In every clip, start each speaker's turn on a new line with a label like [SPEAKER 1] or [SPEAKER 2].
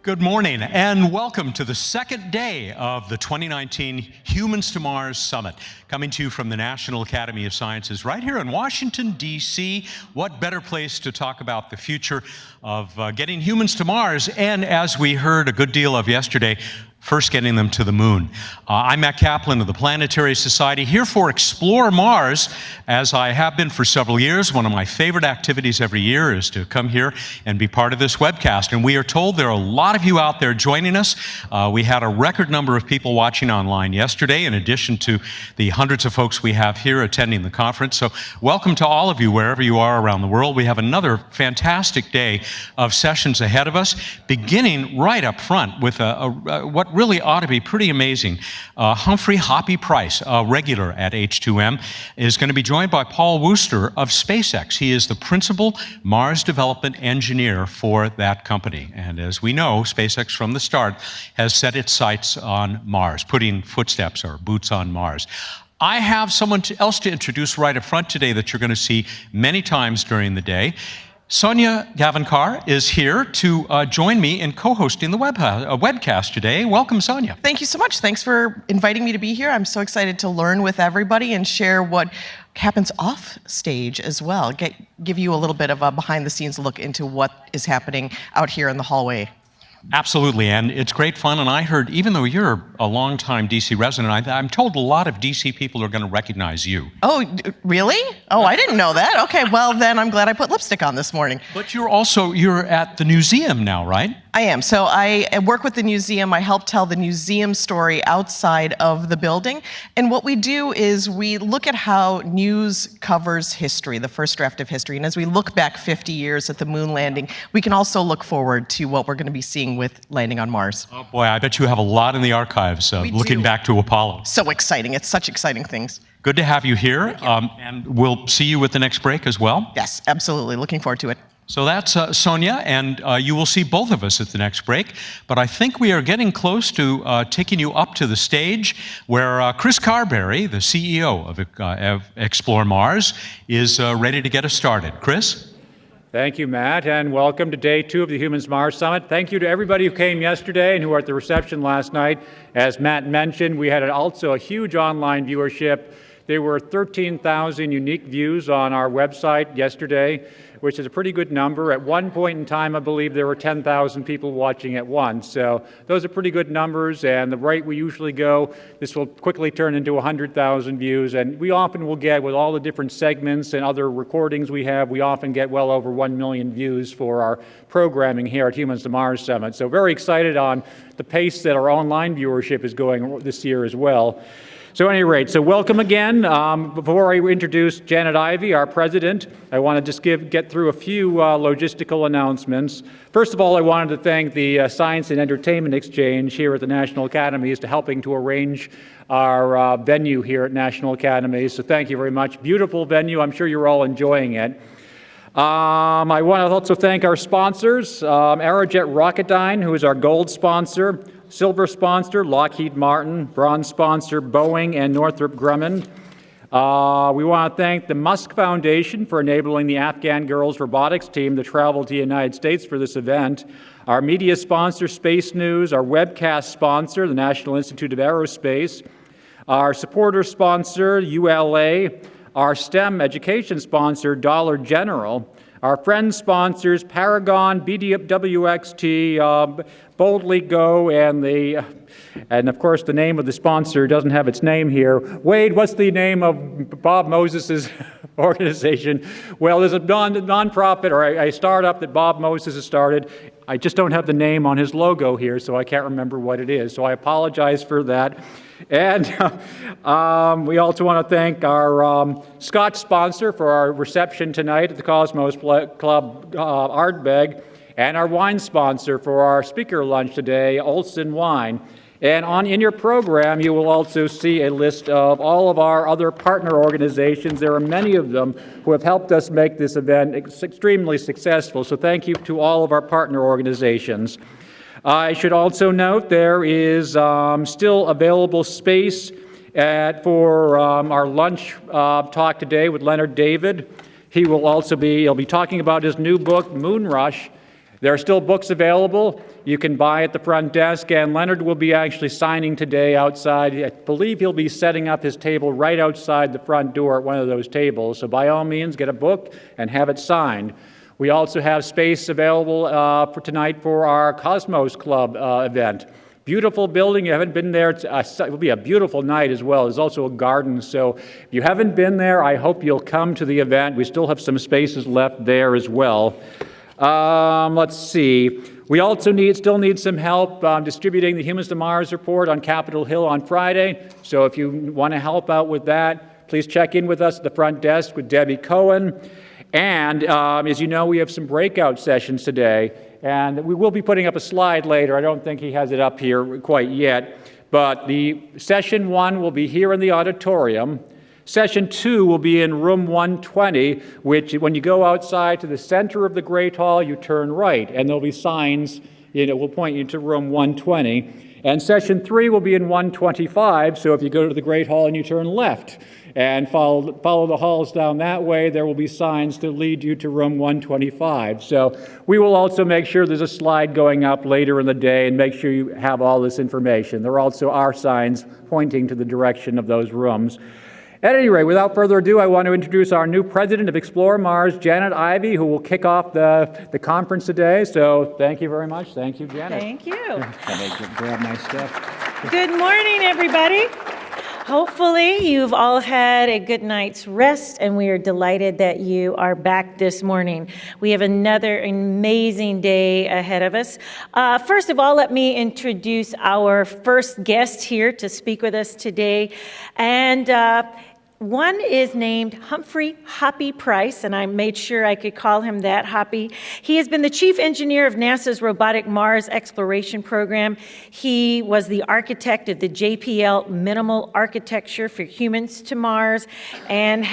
[SPEAKER 1] Good morning and welcome to the second day of the 2019 Humans to Mars Summit, coming to you from the National Academy of Sciences right here in Washington, D.C. What better place to talk about the future of getting humans to Mars, and as we heard a good deal of yesterday, first getting them to the moon. I'm Matt Kaplan of the Planetary Society, here for Explore Mars, as I have been for several years. One of my favorite activities every year is to come here and be part of this webcast. And we are told there are a lot of you out there joining us. We had a record number of people watching online yesterday, in addition to the hundreds of folks we have here attending the conference. So welcome to all of you, wherever you are around the world. We have another fantastic day of sessions ahead of us, beginning right up front with what really ought to be pretty amazing. Humphrey Hoppy Price, a regular at H2M, is going to be joined by Paul Wooster of SpaceX. He is the principal Mars development engineer for that company. And as we know, SpaceX from the start has set its sights on Mars, putting footsteps or boots on Mars. I have someone else to introduce right up front today that you're going to see many times during the day. Sonia Gavankar is here to join me in co-hosting the webcast today. Welcome, Sonia.
[SPEAKER 2] Thank you so much. Thanks for inviting me to be here. I'm so excited to learn with everybody and share what happens off stage as well. Give you a little bit of a behind-the-scenes look into what is happening out here in the hallway.
[SPEAKER 1] Absolutely, and it's great fun. And I heard, even though you're a longtime DC resident, I'm told a lot of DC people are going to recognize you.
[SPEAKER 2] Oh, really? Oh, I didn't know that. Okay, well then I'm glad I put lipstick on this morning.
[SPEAKER 1] But you're at the museum now, right?
[SPEAKER 2] I am. So I work with the museum. I help tell the museum story outside of the building. And what we do is we look at how news covers history, the first draft of history. And as we look back 50 years at the moon landing, we can also look forward to what we're going to be seeing with landing on Mars.
[SPEAKER 1] Oh boy, I bet you have a lot in the archives looking back to Apollo.
[SPEAKER 2] So exciting. It's such exciting things.
[SPEAKER 1] Good to have you here.
[SPEAKER 2] Thank you.
[SPEAKER 1] And we'll see you at the next break as well.
[SPEAKER 2] Yes, absolutely. Looking forward to it.
[SPEAKER 1] So that's Sonia, and you will see both of us at the next break. But I think we are getting close to taking you up to the stage where Chris Carberry, the CEO of Explore Mars, is ready to get us started. Chris?
[SPEAKER 3] Thank you, Matt, and welcome to day 2 of the Humans Mars Summit. Thank you to everybody who came yesterday and who were at the reception last night. As Matt mentioned, we had also a huge online viewership. There were 13,000 unique views on our website yesterday, which is a pretty good number. At one point in time, I believe there were 10,000 people watching at once. So those are pretty good numbers, and the rate we usually go, this will quickly turn into 100,000 views. And we often will get, with all the different segments and other recordings we have, we often get well over 1 million views for our programming here at Humans to Mars Summit. So very excited on the pace that our online viewership is going this year as well. So at any rate, so welcome again. Before I introduce Janet Ivey, our president, I want to just get through a few logistical announcements. First of all, I wanted to thank the Science and Entertainment Exchange here at the National Academies to helping to arrange our venue here at National Academies. So thank you very much. Beautiful venue. I'm sure you're all enjoying it. I want to also thank our sponsors, Aerojet Rocketdyne, who is our gold sponsor, silver sponsor, Lockheed Martin, bronze sponsor, Boeing and Northrop Grumman. We want to thank the Musk Foundation for enabling the Afghan Girls Robotics team to travel to the United States for this event. Our media sponsor, Space News, our webcast sponsor, the National Institute of Aerospace, our supporter sponsor, ULA, our STEM education sponsor, Dollar General, our friend sponsors, Paragon, BWXT, Boldly Go, and of course the name of the sponsor doesn't have its name here. Wade, what's the name of Bob Moses' organization? Well, there's a nonprofit or a startup that Bob Moses has started. I just don't have the name on his logo here, so I can't remember what it is. So I apologize for that. And we also want to thank our Scotch sponsor for our reception tonight at the Cosmos Club Ardbeg, and our wine sponsor for our speaker lunch today, Olson Wine. And in your program, you will also see a list of all of our other partner organizations. There are many of them who have helped us make this event extremely successful. So thank you to all of our partner organizations. I should also note there is still available space for our lunch talk today with Leonard David. He'll be talking about his new book, Moon Rush. There are still books available. You can buy at the front desk, and Leonard will be actually signing today outside. I believe he'll be setting up his table right outside the front door at one of those tables. So by all means, get a book and have it signed. We also have space available for tonight for our Cosmos Club event. Beautiful building. You haven't been there. It will be a beautiful night as well. There's also a garden. So if you haven't been there, I hope you'll come to the event. We still have some spaces left there as well. Let's see. We also still need some help distributing the Humans to Mars report on Capitol Hill on Friday. So if you want to help out with that, please check in with us at the front desk with Debbie Cohen. And as you know, we have some breakout sessions today. And we will be putting up a slide later. I don't think he has it up here quite yet. But the session 1 will be here in the auditorium. Session 2 will be in room 120, which when you go outside to the center of the Great Hall, you turn right, and there'll be signs, will point you to room 120. And session 3 will be in 125, so if you go to the Great Hall and you turn left and follow the halls down that way, there will be signs to lead you to room 125. So we will also make sure there's a slide going up later in the day and make sure you have all this information. There also are signs pointing to the direction of those rooms. At any rate, without further ado, I want to introduce our new president of Explore Mars, Janet Ivey, who will kick off the conference today. So thank you very much. Thank you, Janet.
[SPEAKER 4] Thank you.
[SPEAKER 3] Grab my stuff.
[SPEAKER 4] Good morning, everybody. Hopefully, you've all had a good night's rest, and we are delighted that you are back this morning. We have another amazing day ahead of us. First of all, let me introduce our first guest here to speak with us today. And one is named Humphrey Hoppy Price, and I made sure I could call him that, Hoppy. He has been the chief engineer of NASA's Robotic Mars Exploration Program. He was the architect of the JPL Minimal Architecture for Humans to Mars, and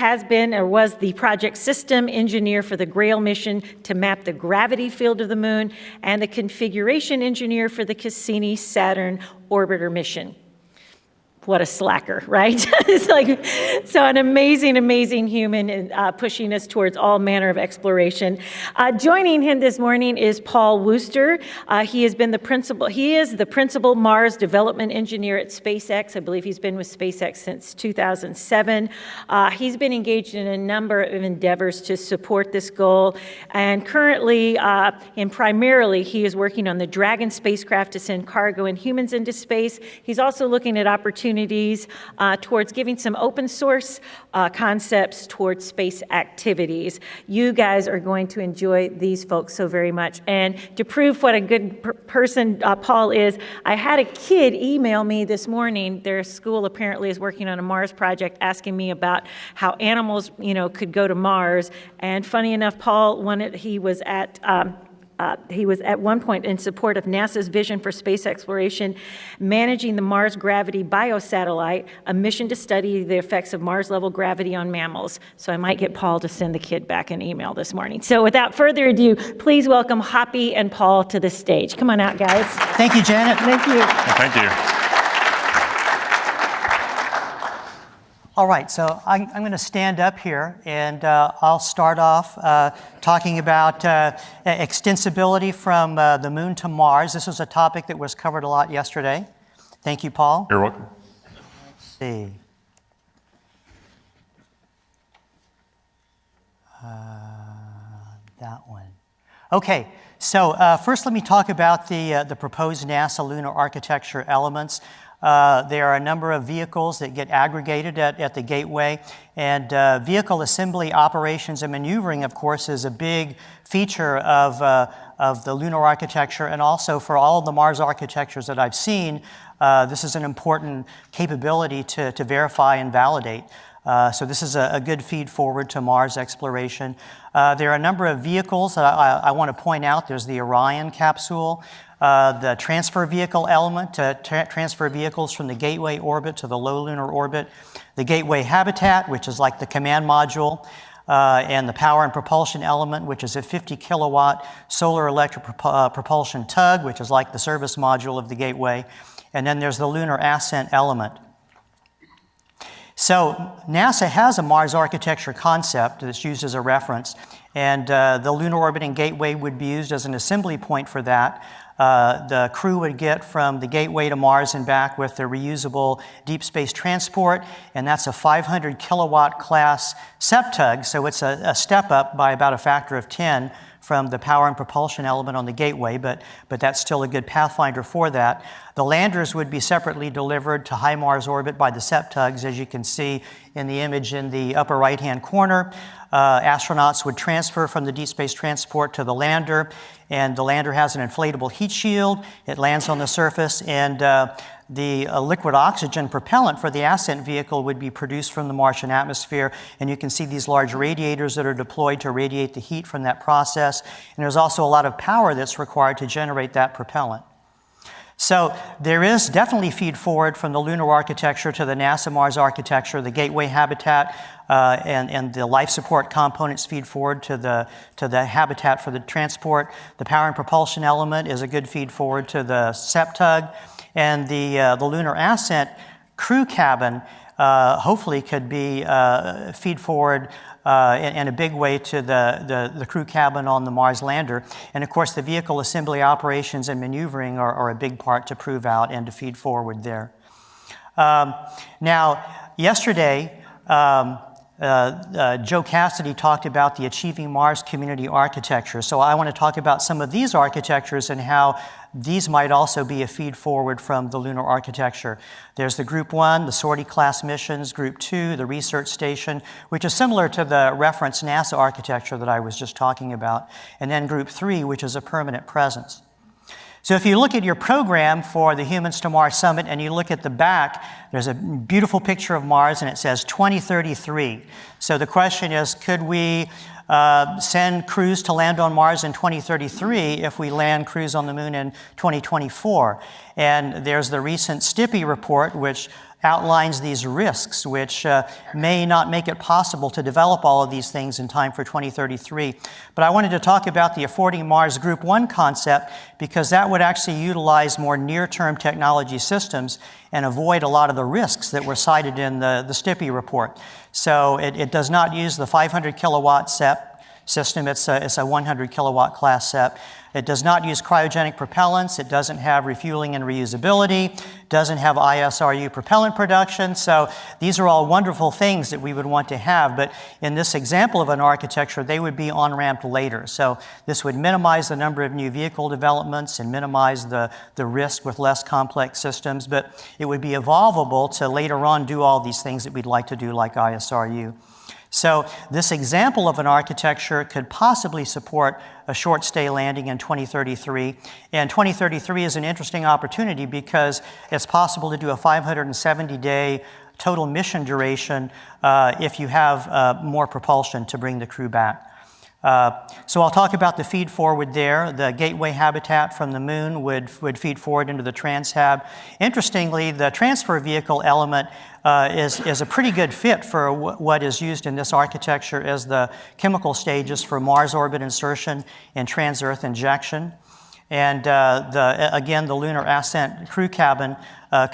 [SPEAKER 4] was the project system engineer for the GRAIL mission to map the gravity field of the moon, and the configuration engineer for the Cassini-Saturn orbiter mission. What a slacker, right? It's so an amazing, amazing human pushing us towards all manner of exploration. Joining him this morning is Paul Wooster. He is the principal Mars development engineer at SpaceX. I believe he's been with SpaceX since 2007. He's been engaged in a number of endeavors to support this goal. And currently, and primarily, he is working on the Dragon spacecraft to send cargo and humans into space. He's also looking at opportunities towards giving some open source concepts towards space activities. You guys are going to enjoy these folks so very much. And to prove what a good person Paul is, I had a kid email me this morning. Their school apparently is working on a Mars project, asking me about how animals, could go to Mars. And funny enough, Paul, he was at one point in support of NASA's vision for space exploration, managing the Mars Gravity Biosatellite, a mission to study the effects of Mars-level gravity on mammals. So I might get Paul to send the kid back an email this morning. So without further ado, please welcome Hoppy and Paul to the stage. Come on out, guys.
[SPEAKER 5] Thank you, Janet.
[SPEAKER 4] Thank you.
[SPEAKER 1] Thank you.
[SPEAKER 5] All right, so I'm going to stand up here, and I'll start off talking about extensibility from the moon to Mars. This was a topic that was covered a lot yesterday. Thank you, Paul.
[SPEAKER 1] You're welcome.
[SPEAKER 5] Let's see. That one. Okay, so first let me talk about the proposed NASA lunar architecture elements. There are a number of vehicles that get aggregated at the gateway, and vehicle assembly, operations, and maneuvering, of course, is a big feature of the lunar architecture, and also for all of the Mars architectures that I've seen, this is an important capability to verify and validate. So this is a good feed forward to Mars exploration. There are a number of vehicles that I want to point out. There's the Orion capsule, the transfer vehicle element to transfer vehicles from the Gateway orbit to the low lunar orbit, the Gateway habitat, which is like the command module, and the power and propulsion element, which is a 50 kilowatt solar electric propulsion tug, which is like the service module of the Gateway. And then there's the lunar ascent element. So NASA has a Mars architecture concept that's used as a reference, and the Lunar Orbiting Gateway would be used as an assembly point for that. The crew would get from the Gateway to Mars and back with the reusable deep space transport, and that's a 500 kilowatt class SEPTUG, so it's a step up by about a factor of 10 from the power and propulsion element on the Gateway, but that's still a good pathfinder for that. The landers would be separately delivered to high Mars orbit by the SEPTUGs, as you can see in the image in the upper right-hand corner. Astronauts would transfer from the deep space transport to the lander, and the lander has an inflatable heat shield. It lands on the surface, and the liquid oxygen propellant for the ascent vehicle would be produced from the Martian atmosphere, and you can see these large radiators that are deployed to radiate the heat from that process, and there's also a lot of power that's required to generate that propellant. So there is definitely feed forward from the lunar architecture to the NASA Mars architecture. The Gateway habitat and the life support components feed forward to the habitat for the transport. The power and propulsion element is a good feed forward to the SEPTUG, and the lunar ascent crew cabin hopefully could be feed forward in a big way to the crew cabin on the Mars lander. And of course, the vehicle assembly operations and maneuvering are a big part to prove out and to feed forward there. Now, yesterday, Joe Cassidy talked about the Achieving Mars community architecture. So I want to talk about some of these architectures and how these might also be a feed forward from the lunar architecture. There's the Group 1, the sortie class missions, Group 2, the research station, which is similar to the reference NASA architecture that I was just talking about, and then Group 3, which is a permanent presence. So if you look at your program for the Humans to Mars Summit and you look at the back, there's a beautiful picture of Mars and it says 2033. So the question is, could we send crews to land on Mars in 2033 if we land crews on the Moon in 2024? And there's the recent STIPI report, which outlines these risks, which may not make it possible to develop all of these things in time for 2033. But I wanted to talk about the Affording Mars Group 1 concept because that would actually utilize more near-term technology systems and avoid a lot of the risks that were cited in the STIPI report. So it does not use the 500 kilowatt SEP system. It's a 100 kilowatt class SEP. It does not use cryogenic propellants. It doesn't have refueling and reusability. Doesn't have ISRU propellant production. So these are all wonderful things that we would want to have. But in this example of an architecture, they would be on-ramped later. So this would minimize the number of new vehicle developments and minimize the risk with less complex systems. But it would be evolvable to later on do all these things that we'd like to do, like ISRU. So this example of an architecture could possibly support a short stay landing in 2033. And 2033 is an interesting opportunity because it's possible to do a 570-day total mission duration if you have more propulsion to bring the crew back. So I'll talk about the feed forward there. The Gateway habitat from the Moon would feed forward into the TransHab. Interestingly, the transfer vehicle element is a pretty good fit for what is used in this architecture as the chemical stages for Mars orbit insertion and trans-Earth injection. And again, the lunar ascent crew cabin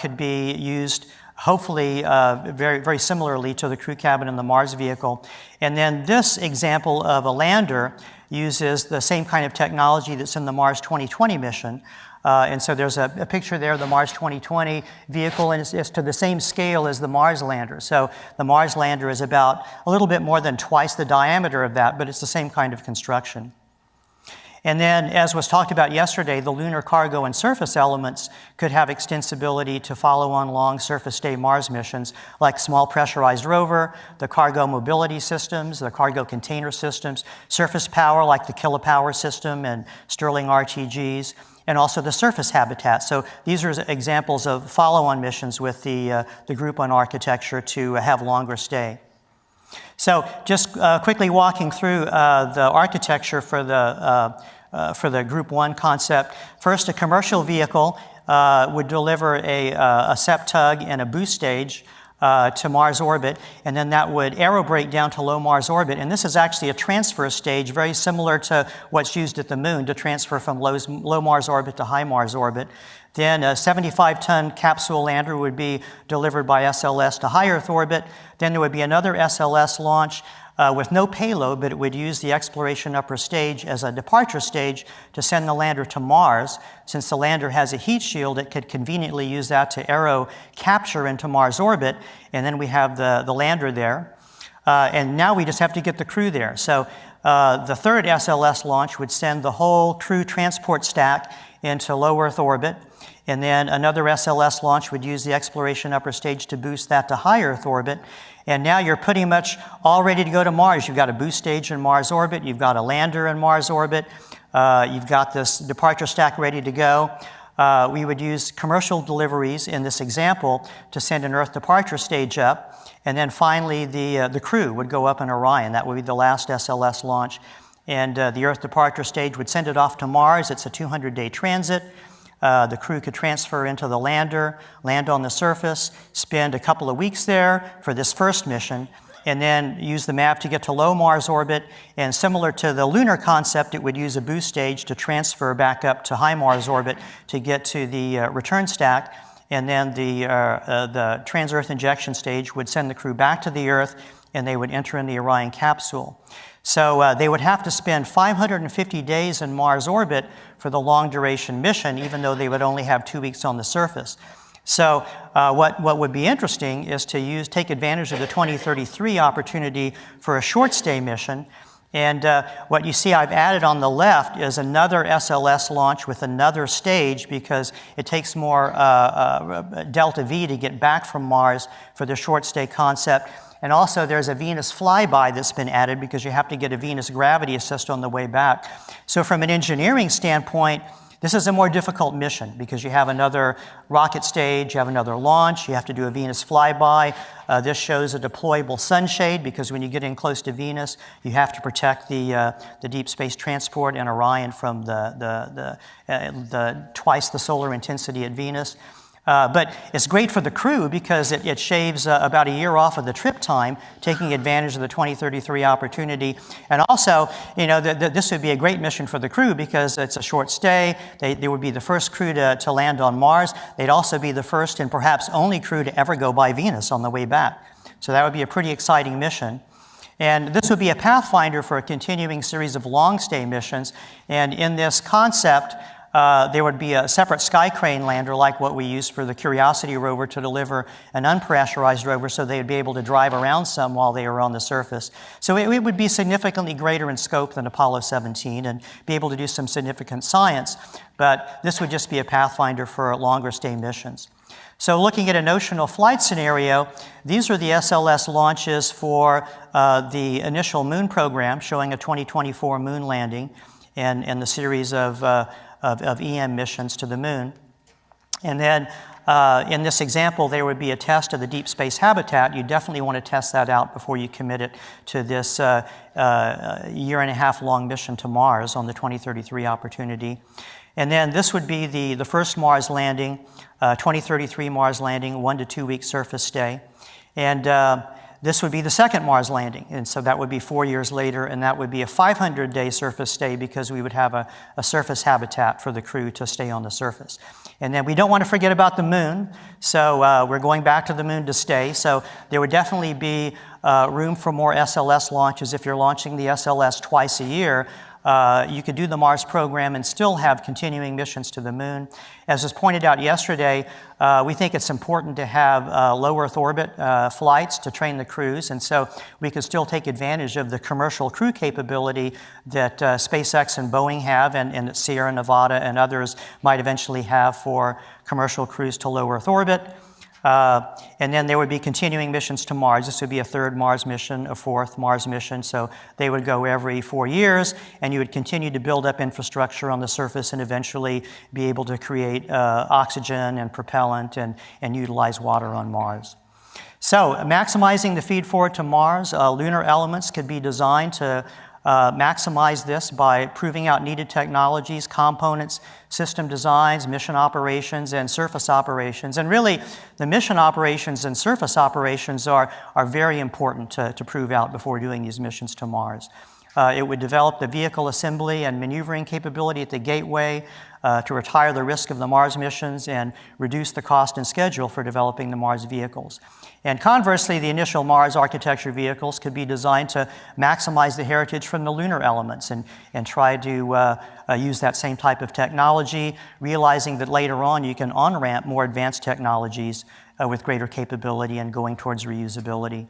[SPEAKER 5] could be used hopefully very, very similarly to the crew cabin in the Mars vehicle. And then this example of a lander uses the same kind of technology that's in the Mars 2020 mission. And so there's a picture there of the Mars 2020 vehicle, and it's to the same scale as the Mars lander. So the Mars lander is about a little bit more than twice the diameter of that, but it's the same kind of construction. And then, as was talked about yesterday, the lunar cargo and surface elements could have extensibility to follow on long surface stay Mars missions, like small pressurized rover, the cargo mobility systems, the cargo container systems, surface power like the Kilopower system and Stirling RTGs, and also the surface habitat. So these are examples of follow-on missions with the Group 1 architecture to have longer stay. So just quickly walking through the architecture for the Group 1 concept. First, a commercial vehicle would deliver a SEPTUG and a boost stage to Mars orbit, and then that would aerobrake down to low Mars orbit. And this is actually a transfer stage, very similar to what's used at the moon to transfer from low Mars orbit to high Mars orbit. Then a 75-ton capsule lander would be delivered by SLS to high Earth orbit. Then there would be another SLS launch with no payload, but it would use the exploration upper stage as a departure stage to send the lander to Mars. Since the lander has a heat shield, it could conveniently use that to aero capture into Mars orbit, and then we have the lander there. And now we just have to get the crew there. So the third SLS launch would send the whole crew transport stack into low Earth orbit. And then another SLS launch would use the exploration upper stage to boost that to high Earth orbit. And now you're pretty much all ready to go to Mars. You've got a boost stage in Mars orbit. You've got a lander in Mars orbit. You've got this departure stack ready to go. We would use commercial deliveries in this example to send an Earth departure stage up. And then finally, the crew would go up in Orion. That would be the last SLS launch. And the Earth departure stage would send it off to Mars. It's a 200-day transit. The crew could transfer into the lander, land on the surface, spend a couple of weeks there for this first mission, and then use the map to get to low Mars orbit. And similar to the lunar concept, it would use a boost stage to transfer back up to high Mars orbit to get to the return stack. And then the trans-Earth injection stage would send the crew back to the Earth, and they would enter in the Orion capsule. So they would have to spend 550 days in Mars orbit for the long-duration mission, even though they would only have 2 weeks on the surface. So what would be interesting is to take advantage of the 2033 opportunity for a short-stay mission. And what you see I've added on the left is another SLS launch with another stage, because it takes more delta V to get back from Mars for the short-stay concept. And also there's a Venus flyby that's been added because you have to get a Venus gravity assist on the way back. So from an engineering standpoint, this is a more difficult mission because you have another rocket stage, you have another launch, you have to do a Venus flyby. This shows a deployable sunshade because when you get in close to Venus, you have to protect the deep space transport and Orion from the twice the solar intensity at Venus. But it's great for the crew because it shaves about a year off of the trip time, taking advantage of the 2033 opportunity. And also, this would be a great mission for the crew because it's a short stay. They would be the first crew to land on Mars. They'd also be the first and perhaps only crew to ever go by Venus on the way back. So that would be a pretty exciting mission. And this would be a pathfinder for a continuing series of long stay missions. And in this concept, there would be a separate sky crane lander like what we used for the Curiosity rover to deliver an unpressurized rover so they would be able to drive around some while they were on the surface. So it would be significantly greater in scope than Apollo 17 and be able to do some significant science, but this would just be a pathfinder for longer stay missions. So looking at a notional flight scenario, these are the SLS launches for the initial moon program showing a 2024 moon landing and the series of EM missions to the moon. And then in this example, there would be a test of the deep space habitat. You definitely want to test that out before you commit it to this year-and-a-half long mission to Mars on the 2033 opportunity. And then this would be the first Mars landing, 2033 Mars landing, 1 to 2 week surface stay. And this would be the second Mars landing, and so that would be 4 years later, and that would be a 500-day surface stay because we would have a surface habitat for the crew to stay on the surface. And then we don't want to forget about the moon, so we're going back to the moon to stay. So there would definitely be room for more SLS launches. If you're launching the SLS twice a year, you could do the Mars program and still have continuing missions to the moon. As was pointed out yesterday, we think it's important to have low Earth orbit flights to train the crews, and so we could still take advantage of the commercial crew capability that SpaceX and Boeing have and that Sierra Nevada and others might eventually have for commercial crews to low Earth orbit. And then there would be continuing missions to Mars. This would be a third Mars mission, a fourth Mars mission. So they would go every 4 years, and you would continue to build up infrastructure on the surface and eventually be able to create oxygen and propellant and utilize water on Mars. So maximizing the feed forward to Mars, lunar elements could be designed to maximize this by proving out needed technologies, components, system designs, mission operations, and surface operations. And really, the mission operations and surface operations are very important to prove out before doing these missions to Mars. It would develop the vehicle assembly and maneuvering capability at the gateway to retire the risk of the Mars missions and reduce the cost and schedule for developing the Mars vehicles. And conversely, the initial Mars architecture vehicles could be designed to maximize the heritage from the lunar elements and try to use that same type of technology, realizing that later on you can on-ramp more advanced technologies with greater capability and going towards reusability.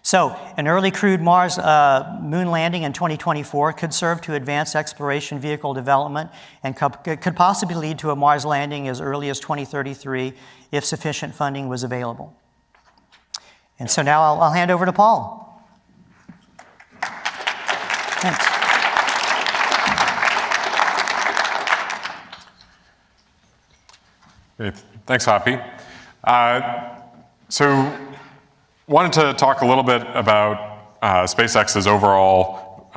[SPEAKER 5] So an early crewed Mars moon landing in 2024 could serve to advance exploration vehicle development and could possibly lead to a Mars landing as early as 2033 if sufficient funding was available. And so now I'll hand over to Paul. Thanks.
[SPEAKER 6] Okay, thanks, Hoppy. So wanted to talk a little bit about SpaceX's overall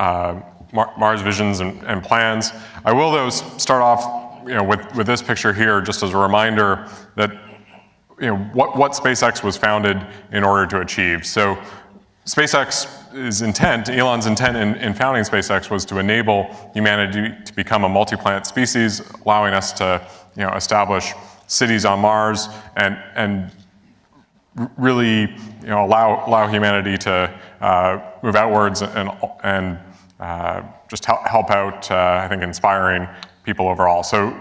[SPEAKER 6] Mars visions and plans. I will, though, start off with this picture here just as a reminder that what SpaceX was founded in order to achieve. So SpaceX's intent, Elon's intent in founding SpaceX was to enable humanity to become a multi-planet species, allowing us to establish cities on Mars and really allow humanity to move outwards and just help out, I think, inspiring people overall. So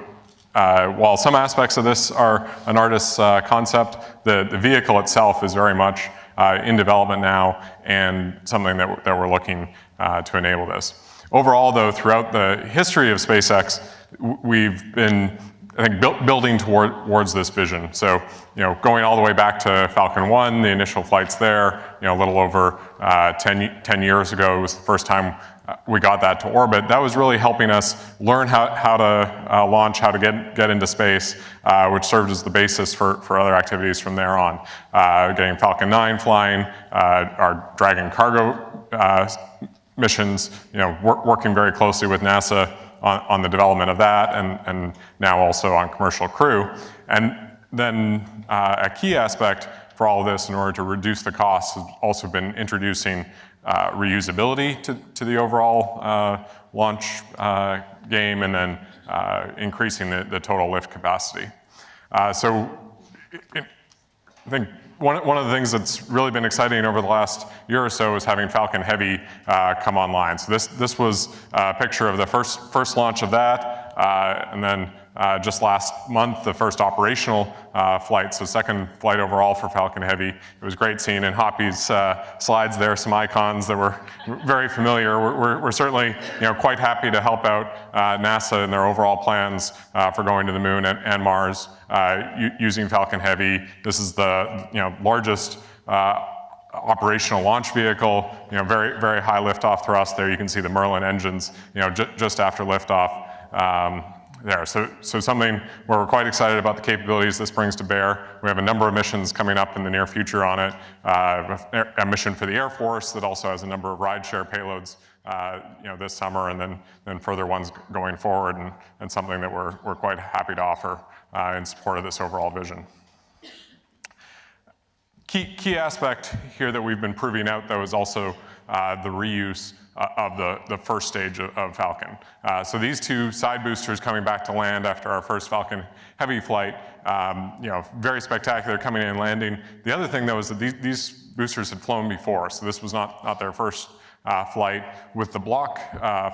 [SPEAKER 6] while some aspects of this are an artist's concept, the vehicle itself is very much in development now and something that we're looking to enable this. Overall, though, throughout the history of SpaceX, we've been, I think, building towards this vision. So, going all the way back to Falcon 1, the initial flights there, a little over 10 years ago, it was the first time we got that to orbit. That was really helping us learn how to launch, how to get into space, which served as the basis for other activities from there on. Getting Falcon 9 flying, our Dragon cargo missions, working very closely with NASA on the development of that, and now also on commercial crew. And then a key aspect for all of this in order to reduce the costs has also been introducing reusability to the overall launch game, and then increasing the total lift capacity. So I think one of the things that's really been exciting over the last year or so is having Falcon Heavy come online. So this was a picture of the first launch of that, and then just last month, the first operational flight, so second flight overall for Falcon Heavy. It was great seeing in Hoppy's slides there some icons that were very familiar. We're certainly quite happy to help out NASA in their overall plans for going to the moon and Mars using Falcon Heavy. This is the largest operational launch vehicle. Very, very high liftoff thrust. There you can see the Merlin engines. Just after liftoff. There. So something where we're quite excited about the capabilities this brings to bear. We have a number of missions coming up in the near future on it. A mission for the Air Force that also has a number of rideshare payloads this summer, and then further ones going forward, and something that we're quite happy to offer in support of this overall vision. Key aspect here that we've been proving out, though, is also the reuse of the first stage of Falcon. So these two side boosters coming back to land after our first Falcon Heavy flight, very spectacular coming in and landing. The other thing, though, is that these boosters had flown before, so this was not their first flight. With the Block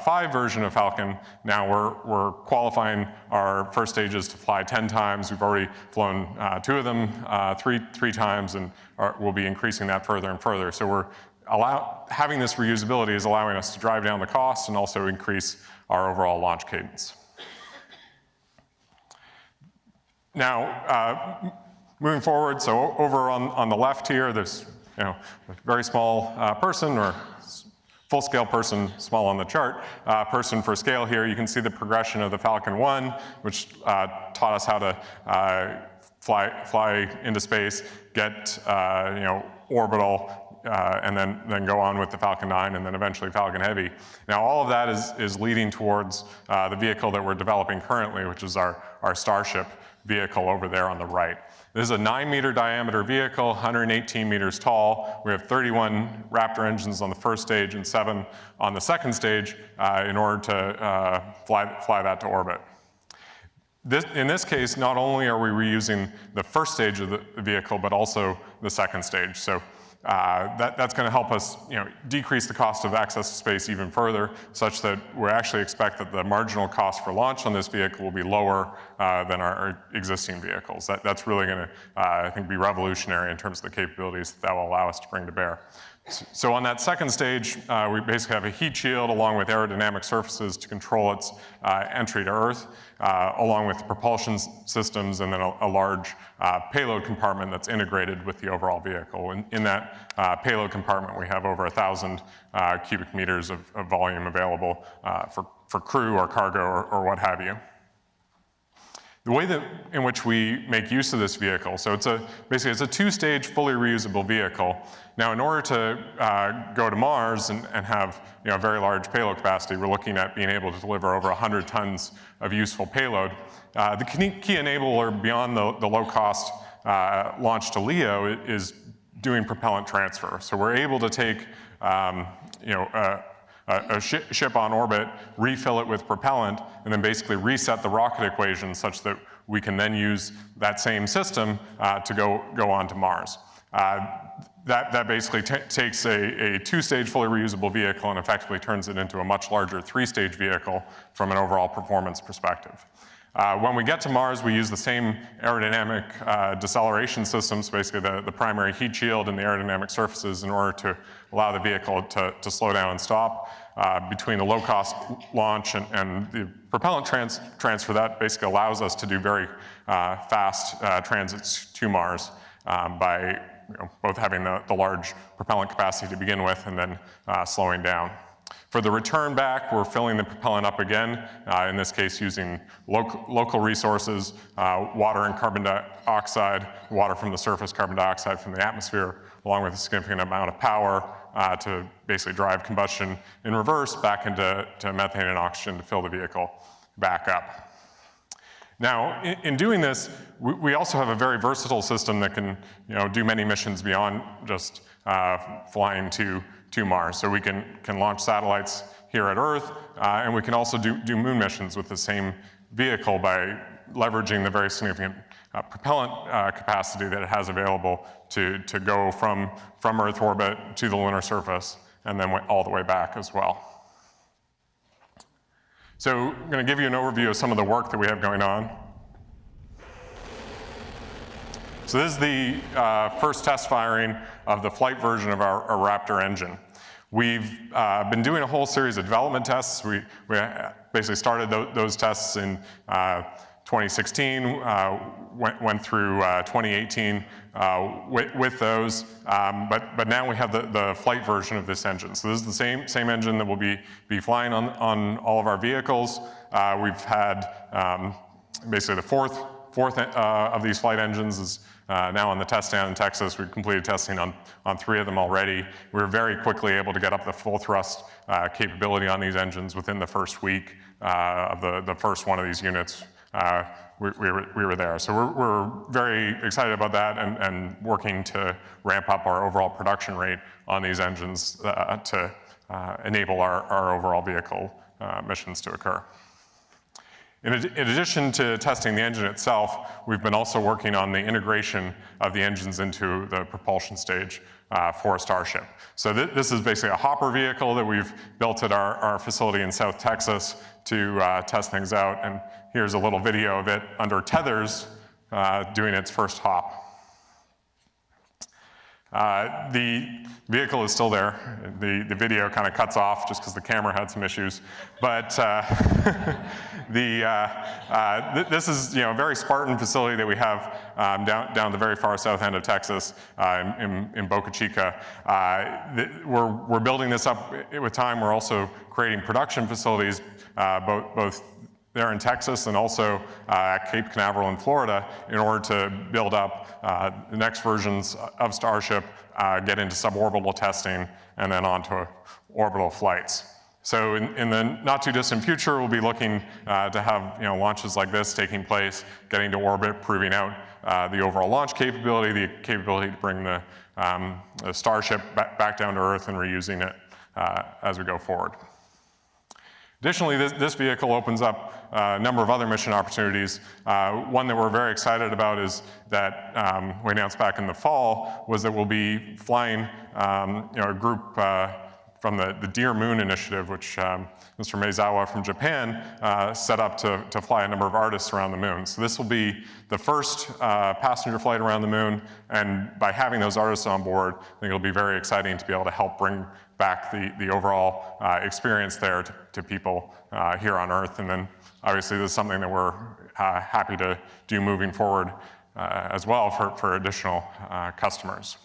[SPEAKER 6] 5 version of Falcon, now we're qualifying our first stages to fly 10 times. We've already flown 2 of them three times, and we'll be increasing that further and further. So having this reusability is allowing us to drive down the cost and also increase our overall launch cadence. Now, moving forward, so over on the left here, there's a very small person, or full-scale person, small on the chart, person for scale here. You can see the progression of the Falcon 1, which taught us how to fly into space, get orbital, and then go on with the Falcon 9 and then eventually Falcon Heavy. Now all of that is leading towards the vehicle that we're developing currently, which is our Starship vehicle over there on the right. This is a 9-meter diameter vehicle, 118 meters tall. We have 31 Raptor engines on the first stage and 7 on the second stage in order to fly that to orbit. In this case, not only are we reusing the first stage of the vehicle, but also the second stage. So that's going to help us, decrease the cost of access to space even further, such that we actually expect that the marginal cost for launch on this vehicle will be lower than our existing vehicles. That's really going to, I think, be revolutionary in terms of the capabilities that will allow us to bring to bear. So on that second stage, we basically have a heat shield along with aerodynamic surfaces to control its entry to Earth, along with propulsion systems, and then a large payload compartment that's integrated with the overall vehicle. In that payload compartment, we have over 1,000 cubic meters of volume available for crew or cargo or what have you. The way in which we make use of this vehicle, so basically it's a 2-stage fully reusable vehicle. Now in order to go to Mars and have a very large payload capacity, we're looking at being able to deliver over 100 tons of useful payload. The key enabler beyond the low-cost launch to LEO is doing propellant transfer. So we're able to take a ship on orbit, refill it with propellant, and then basically reset the rocket equation such that we can then use that same system to go on to Mars. That basically takes a 2-stage fully reusable vehicle and effectively turns it into a much larger 3-stage vehicle from an overall performance perspective. When we get to Mars, we use the same aerodynamic deceleration systems, basically the primary heat shield and the aerodynamic surfaces, in order to allow the vehicle to slow down and stop. Between the low-cost launch and the propellant transfer, that basically allows us to do very fast transits to Mars by both having the large propellant capacity to begin with and then slowing down. For the return back, we're filling the propellant up again, in this case using local resources, water and carbon dioxide, water from the surface, carbon dioxide from the atmosphere, along with a significant amount of power to basically drive combustion in reverse back into methane and oxygen to fill the vehicle back up. Now, in doing this, we also have a very versatile system that can do many missions beyond just flying to Mars. So we can launch satellites here at Earth, and we can also do moon missions with the same vehicle by leveraging the very significant propellant capacity that it has available to go from Earth orbit to the lunar surface and then all the way back as well. So I'm going to give you an overview of some of the work that we have going on. So this is the first test firing of the flight version of our Raptor engine. We've been doing a whole series of development tests. We basically started those tests in 2016, went through 2018 with those, but now we have the flight version of this engine. So this is the same engine that will be flying on all of our vehicles. We've had basically the fourth of these flight engines is now on the test stand in Texas. We've completed testing on 3 of them already. We were very quickly able to get up the full thrust capability on these engines within the first week of the first one of these units. We were there. So we're very excited about that and working to ramp up our overall production rate on these engines to enable our overall vehicle missions to occur. In addition to testing the engine itself, we've been also working on the integration of the engines into the propulsion stage for Starship. So this is basically a hopper vehicle that we've built at our facility in South Texas to test things out. And here's a little video of it under tethers doing its first hop. The vehicle is still there. The video kind of cuts off just because the camera had some issues. But this is a very Spartan facility that we have down the very far south end of Texas in Boca Chica. We're building this up with time. We're also creating production facilities both there in Texas and also at Cape Canaveral in Florida in order to build up the next versions of Starship, get into suborbital testing, and then onto orbital flights. So in the not too distant future, we'll be looking to have launches like this taking place, getting to orbit, proving out the overall launch capability, the capability to bring the Starship back down to Earth and reusing it as we go forward. Additionally, this vehicle opens up a number of other mission opportunities. One that we're very excited about is that we announced back in the fall was that we'll be flying a group from the Dear Moon initiative, which Mr. Maezawa from Japan set up to fly a number of artists around the moon. So this will be the first passenger flight around the moon, and by having those artists on board, I think it'll be very exciting to be able to help bring back the overall experience there to people here on Earth. And then obviously this is something that we're happy to do moving forward as well for additional customers.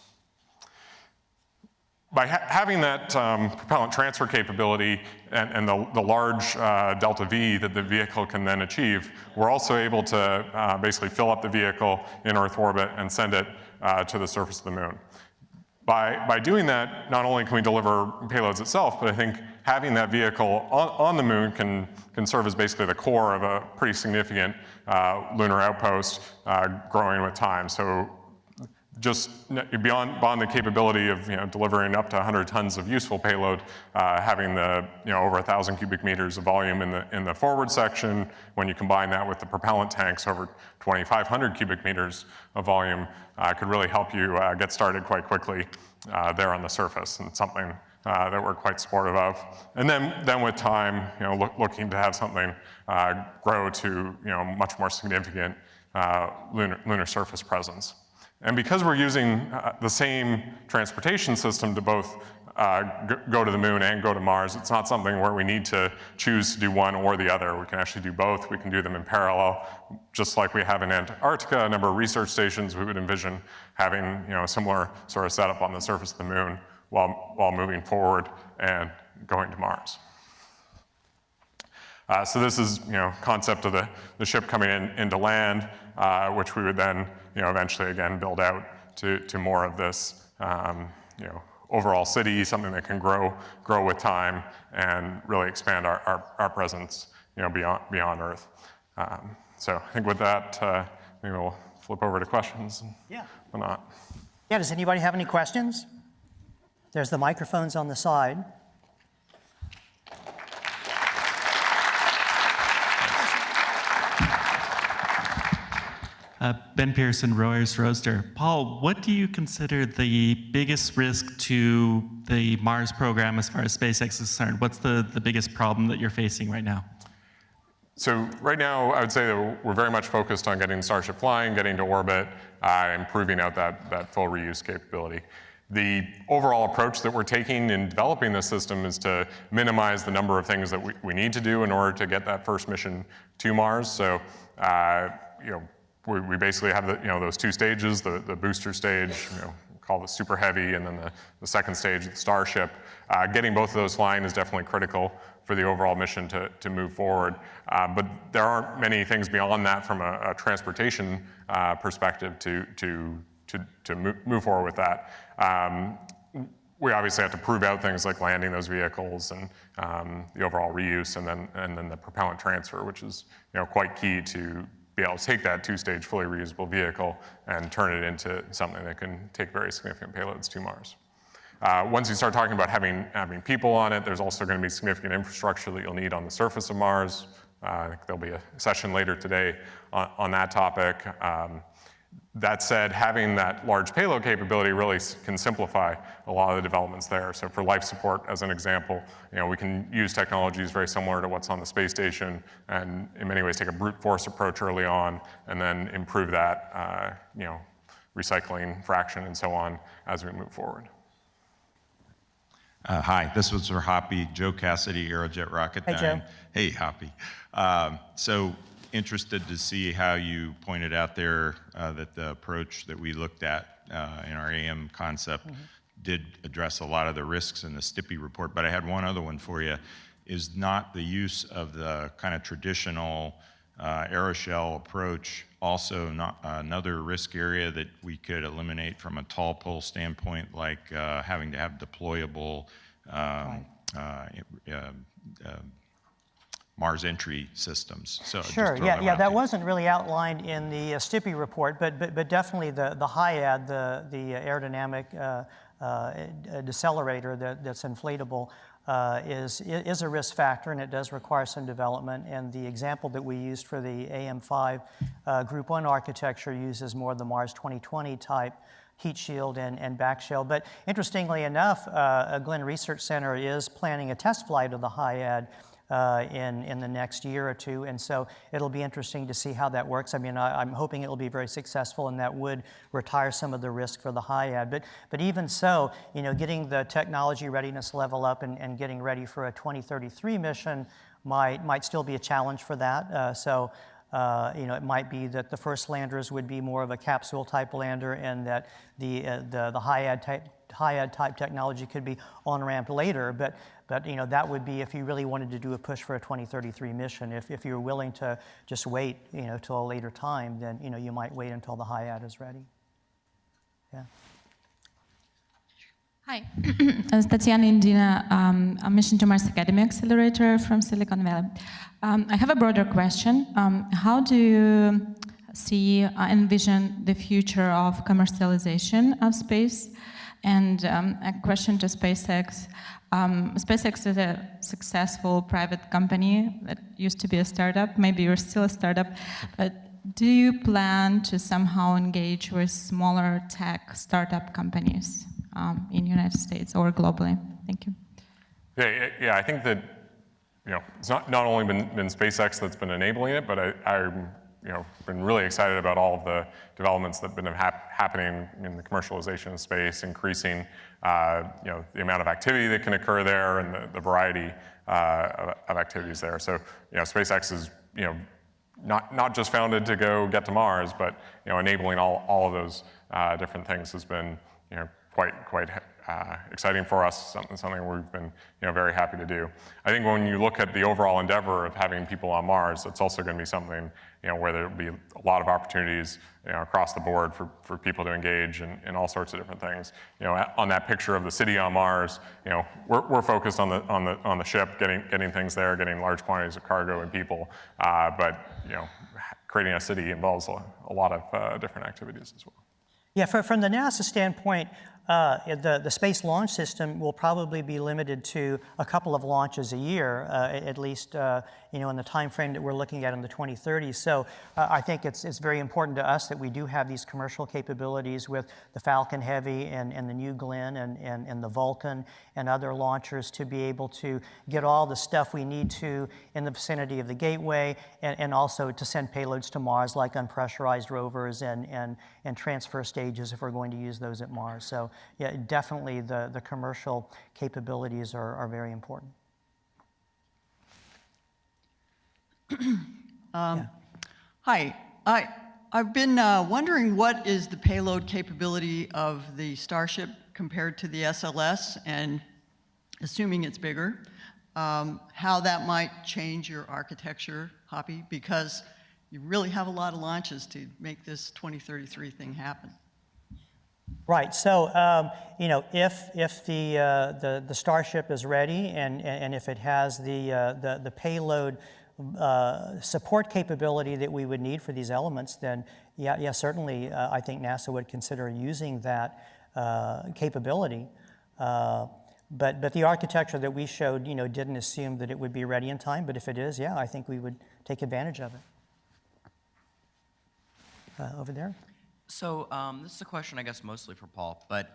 [SPEAKER 6] By having that propellant transfer capability and the large delta V that the vehicle can then achieve, we're also able to basically fill up the vehicle in Earth orbit and send it to the surface of the moon. By doing that, not only can we deliver payloads itself, but I think having that vehicle on the moon can serve as basically the core of a pretty significant lunar outpost growing with time. So just beyond the capability of delivering up to 100 tons of useful payload, having the over 1,000 cubic meters of volume in the forward section, when you combine that with the propellant tanks over 2,500 cubic meters of volume, could really help you get started quite quickly there on the surface, and something that we're quite supportive of. And then with time, looking to have something grow to much more significant lunar surface presence. And because we're using the same transportation system to both go to the moon and go to Mars, it's not something where we need to choose to do one or the other. We can actually do both. We can do them in parallel. Just like we have in Antarctica, a number of research stations, we would envision having a similar sort of setup on the surface of the moon while moving forward and going to Mars. So this is concept of the ship coming into land, which we would then eventually again build out to more of this overall city, something that can grow with time and really expand our presence beyond Earth. So I think with that, maybe we'll flip over to questions.
[SPEAKER 5] Yeah.
[SPEAKER 6] Or not.
[SPEAKER 5] Yeah, does anybody have any questions? There's the microphones on the side.
[SPEAKER 7] Ben Pearson, Reuters Roadster. Paul, what do you consider the biggest risk to the Mars program as far as SpaceX is concerned? What's the biggest problem that you're facing right now?
[SPEAKER 6] So right now, I would say that we're very much focused on getting Starship flying, getting to orbit, and proving out that full reuse capability. The overall approach that we're taking in developing this system is to minimize the number of things that we need to do in order to get that first mission to Mars. So, we basically have those two stages, the booster stage, called the Super Heavy, and then the second stage, the Starship. Getting both of those flying is definitely critical for the overall mission to move forward. But there aren't many things beyond that from a transportation perspective to move forward with that. We obviously have to prove out things like landing those vehicles and the overall reuse, and then the propellant transfer, which is quite key to be able to take that two-stage fully reusable vehicle and turn it into something that can take very significant payloads to Mars. Once you start talking about having people on it, there's also going to be significant infrastructure that you'll need on the surface of Mars. I think there'll be a session later today on that topic. That said, having that large payload capability really can simplify a lot of the developments there. So for life support, as an example, we can use technologies very similar to what's on the space station, and in many ways take a brute force approach early on, and then improve that, recycling fraction and so on as we move forward.
[SPEAKER 8] Hi, this was for Hoppy, Joe Cassidy, Aerojet Rocketdyne.
[SPEAKER 5] Hey, Joe.
[SPEAKER 8] Hey, Hoppy. So interested to see how you pointed out there that the approach that we looked at in our AM concept did address a lot of the risks in the STIPI report, but I had one other one for you. is not the use of the kind of traditional aeroshell approach also not another risk area that we could eliminate from a tall pole standpoint, like having to have deployable Mars entry systems? So
[SPEAKER 5] sure, yeah, that wasn't really outlined in the STIPI report, but definitely the HIAD, the aerodynamic decelerator that's inflatable, is a risk factor, and it does require some development. And the example that we used for the AM5 Group 1 architecture uses more of the Mars 2020 type heat shield and back shell. But interestingly enough, Glenn Research Center is planning a test flight of the HIAD in the next year or two, and so it'll be interesting to see how that works. I mean, I'm hoping it'll be very successful, and that would retire some of the risk for the HIAD. But even so, you know, getting the technology readiness level up and getting ready for a 2033 mission might still be a challenge for that. You know, it might be that the first landers would be more of a capsule type lander, and that the HIAD type technology could be on-ramped later. But you know, that would be if you really wanted to do a push for a 2033 mission. If you're willing to just wait, you know, till a later time, then, you know, you might wait until the HIAD is ready. Yeah.
[SPEAKER 9] Hi, I'm Tatiana Indina, a Mission to Mars Academy Accelerator from Silicon Valley. I have a broader question. How do you envision the future of commercialization of space? And a question to SpaceX. SpaceX is a successful private company that used to be a startup. Maybe you're still a startup, but do you plan to somehow engage with smaller tech startup companies in the United States or globally? Thank you.
[SPEAKER 6] Yeah, I think that, you know, it's not only been SpaceX that's been enabling it, but I'm been really excited about all of the developments that have been happening in the commercialization of space, increasing you know, the amount of activity that can occur there and the variety of activities there. So, you know, SpaceX is, you know, not just founded to go get to Mars, but, you know, enabling all of those different things has been, you know, quite exciting for us, something we've been, you know, very happy to do. I think when you look at the overall endeavor of having people on Mars, it's also going to be something, you know, where there'll be a lot of opportunities, you know, across the board for people to engage in all sorts of different things. You know, on that picture of the city on Mars, you know, we're focused on the ship, getting things there, getting large quantities of cargo and people, but, you know, creating a city involves a lot of different activities as well.
[SPEAKER 5] Yeah, from the NASA standpoint, the Space Launch System will probably be limited to a couple of launches a year, at least, you know, in the time frame that we're looking at in the 2030s. So I think it's very important to us that we do have these commercial capabilities with the Falcon Heavy and the New Glenn and the Vulcan and other launchers to be able to get all the stuff we need to in the vicinity of the Gateway, and also to send payloads to Mars, like unpressurized rovers and transfer stages if we're going to use those at Mars. So yeah, definitely the commercial capabilities are very important.
[SPEAKER 10] Hi, I've been wondering what is the payload capability of the Starship compared to the SLS, and assuming it's bigger, how that might change your architecture, Hoppy, because you really have a lot of launches to make this 2033 thing happen.
[SPEAKER 5] Right. So, you know, if the Starship is ready and if it has the payload support capability that we would need for these elements, then yeah, certainly I think NASA would consider using that capability. But the architecture that we showed, you know, didn't assume that it would be ready in time. But if it is, yeah, I think we would take advantage of it. Over there.
[SPEAKER 11] So this is a question, I guess, mostly for Paul. But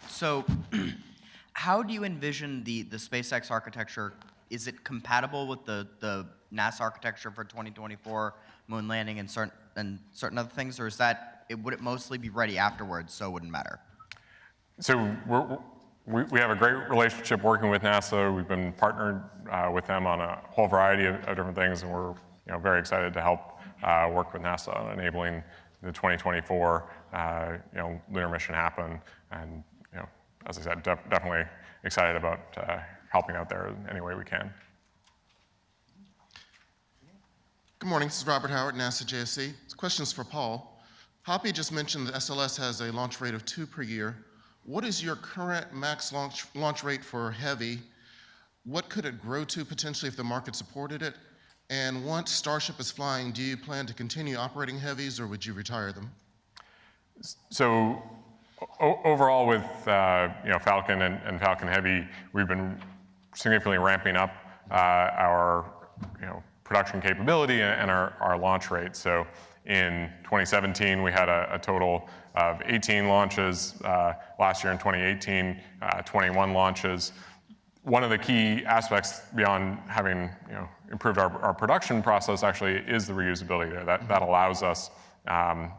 [SPEAKER 11] so how do you envision the SpaceX architecture? Is it compatible with the NASA architecture for 2024 moon landing and certain other things, or would it mostly be ready afterwards, so it wouldn't matter?
[SPEAKER 6] So we have a great relationship working with NASA. We've been partnered with them on a whole variety of different things, and we're, you know, very excited to help work with NASA on enabling the 2024 you know, lunar mission happen. And, you know, as I said, definitely excited about helping out there in any way we can.
[SPEAKER 12] Good morning, this is Robert Howard, NASA JSC. This question is for Paul. Hoppy just mentioned that SLS has a launch rate of 2 per year. What is your current max launch rate for Heavy? What could it grow to potentially if the market supported it? And once Starship is flying, do you plan to continue operating Heavies or would you retire them?
[SPEAKER 6] So overall with Falcon and Falcon Heavy, we've been significantly ramping up our production capability and our launch rate. So in 2017, we had a total of 18 launches. Last year in 2018, 21 launches. One of the key aspects beyond having improved our production process actually is the reusability there. That allows us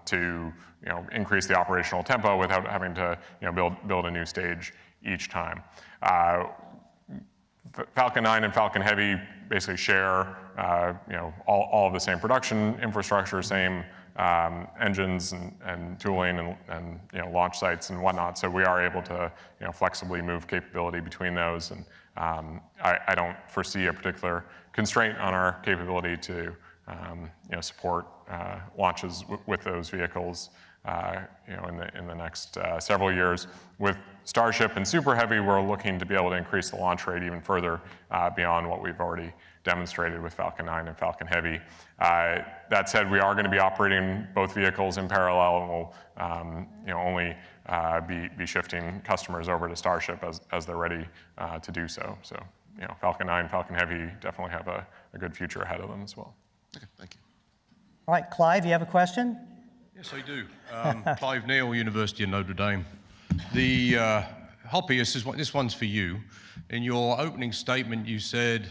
[SPEAKER 6] to increase the operational tempo without having to build a new stage each time. Falcon 9 and Falcon Heavy basically share all of the same production infrastructure, same engines and tooling and launch sites and whatnot. So we are able to flexibly move capability between those, and I don't foresee a particular constraint on our capability to support launches with those vehicles in the next several years. With Starship and Super Heavy, we're looking to be able to increase the launch rate even further beyond what we've already demonstrated with Falcon 9 and Falcon Heavy. That said, we are going to be operating both vehicles in parallel, and we'll only be shifting customers over to Starship as they're ready to do so. So, Falcon 9, Falcon Heavy definitely have a good future ahead of them as well.
[SPEAKER 12] Okay, thank you.
[SPEAKER 5] All right, Clive, you have a question?
[SPEAKER 13] Yes, I do. Clive Neal, University of Notre Dame. The Hoppy, this one's for you. In your opening statement, you said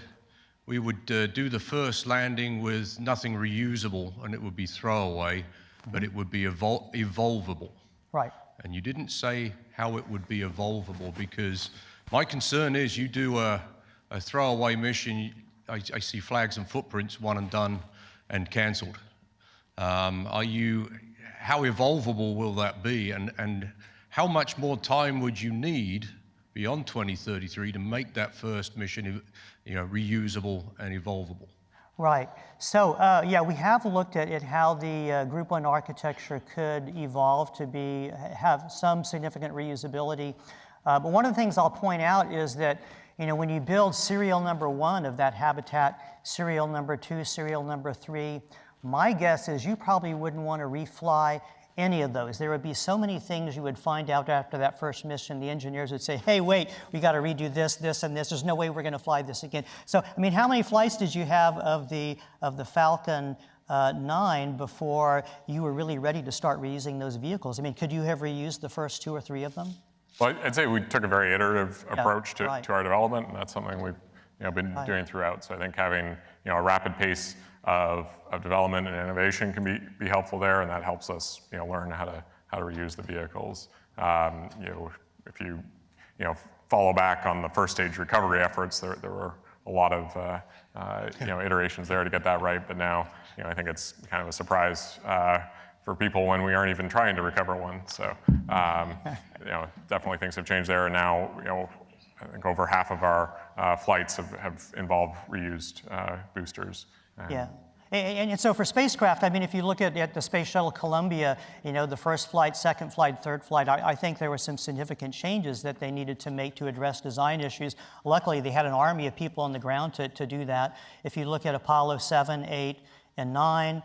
[SPEAKER 13] we would do the first landing with nothing reusable, and it would be throwaway, but it would be evolvable.
[SPEAKER 5] Right.
[SPEAKER 13] And you didn't say how it would be evolvable, because my concern is you do a throwaway mission, I see flags and footprints, one and done, and canceled. How evolvable will that be, and how much more time would you need beyond 2033 to make that first mission reusable and evolvable?
[SPEAKER 5] Right. So, yeah, we have looked at how the Group 1 architecture could evolve to have some significant reusability. But one of the things I'll point out is that when you build serial number 1 of that habitat, serial number 2, serial number 3, my guess is you probably wouldn't want to refly any of those. There would be so many things you would find out after that first mission. The engineers would say, hey, wait, we got to redo this, this, and this. There's no way we're going to fly this again. So, I mean, how many flights did you have of the Falcon 9 before you were really ready to start reusing those vehicles? I mean, could you have reused the first 2 or 3 of them?
[SPEAKER 6] Well, I'd say we took a very iterative approach to our development, and that's something we've been doing throughout. So I think having a rapid pace of development and innovation can be helpful there, and that helps us learn how to reuse the vehicles. If you follow back on the first stage recovery efforts, there were a lot of iterations there to get that right. But now I think it's kind of a surprise for people when we aren't even trying to recover one. So definitely things have changed there, and now I think over half of our flights have involved reused boosters.
[SPEAKER 5] Yeah. And so for spacecraft, I mean, if you look at the Space Shuttle Columbia, the first flight, second flight, third flight, I think there were some significant changes that they needed to make to address design issues. Luckily, they had an army of people on the ground to do that. If you look at Apollo 7, 8, and 9,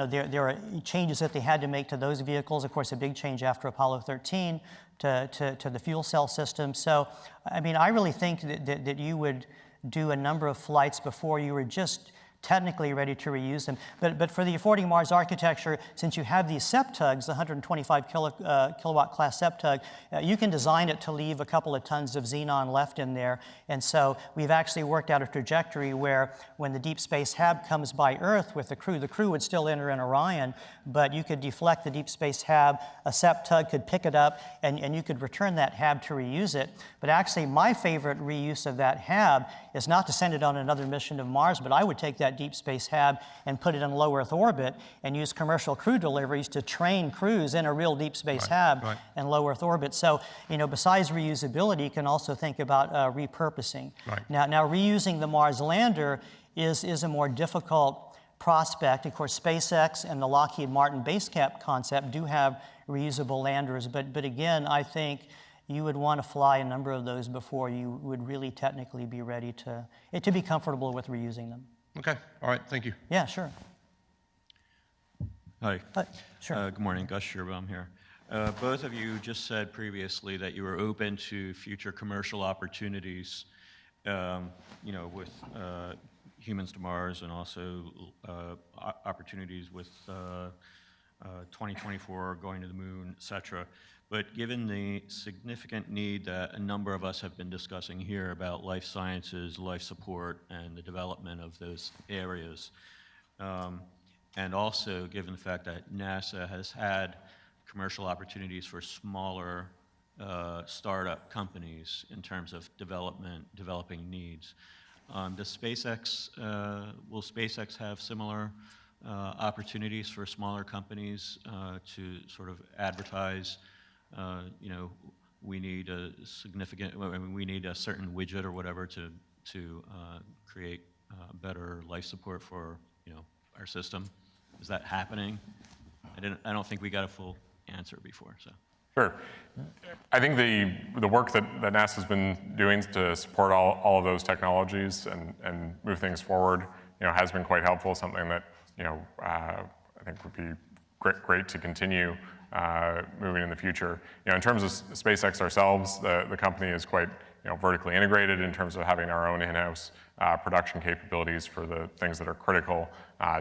[SPEAKER 5] there are changes that they had to make to those vehicles. Of course, a big change after Apollo 13 to the fuel cell system. So, I mean, I really think that you would do a number of flights before you were just technically ready to reuse them. But for the Affording Mars architecture, since you have these SEPTUGs, the 125 kilowatt class SEPTUG, you can design it to leave a couple of tons of xenon left in there. And so we've actually worked out a trajectory where when the Deep Space Hab comes by Earth with the crew would still enter in Orion, but you could deflect the Deep Space Hab, a SEPTUG could pick it up, and you could return that Hab to reuse it. But actually, my favorite reuse of that Hab is not to send it on another mission to Mars, but I would take that that deep space hab and put it in low Earth orbit and use commercial crew deliveries to train crews in a real deep space hab and low Earth orbit. So, besides reusability, you can also think about repurposing. Now, reusing the Mars lander is a more difficult prospect. Of course, SpaceX and the Lockheed Martin Basecamp concept do have reusable landers, but again, I think you would want to fly a number of those before you would really technically be ready to be comfortable with reusing them.
[SPEAKER 13] Okay, all right, thank you.
[SPEAKER 5] Yeah, sure.
[SPEAKER 14] Hi.
[SPEAKER 5] Sure.
[SPEAKER 14] Good morning, Gus Scherbaum here. Both of you just said previously that you were open to future commercial opportunities, with humans to Mars and also opportunities with 2024 going to the moon, et cetera. But given the significant need that a number of us have been discussing here about life sciences, life support, and the development of those areas, and also given the fact that NASA has had commercial opportunities for smaller startup companies in terms of developing needs, will SpaceX have similar opportunities for smaller companies to sort of advertise, we need a we need a certain widget or whatever to create better life support for our system? Is that happening? I don't think we got a full answer before. So.
[SPEAKER 6] Sure. I think the work that NASA's been doing to support all of those technologies and move things forward, has been quite helpful. Something that I think would be great to continue moving in the future. In terms of SpaceX ourselves, the company is quite vertically integrated in terms of having our own in-house production capabilities for the things that are critical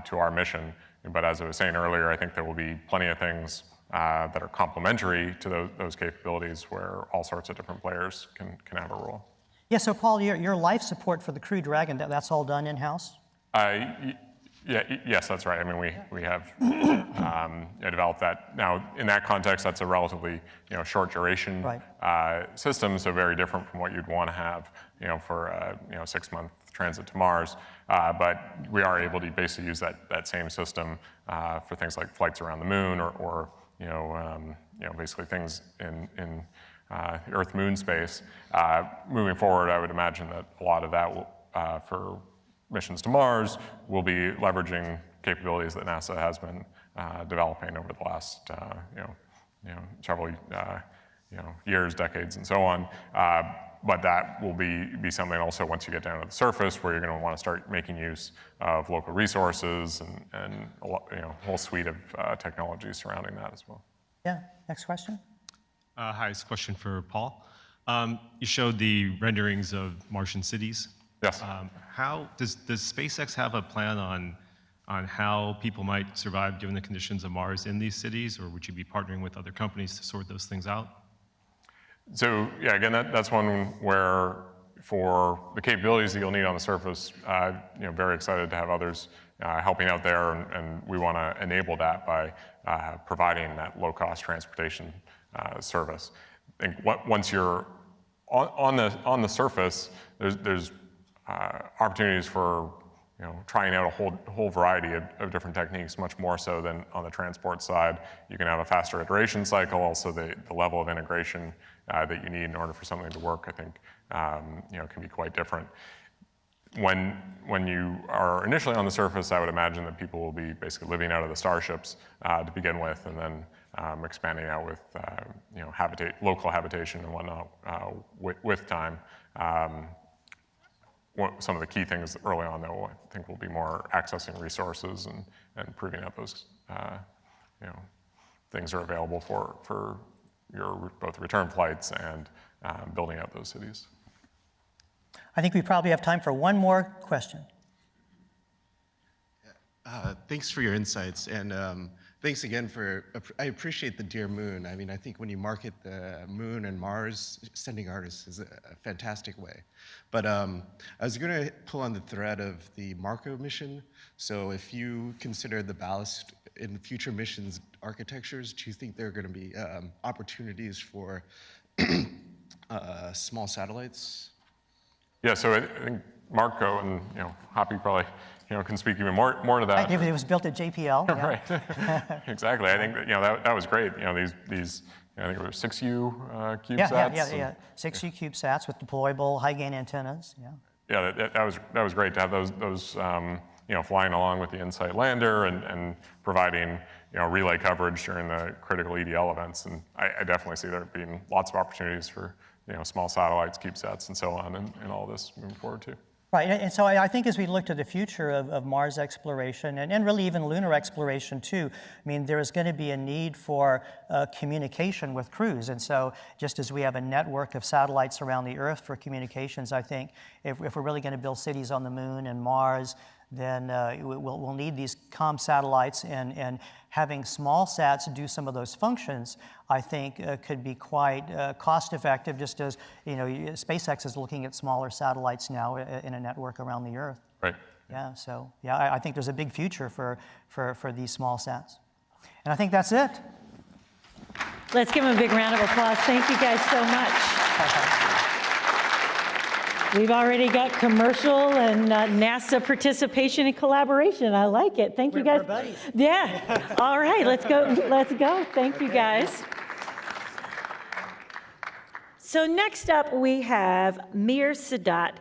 [SPEAKER 6] to our mission. But as I was saying earlier, I think there will be plenty of things that are complementary to those capabilities where all sorts of different players can have a role.
[SPEAKER 5] Yeah, so Paul, your life support for the Crew Dragon, that's all done in-house?
[SPEAKER 6] Yes, that's right. I mean, we have developed that. Now, in that context, that's a relatively short duration system, so very different from what you'd want to have for a 6-month transit to Mars. But we are able to basically use that same system for things like flights around the moon or basically things in Earth-Moon space. Moving forward, I would imagine that a lot of that will, for missions to Mars, will be leveraging capabilities that NASA has been developing over the last several years, decades, and so on. But that will be something also once you get down to the surface where you're going to want to start making use of local resources and a whole suite of technologies surrounding that as well.
[SPEAKER 5] Yeah, next question.
[SPEAKER 15] Hi, it's a question for Paul. You showed the renderings of Martian cities.
[SPEAKER 6] Yes.
[SPEAKER 15] How does SpaceX have a plan on how people might survive given the conditions of Mars in these cities, or would you be partnering with other companies to sort those things out?
[SPEAKER 6] So yeah, again, that's one where for the capabilities that you'll need on the surface, very excited to have others helping out there, and we want to enable that by providing that low-cost transportation service. I think once you're on the surface, there's opportunities for trying out a whole variety of different techniques, much more so than on the transport side. You can have a faster iteration cycle, also the level of integration that you need in order for something to work, I think, can be quite different. When you are initially on the surface, I would imagine that people will be basically living out of the starships to begin with, and then expanding out with local habitation and whatnot with time. Some of the key things early on, though, I think will be more accessing resources and proving out those things are available for your both return flights and building out those cities.
[SPEAKER 5] I think we probably have time for one more question.
[SPEAKER 16] Thanks for your insights, and thanks again I appreciate the Dear Moon. I mean, I think when you market the Moon and Mars, sending artists is a fantastic way. But I was going to pull on the thread of the Marco mission. So if you consider the ballast in future missions architectures, do you think there are going to be opportunities for small satellites?
[SPEAKER 6] Yeah, so I think Marco and Hoppy probably can speak even more to that.
[SPEAKER 5] It was built at JPL. Yeah.
[SPEAKER 6] Right. Exactly. I think that was great. These I think it was 6U CubeSats.
[SPEAKER 5] Yeah. 6U CubeSats with deployable high gain antennas. Yeah.
[SPEAKER 6] Yeah, that was great to have those flying along with the InSight lander and providing relay coverage during the critical EDL events. And I definitely see there being lots of opportunities for small satellites, CubeSats, and so on, and all this moving forward too.
[SPEAKER 5] Right, and so I think as we look to the future of Mars exploration and really even lunar exploration too, I mean, there is going to be a need for communication with crews. And so just as we have a network of satellites around the Earth for communications, I think if we're really going to build cities on the Moon and Mars, then we'll need these comm satellites, and having small sats do some of those functions, I think could be quite cost effective, just as SpaceX is looking at smaller satellites now in a network around the Earth.
[SPEAKER 6] Right.
[SPEAKER 5] Yeah, so I think there's a big future for these small sats. And I think that's it.
[SPEAKER 4] Let's give them a big round of applause. Thank you guys so much. We've already got commercial and NASA participation and collaboration. I like it. Thank you guys.
[SPEAKER 5] We're buddies.
[SPEAKER 4] Yeah. All right, let's go. Let's go. Thank you guys. So next up we have Mir Sadat.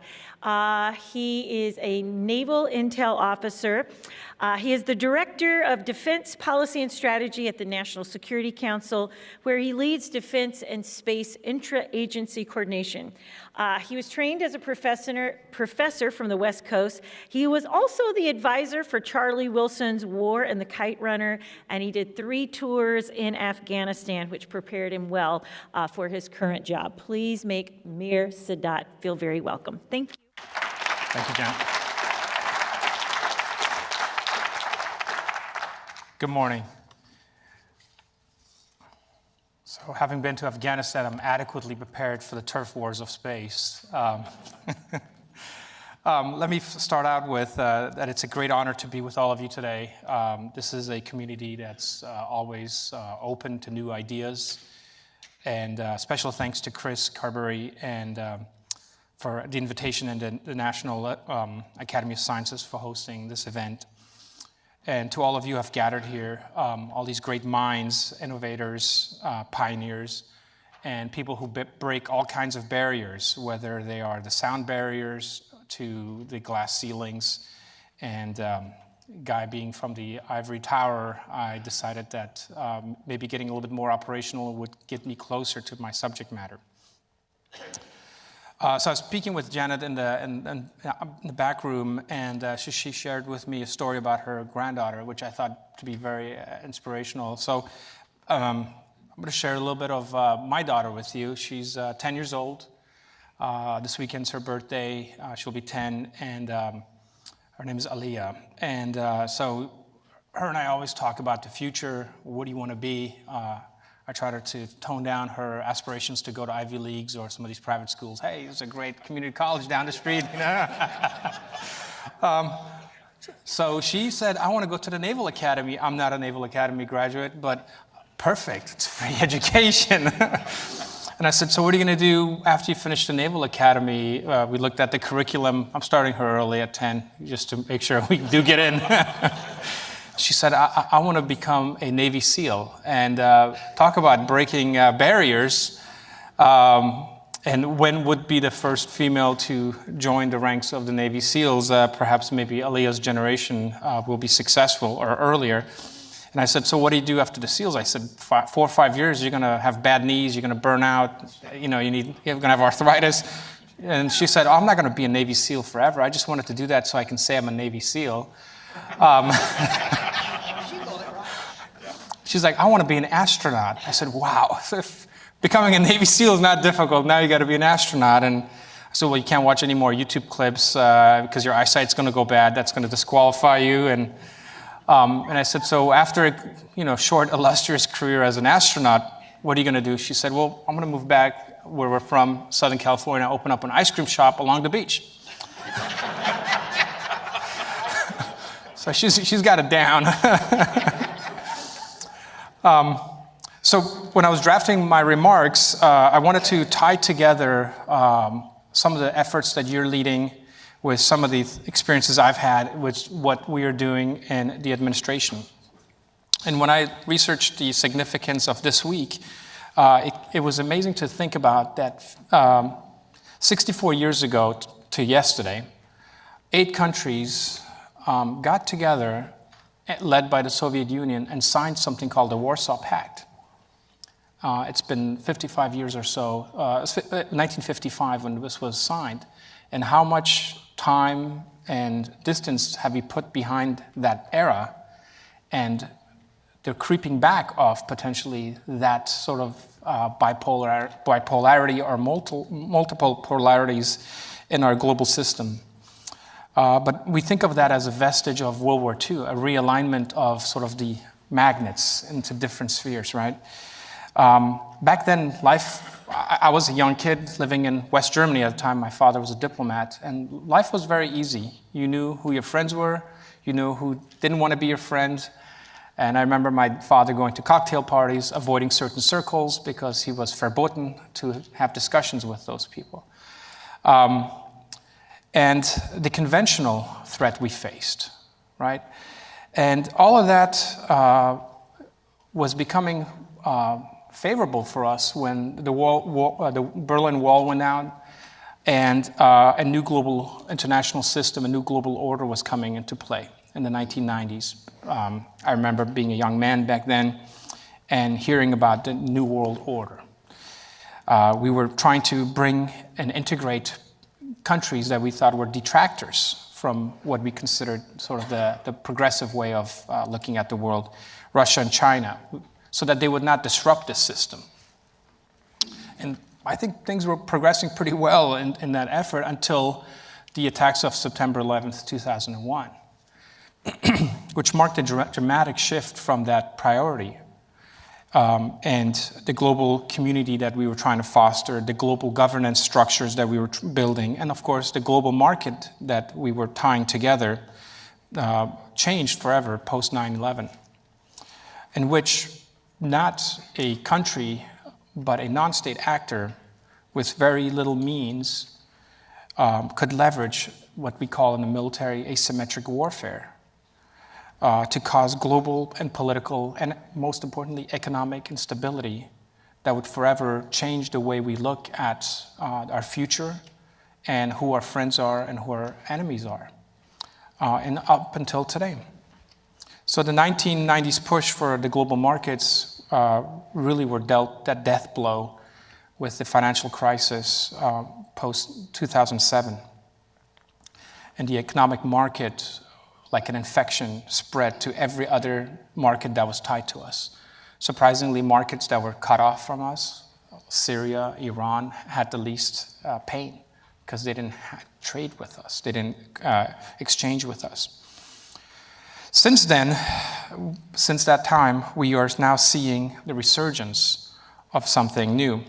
[SPEAKER 4] He is a Naval Intel officer. He is the Director of Defense Policy and Strategy at the National Security Council, where he leads defense and space intra-agency coordination. He was trained as a professor from the West Coast. He was also the advisor for Charlie Wilson's War and the Kite Runner, and he did 3 tours in Afghanistan, which prepared him well for his current job. Please make Mir Sadat feel very welcome. Thank you.
[SPEAKER 17] Thank you, Jen. Good morning. So having been to Afghanistan, I'm adequately prepared for the turf wars of space. Let me start out with that it's a great honor to be with all of you today. This is a community that's always open to new ideas. And special thanks to Chris Carberry and for the invitation and the National Academy of Sciences for hosting this event. And to all of you who have gathered here, all these great minds, innovators, pioneers, and people who break all kinds of barriers, whether they are the sound barriers to the glass ceilings. And Guy being from the Ivory Tower, I decided that maybe getting a little bit more operational would get me closer to my subject matter. So I was speaking with Janet in the back room, and she shared with me a story about her granddaughter, which I thought to be very inspirational. So I'm going to share a little bit of my daughter with you. She's 10 years old. This weekend's her birthday. She'll be 10, and her name is Aliyah. And so her and I always talk about the future. What do you want to be? I tried her to tone down her aspirations to go to Ivy Leagues or some of these private schools. Hey, there's a great community college down the street. So she said, I want to go to the Naval Academy. I'm not a Naval Academy graduate, but perfect, it's free education. And I said, so what are you going to do after you finish the Naval Academy? We looked at the curriculum. I'm starting her early at 10, just to make sure we do get in. She said, I want to become a Navy SEAL. And talk about breaking barriers. And when would be the first female to join the ranks of the Navy SEALs? Perhaps maybe Aliyah's generation will be successful or earlier. And I said, so what do you do after the SEALs? I said, 4 or 5 years, you're going to have bad knees, you're going to burn out, you're going to have arthritis. And she said, I'm not going to be a Navy SEAL forever. I just wanted to do that so I can say I'm a Navy SEAL. She's like, I want to be an astronaut. I said, wow, if becoming a Navy SEAL is not difficult, now you got to be an astronaut. And I said, well, you can't watch any more YouTube clips because your eyesight's going to go bad. That's going to disqualify you. And I said, so after a short, illustrious career as an astronaut, what are you going to do? She said, well, I'm going to move back where we're from, Southern California, open up an ice cream shop along the beach. So she's got it down. So when I was drafting my remarks, I wanted to tie together some of the efforts that you're leading with some of the experiences I've had with what we are doing in the administration. And when I researched the significance of this week, it was amazing to think about that 64 years ago to yesterday, 8 countries got together, led by the Soviet Union, and signed something called the Warsaw Pact. It's been 55 years or so, 1955 when this was signed. And how much time and distance have we put behind that era? And the creeping back of potentially that sort of bipolarity or multiple polarities in our global system. But we think of that as a vestige of World War II, a realignment of sort of the magnets into different spheres, right? Back then, I was a young kid living in West Germany at the time. My father was a diplomat, and life was very easy. You knew who your friends were, you knew who didn't want to be your friend. And I remember my father going to cocktail parties, avoiding certain circles because he was verboten to have discussions with those people. And the conventional threat we faced, right? And all of that was becoming favorable for us when the Berlin Wall went down and a new global international system, a new global order was coming into play in the 1990s. I remember being a young man back then and hearing about the New World Order. We were trying to bring and integrate countries that we thought were detractors from what we considered sort of the progressive way of looking at the world, Russia and China, so that they would not disrupt this system. And I think things were progressing pretty well in that effort until the attacks of September 11th, 2001, which marked a dramatic shift from that priority. And the global community that we were trying to foster, the global governance structures that we were building, and of course the global market that we were tying together changed forever post 9/11, in which not a country, but a non-state actor with very little means could leverage what we call in the military asymmetric warfare to cause global and political and, most importantly, economic instability that would forever change the way we look at our future and who our friends are and who our enemies are, and up until today. So the 1990s push for the global markets really were dealt that death blow with the financial crisis post-2007. And the economic market, like an infection, spread to every other market that was tied to us. Surprisingly, markets that were cut off from us, Syria, Iran, had the least pain because they didn't trade with us. They didn't exchange with us. Since then, since that time, we are now seeing the resurgence of something new,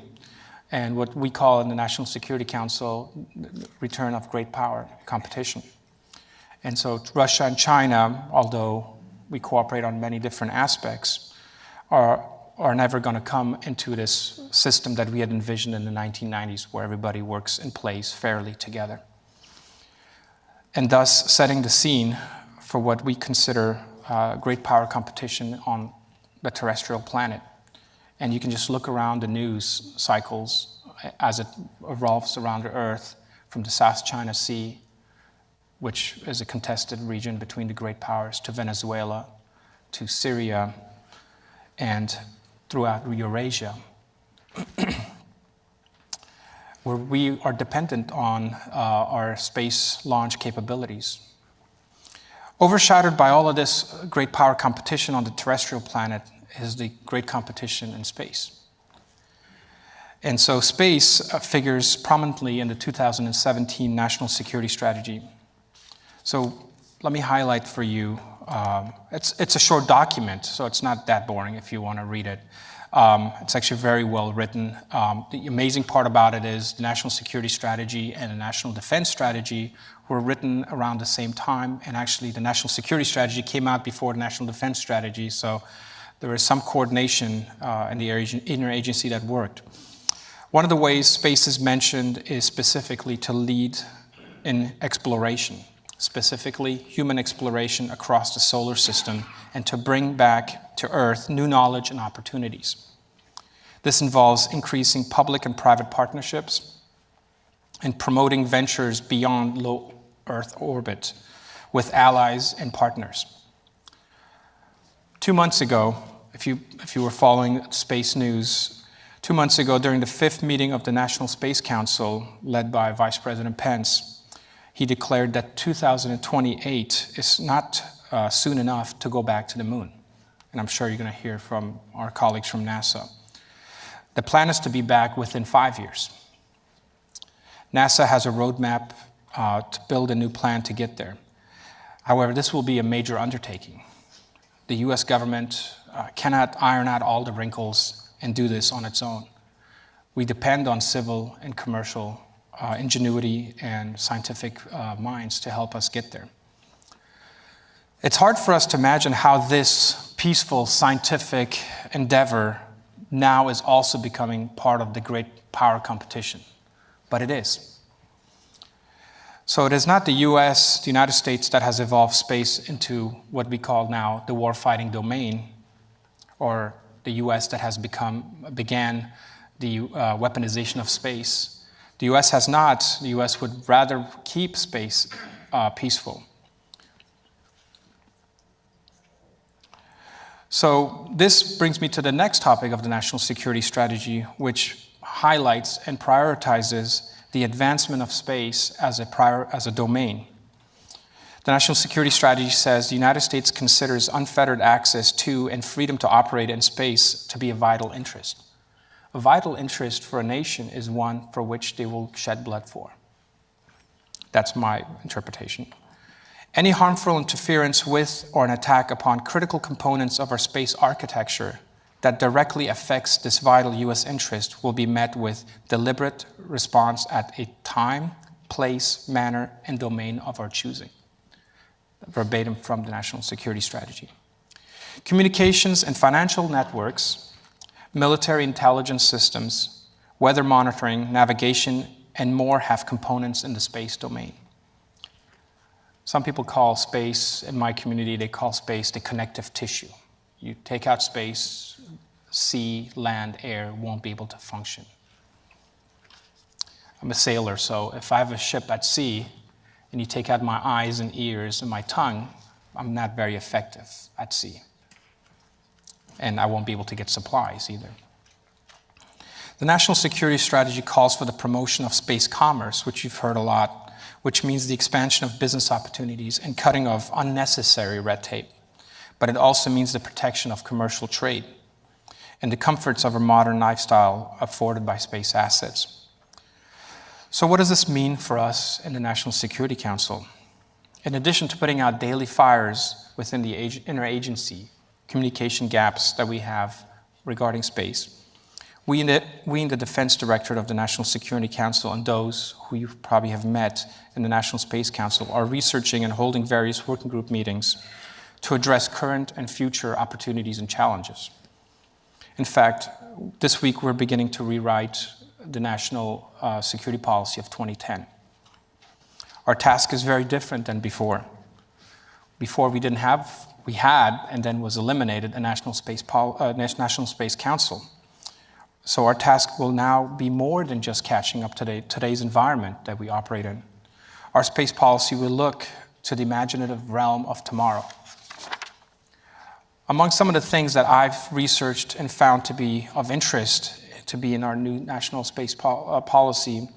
[SPEAKER 17] and what we call in the National Security Council, the return of great power competition. And so Russia and China, although we cooperate on many different aspects, are never going to come into this system that we had envisioned in the 1990s, where everybody works and plays fairly together. And thus setting the scene for what we consider great power competition on the terrestrial planet. And you can just look around the news cycles as it revolves around the Earth, from the South China Sea, which is a contested region between the great powers, to Venezuela, to Syria, and throughout Eurasia, where we are dependent on our space launch capabilities. Overshadowed by all of this great power competition on the terrestrial planet is the great competition in space. And so space figures prominently in the 2017 National Security Strategy. So let me highlight for you, it's a short document, so it's not that boring if you want to read it. It's actually very well written. The amazing part about it is the National Security Strategy and the National Defense Strategy were written around the same time, and actually the National Security Strategy came out before the National Defense Strategy, so there is some coordination in the interagency that worked. One of the ways space is mentioned is specifically to lead in exploration, specifically human exploration across the solar system, and to bring back to Earth new knowledge and opportunities. This involves increasing public and private partnerships and promoting ventures beyond low Earth orbit with allies and partners. 2 months ago, if you were following space news, 2 months ago during the 5th meeting of the National Space Council, led by Vice President Pence, he declared that 2028 is not soon enough to go back to the moon. And I'm sure you're going to hear from our colleagues from NASA. The plan is to be back within 5 years. NASA has a roadmap to build a new plan to get there. However, this will be a major undertaking. The US government cannot iron out all the wrinkles and do this on its own. We depend on civil and commercial ingenuity and scientific minds to help us get there. It's hard for us to imagine how this peaceful scientific endeavor now is also becoming part of the great power competition, but it is. So it is not the US, the United States, that has evolved space into what we call now the warfighting domain, or the US that has began the weaponization of space. The US has not. The US would rather keep space peaceful. So this brings me to the next topic of the national security strategy, which highlights and prioritizes the advancement of space as a domain. The national security strategy says the United States considers unfettered access to and freedom to operate in space to be a vital interest. A vital interest for a nation is one for which they will shed blood for. That's my interpretation. Any harmful interference with or an attack upon critical components of our space architecture that directly affects this vital US interest will be met with deliberate response at a time, place, manner, and domain of our choosing. Verbatim from the National Security Strategy. Communications and financial networks, military intelligence systems, weather monitoring, navigation, and more have components in the space domain. Some people call space, in my community, they call space the connective tissue. You take out space, sea, land, air won't be able to function. I'm a sailor, so if I have a ship at sea and you take out my eyes and ears and my tongue, I'm not very effective at sea. And I won't be able to get supplies either. The National Security Strategy calls for the promotion of space commerce, which you've heard a lot, which means the expansion of business opportunities and cutting of unnecessary red tape. But it also means the protection of commercial trade and the comforts of a modern lifestyle afforded by space assets. So what does this mean for us in the National Security Council? In addition to putting out daily fires within the interagency communication gaps that we have regarding space, we in the Defense Directorate of the National Security Council and those who you probably have met in the National Space Council are researching and holding various working group meetings to address current and future opportunities and challenges. In fact, this week we're beginning to rewrite the National Security Policy of 2010. Our task is very different than before. Before we had and then was eliminated a National Space Council. So our task will now be more than just catching up to today's environment that we operate in. Our space policy will look to the imaginative realm of tomorrow. Among some of the things that I've researched and found to be of interest to be in our new national space policy,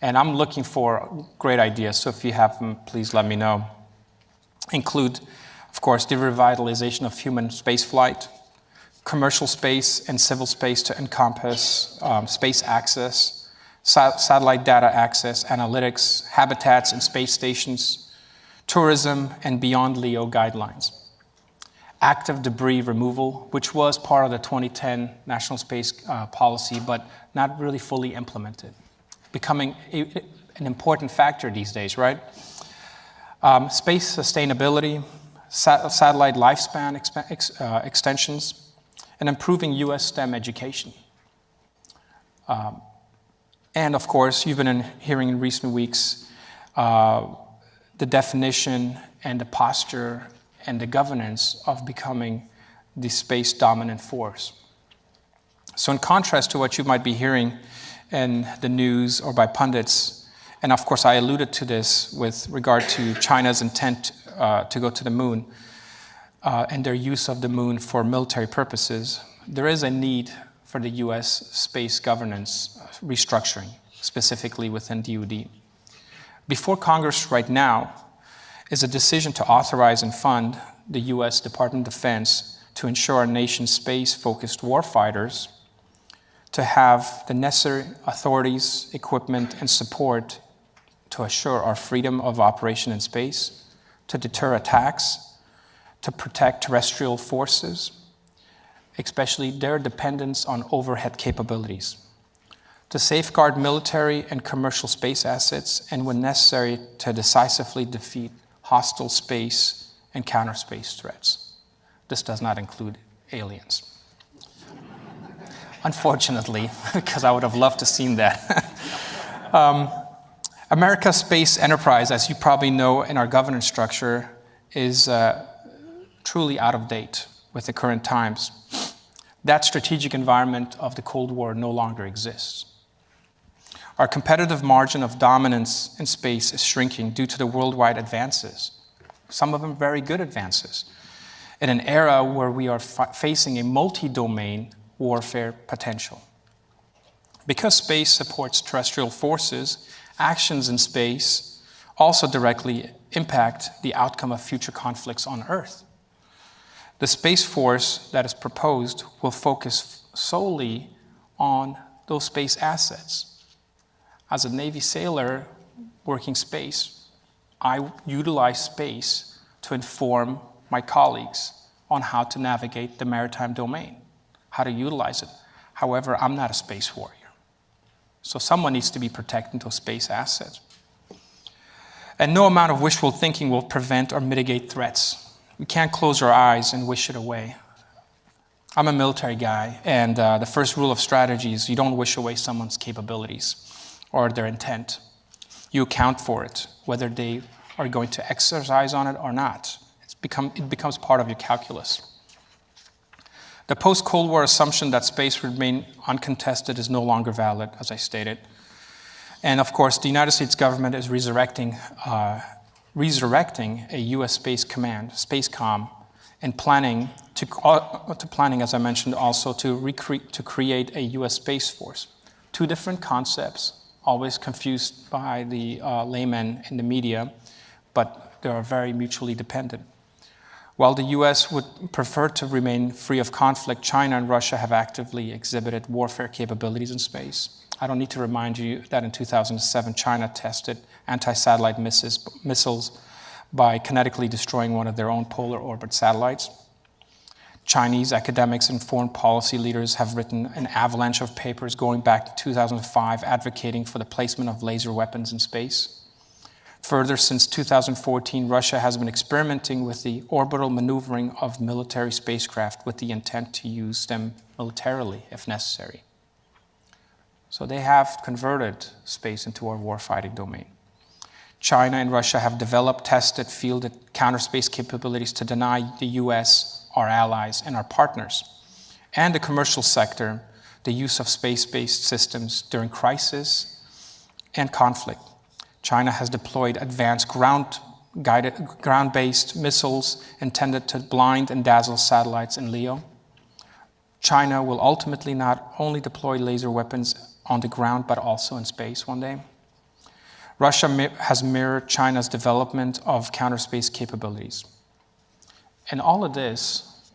[SPEAKER 17] and I'm looking for great ideas, so if you have them, please let me know, include, of course, the revitalization of human spaceflight, commercial space and civil space to encompass space access, satellite data access, analytics, habitats and space stations, tourism, and beyond LEO guidelines. Active debris removal, which was part of the 2010 National Space Policy, but not really fully implemented, becoming an important factor these days, right? Space sustainability, satellite lifespan extensions, and improving US STEM education. And of course, you've been hearing in recent weeks the definition and the posture and the governance of becoming the space dominant force. So in contrast to what you might be hearing in the news or by pundits, and of course I alluded to this with regard to China's intent to go to the moon and their use of the moon for military purposes, there is a need for the US space governance restructuring, specifically within DoD. Before Congress right now is a decision to authorize and fund the US Department of Defense to ensure our nation's space-focused warfighters to have the necessary authorities, equipment, and support to assure our freedom of operation in space, to deter attacks, to protect terrestrial forces, especially their dependence on overhead capabilities, to safeguard military and commercial space assets, and when necessary, to decisively defeat hostile space and counter-space threats. This does not include aliens. Unfortunately, because I would have loved to have seen that. America's space enterprise, as you probably know in our governance structure, is truly out of date with the current times. That strategic environment of the Cold War no longer exists. Our competitive margin of dominance in space is shrinking due to the worldwide advances, some of them very good advances, in an era where we are facing a multi-domain warfare potential. Because space supports terrestrial forces, actions in space also directly impact the outcome of future conflicts on Earth. The Space Force that is proposed will focus solely on those space assets. As a Navy sailor working space, I utilize space to inform my colleagues on how to navigate the maritime domain, how to utilize it. However, I'm not a space warrior. So someone needs to be protecting those space assets. And no amount of wishful thinking will prevent or mitigate threats. We can't close our eyes and wish it away. I'm a military guy, and the first rule of strategy is you don't wish away someone's capabilities or their intent. You account for it, whether they are going to exercise on it or not. It becomes part of your calculus. The post-Cold War assumption that space would remain uncontested is no longer valid, as I stated. And of course, the United States government is resurrecting a U.S. Space Command, SpaceCom, and planning, as I mentioned, also to create a U.S. Space Force. Two different concepts, always confused by the laymen in the media, but they are very mutually dependent. While the U.S. would prefer to remain free of conflict, China and Russia have actively exhibited warfare capabilities in space. I don't need to remind you that in 2007, China tested anti-satellite missiles by kinetically destroying one of their own polar orbit satellites. Chinese academics and foreign policy leaders have written an avalanche of papers going back to 2005 advocating for the placement of laser weapons in space. Further, since 2014, Russia has been experimenting with the orbital maneuvering of military spacecraft with the intent to use them militarily if necessary. So they have converted space into our warfighting domain. China and Russia have developed, tested, fielded counter-space capabilities to deny the US, our allies, and our partners, and the commercial sector, the use of space-based systems during crisis and conflict. China has deployed advanced ground-based missiles intended to blind and dazzle satellites in LEO. China will ultimately not only deploy laser weapons on the ground, but also in space one day. Russia has mirrored China's development of counter-space capabilities. And all of this,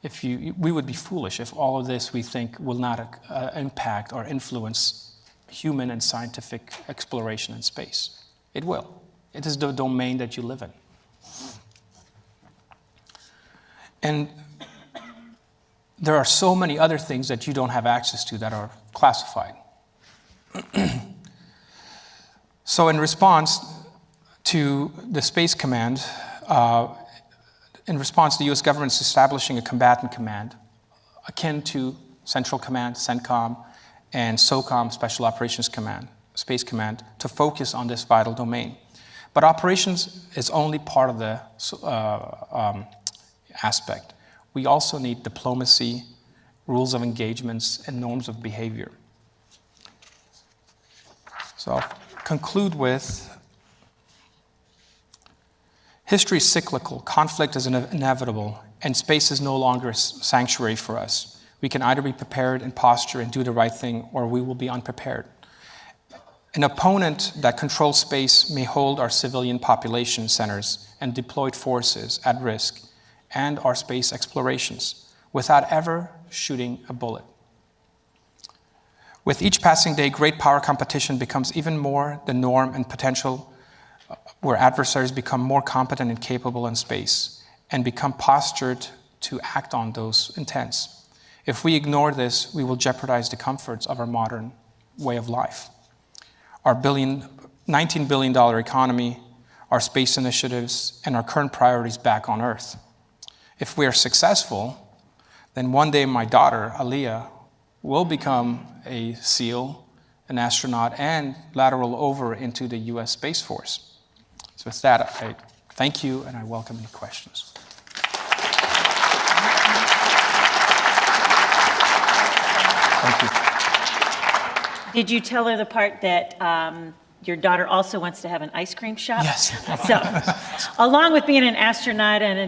[SPEAKER 17] we would be foolish if all of this we think will not impact or influence human and scientific exploration in space. It will. It is the domain that you live in. And there are so many other things that you don't have access to that are classified. So in response to the Space Command, in response, the US government is establishing a combatant command akin to Central Command, CENTCOM, and SOCOM, Special Operations Command, Space Command, to focus on this vital domain. But operations is only part of the aspect. We also need diplomacy, rules of engagements, and norms of behavior. So I'll conclude with, history is cyclical, conflict is inevitable, and space is no longer a sanctuary for us. We can either be prepared and posture and do the right thing, or we will be unprepared. An opponent that controls space may hold our civilian population centers and deployed forces at risk, and our space explorations, without ever shooting a bullet. With each passing day, great power competition becomes even more the norm and potential, where adversaries become more competent and capable in space and become postured to act on those intents. If we ignore this, we will jeopardize the comforts of our modern way of life. Our $19 billion economy, our space initiatives, and our current priorities back on Earth. If we are successful, then one day my daughter, Aliyah, will become a SEAL, an astronaut, and lateral over into the US Space Force. So with that, I thank you and I welcome any questions. Thank you.
[SPEAKER 4] Did you tell her the part that your daughter also wants to have an ice cream shop?
[SPEAKER 17] Yes.
[SPEAKER 4] So, along with being an astronaut and a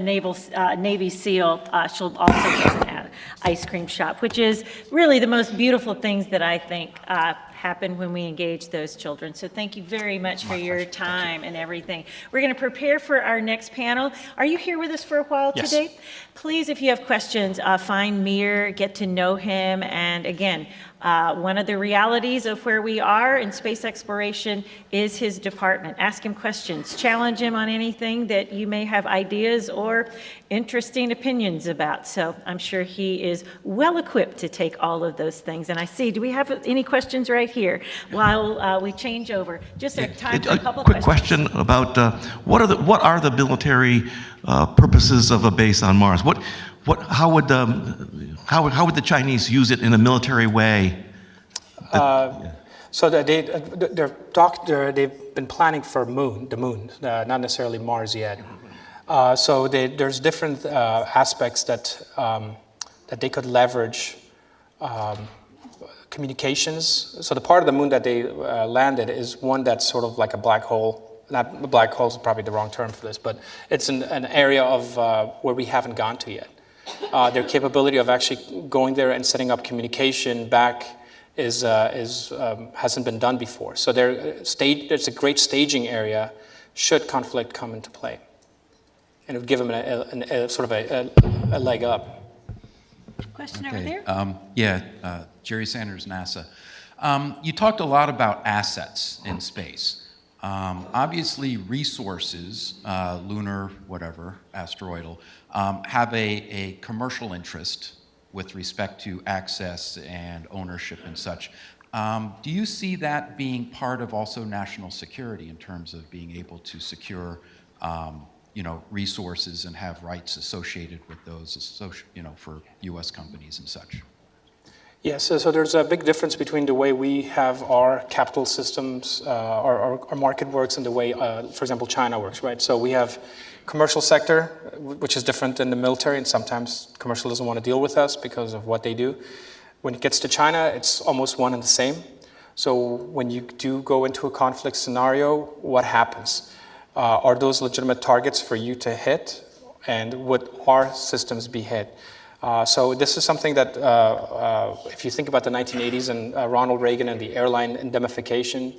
[SPEAKER 4] Navy SEAL, she'll also get an ice cream shop, which is really the most beautiful things that I think happen when we engage those children. So thank you very much for your time and everything. We're going to prepare for our next panel. Are you here with us for a while today? Please, if you have questions, find Mir, get to know him, and again, one of the realities of where we are in space exploration is his department. Ask him questions, challenge him on anything that you may have ideas or interesting opinions about. So I'm sure he is well equipped to take all of those things. And I see, do we have any questions right here while we change over? Just a time for a couple
[SPEAKER 18] quick
[SPEAKER 4] questions.
[SPEAKER 18] question about what are the military purposes of a base on Mars? How would the Chinese use it in a military way?
[SPEAKER 17] So they've been planning for the moon, not necessarily Mars yet. So there's different aspects that they could leverage. Communications. So the part of the moon that they landed is one that's sort of like a black hole. Not a black hole is probably the wrong term for this, but it's an area of where we haven't gone to yet. Their capability of actually going there and setting up communication back hasn't been done before. So there's a great staging area should conflict come into play, and it would give them a sort of a leg up.
[SPEAKER 4] Question over there?
[SPEAKER 19] Jerry Sanders, NASA. You talked a lot about assets in space. Obviously, resources, lunar, whatever, asteroidal, have a commercial interest with respect to access and ownership and such. Do you see that being part of also national security in terms of being able to secure resources and have rights associated with those, for U.S. companies and such?
[SPEAKER 17] Yes, so there's a big difference between the way we have our capital systems, our market works, and the way, for example, China works, right? So we have commercial sector, which is different than the military, and sometimes commercial doesn't want to deal with us because of what they do. When it gets to China, it's almost one and the same. So when you do go into a conflict scenario, what happens? Are those legitimate targets for you to hit? And would our systems be hit? So this is something that, if you think about the 1980s and Ronald Reagan and the airline indemnification,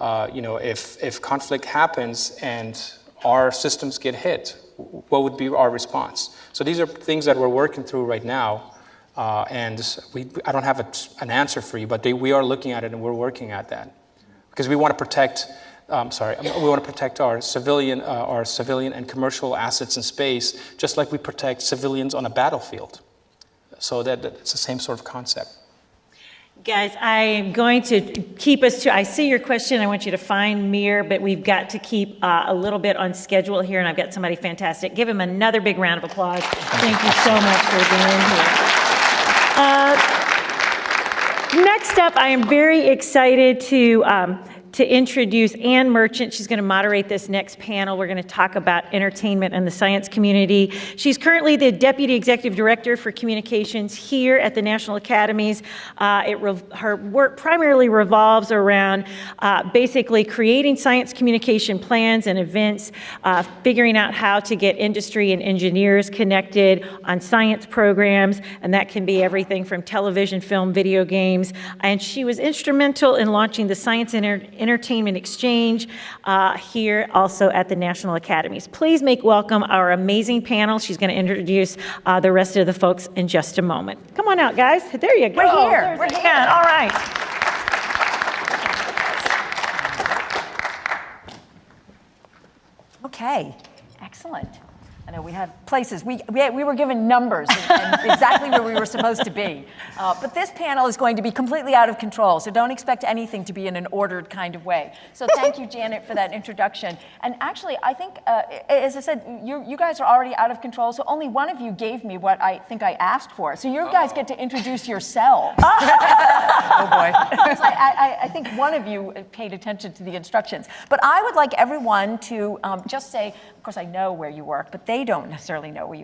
[SPEAKER 17] if conflict happens and our systems get hit, what would be our response? So these are things that we're working through right now, and I don't have an answer for you, but we are looking at it and we're working at that because we want to protect. We want to protect our civilian and commercial assets in space, just like we protect civilians on a battlefield. So it's the same sort of concept.
[SPEAKER 4] Guys, I am going to keep us to, I see your question, I want you to find Mir, but we've got to keep a little bit on schedule here, and I've got somebody fantastic. Give him another big round of applause. Thank you so much for being here. Next up, I am very excited to to introduce Ann Merchant. She's going to moderate this next panel. We're going to talk about entertainment and the science community. She's currently the Deputy Executive Director for Communications here at the National Academies. Her work primarily revolves around basically creating science communication plans and events, figuring out how to get industry and engineers connected on science programs, and that can be everything from television, film, video games. And she was instrumental in launching the Science and Entertainment Exchange here also at the National Academies. Please make welcome our amazing panel. She's going to introduce the rest of the folks in just a moment. Come on out, guys. There you go.
[SPEAKER 20] We're here.
[SPEAKER 4] There's
[SPEAKER 20] We're
[SPEAKER 4] Ann.
[SPEAKER 20] here.
[SPEAKER 4] All right.
[SPEAKER 20] Okay, excellent. I know we have places. We were given numbers and exactly where we were supposed to be. But this panel is going to be completely out of control, so don't expect anything to be in an ordered kind of way. So thank you, Janet, for that introduction. And actually, I think, as I said, you guys are already out of control, so only one of you gave me what I think I asked for. So you guys get to introduce yourselves. Oh, boy. I think one of you paid attention to the instructions. But I would like everyone to just say, of course, I know where you work, but they don't necessarily know where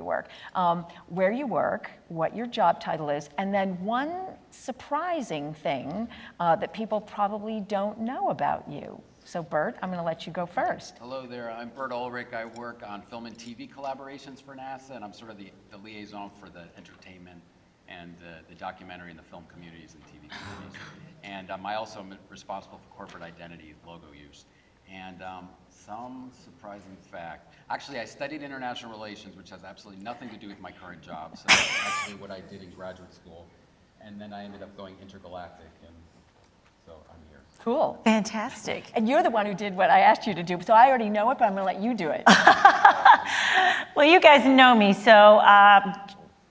[SPEAKER 20] you work, what your job title is, and then one surprising thing that people probably don't know about you. So Bert, I'm going to let you go first.
[SPEAKER 21] Hello there, I'm Bert Ulrich. I work on film and TV collaborations for NASA, and I'm sort of the liaison for the entertainment and the documentary and the film communities and TV communities. And I also am responsible for corporate identity, logo use. And some surprising fact. Actually, I studied international relations, which has absolutely nothing to do with my current job. So that's actually what I did in graduate school. And then I ended up going intergalactic, and so I'm here.
[SPEAKER 20] Cool. Fantastic. And you're the one who did what I asked you to do, so I already know it, but I'm going to let you do it.
[SPEAKER 4] Well, you guys know me, so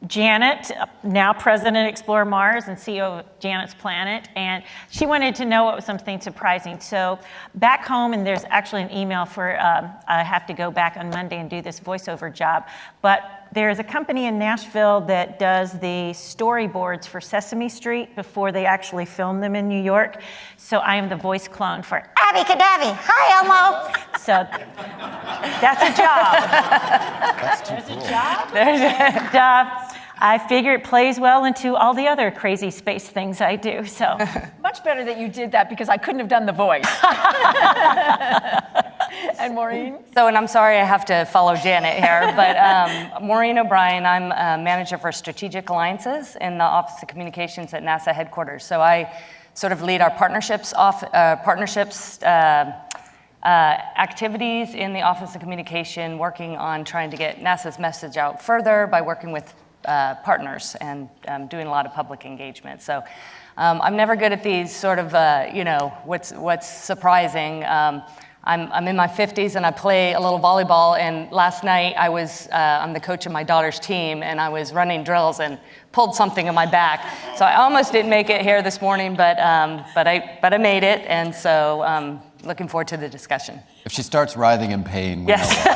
[SPEAKER 4] Janet, now President of Explore Mars and CEO of Janet's Planet, and she wanted to know what was something surprising. So back home, and there's actually an email for, I have to go back on Monday and do this voiceover job, but there's a company in Nashville that does the storyboards for Sesame Street before they actually film them in New York. So I am the voice clone for Abby Cadavi. Hi, Elmo. So that's a job.
[SPEAKER 22] That's too cool.
[SPEAKER 4] And, I figure it plays well into all the other crazy space things I do. So
[SPEAKER 20] much better that you did that because I couldn't have done the voice. And Maureen?
[SPEAKER 23] So, and I'm sorry I have to follow Janet here, but Maureen O'Brien, I'm manager for strategic alliances in the Office of Communications at NASA headquarters. So I sort of lead our partnerships activities in the Office of Communication, working on trying to get NASA's message out further by working with partners and doing a lot of public engagement. So I'm never good at these sort of, what's surprising. I'm in my 50s and I play a little volleyball, and last night I'm the coach of my daughter's team, and I was running drills and pulled something in my back. So I almost didn't make it here this morning, but I made it, and so looking forward to the discussion.
[SPEAKER 22] If she starts writhing in pain, we
[SPEAKER 23] yes.
[SPEAKER 22] know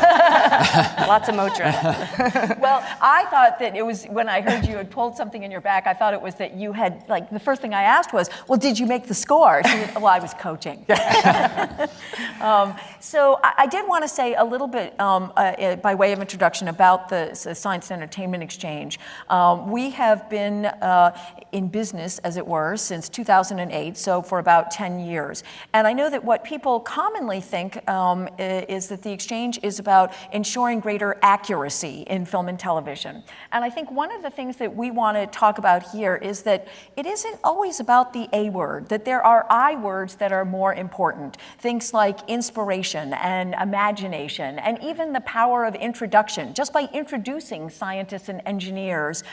[SPEAKER 23] Lots of Motrin.
[SPEAKER 20] Well, I thought that it was, when I heard you had pulled something in your back, I thought it was that you had, like, the first thing I asked was, well, did you make the score? She was, well, I was coaching. So I did want to say a little bit by way of introduction about the Science and Entertainment Exchange. We have been in business, as it were, since 2008, so for about 10 years. And I know that what people commonly think is that the exchange is about ensuring greater accuracy in film and television. And I think one of the things that we want to talk about here is that it isn't always about the A word, that there are I words that are more important. Things like inspiration and imagination, and even the power of introduction, just by introducing scientists and engineers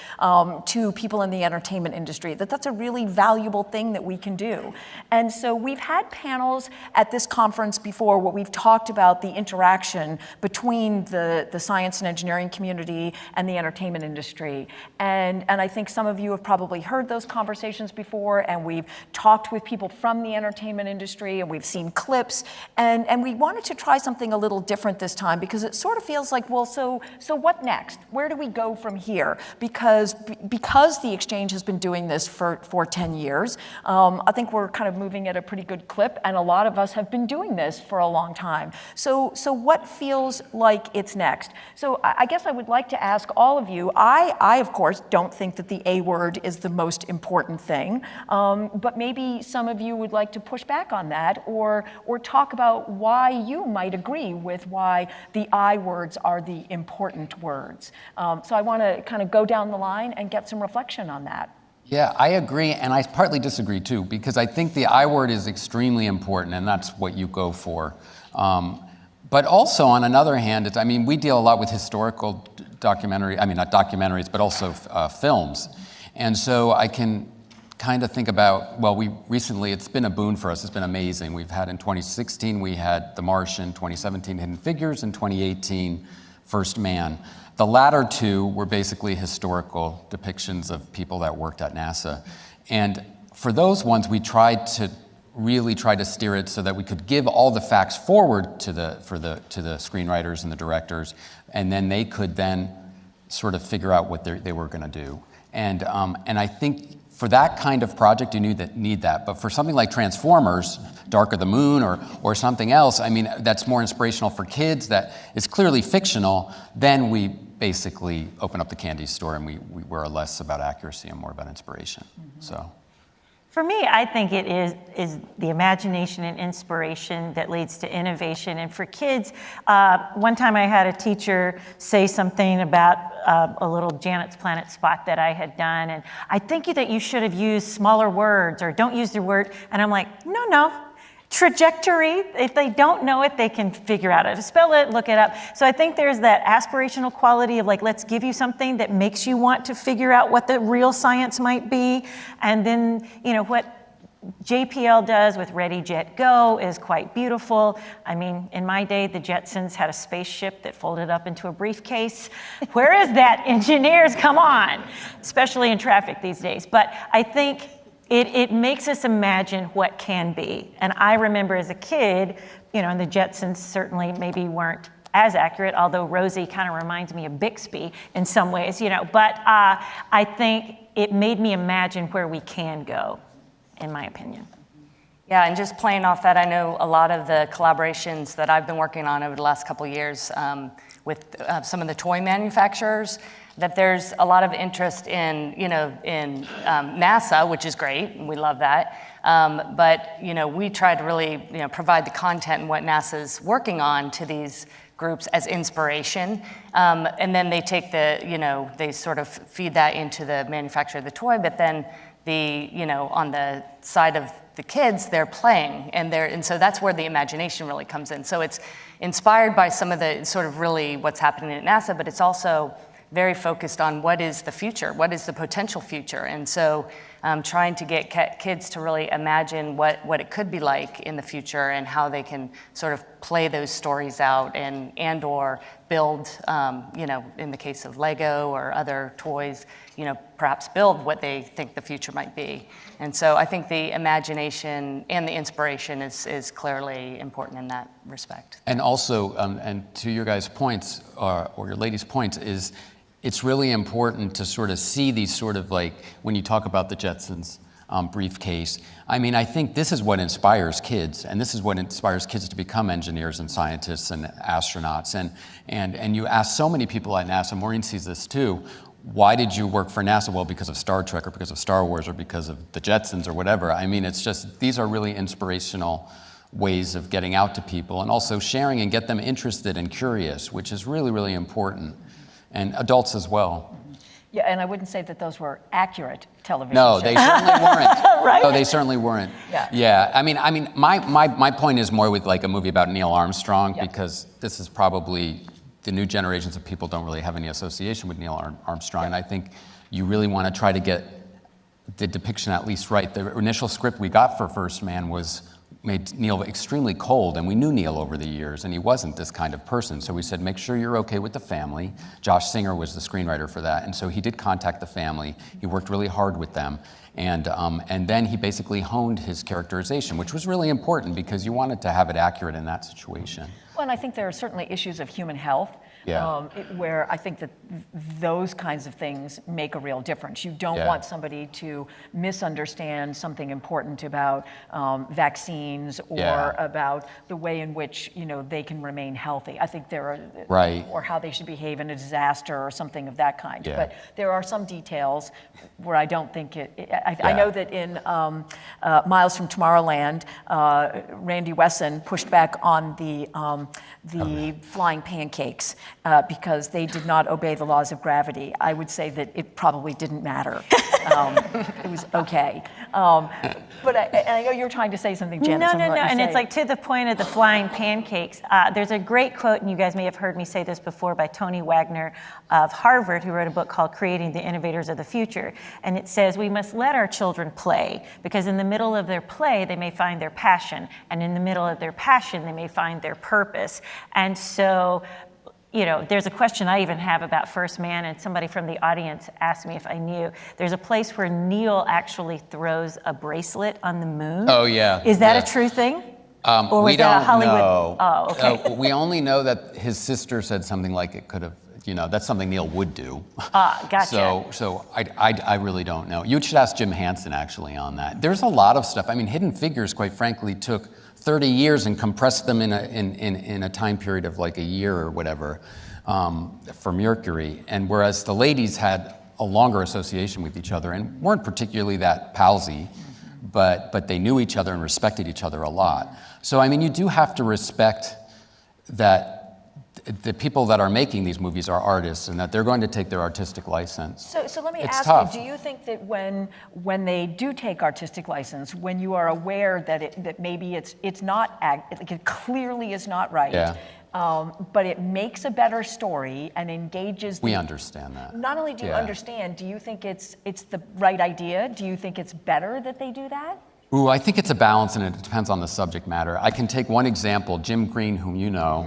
[SPEAKER 20] to people in the entertainment industry, that's a really valuable thing that we can do. And so we've had panels at this conference before where we've talked about the interaction between between the science and engineering community and the entertainment industry. And I think some of you have probably heard those conversations before, and we've talked with people from the entertainment industry, and we've seen clips, and we wanted to try something a little different this time, because it sort of feels like, well, so what next? Where do we go from here? Because the Exchange has been doing this for 10 years, I think we're kind of moving at a pretty good clip, and a lot of us have been doing this for a long time. So what feels like it's next? So I guess I would like to ask all of you, I of course don't think that the A word is the most important thing, but maybe some of you would like to push back on that, or talk about why you might agree with why the I words are the important words. So I want to kind of go down the line and get some reflection on that.
[SPEAKER 22] Yeah, I agree, and I partly disagree too, because I think the I word is extremely important, and that's what you go for. But also, on another hand, we deal a lot with historical not documentaries, but also films. And so I can kind of think about, well, it's been a boon for us, it's been amazing. We've had in 2016, we had The Martian, 2017 Hidden Figures, and 2018 First Man. The latter two were basically historical depictions of people that worked at NASA. And for those ones, we tried to steer it so that we could give all the facts forward to the screenwriters and the directors, and then they could then sort of figure out what they were going to do. And I think for that kind of project, you need that. But for something like Transformers, Dark of the Moon, or something else, that's more inspirational for kids, that is clearly fictional, then we basically open up the candy store and we're less about accuracy and more about inspiration. So.
[SPEAKER 4] For me, I think it is the imagination and inspiration that leads to innovation. And for kids, one time I had a teacher say something about a little Janet's Planet spot that I had done, and I think that you should have used smaller words, or don't use the word. And I'm like, no. Trajectory, if they don't know it, they can figure out how to spell it, look it up. So I think there's that aspirational quality of let's give you something that makes you want to figure out what the real science might be. And then, what JPL does with Ready, Jet, Go is quite beautiful. In my day, the Jetsons had a spaceship that folded up into a briefcase. Where is that, engineers? Come on, especially in traffic these days. But I think it makes us imagine what can be. And I remember as a kid, and the Jetsons certainly maybe weren't as accurate, although Rosie kind of reminds me of Bixby in some ways, but I think it made me imagine where we can go, in my opinion.
[SPEAKER 23] Yeah, and just playing off that, I know a lot of the collaborations that I've been working on over the last couple of years with some of the toy manufacturers, that there's a lot of interest in NASA, which is great, and we love that. But we try to really provide the content and what NASA's working on to these groups as inspiration, and then they take they sort of feed that into the manufacturer of the toy. But then on the side of the kids, they're playing, and so that's where the imagination really comes in. So it's inspired by some of the sort of really what's happening at NASA, but it's also very focused on what is the future, what is the potential future. And so trying to get kids to really imagine what it could be like in the future, and how they can sort of play those stories out and or build, in the case of Lego or other toys, perhaps build what they think the future might be. And so I think the imagination and the inspiration is clearly important in that respect.
[SPEAKER 22] And also, and to your guys' points, or your ladies' points, is it's really important to sort of see these sort of when you talk about the Jetsons briefcase, I think this is what inspires kids, and this is what inspires kids to become engineers and scientists and astronauts. And you ask so many people at NASA, Maureen sees this too, why did you work for NASA? Well, because of Star Trek, or because of Star Wars, or because of the Jetsons, or whatever. It's just, these are really inspirational ways of getting out to people, and also sharing and get them interested and curious, which is really, really important. And adults as well.
[SPEAKER 20] Yeah, and I wouldn't say that those were accurate television
[SPEAKER 22] shows. No, they certainly weren't.
[SPEAKER 20] Right?
[SPEAKER 22] No, they certainly weren't. Yeah. My point is more with a movie about Neil Armstrong, because this is probably the new generations of people don't really have any association with Neil Armstrong, and I think you really want to try to get the depiction at least right. The initial script we got for First Man was made Neil extremely cold, and we knew Neil over the years, and he wasn't this kind of person. So we said, make sure you're okay with the family. Josh Singer was the screenwriter for that, and so he did contact the family. He worked really hard with them, and then he basically honed his characterization, which was really important because you wanted to have it accurate in that situation.
[SPEAKER 20] Well, and I think there are certainly issues of human health. Where I think that those kinds of things make a real difference. You don't want somebody to misunderstand something important about vaccines or about the way in which they can remain healthy. I think there are or how they should behave in a disaster or something of that kind. But there are some details where I don't think I know that in Miles from Tomorrowland, Randy Wesson pushed back on the flying pancakes. Because they did not obey the laws of gravity. I would say that it probably didn't matter. It was okay. But I know you're trying to say something, Janice.
[SPEAKER 4] No. And it's like to the point of the flying pancakes. There's a great quote, and you guys may have heard me say this before, by Tony Wagner of Harvard, who wrote a book called Creating the Innovators of the Future. And it says, we must let our children play, because in the middle of their play, they may find their passion. And in the middle of their passion, they may find their purpose. And so, there's a question I even have about First Man, and somebody from the audience asked me if I knew. There's a place where Neil actually throws a bracelet on the moon.
[SPEAKER 22] Oh, yeah.
[SPEAKER 4] Is that a true thing? Or was
[SPEAKER 22] we
[SPEAKER 4] that
[SPEAKER 22] don't
[SPEAKER 4] a Hollywood?
[SPEAKER 22] know.
[SPEAKER 4] Oh, okay.
[SPEAKER 22] We only know that his sister said something like it could have, that's something Neil would do.
[SPEAKER 4] Gotcha.
[SPEAKER 22] So I really don't know. You should ask Jim Hansen actually on that. There's a lot of stuff. I mean, Hidden Figures, quite frankly, took 30 years and compressed them in a time period of like a year or whatever for Mercury. And whereas the ladies had a longer association with each other and weren't particularly that palsy, but they knew each other and respected each other a lot. So, I mean, you do have to respect that the people that are making these movies are artists and that they're going to take their artistic license.
[SPEAKER 20] So let me
[SPEAKER 22] It's
[SPEAKER 20] ask
[SPEAKER 22] tough.
[SPEAKER 20] you, do you think that when they do take artistic license, when you are aware that maybe it's not, it clearly is not right, but it makes a better story and engages
[SPEAKER 22] We understand that.
[SPEAKER 20] Not only do you understand, do you think it's the right idea? Do you think it's better that they do that?
[SPEAKER 22] Ooh, I think it's a balance, and it depends on the subject matter. I can take one example. Jim Green, whom you know,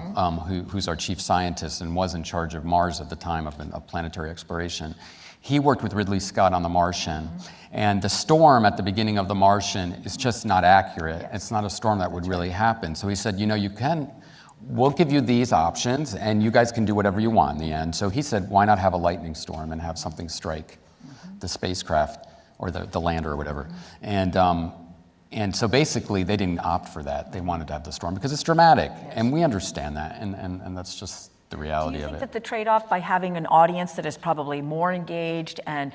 [SPEAKER 22] who's our chief scientist and was in charge of Mars at the time of planetary exploration, he worked with Ridley Scott on The Martian. And the storm at the beginning of The Martian is just not accurate. It's not a storm that would really happen. So he said, we'll give you these options, and you guys can do whatever you want in the end. So he said, why not have a lightning storm and have something strike the spacecraft or the lander or whatever. And so basically, they didn't opt for that. They wanted to have the storm because it's dramatic, and we understand that, and that's just the reality of it.
[SPEAKER 20] Do you think that the trade-off by having an audience that is probably more engaged and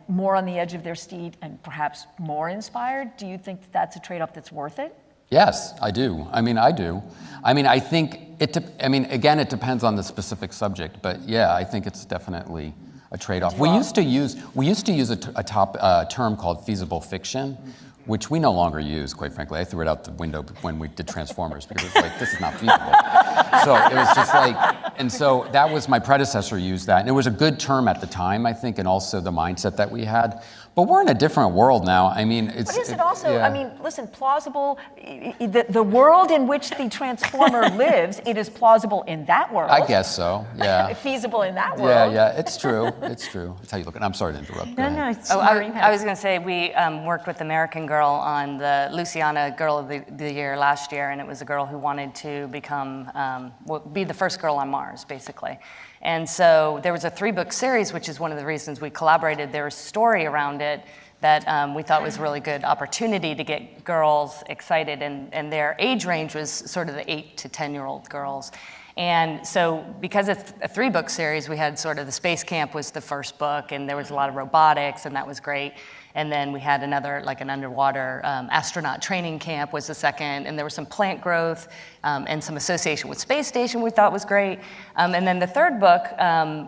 [SPEAKER 20] more on the edge of their seat and perhaps more inspired, do you think that that's a trade-off that's worth it?
[SPEAKER 22] Yes, I do. I do. I think again, it depends on the specific subject, but yeah, I think it's definitely a trade-off. We used to use a term called feasible fiction, which we no longer use, quite frankly. I threw it out the window when we did Transformers because it was like, this is not feasible. So it was just like, and so that was my predecessor used that. And it was a good term at the time, I think, and also the mindset that we had. But we're in a different world now. But
[SPEAKER 20] is it also, listen, plausible, the world in which the Transformer lives, it is plausible in that world.
[SPEAKER 22] I guess so, yeah.
[SPEAKER 20] Feasible in that world.
[SPEAKER 22] Yeah, it's true. It's true. That's how you look at it. I'm sorry to interrupt.
[SPEAKER 4] No, it's
[SPEAKER 23] I was going to say, we worked with American Girl on the Luciana Girl of the Year last year, and it was a girl who wanted to be the first girl on Mars, basically. And so there was a 3-book series, which is one of the reasons we collaborated. There was a story around it that we thought was a really good opportunity to get girls excited, and their age range was sort of the 8 to 10-year-old girls. And so because it's a 3-book series, we had sort of the Space Camp was the first book, and there was a lot of robotics, and that was great. And then we had another, like an underwater astronaut training camp was the second, and there was some plant growth and some association with space station we thought was great. And then the third book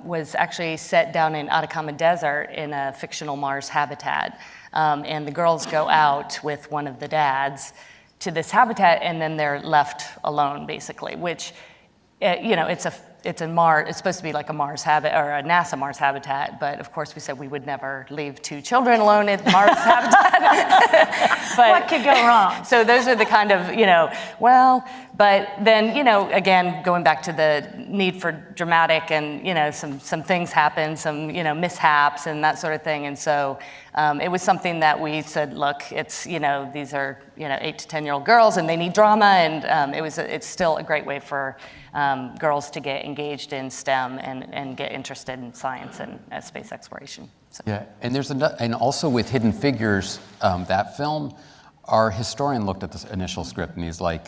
[SPEAKER 23] was actually set down in Atacama Desert in a fictional Mars habitat. And the girls go out with one of the dads to this habitat, and then they're left alone, basically, which, it's supposed to be like a Mars habitat or a NASA Mars habitat, but of course we said we would never leave 2 children alone at Mars habitat.
[SPEAKER 4] What could go wrong?
[SPEAKER 23] So those are the kind of, but then, again, going back to the need for dramatic and, some things happen, some, mishaps and that sort of thing. And so it was something that we said, look, it's, these are, 8 to 10-year-old girls and they need drama. And it's still a great way for girls to get engaged in STEM and get interested in science and space exploration. So.
[SPEAKER 22] Yeah, and and also with Hidden Figures, that film, our historian looked at the initial script and he's like,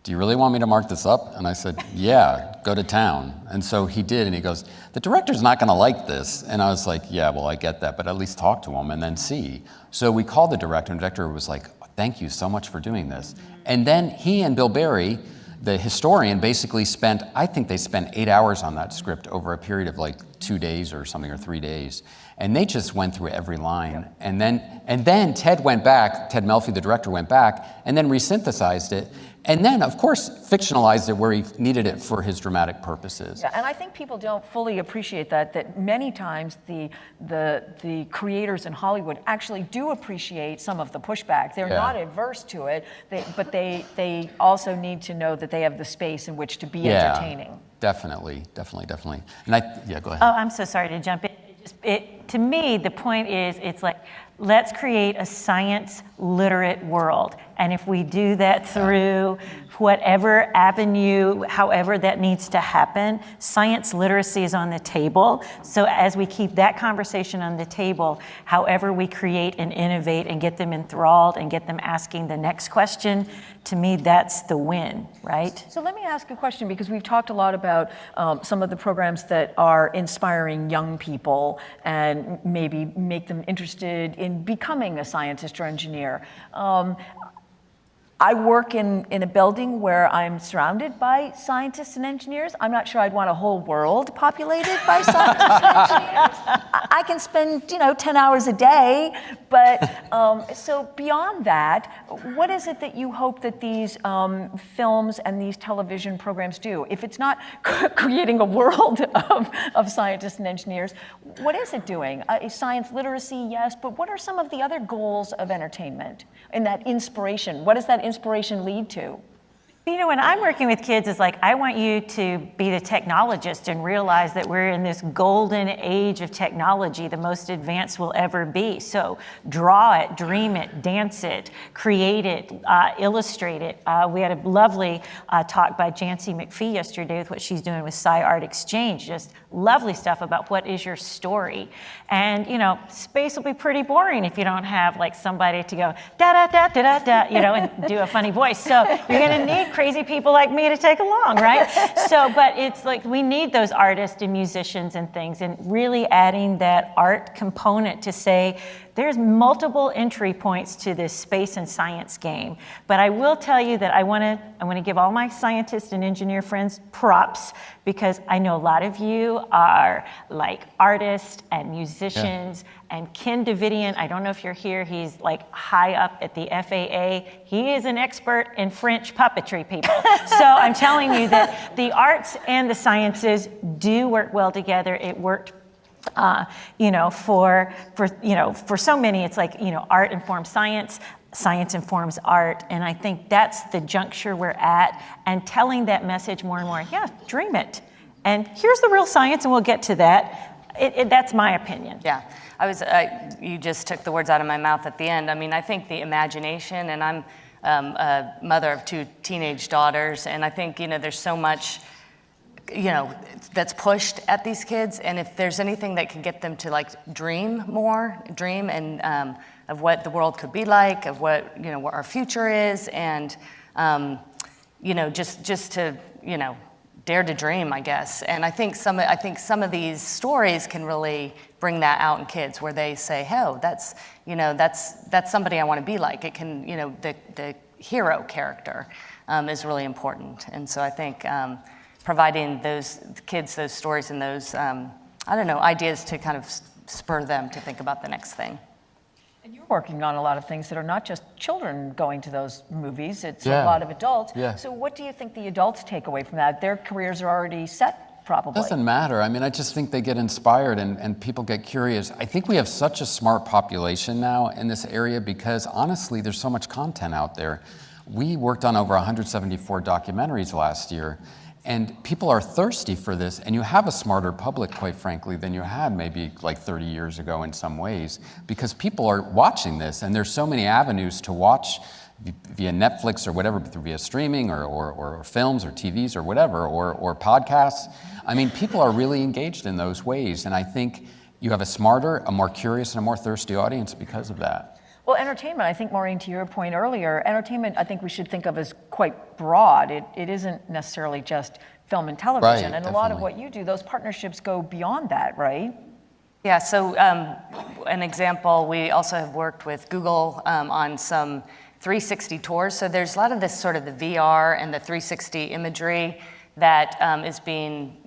[SPEAKER 22] do you really want me to mark this up? And I said, yeah, go to town. And so he did, and he goes, the director's not gonna like this. And I was like, yeah, well, I get that, but at least talk to him and then see. So we called the director, and the director was like, thank you so much for doing this. And then he and Bill Berry, the historian, basically I think they spent 8 hours on that script over a period of like 2 days or something, or 3 days. And they just went through every line. And then Ted went back, Ted Melfi, the director, went back and then resynthesized it. And then, of course, fictionalized it where he needed it for his dramatic purposes.
[SPEAKER 20] Yeah, and I think people don't fully appreciate that many times the creators in Hollywood actually do appreciate some of the pushback. They're not adverse to it, but they also need to know that they have the space in which to be entertaining.
[SPEAKER 22] Definitely. And go ahead.
[SPEAKER 4] Oh, I'm so sorry to jump in. To me, the point is, it's like, let's create a science-literate world. And if we do that through whatever avenue, however that needs to happen, science literacy is on the table. So as we keep that conversation on the table, however we create and innovate and get them enthralled and get them asking the next question, to me, that's the win, right?
[SPEAKER 20] So let me ask a question, because we've talked a lot about some of the programs that are inspiring young people and maybe make them interested in becoming a scientist or engineer. I work in a building where I'm surrounded by scientists and engineers. I'm not sure I'd want a whole world populated by scientists and engineers. I can spend, 10 hours a day, but so beyond that, what is it that you hope that these films and these television programs do? If it's not creating a world of scientists and engineers, what is it doing? Science literacy, yes, but what are some of the other goals of entertainment and that inspiration? What does that inspiration lead to?
[SPEAKER 4] When I'm working with kids, it's like, I want you to be the technologist and realize that we're in this golden age of technology, the most advanced we'll ever be. So draw it, dream it, dance it, create it, illustrate it. We had a lovely talk by Jancy McPhee yesterday with what she's doing with SciArt Exchange, just lovely stuff about what is your story. And, space will be pretty boring if you don't have like somebody to go da-da-da-da-da-da, and do a funny voice. So you're gonna need crazy people like me to take along, right? But it's like we need those artists and musicians and things, and really adding that art component to say there's multiple entry points to this space and science game. But I will tell you that I want to give all my scientists and engineer friends props, because I know a lot of you are like artists and musicians. And Ken Davidian, I don't know if you're here, he's like high up at the FAA. He is an expert in French puppetry, people. So I'm telling you that the arts and the sciences do work well together. It worked for so many, it's like, art informs science, science informs art. And I think that's the juncture we're at, and telling that message more and more. Yeah, dream it. And here's the real science, and we'll get to that. That's my opinion.
[SPEAKER 23] Yeah. You just took the words out of my mouth at the end. I mean, I think the imagination, and I'm a mother of 2 teenage daughters, and I think, there's so much, that's pushed at these kids, and if there's anything that can get them to like dream and of what the world could be like, of what, what our future is, and, just to, dare to dream, I guess. And I think some of these stories can really bring that out in kids, where they say, "Oh, that's somebody I want to be like." It can, the hero character is really important. And so I think providing those kids those stories and those ideas to kind of spur them to think about the next thing.
[SPEAKER 20] And you're working on a lot of things that are not just children going to those movies, it's a lot of adults.
[SPEAKER 22] Yeah.
[SPEAKER 20] So what do you think the adults take away from that? Their careers are already set probably.
[SPEAKER 22] Doesn't matter. I mean, I just think they get inspired and people get curious. I think we have such a smart population now in this area because honestly, there's so much content out there. We worked on over 174 documentaries last year, and people are thirsty for this, and you have a smarter public, quite frankly, than you had maybe like 30 years ago in some ways, because people are watching this, and there's so many avenues to watch via Netflix or whatever, via streaming or films or TVs or whatever, or podcasts. I mean, people are really engaged in those ways, and I think you have a smarter, a more curious, and a more thirsty audience because of that.
[SPEAKER 20] Well, entertainment, I think, Maureen, to your point earlier, entertainment I think we should think of as quite broad. It isn't necessarily just film and television.
[SPEAKER 22] Right,
[SPEAKER 20] and a lot of what you do, those partnerships go beyond that, right?
[SPEAKER 23] Yeah, so an example, we also have worked with Google on some 360 tours. So there's a lot of this sort of the VR and the 360 imagery that is being,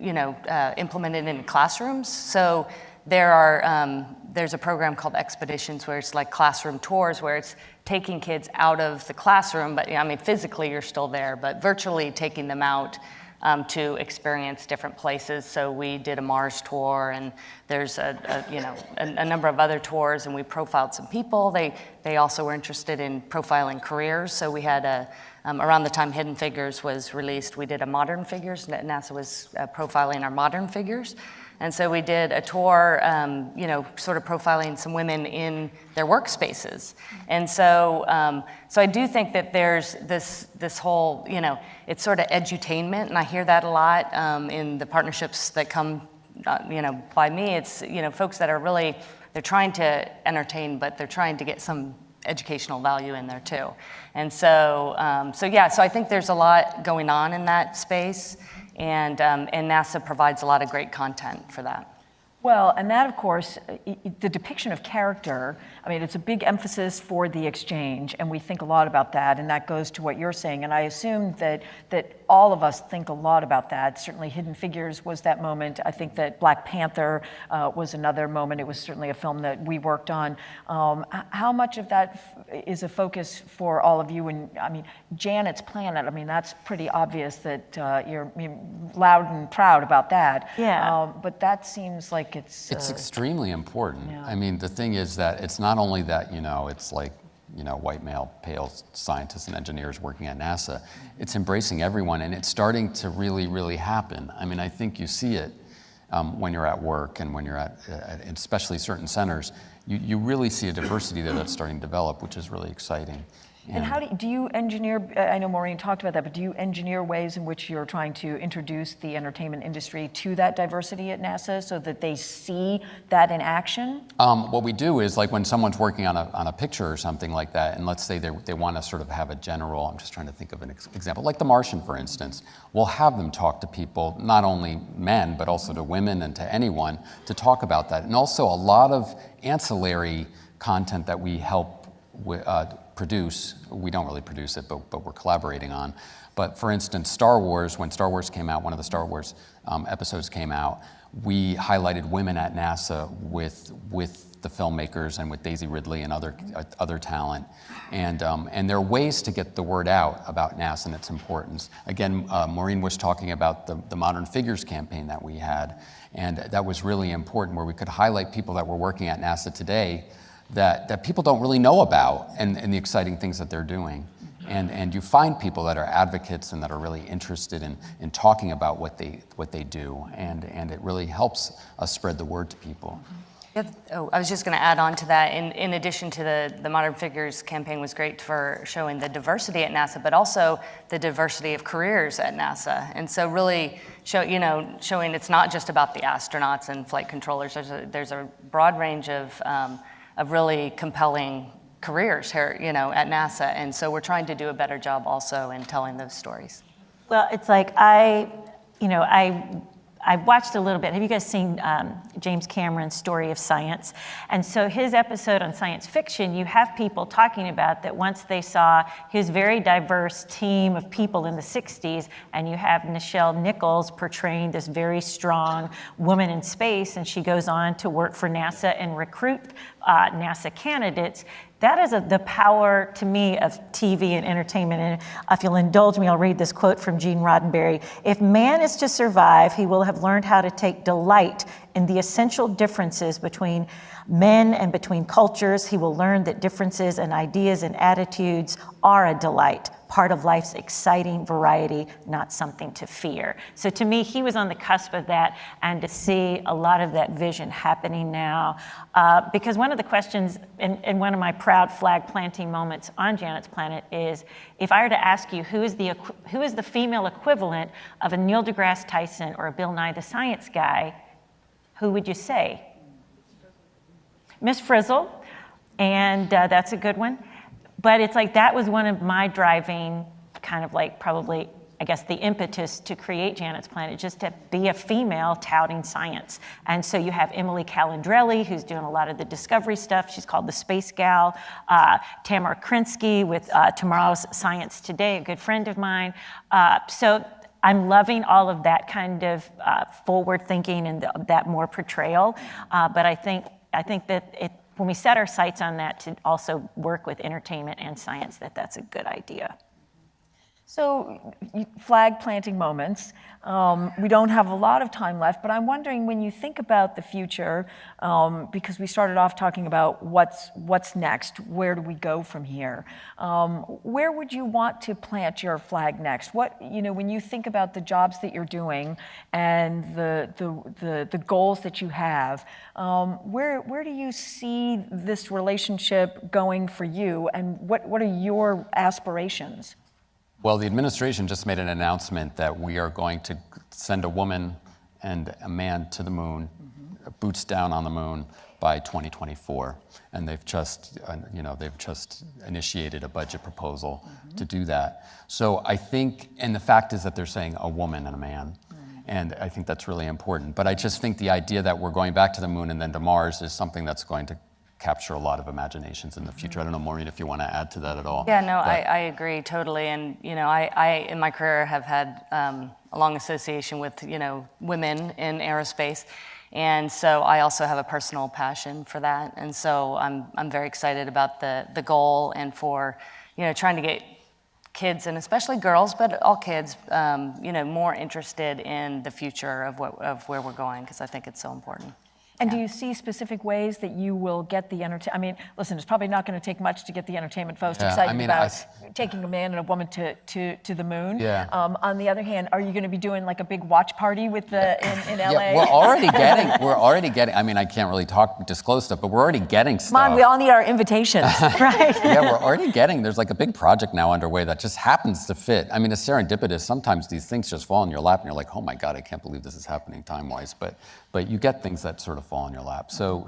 [SPEAKER 23] implemented in classrooms. So there's a program called Expeditions where it's like classroom tours where it's taking kids out of the classroom, but I mean, physically you're still there, but virtually taking them out to experience different places. So we did a Mars tour, and there's a number of other tours, and we profiled some people. They also were interested in profiling careers. So we had around the time Hidden Figures was released, we did a Modern Figures. NASA was profiling our modern figures. And so we did a tour, sort of profiling some women in their workspaces. And so I do think that there's this whole, it's sort of edutainment, and I hear that a lot in the partnerships that come, by me. It's, folks that are really, they're trying to entertain, but they're trying to get some educational value in there too. And so I think there's a lot going on in that space. And NASA provides a lot of great content for that.
[SPEAKER 20] Well, and that, of course, the depiction of character, I mean, it's a big emphasis for the exchange, and we think a lot about that, and that goes to what you're saying. And I assume that all of us think a lot about that. Certainly Hidden Figures was that moment. I think that Black Panther was another moment. It was certainly a film that we worked on. How much of that is a focus for all of you? And I mean, Janet's Planet, I mean, that's pretty obvious that you're loud and proud about that.
[SPEAKER 4] Yeah.
[SPEAKER 20] But that seems like it's
[SPEAKER 22] extremely important.
[SPEAKER 20] Yeah.
[SPEAKER 22] I mean, the thing is that it's not only that, it's like, white male, pale scientists and engineers working at NASA. It's embracing everyone, and it's starting to really, really happen. I mean, I think you see it when you're at work and when you're at especially certain centers. You really see a diversity there that's starting to develop, which is really exciting.
[SPEAKER 20] And how do you engineer, I know Maureen talked about that, but do you engineer ways in which you're trying to introduce the entertainment industry to that diversity at NASA so that they see that in action?
[SPEAKER 22] What we do is, like when someone's working on a picture or something like that, and let's say they want to sort of have a general, I'm just trying to think of an example, like The Martian, for instance, we'll have them talk to people, not only men, but also to women and to anyone, to talk about that. And also a lot of ancillary content that we help produce. We don't really produce it, but we're collaborating on. But for instance, Star Wars, when Star Wars came out, one of the Star Wars episodes came out, we highlighted women at NASA with the filmmakers and with Daisy Ridley and other talent. And there are ways to get the word out about NASA and its importance. Again, Maureen was talking about the Modern Figures campaign that we had, and that was really important, where we could highlight people that were working at NASA today that people don't really know about, and the exciting things that they're doing. And you find people that are advocates and that are really interested in talking about what they do, and it really helps us spread the word to people.
[SPEAKER 23] I was just going to add on to that. In addition to the Modern Figures campaign was great for showing the diversity at NASA, but also the diversity of careers at NASA. And so really showing it's not just about the astronauts and flight controllers. There's a broad range of really compelling careers here, at NASA. And so we're trying to do a better job also in telling those stories.
[SPEAKER 4] Well, it's like I've watched a little bit. Have you guys seen James Cameron's Story of Science? And so his episode on science fiction, you have people talking about that once they saw his very diverse team of people in the 60s, and you have Nichelle Nichols portraying this very strong woman in space, and she goes on to work for NASA and recruit NASA candidates. That is the power, to me, of TV and entertainment. And if you'll indulge me, I'll read this quote from Gene Roddenberry. If man is to survive, he will have learned how to take delight in the essential differences between men and between cultures. He will learn that differences in ideas and attitudes are a delight, part of life's exciting variety, not something to fear. So to me, he was on the cusp of that, and to see a lot of that vision happening now. Because one of the questions in one of my proud flag planting moments on Janet's Planet is, if I were to ask you who is the female equivalent of a Neil deGrasse Tyson or a Bill Nye the Science Guy, who would you say? Miss Frizzle, and that's a good one. But it's like that was one of my driving kind of like probably, I guess, the impetus to create Janet's Planet, just to be a female touting science. And so you have Emily Calandrelli, who's doing a lot of the discovery stuff. She's called the Space Gal. Tamara Krinsky with Tomorrow's Science Today, a good friend of mine. So I'm loving all of that kind of forward thinking and that more portrayal. But I think that when we set our sights on that to also work with entertainment and science, that's a good idea.
[SPEAKER 20] So, flag planting moments. We don't have a lot of time left, but I'm wondering, when you think about the future, because we started off talking about what's next, where do we go from here? Where would you want to plant your flag next? When you think about the jobs that you're doing and the goals that you have, where do you see this relationship going for you, and what are your aspirations?
[SPEAKER 22] Well, the administration just made an announcement that we are going to send a woman and a man to the moon, boots down on the moon, by 2024. And they've just initiated a budget proposal to do that. So I think, and the fact is that they're saying a woman and a man. And I think that's really important. But I just think the idea that we're going back to the moon and then to Mars is something that's going to capture a lot of imaginations in the future. I don't know, Maureen, if you want to add to that at all.
[SPEAKER 23] Yeah, no, I agree totally. And, I in my career have had a long association with, women in aerospace. And so I also have a personal passion for that. And so I'm very excited about the goal, and for, trying to get kids, and especially girls, but all kids, more interested in the future of where we're going, because I think it's so important.
[SPEAKER 20] And do you see specific ways that you will get the entertainment? I mean, listen, it's probably not going to take much to get the entertainment folks excited about taking a man and a woman to the moon.
[SPEAKER 22] Yeah.
[SPEAKER 20] On the other hand, are you going to be doing like a big watch party in LA?
[SPEAKER 22] Yeah, we're already getting, I mean, I can't really disclose stuff, but we're already getting stuff.
[SPEAKER 20] Come on, we all need our invitations, right?
[SPEAKER 22] Yeah, we're already there's like a big project now underway that just happens to fit. I mean, it's serendipitous. Sometimes these things just fall in your lap and you're like, oh my God, I can't believe this is happening time-wise. But you get things that sort of fall in your lap. So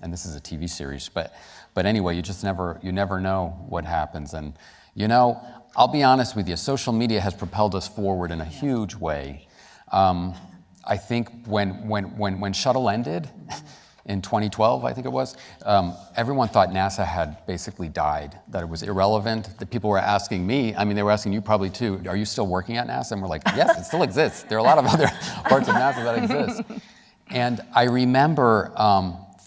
[SPEAKER 22] and this is a TV series, but anyway, you never know what happens. And I'll be honest with you, social media has propelled us forward in a huge way. I think when Shuttle ended in 2012, I think it was, everyone thought NASA had basically died, that it was irrelevant. The people were asking me, I mean, they were asking you probably too, are you still working at NASA? And we're like, yes, it still exists. There are a lot of other parts of NASA that exist. And I remember,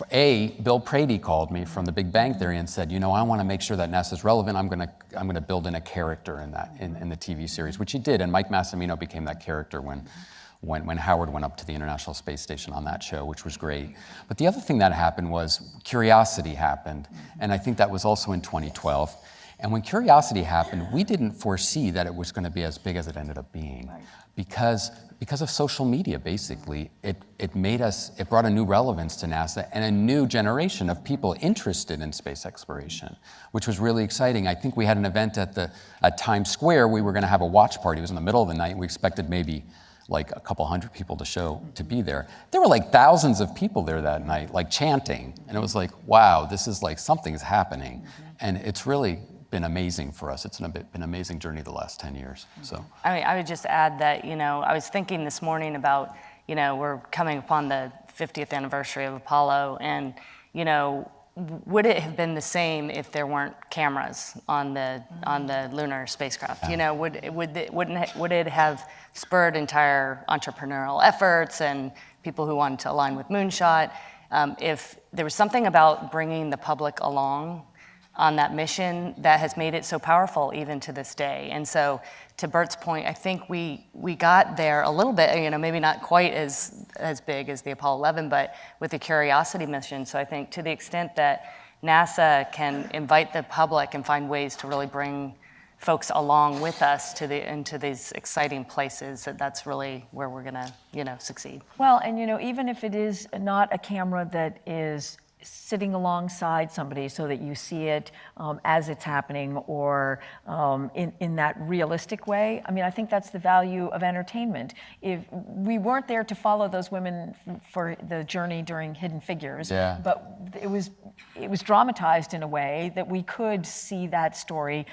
[SPEAKER 22] Bill Prady called me from the Big Bang Theory and said, I want to make sure that NASA's relevant. I'm going to build in a character in the TV series, which he did. And Mike Massimino became that character when Howard went up to the International Space Station on that show, which was great. But the other thing that happened was Curiosity happened. And I think that was also in 2012. And when Curiosity happened, we didn't foresee that it was going to be as big as it ended up being. Because of social media, basically, it brought a new relevance to NASA and a new generation of people interested in space exploration, which was really exciting. I think we had an event at Times Square. We were going to have a watch party. It was in the middle of the night. We expected maybe like a couple hundred people to be there. There were like thousands of people there that night, like chanting. And it was like, wow, this is like something's happening. And it's really been amazing for us. It's been an amazing journey the last 10 years. So
[SPEAKER 23] I mean, I would just add that, I was thinking this morning about, we're coming upon the 50th anniversary of Apollo, and, would it have been the same if there weren't cameras on the lunar spacecraft? Would it have spurred entire entrepreneurial efforts and people who wanted to align with Moonshot? if there was something about bringing the public along on that mission that has made it so powerful even to this day. And so to Bert's point, I think we got there a little bit, maybe not quite as big as the Apollo 11, but with the Curiosity mission. So I think to the extent that NASA can invite the public and find ways to really bring folks along with us into these exciting places, that's really where we're gonna, succeed.
[SPEAKER 20] Well, and even if it is not a camera that is sitting alongside somebody so that you see it as it's happening or in that realistic way. I mean, I think that's the value of entertainment. If we weren't there to follow those women for the journey during Hidden Figures, but it was dramatized in a way that we could see that story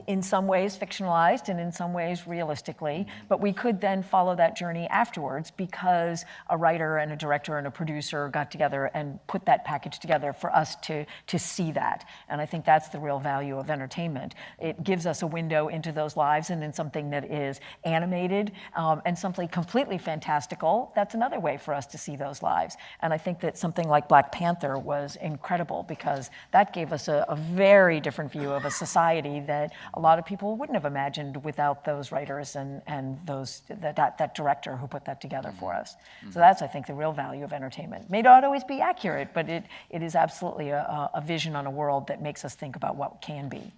[SPEAKER 20] in some ways fictionalized and in some ways realistically, but we could then follow that journey afterwards because a writer and a director and a producer got together and put that package together for us to see that. And I think that's the real value of entertainment. It gives us a window into those lives, and in something that is animated and something completely fantastical, that's another way for us to see those lives. And I think that something like Black Panther was incredible because that gave us a very different view of a society that a lot of people wouldn't have imagined without those writers and that director who put that together for us. So that's, I think, the real value of entertainment. May not always be accurate, but it is absolutely a vision on a world that makes us think about what can be.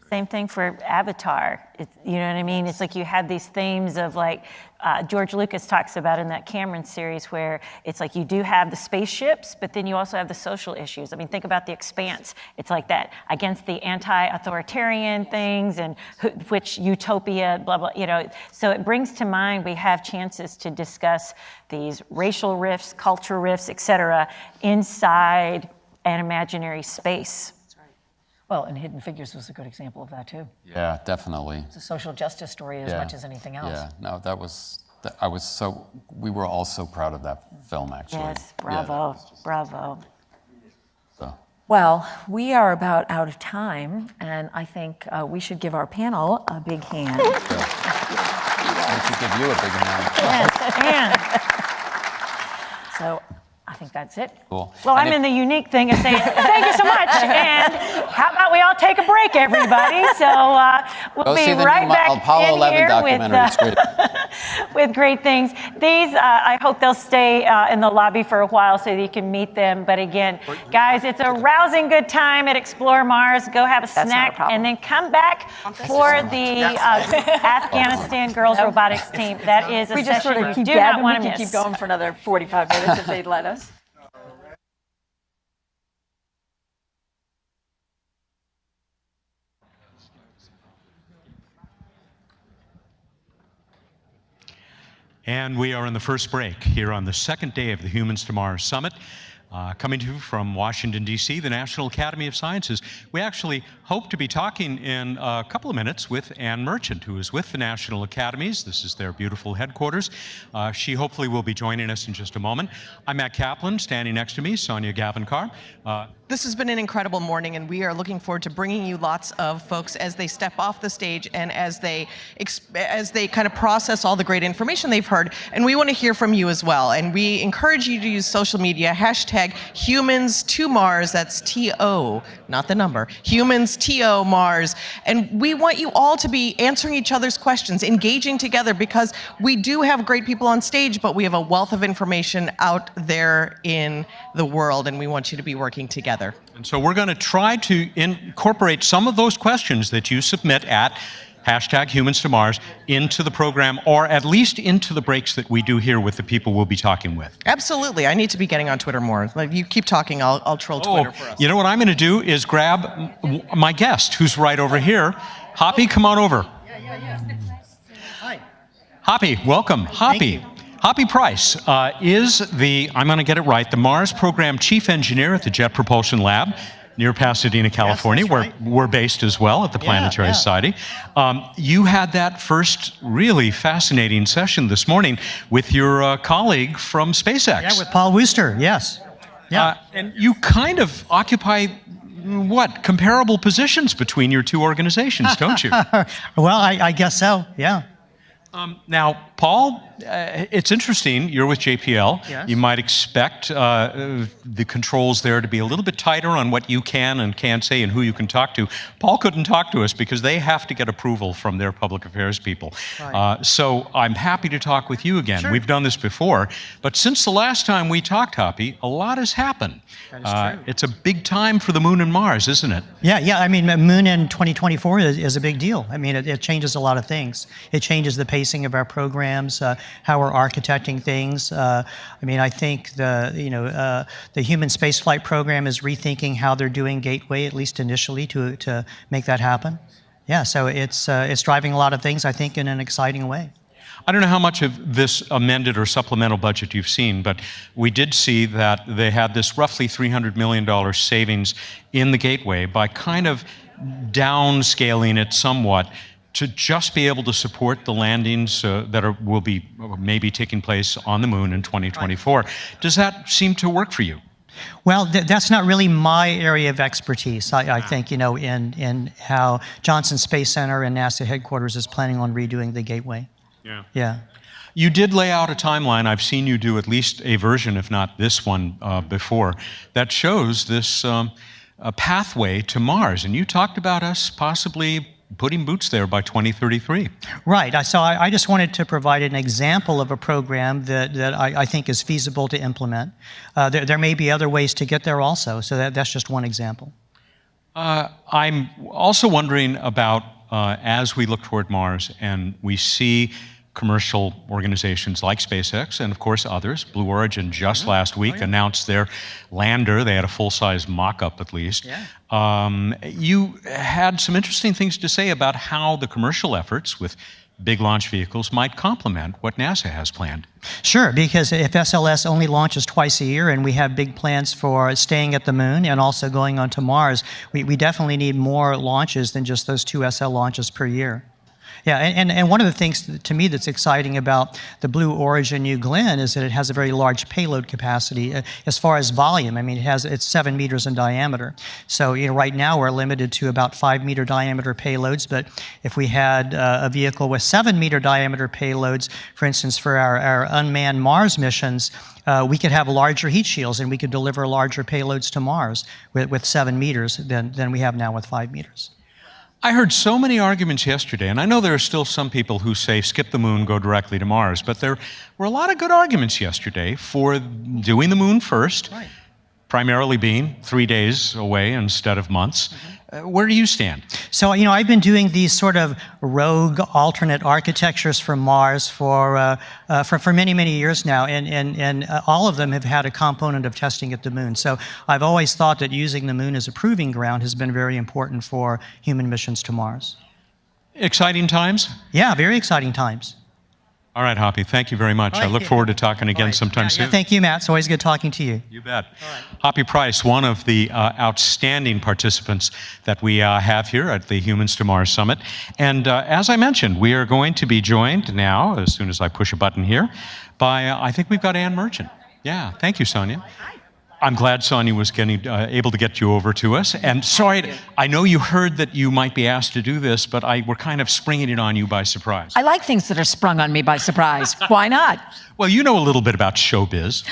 [SPEAKER 4] Same thing for Avatar. You know what I mean? It's like you had these themes of like George Lucas talks about in that Cameron series where it's like you do have the spaceships, but then you also have the social issues. I mean, think about The Expanse. It's like that against the anti-authoritarian things and which utopia, blah, blah, So it brings to mind we have chances to discuss these racial rifts, culture rifts, et cetera, inside an imaginary space.
[SPEAKER 20] Well, and Hidden Figures was a good example of that too.
[SPEAKER 22] Yeah, definitely.
[SPEAKER 20] It's a social justice story as much as anything else.
[SPEAKER 22] Yeah, no, we were all so proud of that film, actually.
[SPEAKER 4] Yes, bravo, bravo.
[SPEAKER 22] So.
[SPEAKER 20] Well, we are about out of time, and I think we should give our panel a big hand.
[SPEAKER 22] I should give you a big hand.
[SPEAKER 4] Yes, and
[SPEAKER 20] so I think that's it.
[SPEAKER 22] Cool.
[SPEAKER 4] Well, I'm in the unique thing of saying, thank you so much, and how about we all take a break, everybody? So we'll be right back
[SPEAKER 22] Apollo
[SPEAKER 4] in
[SPEAKER 22] 11
[SPEAKER 4] here
[SPEAKER 22] documentary. It's great.
[SPEAKER 4] with great things. These, I hope they'll stay in the lobby for a while so that you can meet them. But again, guys, it's a rousing good time at Explore Mars. Go have a snack, and then come back for the Afghanistan Girls Robotics Team. That is a
[SPEAKER 20] We just
[SPEAKER 4] session
[SPEAKER 20] sort of
[SPEAKER 4] you
[SPEAKER 20] keep
[SPEAKER 4] do not
[SPEAKER 20] gabbing.
[SPEAKER 4] want
[SPEAKER 20] We
[SPEAKER 4] to
[SPEAKER 20] can
[SPEAKER 4] miss.
[SPEAKER 20] keep going for another 45 minutes if they'd let us.
[SPEAKER 1] And we are in the first break here on the second day of the Humans to Mars Summit. Coming to you from Washington, D.C., the National Academy of Sciences. We actually hope to be talking in a couple of minutes with Anne Merchant, who is with the National Academies. This is their beautiful headquarters. She hopefully will be joining us in just a moment. I'm Matt Kaplan, standing next to me, Sonia Gavankar.
[SPEAKER 2] This has been an incredible morning, and we are looking forward to bringing you lots of folks as they step off the stage and as they kind of process all the great information they've heard. And we want to hear from you as well. And we encourage you to use social media, #Humans2Mars, that's T-O, not the number, Humans2 Mars. And we want you all to be answering each other's questions, engaging together, because we do have great people on stage, but we have a wealth of information out there in the world, and we want you to be working together.
[SPEAKER 1] And so we're going to try to incorporate some of those questions that you submit at #HumансToMars into the program, or at least into the breaks that we do here with the people we'll be talking with.
[SPEAKER 2] Absolutely. I need to be getting on Twitter more. Like, you keep talking, I'll troll Twitter for us.
[SPEAKER 1] You know what I'm going to do is grab my guest, who's right over here. Hoppy, come on over.
[SPEAKER 5] Hi.
[SPEAKER 1] Hoppy, welcome. Hoppy. Hoppy Price is the, I'm going to get it right, the Mars Program Chief Engineer at the Jet Propulsion Lab near Pasadena, California, where we're based as well at the Planetary Society. You had that first really fascinating session this morning with your colleague from SpaceX.
[SPEAKER 5] Yeah, with Paul Wooster, yes. Yeah.
[SPEAKER 1] And you kind of occupy, what, comparable positions between your two organizations, don't you?
[SPEAKER 5] Well, I guess so, yeah.
[SPEAKER 1] Now, Paul, it's interesting. You're with JPL.
[SPEAKER 5] Yes.
[SPEAKER 1] You might expect the controls there to be a little bit tighter on what you can and can't say and who you can talk to. Paul couldn't talk to us because they have to get approval from their public affairs people.
[SPEAKER 5] Right.
[SPEAKER 1] So I'm happy to talk with you again.
[SPEAKER 5] Sure.
[SPEAKER 1] We've done this before, but since the last time we talked, Hoppy, a lot has happened.
[SPEAKER 5] That is true.
[SPEAKER 1] It's a big time for the Moon and Mars, isn't it?
[SPEAKER 5] Yeah. I mean, Moon in 2024 is a big deal. I mean, it changes a lot of things. It changes the pacing of our programs, how we're architecting things. I mean, I think the human spaceflight program is rethinking how they're doing Gateway, at least initially, to make that happen. Yeah, so it's driving a lot of things, I think, in an exciting way.
[SPEAKER 1] I don't know how much of this amended or supplemental budget you've seen, but we did see that they had this roughly $300 million savings in the Gateway by kind of downscaling it somewhat to just be able to support the landings will be maybe taking place on the Moon in 2024. Does that seem to work for you?
[SPEAKER 5] Well, that's not really my area of expertise. I think, in how Johnson Space Center and NASA headquarters is planning on redoing the Gateway. Yeah.
[SPEAKER 1] You did lay out a timeline. I've seen you do at least a version, if not this one, before, that shows this a pathway to Mars. And you talked about us possibly putting boots there by 2033.
[SPEAKER 5] Right. So I just wanted to provide an example of a program that I think is feasible to implement. There may be other ways to get there also, so that's just one example.
[SPEAKER 1] I'm also wondering about as we look toward Mars and we see commercial organizations like SpaceX and, of course, others. Blue Origin just last week announced their lander. They had a full-size mock-up, at least.
[SPEAKER 5] Yeah.
[SPEAKER 1] You had some interesting things to say about how the commercial efforts with big launch vehicles might complement what NASA has planned.
[SPEAKER 5] Sure, because if SLS only launches twice a year and we have big plans for staying at the Moon and also going on to Mars, we definitely need more launches than just those 2 SL launches per year. Yeah, and one of the things to me that's exciting about the Blue Origin New Glenn is that it has a very large payload capacity as far as volume. I mean, it's 7 meters in diameter. So right now we're limited to about 5-meter diameter payloads. But if we had a vehicle with 7-meter diameter payloads, for instance, for our unmanned Mars missions, we could have larger heat shields and we could deliver larger payloads to Mars with 7 meters than we have now with 5 meters.
[SPEAKER 1] I heard so many arguments yesterday, and I know there are still some people who say skip the Moon, go directly to Mars, but there were a lot of good arguments yesterday for doing the Moon first, primarily being 3 days away instead of months. Where do you stand?
[SPEAKER 5] So, I've been doing these sort of rogue alternate architectures for Mars for many, many years now, and all of them have had a component of testing at the Moon. So I've always thought that using the Moon as a proving ground has been very important for human missions to Mars.
[SPEAKER 1] Exciting times?
[SPEAKER 5] Yeah, very exciting times.
[SPEAKER 1] All right, Hoppy, thank you very much. I look forward to talking again sometime soon.
[SPEAKER 5] Thank you, Matt. It's always good talking to you.
[SPEAKER 1] You bet. Hoppy Price, one of the outstanding participants that we have here at the Humans to Mars Summit. And as I mentioned, we are going to be joined now, as soon as I push a button here, by, I think we've got Ann Merchant. Yeah, thank you, Sonia. I'm glad Sonia was able to get you over to us. And sorry, I know you heard that you might be asked to do this, but we're kind of springing it on you by surprise.
[SPEAKER 3] I like things that are sprung on me by surprise. Why not?
[SPEAKER 1] Well, you know a little bit about showbiz.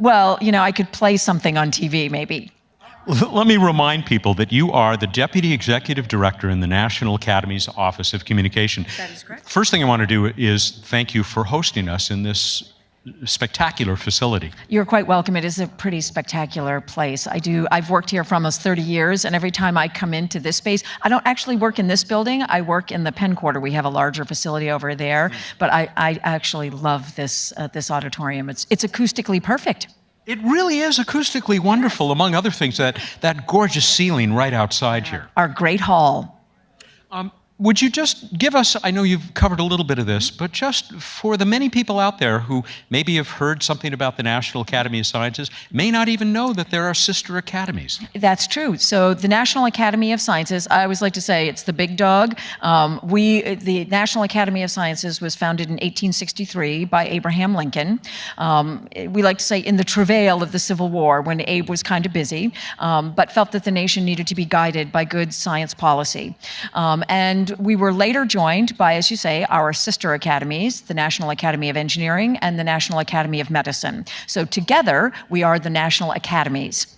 [SPEAKER 3] Well, I could play something on TV, maybe.
[SPEAKER 1] Let me remind people that you are the Deputy Executive Director in the National Academy's Office of Communication.
[SPEAKER 3] That is correct.
[SPEAKER 1] First thing I want to do is thank you for hosting us in this spectacular facility.
[SPEAKER 3] You're quite welcome. It is a pretty spectacular place. I've worked here for almost 30 years, and every time I come into this space, I don't actually work in this building. I work in the Penn Quarter. We have a larger facility over there, but I actually love this auditorium. It's acoustically perfect.
[SPEAKER 1] It really is acoustically wonderful, among other things, that gorgeous ceiling right outside here.
[SPEAKER 3] Our great hall.
[SPEAKER 1] Would you just give us, I know you've covered a little bit of this, but just for the many people out there who maybe have heard something about the National Academy of Sciences, may not even know that there are sister academies.
[SPEAKER 3] That's true. So the National Academy of Sciences, I always like to say it's the big dog. The National Academy of Sciences was founded in 1863 by Abraham Lincoln. We like to say in the travail of the Civil War, when Abe was kind of busy, but felt that the nation needed to be guided by good science policy. And we were later joined by, as you say, our sister academies, the National Academy of Engineering and the National Academy of Medicine. So together, we are the National Academies.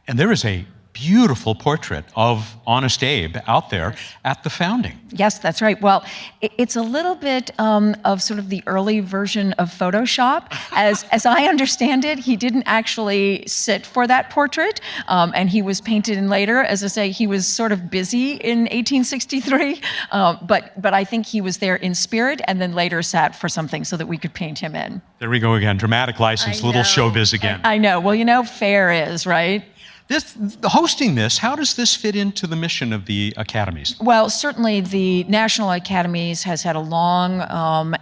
[SPEAKER 1] And there is a beautiful portrait of Honest Abe out there at the founding.
[SPEAKER 3] Yes, that's right. Well, it's a little bit of sort of the early version of Photoshop. As I understand it, he didn't actually sit for that portrait, and he was painted in later. As I say, he was sort of busy in 1863, but I think he was there in spirit and then later sat for something so that we could paint him in.
[SPEAKER 1] There we go again, dramatic license, little showbiz again.
[SPEAKER 3] I know. Well, you know, fair is, right?
[SPEAKER 1] Hosting this, how does this fit into the mission of the academies?
[SPEAKER 3] Well, certainly the National Academies has had a long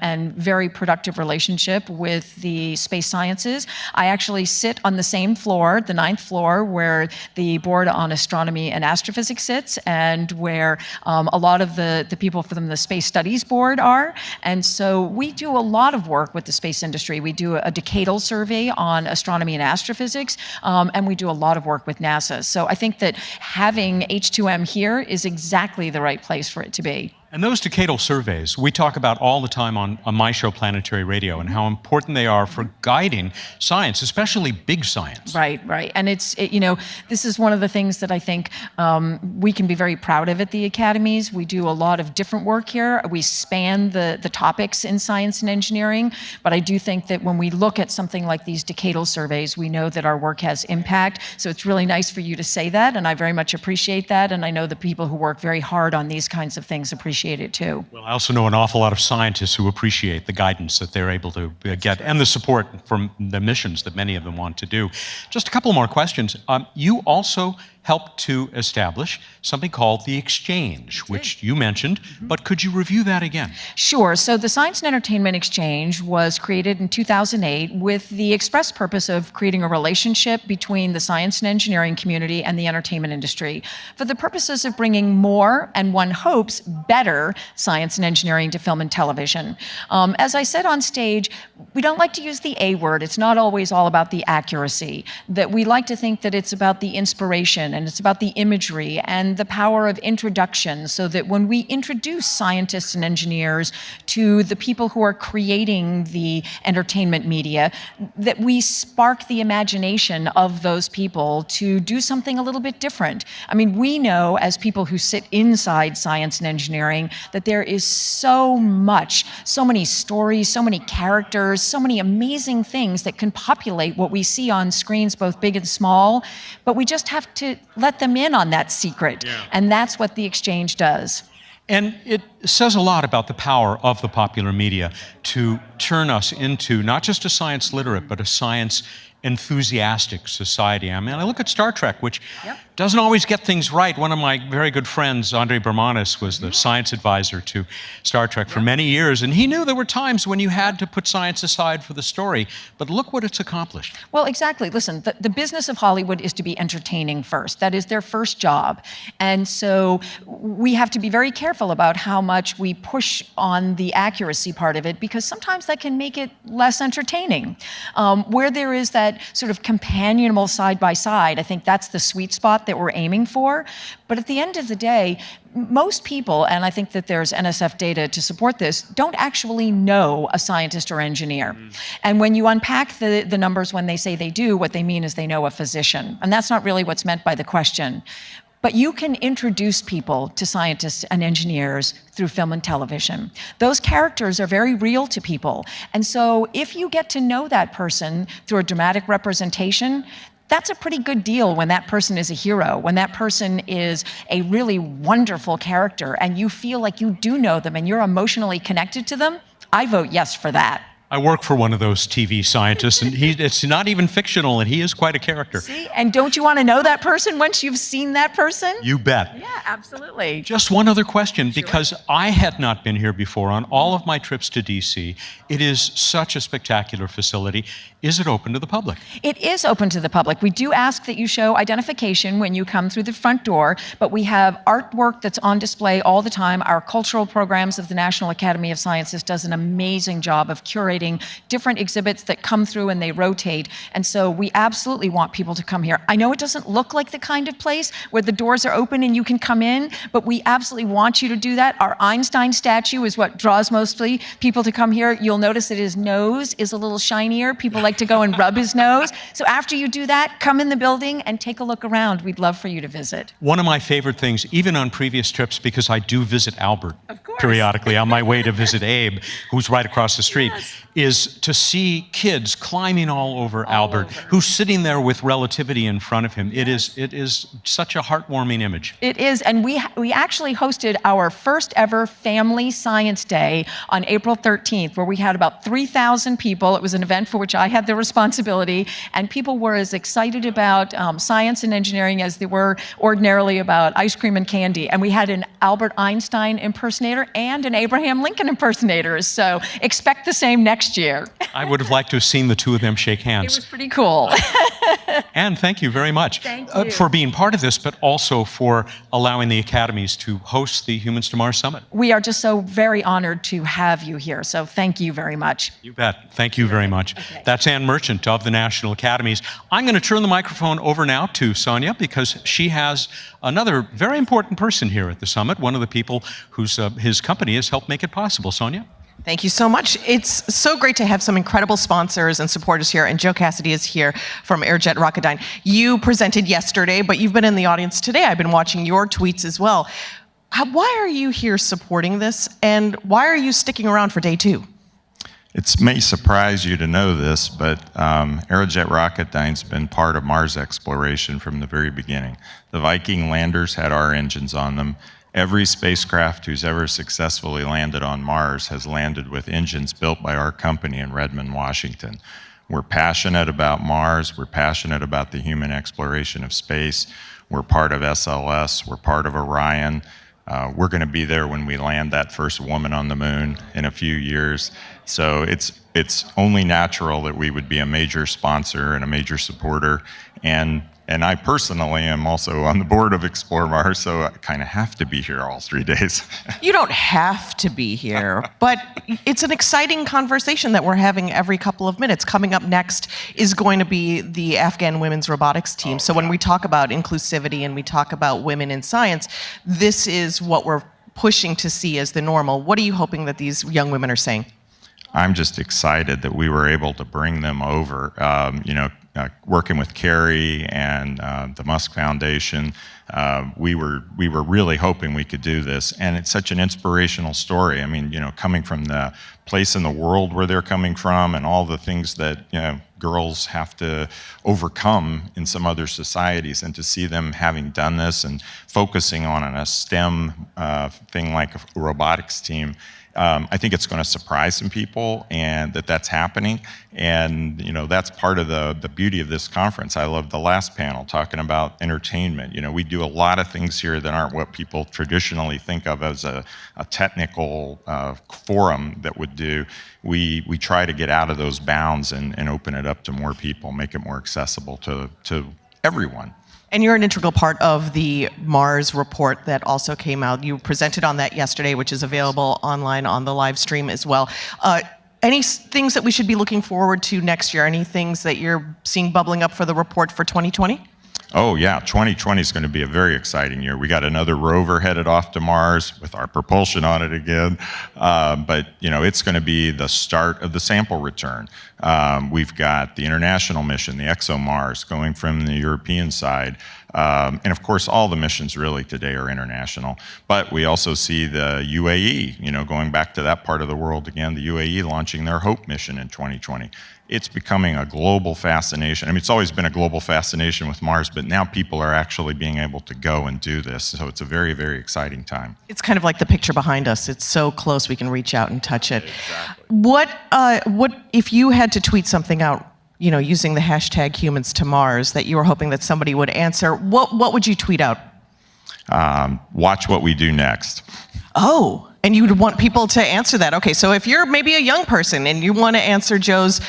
[SPEAKER 3] and very productive relationship with the space sciences. I actually sit on the same floor, the 9th floor, where the Board on Astronomy and Astrophysics sits, and where a lot of the people from the Space Studies Board are. And so we do a lot of work with the space industry. We do a decadal survey on astronomy and astrophysics, and we do a lot of work with NASA. So I think that having H2M here is exactly the right place for it to be.
[SPEAKER 1] And those decadal surveys, we talk about all the time on my show, Planetary Radio, and how important they are for guiding science, especially big science.
[SPEAKER 3] Right, right. And you know, this is one of the things that I think we can be very proud of at the academies. We do a lot of different work here. We span the topics in science and engineering, but I do think that when we look at something like these decadal surveys, we know that our work has impact. So it's really nice for you to say that, and I very much appreciate that. And I know the people who work very hard on these kinds of things appreciate it too.
[SPEAKER 1] Well, I also know an awful lot of scientists who appreciate the guidance that they're able to get and the support from the missions that many of them want to do. Just a couple more questions. You also helped to establish something called the Exchange, which you mentioned, but could you review that again?
[SPEAKER 3] Sure. So the Science and Entertainment Exchange was created in 2008 with the express purpose of creating a relationship between the science and engineering community and the entertainment industry for the purposes of bringing more, and one hopes, better science and engineering to film and television. As I said on stage, we don't like to use the A word. It's not always all about the accuracy. That we like to think that it's about the inspiration, and it's about the imagery and the power of introduction, so that when we introduce scientists and engineers to the people who are creating the entertainment media, that we spark the imagination of those people to do something a little bit different. I mean, we know as people who sit inside science and engineering that there is so much, so many stories, so many characters, so many amazing things that can populate what we see on screens, both big and small, but we just have to let them in on that secret. Yeah. And that's what the Exchange does.
[SPEAKER 1] And it says a lot about the power of the popular media to turn us into not just a science literate, but a science enthusiastic society. I mean, I look at Star Trek, which doesn't always get things right. One of my very good friends, Andre Bermanis, was the science advisor to Star Trek for many years, and he knew there were times when you had to put science aside for the story, but look what it's accomplished.
[SPEAKER 3] Well, exactly. Listen, the business of Hollywood is to be entertaining first. That is their first job. And so we have to be very careful about how much we push on the accuracy part of it, because sometimes that can make it less entertaining. Where there is that sort of companionable side by side, I think that's the sweet spot that we're aiming for. But at the end of the day, most people, and I think that there's NSF data to support this, don't actually know a scientist or engineer. And when you unpack the numbers when they say they do, what they mean is they know a physician. And that's not really what's meant by the question. But you can introduce people to scientists and engineers through film and television. Those characters are very real to people. And so if you get to know that person through a dramatic representation, that's a pretty good deal when that person is a hero, when that person is a really wonderful character and you feel like you do know them and you're emotionally connected to them. I vote yes for that.
[SPEAKER 1] I work for one of those TV scientists, and it's not even fictional, and he is quite a character.
[SPEAKER 3] See, and don't you want to know that person once you've seen that person?
[SPEAKER 1] You bet.
[SPEAKER 3] Yeah, absolutely.
[SPEAKER 1] Just one other question, because I had not been here before on all of my trips to DC. It is such a spectacular facility. Is it open to the public?
[SPEAKER 3] It is open to the public. We do ask that you show identification when you come through the front door, but we have artwork that's on display all the time. Our cultural programs of the National Academy of Sciences does an amazing job of curating operating different exhibits that come through and they rotate. And so we absolutely want people to come here. I know it doesn't look like the kind of place where the doors are open and you can come in, but we absolutely want you to do that. Our Einstein statue is what draws mostly people to come here. You'll notice that his nose is a little shinier. People like to go and rub his nose. So after you do that, come in the building and take a look around. We'd love for you to visit.
[SPEAKER 1] One of my favorite things, even on previous trips, because I do visit Albert periodically on my way to visit Abe, who's right across the street, is to see kids climbing all over Albert, who's sitting there with Relativity in front of him. It is such a heartwarming image.
[SPEAKER 3] It is, and we actually hosted our first ever Family Science Day on April 13th, where we had about 3,000 people. It was an event for which I had the responsibility, and people were as excited about science and engineering as they were ordinarily about ice cream and candy. And we had an Albert Einstein impersonator and an Abraham Lincoln impersonator, so expect the same next year.
[SPEAKER 1] I would have liked to have seen the two of them shake hands.
[SPEAKER 3] It was pretty cool.
[SPEAKER 1] Anne, thank you very much
[SPEAKER 3] Thank you.
[SPEAKER 1] for being part of this, but also for allowing the academies to host the Humans to Mars Summit.
[SPEAKER 3] We are just so very honored to have you here, so thank you very much.
[SPEAKER 1] You bet. Thank you very much. That's Anne Merchant of the National Academies. I'm going to turn the microphone over now to Sonia because she has another very important person here at the summit, one of the people whose his company has helped make it possible. Sonia?
[SPEAKER 2] Thank you so much. It's so great to have some incredible sponsors and supporters here, and Joe Cassidy is here from Aerojet Rocketdyne. You presented yesterday, but you've been in the audience today. I've been watching your tweets as well. Why are you here supporting this, and why are you sticking around for day 2?
[SPEAKER 7] It may surprise you to know this, but Aerojet Rocketdyne's been part of Mars exploration from the very beginning. The Viking landers had our engines on them. Every spacecraft who's ever successfully landed on Mars has landed with engines built by our company in Redmond, Washington. We're passionate about Mars. We're passionate about the human exploration of space. We're part of SLS. We're part of Orion. We're going to be there when we land that first woman on the moon in a few years. So it's only natural that we would be a major sponsor and a major supporter. And I personally am also on the board of Explore Mars, so I kind of have to be here all 3 days.
[SPEAKER 2] You don't have to be here, but it's an exciting conversation that we're having every couple of minutes. Coming up next is going to be the Afghan women's robotics team. So when we talk about inclusivity and we talk about women in science, this is what we're pushing to see as the normal. What are you hoping that these young women are saying?
[SPEAKER 7] I'm just excited that we were able to bring them over. Working with Carrie and the Musk Foundation, we were really hoping we could do this, and it's such an inspirational story. I mean, coming from the place in the world where they're coming from, and all the things that girls have to overcome in some other societies, and to see them having done this and focusing on a STEM thing like a robotics team. I think it's going to surprise some people, and that's happening. And that's part of the beauty of this conference. I love the last panel talking about entertainment. We do a lot of things here that aren't what people traditionally think of as a technical forum that would do. We try to get out of those bounds and open it up to more people, make it more accessible to everyone.
[SPEAKER 2] And you're an integral part of the Mars report that also came out. You presented on that yesterday, which is available online on the live stream as well. Any things that we should be looking forward to next year? Any things that you're seeing bubbling up for the report for 2020?
[SPEAKER 7] Oh yeah, 2020 is going to be a very exciting year. We got another rover headed off to Mars with our propulsion on it again. But it's going to be the start of the sample return. We've got the international mission, the ExoMars, going from the European side. And of course, all the missions really today are international. But we also see the UAE, going back to that part of the world again, the UAE launching their HOPE mission in 2020. It's becoming a global fascination. I mean, it's always been a global fascination with Mars, but now people are actually being able to go and do this. So it's a very, very exciting time.
[SPEAKER 2] It's kind of like the picture behind us. It's so close we can reach out and touch it.
[SPEAKER 7] Exactly.
[SPEAKER 2] What if you had to tweet something out, using the hashtag Humans to Mars that you were hoping that somebody would answer, what would you tweet out?
[SPEAKER 7] Watch what we do next.
[SPEAKER 2] Oh, and you would want people to answer that. Okay, so if you're maybe a young person and you want to answer Joe's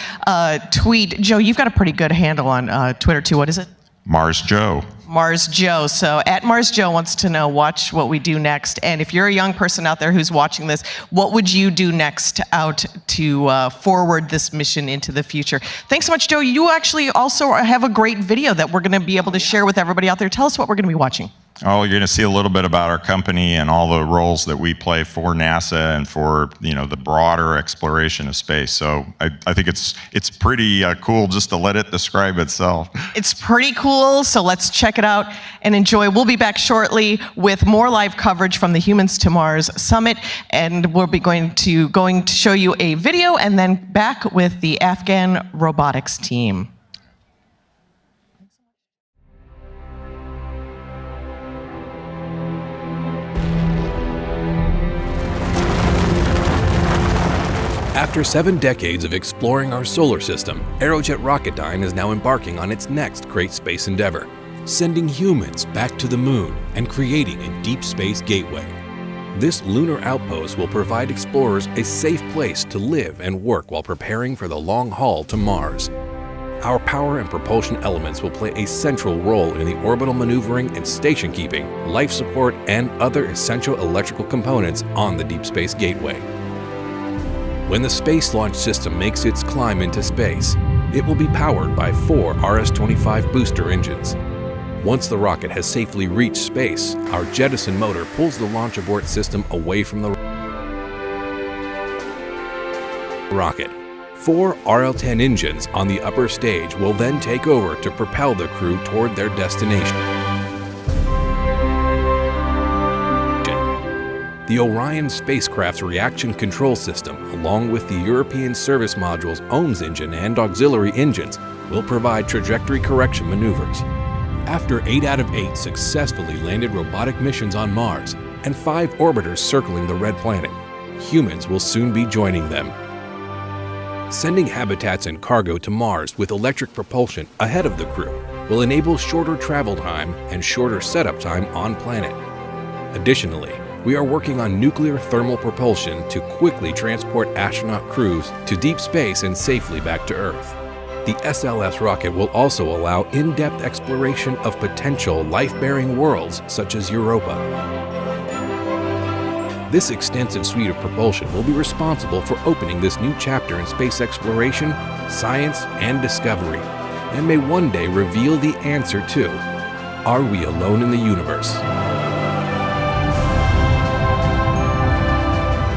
[SPEAKER 2] tweet, Joe, you've got a pretty good handle on Twitter too. What is it?
[SPEAKER 7] Mars Joe.
[SPEAKER 2] Mars Joe. So at Mars Joe wants to know, watch what we do next. And if you're a young person out there who's watching this, what would you do next out to forward this mission into the future? Thanks so much, Joe. You actually also have a great video that we're going to be able to share with everybody out there. Tell us what we're going to be watching.
[SPEAKER 7] Oh, you're going to see a little bit about our company and all the roles that we play for NASA and for, you know, the broader exploration of space. So I think it's pretty cool just to let it describe itself.
[SPEAKER 2] It's pretty cool, so let's check it out and enjoy. We'll be back shortly with more live coverage from the Humans to Mars Summit, and we'll be going to show you a video and then back with the Afghan robotics team.
[SPEAKER 8] After 7 decades of exploring our solar system, Aerojet Rocketdyne is now embarking on its next great space endeavor, sending humans back to the moon and creating a deep space gateway. This lunar outpost will provide explorers a safe place to live and work while preparing for the long haul to Mars. Our power and propulsion elements will play a central role in the orbital maneuvering and station keeping, life support, and other essential electrical components on the Deep Space Gateway. When the Space Launch System makes its climb into space, it will be powered by 4 RS-25 booster engines. Once the rocket has safely reached space, our jettison motor pulls the launch abort system away from the rocket. 4 RL-10 engines on the upper stage will then take over to propel the crew toward their destination. The Orion spacecraft's reaction control system, along with the European Service Module's OMS engine and auxiliary engines, will provide trajectory correction maneuvers. After 8 out of 8 successfully landed robotic missions on Mars and 5 orbiters circling the red planet, humans will soon be joining them. Sending habitats and cargo to Mars with electric propulsion ahead of the crew will enable shorter travel time and shorter setup time on planet. Additionally, we are working on nuclear thermal propulsion to quickly transport astronaut crews to deep space and safely back to Earth. The SLS rocket will also allow in-depth exploration of potential life-bearing worlds such as Europa. This extensive suite of propulsion will be responsible for opening this new chapter in space exploration, science, and discovery, and may one day reveal the answer to, are we alone in the universe?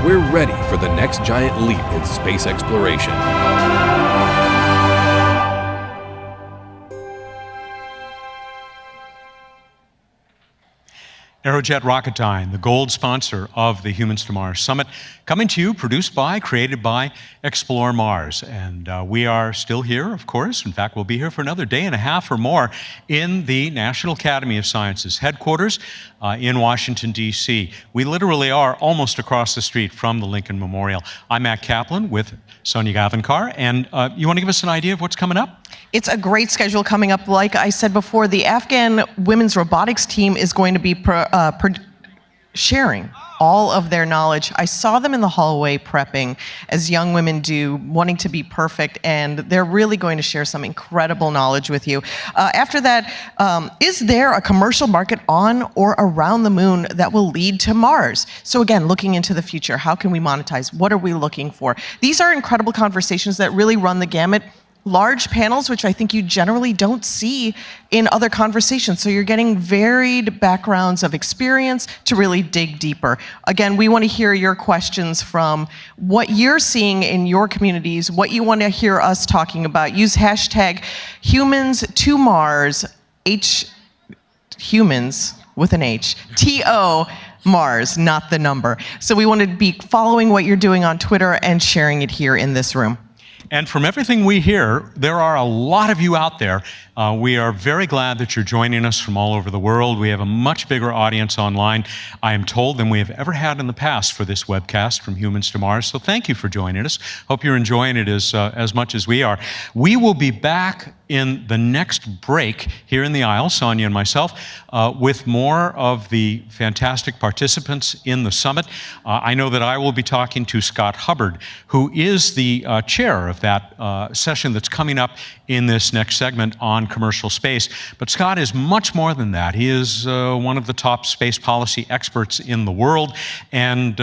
[SPEAKER 8] We're ready for the next giant leap in space exploration.
[SPEAKER 1] Aerojet Rocketdyne, the gold sponsor of the Humans to Mars Summit, coming to you, produced by, created by Explore Mars. And we are still here, of course. In fact, we'll be here for another day and a half or more in the National Academy of Sciences headquarters in Washington, D.C. We literally are almost across the street from the Lincoln Memorial. I'm Matt Kaplan with Sonia Gavankar, and you want to give us an idea of what's coming up?
[SPEAKER 2] It's a great schedule coming up. Like I said before, the Afghan women's robotics team is going to be sharing all of their knowledge. I saw them in the hallway prepping, as young women do, wanting to be perfect, and they're really going to share some incredible knowledge with you. After that, is there a commercial market on or around the moon that will lead to Mars? So again, looking into the future, how can we monetize? What are we looking for? These are incredible conversations that really run the gamut. Large panels, which I think you generally don't see in other conversations. So you're getting varied backgrounds of experience to really dig deeper. Again, we want to hear your questions from what you're seeing in your communities, what you want to hear us talking about. Use hashtag Humans to Mars, humans with an H, TO Mars, not the number. So we want to be following what you're doing on Twitter and sharing it here in this room.
[SPEAKER 1] And from everything we hear, there are a lot of you out there. We are very glad that you're joining us from all over the world. We have a much bigger audience online, I am told, than we have ever had in the past for this webcast from Humans to Mars. So thank you for joining us. Hope you're enjoying it as much as we are. We will be back in the next break here in the aisle, Sonia and myself, with more of the fantastic participants in the summit. I know that I will be talking to Scott Hubbard, who is the chair of that session that's coming up in this next segment on commercial space. But Scott is much more than that. He is one of the top space policy experts in the world, and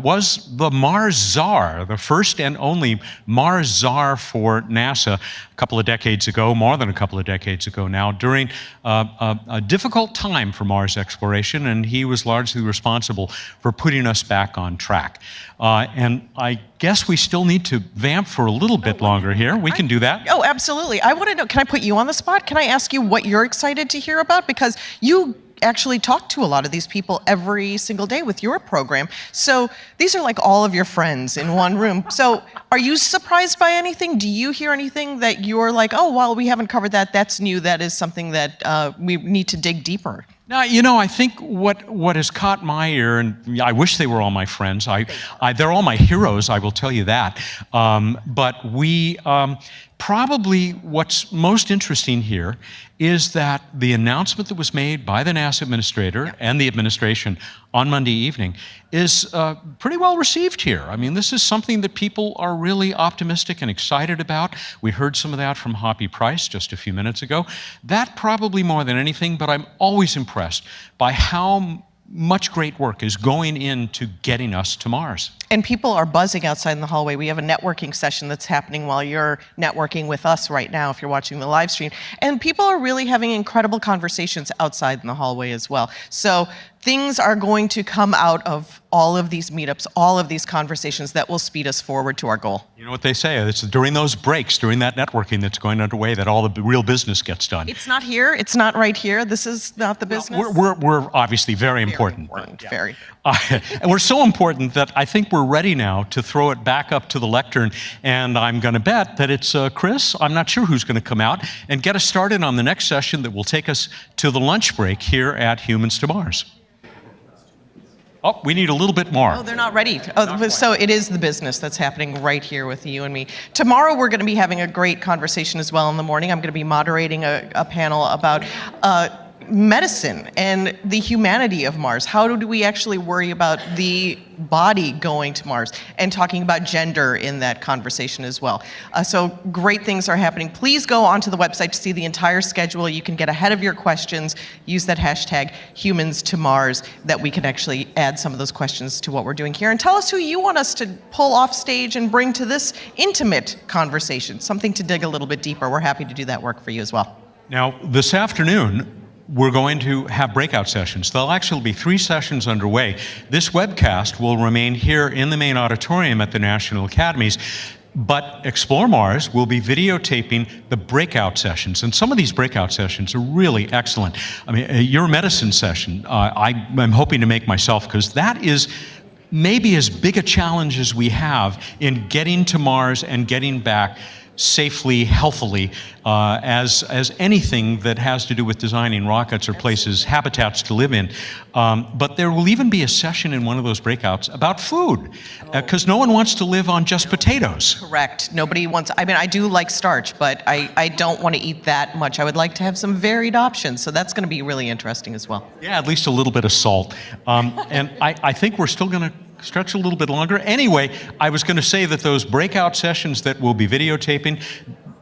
[SPEAKER 1] was the Mars Czar, the first and only Mars Czar for NASA a couple of decades ago, more than a couple of decades ago now, during a difficult time for Mars exploration, and he was largely responsible for putting us back on track. And I guess we still need to vamp for a little bit longer here. We can do that.
[SPEAKER 2] Oh, absolutely. I want to know, can I put you on the spot? Can I ask you what you're excited to hear about? Because you actually talk to a lot of these people every single day with your program. So these are like all of your friends in one room. So are you surprised by anything? Do you hear anything that you're like, oh, well, we haven't covered that, that's new, that is something that we need to dig deeper?
[SPEAKER 1] Now, you know, I think what has caught my ear, and I wish they were all my friends. They're all my heroes, I will tell you that. But we probably what's most interesting here is that the announcement that was made by the NASA administrator and the administration on Monday evening is pretty well received here. I mean, this is something that people are really optimistic and excited about. We heard some of that from Hoppy Price just a few minutes ago. That probably more than anything, but I'm always impressed by how much great work is going into getting us to Mars.
[SPEAKER 2] And people are buzzing outside in the hallway. We have a networking session that's happening while you're networking with us right now, if you're watching the live stream. And people are really having incredible conversations outside in the hallway as well. So things are going to come out of all of these meetups, all of these conversations that will speed us forward to our goal.
[SPEAKER 1] You know what they say, it's during those breaks, during that networking that's going underway, that all the real business gets done.
[SPEAKER 2] It's not here, it's not right here, this is not the business.
[SPEAKER 1] We're obviously very important.
[SPEAKER 2] Very.
[SPEAKER 1] And we're so important that I think we're ready now to throw it back up to the lectern, and I'm going to bet that it's Chris, I'm not sure who's going to come out, and get us started on the next session that will take us to the lunch break here at Humans to Mars. Oh, we need a little bit more.
[SPEAKER 2] Oh, they're not ready. Oh, so it is the business that's happening right here with you and me. Tomorrow we're going to be having a great conversation as well in the morning. I'm going to be moderating a panel about medicine and the humanity of Mars. How do we actually worry about the body going to Mars, and talking about gender in that conversation as well. So great things are happening. Please go onto the website to see the entire schedule. You can get ahead of your questions. Use that hashtag Humans to Mars, that we can actually add some of those questions to what we're doing here. And tell us who you want us to pull off stage and bring to this intimate conversation, something to dig a little bit deeper. We're happy to do that work for you as well.
[SPEAKER 1] Now, this afternoon, we're going to have breakout sessions. There'll actually be 3 sessions underway. This webcast will remain here in the main auditorium at the National Academies, but Explore Mars will be videotaping the breakout sessions. And some of these breakout sessions are really excellent. I mean, your medicine session, I'm hoping to make myself, because that is maybe as big a challenge as we have in getting to Mars and getting back safely, healthily, as anything that has to do with designing rockets or places, habitats to live in. But there will even be a session in one of those breakouts about food, because no one wants to live on just potatoes.
[SPEAKER 2] Correct. Nobody wants, I mean, I do like starch, but I don't want to eat that much. I would like to have some varied options, so that's going to be really interesting as well.
[SPEAKER 1] Yeah, at least a little bit of salt. And I think we're still going to stretch a little bit longer. Anyway, I was going to say that those breakout sessions that we'll be videotaping,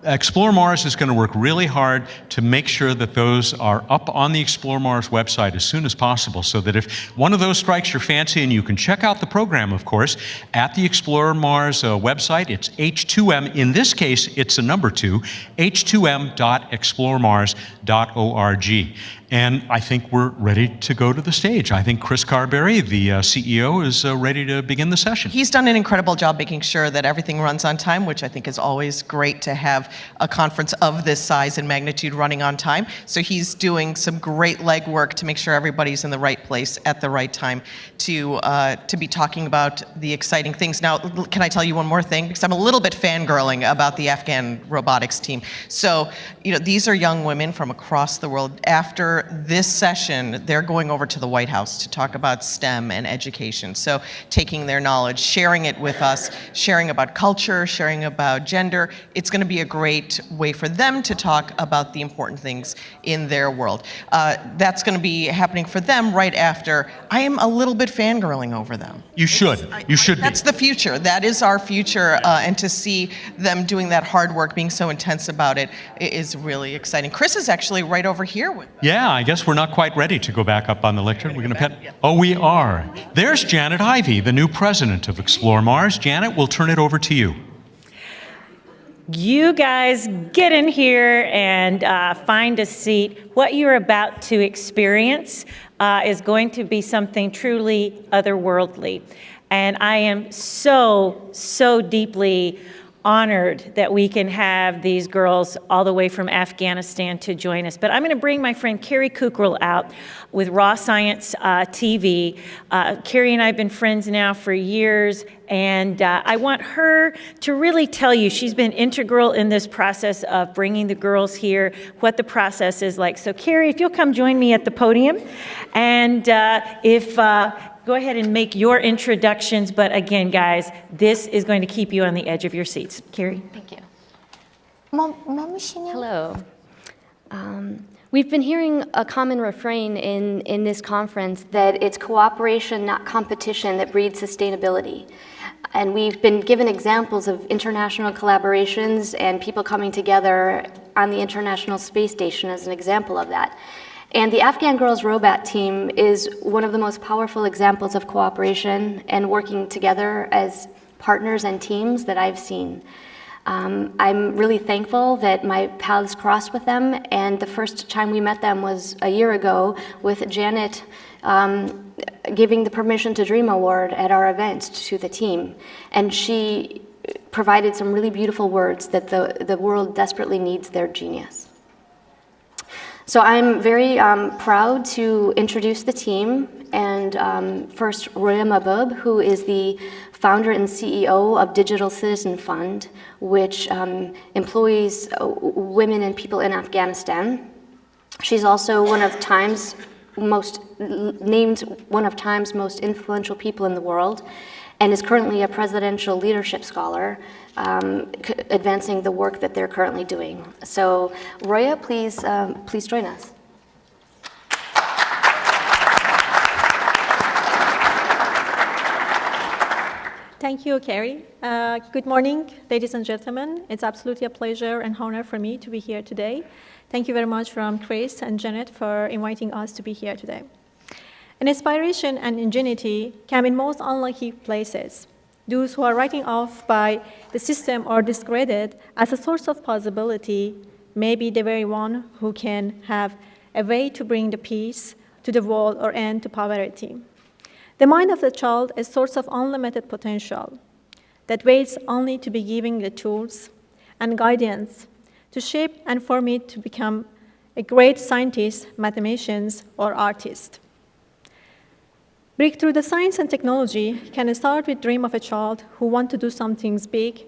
[SPEAKER 1] Explore Mars is going to work really hard to make sure that those are up on the Explore Mars website as soon as possible, so that if one of those strikes your fancy, and you can check out the program, of course, at the Explore Mars website. It's H2M. In this case, it's a number 2, h2m.exploremars.org. And I think we're ready to go to the stage. I think Chris Carberry, the CEO, is ready to begin the session.
[SPEAKER 2] He's done an incredible job making sure that everything runs on time, which I think is always great to have a conference of this size and magnitude running on time. So he's doing some great legwork to make sure everybody's in the right place at the right time to be talking about the exciting things. Now, can I tell you one more thing? Because I'm a little bit fangirling about the Afghan robotics team. So, you know, these are young women from across the world. After after this session, they're going over to the White House to talk about STEM and education. So taking their knowledge, sharing it with us, sharing about culture, sharing about gender. It's going to be a great way for them to talk about the important things in their world. That's going to be happening for them right after. I am a little bit fangirling over them.
[SPEAKER 1] You should. You should be.
[SPEAKER 2] That's the future. That is our future. And to see them doing that hard work, being so intense about it, is really exciting. Chris is actually right over here with us.
[SPEAKER 1] Yeah, I guess we're not quite ready to go back up on the lectern. We're going to pet. Oh, we are. There's Janet Ivey, the new president of Explore Mars. Janet, we'll turn it over to you.
[SPEAKER 4] You guys get in here and find a seat. What you're about to experience is going to be something truly otherworldly. And I am so, so deeply honored that we can have these girls all the way from Afghanistan to join us. But I'm going to bring my friend Carrie Kukral out with Raw Science TV. Carrie and I have been friends now for years, and I want her to really tell you, she's been integral in this process of bringing the girls here, what the process is like. So Carrie, if you'll come join me at the podium, and go ahead and make your introductions, but again, guys, this is going to keep you on the edge of your seats. Carrie?
[SPEAKER 9] Thank you. Hello. We've been hearing a common refrain in this conference that it's cooperation, not competition, that breeds sustainability. And we've been given examples of international collaborations and people coming together on the International Space Station as an example of that. And the Afghan Girls Robot team is one of the most powerful examples of cooperation and working together as partners and teams that I've seen. I'm really thankful that my paths crossed with them, and the first time we met them was a year ago with Janet giving the Permission to Dream Award at our event to the team. And she provided some really beautiful words that the world desperately needs their genius. So I'm very proud to introduce the team, and first Roya Mahbub, who is the founder and CEO of Digital Citizen Fund, which employs women and people in Afghanistan. She's also one of Time's most influential people in the world, and is currently a presidential leadership scholar, advancing the work that they're currently doing. So, Roya, please join us.
[SPEAKER 10] Thank you, Carrie. Good morning, ladies and gentlemen. It's absolutely a pleasure and honor for me to be here today. Thank you very much from Chris and Janet for inviting us to be here today. And inspiration and ingenuity come in most unlikely places. Those who are writing off by the system or discredited as a source of possibility may be the very one who can have a way to bring the peace to the world or end to poverty. The mind of the child is a source of unlimited potential that waits only to be given the tools and guidance to shape and form it to become a great scientist, mathematician, or artist. Breakthrough the science and technology can start with the dream of a child who wants to do something big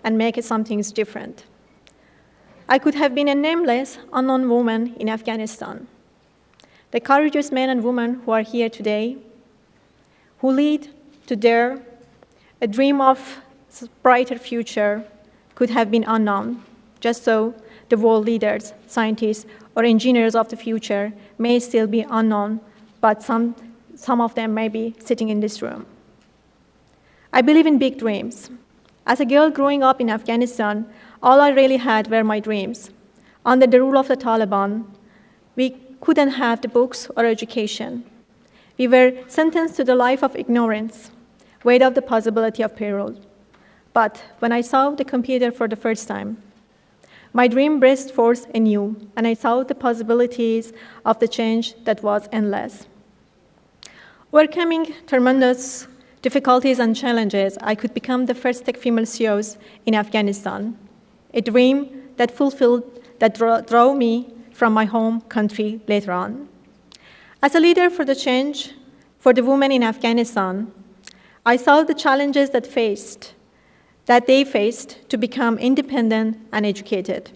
[SPEAKER 10] and make it something different. I could have been a nameless, unknown woman in Afghanistan. The courageous men and women who are here today, who lead to dare a dream of a brighter future, could have been unknown, just so the world leaders, scientists, or engineers of the future may still be unknown, but some of them may be sitting in this room. I believe in big dreams. As a girl growing up in Afghanistan, all I really had were my dreams. Under the rule of the Taliban, we couldn't have the books or education. We were sentenced to the life of ignorance, weight of the possibility of peril. But when I saw the computer for the first time, my dream burst forth anew, and I saw the possibilities of the change that was endless. Overcoming tremendous difficulties and challenges, I could become the first tech female CEOs in Afghanistan, a dream that drove me from my home country later on. As a leader for the change for the women in Afghanistan, I saw the challenges that they faced to become independent and educated.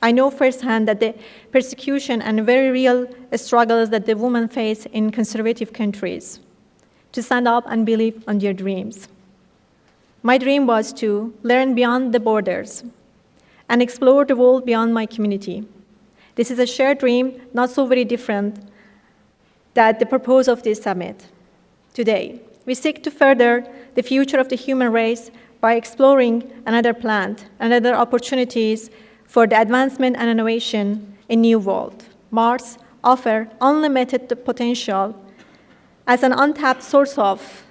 [SPEAKER 10] I know firsthand that the persecution and very real struggles that the women face in conservative countries to stand up and believe on their dreams. My dream was to learn beyond the borders and explore the world beyond my community. This is a shared dream, not so very different than the purpose of this summit. Today, we seek to further the future of the human race by exploring another planet, another opportunities for the advancement and innovation in new world. Mars offers unlimited potential as an untapped source of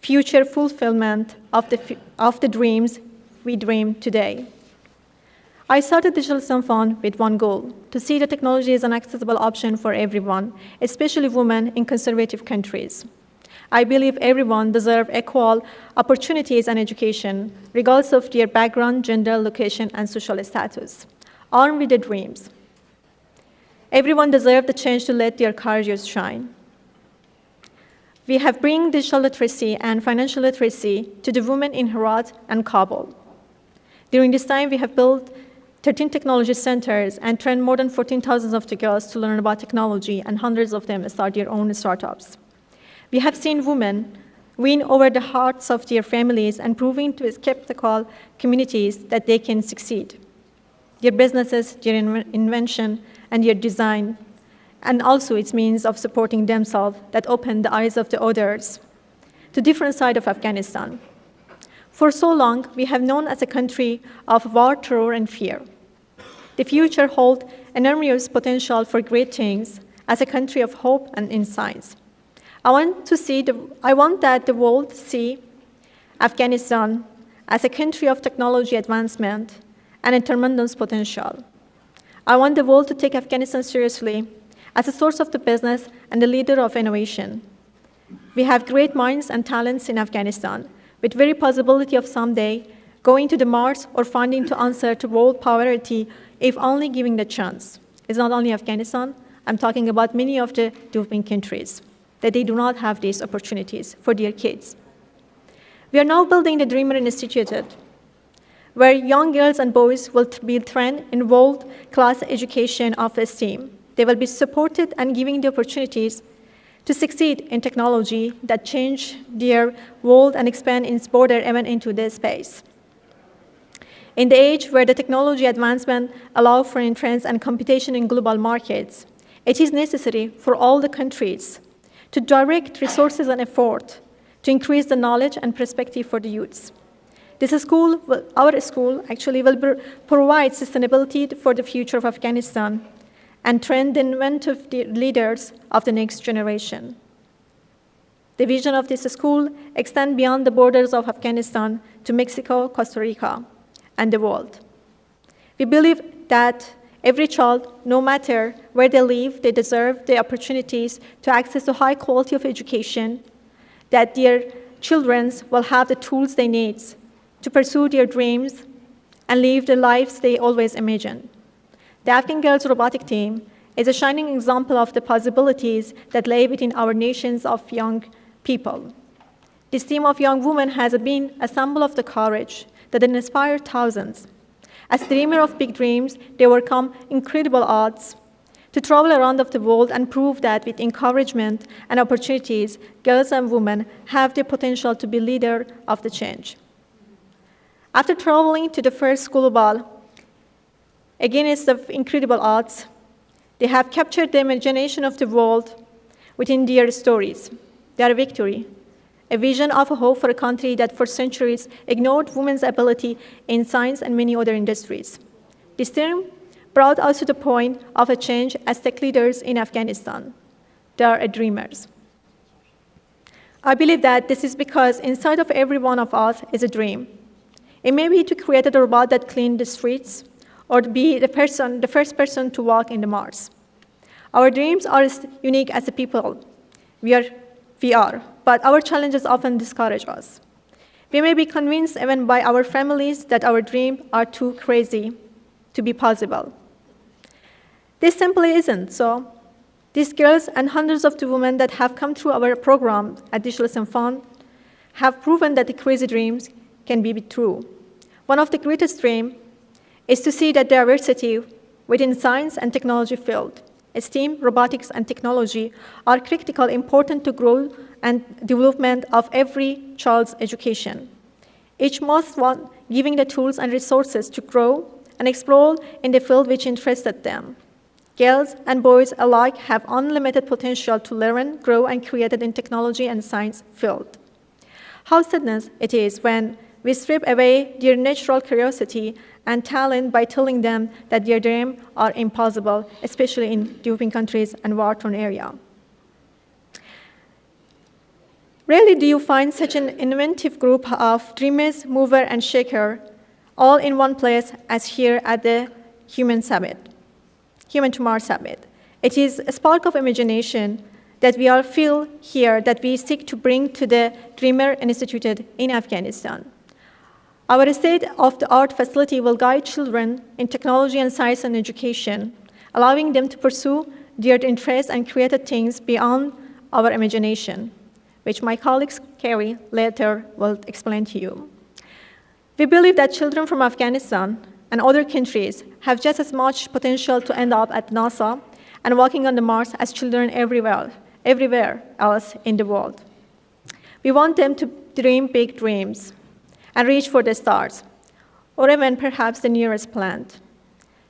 [SPEAKER 10] future fulfillment of the dreams we dream today. I started Digital Citizen Fund with one goal, to see the technology as an accessible option for everyone, especially women in conservative countries. I believe everyone deserves equal opportunities and education, regardless of their background, gender, location, and social status. Armed with their dreams, everyone deserves the chance to let their careers shine. We have brought digital literacy and financial literacy to the women in Herat and Kabul. During this time, we have built 13 technology centers and trained more than 14,000 of the girls to learn about technology, and hundreds of them start their own startups. We have seen women win over the hearts of their families and proving to skeptical communities that they can succeed. Their businesses, their invention, and their design, and also its means of supporting themselves that open the eyes of the others to different sides of Afghanistan. For so long, we have known as a country of war, terror, and fear. The future holds enormous potential for great things as a country of hope and in science. I want that the world see Afghanistan as a country of technology advancement and a tremendous potential. I want the world to take Afghanistan seriously as a source of the business and a leader of innovation. We have great minds and talents in Afghanistan, with very possibility of someday going to the Mars or finding to answer to world poverty if only given the chance. It's not only Afghanistan, I'm talking about many of the developing countries, that they do not have these opportunities for their kids. We are now building the Dreamer Institute, where young girls and boys will be trained in world-class education of STEAM. They will be supported and given the opportunities to succeed in technology that change their world and expand its border even into this space. In the age where the technology advancement allow for entrance and competition in global markets, it is necessary for all the countries to direct resources and effort to increase the knowledge and perspective for the youths. Our school actually will provide sustainability for the future of Afghanistan and train the inventive leaders of the next generation. The vision of this school extends beyond the borders of Afghanistan to Mexico, Costa Rica, and the world. We believe that every child, no matter where they live, they deserve the opportunities to access a high quality of education, that their children will have the tools they need to pursue their dreams and live the lives they always imagined. The Afghan Girls Robotic Team is a shining example of the possibilities that lay within our nations of young people. This team of young women has been a symbol of the courage that inspires thousands. As dreamers of big dreams, they overcome incredible odds to travel around the world and prove that with encouragement and opportunities, girls and women have the potential to be leaders of the change. After traveling to the first school ball, against the incredible odds, they have captured the imagination of the world within their stories. Their victory, a vision of a hope for a country that for centuries ignored women's ability in science and many other industries. This team brought us to the point of a change as tech leaders in Afghanistan. They are dreamers. I believe that this is because inside of every one of us is a dream. It may be to create a robot that cleans the streets, or to be the first person to walk in the Mars. Our dreams are as unique as the people we are, but our challenges often discourage us. We may be convinced even by our families that our dreams are too crazy to be possible. This simply isn't so. These girls and hundreds of the women that have come through our program at Digital Citizen Fund have proven that the crazy dreams can be true. One of the greatest dreams is to see that diversity within science and technology field. STEAM, robotics, and technology are critical, important to growth and development of every child's education. Each must want giving the tools and resources to grow and explore in the field which interested them. Girls and boys alike have unlimited potential to learn, grow, and create in technology and science field. How sadness it is when we strip away their natural curiosity and talent by telling them that their dreams are impossible, especially in developing countries and war-torn areas. Rarely do you find such an inventive group of dreamers, mover, and shaker all in one place as here at the Human to Mars Summit. It is a spark of imagination that we all feel here that we seek to bring to the Dreamer Institute in Afghanistan. Our state-of-the-art facility will guide children in technology and science and education, allowing them to pursue their interests and create things beyond our imagination, which my colleague Carrie later will explain to you. We believe that children from Afghanistan and other countries have just as much potential to end up at NASA and walking on the Mars as children everywhere else in the world. We want them to dream big dreams and reach for the stars, or even perhaps the nearest planet.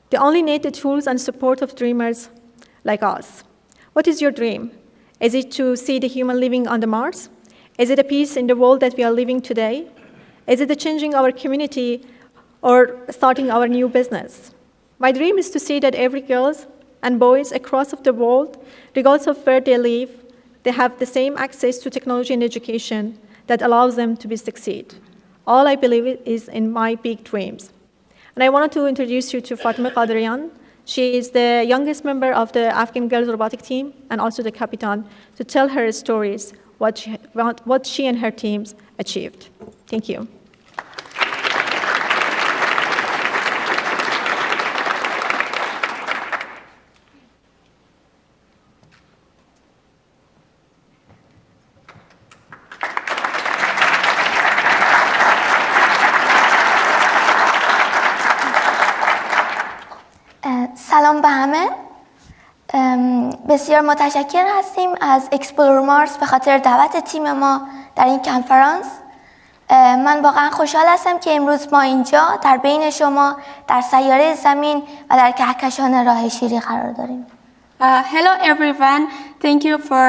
[SPEAKER 10] They only need the tools and support of dreamers like us. What is your dream? Is it to see the human living on the Mars? Is it a peace in the world that we are living today? Is it the changing our community or starting our new business? My dream is to see that every girl and boys across the world, regardless of where they live, they have the same access to technology and education that allows them to succeed. All I believe is in my big dreams. And I wanted to introduce you to Fatima Qadrian. She is the youngest member of the Afghan Girls Robotic Team and also the Capitan, to tell her stories, what she and her teams achieved. Thank you.
[SPEAKER 11] سلام به همه. بسیار متشکر هستیم از اکسپلور مارس به خاطر دعوت تیم ما در این کنفرانس. من واقعا خوشحال هستم که امروز ما اینجا در بین شما در سیاره زمین و در کهکشان راه شیری قرار داریم.
[SPEAKER 12] Hello everyone, thank you for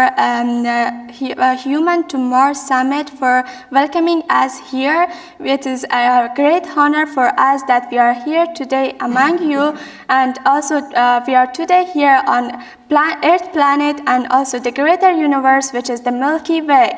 [SPEAKER 12] Human to Mars Summit for welcoming us here. It is a great honor for us that we are here today among you, and also we are today here on Earth planet and also the greater universe, which is the Milky Way.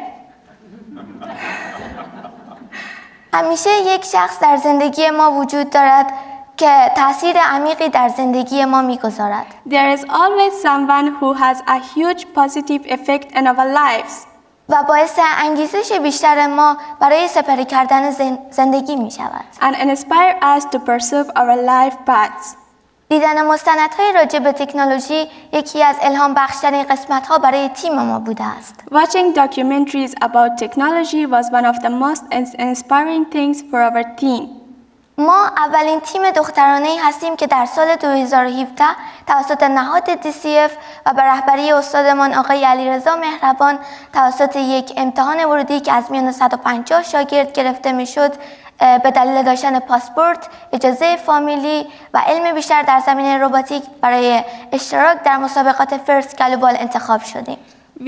[SPEAKER 11] همیشه یک شخص در زندگی ما وجود دارد که تأثیر عمیقی در زندگی ما می‌گذارد.
[SPEAKER 12] There is always someone who has a huge positive effect in our lives.
[SPEAKER 11] و باعث انگیزش بیشتر ما برای سپری کردن زندگی می‌شود.
[SPEAKER 12] And inspire us to pursue our life paths.
[SPEAKER 11] دیدن مستندهای راجع به تکنولوژی یکی از الهام بخشترین قسمت‌ها برای تیم ما بوده است.
[SPEAKER 12] Watching documentaries about technology was one of the most inspiring things for our team.
[SPEAKER 11] ما اولین تیم دخترانه‌ای هستیم که در سال 2017 توسط نهاد DCF و به رهبری استادمان آقای علیرضا مهربان توسط یک امتحان ورودی که از میان 150 شاگرد گرفته میشد به دلیل داشتن پاسپورت، اجازه فامیلی و علم بیشتر در زمینه روباتیک برای اشتراک در مسابقات فرست گلوبال انتخاب شدیم.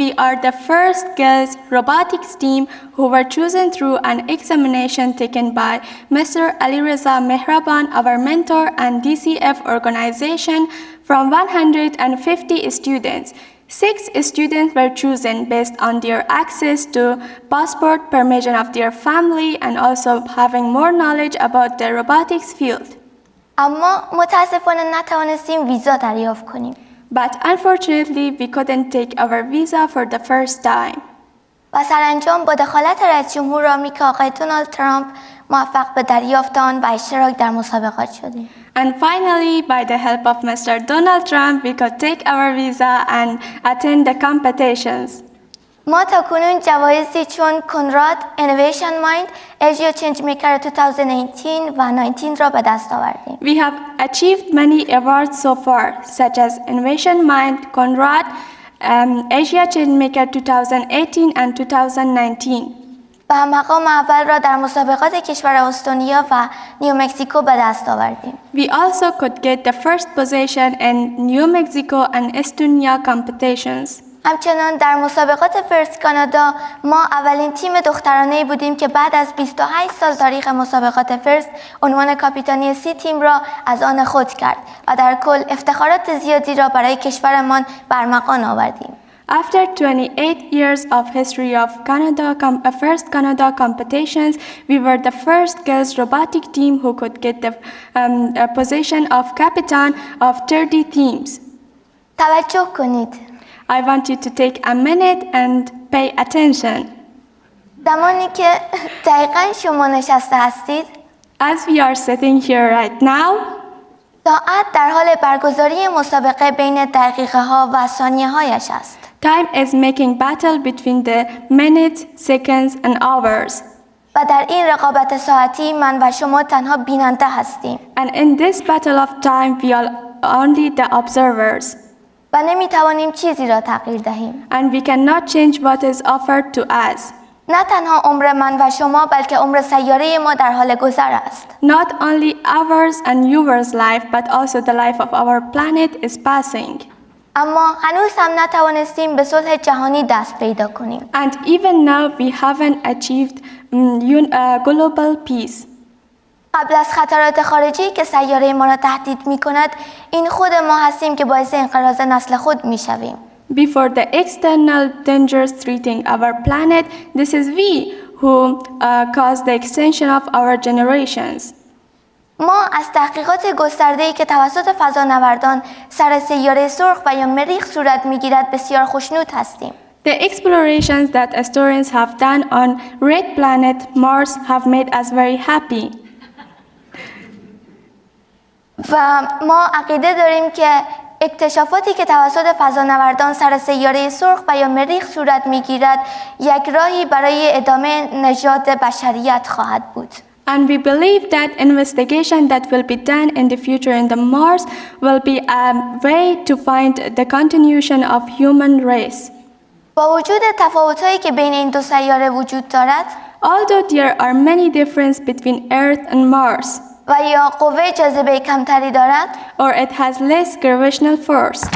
[SPEAKER 12] We are the first girls robotics team who were chosen through an examination taken by Mr. Ali Reza Mehraban, our mentor and DCF organization, from 150 students. 6 students were chosen based on their access to passport, permission of their family, and also having more knowledge about the robotics field.
[SPEAKER 11] اما متاسفانه نتوانستیم ویزا دریافت کنیم.
[SPEAKER 12] But unfortunately, we couldn't take our visa for the first time.
[SPEAKER 11] و سرانجام با دخالت رئیس جمهور آمریکا آقای دونالد ترامپ موفق به دریافت آن و اشتراک در مسابقات شدیم.
[SPEAKER 12] And finally, by the help of Mr. Donald Trump, we could take our visa and attend the competitions.
[SPEAKER 11] ما تا کنون جوایزی چون کنراد، Innovation Mind، Asia Changemaker 2018 و 19 را به دست آوردیم.
[SPEAKER 12] We have achieved many awards so far, such as Innovation Mind, Conrad, Asia Changemaker 2018 and 2019.
[SPEAKER 11] و مقام اول را در مسابقات کشور استونیا و نیومکزیکو به دست آوردیم.
[SPEAKER 12] We also could get the first position in New Mexico and Estonia competitions.
[SPEAKER 11] همچنان در مسابقات فرست کانادا ما اولین تیم دخترانه‌ای بودیم که بعد از 28 سال تاریخ مسابقات فرست عنوان کاپیتانی 30 تیم را از آن خود کرد و در کل افتخارات زیادی را برای کشورمان برمغان آوردیم.
[SPEAKER 12] After 28 years of history of first Canada competitions, we were the first girls robotic team who could get the position of captain of 30 teams.
[SPEAKER 11] توجه کنید.
[SPEAKER 12] I want you to take a minute and pay attention.
[SPEAKER 11] زمانی که دقیقاً شما نشسته هستید،
[SPEAKER 12] As we are sitting here right now,
[SPEAKER 11] ساعت در حال برگزاری مسابقه بین دقیقه ها و ثانیه هایش است.
[SPEAKER 12] time is making battle between the minutes, seconds and hours.
[SPEAKER 11] و در این رقابت ساعتی من و شما تنها بیننده هستیم.
[SPEAKER 12] And in this battle of time, we are only the observers.
[SPEAKER 11] و نمی توانیم چیزی را تغییر دهیم.
[SPEAKER 12] And we cannot change what is offered to us.
[SPEAKER 11] نه تنها عمر من و شما بلکه عمر سیاره ما در حال گذر است.
[SPEAKER 12] Not only ours and yours life, but also the life of our planet is passing.
[SPEAKER 11] اما هنوز هم نتوانستیم به صلح جهانی دست پیدا کنیم.
[SPEAKER 12] And even now we haven't achieved global peace.
[SPEAKER 11] قبل از خطرات خارجی که سیاره ما را تهدید می کند، این خود ما هستیم که باعث انقراض نسل خود می شویم.
[SPEAKER 12] Before the external dangers threatening our planet, this is we who cause the extension of our generations.
[SPEAKER 11] ما از تحقیقات گسترده‌ای که توسط فضانوردان سر سیاره سرخ و یا مریخ صورت می‌گیرد بسیار خوشنود هستیم.
[SPEAKER 12] The explorations that historians have done on red planet Mars have made us very happy.
[SPEAKER 11] و ما عقیده داریم که اکتشافاتی که توسط فضانوردان سر سیاره سرخ و یا مریخ صورت می‌گیرد یک راهی برای ادامه نژاد بشریت خواهد بود.
[SPEAKER 12] And we believe that investigation that will be done in the future in the Mars will be a way to find the continuation of human race.
[SPEAKER 11] با وجود تفاوت‌هایی که بین این دو سیاره وجود دارد،
[SPEAKER 12] although there are many differences between Earth and Mars,
[SPEAKER 11] و یا قوه جاذبه کمتری دارد،
[SPEAKER 12] or it has less gravitational force,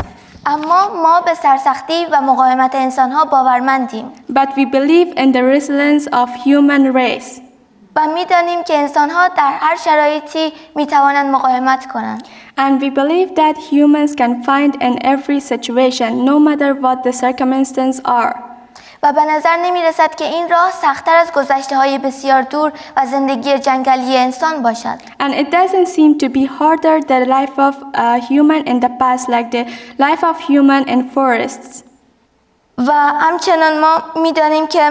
[SPEAKER 11] اما ما به سرسختی و مقاومت انسان‌ها باورمندیم.
[SPEAKER 12] but we believe in the resilience of human race.
[SPEAKER 11] و می‌دانیم که انسان‌ها در هر شرایطی می‌توانند مقاومت کنند.
[SPEAKER 12] And we believe that humans can find in every situation, no matter what the circumstances are.
[SPEAKER 11] و به نظر نمی‌رسد که این راه سخت‌تر از گذشته‌های بسیار دور و زندگی جنگلی انسان باشد.
[SPEAKER 12] And it doesn't seem to be harder than the life of a human in the past, like the life of human in forests.
[SPEAKER 11] و همچنان ما می‌دانیم که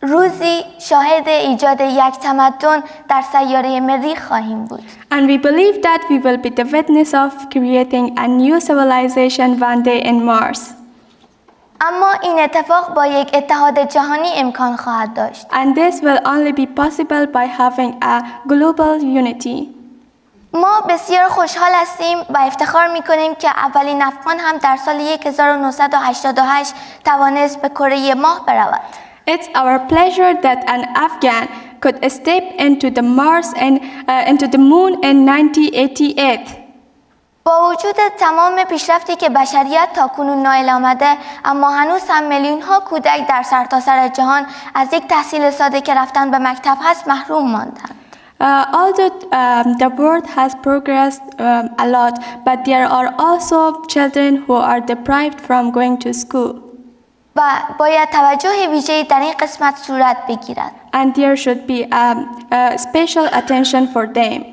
[SPEAKER 11] روزی شاهد ایجاد یک تمدن در سیاره مریخ خواهیم بود.
[SPEAKER 12] And we believe that we will be the witness of creating a new civilization one day in Mars.
[SPEAKER 11] اما این اتفاق با یک اتحاد جهانی امکان خواهد داشت.
[SPEAKER 12] And this will only be possible by having a global unity.
[SPEAKER 11] ما بسیار خوشحال هستیم و افتخار می‌کنیم که اولین افغان هم در سال 1988 توانست به کره ماه برود.
[SPEAKER 12] It's our pleasure that an Afghan could step into the Mars and into the moon in 1988.
[SPEAKER 11] با وجود تمام پیشرفتی که بشریت تاکنون نائل آمده، اما هنوز هم میلیون‌ها کودک در سرتاسر جهان از یک تحصیل ساده که رفتن به مکتب هست محروم ماندند.
[SPEAKER 12] Although the world has progressed a lot, but there are also children who are deprived from going to school.
[SPEAKER 11] و باید توجه ویژه‌ای در این قسمت صورت بگیرد.
[SPEAKER 12] And there should be a special attention for them.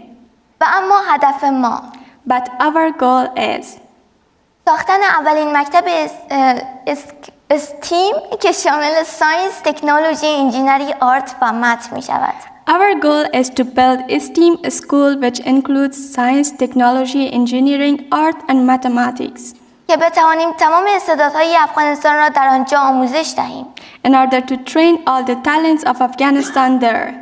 [SPEAKER 11] و اما هدف ما
[SPEAKER 12] But our goal is
[SPEAKER 11] ساختن اولین مکتب استیم که شامل ساینس، تکنولوژی، انجینری، آرت و مت می شود.
[SPEAKER 12] Our goal is to build a STEAM school which includes science, technology, engineering, art and mathematics.
[SPEAKER 11] که بتوانیم تمام استعدادهای افغانستان را در آنجا آموزش دهیم.
[SPEAKER 12] in order to train all the talents of Afghanistan there.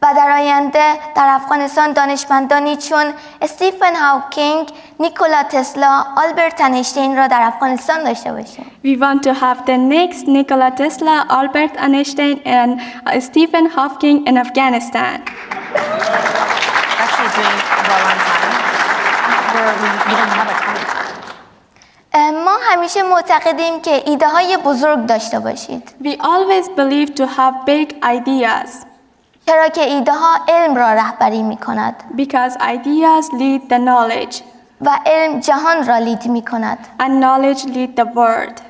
[SPEAKER 11] و در آینده در افغانستان دانشمندانی چون استیفن هاوکینگ، نیکولا تسلا، آلبرت اینشتین را در افغانستان داشته باشیم.
[SPEAKER 12] We want to have the next Nikola Tesla, Albert Einstein, and Stephen Hawking in Afghanistan.
[SPEAKER 23] Actually doing well on time. We don't have a time.
[SPEAKER 11] ما همیشه معتقدیم که ایده های بزرگ داشته باشید.
[SPEAKER 12] We always believe to have big ideas.
[SPEAKER 11] چرا که ایده ها علم را رهبری می کند.
[SPEAKER 12] Because ideas lead the knowledge.
[SPEAKER 11] و علم جهان را لید می کند.
[SPEAKER 12] And knowledge lead the world.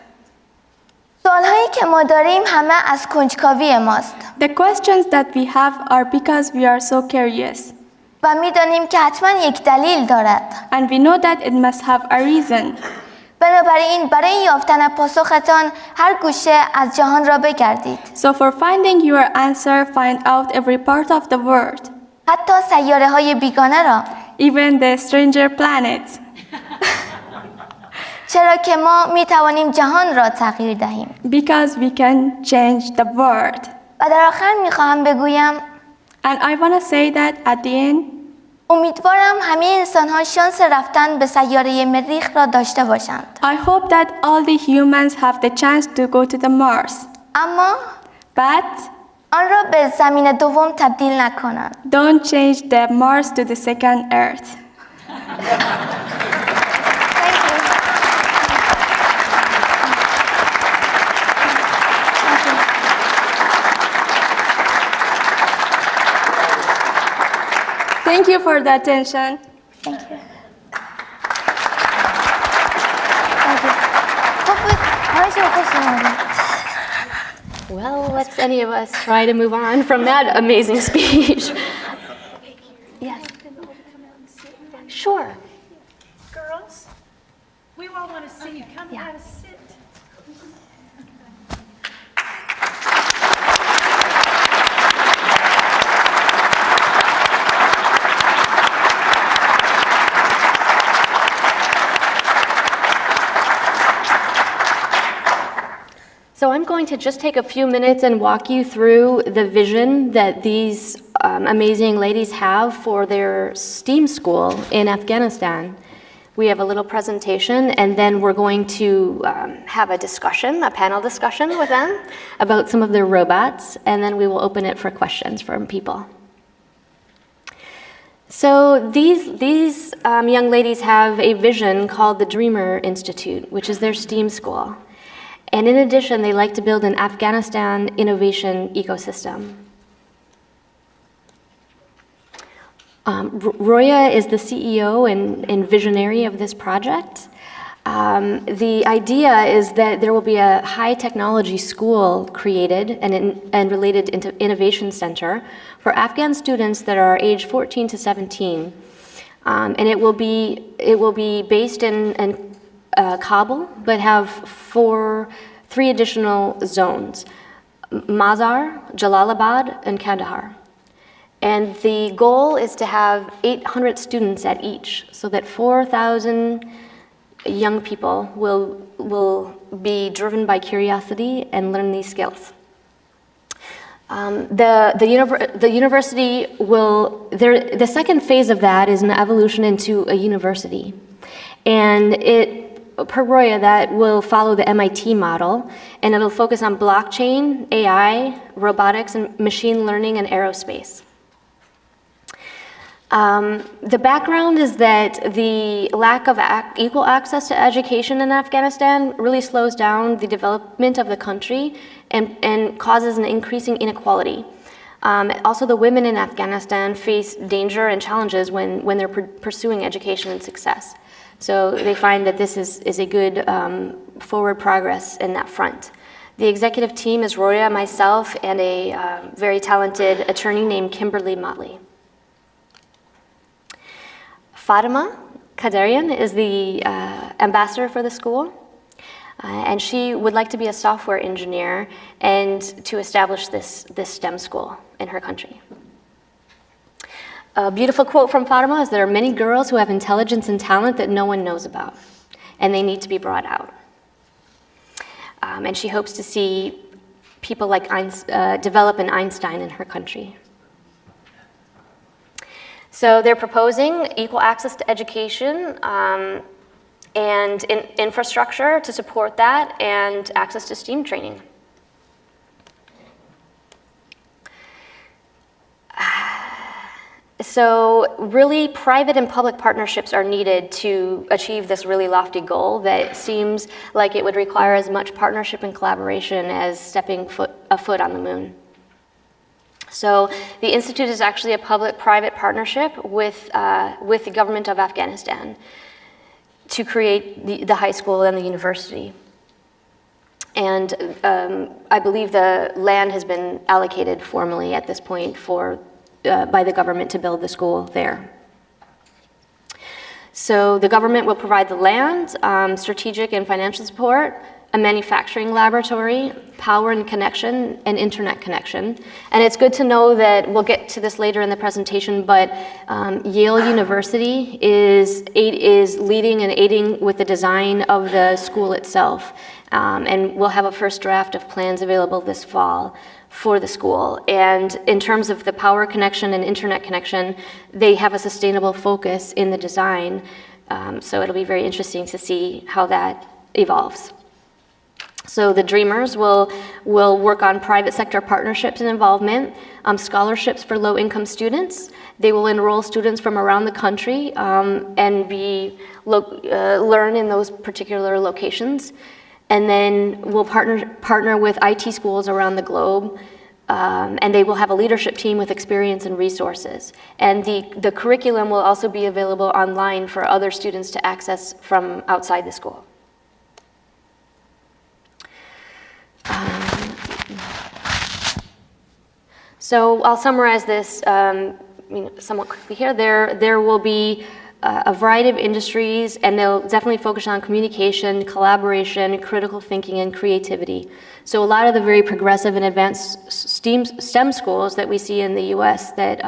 [SPEAKER 11] سوالهایی که ما داریم همه از کنجکاوی ماست.
[SPEAKER 12] The questions that we have are because we are so curious.
[SPEAKER 11] و می دانیم که حتما یک دلیل دارد.
[SPEAKER 12] And we know that it must have a reason.
[SPEAKER 11] بنابراین برای یافتن پاسختان هر گوشه از جهان را بگردید.
[SPEAKER 12] So for finding your answer, find out every part of the world.
[SPEAKER 11] حتی سیاره های بیگانه را.
[SPEAKER 12] Even the stranger planets.
[SPEAKER 11] چرا که ما می توانیم جهان را تغییر دهیم.
[SPEAKER 12] Because we can change the world.
[SPEAKER 11] و در آخر می خواهم بگویم
[SPEAKER 12] And I want to say that at the end,
[SPEAKER 11] امیدوارم همه انسان ها شانس رفتن به سیاره مریخ را داشته باشند.
[SPEAKER 12] I hope that all the humans have the chance to go to the Mars.
[SPEAKER 11] اما
[SPEAKER 12] But
[SPEAKER 11] آن را به زمین دوم تبدیل نکنند.
[SPEAKER 12] don't change the Mars to the second Earth. Thank you for the attention.
[SPEAKER 11] Thank you.
[SPEAKER 9] Well, let's any of us try to move on from that amazing speech. Yes. Sure.
[SPEAKER 4] Girls, we all want to see you. Come have a sit.
[SPEAKER 9] So I'm going to just take a few minutes and walk you through the vision that these amazing ladies have for their STEAM school in Afghanistan. We have a little presentation, and then we're going to have a discussion, a panel discussion with them about some of their robots, and then we will open it for questions from people. So these young ladies have a vision called the Dreamer Institute, which is their STEAM school. And in addition, they like to build an Afghanistan innovation ecosystem. Roya is the CEO and visionary of this project. The idea is that there will be a high technology school created and related innovation center for Afghan students that are age 14 to 17. And it will be based in Kabul, but have three additional zones: Mazar, Jalalabad, and Kandahar. And the goal is to have 800 students at each, so that 4,000 young people will be driven by curiosity and learn these skills. The university the second phase of that is an evolution into a university. And per Roya, that will follow the MIT model, and it'll focus on blockchain, AI, robotics, and machine learning and aerospace. The background is that the lack of equal access to education in Afghanistan really slows down the development of the country and causes an increasing inequality. Also, the women in Afghanistan face danger and challenges when they're pursuing education and success. So they find that this is a good forward progress in that front. The executive team is Roya, myself, and a very talented attorney named Kimberly Motley. Fatima Kadarian is the ambassador for the school, and she would like to be a software engineer and to establish this STEM school in her country. A beautiful quote from Fatima is, "There are many girls who have intelligence and talent that no one knows about. and they need to be brought out. And she hopes to see people like develop an Einstein in her country. So they're proposing equal access to education and infrastructure to support that, and access to STEAM training. So really, private and public partnerships are needed to achieve this really lofty goal that seems like it would require as much partnership and collaboration as stepping a foot on the moon. So the Institute is actually a public-private partnership with the government of Afghanistan to create the high school and the university. And I believe the land has been allocated formally at this point by the government to build the school there. So the government will provide the land, strategic and financial support, a manufacturing laboratory, power and connection, and internet connection. And it's good to know that, we'll get to this later in the presentation, but Yale University is leading and aiding with the design of the school itself. And we'll have a first draft of plans available this fall for the school. And in terms of the power connection and internet connection, they have a sustainable focus in the design. So it'll be very interesting to see how that evolves. So the Dreamers will work on private sector partnerships and involvement, scholarships for low-income students. They will enroll students from around the country and learn in those particular locations. And then we'll partner with IT schools around the globe, and they will have a leadership team with experience and resources. And the curriculum will also be available online for other students to access from outside the school. So I'll summarize this somewhat quickly here. There will be a variety of industries, and they'll definitely focus on communication, collaboration, critical thinking, and creativity. So a lot of the very progressive and advanced STEM schools that we see in the US that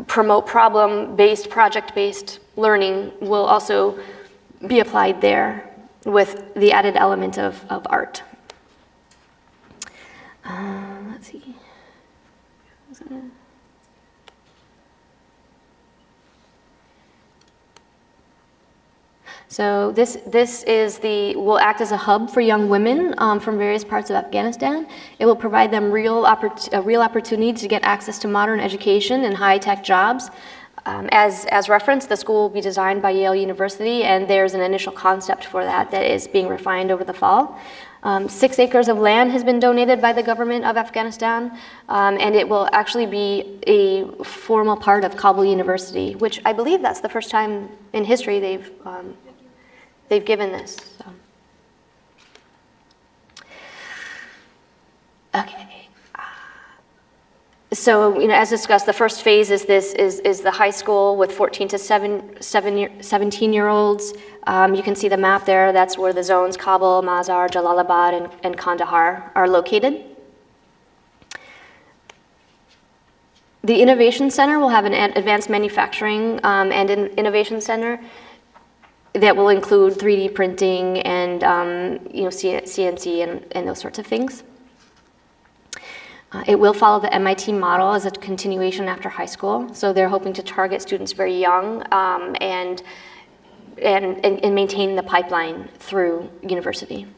[SPEAKER 9] promote problem-based, project-based learning will also be applied there with the added element of art. Let's see. So this will act as a hub for young women from various parts of Afghanistan. It will provide them a real opportunity to get access to modern education and high-tech jobs. As referenced, the school will be designed by Yale University, and there's an initial concept for that is being refined over the fall. 6 acres of land has been donated by the government of Afghanistan, and it will actually be a formal part of Kabul University, which I believe that's the first time in history they've given this. Okay. So, as discussed, the first phase is the high school with 14 to 17-year-olds. You can see the map there. That's where the zones Kabul, Mazar, Jalalabad, and Kandahar are located. The Innovation Center will have an advanced manufacturing and an innovation center that will include 3D printing and CNC and those sorts of things. It will follow the MIT model as a continuation after high school. So they're hoping to target students very young and maintain the pipeline through university.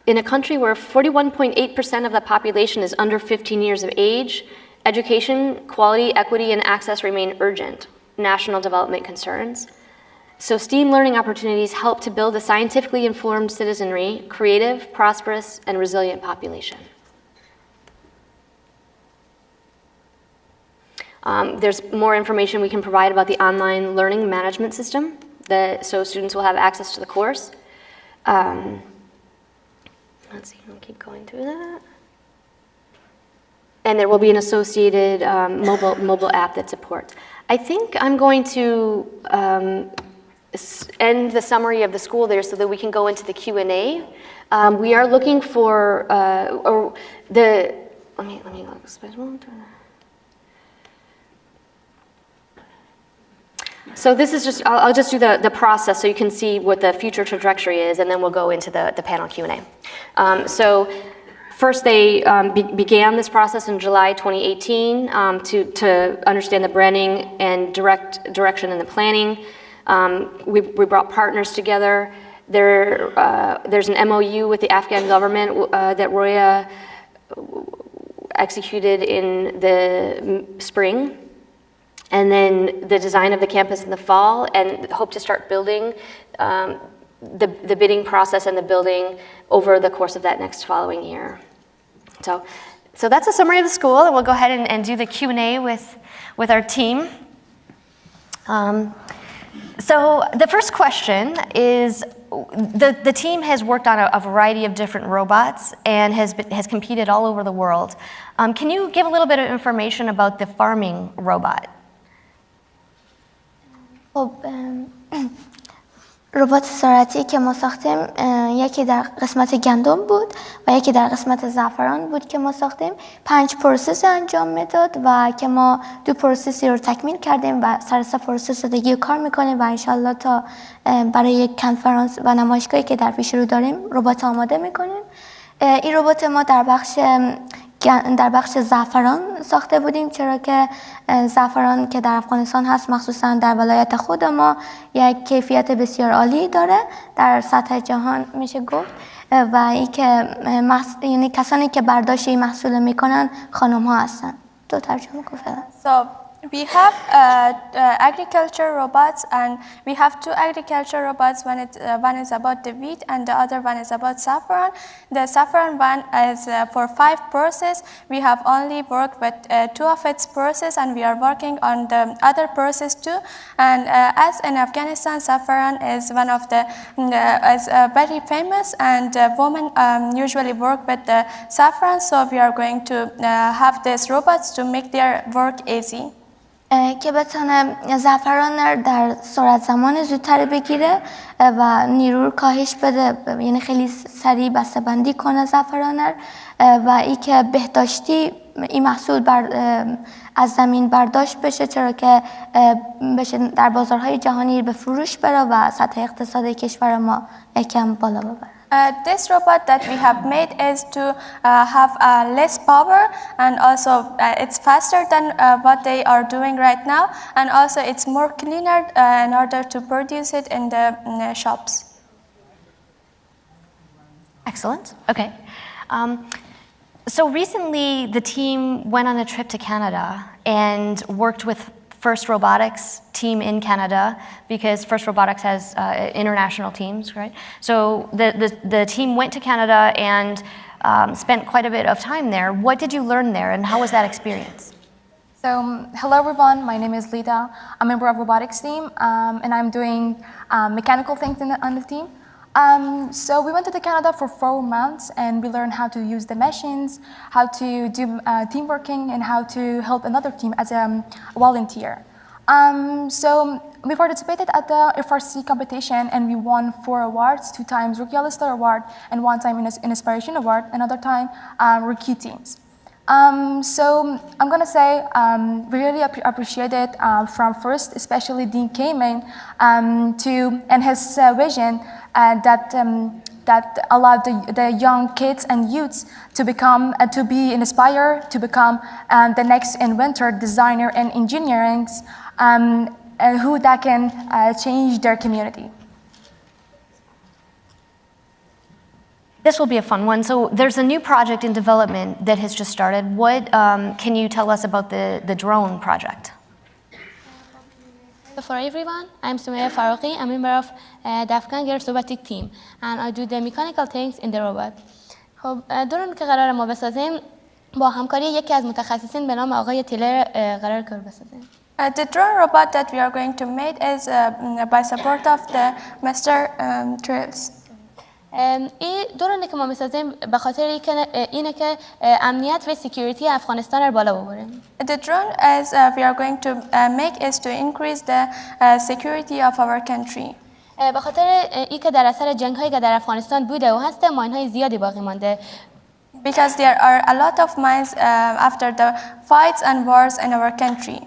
[SPEAKER 9] In a country where 41.8% of the population is under 15 years of age, education, quality, equity, and access remain urgent national development concerns. So STEAM learning opportunities help to build a scientifically informed citizenry, creative, prosperous, and resilient population. There's more information we can provide about the online learning management system, so students will have access to the course. Let's see, I'll keep going through that. And there will be an associated mobile app that supports. I think I'm going to end the summary of the school there so that we can go into the Q&A. We are looking for let me look. So this is just, I'll just do the process so you can see what the future trajectory is, and then we'll go into the panel Q&A. So first they began this process in July 2018 to understand the branding and direction in the planning. We brought partners together. There's an MOU with the Afghan government that Roya executed in the spring. And then the design of the campus in the fall, and hope to start building the bidding process and the building over the course of that next following year. So that's a summary of the school, and we'll go ahead and do the Q&A with our team. So the first question is, the team has worked on a variety of different robots and has competed all over the world. Can you give a little bit of information about the farming robot?
[SPEAKER 11] خب ربات زراعتی که ما ساختیم یکی در قسمت گندم بود و یکی در قسمت زعفران بود که ما ساختیم 5 پروسس انجام میداد و که ما 2 پروسسی رو تکمیل کردیم و سر 3 پروسس دیگه کار میکنیم و انشالله تا برای یک کنفرانس و نمایشگاهی که در پیش رو داریم ربات آماده میکنیم. این ربات ما در بخش زعفران ساخته بودیم، چرا که زعفران که در افغانستان هست مخصوصا در ولایت خود ما یک کیفیت بسیار عالی داره در سطح جهان میشه گفت و این که یعنی کسانی که برداشت این محصول میکنن خانم ها هستن. تو ترجمه کن فعلا.
[SPEAKER 12] We have agriculture robots, and we have 2 agriculture robots. One is about the wheat, and the other one is about saffron. The saffron one is for 5 process. We have only worked with 2 of its process, and we are working on the other process too. And as in Afghanistan, saffron is one of the is very famous, and women usually work with the saffron. So we are going to have these robots to make their work easy.
[SPEAKER 11] که بتونه زعفران در سرعت زمان زودتر بگیره و نیرو رو کاهش بده، یعنی خیلی سریع بسته‌بندی کنه زعفران و ای که بهداشتی این محصول از زمین برداشت بشه، چرا که بشه در بازارهای جهانی به فروش بره و سطح اقتصادی کشور ما یکم بالا ببره.
[SPEAKER 12] This robot that we have made is to have less power, and also it's faster than what they are doing right now, and also it's more cleaner in order to produce it in the shops.
[SPEAKER 9] Excellent. Okay. So recently the team went on a trip to Canada and worked with First Robotics team in Canada, because First Robotics has international teams, right? So the team went to Canada and spent quite a bit of time there. What did you learn there, and how was that experience?
[SPEAKER 13] So, hello everyone, my name is Lita. I'm a member of robotics team, and I'm doing mechanical things on the team. So we went to Canada for 4 months, and we learned how to use the machines, how to do team working, and how to help another team as a volunteer. So we participated at the FRC competition, and we won 4 awards, 2 times Rookie All-Star Award, and 1 time Inspiration Award, another time Rookie Teams. So I'm gonna say we really appreciate it from first, especially Dean Kamen, and his vision that allowed the young kids and youths to become, to be inspired to become the next inventor, designer, and engineering, who that can change their community.
[SPEAKER 9] This will be a fun one. So there's a new project in development that has just started. What can you tell us about the drone project?
[SPEAKER 14] For everyone, I'm Sumaya Farouqi. I'm a member of the Afghan Girls Robotic Team, and I do the mechanical things in the robot. خب درون که قرار ما بسازیم با همکاری یکی از متخصصین به نام آقای تیلر قرار کار بسازیم.
[SPEAKER 12] The drone robot that we are going to make is by support of the Mr. Trails.
[SPEAKER 14] این درونی که ما میسازیم به خاطر اینه که امنیت و سکیوریتی افغانستان رو بالا ببریم.
[SPEAKER 12] The drone as we are going to make is to increase the security of our country.
[SPEAKER 14] به خاطر اینکه در اثر جنگ‌هایی که در افغانستان بوده و هست ماین‌های زیادی باقی مانده.
[SPEAKER 12] Because there are a lot of mines after the fights and wars in our country.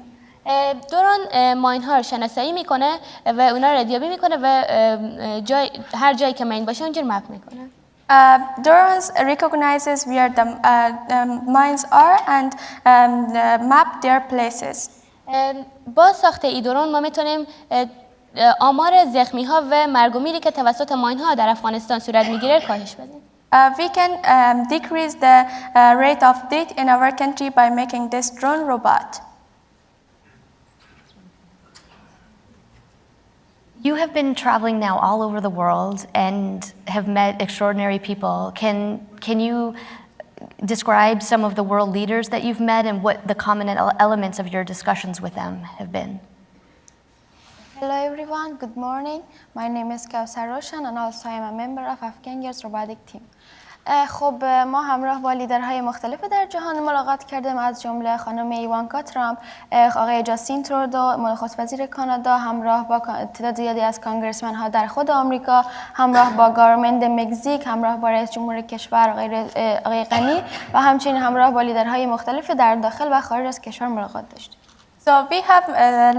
[SPEAKER 14] دوران ماین ها رو شناسایی میکنه و اونا رو ردیابی میکنه و هر جایی که ماین باشه اونجا مپ میکنه.
[SPEAKER 12] Durance recognizes where the mines are and map their places.
[SPEAKER 14] با ساخت ایدورون ما میتونیم آمار زخمی ها و مرگ و میری که توسط ماین ها در افغانستان صورت میگیره کاهش بدیم.
[SPEAKER 12] We can decrease the rate of death in our country by making this drone robot.
[SPEAKER 9] You have been traveling now all over the world and have met extraordinary people. Can you describe some of the world leaders that you've met and what the common elements of your discussions with them have been?
[SPEAKER 6] Hello everyone, good morning. My name is Kausar Roshan and also I am a member of Afghan Girls Robotic Team. خب ما همراه با لیدرهای مختلف در جهان ملاقات کردیم از جمله خانم ایوانکا ترامپ، آقای جاستین ترودو نخست وزیر کانادا، همراه با تعداد زیادی از کانگرسمن ها در خود آمریکا، همراه با گارمنت مکزیک، همراه با رئیس جمهور کشور آقای غنی و همچنین همراه با لیدرهای مختلف در داخل و خارج از کشور ملاقات داشتیم.
[SPEAKER 12] So we have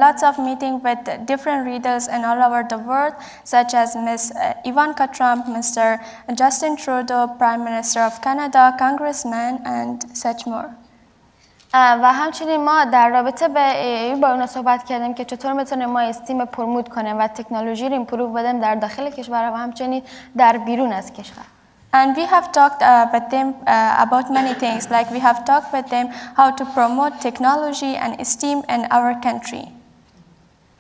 [SPEAKER 12] lots of meetings with different leaders in all over the world, such as Ms. Ivanka Trump, Mr. Justin Trudeau, Prime Minister of Canada, Congressman, and such more.
[SPEAKER 9] و همچنین ما در رابطه با اونا صحبت کردیم که چطور میتونیم ما استیم پروموت کنیم و تکنولوژی رو ایمپروو بدیم در داخل کشور و همچنین در بیرون از کشور.
[SPEAKER 12] And we have talked with them about many things, like we have talked with them how to promote technology and STEAM in our country.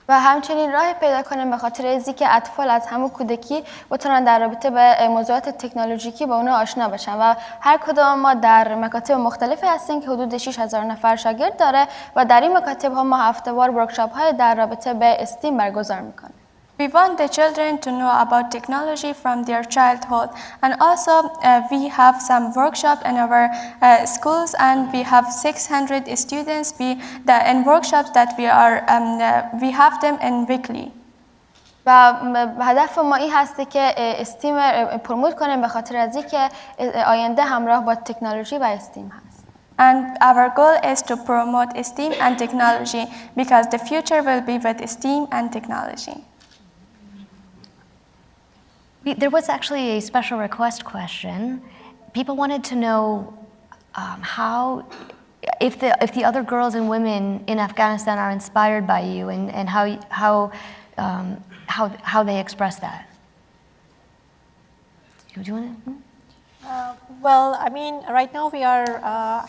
[SPEAKER 9] و همچنین راه پیدا کنیم به خاطر اینکه که اطفال از همون کودکی بتونن در رابطه به موضوعات تکنولوژیکی با اونا آشنا بشن و هر کدام ما در مکاتب مختلفی هستیم که حدود 6000 نفر شاگرد داره و در این مکاتب ها ما هفته‌وار ورکشاپ های در رابطه به استیم برگزار میکنیم.
[SPEAKER 12] We want the children to know about technology from their childhood, and also we have some workshop in our schools, and we have 600 students. In workshops that we have them in weekly.
[SPEAKER 9] و هدف ما این هسته که استیم پروموت کنیم به خاطر از اینکه آینده همراه با تکنولوژی و استیم هست.
[SPEAKER 12] And our goal is to promote STEAM and technology because the future will be with STEAM and technology.
[SPEAKER 9] There was actually a special request question. People wanted to know how, if the other girls and women in Afghanistan are inspired by you, and how they express that. Do you want to?
[SPEAKER 10] Well, I mean, right now we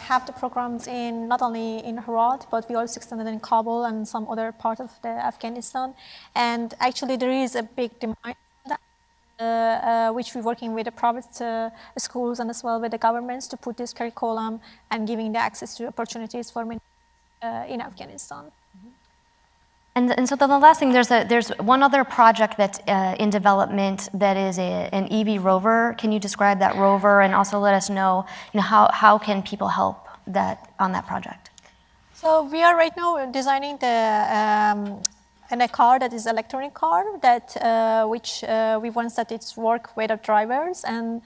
[SPEAKER 10] have the programs not only in Herat, but we also extended in Kabul and some other part of Afghanistan. And actually, there is a big demand. Which we're working with the private schools and as well with the governments to put this curriculum and giving the access to opportunities for men in Afghanistan.
[SPEAKER 9] And so the last thing, there's one other project that's in development that is an EV rover. Can you describe that rover and also let us know, how can people help on that project?
[SPEAKER 10] So we are right now designing a car that is electronic car that which we want that it's work with the drivers, and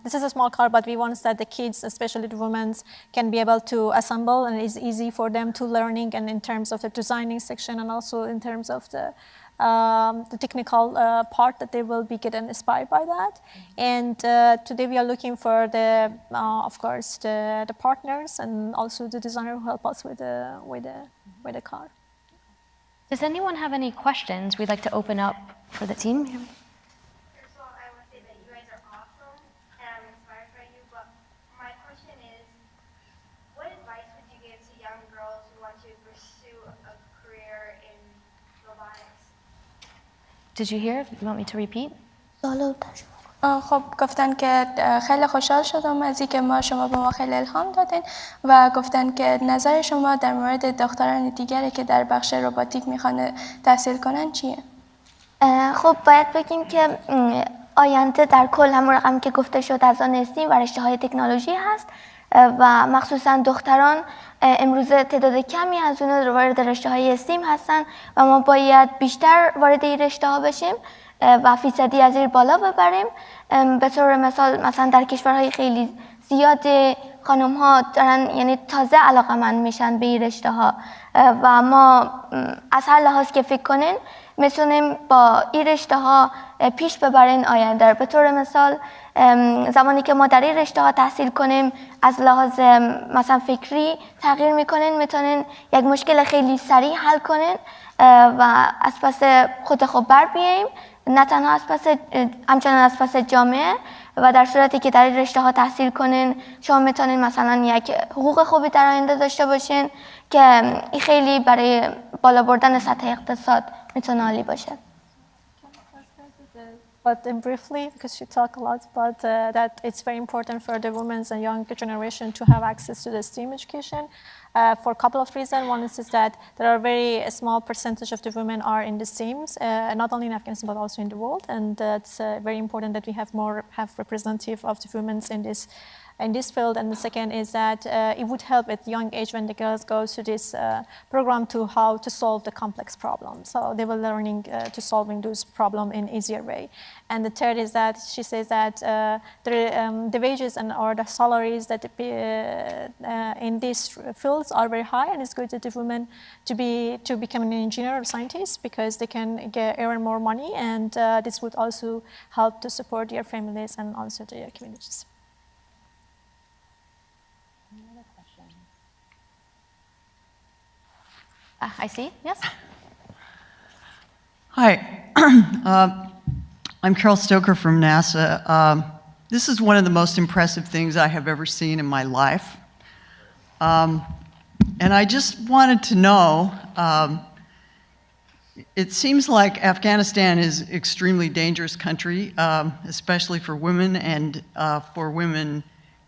[SPEAKER 10] this is a small car, but we want that the kids, especially the women, can be able to assemble, and it's easy for them to learning, and in terms of the designing section and also in terms of the technical part that they will be getting inspired by that. And today we are looking for of course the partners and also the designer who help us with the car.
[SPEAKER 9] Does anyone have any questions we'd like to open up for the team?
[SPEAKER 11] First of all, I want to say that you guys are awesome and I'm inspired by you, but my question is, what advice would you give to young girls who want to pursue a career in robotics?
[SPEAKER 9] Did you hear? You want me to repeat?
[SPEAKER 12] خب گفتن که خیلی خوشحال شدم از اینکه شما به ما خیلی الهام دادین و گفتن که نظر شما در مورد دختران دیگری که در بخش روباتیک میخوان تحصیل کنن چیه؟
[SPEAKER 11] خب باید بگیم که آینده در کل همون رقم که گفته شد از آن استیم و رشته‌های تکنولوژی هست و مخصوصا دختران امروز تعداد کمی از اونها وارد رشته‌های استیم هستن و ما باید بیشتر وارد این رشته‌ها بشیم و فیصدی از این بالا ببریم. به طور مثلا در کشورهای خیلی زیاد خانم ها دارن یعنی تازه علاقه‌مند میشن به این رشته ها و ما از هر لحاظ که فکر کنین میتونیم با این رشته ها پیش ببرین آینده. به طور مثال زمانی که ما در این رشته ها تحصیل کنیم از لحاظ مثلا فکری تغییر میکنین، میتونین یک مشکل خیلی سریع حل کنین و از پس خود بر بیاییم، نه تنها از پس همچنان از پس جامعه. و در صورتی که در این رشته ها تحصیل کنین شما میتونین مثلا یک حقوق خوبی در آینده داشته باشین که این خیلی برای بالا بردن سطح اقتصاد میتونه عالی باشه.
[SPEAKER 10] But briefly, because she talked a lot about that it's very important for the women and younger generation to have access to the STEAM education for a couple of reasons. One is that there are very small percentage of the women are in the STEAMs, not only in Afghanistan but also in the world, and it's very important that we have representative of the women in this field. And the second is that it would help at young age when the girls go to this program to how to solve the complex problems. So they were learning to solving those problems in easier way. And the third is that she says that the wages and or the salaries that in these fields are very high, and it's good that the women to become an engineer or scientist because they can earn more money, and this would also help to support their families and also their communities.
[SPEAKER 9] I see, yes?
[SPEAKER 15] Hi, I'm Carol Stoker from NASA. This is one of the most impressive things I have ever seen in my life. And I just wanted to know, it seems like Afghanistan is an extremely dangerous country, especially for women and for women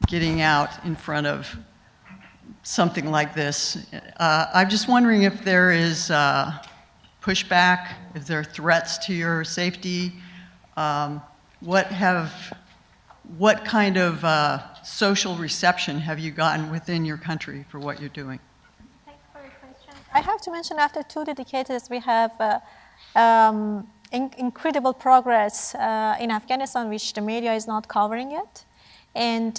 [SPEAKER 15] getting out in front of something like this. I'm just wondering if there is pushback, if there are threats to your safety. What kind of social reception have you gotten within your country for what you're doing?
[SPEAKER 10] Thanks for your question. I have to mention after 2 decades we have incredible progress in Afghanistan, which the media is not covering yet. And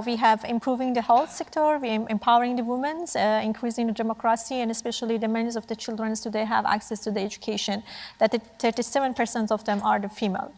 [SPEAKER 10] we have improving the health sector, we empowering the women, increasing the democracy, and especially the men of the children today have access to the education, that 37% of them are the female.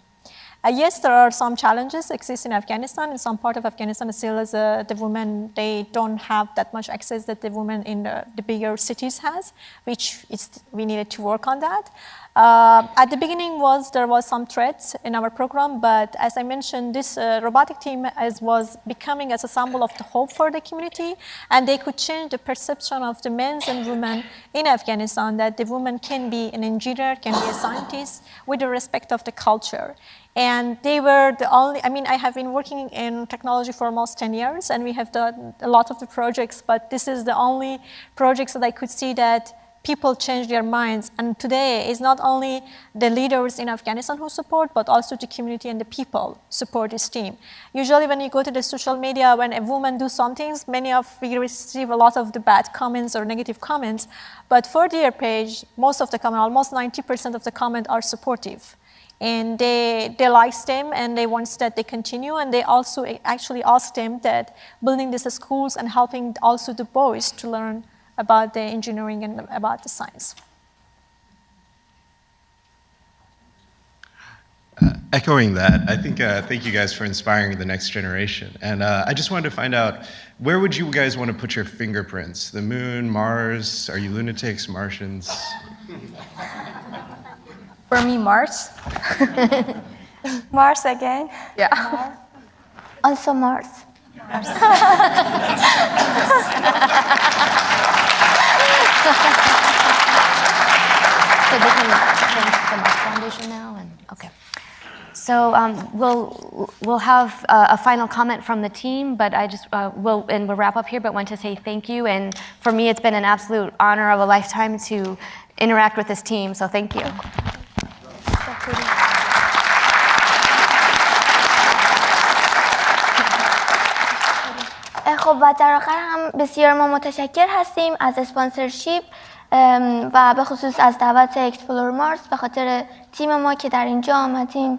[SPEAKER 10] Yes, there are some challenges exist in Afghanistan. In some part of Afghanistan, still as the women, they don't have that much access that the women in the bigger cities has, which we needed to work on that. At the beginning there was some threats in our program, but as I mentioned, this robotic team was becoming as a symbol of the hope for the community, and they could change the perception of the men and women in Afghanistan that the woman can be an engineer, can be a scientist with the respect of the culture. And they were the only, I have been working in technology for almost 10 years, and we have done a lot of the projects, but this is the only projects that I could see that people change their minds. And today is not only the leaders in Afghanistan who support, but also the community and the people support this team. Usually when you go to the social media, when a woman do some things, we receive a lot of the bad comments or negative comments. But for their page, most of the comment, almost 90% of the comment are supportive. And they like them and they want that they continue, and they also actually ask them that building these schools and helping also the boys to learn about the engineering and about the science.
[SPEAKER 16] Echoing that, I think thank you guys for inspiring the next generation. And I just wanted to find out, where would you guys want to put your fingerprints? The moon, Mars? Are you lunatics, Martians?
[SPEAKER 13] For me, Mars.
[SPEAKER 11] Mars again?
[SPEAKER 13] Yeah.
[SPEAKER 11] Mars. Also Mars.
[SPEAKER 9] So they can change the Mars Foundation now, and okay. So we'll have a final comment from the team, but I just we'll wrap up here. But want to say thank you, and for me, it's been an absolute honor of a lifetime to interact with this team. So thank you.
[SPEAKER 11] خب و در آخر هم بسیار ما متشکر هستیم از اسپانسرشیپ و به خصوص از دعوت اکسپلور مارس به خاطر تیم ما که در اینجا آمدیم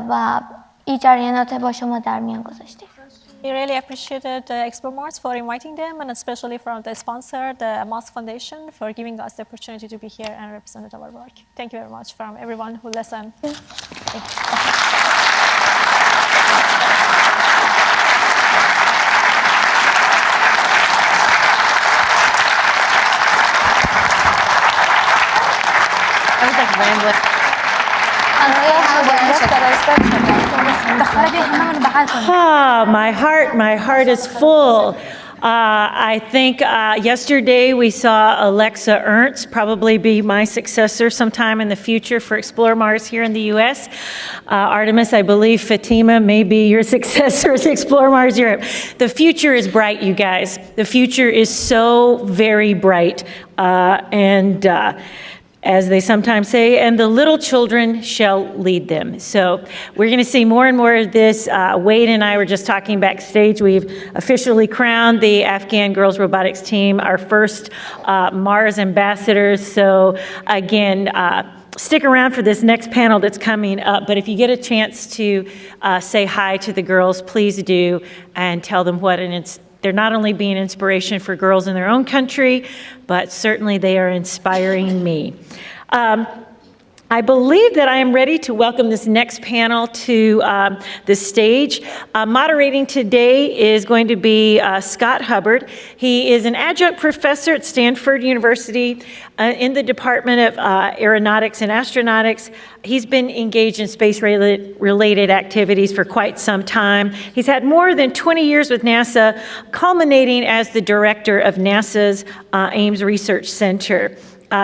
[SPEAKER 11] و این جریانات با شما در میان گذاشتیم.
[SPEAKER 10] We really appreciated Explore Mars for inviting them, and especially from the sponsor, the Musk Foundation, for giving us the opportunity to be here and represent our work. Thank you very much from everyone who listened.
[SPEAKER 14] I was like rambling.
[SPEAKER 4] My heart is full. I think yesterday we saw Alexa Ernst probably be my successor sometime in the future for Explore Mars here in the U.S. Artemis, I believe Fatima may be your successor at Explore Mars Europe. The future is bright, you guys. The future is so very bright. As they sometimes say, and the little children shall lead them. So we're going to see more and more of this. Wade and I were just talking backstage. We've officially crowned the Afghan Girls Robotics team our first Mars ambassadors. So again, stick around for this next panel that's coming up. But if you get a chance to say hi to the girls, please do, and tell them what they're not only being inspiration for girls in their own country, but certainly they are inspiring me. I believe that I am ready to welcome this next panel to the stage. Moderating today is going to be Scott Hubbard. He is an adjunct professor at Stanford University in the Department of Aeronautics and Astronautics. He's been engaged in space-related activities for quite some time. He's had more than 20 years with NASA, culminating as the director of NASA's Ames Research Center.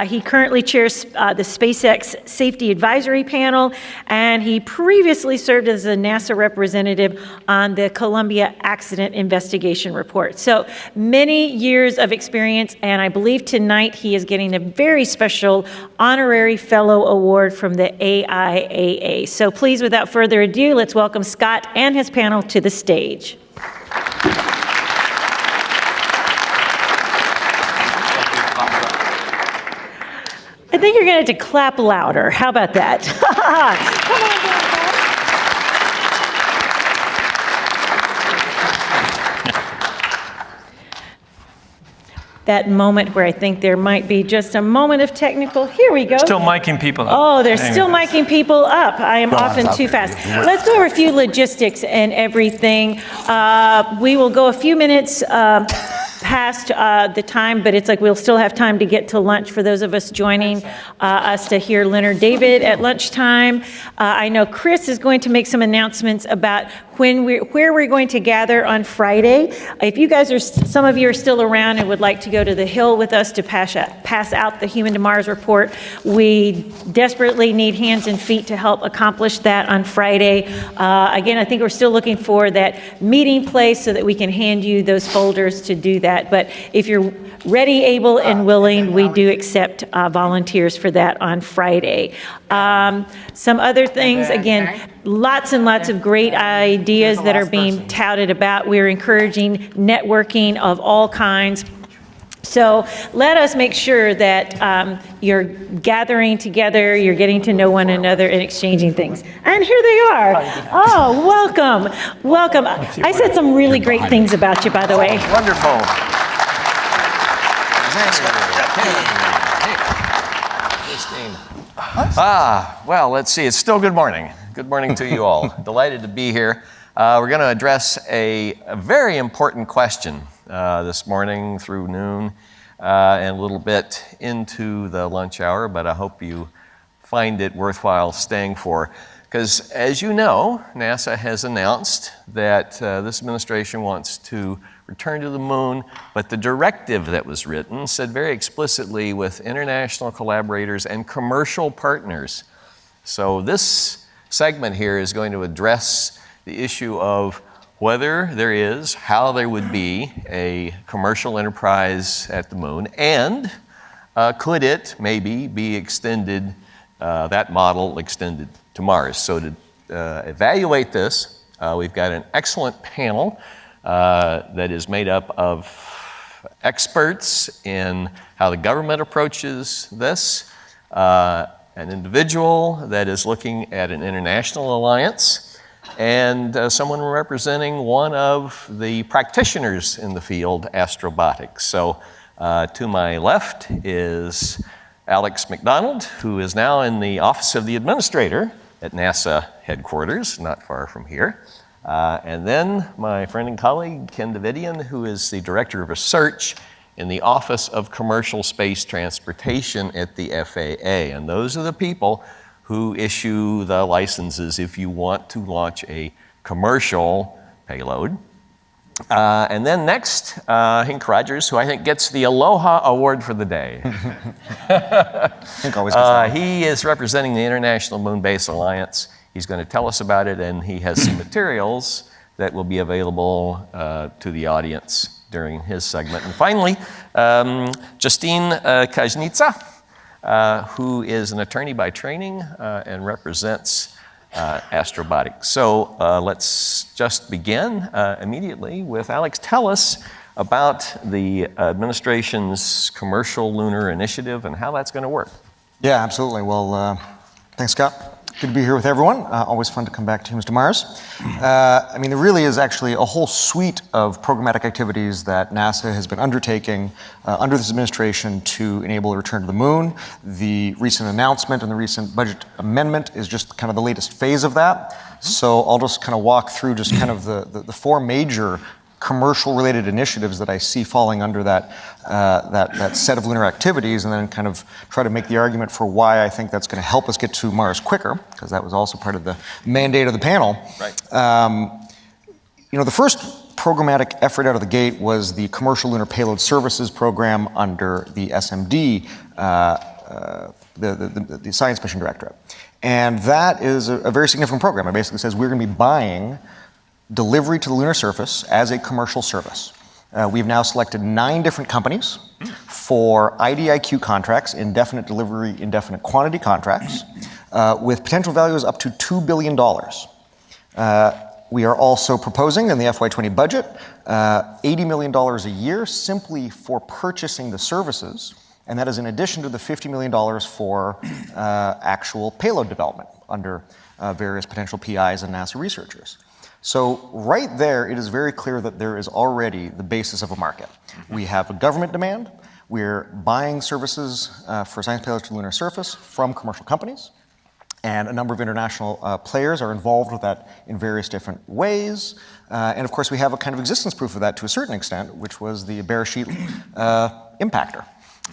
[SPEAKER 4] He currently chairs the SpaceX Safety Advisory Panel, and he previously served as a NASA representative on the Columbia Accident Investigation Report. So many years of experience, and I believe tonight he is getting a very special honorary fellow award from the AIAA. So please, without further ado, let's welcome Scott and his panel to the stage. I think you're going to have to clap louder. How about that? Come on, that moment where I think there might be just a moment of technical. Here we go.
[SPEAKER 17] Still miking people up.
[SPEAKER 4] Oh, they're still miking people up. I am often too fast. Let's go over a few logistics and everything. We will go a few minutes past the time, but it's like we'll still have time to get to lunch for those of us joining us to hear Leonard David at lunchtime. I know Chris is going to make some announcements about where we're going to gather on Friday. If you guys some of you are still around and would like to go to the Hill with us to pass out the Human to Mars report, we desperately need hands and feet to help accomplish that on Friday. Again, I think we're still looking for that meeting place so that we can hand you those folders to do that. But if you're ready, able, and willing, we do accept volunteers for that on Friday. Some other things, again, lots and lots of great ideas that are being touted about. We're encouraging networking of all kinds. So let us make sure that you're gathering together, you're getting to know one another and exchanging things. And here they are. Oh, welcome, welcome. I said some really great things about you, by the way.
[SPEAKER 18] Wonderful. Well, let's see. It's still good morning. Good morning to you all. Delighted to be here. We're going to address a very important question this morning through noon and a little bit into the lunch hour, but I hope you find it worthwhile staying for. Because as you know, NASA has announced that this administration wants to return to the moon, but the directive that was written said very explicitly with international collaborators and commercial partners. So this segment here is going to address the issue of whether there is, how there would be a commercial enterprise at the moon, and could it maybe be extended, that model extended to Mars. So to evaluate this, we've got an excellent panel that is made up of experts in how the government approaches this, an individual that is looking at an international alliance, and someone representing one of the practitioners in the field, astrobotics. So to my left is Alex McDonald, who is now in the Office of the Administrator at NASA headquarters, not far from here. And then my friend and colleague, Ken Davidian, who is the Director of Research in the Office of Commercial Space Transportation at the FAA. And those are the people who issue the licenses if you want to launch a commercial payload. And then next, Hank Rogers, who I think gets the Aloha Award for the day.
[SPEAKER 17] Hank always gets that.
[SPEAKER 18] He is representing the International Moon Base Alliance. He's going to tell us about it, and he has some materials that will be available to the audience during his segment. And finally, Justine Kajnica, who is an attorney by training and represents Astrobotics. So let's just begin immediately with Alex. Tell us about the administration's Commercial Lunar Initiative and how that's going to work.
[SPEAKER 17] Yeah, absolutely. Well, thanks, Scott. Good to be here with everyone. Always fun to come back to Humans to Mars. I mean, there really is actually a whole suite of programmatic activities that NASA has been undertaking under this administration to enable a return to the moon. The recent announcement and the recent budget amendment is just kind of the latest phase of that. So I'll just kind of walk through just kind of the four major commercial-related initiatives that I see falling under that set of lunar activities, and then kind of try to make the argument for why I think that's going to help us get to Mars quicker, because that was also part of the mandate of the panel.
[SPEAKER 18] Right.
[SPEAKER 17] You know, the first programmatic effort out of the gate was the Commercial Lunar Payload Services Program under the SMD, the Science Mission Directorate. And that is a very significant program. It basically says we're going to be buying delivery to the lunar surface as a commercial service. We've now selected 9 different companies for IDIQ contracts, indefinite delivery, indefinite quantity contracts, with potential values up to $2 billion. We are also proposing in the FY20 budget $80 million a year simply for purchasing the services, and that is in addition to the $50 million for actual payload development under various potential PIs and NASA researchers. So right there, it is very clear that there is already the basis of a market. We have a government demand. We're buying services for science payloads to the lunar surface from commercial companies. And a number of international players are involved with that in various different ways. And of course, we have a kind of existence proof of that to a certain extent, which was the Beresheet impactor.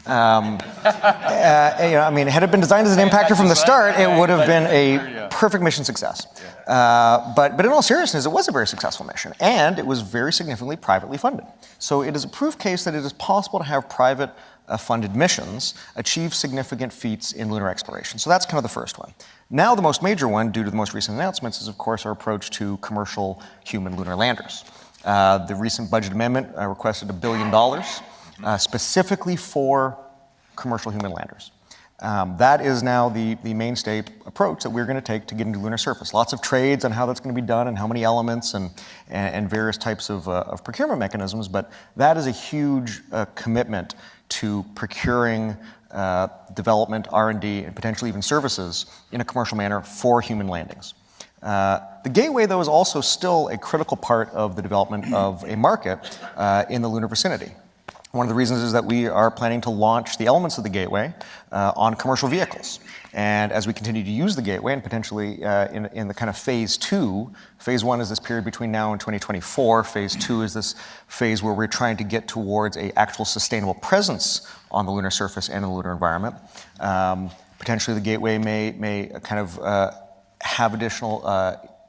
[SPEAKER 17] I mean, had it been designed as an impactor from the start, it would have been a perfect mission success. But in all seriousness, it was a very successful mission, and it was very significantly privately funded. So it is a proof case that it is possible to have private funded missions achieve significant feats in lunar exploration. So that's kind of the first one. Now the most major one, due to the most recent announcements, is of course our approach to commercial human lunar landers. The recent budget amendment requested $1 billion. Specifically for commercial human landers. That is now the mainstay approach that we're going to take to get into lunar surface. Lots of trades on how that's going to be done and how many elements and various types of procurement mechanisms, but that is a huge commitment to procuring development, R&D, and potentially even services in a commercial manner for human landings. The Gateway, though, is also still a critical part of the development of a market in the lunar vicinity. One of the reasons is that we are planning to launch the elements of the Gateway on commercial vehicles. And as we continue to use the Gateway, and potentially in the kind of phase 2, phase 1 is this period between now and 2024, phase 2 is this phase where we're trying to get towards an actual sustainable presence on the lunar surface and in the lunar environment. Potentially the Gateway may kind of have additional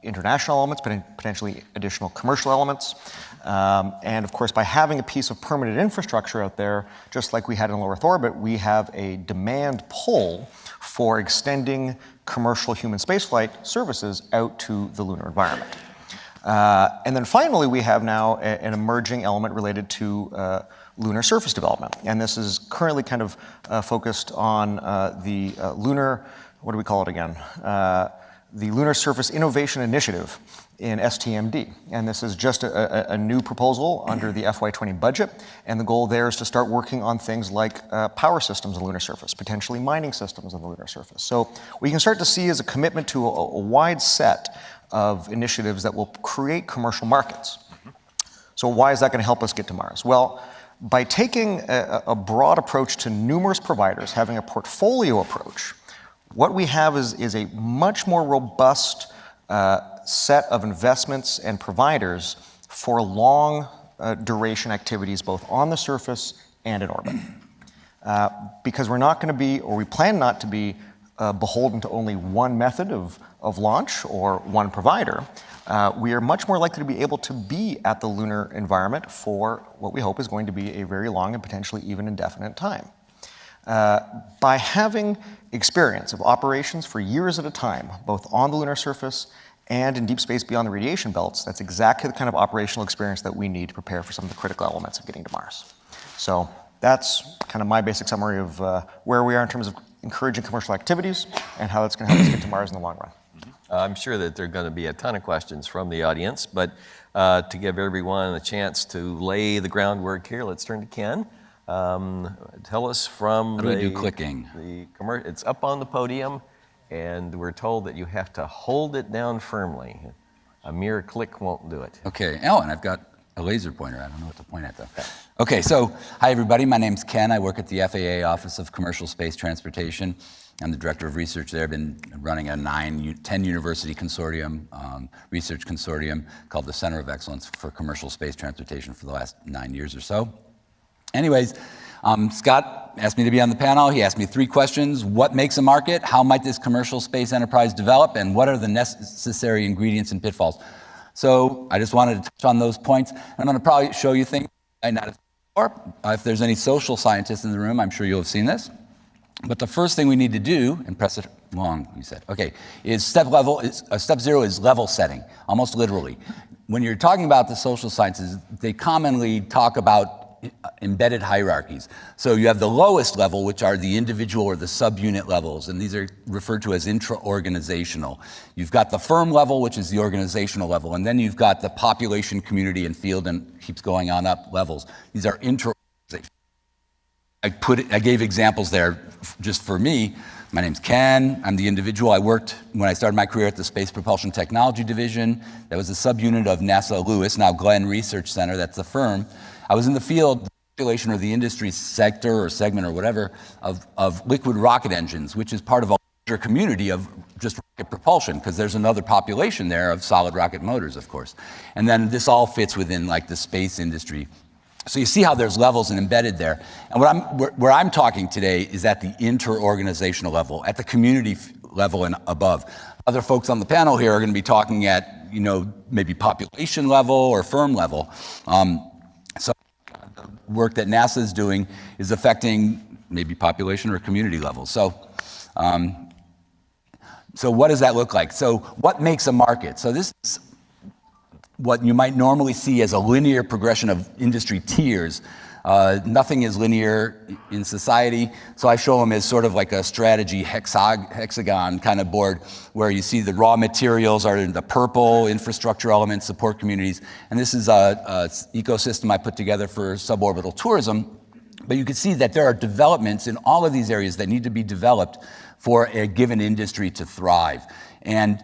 [SPEAKER 17] international elements, but potentially additional commercial elements. And of course, by having a piece of permanent infrastructure out there, just like we had in low Earth orbit, we have a demand pull for extending commercial human spaceflight services out to the lunar environment. And then finally, we have now an emerging element related to lunar surface development. And this is currently kind of focused on the lunar, what do we call it again? The Lunar Surface Innovation Initiative, in STMD. And this is just a new proposal under the FY20 budget. And the goal there is to start working on things like power systems on the lunar surface, potentially mining systems on the lunar surface. So we can start to see as a commitment to a wide set of initiatives that will create commercial markets. So why is that going to help us get to Mars? Well, by taking a broad approach to numerous providers, having a portfolio approach, what we have is a much more robust set of investments and providers for long duration activities both on the surface and in orbit. Because we're not going to be, or we plan not to be, beholden to only one method of launch or one provider, we are much more likely to be able to be at the lunar environment for what we hope is going to be a very long and potentially even indefinite time. By having experience of operations for years at a time, both on the lunar surface and in deep space beyond the radiation belts, that's exactly the kind of operational experience that we need to prepare for some of the critical elements of getting to Mars. So that's kind of my basic summary of where we are in terms of encouraging commercial activities and how that's going to help us get to Mars in the long run.
[SPEAKER 18] I'm sure that there are going to be a ton of questions from the audience, but to give everyone a chance to lay the groundwork here, let's turn to Ken. Tell us from
[SPEAKER 19] How do we do clicking?
[SPEAKER 18] It's up on the podium, and we're told that you have to hold it down firmly. A mere click won't do it.
[SPEAKER 19] Okay. Oh, and I've got a laser pointer. I don't know what to point at, though. Okay, so hi, everybody. My name's Ken. I work at the FAA Office of Commercial Space Transportation. I'm the director of research there. I've been running a 10-university consortium, research consortium called the Center of Excellence for Commercial Space Transportation for the last 9 years or so. Anyways, Scott asked me to be on the panel. He asked me 3 questions. What makes a market? How might this commercial space enterprise develop? And what are the necessary ingredients and pitfalls? So I just wanted to touch on those points. I'm going to probably show you things I not have before. If there's any social scientists in the room, I'm sure you'll have seen this. But the first thing we need to do, and press it long, you said, okay, is step 0 is level setting, almost literally. When you're talking about the social sciences, they commonly talk about embedded hierarchies. So you have the lowest level, which are the individual or the subunit levels, and these are referred to as intra-organizational. You've got the firm level, which is the organizational level, and then you've got the population, community, and field, and keeps going on up levels. These are intra-organizational. I gave examples there just for me. My name's Ken. I'm the individual. I worked, when I started my career, at the Space Propulsion Technology Division. That was a subunit of NASA Lewis, now Glenn Research Center. That's the firm. I was in the field, the population or the industry sector or segment or whatever of liquid rocket engines, which is part of a larger community of just rocket propulsion, because there's another population there of solid rocket motors, of course. And then this all fits within like the space industry. So you see how there's levels and embedded there. And where I'm talking today is at the inter-organizational level, at the community level and above. Other folks on the panel here are going to be talking at, maybe population level or firm level. So the work that NASA is doing is affecting maybe population or community level. So what does that look like? So what makes a market? So this is what you might normally see as a linear progression of industry tiers. Nothing is linear in society, so I show them as sort of like a strategy hexagon kind of board, where you see the raw materials are in the purple, infrastructure elements, support communities, and this is an ecosystem I put together for suborbital tourism. But you can see that there are developments in all of these areas that need to be developed for a given industry to thrive. And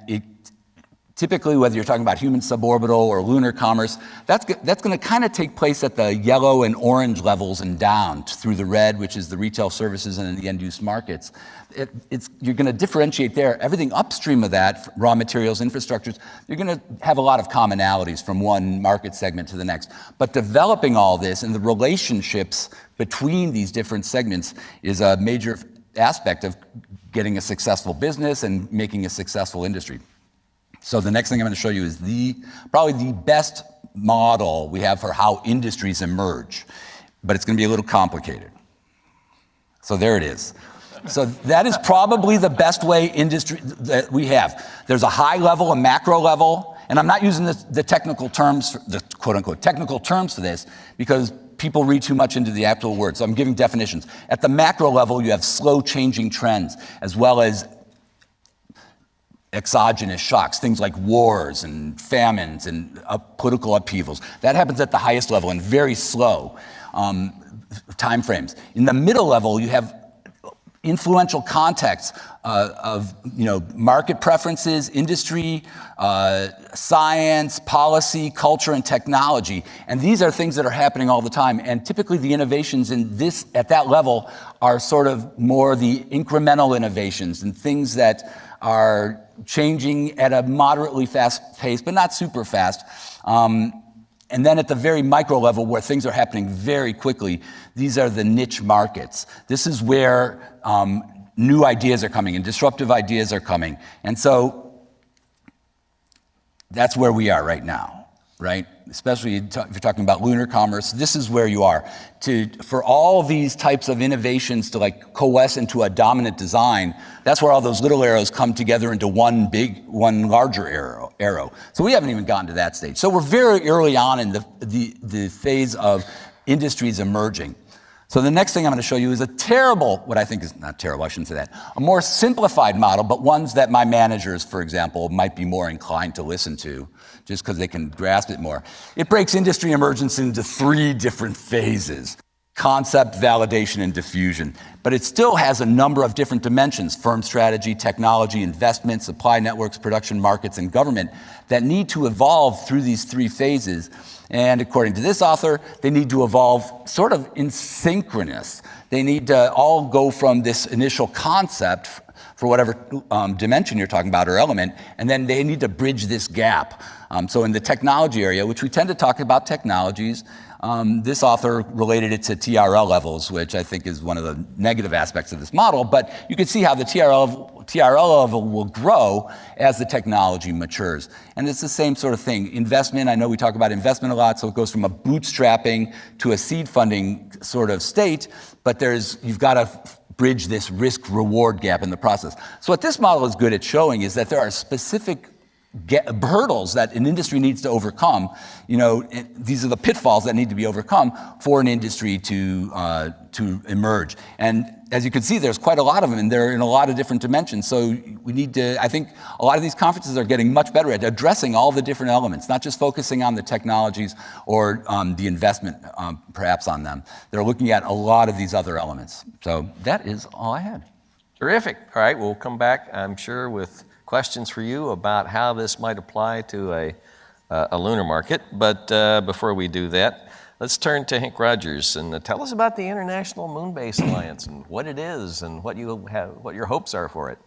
[SPEAKER 19] typically, whether you're talking about human suborbital or lunar commerce, that's going to kind of take place at the yellow and orange levels and down through the red, which is the retail services and the end-use markets. You're going to differentiate there. Everything upstream of that, raw materials, infrastructures, you're going to have a lot of commonalities from one market segment to the next. But developing all this and the relationships between these different segments is a major aspect of getting a successful business and making a successful industry. So the next thing I'm going to show you is probably the best model we have for how industries emerge, but it's going to be a little complicated. So there it is. So that is probably the best way industry that we have. There's a high level, a macro level, and I'm not using the technical terms, the quote-unquote technical terms for this, because people read too much into the actual words. So I'm giving definitions. At the macro level, you have slow changing trends, as well as exogenous shocks, things like wars and famines and political upheavals. That happens at the highest level in very slow time frames. In the middle level, you have influential contexts of market preferences, industry, science, policy, culture, and technology. And these are things that are happening all the time. And typically the innovations at that level are sort of more the incremental innovations and things that are changing at a moderately fast pace, but not super fast. And then at the very micro level where things are happening very quickly, these are the niche markets. This is where new ideas are coming and disruptive ideas are coming. And so that's where we are right now, right? Especially if you're talking about lunar commerce, this is where you are. For all these types of innovations to like coalesce into a dominant design, that's where all those little arrows come together into one larger arrow. So we haven't even gotten to that stage. So we're very early on in the phase of industries emerging. So the next thing I'm going to show you is what I think is not terrible, I shouldn't say that, a more simplified model, but ones that my managers, for example, might be more inclined to listen to, just because they can grasp it more. It breaks industry emergence into 3 different phases: concept, validation, and diffusion. But it still has a number of different dimensions: firm strategy, technology, investment, supply networks, production markets, and government, that need to evolve through these 3 phases. And according to this author, they need to evolve sort of in synchronous. They need to all go from this initial concept for whatever dimension you're talking about or element, and then they need to bridge this gap. So in the technology area, which we tend to talk about technologies, this author related it to TRL levels, which I think is one of the negative aspects of this model, but you can see how the TRL level will grow as the technology matures. And it's the same sort of thing. Investment, I know we talk about investment a lot, so it goes from a bootstrapping to a seed funding sort of state, but you've got to bridge this risk-reward gap in the process. So what this model is good at showing is that there are specific hurdles that an industry needs to overcome. These are the pitfalls that need to be overcome for an industry to emerge. And as you can see, there's quite a lot of them, and they're in a lot of different dimensions. So we need to, I think a lot of these conferences are getting much better at addressing all the different elements, not just focusing on the technologies or the investment perhaps on them. They're looking at a lot of these other elements. So that is all I had.
[SPEAKER 18] Terrific. All right, we'll come back, I'm sure, with questions for you about how this might apply to a lunar market. But before we do that, let's turn to Hank Rogers and tell us about the International Moon Base Alliance and what it is and what your hopes are for it.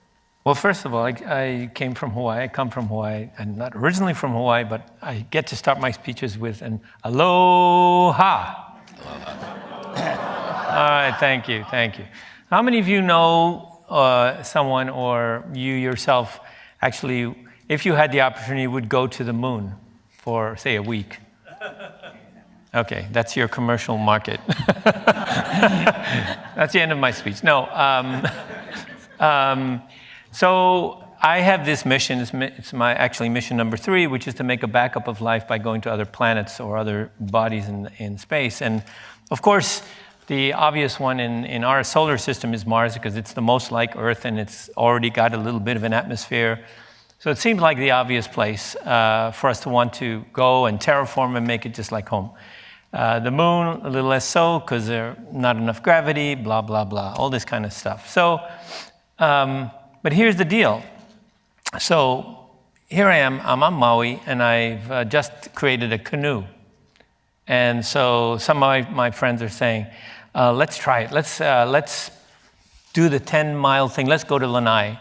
[SPEAKER 20] Well, first of all, I came from Hawaii. I come from Hawaii, and not originally from Hawaii, but I get to start my speeches with an aloha. All right, thank you. How many of you know someone or you yourself actually, if you had the opportunity, would go to the moon for, say, a week? Okay, that's your commercial market. That's the end of my speech. No. So I have this mission. It's actually mission number 3, which is to make a backup of life by going to other planets or other bodies in space. And of course, the obvious one in our solar system is Mars, because it's the most like Earth and it's already got a little bit of an atmosphere. So it seems like the obvious place for us to want to go and terraform and make it just like home. The moon, a little less so, because there's not enough gravity, blah, blah, blah, all this kind of stuff. So, but here's the deal. So here I am, I'm on Maui, and I've just created a canoe. And so some of my friends are saying, let's try it. Let's do the 10-mile thing. Let's go to Lanai.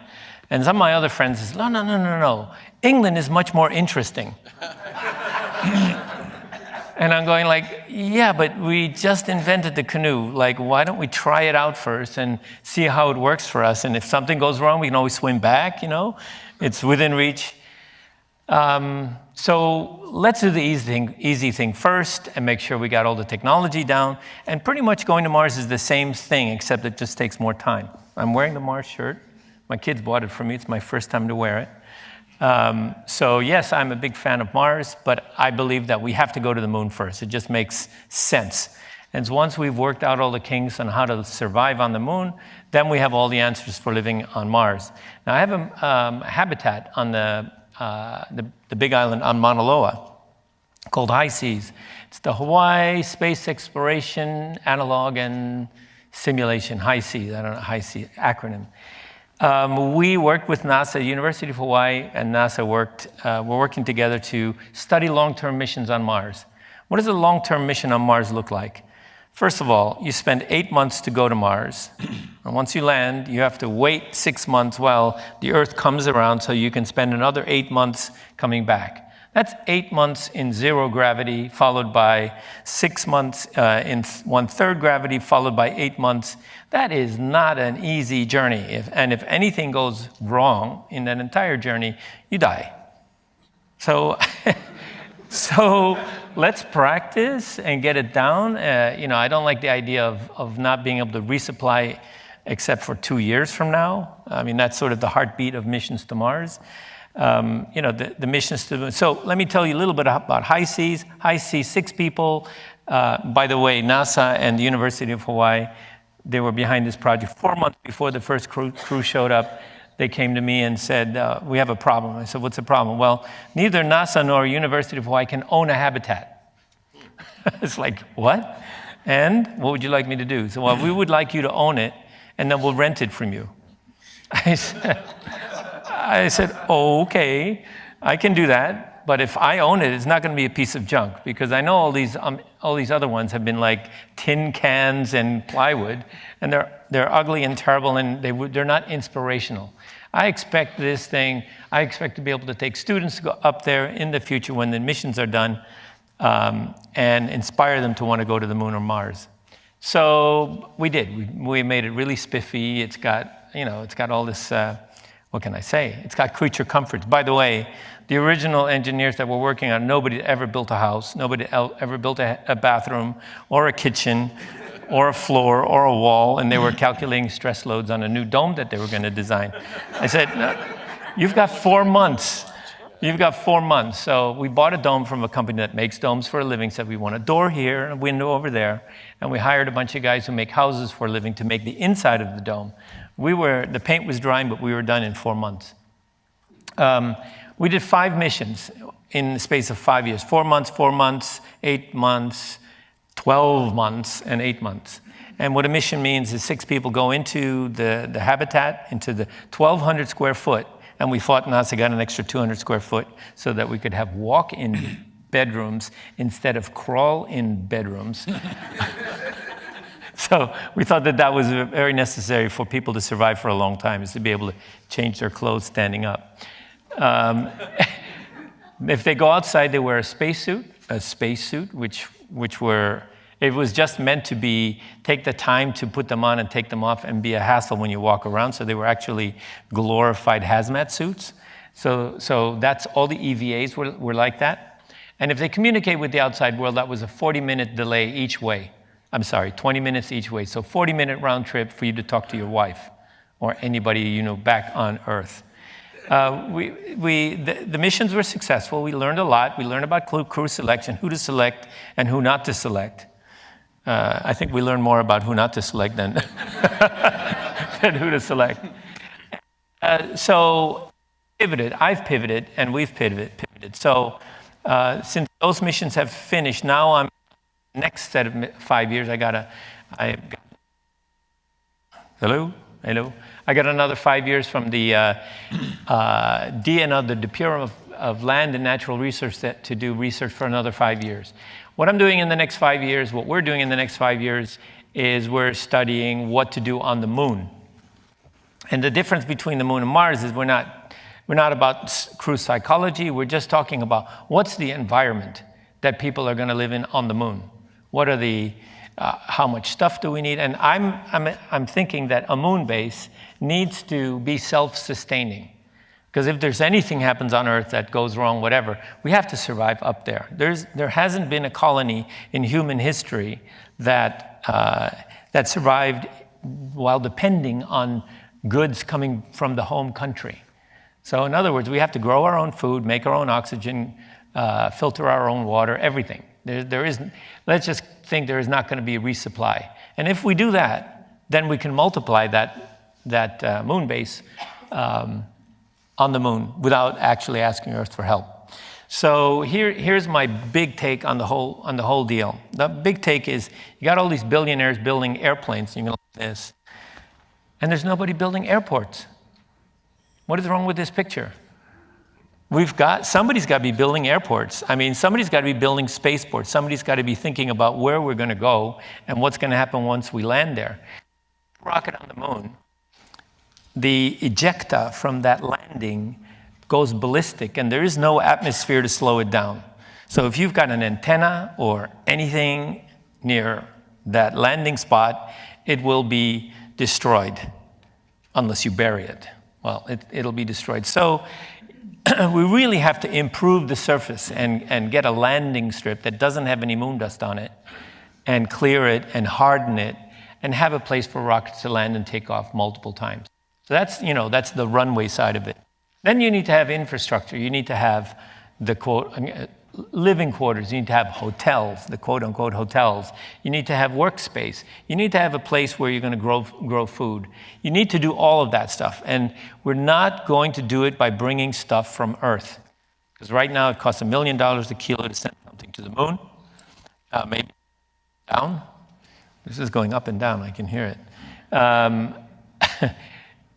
[SPEAKER 20] And some of my other friends say, no. England is much more interesting. And I'm going like, yeah, but we just invented the canoe. Like, why don't we try it out first and see how it works for us? And if something goes wrong, we can always swim back, It's within reach. So let's do the easy thing first and make sure we got all the technology down. And pretty much going to Mars is the same thing, except it just takes more time. I'm wearing the Mars shirt. My kids bought it for me. It's my first time to wear it. So yes, I'm a big fan of Mars, but I believe that we have to go to the moon first. It just makes sense. And once we've worked out all the kinks on how to survive on the moon, then we have all the answers for living on Mars. Now, I have a habitat on the big island on Mauna Loa called HI-SEAS. It's the Hawaii Space Exploration Analog and Simulation, HI-SEAS, I don't know, HI-SEAS acronym. We worked with NASA, University of Hawaii, and NASA we're working together to study long-term missions on Mars. What does a long-term mission on Mars look like? First of all, you spend 8 months to go to Mars. And once you land, you have to wait 6 months while the Earth comes around so you can spend another 8 months coming back. That's 8 months in 0 gravity, followed by 6 months in 1/3 gravity, followed by 8 months. That is not an easy journey. If anything goes wrong in that entire journey, you die. So, so let's practice and get it down. I don't like the idea of not being able to resupply except for 2 years from now. I mean, that's sort of the heartbeat of missions to Mars. The missions to the moon. So let me tell you a little bit about HI-SEAS. HI-SEAS, 6 people. By the way, NASA and the University of Hawaii, they were behind this project 4 months before the first crew showed up. They came to me and said, we have a problem. I said, what's the problem? Well, neither NASA nor University of Hawaii can own a habitat. It's like, what? And what would you like me to do? So, well, we would like you to own it, and then we'll rent it from you. I said, okay, I can do that, but if I own it, it's not going to be a piece of junk, because I know all these other ones have been like tin cans and plywood, and they're ugly and terrible, and they're not inspirational. I expect to be able to take students to go up there in the future when the missions are done, and inspire them to want to go to the moon or Mars. So we did. We made it really spiffy. It's got all this. What can I say? It's got creature comforts. By the way, the original engineers that were working on, nobody ever built a house, nobody ever built a bathroom or a kitchen or a floor or a wall, and they were calculating stress loads on a new dome that they were going to design. I said, no, you've got 4 months. You've got 4 months. So we bought a dome from a company that makes domes for a living, said we want a door here and a window over there, and we hired a bunch of guys who make houses for a living to make the inside of the dome. The paint was drying, but we were done in 4 months. We did 5 missions in the space of 5 years, 4 months, 8 months, 12 months, and 8 months. And what a mission means is 6 people go into the habitat, into the 1,200 square foot, and we fought NASA, got an extra 200 square foot so that we could have walk-in bedrooms instead of crawl-in bedrooms. So we thought that was very necessary for people to survive for a long time, is to be able to change their clothes standing up. If they go outside, they wear a spacesuit, it was just meant to take the time to put them on and take them off and be a hassle when you walk around. So they were actually glorified hazmat suits. So that's all the EVAs were like that. And if they communicate with the outside world, that was a 40-minute delay each way. 20 minutes each way. So 40-minute round trip for you to talk to your wife or anybody back on Earth. The missions were successful. We learned a lot. We learned about crew selection, who to select and who not to select. I think we learned more about who not to select than who to select. So I've pivoted, and we've pivoted. So since those missions have finished, now I'm next set of 5 years. Hello. I got another 5 years from the DNR, the Department of Land and Natural Resources, to do research for another 5 years. What I'm doing in the next 5 years, what we're doing in the next 5 years, is we're studying what to do on the moon. And the difference between the moon and Mars is we're not about crew psychology. We're just talking about what's the environment that people are going to live in on the moon. What are how much stuff do we need? And I'm thinking that a moon base needs to be self-sustaining. Because if there's anything happens on Earth that goes wrong, whatever, we have to survive up there. There hasn't been a colony in human history that survived while depending on goods coming from the home country. So in other words, we have to grow our own food, make our own oxygen, filter our own water, everything. Let's just think there is not going to be a resupply. And if we do that, then we can multiply that moon base on the moon without actually asking Earth for help. So here's my big take on the whole deal. The big take is you got all these billionaires building airplanes, and you go like this, and there's nobody building airports. What is wrong with this picture? Somebody's got to be building airports. I mean, somebody's got to be building spaceports. Somebody's got to be thinking about where we're going to go and what's going to happen once we land there. Rocket on the moon, the ejecta from that landing goes ballistic, and there is no atmosphere to slow it down. So if you've got an antenna or anything near that landing spot, it will be destroyed unless you bury it. Well, it'll be destroyed. So we really have to improve the surface and get a landing strip that doesn't have any moon dust on it, and clear it and harden it, and have a place for rockets to land and take off multiple times. So that's the runway side of it. Then you need to have infrastructure. You need to have the living quarters. You need to have hotels, the quote-unquote hotels. You need to have workspace. You need to have a place where you're going to grow food. You need to do all of that stuff. And we're not going to do it by bringing stuff from Earth. Because right now it costs $1 million a kilo to send something to the moon. Maybe down. This is going up and down. I can hear it.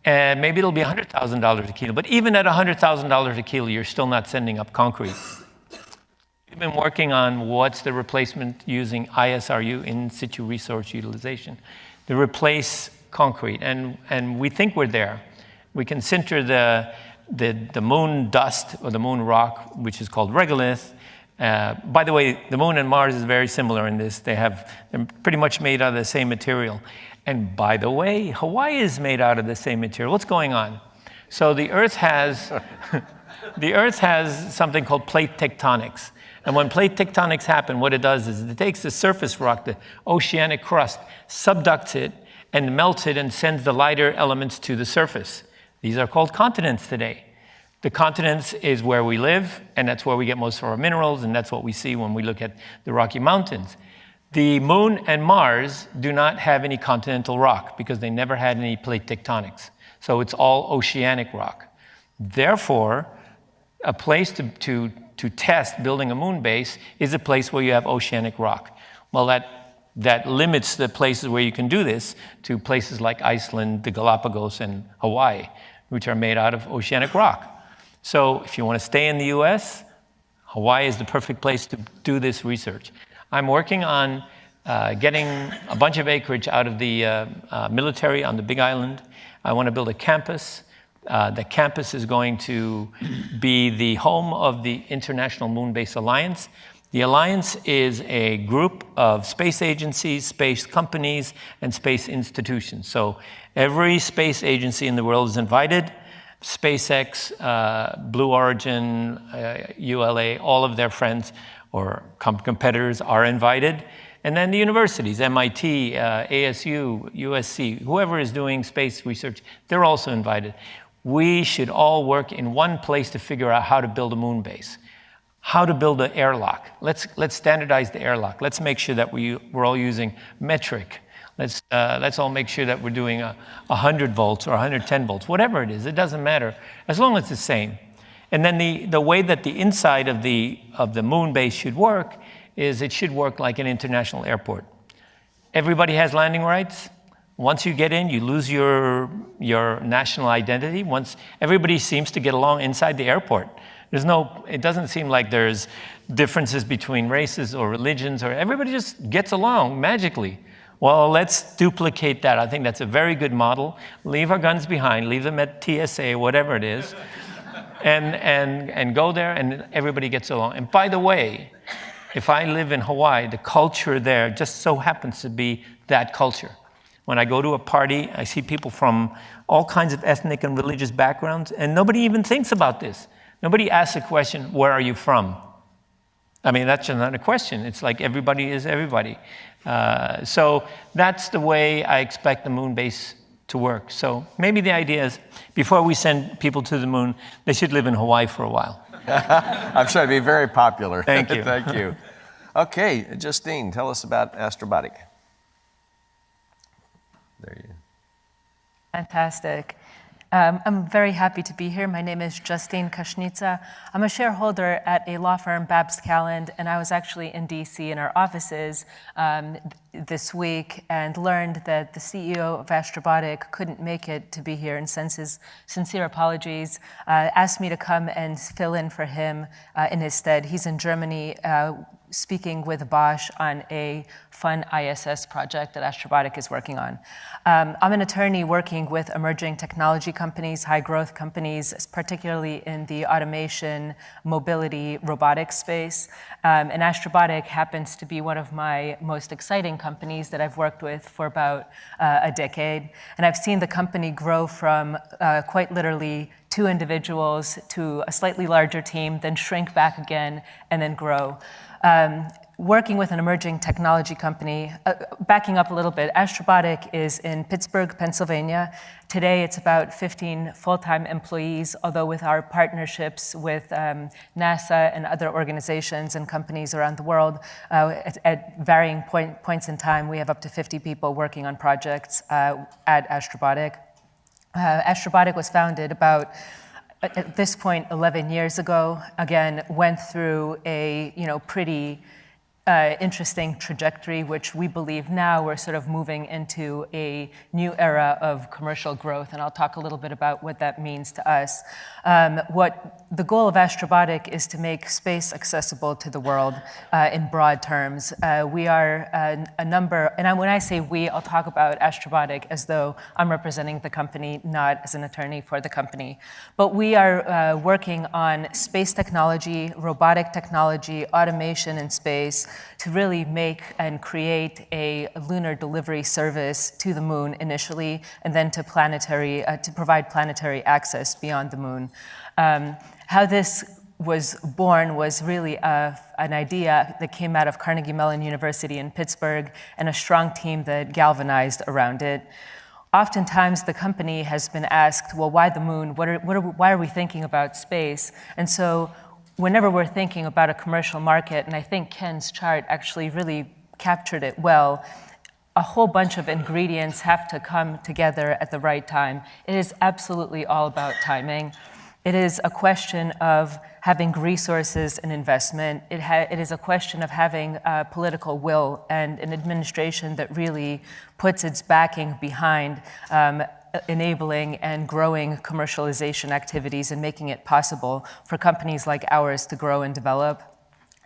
[SPEAKER 20] And maybe it'll be $100,000 a kilo. But even at $100,000 a kilo, you're still not sending up concrete. We've been working on what's the replacement using ISRU, in situ resource utilization, to replace concrete. And we think we're there. We can sinter the moon dust or the moon rock, which is called regolith. By the way, the moon and Mars is very similar in this. They're pretty much made out of the same material. And by the way, Hawaii is made out of the same material. What's going on? So the Earth has something called plate tectonics. And when plate tectonics happen, what it does is it takes the surface rock, the oceanic crust, subducts it, and melts it and sends the lighter elements to the surface. These are called continents today. The continents is where we live, and that's where we get most of our minerals, and that's what we see when we look at the Rocky Mountains. The moon and Mars do not have any continental rock because they never had any plate tectonics. So it's all oceanic rock. Therefore, a place to test building a moon base is a place where you have oceanic rock. Well, that limits the places where you can do this to places like Iceland, the Galapagos, and Hawaii, which are made out of oceanic rock. So if you want to stay in the US, Hawaii is the perfect place to do this research. I'm working on getting a bunch of acreage out of the military on the Big Island. I want to build a campus. The campus is going to be the home of the International Moon Base Alliance. The Alliance is a group of space agencies, space companies, and space institutions. So every space agency in the world is invited. SpaceX, Blue Origin, ULA, all of their friends or competitors are invited. And then the universities, MIT, ASU, USC, whoever is doing space research, they're also invited. We should all work in one place to figure out how to build a moon base, how to build an airlock. Let's standardize the airlock. Let's make sure that we're all using metric. Let's all make sure that we're doing 100 volts or 110 volts, whatever it is. It doesn't matter, as long as it's the same. And then the way that the inside of the moon base should work is it should work like an international airport. Everybody has landing rights. Once you get in, you lose your national identity. Once everybody seems to get along inside the airport. It doesn't seem like there's differences between races or religions, or everybody just gets along magically. Well, let's duplicate that. I think that's a very good model. Leave our guns behind, leave them at TSA, whatever it is, and go there, and everybody gets along. And by the way, if I live in Hawaii, the culture there just so happens to be that culture. When I go to a party, I see people from all kinds of ethnic and religious backgrounds, and nobody even thinks about this. Nobody asks the question, where are you from? I mean, that's not a question. It's like everybody is everybody. So that's the way I expect the moon base to work. So maybe the idea is, before we send people to the moon, they should live in Hawaii for a while.
[SPEAKER 18] I'm sure it'd be very popular.
[SPEAKER 20] Thank you.
[SPEAKER 18] Thank you. Okay, Justine, tell us about Astrobotic. There you.
[SPEAKER 5] Fantastic. I'm very happy to be here. My name is Justine Kashnitsa. I'm a shareholder at a law firm, Babs Calland, and I was actually in DC in our offices this week and learned that the CEO of Astrobotic couldn't make it to be here and sends his sincere apologies, asked me to come and fill in for him in his stead. He's in Germany speaking with Bosch on a fun ISS project that Astrobotic is working on. I'm an attorney working with emerging technology companies, high growth companies, particularly in the automation, mobility, robotics space. And Astrobotic happens to be one of my most exciting companies that I've worked with for about a decade. And I've seen the company grow from quite literally 2 individuals to a slightly larger team, then shrink back again, and then grow. Working with an emerging technology company, backing up a little bit, Astrobotic is in Pittsburgh, Pennsylvania. Today it's about 15 full-time employees, although with our partnerships with NASA and other organizations and companies around the world, at varying points in time, we have up to 50 people working on projects at Astrobotic. Astrobotic was founded about, at this point, 11 years ago. Again, went through a pretty interesting trajectory, which we believe now we're sort of moving into a new era of commercial growth, and I'll talk a little bit about what that means to us. What the goal of Astrobotic is to make space accessible to the world in broad terms. We are a number, and when I say we, I'll talk about Astrobotic as though I'm representing the company, not as an attorney for the company. But we are working on space technology, robotic technology, automation in space, to really make and create a lunar delivery service to the moon initially, and then to provide planetary access beyond the moon. How this was born was really an idea that came out of Carnegie Mellon University in Pittsburgh and a strong team that galvanized around it. Oftentimes, the company has been asked, well, why the moon? Why are we thinking about space? And so whenever we're thinking about a commercial market, and I think Ken's chart actually really captured it well, a whole bunch of ingredients have to come together at the right time. It is absolutely all about timing. It is a question of having resources and investment. It is a question of having political will and an administration that really puts its backing behind enabling and growing commercialization activities and making it possible for companies like ours to grow and develop.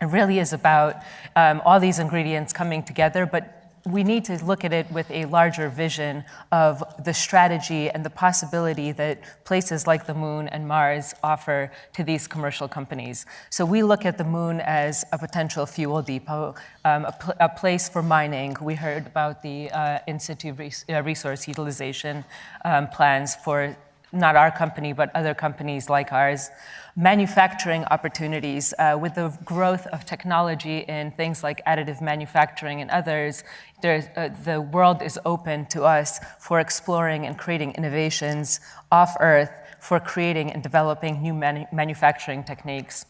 [SPEAKER 5] It really is about all these ingredients coming together, but we need to look at it with a larger vision of the strategy and the possibility that places like the moon and Mars offer to these commercial companies. So we look at the moon as a potential fuel depot, a place for mining. We heard about the in-situ resource utilization plans for not our company, but other companies like ours. Manufacturing opportunities. With the growth of technology in things like additive manufacturing and others, the world is open to us for exploring and creating innovations off Earth, for creating and developing new manufacturing techniques.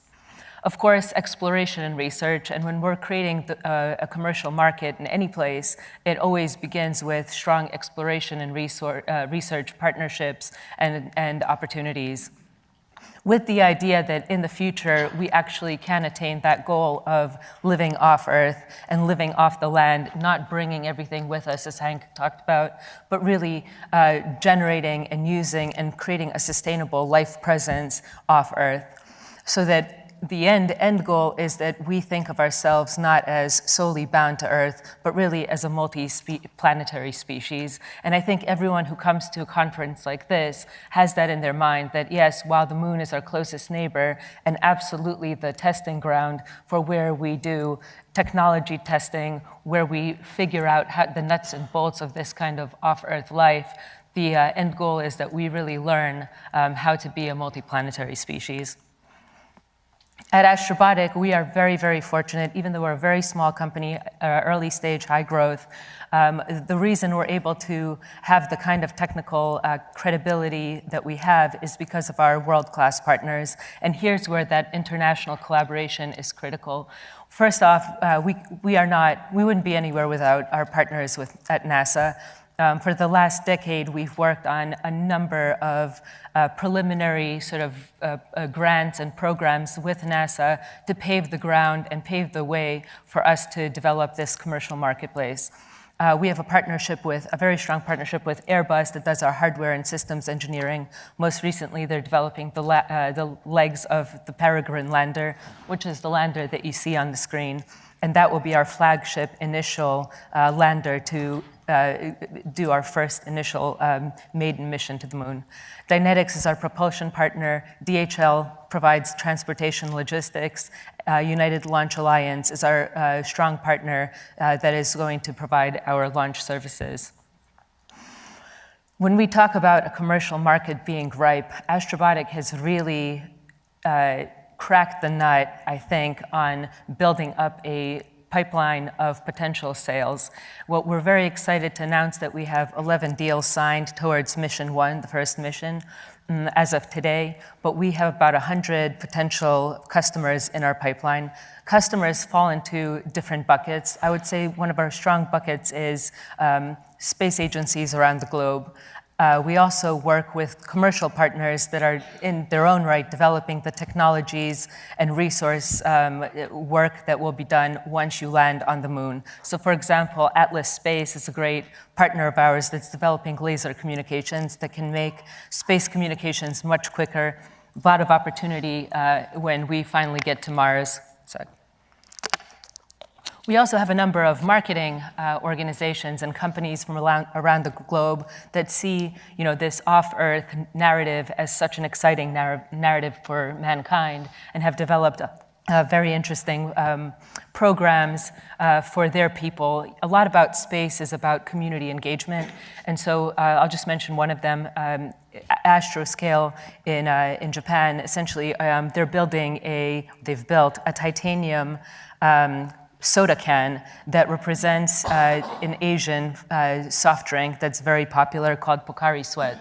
[SPEAKER 5] Of course, exploration and research, and when we're creating a commercial market in any place, it always begins with strong exploration and research partnerships and opportunities, with the idea that in the future, we actually can attain that goal of living off Earth and living off the land, not bringing everything with us, as Hank talked about, but really generating and using and creating a sustainable life presence off Earth, so that the end goal is that we think of ourselves not as solely bound to Earth, but really as a multi-planetary species. And I think everyone who comes to a conference like this has that in their mind, that yes, while the moon is our closest neighbor and absolutely the testing ground for where we do technology testing, where we figure out the nuts and bolts of this kind of off-Earth life, the end goal is that we really learn how to be a multi-planetary species. At Astrobotic, we are very, very fortunate, even though we're a very small company, early stage, high growth. The reason we're able to have the kind of technical credibility that we have is because of our world-class partners. And here's where that international collaboration is critical. First off, we wouldn't be anywhere without our partners at NASA. For the last decade, we've worked on a number of preliminary sort of grants and programs with NASA to pave the ground and pave the way for us to develop this commercial marketplace. We have a very strong partnership with Airbus that does our hardware and systems engineering. Most recently, they're developing the legs of the Peregrine lander, which is the lander that you see on the screen. And that will be our flagship initial lander to do our first initial maiden mission to the moon. Dynetics is our propulsion partner. DHL provides transportation logistics. United Launch Alliance is our strong partner that is going to provide our launch services. When we talk about a commercial market being ripe, Astrobotic has really cracked the nut, I think, on building up a pipeline of potential sales. Well, we're very excited to announce that we have 11 deals signed towards Mission 1, the first mission, as of today, but we have about 100 potential customers in our pipeline. Customers fall into different buckets. I would say one of our strong buckets is space agencies around the globe. We also work with commercial partners that are in their own right developing the technologies and resource work that will be done once you land on the moon. So for example, Atlas Space is a great partner of ours that's developing laser communications that can make space communications much quicker. A lot of opportunity when we finally get to Mars. We also have a number of marketing organizations and companies from around the globe that see, this off-Earth narrative as such an exciting narrative for mankind and have developed very interesting programs for their people. A lot about space is about community engagement, and so I'll just mention one of them. Astroscale in Japan. Essentially, they've built a titanium soda can that represents an Asian soft drink that's very popular called Pocari Sweat.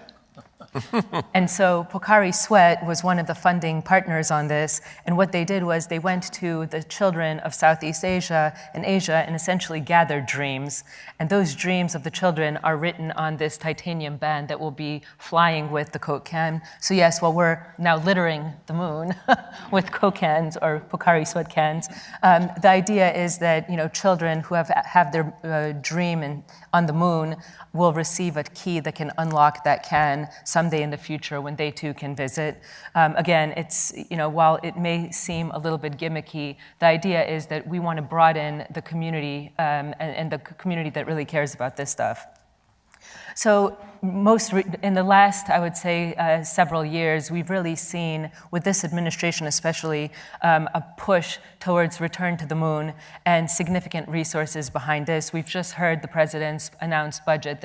[SPEAKER 5] And so Pocari Sweat was one of the funding partners on this, and what they did was they went to the children of Southeast Asia and Asia and essentially gathered dreams. And those dreams of the children are written on this titanium band that will be flying with the Coke can. So yes, while we're now littering the moon with Coke cans or Pocari Sweat cans, the idea is that children who have their dream on the moon will receive a key that can unlock that can someday in the future when they too can visit. Again, it's, while it may seem a little bit gimmicky, the idea is that we want to broaden the community and the community that really cares about this stuff. So in the last, I would say, several years, we've really seen, with this administration especially, a push towards return to the moon and significant resources behind this. We've just heard the president's announced budget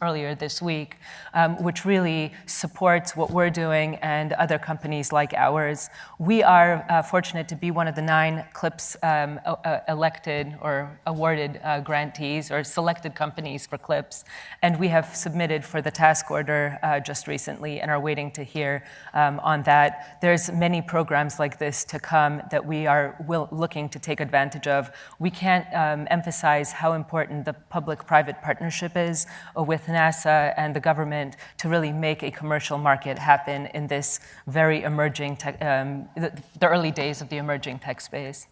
[SPEAKER 5] earlier this week, which really supports what we're doing and other companies like ours. We are fortunate to be one of the 9 CLPS elected or awarded grantees or selected companies for CLPS, and we have submitted for the task order just recently and are waiting to hear on that. There's many programs like this to come that we are looking to take advantage of. We can't emphasize how important the public-private partnership is with NASA and the government to really make a commercial market happen in this very emerging tech, the early days of the emerging tech space.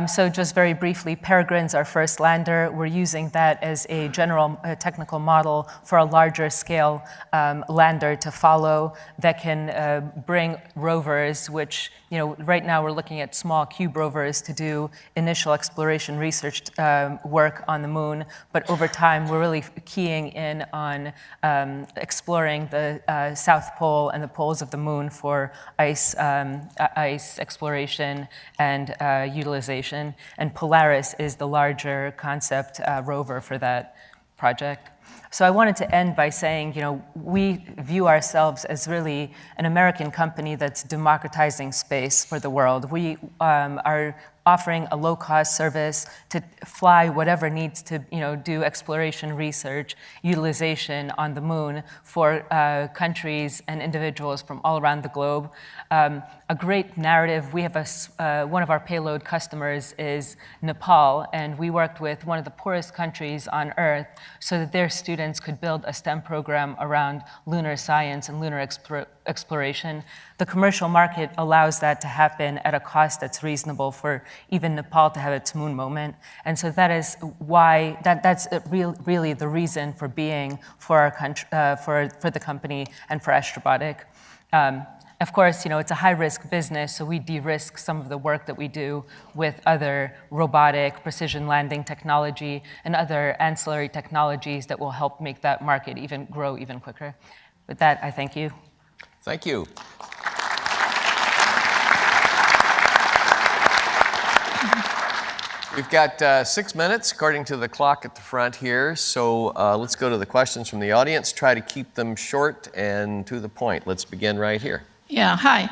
[SPEAKER 5] So just very briefly, Peregrine's our first lander. We're using that as a general technical model for a larger scale lander to follow that can bring rovers, which, right now we're looking at small cube rovers to do initial exploration research work on the moon. But over time, we're really keying in on exploring the South Pole and the poles of the moon for ice exploration and utilization. And Polaris is the larger concept rover for that. project. So I wanted to end by saying, we view ourselves as really an American company that's democratizing space for the world. We are offering a low-cost service to fly whatever needs to do exploration, research, utilization on the moon for countries and individuals from all around the globe. A great narrative, we have one of our payload customers is Nepal, and we worked with one of the poorest countries on Earth so that their students could build a STEM program around lunar science and lunar exploration. The commercial market allows that to happen at a cost that's reasonable for even Nepal to have its moon moment. And so that is why, that's really the reason for being for our country, for the company and for Astrobotic. Of course, it's a high-risk business, so we de-risk some of the work that we do with other robotic, precision landing technology and other ancillary technologies that will help make that market grow even quicker. With that, I thank you.
[SPEAKER 18] Thank you. We've got 6 minutes according to the clock at the front here, so let's go to the questions from the audience. Try to keep them short and to the point. Let's begin right here.
[SPEAKER 3] Yeah, hi.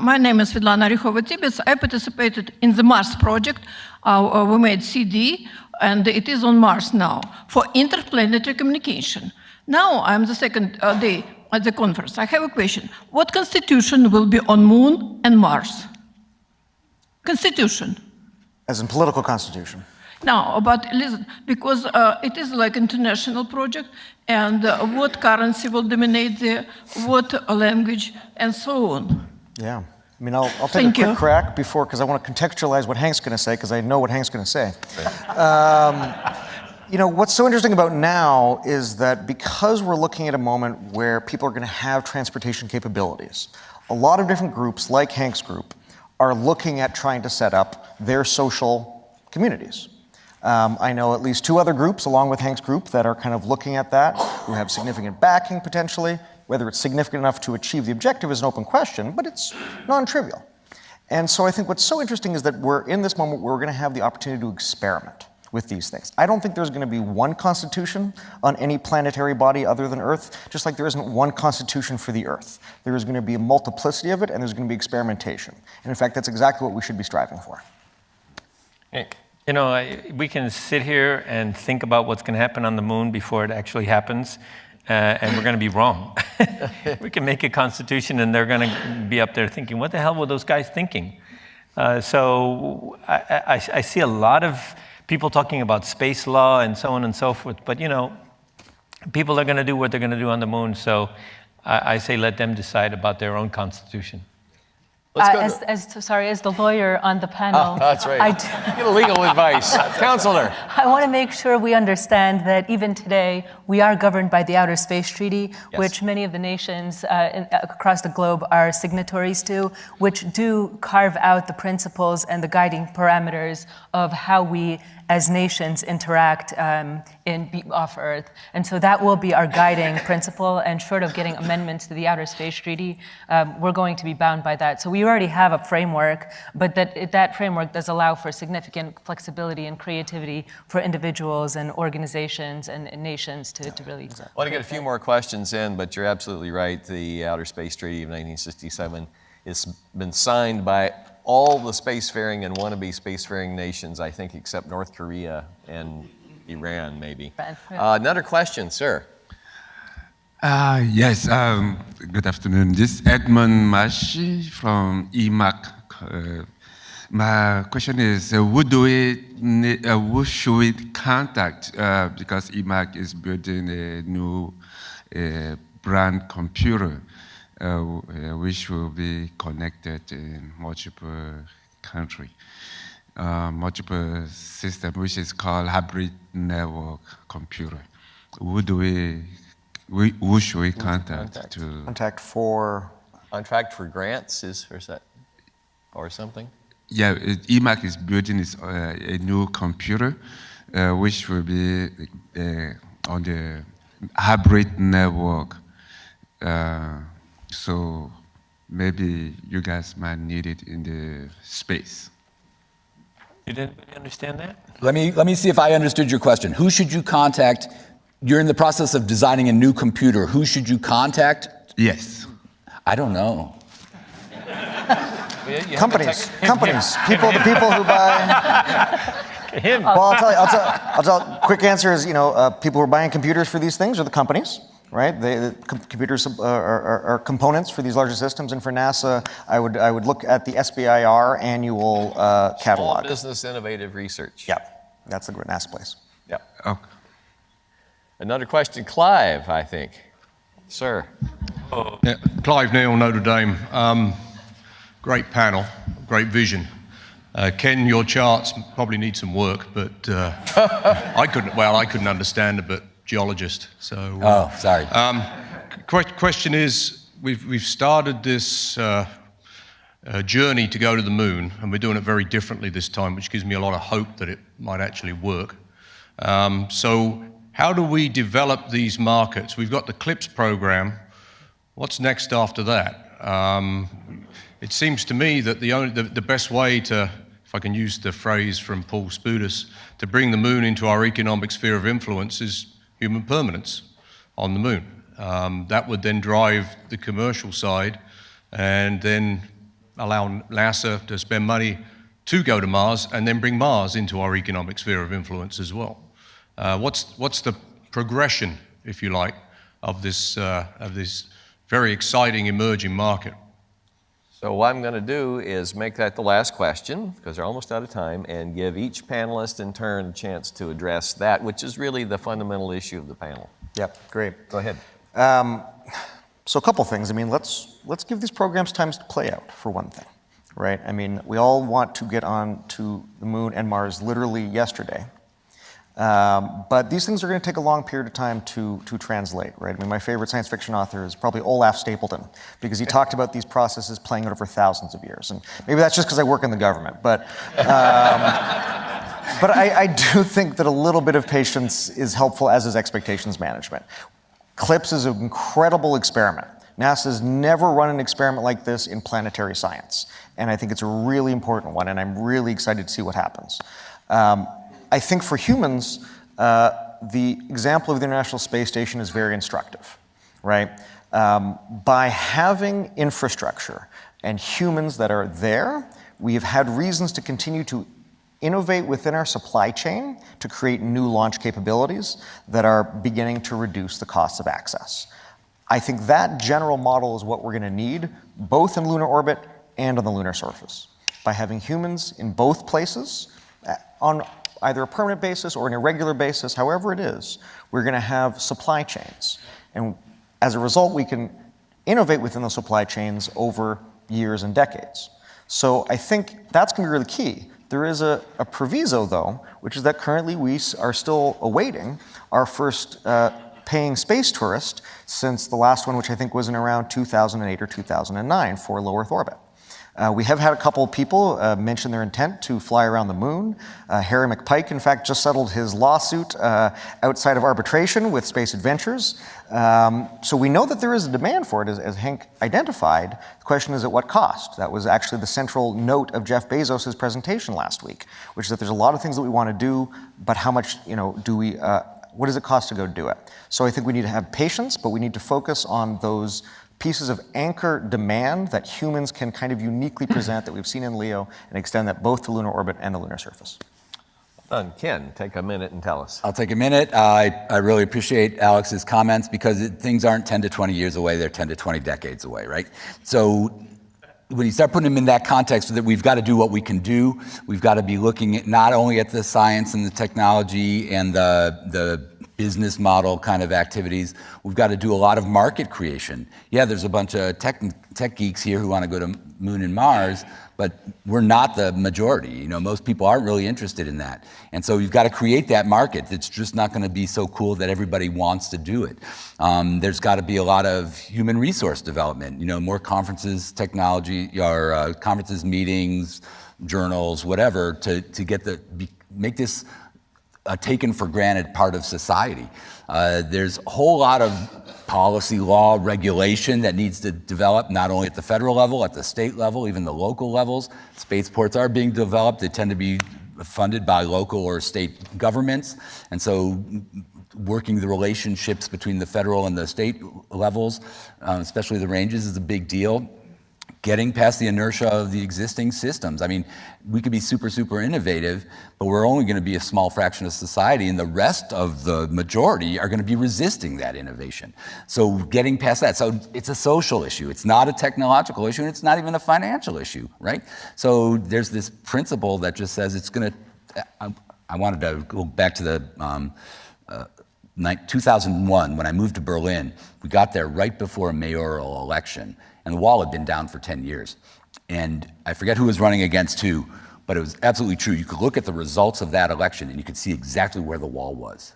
[SPEAKER 3] My name is Svetlana Rykhova-Tibets. I participated in the Mars project. We made CD, and it is on Mars now for interplanetary communication. Now I'm the second day at the conference. I have a question. What constitution will be on Moon and Mars? Constitution.
[SPEAKER 17] As in political constitution.
[SPEAKER 3] No, but listen, because it is like international project, and what currency will dominate there, what language, and so on.
[SPEAKER 17] Yeah. I mean, I'll take a quick crack before, because I want to contextualize what Hank's going to say, because I know what Hank's going to say. What's so interesting about now is that because we're looking at a moment where people are going to have transportation capabilities, a lot of different groups, like Hank's group, are looking at trying to set up their social communities. I know at least 2 other groups, along with Hank's group, that are kind of looking at that, who have significant backing potentially. Whether it's significant enough to achieve the objective is an open question, but it's non-trivial. And so I think what's so interesting is that we're in this moment where we're going to have the opportunity to experiment with these things. I don't think there's going to be one constitution on any planetary body other than Earth, just like there isn't one constitution for the Earth. There is going to be a multiplicity of it, and there's going to be experimentation. And in fact, that's exactly what we should be striving for.
[SPEAKER 20] Hank. We can sit here and think about what's going to happen on the moon before it actually happens, and we're going to be wrong. We can make a constitution, and they're going to be up there thinking, what the hell were those guys thinking? So I see a lot of people talking about space law and so on and so forth, but people are going to do what they're going to do on the moon, so I say let them decide about their own constitution.
[SPEAKER 5] As the lawyer on the panel,
[SPEAKER 18] that's right. Get legal advice. Counselor.
[SPEAKER 5] I want to make sure we understand that even today, we are governed by the Outer Space Treaty, which many of the nations across the globe are signatories to, which do carve out the principles and the guiding parameters of how we as nations interact off Earth. And so that will be our guiding principle, and short of getting amendments to the Outer Space Treaty, we're going to be bound by that. So we already have a framework, but that framework does allow for significant flexibility and creativity for individuals and organizations and nations to really...
[SPEAKER 18] I want to get a few more questions in, but you're absolutely right. The Outer Space Treaty of 1967 has been signed by all the spacefaring and wannabe spacefaring nations, I think, except North Korea and Iran, maybe. Another question, sir.
[SPEAKER 21] Yes, good afternoon. This is Edmund Mashi from EMAC. My question is, who should we contact? Because EMAC is building a new brand computer, which will be connected in multiple countries, multiple systems, which is called hybrid network computer. Who should we contact to
[SPEAKER 17] contact for
[SPEAKER 18] grants or something?
[SPEAKER 21] Yeah, EMAC is building a new computer, which will be on the hybrid network. So maybe you guys might need it in the space.
[SPEAKER 20] Did anybody understand that?
[SPEAKER 19] Let me see if I understood your question. Who should you contact? You're in the process of designing a new computer. Who should you contact?
[SPEAKER 21] Yes.
[SPEAKER 19] I don't know.
[SPEAKER 17] Companies, the people who buy.
[SPEAKER 20] Him.
[SPEAKER 17] Well, I'll tell you, quick answer is, people who are buying computers for these things are the companies, right? Computers are components for these larger systems, and for NASA, I would look at the SBIR annual catalog.
[SPEAKER 18] Small Business Innovative Research.
[SPEAKER 17] Yep, that's the NASA place.
[SPEAKER 18] Yep.
[SPEAKER 21] Okay.
[SPEAKER 18] Another question, Clive, I think. Sir.
[SPEAKER 7] Yeah, Clive Neal, Notre Dame. Great panel, great vision. Ken, your charts probably need some work, but I couldn't understand it, but geologist. So.
[SPEAKER 19] Sorry.
[SPEAKER 7] Question is, we've started this journey to go to the moon, and we're doing it very differently this time, which gives me a lot of hope that it might actually work. So how do we develop these markets? We've got the CLIPS program. What's next after that? It seems to me that the best way to, if I can use the phrase from Paul Spudis, to bring the moon into our economic sphere of influence is human permanence on the moon. That would then drive the commercial side and then allow NASA to spend money to go to Mars and then bring Mars into our economic sphere of influence as well. What's the progression, if you like, of this very exciting emerging market?
[SPEAKER 18] So what I'm going to do is make that the last question, because they're almost out of time, and give each panelist in turn a chance to address that, which is really the fundamental issue of the panel.
[SPEAKER 17] Yep, great.
[SPEAKER 18] Go ahead.
[SPEAKER 17] So a couple things. I mean, let's give these programs time to play out, for one thing, right? I mean, we all want to get on to the moon and Mars literally yesterday. But these things are going to take a long period of time to translate, right? I mean, my favorite science fiction author is probably Olaf Stapledon, because he talked about these processes playing out over thousands of years. And maybe that's just because I work in the government, but I do think that a little bit of patience is helpful, as is expectations management. CLIPS is an incredible experiment. NASA's never run an experiment like this in planetary science, and I think it's a really important one, and I'm really excited to see what happens. I think for humans, the example of the International Space Station is very instructive, right? By having infrastructure and humans that are there, we have had reasons to continue to innovate within our supply chain to create new launch capabilities that are beginning to reduce the cost of access. I think that general model is what we're going to need, both in lunar orbit and on the lunar surface. By having humans in both places, on either a permanent basis or an irregular basis, however it is, we're going to have supply chains. And as a result, we can innovate within those supply chains over years and decades. So I think that's going to be really key. There is a proviso, though, which is that currently we are still awaiting our first paying space tourist since the last one, which I think was in around 2008 or 2009 for low Earth orbit. We have had a couple of people mention their intent to fly around the moon. Harry McPike, in fact, just settled his lawsuit outside of arbitration with Space Adventures. So we know that there is a demand for it, as Hank identified. The question is at what cost? That was actually the central note of Jeff Bezos' presentation last week, which is that there's a lot of things that we want to do, but how much, what does it cost to go do it? So I think we need to have patience, but we need to focus on those pieces of anchor demand that humans can kind of uniquely present that we've seen in LEO and extend that both to lunar orbit and the lunar surface.
[SPEAKER 18] Ken, take a minute and tell us.
[SPEAKER 19] I'll take a minute. I really appreciate Alex's comments because things aren't 10 to 20 years away, they're 10 to 20 decades away, right? So when you start putting them in that context, that we've got to do what we can do, we've got to be looking at not only at the science and the technology and the business model kind of activities, we've got to do a lot of market creation. Yeah, there's a bunch of tech geeks here who want to go to Moon and Mars, but we're not the majority. Most people aren't really interested in that. And so you've got to create that market. It's just not going to be so cool that everybody wants to do it. There's got to be a lot of human resource development, more conferences, technology, or conferences, meetings, journals, whatever, to make this a taken for granted part of society. There's a whole lot of policy, law, regulation that needs to develop, not only at the federal level, at the state level, even the local levels. Spaceports are being developed. They tend to be funded by local or state governments. And so working the relationships between the federal and the state levels, especially the ranges, is a big deal. Getting past the inertia of the existing systems. I mean, we could be super, super innovative, but we're only going to be a small fraction of society, and the rest of the majority are going to be resisting that innovation. So getting past that. So it's a social issue. It's not a technological issue, and it's not even a financial issue, right? So there's this principle that just says it's going to, I wanted to go back to the 2001, when I moved to Berlin. We got there right before a mayoral election, and the wall had been down for 10 years. And I forget who was running against who, but it was absolutely true. You could look at the results of that election and you could see exactly where the wall was.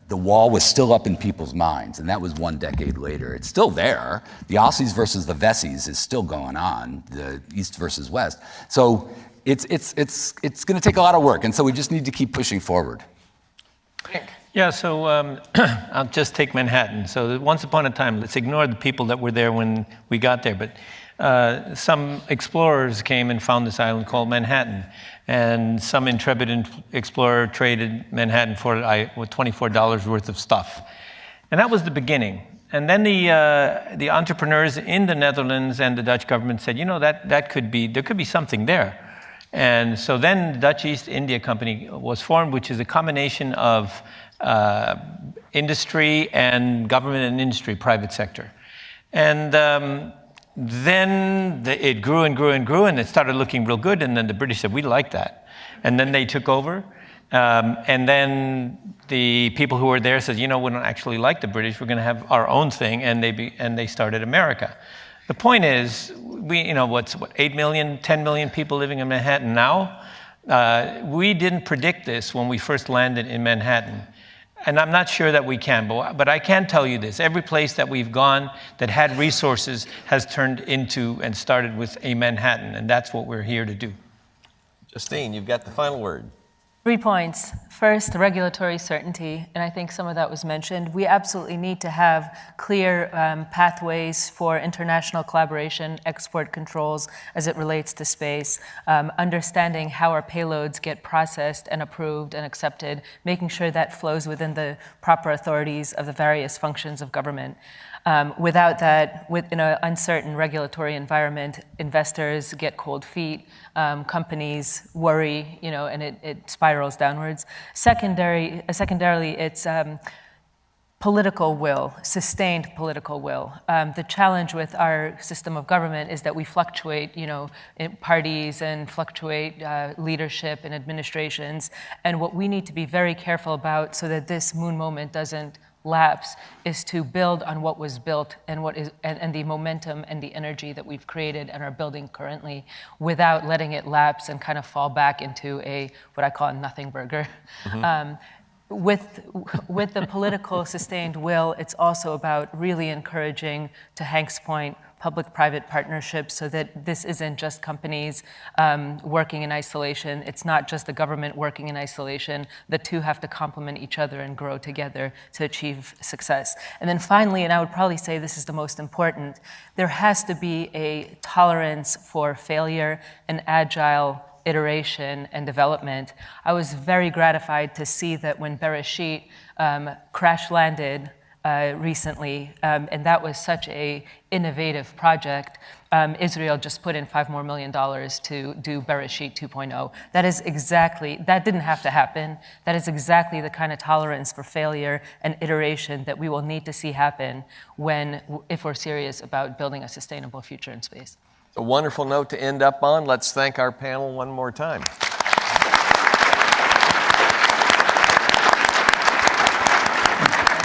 [SPEAKER 19] The wall was still up in people's minds, and that was 1 decade later. It's still there. The Aussies versus the Westies is still going on, the East versus West. So it's going to take a lot of work, and so we just need to keep pushing forward.
[SPEAKER 20] Yeah, so I'll just take Manhattan. So once upon a time, let's ignore the people that were there when we got there, but some explorers came and found this island called Manhattan, and some intrepid explorer traded Manhattan for $24 worth of stuff. And that was the beginning. And then the entrepreneurs in the Netherlands and the Dutch government said, you know, there could be something there. And so then the Dutch East India Company was formed, which is a combination of industry and government and industry, private sector. And then it grew and grew and grew, and it started looking real good, and then the British said, we like that. And then they took over, and then the people who were there said, you know, we don't actually like the British, we're going to have our own thing, and they started America. The point is, what's 8 million, 10 million people living in Manhattan now? We didn't predict this when we first landed in Manhattan. And I'm not sure that we can, but I can tell you this. Every place that we've gone that had resources has turned into and started with a Manhattan, and that's what we're here to do.
[SPEAKER 18] Justine, you've got the final word.
[SPEAKER 5] 3 points. First, regulatory certainty, and I think some of that was mentioned. We absolutely need to have clear pathways for international collaboration, export controls as it relates to space, understanding how our payloads get processed and approved and accepted, making sure that flows within the proper authorities of the various functions of government. Without that, in an uncertain regulatory environment, investors get cold feet, companies worry, and it spirals downwards. Secondarily, it's political will, sustained political will. The challenge with our system of government is that we fluctuate, in parties and fluctuate leadership and administrations. And what we need to be very careful about so that this moon moment doesn't lapse is to build on what was built and and the momentum and the energy that we've created and are building currently without letting it lapse and kind of fall back into what I call a nothing burger. Mm-hmm. With the political sustained will, it's also about really encouraging, to Hank's point, public-private partnerships so that this isn't just companies working in isolation. It's not just the government working in isolation. The two have to complement each other and grow together to achieve success. And then finally, and I would probably say this is the most important, there has to be a tolerance for failure and agile iteration and development. I was very gratified to see that when Bereshit crash landed recently, and that was such an innovative project, Israel just put in $5 million more to do Bereshit 2.0. That didn't have to happen. That is exactly the kind of tolerance for failure and iteration that we will need to see happen if we're serious about building a sustainable future in space.
[SPEAKER 18] A wonderful note to end up on. Let's thank our panel one more time.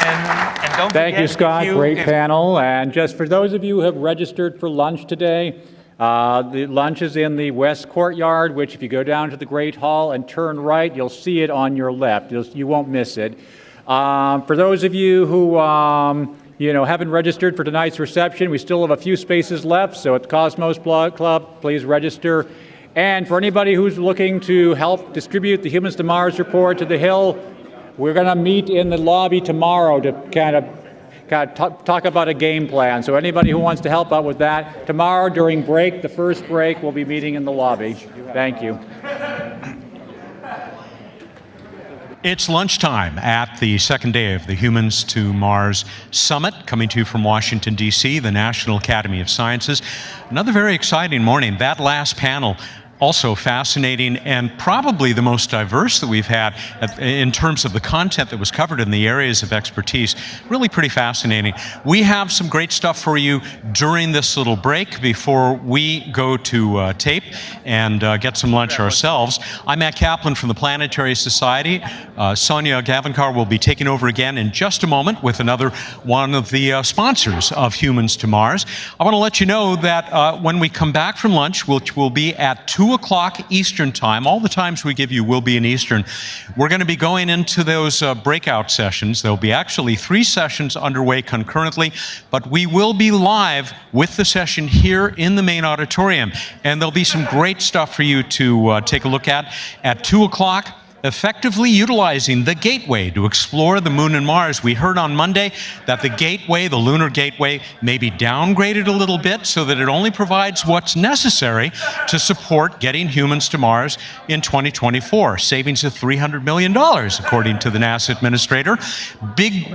[SPEAKER 20] And don't
[SPEAKER 2] Thank you,
[SPEAKER 20] forget,
[SPEAKER 2] Scott. Great panel. And just for those of you who have registered for lunch today, the lunch is in the West Courtyard, which if you go down to the Great Hall and turn right, you'll see it on your left. You won't miss it. For those of you who haven't registered for tonight's reception, we still have a few spaces left, so at the Cosmos Club, please register. And for anybody who's looking to help distribute the Humans to Mars report to the Hill, we're going to meet in the lobby tomorrow to kind of talk about a game plan. So anybody who wants to help out with that, tomorrow during break, the first break, we'll be meeting in the lobby. Thank you.
[SPEAKER 1] It's lunchtime at the second day of the Humans to Mars Summit, coming to you from Washington, D.C., the National Academy of Sciences. Another very exciting morning. That last panel, also fascinating and probably the most diverse that we've had in terms of the content that was covered in the areas of expertise. Really pretty fascinating. We have some great stuff for you during this little break before we go to tape and get some lunch ourselves. I'm Matt Kaplan from the Planetary Society. Sonia Gavankar will be taking over again in just a moment with another one of the sponsors of Humans to Mars. I want to let you know that when we come back from lunch, which will be at 2 o'clock Eastern time, all the times we give you will be in Eastern, we're going to be going into those breakout sessions. There'll be actually 3 sessions underway concurrently, but we will be live with the session here in the main auditorium. And there'll be some great stuff for you to take a look at 2 o'clock. Effectively utilizing the Gateway to explore the Moon and Mars. We heard on Monday that the Gateway, the Lunar Gateway, may be downgraded a little bit so that it only provides what's necessary to support getting humans to Mars in 2024. Savings of $300 million, according to the NASA administrator. Big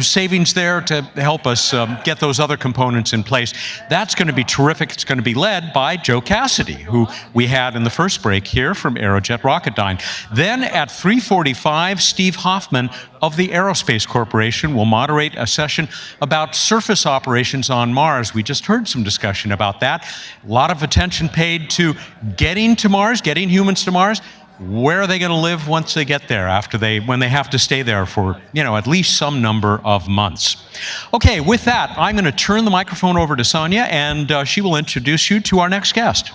[SPEAKER 1] savings there to help us get those other components in place. That's going to be terrific. It's going to be led by Joe Cassidy, who we had in the first break here from Aerojet Rocketdyne. Then at 3:45, Steve Hoffman of the Aerospace Corporation will moderate a session about surface operations on Mars. We just heard some discussion about that. A lot of attention paid to getting to Mars, getting humans to Mars. Where are they going to live once they get there, when they have to stay there for, at least some number of months? Okay, with that, I'm going to turn the microphone over to Sonia, and she will introduce you to our next guest.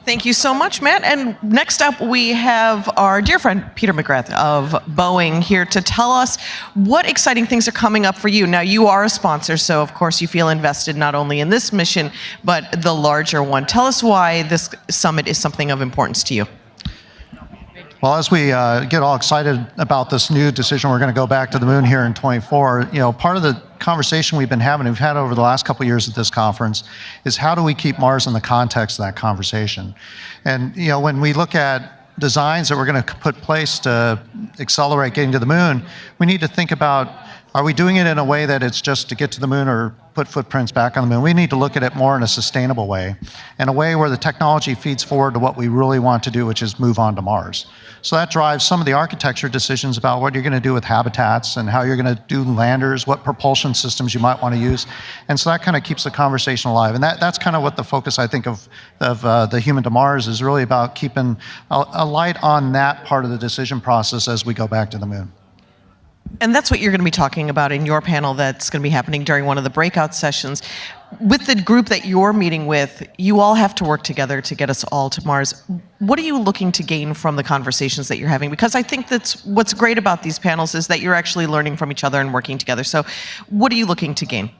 [SPEAKER 8] Thank you so much, Matt. And next up, we have our dear friend, Peter McGrath of Boeing, here to tell us what exciting things are coming up for you. Now, you are a sponsor, so of course you feel invested not only in this mission, but the larger one. Tell us why this summit is something of importance to you.
[SPEAKER 22] Well, as we get all excited about this new decision, we're going to go back to the moon here in 24. Part of the conversation we've had over the last couple of years at this conference is how do we keep Mars in the context of that conversation? And when we look at designs that we're going to put in place to accelerate getting to the moon, we need to think about, are we doing it in a way that it's just to get to the moon or put footprints back on the moon? We need to look at it more in a sustainable way, in a way where the technology feeds forward to what we really want to do, which is move on to Mars. So that drives some of the architecture decisions about what you're going to do with habitats and how you're going to do landers, what propulsion systems you might want to use. And so that kind of keeps the conversation alive. And that's kind of what the focus, I think, of the Human to Mars is really about, keeping a light on that part of the decision process as we go back to the moon.
[SPEAKER 8] And that's what you're going to be talking about in your panel that's going to be happening during one of the breakout sessions. With the group that you're meeting with, you all have to work together to get us all to Mars. What are you looking to gain from the conversations that you're having? Because I think that's what's great about these panels is that you're actually learning from each other and working together. So what are you looking to gain?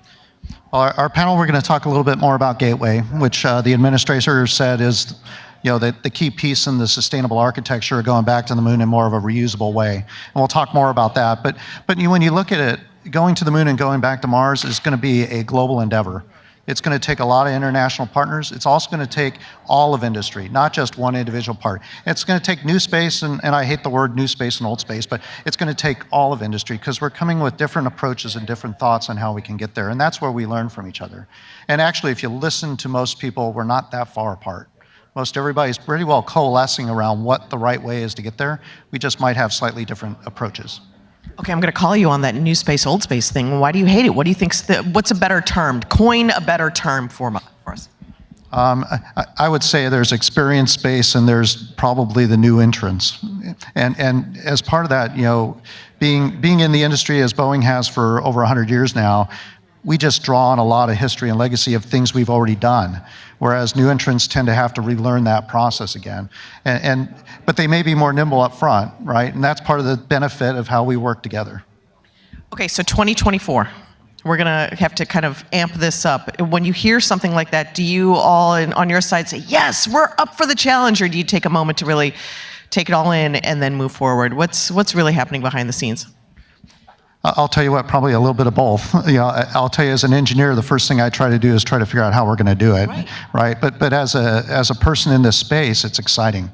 [SPEAKER 22] Well, our panel, we're going to talk a little bit more about Gateway, which the administrator said is the key piece in the sustainable architecture, going back to the moon in more of a reusable way. And we'll talk more about that. But when you look at it, going to the moon and going back to Mars is going to be a global endeavor. It's going to take a lot of international partners. It's also going to take all of industry, not just one individual part. It's going to take new space, and I hate the word new space and old space, but it's going to take all of industry because we're coming with different approaches and different thoughts on how we can get there. And that's where we learn from each other. And actually, if you listen to most people, we're not that far apart. Most everybody's pretty well coalescing around what the right way is to get there. We just might have slightly different approaches.
[SPEAKER 8] Okay, I'm going to call you on that new space, old space thing. Why do you hate it? What do you think's what's a better term? Coin a better term for us.
[SPEAKER 22] I would say there's experience space and there's probably the new entrants. And as part of that, being in the industry as Boeing has for over 100 years now, we just draw on a lot of history and legacy of things we've already done, whereas new entrants tend to have to relearn that process again. But they may be more nimble up front, right? And that's part of the benefit of how we work together.
[SPEAKER 8] Okay, so 2024. We're going to have to kind of amp this up. When you hear something like that, do you all on your side say, yes, we're up for the challenge, or do you take a moment to really take it all in and then move forward? What's really happening behind the scenes?
[SPEAKER 22] I'll tell you what, probably a little bit of both. I'll tell you, as an engineer, the first thing I try to do is try to figure out how we're going to do it, right? But as a person in this space, it's exciting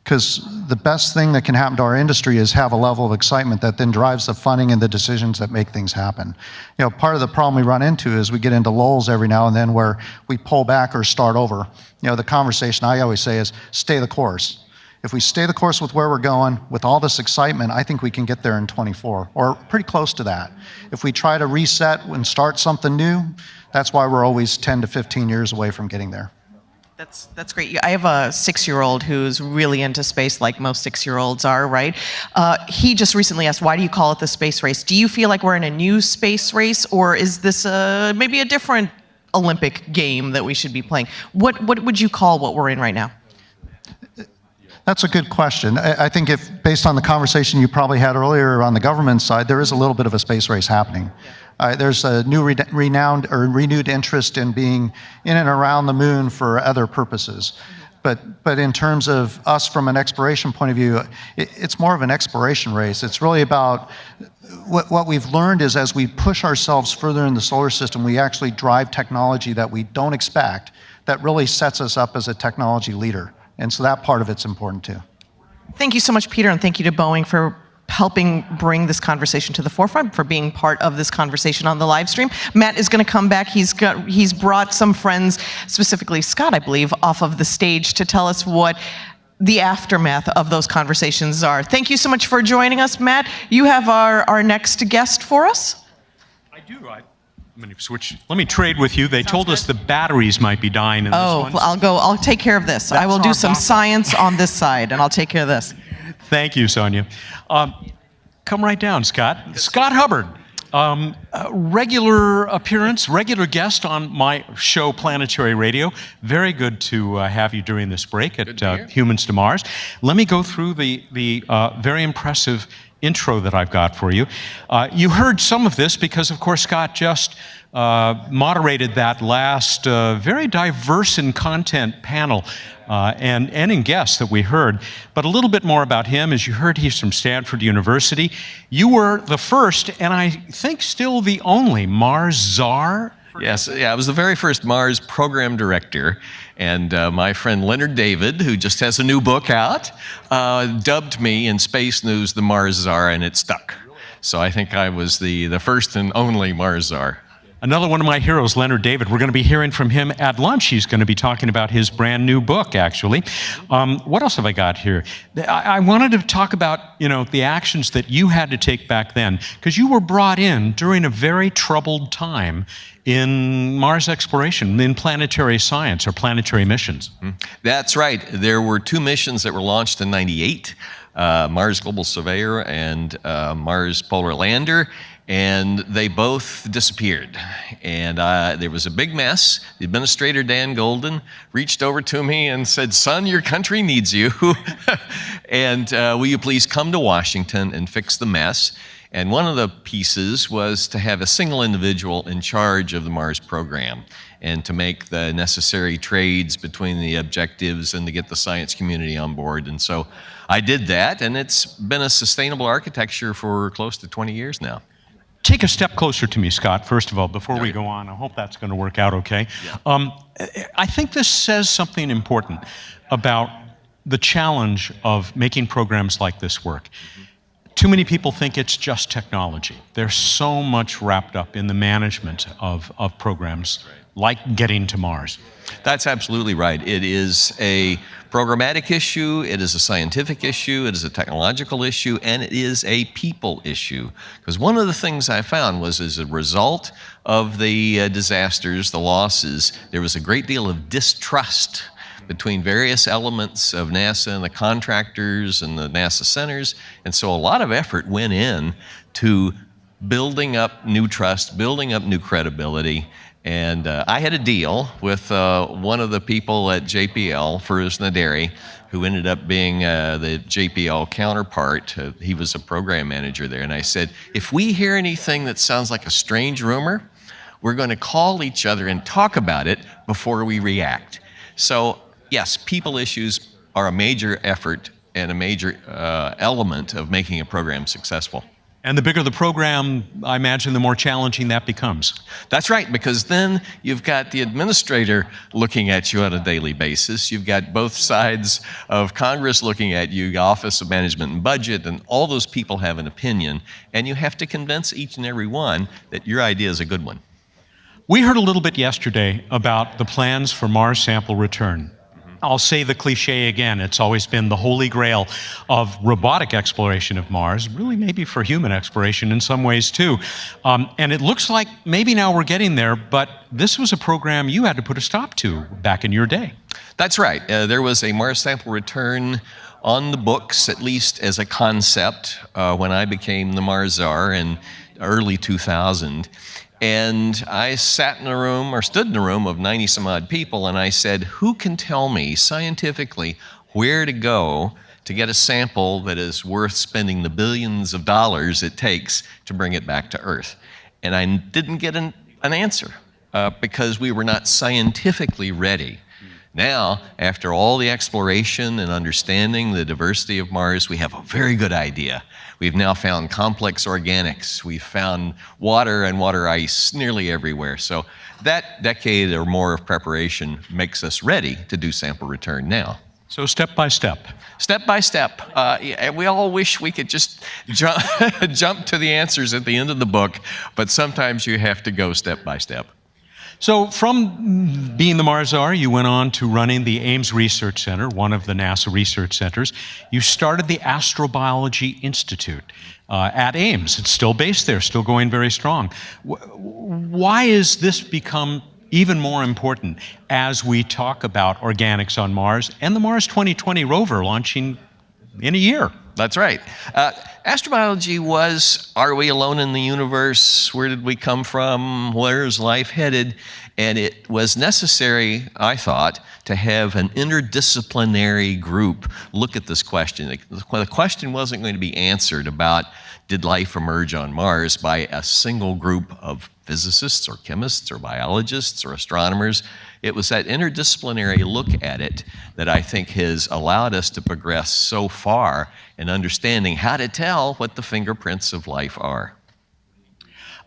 [SPEAKER 22] because the best thing that can happen to our industry is have a level of excitement that then drives the funding and the decisions that make things happen. You know, part of the problem we run into is we get into lulls every now and then where we pull back or start over. You know, the conversation I always say is stay the course. If we stay the course with where we're going, with all this excitement, I think we can get there in 24, or pretty close to that. If we try to reset and start something new, that's why we're always 10 to 15 years away from getting there.
[SPEAKER 8] That's great. I have a 6-year-old who's really into space, like most 6-year-olds are, right? He just recently asked, why do you call it the space race? Do you feel like we're in a new space race, or is this maybe a different Olympic game that we should be playing? What would you call what we're in right now?
[SPEAKER 22] That's a good question. I think if, based on the conversation you probably had earlier on the government side, there is a little bit of a space race happening. There's a new renewed interest in being in and around the moon for other purposes. But in terms of us from an exploration point of view, it's more of an exploration race. It's really about what we've learned is as we push ourselves further in the solar system, we actually drive technology that we don't expect that really sets us up as a technology leader. And so that part of it's important too.
[SPEAKER 8] Thank you so much, Peter, and thank you to Boeing for helping bring this conversation to the forefront, for being part of this conversation on the live stream. Matt is going to come back. He's brought some friends, specifically Scott, I believe, off of the stage to tell us what the aftermath of those conversations are. Thank you so much for joining us, Matt. You have our next guest for us.
[SPEAKER 1] I do. Let me trade with you. They told us the batteries might be dying in this one.
[SPEAKER 8] I'll take care of this. I will do some science on this side, and I'll take care of this.
[SPEAKER 1] Thank you, Sonia. Come right down, Scott. Scott Hubbard, regular appearance, regular guest on my show, Planetary Radio. Very good to have you during this break at Humans to Mars. Let me go through the very impressive intro that I've got for you. You heard some of this because, of course, Scott just moderated that last very diverse in content panel and in guests that we heard. But a little bit more about him. As you heard, he's from Stanford University. You were the first, and I think still the only, Mars czar.
[SPEAKER 6] Yes, I was the very first Mars program director, and my friend Leonard David, who just has a new book out, dubbed me in Space News the Mars czar, and it stuck. So I think I was the first and only Mars czar.
[SPEAKER 1] Another one of my heroes, Leonard David. We're going to be hearing from him at lunch. He's going to be talking about his brand new book, actually. What else have I got here? I wanted to talk about, the actions that you had to take back then, because you were brought in during a very troubled time in Mars exploration, in planetary science or planetary missions.
[SPEAKER 6] That's right. There were 2 missions that were launched in '98, Mars Global Surveyor and Mars Polar Lander. And they both disappeared. And there was a big mess. The administrator, Dan Golden, reached over to me and said, "Son, your country needs you. And will you please come to Washington and fix the mess?" And one of the pieces was to have a single individual in charge of the Mars program and to make the necessary trades between the objectives and to get the science community on board. And so I did that, and it's been a sustainable architecture for close to 20 years now.
[SPEAKER 1] Take a step closer to me, Scott, first of all, before we go on. I hope that's going to work out okay. Yeah. I think this says something important about the challenge of making programs like this work. Too many people think it's just technology. There's so much wrapped up in the management of programs like getting to Mars.
[SPEAKER 6] That's absolutely right. It is a programmatic issue, it is a scientific issue, it is a technological issue, and it is a people issue. Because one of the things I found was as a result of the disasters, the losses, there was a great deal of distrust between various elements of NASA and the contractors and the NASA centers. And so a lot of effort went in to building up new trust, building up new credibility. And I had a deal with one of the people at JPL, Firuz Naderi, who ended up being the JPL counterpart. He was a program manager there. And I said, if we hear anything that sounds like a strange rumor, we're going to call each other and talk about it before we react. So yes, people issues are a major effort and a major element of making a program successful.
[SPEAKER 1] And the bigger the program, I imagine, the more challenging that becomes.
[SPEAKER 6] That's right, because then you've got the administrator looking at you on a daily basis. You've got both sides of Congress looking at you, Office of Management and Budget, and all those people have an opinion. And you have to convince each and every one that your idea is a good one.
[SPEAKER 1] We heard a little bit yesterday about the plans for Mars sample return. I'll say the cliche again, it's always been the holy grail of robotic exploration of Mars, really maybe for human exploration in some ways too. And it looks like maybe now we're getting there, but this was a program you had to put a stop to back in your day.
[SPEAKER 6] That's right. There was a Mars sample return on the books, at least as a concept, when I became the Mars Czar in early 2000. And I sat in a room, or stood in a room of 90 some odd people, and I said, who can tell me scientifically where to go to get a sample that is worth spending the billions of dollars it takes to bring it back to Earth? And I didn't get an answer because we were not scientifically ready. Now, after all the exploration and understanding the diversity of Mars, we have a very good idea. We've now found complex organics. We've found water and water ice nearly everywhere. So that decade or more of preparation makes us ready to do sample return now.
[SPEAKER 1] So step by step.
[SPEAKER 6] Step by step. We all wish we could just jump to the answers at the end of the book, but sometimes you have to go step by step.
[SPEAKER 1] So from being the Mars Czar, you went on to running the Ames Research Center, one of the NASA research centers. You started the Astrobiology Institute at Ames. It's still based there, still going very strong. Why has this become even more important as we talk about organics on Mars and the Mars 2020 rover launching in a year?
[SPEAKER 6] That's right. Astrobiology was, are we alone in the universe? Where did we come from? Where's life headed? And it was necessary, I thought, to have an interdisciplinary group look at this question. The question wasn't going to be answered about did life emerge on Mars by a single group of physicists or chemists or biologists or astronomers. It was that interdisciplinary look at it that I think has allowed us to progress so far in understanding how to tell what the fingerprints of life are.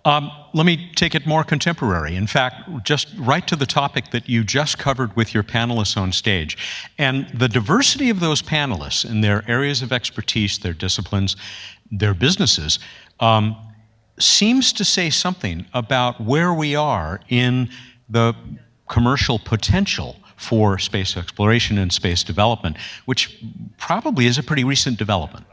[SPEAKER 1] Let me take it more contemporary. In fact, just right to the topic that you just covered with your panelists on stage. And the diversity of those panelists in their areas of expertise, their disciplines, their businesses, seems to say something about where we are in the commercial potential for space exploration and space development, which probably is a pretty recent development.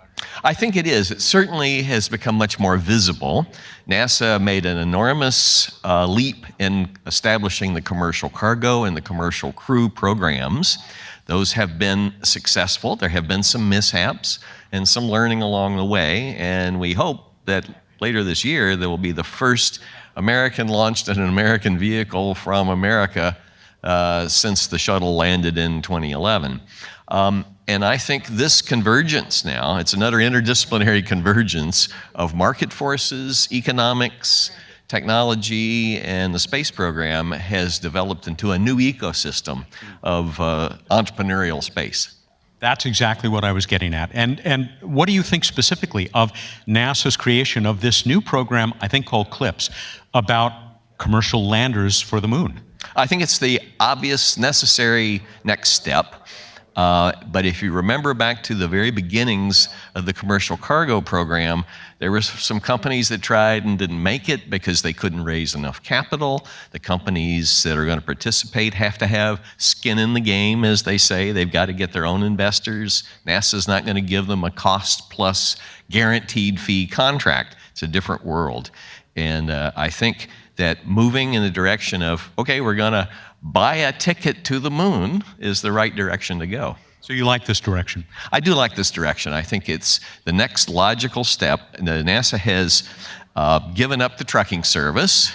[SPEAKER 6] I think it is. It certainly has become much more visible. NASA made an enormous leap in establishing the commercial cargo and the commercial crew programs. Those have been successful. There have been some mishaps and some learning along the way, and we hope that later this year there will be the first American launched in an American vehicle from America since the shuttle landed in 2011. And I think this convergence now, it's another interdisciplinary convergence of market forces, economics, technology, and the space program has developed into a new ecosystem of entrepreneurial space.
[SPEAKER 1] That's exactly what I was getting at. And what do you think specifically of NASA's creation of this new program, I think called CLIPS, about commercial landers for the moon?
[SPEAKER 6] I think it's the obvious, necessary next step. But if you remember back to the very beginnings of the commercial cargo program, there were some companies that tried and didn't make it because they couldn't raise enough capital. The companies that are going to participate have to have skin in the game, as they say. They've got to get their own investors. NASA's not going to give them a cost plus guaranteed fee contract. It's a different world. And I think that moving in the direction of, okay, we're going to buy a ticket to the moon is the right direction to go.
[SPEAKER 1] So you like this direction?
[SPEAKER 6] I do like this direction. I think it's the next logical step. NASA has given up the trucking service.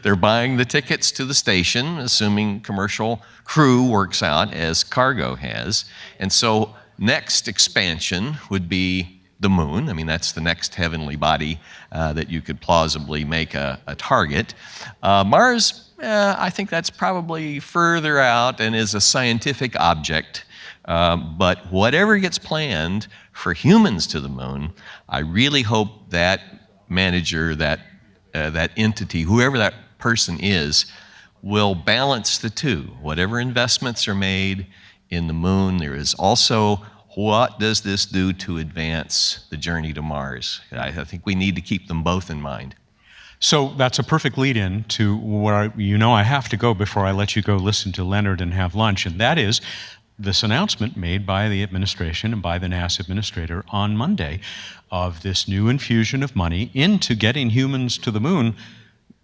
[SPEAKER 6] They're buying the tickets to the station, assuming commercial crew works out as cargo has. And so next expansion would be the moon. I mean, that's the next heavenly body that you could plausibly make a target. Mars, I think that's probably further out and is a scientific object But whatever gets planned for humans to the moon, I really hope that manager, that entity, whoever that person is, will balance the two. Whatever investments are made in the moon, there is also what does this do to advance the journey to Mars? I think we need to keep them both in mind.
[SPEAKER 1] So that's a perfect lead-in to where I have to go before I let you go listen to Leonard and have lunch, and that is this announcement made by the administration and by the NASA administrator on Monday of this new infusion of money into getting humans to the moon,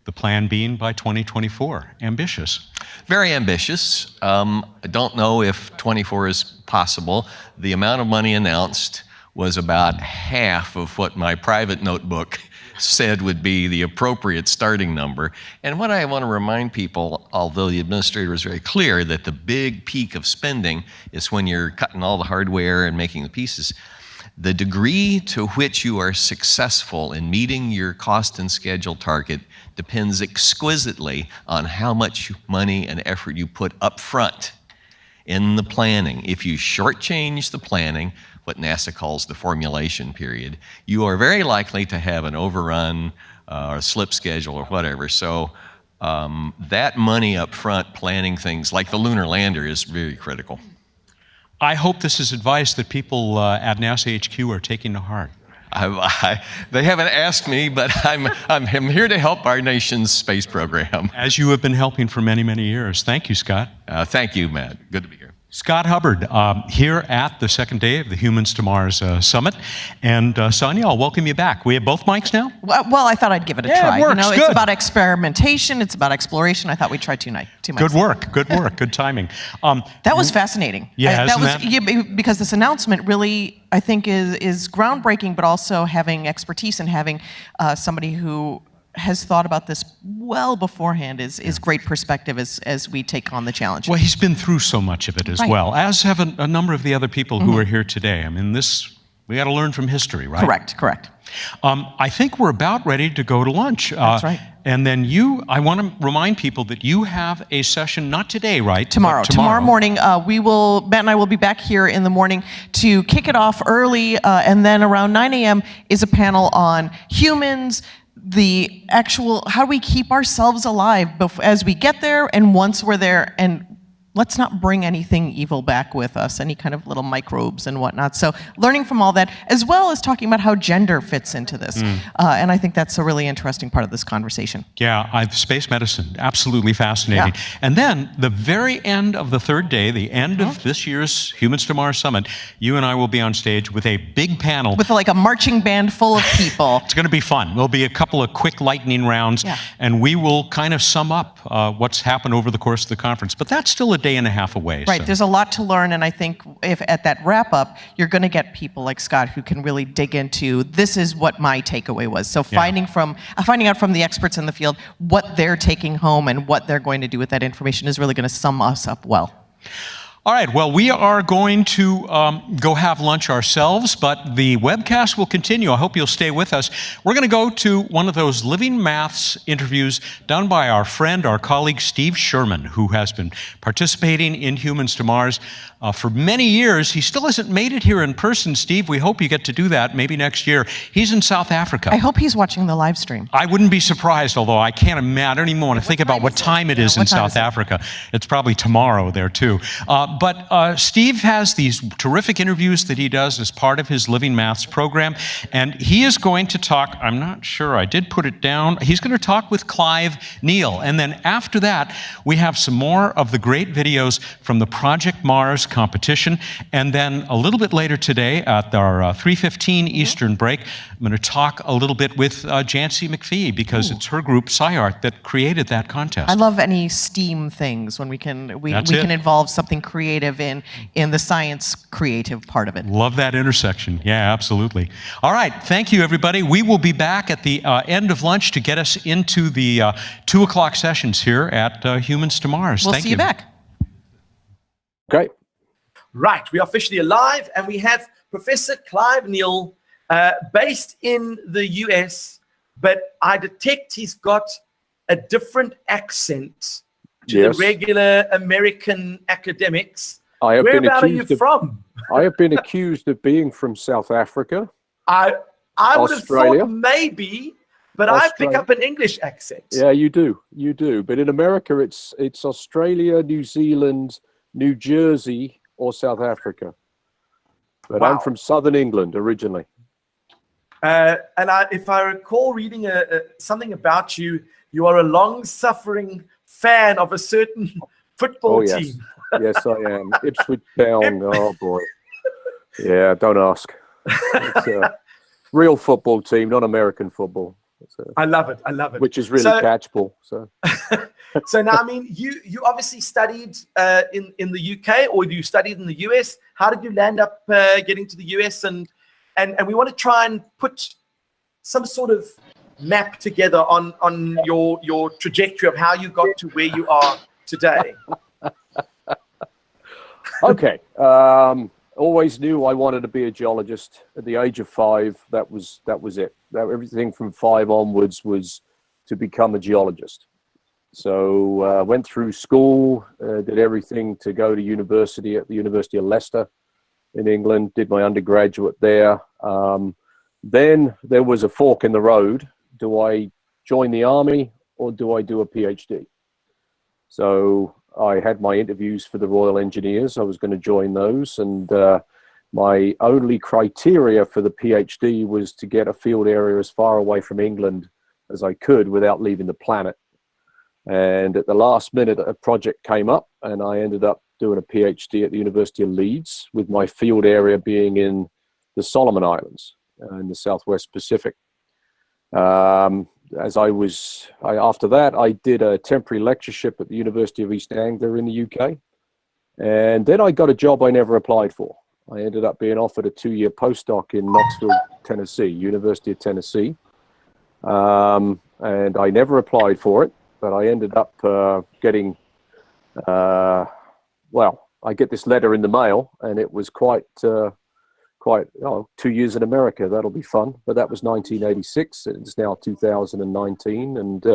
[SPEAKER 1] the plan being by 2024. Ambitious.
[SPEAKER 6] Very ambitious. I don't know if 24 is possible. The amount of money announced was about half of what my private notebook said would be the appropriate starting number. And what I want to remind people, although the administrator was very clear that the big peak of spending is when you're cutting all the hardware and making the pieces, the degree to which you are successful in meeting your cost and schedule target depends exquisitely on how much money and effort you put up front in the planning. If you shortchange the planning, what NASA calls the formulation period, you are very likely to have an overrun or a slip schedule or whatever. So that money up front planning things like the lunar lander is very critical.
[SPEAKER 1] I hope this is advice that people at NASA HQ are taking to heart.
[SPEAKER 6] They haven't asked me, but I'm here to help our nation's space program.
[SPEAKER 1] As you have been helping for many, many years. Thank you, Scott.
[SPEAKER 6] Thank you, Matt. Good to be here.
[SPEAKER 1] Scott Hubbard, here at the second day of the Humans to Mars Summit. And Sonia, I'll welcome you back. We have both mics now?
[SPEAKER 8] Well, I thought I'd give it a try.
[SPEAKER 1] It works.
[SPEAKER 8] It's about experimentation. It's about exploration. I thought we'd try two mics.
[SPEAKER 1] Good work. Good work. Good timing.
[SPEAKER 8] That was fascinating.
[SPEAKER 1] Yeah,
[SPEAKER 8] because this announcement really, I think, is groundbreaking, but also having expertise and having somebody who has thought about this well beforehand is great perspective as we take on the challenge.
[SPEAKER 1] Well, he's been through so much of it as well, as have a number of the other people who are here today. I mean, we got to learn from history, right?
[SPEAKER 8] Correct.
[SPEAKER 1] I think we're about ready to go to lunch.
[SPEAKER 8] That's right.
[SPEAKER 1] And then I want to remind people that you have a session, not today, right?
[SPEAKER 8] Tomorrow morning, Matt and I will be back here in the morning to kick it off early, and then around 9 a.m. is a panel on humans, the actual, how do we keep ourselves alive as we get there and once we're there, and let's not bring anything evil back with us, any kind of little microbes and whatnot. So learning from all that, as well as talking about how gender fits into this. And I think that's a really interesting part of this conversation.
[SPEAKER 1] Yeah, space medicine, absolutely fascinating.
[SPEAKER 8] Yeah.
[SPEAKER 1] And then the very end of the third day, the end of this year's Humans to Mars Summit, you and I will be on stage with a big panel.
[SPEAKER 8] With like a marching band full of people.
[SPEAKER 1] It's going to be fun. There'll be a couple of quick lightning rounds, and we will kind of sum up what's happened over the course of the conference. But that's still a day and a half away.
[SPEAKER 8] Right,
[SPEAKER 1] so.
[SPEAKER 8] There's a lot to learn, and I think if at that wrap up, you're going to get people like Scott who can really dig into, this is what my takeaway was. So finding out from the experts in the field what they're taking home and what they're going to do with that information is really going to sum us up well.
[SPEAKER 1] All right, well, we are going to go have lunch ourselves, but the webcast will continue. I hope you'll stay with us. We're going to go to one of those Living Maths interviews done by our friend, our colleague, Steve Sherman, who has been participating in Humans to Mars for many years. He still hasn't made it here in person, Steve. We hope you get to do that maybe next year. He's in South Africa.
[SPEAKER 8] I hope he's watching the live stream.
[SPEAKER 1] I wouldn't be surprised, although I can't imagine. I don't even want to think about what time it is in South Africa. It's probably tomorrow there, too. But Steve has these terrific interviews that he does as part of his Living Maths program, and he is going to talk, I'm not sure, I did put it down, he's going to talk with Clive Neal, and then after that, we have some more of the great videos from the Project Mars competition, and then a little bit later today at our 3:15 Eastern break, I'm going to talk a little bit with Jancy McPhee, because it's her group, SciArt, that created that contest.
[SPEAKER 8] I love any STEAM things when we can involve something creative in the science creative part of it.
[SPEAKER 1] Love that intersection. Yeah, absolutely. All right, thank you, everybody. We will be back at the end of lunch to get us into the 2 o'clock sessions here at Humans to Mars.
[SPEAKER 8] We'll see you back.
[SPEAKER 12] Great. Right, we are officially alive, and we have Professor Clive Neal, based in the US, but I detect he's got a different accent to the regular American academics.
[SPEAKER 15] I have been
[SPEAKER 12] Whereabout are you
[SPEAKER 15] accused of,
[SPEAKER 12] from?
[SPEAKER 15] I have been accused of being from South Africa.
[SPEAKER 12] I would have
[SPEAKER 15] Australia.
[SPEAKER 12] thought maybe, but I pick
[SPEAKER 15] Australia.
[SPEAKER 12] up an English accent.
[SPEAKER 15] Yeah, you do. But in America, it's Australia, New Zealand, New Jersey, or South Africa. But I'm from Southern England originally.
[SPEAKER 12] And if I recall reading something about you, you are a long-suffering fan of a certain football
[SPEAKER 15] yes.
[SPEAKER 12] team.
[SPEAKER 15] Yes, I am. Ipswich Town. Oh boy. Yeah, don't ask. It's a real football team, not American football.
[SPEAKER 12] I love it. I love it.
[SPEAKER 15] Which is really catchable. So.
[SPEAKER 12] So now, I mean, you obviously studied in the UK, or you studied in the US. How did you land up getting to the US? And we want to try and put some sort of map together on your trajectory of how you got to where you are today.
[SPEAKER 15] Okay. Always knew I wanted to be a geologist. At the age of 5, that was it. Everything from 5 onwards was to become a geologist. So went through school, did everything to go to university at the University of Leicester in England, did my undergraduate there. Then there was a fork in the road. Do I join the army or do I do a PhD? So I had my interviews for the Royal Engineers. I was going to join those, and my only criteria for the PhD was to get a field area as far away from England as I could without leaving the planet. And at the last minute, a project came up, and I ended up doing a PhD at the University of Leeds, with my field area being in the Solomon Islands in the Southwest Pacific. After that, I did a temporary lectureship at the University of East Anglia in the UK. And then I got a job I never applied for. I ended up being offered a 2-year postdoc in Knoxville, Tennessee, University of Tennessee. And I never applied for it, but I ended up getting, I get this letter in the mail, and it was quite 2 years in America. That'll be fun. But that was 1986. It's now 2019. And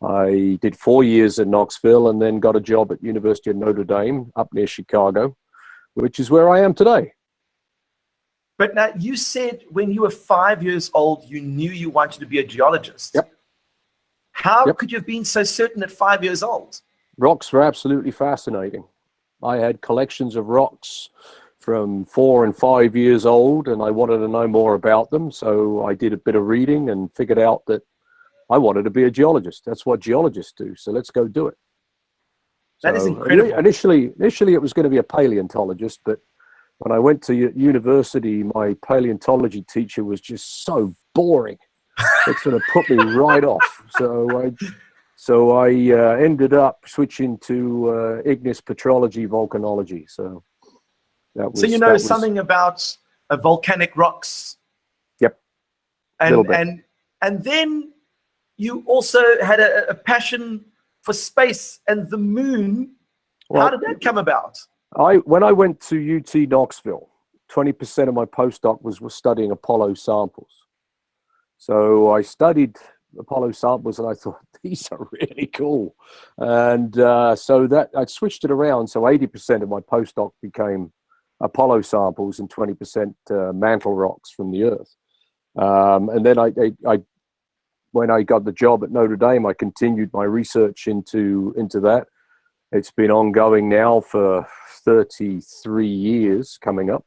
[SPEAKER 15] I did 4 years at Knoxville and then got a job at University of Notre Dame up near Chicago, which is where I am today.
[SPEAKER 12] But now, you said when you were 5 years old, you knew you wanted to be a geologist.
[SPEAKER 15] Yep.
[SPEAKER 12] How could you have been so certain at 5 years old?
[SPEAKER 15] Rocks were absolutely fascinating. I had collections of rocks from 4 and 5 years old, and I wanted to know more about them. So I did a bit of reading and figured out that I wanted to be a geologist. That's what geologists do. So let's go do it.
[SPEAKER 12] That is incredible.
[SPEAKER 15] Initially, it was going to be a paleontologist, but when I went to university, my paleontology teacher was just so boring. It's going to put me right off. So I ended up switching to igneous petrology, volcanology. So that was.
[SPEAKER 12] So you know something about volcanic rocks.
[SPEAKER 15] Yep.
[SPEAKER 12] And then you also had a passion for space and the moon. How did that come about?
[SPEAKER 15] When I went to UT Knoxville, 20% of my postdoc was studying Apollo samples. So I studied Apollo samples, and I thought, these are really cool. And so that I switched it around. So 80% of my postdoc became Apollo samples and 20% mantle rocks from the Earth. And then when I got the job at Notre Dame, I continued my research into that. It's been ongoing now for 33 years coming up.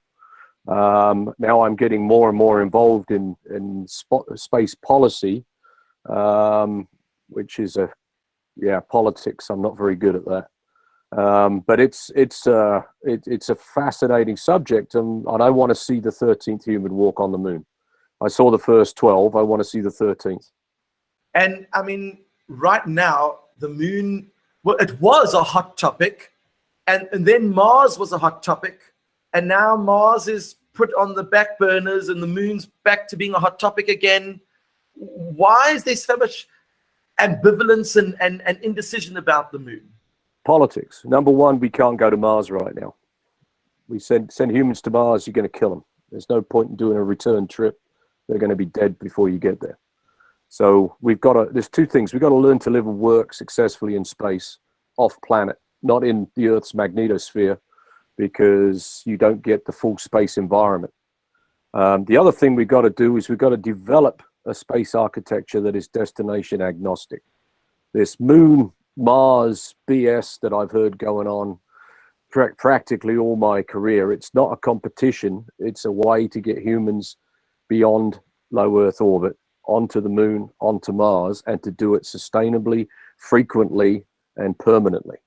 [SPEAKER 15] Now I'm getting more and more involved in space policy, which is politics. I'm not very good at that. But it's a fascinating subject, and I want to see the 13th human walk on the moon. I saw the first 12. I want to see the 13th.
[SPEAKER 12] And I mean, right now, the moon, well, it was a hot topic, and then Mars was a hot topic, and now Mars is put on the back burners and the moon's back to being a hot topic again. Why is there so much ambivalence and indecision about the moon?
[SPEAKER 15] Politics. Number one, we can't go to Mars right now. We send humans to Mars, you're going to kill them. There's no point in doing a return trip. They're going to be dead before you get there. So there's two things. We've got to learn to live and work successfully in space, off planet, not in the Earth's magnetosphere, because you don't get the full space environment. The other thing we've got to do is we've got to develop a space architecture that is destination agnostic. This Moon, Mars BS that I've heard going on practically all my career, it's not a competition. It's a way to get humans beyond low Earth orbit, onto the Moon, onto Mars, and to do it sustainably, frequently, and permanently.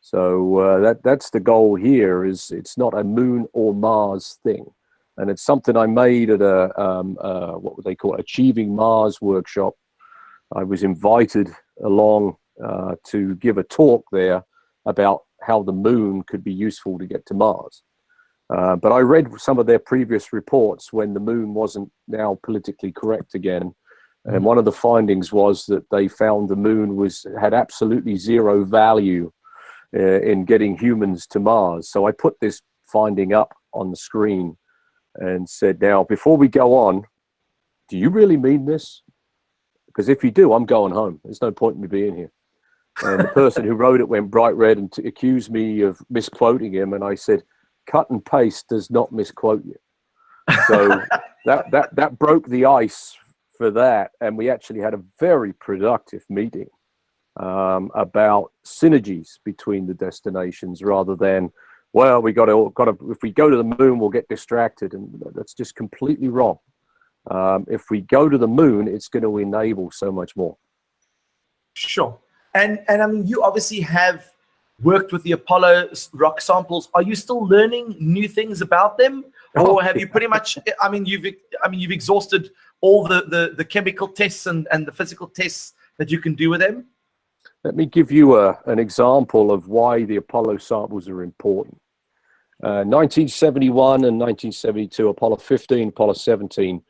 [SPEAKER 15] So that's the goal here. Is it's not a Moon or Mars thing, and it's something I made at a what would they call it? Achieving Mars workshop. I was invited along to give a talk there about how the Moon could be useful to get to Mars. But I read some of their previous reports when the Moon wasn't now politically correct again. And one of the findings was that they found the Moon had absolutely zero value in getting humans to Mars. So I put this finding up on the screen and said, now, before we go on, do you really mean this? Because if you do, I'm going home. There's no point in me being here. And the person who wrote it went bright red and accused me of misquoting him. And I said, cut and paste does not misquote you. So that broke the ice for that. And we actually had a very productive meeting about synergies between the destinations rather than, well, we got to, if we go to the Moon, we'll get distracted. And that's just completely wrong. If we go to the Moon, it's going to enable so much more.
[SPEAKER 12] Sure. And I mean, you obviously have worked with the Apollo rock samples. Are you still learning new things about them, or have you pretty much? I mean, you've exhausted all the chemical tests and the physical tests that you can do with them.
[SPEAKER 15] Let me give you an example of why the Apollo samples are important. 1971 and 1972, Apollo 15, Apollo 17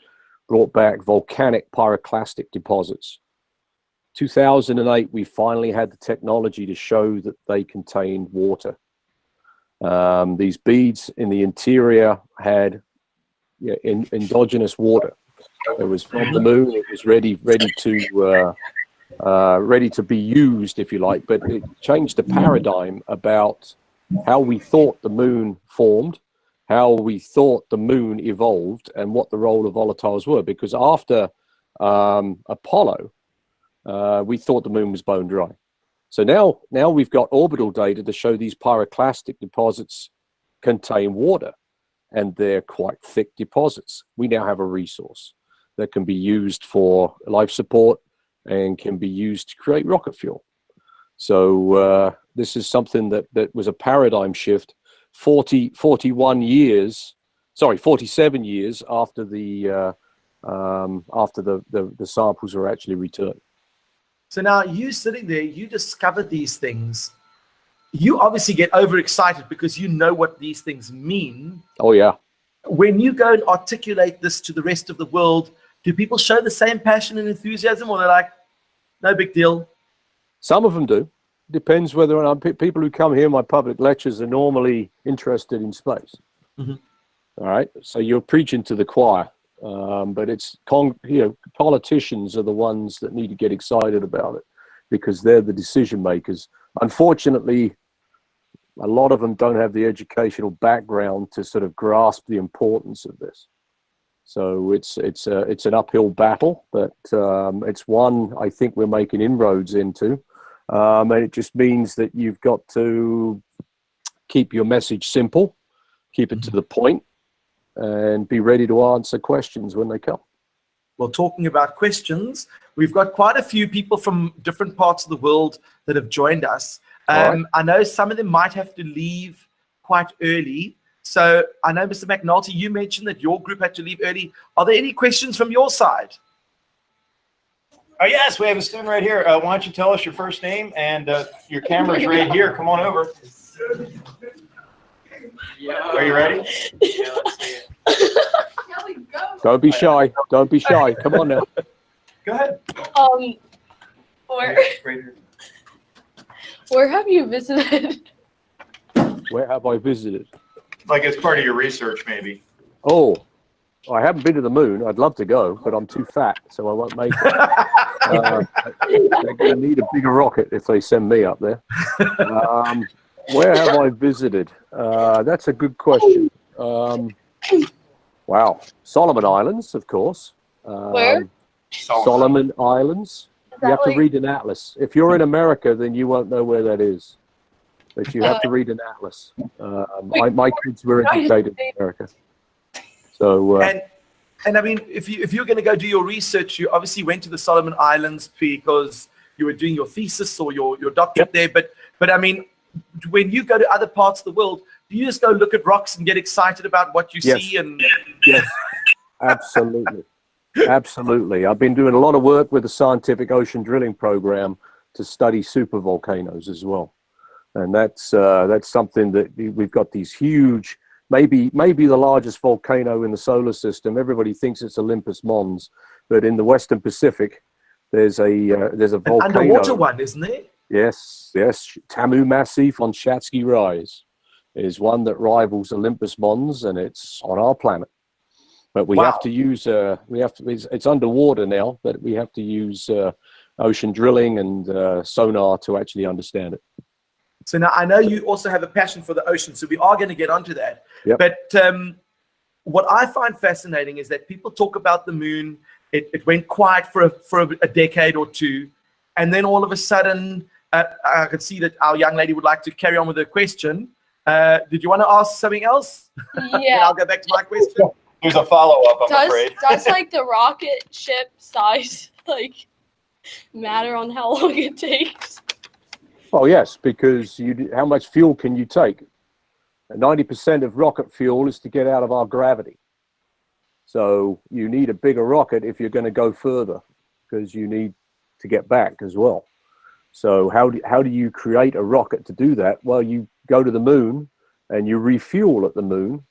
[SPEAKER 15] brought back volcanic pyroclastic deposits. 2008, we finally had the technology to show that they contained water. These beads in the interior had endogenous water. It was from the Moon. It was ready to be used, if you like. But it changed the paradigm about how we thought the Moon formed, how we thought the Moon evolved, and what the role of volatiles were. Because after Apollo, we thought the Moon was bone dry. So now we've got orbital data to show these pyroclastic deposits contain water, and they're quite thick deposits. We now have a resource that can be used for life support and can be used to create rocket fuel. So this is something that was a paradigm shift 47 years after the samples were actually returned.
[SPEAKER 12] So now you sitting there, you discovered these things. You obviously get overexcited because you know what these things mean.
[SPEAKER 15] Oh, yeah.
[SPEAKER 12] When you go and articulate this to the rest of the world, do people show the same passion and enthusiasm, or they're like, no big deal?
[SPEAKER 15] Some of them do. Depends whether or not people who come here, my public lectures, are normally interested in space.
[SPEAKER 12] Mm-hmm.
[SPEAKER 15] All right. So you're preaching to the choir. But it's politicians are the ones that need to get excited about it because they're the decision makers. Unfortunately, a lot of them don't have the educational background to sort of grasp the importance of this. So it's an uphill battle, but it's one I think we're making inroads into, and it just means that you've got to keep your message simple, keep it to the point, and be ready to answer questions when they come.
[SPEAKER 12] Well, talking about questions, we've got quite a few people from different parts of the world that have joined us.
[SPEAKER 15] Right.
[SPEAKER 12] I know some of them might have to leave quite early. So I know, Mr. McNulty, you mentioned that your group had to leave early. Are there any questions from your side?
[SPEAKER 13] Oh, yes, we have a student right here. Why don't you tell us your first name and your camera's right here. Come on over. Are you ready?
[SPEAKER 15] Don't be shy. Don't be shy. Come on now.
[SPEAKER 13] Go ahead.
[SPEAKER 16] Where have you visited?
[SPEAKER 15] Where have I visited?
[SPEAKER 13] Like as part of your research, maybe.
[SPEAKER 15] Oh, I haven't been to the Moon. I'd love to go, but I'm too fat, so I won't make it. They're going to need a bigger rocket if they send me up there. Where have I visited? That's a good question. Wow. Solomon Islands, of course.
[SPEAKER 16] Where?
[SPEAKER 15] Solomon Islands. You have to read an atlas. If you're in America, then you won't know where that is. But you have to read an atlas. My kids were educated in America. So.
[SPEAKER 12] And I mean, if you're going to go do your research, you obviously went to the Solomon Islands because you were doing your thesis or your doctorate there. But I mean, when you go to other parts of the world, do you just go look at rocks and get excited about what you see? And
[SPEAKER 15] yes, absolutely, absolutely. I've been doing a lot of work with the Scientific Ocean Drilling Program to study supervolcanoes as well, and that's something that we've got these huge. Maybe the largest volcano in the solar system. Everybody thinks it's Olympus Mons, but in the Western Pacific, there's a volcano.
[SPEAKER 12] An underwater one, isn't there?
[SPEAKER 15] Yes. Tamu Massif on Shatsky Rise is one that rivals Olympus Mons, and it's on our planet. But we have to use it's underwater now, but we have to use ocean drilling and sonar to actually understand it.
[SPEAKER 12] So now I know you also have a passion for the ocean, so we are going to get onto that.
[SPEAKER 15] Yep.
[SPEAKER 12] But what I find fascinating is that people talk about the moon. It went quiet for a decade or two, and then all of a sudden, I could see that our young lady would like to carry on with her question. Did you want to ask something else?
[SPEAKER 16] Yeah.
[SPEAKER 12] I'll go back to my question.
[SPEAKER 13] There's a follow-up, I'm afraid.
[SPEAKER 16] Does like the rocket ship size like matter on how long it takes?
[SPEAKER 15] Oh yes, because how much fuel can you take? 90% of rocket fuel is to get out of our gravity. So you need a bigger rocket if you're going to go further, because you need to get back as well. So how do you create a rocket to do that? Well, you go to the moon and you refuel at the moon,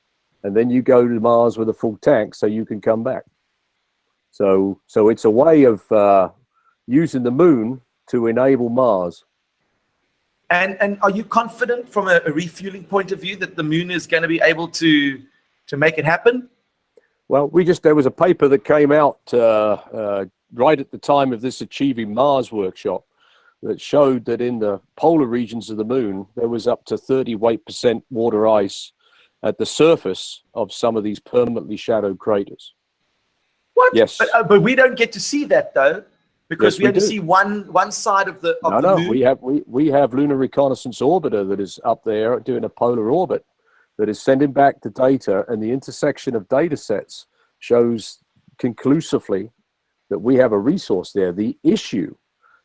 [SPEAKER 15] and then you go to Mars with a full tank so you can come back. So it's a way of using the moon to enable Mars.
[SPEAKER 12] And are you confident from a refueling point of view that the moon is going to be able to make it happen?
[SPEAKER 15] Well, there was a paper that came out right at the time of this Achieving Mars workshop that showed that in the polar regions of the moon, there was up to 38% water ice at the surface of some of these permanently shadowed craters.
[SPEAKER 12] What?
[SPEAKER 15] Yes.
[SPEAKER 12] But we don't get to see that, though, because we only see one side of the moon.
[SPEAKER 15] We have Lunar Reconnaissance Orbiter that is up there doing a polar orbit that is sending back the data, and the intersection of data sets shows conclusively that we have a resource there. The issue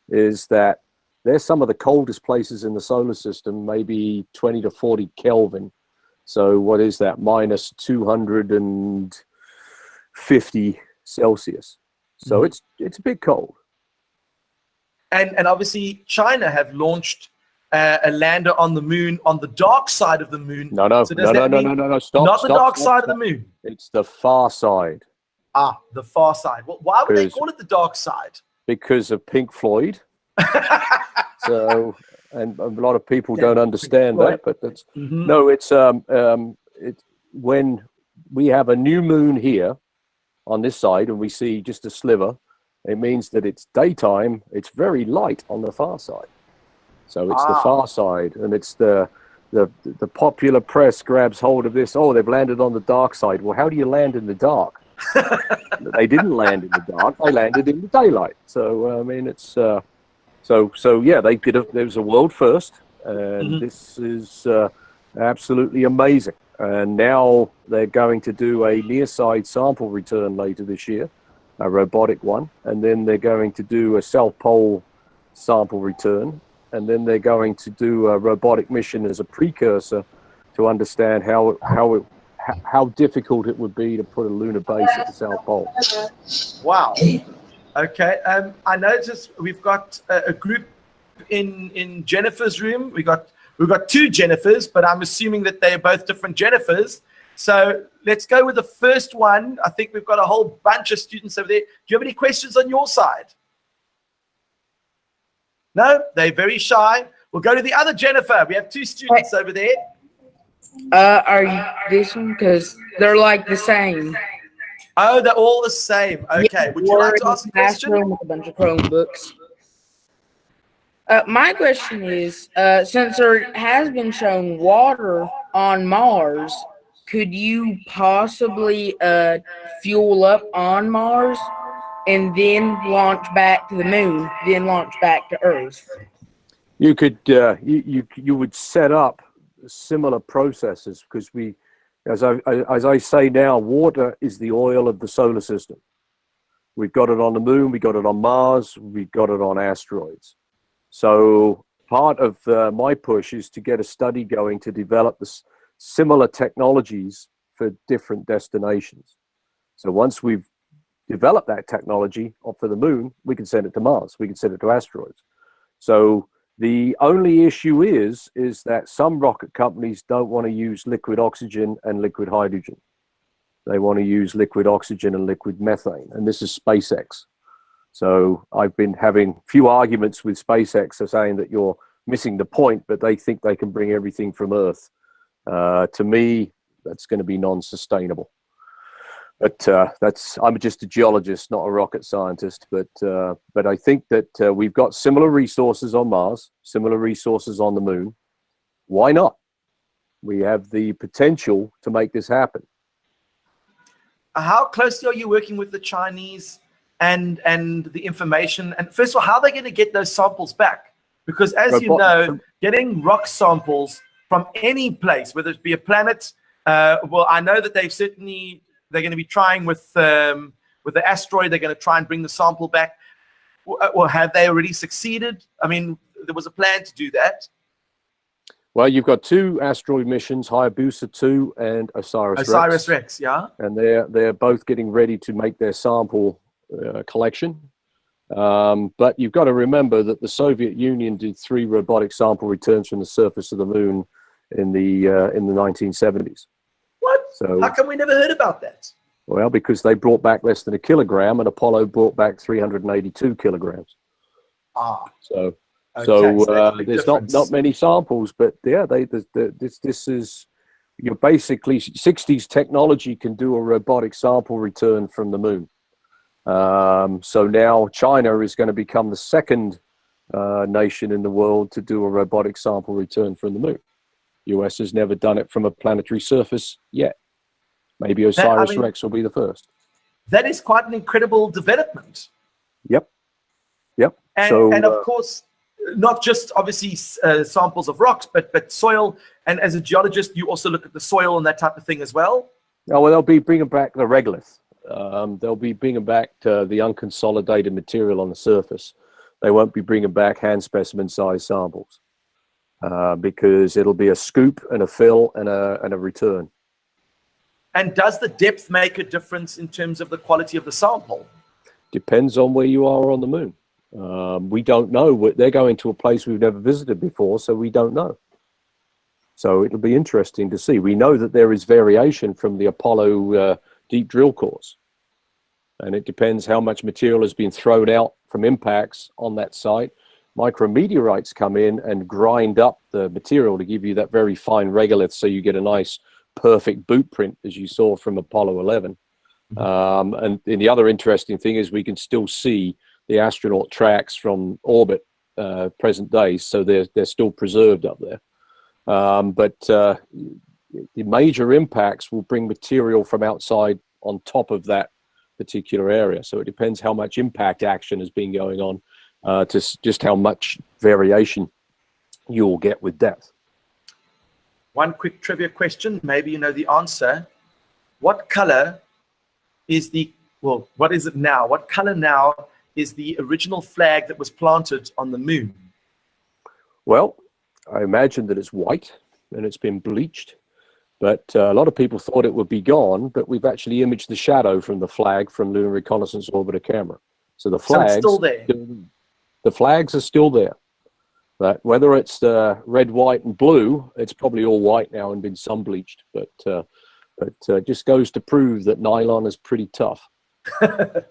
[SPEAKER 15] is that they're some of the coldest places in the solar system, maybe 20 to 40 Kelvin. So what is that? Minus 250 Celsius. So it's a bit cold.
[SPEAKER 12] And obviously China have launched a lander on the moon, on the dark side of the moon.
[SPEAKER 15] No, stop.
[SPEAKER 12] Not the dark side of the moon.
[SPEAKER 15] It's the far side.
[SPEAKER 12] Ah, the far side. Well, why would they call it the dark side?
[SPEAKER 15] Because of Pink Floyd. So, and a lot of people don't understand that, but that's no. It's when we have a new moon here on this side, and we see just a sliver. It means that it's daytime. It's very light on the far side. So it's the far side, and it's the popular press grabs hold of this. Oh, they've landed on the dark side. Well, how do you land in the dark? They didn't land in the dark. They landed in the daylight. So I mean, it's so yeah. They did. There was a world first, and this is absolutely amazing. And now they're going to do a near-side sample return later this year, a robotic one, and then they're going to do a South Pole sample return, and then they're going to do a robotic mission as a precursor to understand how difficult it would be to put a lunar base at the South Pole.
[SPEAKER 12] Wow. Okay. I noticed we've got a group in Jennifer's room. We've got two Jennifers, but I'm assuming that they are both different Jennifers. So let's go with the first one. I think we've got a whole bunch of students over there. Do you have any questions on your side? No? They're very shy. We'll go to the other Jennifer. We have two students over there.
[SPEAKER 9] Are you this one? Because they're like the same.
[SPEAKER 12] Oh, they're all the same. Okay. Would you like to ask a question?
[SPEAKER 9] With a bunch of Chromebooks. My question is, since there has been shown water on Mars, could you possibly fuel up on Mars and then launch back to the moon, then launch back to Earth?
[SPEAKER 15] You could you would set up similar processes, because we, as I say now, water is the oil of the solar system. We've got it on the moon, we got it on Mars, we've got it on asteroids. So part of my push is to get a study going to develop this similar technologies for different destinations. So once we've developed that technology for the moon, we can send it to Mars, we can send it to asteroids. So the only issue is that some rocket companies don't want to use liquid oxygen and liquid hydrogen. They want to use liquid oxygen and liquid methane, and this is SpaceX. So I've been having few arguments with SpaceX of saying that you're missing the point, but they think they can bring everything from Earth. To me, that's going to be non-sustainable. But I'm just a geologist, not a rocket scientist. But I think that we've got similar resources on Mars, similar resources on the moon. Why not? We have the potential to make this happen.
[SPEAKER 12] How closely are you working with the Chinese and the information? And first of all, how are they going to get those samples back? Because as you know, getting rock samples from any place, whether it be a planet, well, I know that they're going to be trying with the asteroid. They're going to try and bring the sample back. Well, have they already succeeded? I mean, there was a plan to do that.
[SPEAKER 15] Well, you've got two asteroid missions, Hayabusa 2 and OSIRIS-REx.
[SPEAKER 12] OSIRIS-REx, yeah.
[SPEAKER 15] And they're both getting ready to make their sample collection. But you've got to remember that the Soviet Union did 3 robotic sample returns from the surface of the moon in the 1970s.
[SPEAKER 12] What?
[SPEAKER 15] So,
[SPEAKER 12] how come we never heard about that?
[SPEAKER 15] Well, because they brought back less than 1 kilogram, and Apollo brought back 382 kilograms. So there's not many samples, but yeah, this is, you're basically 60s technology can do a robotic sample return from the moon. So now China is going to become the second nation in the world to do a robotic sample return from the moon. US has never done it from a planetary surface yet. Maybe OSIRIS-REx will be the first.
[SPEAKER 12] That is quite an incredible development.
[SPEAKER 15] Yep.
[SPEAKER 12] And of course, not just obviously samples of rocks, but soil. And as a geologist, you also look at the soil and that type of thing as well.
[SPEAKER 15] Oh, well, they'll be bringing back the regolith. They'll be bringing back the unconsolidated material on the surface. They won't be bringing back hand specimen size samples because it'll be a scoop and a fill and a return.
[SPEAKER 12] And does the depth make a difference in terms of the quality of the sample?
[SPEAKER 15] Depends on where you are on the moon. We don't know. They're going to a place we've never visited before, so we don't know. So it'll be interesting to see. We know that there is variation from the Apollo deep drill cores, and it depends how much material has been thrown out from impacts on that site. Micrometeorites come in and grind up the material to give you that very fine regolith, so you get a nice perfect boot print, as you saw from Apollo 11. And the other interesting thing is we can still see the astronaut tracks from orbit present day, so they're still preserved up there. But the major impacts will bring material from outside on top of that particular area. So it depends how much impact action has been going on to just how much variation you'll get with depth.
[SPEAKER 12] One quick trivia question, maybe you know the answer. What color is what is it now? What color now is the original flag that was planted on the moon?
[SPEAKER 15] Well, I imagine that it's white and it's been bleached, but a lot of people thought it would be gone, but we've actually imaged the shadow from the flag from Lunar Reconnaissance Orbiter camera. So the flags,
[SPEAKER 12] it's still there.
[SPEAKER 15] The flags are still there. But whether it's red, white, and blue, it's probably all white now and been sun bleached. But just goes to prove that nylon is pretty tough.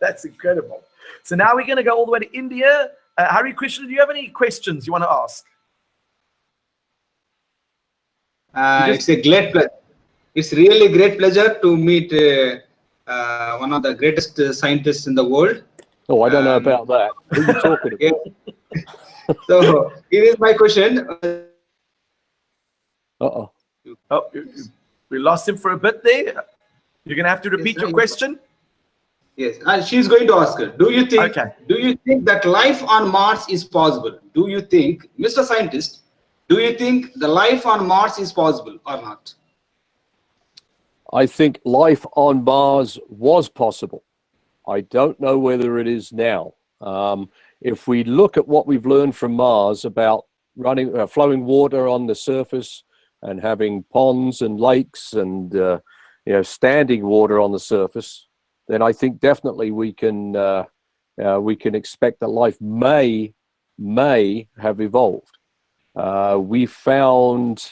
[SPEAKER 12] That's incredible. So now we're going to go all the way to India. Hari Krishna, do you have any questions you want to ask?
[SPEAKER 10] It's a great pleasure. It's really great pleasure to meet one of the greatest scientists in the world.
[SPEAKER 15] Oh, I don't know about that. Who are you talking about?
[SPEAKER 10] Yeah. So here is my question.
[SPEAKER 12] Oh, we lost him for a bit there. You're gonna have to repeat your question.
[SPEAKER 10] Yes, and she's going to ask her. Do you think that life on Mars is possible? Do you think, Mr. Scientist, do you think the life on Mars is possible or not?
[SPEAKER 15] I think life on Mars was possible. I don't know whether it is now. If we look at what we've learned from Mars about flowing water on the surface and having ponds and lakes and standing water on the surface, then I think definitely we can expect that life may have evolved. We found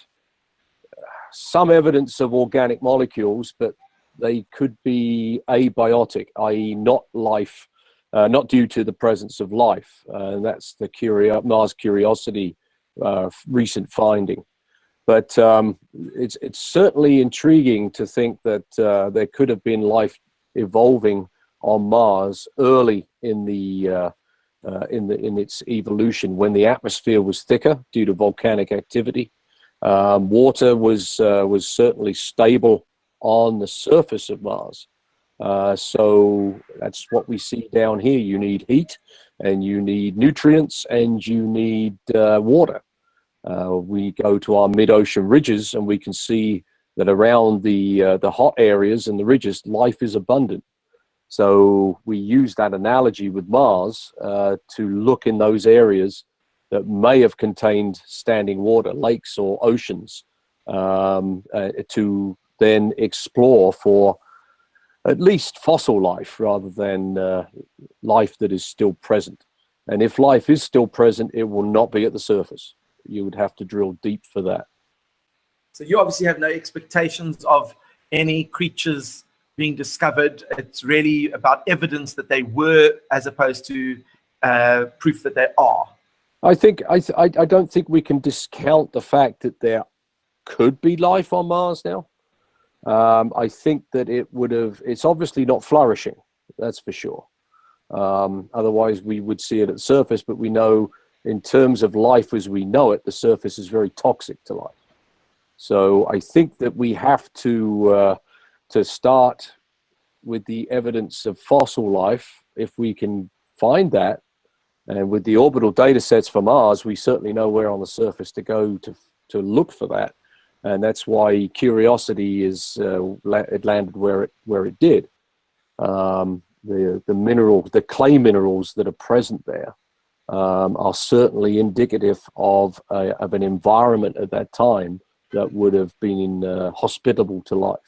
[SPEAKER 15] some evidence of organic molecules, but they could be abiotic, i.e. not life, not due to the presence of life. And that's the Mars Curiosity recent finding. But it's certainly intriguing to think that there could have been life evolving on Mars early in its evolution, when the atmosphere was thicker due to volcanic activity. Water was certainly stable on the surface of Mars. So that's what we see down here. You need heat, and you need nutrients, and you need water. We go to our mid-ocean ridges, and we can see that around the hot areas and the ridges, life is abundant. So we use that analogy with Mars to look in those areas that may have contained standing water, lakes or oceans, to then explore for at least fossil life rather than life that is still present. And if life is still present, it will not be at the surface. You would have to drill deep for that.
[SPEAKER 12] So you obviously have no expectations of any creatures being discovered. It's really about evidence that they were, as opposed to proof that they are.
[SPEAKER 15] I don't think we can discount the fact that there could be life on Mars now. I think that it's obviously not flourishing, that's for sure. Otherwise we would see it at the surface, but we know in terms of life as we know it, the surface is very toxic to life. So I think that we have to start with the evidence of fossil life, if we can find that. And with the orbital data sets for Mars, we certainly know where on the surface to go to look for that. And that's why Curiosity it landed where it did. The clay minerals that are present there are certainly indicative of an environment at that time that would have been hospitable to life.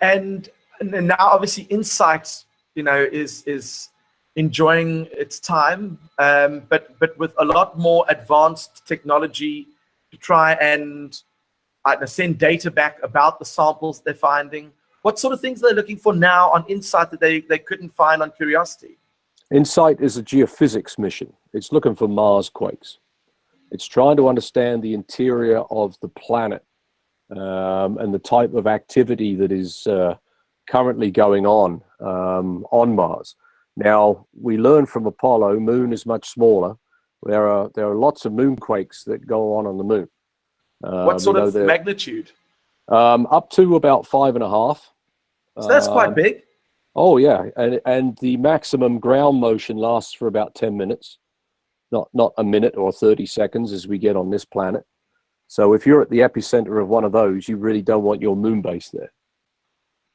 [SPEAKER 12] And now, obviously, InSight, is enjoying its time, but with a lot more advanced technology to try and send data back about the samples they're finding. What sort of things are they looking for now on InSight that they couldn't find on Curiosity?
[SPEAKER 15] InSight is a geophysics mission. It's looking for Mars quakes. It's trying to understand the interior of the planet and the type of activity that is currently going on Mars. Now, we learned from Apollo, Moon is much smaller. There are lots of moonquakes that go on the moon.
[SPEAKER 12] What sort of magnitude?
[SPEAKER 15] Up to about 5.5.
[SPEAKER 12] So that's quite big.
[SPEAKER 15] Oh yeah, and the maximum ground motion lasts for about 10 minutes, not a minute or 30 seconds as we get on this planet. So if you're at the epicenter of one of those, you really don't want your moon base there.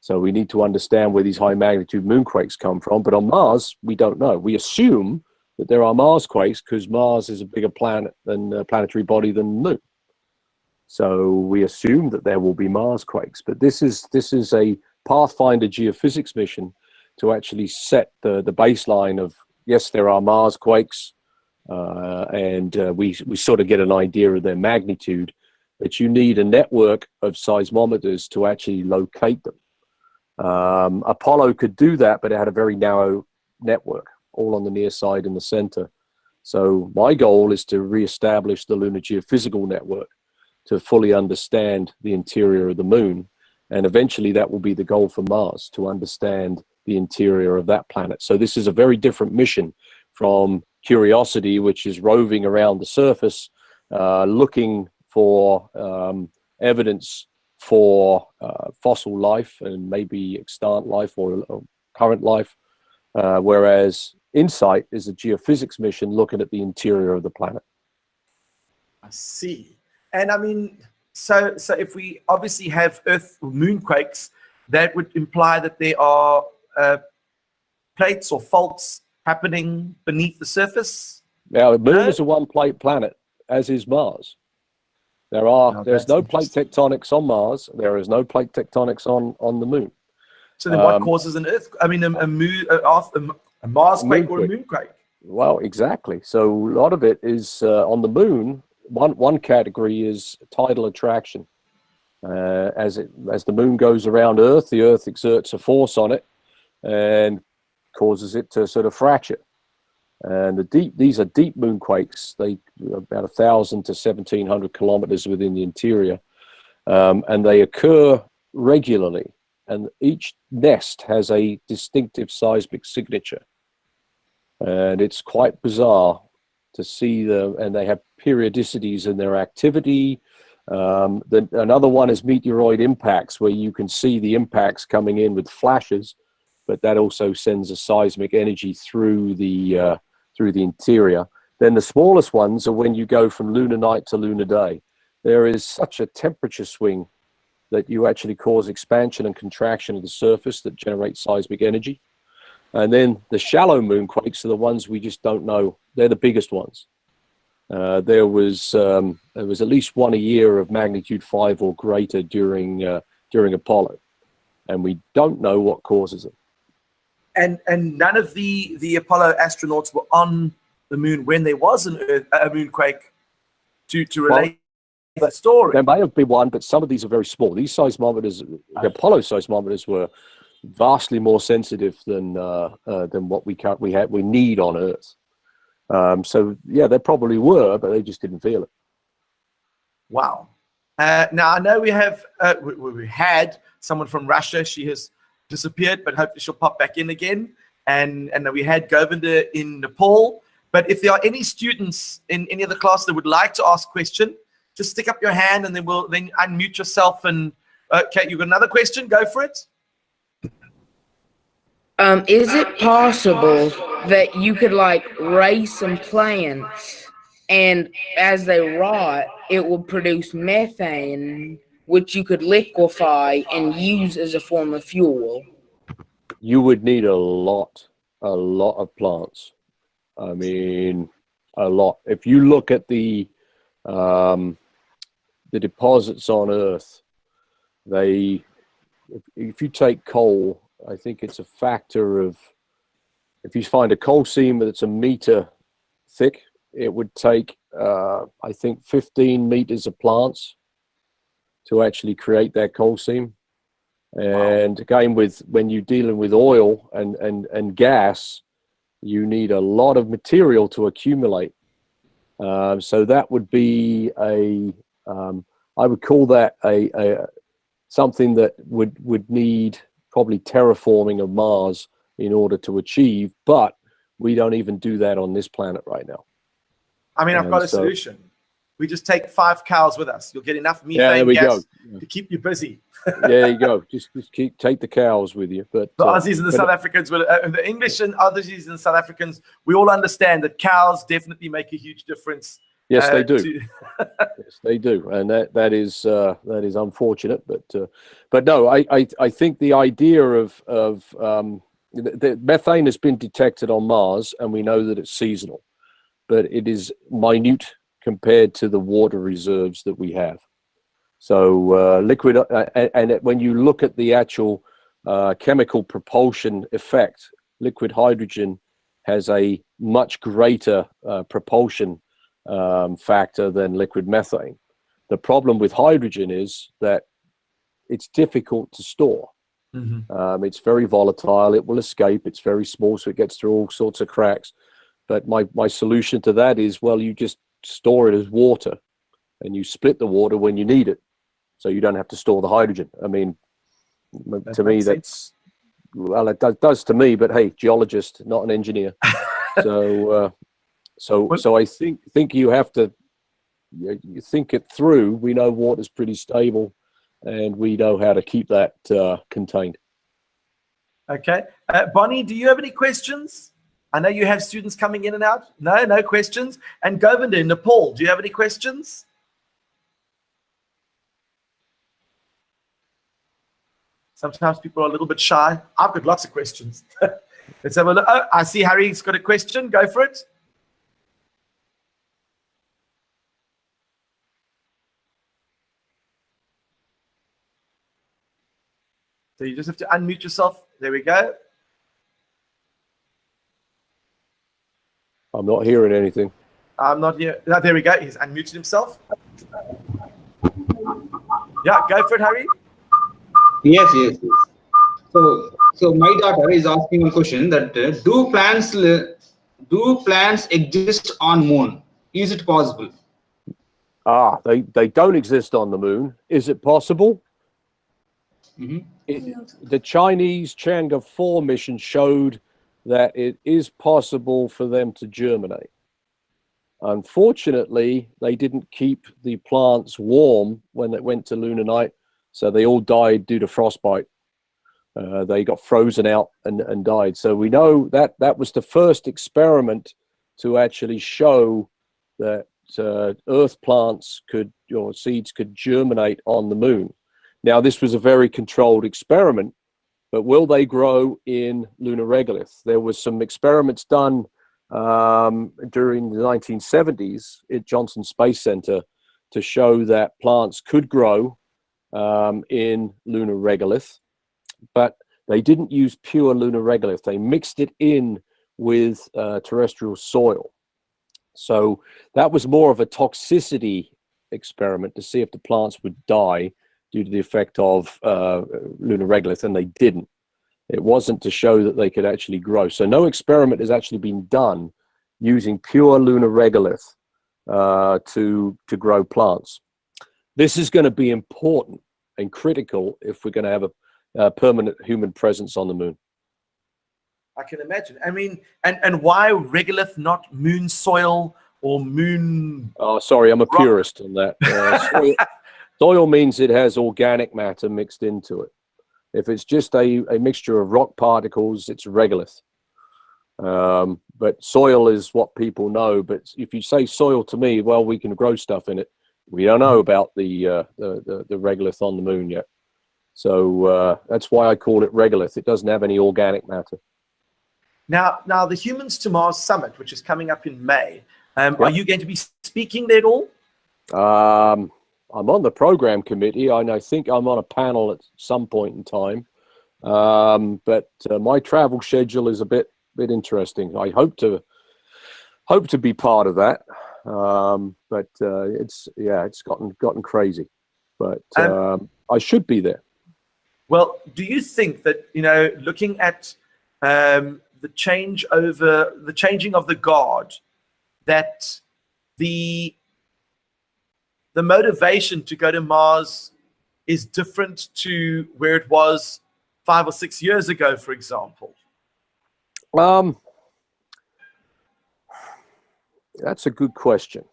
[SPEAKER 15] So we need to understand where these high magnitude moonquakes come from. But on Mars, we don't know. We assume that there are Mars quakes because Mars is a bigger planet than planetary body than the Moon. So we assume that there will be Mars quakes. But this is a Pathfinder geophysics mission to actually set the baseline of, yes, there are Mars quakes, and we sort of get an idea of their magnitude, but you need a network of seismometers to actually locate them. Apollo could do that, but it had a very narrow network, all on the near side in the center. So my goal is to reestablish the Lunar Geophysical Network to fully understand the interior of the Moon. And eventually that will be the goal for Mars, to understand the interior of that planet. So this is a very different mission from Curiosity, which is roving around the surface, looking for evidence for fossil life and maybe extant life or current life, whereas InSight is a geophysics mission looking at the interior of the planet.
[SPEAKER 12] I see. And I mean, so if we obviously have Earth or moonquakes, that would imply that there are plates or faults happening beneath the surface.
[SPEAKER 15] Now, the Moon is a one-plate planet, as is Mars. There's no plate tectonics on Mars. There is no plate tectonics on the Moon.
[SPEAKER 12] So then, what causes an Earth? I mean, a Marsquake or a moonquake?
[SPEAKER 15] Well, exactly. So a lot of it is on the Moon. One category is tidal attraction. As the Moon goes around Earth, the Earth exerts a force on it and causes it to sort of fracture. And these are deep moonquakes. They about 1,000 to 1,700 kilometers within the interior, and they occur regularly. And each nest has a distinctive seismic signature, and it's quite bizarre to see them. And they have periodicities in their activity. Another one is meteoroid impacts, where you can see the impacts coming in with flashes, but that also sends a seismic energy through the interior. Then the smallest ones are when you go from lunar night to lunar day. There is such a temperature swing that you actually cause expansion and contraction of the surface that generate seismic energy. And then the shallow moonquakes are the ones we just don't know. They're the biggest ones. There was at least one a year of magnitude 5 or greater during Apollo, and we don't know what causes it.
[SPEAKER 12] And none of the Apollo astronauts were on the Moon when there was a moonquake to relate the story.
[SPEAKER 15] There may have been one, but some of these are very small. These seismometers, the Apollo seismometers, were vastly more sensitive than what we need on Earth. So yeah, there probably were, but they just didn't feel it.
[SPEAKER 12] Wow. Now I know we have we had someone from Russia. She has disappeared, but hopefully she'll pop back in again. And we had Govinder in Nepal. But if there are any students in any of the class that would like to ask a question, just stick up your hand, and then then unmute yourself. And okay, you got another question? Go for it.
[SPEAKER 9] Is it possible that you could like raise some plants, and as they rot, it will produce methane, which you could liquefy and use as a form of fuel?
[SPEAKER 15] You would need a lot of plants. I mean, a lot. If you look at the deposits on Earth, if you take coal, I think it's a factor of, if you find a coal seam that's a meter thick, it would take, I think, 15 meters of plants to actually create that coal seam. And again, when you're dealing with oil and gas, you need a lot of material to accumulate. So that would be I would call that something that would need probably terraforming of Mars in order to achieve, but we don't even do that on this planet right now.
[SPEAKER 12] I mean, I've got a solution. We just take 5 cows with us. You'll get enough methane gas to keep you busy.
[SPEAKER 15] There you go. Just take the cows with you. But
[SPEAKER 12] the Aussies and the South Africans, the English and Aussies and South Africans, we all understand that cows definitely make a huge difference.
[SPEAKER 15] Yes, they do. Yes, they do, and that is unfortunate. But no, I think the idea of the methane has been detected on Mars, and we know that it's seasonal, but it is minute compared to the water reserves that we have. So liquid, and when you look at the actual chemical propulsion effect, liquid hydrogen has a much greater propulsion factor than liquid methane. The problem with hydrogen is that it's difficult to store. Mm-hmm. It's very volatile. It will escape. It's very small, so it gets through all sorts of cracks. But my solution to that is, well, you just store it as water, and you split the water when you need it, so you don't have to store the hydrogen. I mean, to me, Well, it does to me, but hey, geologist, not an engineer. So I think you have to you think it through. We know water's pretty stable, and we know how to keep that contained.
[SPEAKER 12] Okay. Bonnie, do you have any questions? I know you have students coming in and out. No questions. And Govinder in Nepal, do you have any questions? Sometimes people are a little bit shy. I've got lots of questions. Let's have a look. Oh, I see Harry's got a question. Go for it. So you just have to unmute yourself. There we go.
[SPEAKER 15] I'm not hearing anything.
[SPEAKER 12] I'm not here. No, there we go. He's unmuted himself. Yeah, go for it, Harry.
[SPEAKER 10] Yes. So my daughter is asking a question that do plants exist on moon? Is it possible?
[SPEAKER 15] They don't exist on the moon. Is it possible? The Chinese Chang'e 4 mission showed that it is possible for them to germinate. Unfortunately, they didn't keep the plants warm when it went to lunar night, so they all died due to frostbite. They got frozen out and died. So we know that that was the first experiment to actually show that Earth plants or seeds could germinate on the moon. Now, this was a very controlled experiment, but will they grow in lunar regolith? There was some experiments done during the 1970s at Johnson Space Center to show that plants could grow in lunar regolith, but they didn't use pure lunar regolith. They mixed it in with terrestrial soil. So that was more of a toxicity experiment to see if the plants would die due to the effect of lunar regolith, and they didn't. It wasn't to show that they could actually grow. So no experiment has actually been done using pure lunar regolith to grow plants. This is going to be important and critical if we're going to have a permanent human presence on the moon.
[SPEAKER 12] I can imagine. I mean, and why regolith, not moon soil or moon?
[SPEAKER 15] Oh, sorry, I'm a purist on that. Soil means it has organic matter mixed into it. If it's just a mixture of rock particles, it's regolith. But soil is what people know. But if you say soil to me, well, we can grow stuff in it. We don't know about the regolith on the moon yet. So that's why I call it regolith. It doesn't have any organic matter.
[SPEAKER 12] Now the Humans to Mars Summit, which is coming up in May, are you going to be speaking there at all?
[SPEAKER 15] I'm on the program committee, and I think I'm on a panel at some point in time. But my travel schedule is a bit interesting. I hope to be part of that. But it's gotten crazy. But I should be there.
[SPEAKER 12] Well, do you think that, looking at the changing of the guard, that the motivation to go to Mars is different to where it was 5 or 6 years ago, for example?
[SPEAKER 15] That's a good question.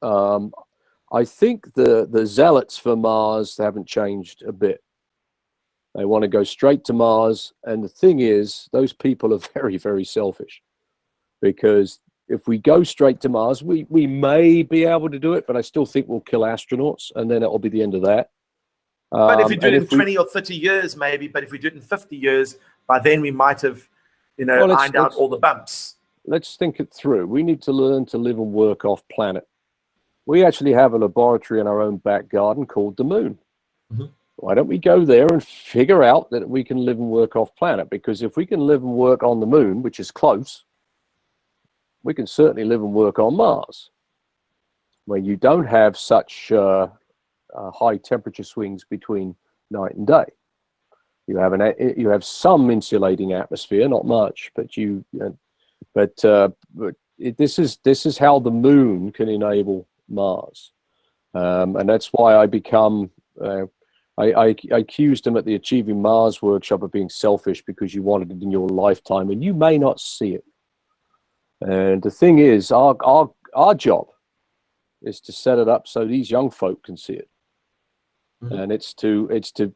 [SPEAKER 15] I think the zealots for Mars haven't changed a bit. They want to go straight to Mars. And the thing is, those people are very, very selfish, because if we go straight to Mars, we may be able to do it, but I still think we'll kill astronauts, and then it'll be the end of that.
[SPEAKER 12] But if we do it in 20 or 30 years, maybe, but if we do it in 50 years, by then we might have, ironed out all the bumps.
[SPEAKER 15] Let's think it through. We need to learn to live and work off planet. We actually have a laboratory in our own back garden called the Moon.
[SPEAKER 12] Mm-hmm.
[SPEAKER 15] Why don't we go there and figure out that we can live and work off planet? Because if we can live and work on the Moon, which is close, we can certainly live and work on Mars, where you don't have such high temperature swings between night and day. You have some insulating atmosphere, not much, but this is how the Moon can enable Mars, and that's why I become I accused him at the Achieving Mars workshop of being selfish because you wanted it in your lifetime, and you may not see it. And the thing is, our job is to set it up so these young folk can see it. And it's to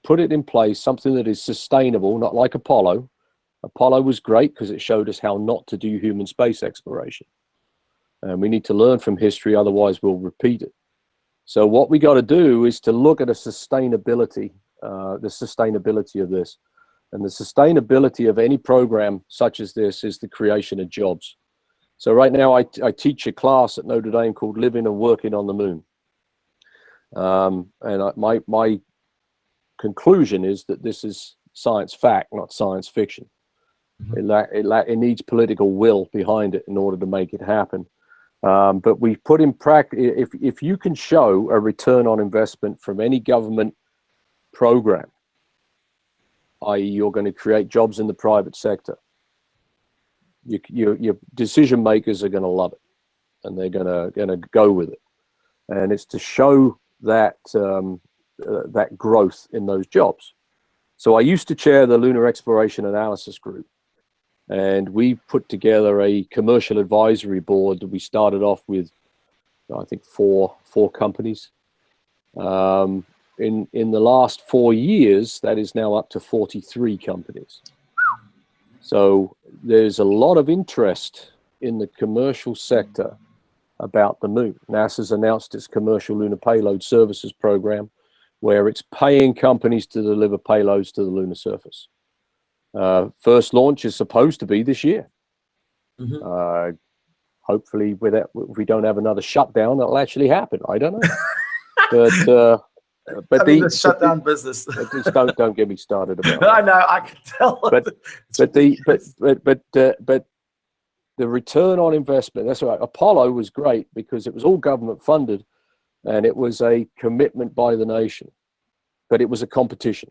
[SPEAKER 15] put it in place, something that is sustainable, not like Apollo. Apollo was great because it showed us how not to do human space exploration. And we need to learn from history, otherwise we'll repeat it. So what we got to do is to look at the sustainability of this. And the sustainability of any program such as this is the creation of jobs. So right now I teach a class at Notre Dame called Living and Working on the Moon. My conclusion is that this is science fact, not science fiction. It needs political will behind it in order to make it happen. But we put in practice, if you can show a return on investment from any government program, i.e. you're going to create jobs in the private sector, your decision makers are going to love it, and they're going to go with it. And it's to show that that growth in those jobs. So I used to chair the Lunar Exploration Analysis Group, and we put together a commercial advisory board that we started off with, I think, four companies. In the last 4 years, that is now up to 43 companies. So there's a lot of interest in the commercial sector about the moon. NASA's announced its Commercial Lunar Payload Services program, where it's paying companies to deliver payloads to the lunar surface. First launch is supposed to be this year. Hopefully, if we don't have another shutdown, that'll actually happen. I don't know. But
[SPEAKER 12] the shutdown business.
[SPEAKER 15] Just don't get me started about
[SPEAKER 12] I know, I can tell.
[SPEAKER 15] But the return on investment, that's right. Apollo was great because it was all government funded and it was a commitment by the nation, but it was a competition.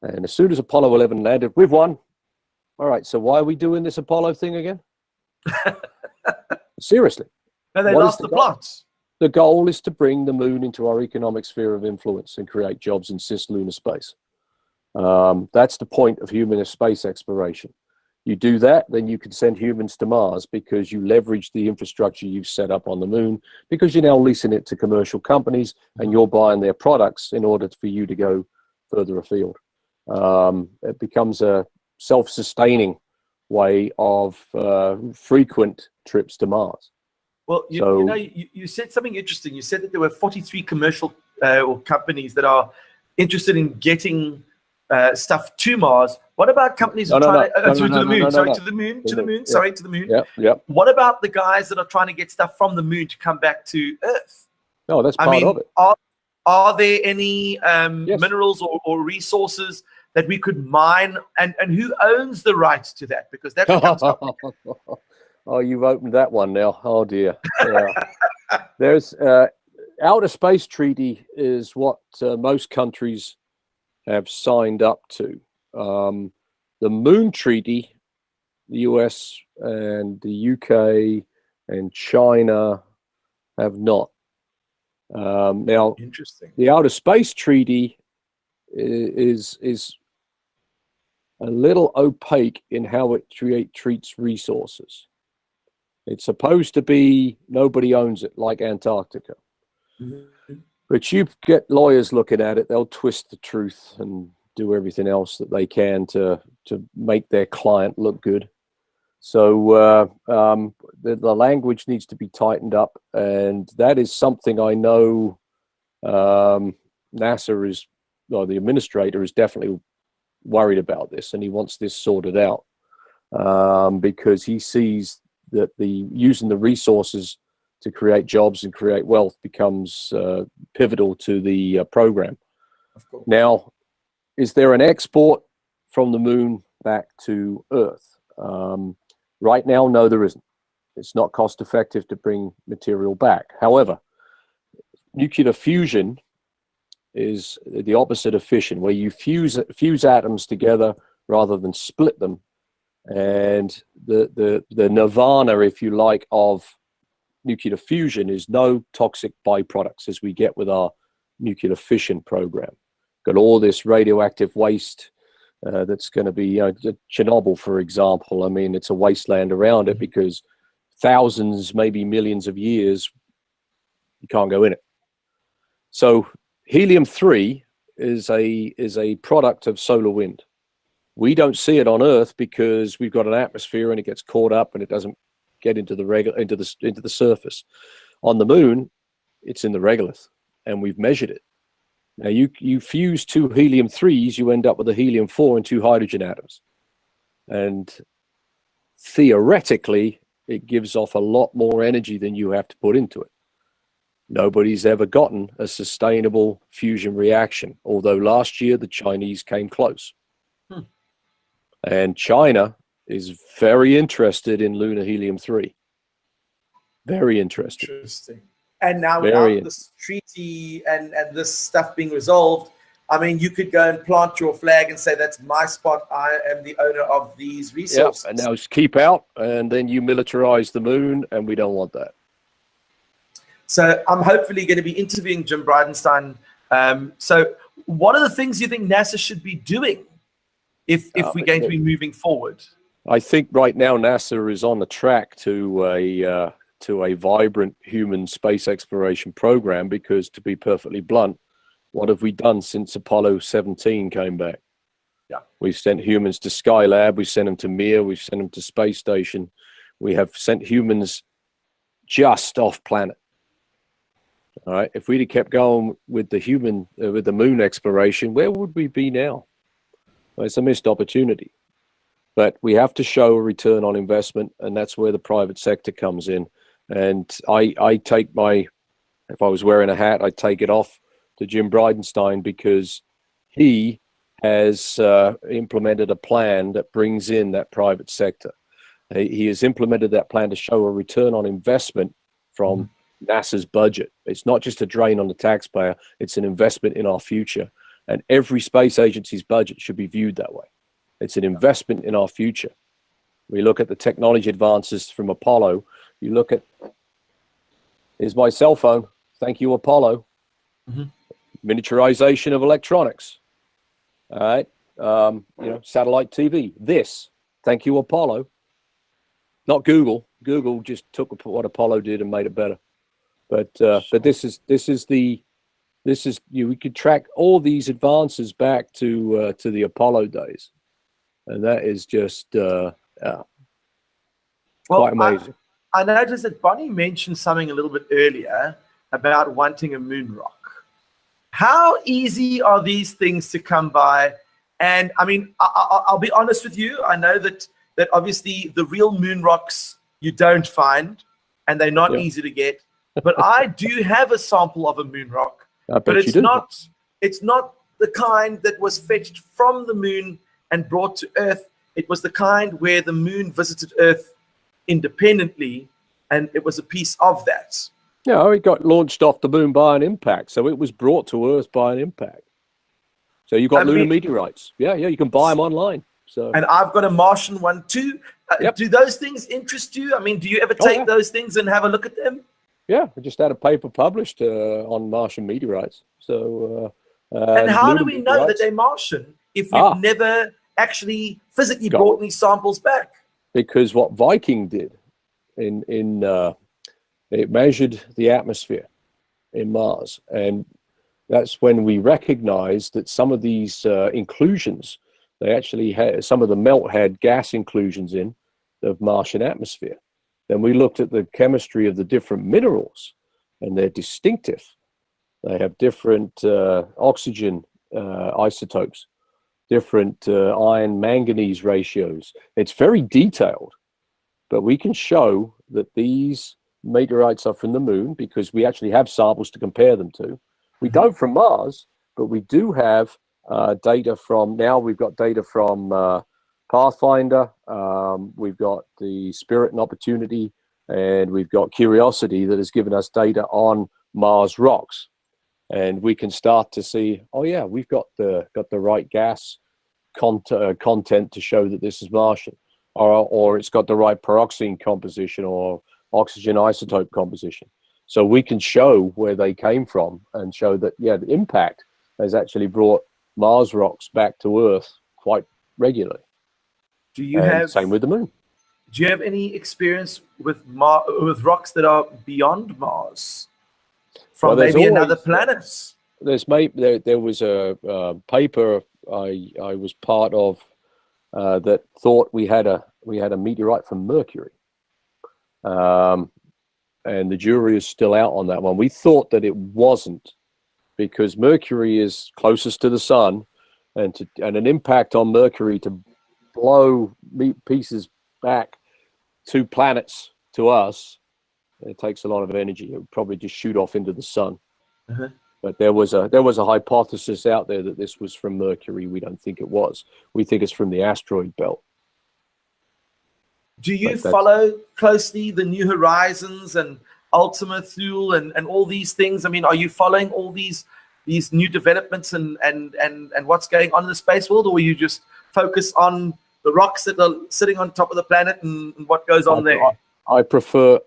[SPEAKER 15] And as soon as Apollo 11 landed, we've won. All right, so why are we doing this Apollo thing again? Seriously.
[SPEAKER 12] And they lost the plot.
[SPEAKER 15] The goal is to bring the moon into our economic sphere of influence and create jobs in cislunar space. That's the point of human space exploration. You do that, then you can send humans to Mars because you leverage the infrastructure you've set up on the moon, because you're now leasing it to commercial companies and you're buying their products in order for you to go further afield. It becomes a self-sustaining way of frequent trips to Mars.
[SPEAKER 12] Well, you said something interesting. You said that there were 43 commercial or companies that are interested in getting stuff to Mars. What about companies to the moon? Sorry, to the moon.
[SPEAKER 15] Yep.
[SPEAKER 12] What about the guys that are trying to get stuff from the moon to come back to Earth?
[SPEAKER 15] No, that's part of it.
[SPEAKER 12] Are there any minerals or resources that we could mine, and who owns the rights to that? Because that becomes
[SPEAKER 15] Oh, you've opened that one now. Oh dear. Yeah. There's Outer Space Treaty is what most countries have signed up to. The Moon Treaty, the US and the UK and China have not. Now,
[SPEAKER 12] interesting.
[SPEAKER 15] The Outer Space Treaty is a little opaque in how it treats resources. It's supposed to be nobody owns it, like Antarctica. But you get lawyers looking at it, they'll twist the truth and do everything else that they can to make their client look good. So the language needs to be tightened up, and that is something I know NASA is, or the administrator is definitely worried about this, and he wants this sorted out because he sees that using the resources to create jobs and create wealth becomes pivotal to the program.
[SPEAKER 12] Of course.
[SPEAKER 15] Now, is there an export from the moon back to Earth? Right now, no, there isn't. It's not cost effective to bring material back. However, nuclear fusion is the opposite of fission, where you fuse atoms together rather than split them. And the nirvana, if you like, of nuclear fusion is no toxic byproducts, as we get with our nuclear fission program. got all this radioactive waste that's going to be, Chernobyl, for example. I mean, it's a wasteland around it because thousands, maybe millions of years, you can't go in it. So helium-3 is a product of solar wind. We don't see it on Earth because we've got an atmosphere and it gets caught up and it doesn't get into the surface. On the moon, it's in the regolith, and we've measured it. Now you fuse 2 helium-3s, you end up with a helium-4 and 2 hydrogen atoms, and theoretically, it gives off a lot more energy than you have to put into it. Nobody's ever gotten a sustainable fusion reaction, although last year the Chinese came close. And China is very interested in lunar helium-3. Very interested.
[SPEAKER 12] Interesting. And now without this treaty and this stuff being resolved, I mean, you could go and plant your flag and say, that's my spot. I am the owner of these resources.
[SPEAKER 15] Yep, and now it's keep out, and then you militarize the moon, and we don't want that.
[SPEAKER 12] So I'm hopefully going to be interviewing Jim Bridenstine. So what are the things you think NASA should be doing if we're going to be moving forward?
[SPEAKER 15] I think right now NASA is on the track to a vibrant human space exploration program, because, to be perfectly blunt, what have we done since Apollo 17 came back?
[SPEAKER 12] Yeah.
[SPEAKER 15] We've sent humans to Skylab, we've sent them to Mir, we've sent them to space station. We have sent humans just off planet. All right, if we'd have kept going with the moon exploration, where would we be now? Well, it's a missed opportunity. But we have to show a return on investment, and that's where the private sector comes in. And I take if I was wearing a hat, I'd take it off to Jim Bridenstine, because he has implemented a plan that brings in that private sector. He has implemented that plan to show a return on investment from NASA's budget. It's not just a drain on the taxpayer, it's an investment in our future. And every space agency's budget should be viewed that way. It's an investment in our future. We look at the technology advances from Apollo. You look at, here's my cell phone. Thank you, Apollo. Miniaturization of electronics. All right. Satellite TV. This. Thank you, Apollo. Not Google. Google just took what Apollo did and made it better. But we could track all these advances back to the Apollo days, and that is just quite amazing.
[SPEAKER 12] I noticed that Bonnie mentioned something a little bit earlier about wanting a moon rock. How easy are these things to come by? And I mean, I'll be honest with you. I know that obviously the real moon rocks you don't find, and they're not easy to get. But I do have a sample of a moon rock, but it's not the kind that was fetched from the moon and brought to Earth. It was the kind where the moon visited Earth independently, and it was a piece of that.
[SPEAKER 15] Yeah, it got launched off the moon by an impact, so it was brought to Earth by an impact. So you got lunar meteorites. Yeah, you can buy them online. So,
[SPEAKER 12] and I've got a Martian one too. Do those things interest you? I mean, do you ever take those things and have a look at them?
[SPEAKER 15] Yeah, I just had a paper published on Martian meteorites. So,
[SPEAKER 12] and how do we know that they're Martian if we've never actually physically brought these samples back?
[SPEAKER 15] Because what Viking did, it measured the atmosphere in Mars, and that's when we recognized that some of these inclusions, they actually had, some of the melt had gas inclusions in the Martian atmosphere. Then we looked at the chemistry of the different minerals, and they're distinctive. They have different oxygen isotopes, different iron manganese ratios. It's very detailed, but we can show that these meteorites are from the moon because we actually have samples to compare them to. We don't from Mars, but we do have data from, now we've got data from Pathfinder, we've got the Spirit and Opportunity, and we've got Curiosity that has given us data on Mars rocks. And we can start to see, oh yeah, we've got the right gas content to show that this is Martian, or it's got the right peroxine composition or oxygen isotope composition. So we can show where they came from and show that, yeah, the impact has actually brought Mars rocks back to Earth quite regularly.
[SPEAKER 12] Do you
[SPEAKER 15] And
[SPEAKER 12] have
[SPEAKER 15] same with the moon?
[SPEAKER 12] Do you have any experience with with rocks that are beyond Mars, from
[SPEAKER 15] Well,
[SPEAKER 12] maybe another planet?
[SPEAKER 15] There was a paper I was part of that thought we had a meteorite from Mercury, and the jury is still out on that one. We thought that it wasn't, because Mercury is closest to the sun, and an impact on Mercury to blow pieces back 2 planets to us, it takes a lot of energy. It would probably just shoot off into the sun.
[SPEAKER 12] Uh-huh.
[SPEAKER 15] But there was a hypothesis out there that this was from Mercury. We don't think it was. We think it's from the asteroid belt.
[SPEAKER 12] Do you follow closely the New Horizons and Ultima Thule and all these things? I mean, are you following all these new developments and what's going on in the space world, or will you just focus on the rocks that are sitting on top of the planet and what goes on there?
[SPEAKER 15] I prefer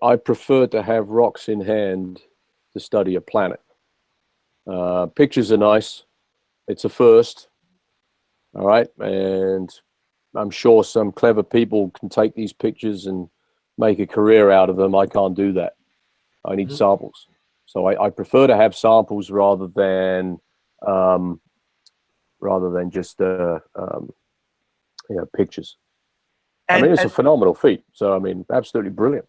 [SPEAKER 15] to have rocks in hand to study a planet. Pictures are nice. It's a first. All right. And I'm sure some clever people can take these pictures and make a career out of them. I can't do that. I need samples. So I prefer to have samples rather than just pictures. I mean, it's a phenomenal feat. So, I mean, absolutely brilliant.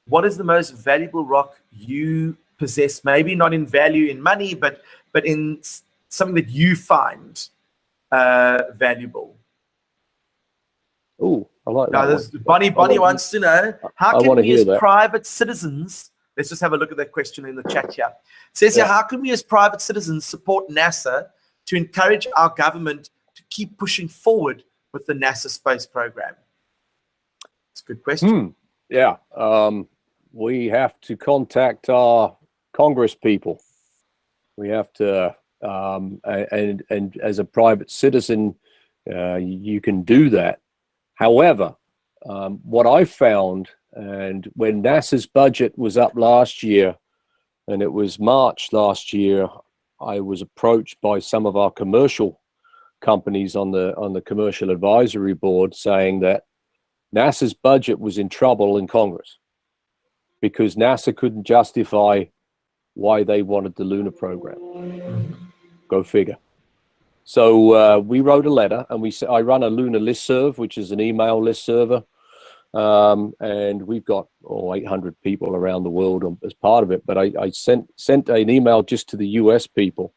[SPEAKER 12] What is the most valuable rock you possess? Maybe not in value in money, but in something that you find valuable.
[SPEAKER 15] Oh, I like that.
[SPEAKER 12] Bonnie wants to know, how can we as
[SPEAKER 15] that.
[SPEAKER 12] private citizens, let's just have a look at that question in the chat here. It says here, how can we as private citizens support NASA to encourage our government to keep pushing forward with the NASA space program? It's a good question.
[SPEAKER 15] Yeah. We have to contact our Congress people. We have to, and as a private citizen, you can do that. However, what I found, and when NASA's budget was up last year, and it was March last year, I was approached by some of our commercial companies on the commercial advisory board saying that NASA's budget was in trouble in Congress because NASA couldn't justify why they wanted the lunar program. Go figure. So we wrote a letter, and I run a lunar listserv, which is an email list server, and we've got 800 people around the world as part of it. But I sent an email just to the US people,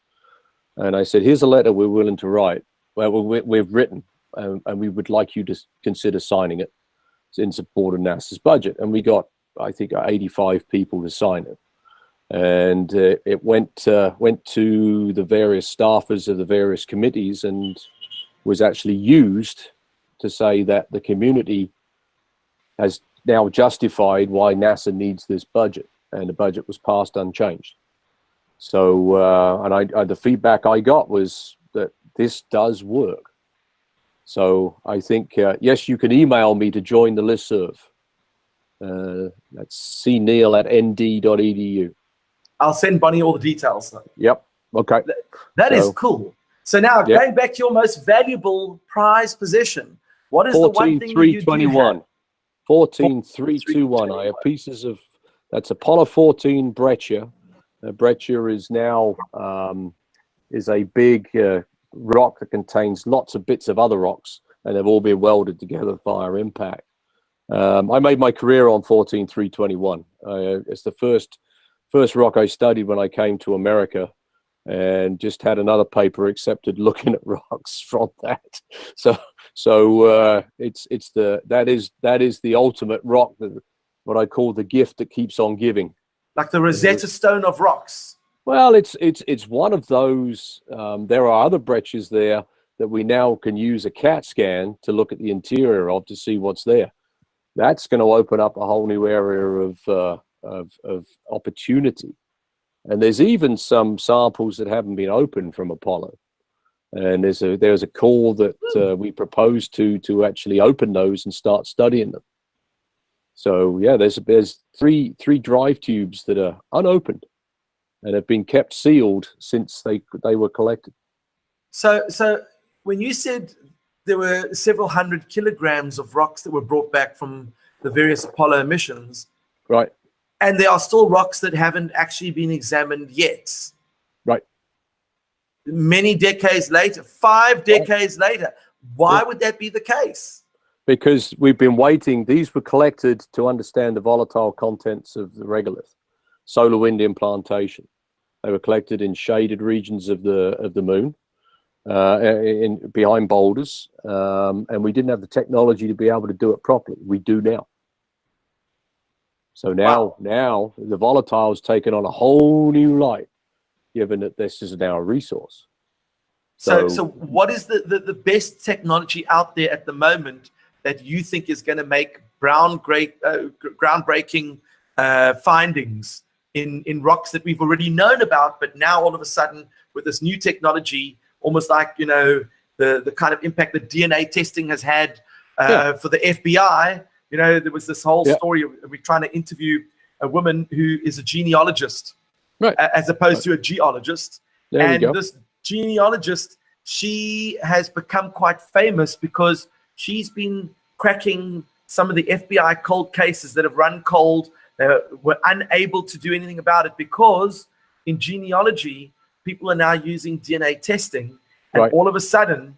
[SPEAKER 15] and I said, here's a letter we're willing to write. Well, we've written, and we would like you to consider signing it in support of NASA's budget. And we got, I think, 85 people to sign it. And it went to the various staffers of the various committees and was actually used to say that the community has now justified why NASA needs this budget, and the budget was passed unchanged. So, and the feedback I got was that this does work. So I think, yes, you can email me to join the listserv. That's cneil@nd.edu.
[SPEAKER 12] I'll send Bonnie all the details.
[SPEAKER 15] Yep. Okay.
[SPEAKER 12] That is cool. So now, going back to your most valuable prize possession, what is the one thing you do have?
[SPEAKER 15] 14321. I have pieces of, that's Apollo 14 breccia. Breccia is now is a big rock that contains lots of bits of other rocks, and they've all been welded together via impact. I made my career on 14321. It's the first rock I studied when I came to America, and just had another paper accepted looking at rocks from that. So that is the ultimate rock, what I call the gift that keeps on giving.
[SPEAKER 12] Like the Rosetta Stone of rocks.
[SPEAKER 15] Well, it's one of those. There are other breccias there that we now can use a CAT scan to look at the interior of to see what's there. That's going to open up a whole new area of opportunity. And there's even some samples that haven't been opened from Apollo. And there's a call that we propose to actually open those and start studying them. So yeah, there's three drive tubes that are unopened and have been kept sealed since they were collected.
[SPEAKER 12] So when you said there were several hundred kilograms of rocks that were brought back from the various Apollo missions,
[SPEAKER 15] right?
[SPEAKER 12] And there are still rocks that haven't actually been examined yet.
[SPEAKER 15] Right.
[SPEAKER 12] Many decades later, 5 decades later, why would that be the case?
[SPEAKER 15] Because we've been waiting. These were collected to understand the volatile contents of the regolith, solar wind implantation. They were collected in shaded regions of the moon, behind boulders, and we didn't have the technology to be able to do it properly. We do now. So now the volatile's taken on a whole new light, given that this is now a resource.
[SPEAKER 12] So what is the best technology out there at the moment that you think is going to make groundbreaking findings in rocks that we've already known about, but now all of a sudden with this new technology, almost like, you know, the kind of impact that DNA testing has had for the FBI. You know, there was this whole story of we're trying to interview a woman who is a genealogist,
[SPEAKER 15] right,
[SPEAKER 12] as opposed to a geologist.
[SPEAKER 15] There we go.
[SPEAKER 12] This genealogist, she has become quite famous because she's been cracking some of the FBI cold cases that have run cold. They were unable to do anything about it because in genealogy, people are now using DNA testing. And all of a sudden,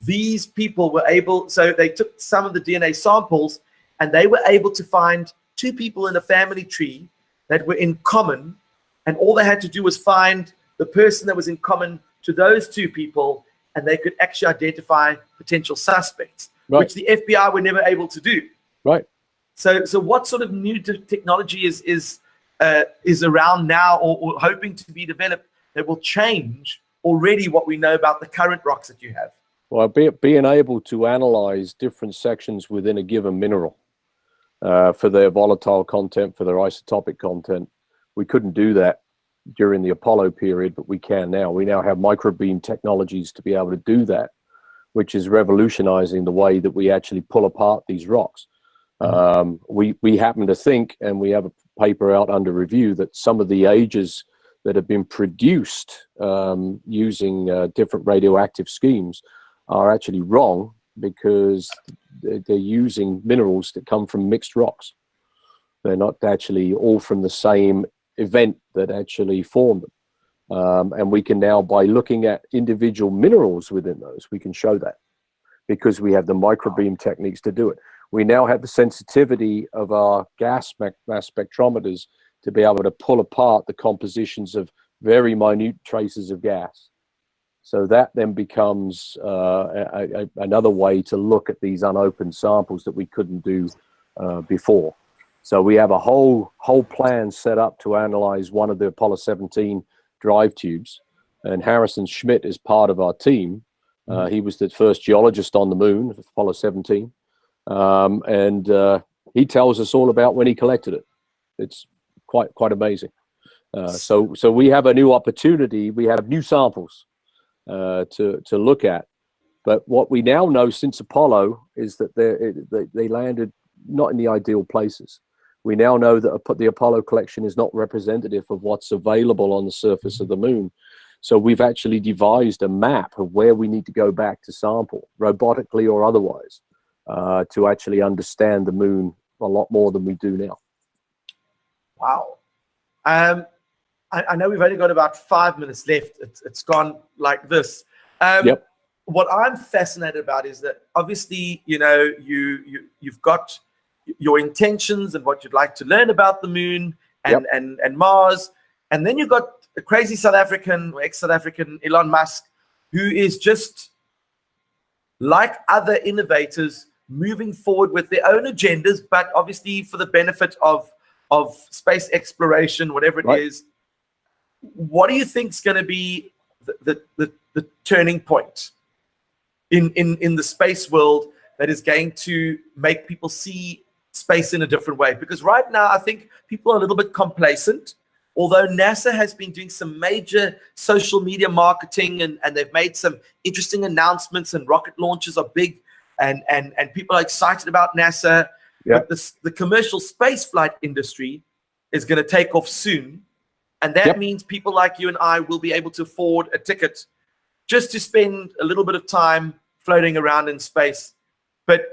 [SPEAKER 12] these people were able, so they took some of the DNA samples and they were able to find 2 people in a family tree that were in common. And all they had to do was find the person that was in common to those 2 people, and they could actually identify potential suspects, which the FBI were never able to do.
[SPEAKER 15] Right.
[SPEAKER 12] So what sort of new technology is around now or hoping to be developed that will change already what we know about the current rocks that you have?
[SPEAKER 15] Well, being able to analyze different sections within a given mineral for their volatile content, for their isotopic content, we couldn't do that during the Apollo period, but we can now. We now have microbeam technologies to be able to do that, which is revolutionizing the way that we actually pull apart these rocks. We happen to think, and we have a paper out under review, that some of the ages that have been produced using different radioactive schemes are actually wrong, because they're using minerals that come from mixed rocks. They're not actually all from the same event that actually formed them. And we can now, by looking at individual minerals within those, we can show that, because we have the microbeam techniques to do it. We now have the sensitivity of our gas mass spectrometers to be able to pull apart the compositions of very minute traces of gas. So that then becomes another way to look at these unopened samples that we couldn't do before. So we have a whole plan set up to analyze one of the Apollo 17 drive tubes, and Harrison Schmitt is part of our team. He was the first geologist on the moon of Apollo 17, and he tells us all about when he collected it. It's quite amazing. So we have a new opportunity. We have new samples to look at. But what we now know since Apollo is that they landed not in the ideal places. We now know that the Apollo collection is not representative of what's available on the surface of the moon. So we've actually devised a map of where we need to go back to sample, robotically or otherwise, to actually understand the moon a lot more than we do now.
[SPEAKER 12] Wow. I know we've only got about 5 minutes left. It's gone like this.
[SPEAKER 15] Yep.
[SPEAKER 12] What I'm fascinated about is that obviously, you know, you've got your intentions and what you'd like to learn about the moon and Mars, and then you've got a crazy South African, or ex-South African, Elon Musk, who is just like other innovators moving forward with their own agendas, but obviously for the benefit of space exploration, whatever it is. What do you think is going to be the turning point in the space world that is going to make people see space in a different way? Because right now, I think people are a little bit complacent. Although NASA has been doing some major social media marketing and they've made some interesting announcements, and rocket launches are big, and people are excited about NASA. But the commercial space flight industry is going to take off soon. And that means people like you and I will be able to afford a ticket just to spend a little bit of time floating around in space. But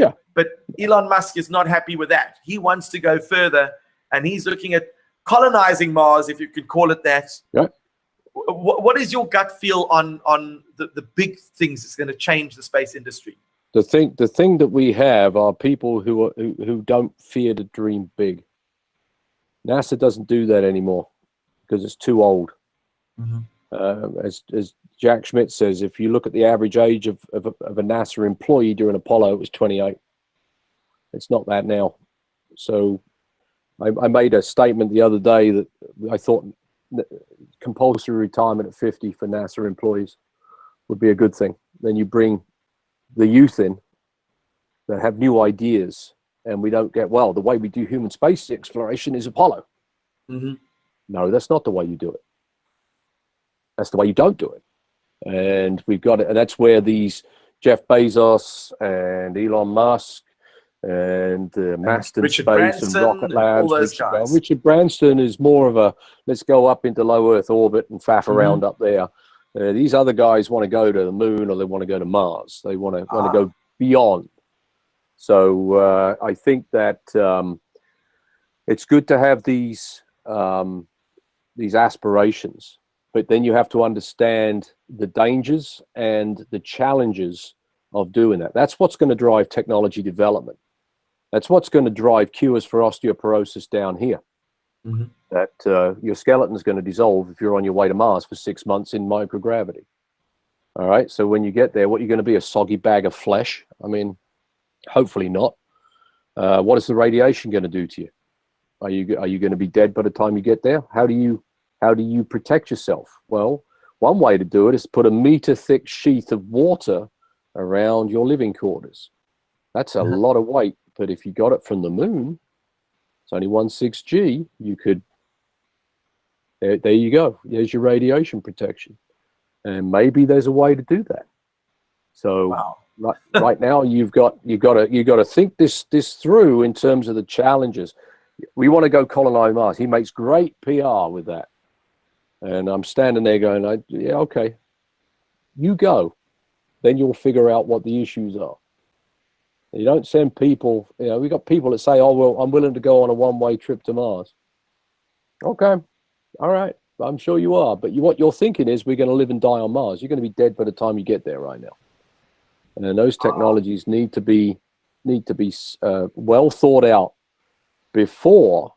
[SPEAKER 12] Elon Musk is not happy with that. He wants to go further, and he's looking at colonizing Mars, if you could call it that.
[SPEAKER 15] Yeah.
[SPEAKER 12] What is your gut feel on the big things that's going to change the space industry?
[SPEAKER 15] The thing that we have are people who don't fear to dream big. NASA doesn't do that anymore because it's too old. As Jack Schmidt says, if you look at the average age of a NASA employee during Apollo, it was 28. It's not that now. So I made a statement the other day that I thought compulsory retirement at 50 for NASA employees would be a good thing. Then you bring the youth in that have new ideas, and we don't get, well, the way we do human space exploration is Apollo. No, that's not the way you do it. That's the way you don't do it. And we've got it, and that's where these Jeff Bezos and Elon Musk and Masten
[SPEAKER 12] Richard
[SPEAKER 15] Space
[SPEAKER 12] Branson,
[SPEAKER 15] and Rocket Labs.
[SPEAKER 12] all those guys.
[SPEAKER 15] Richard Branson is more of a, let's go up into low Earth orbit and faff around up there. These other guys want to go to the moon, or they want to go to Mars. They want to go beyond. So I think that it's good to have these aspirations, but then you have to understand the dangers and the challenges of doing that. That's what's going to drive technology development. That's what's going to drive cures for osteoporosis down here. That your skeleton is going to dissolve if you're on your way to Mars for 6 months in microgravity. All right. So when you get there, what you're going to be, a soggy bag of flesh? I mean, hopefully not. What is the radiation going to do to you? Are you going to be dead by the time you get there? How do you protect yourself? Well, one way to do it is put a meter thick sheath of water around your living quarters. That's a lot of weight. But if you got it from the moon, it's only 1/6 G. You could, there you go. There's your radiation protection. And maybe there's a way to do that. So right now you've got to think this through in terms of the challenges. We want to go colonize Mars. He makes great PR with that. And I'm standing there going, yeah, okay, you go. Then you'll figure out what the issues are. You don't send people, we got people that say, oh, well, I'm willing to go on a one-way trip to Mars. Okay, all right, I'm sure you are. But what you're thinking is we're going to live and die on Mars. You're going to be dead by the time you get there right now. And those technologies need to be well thought out before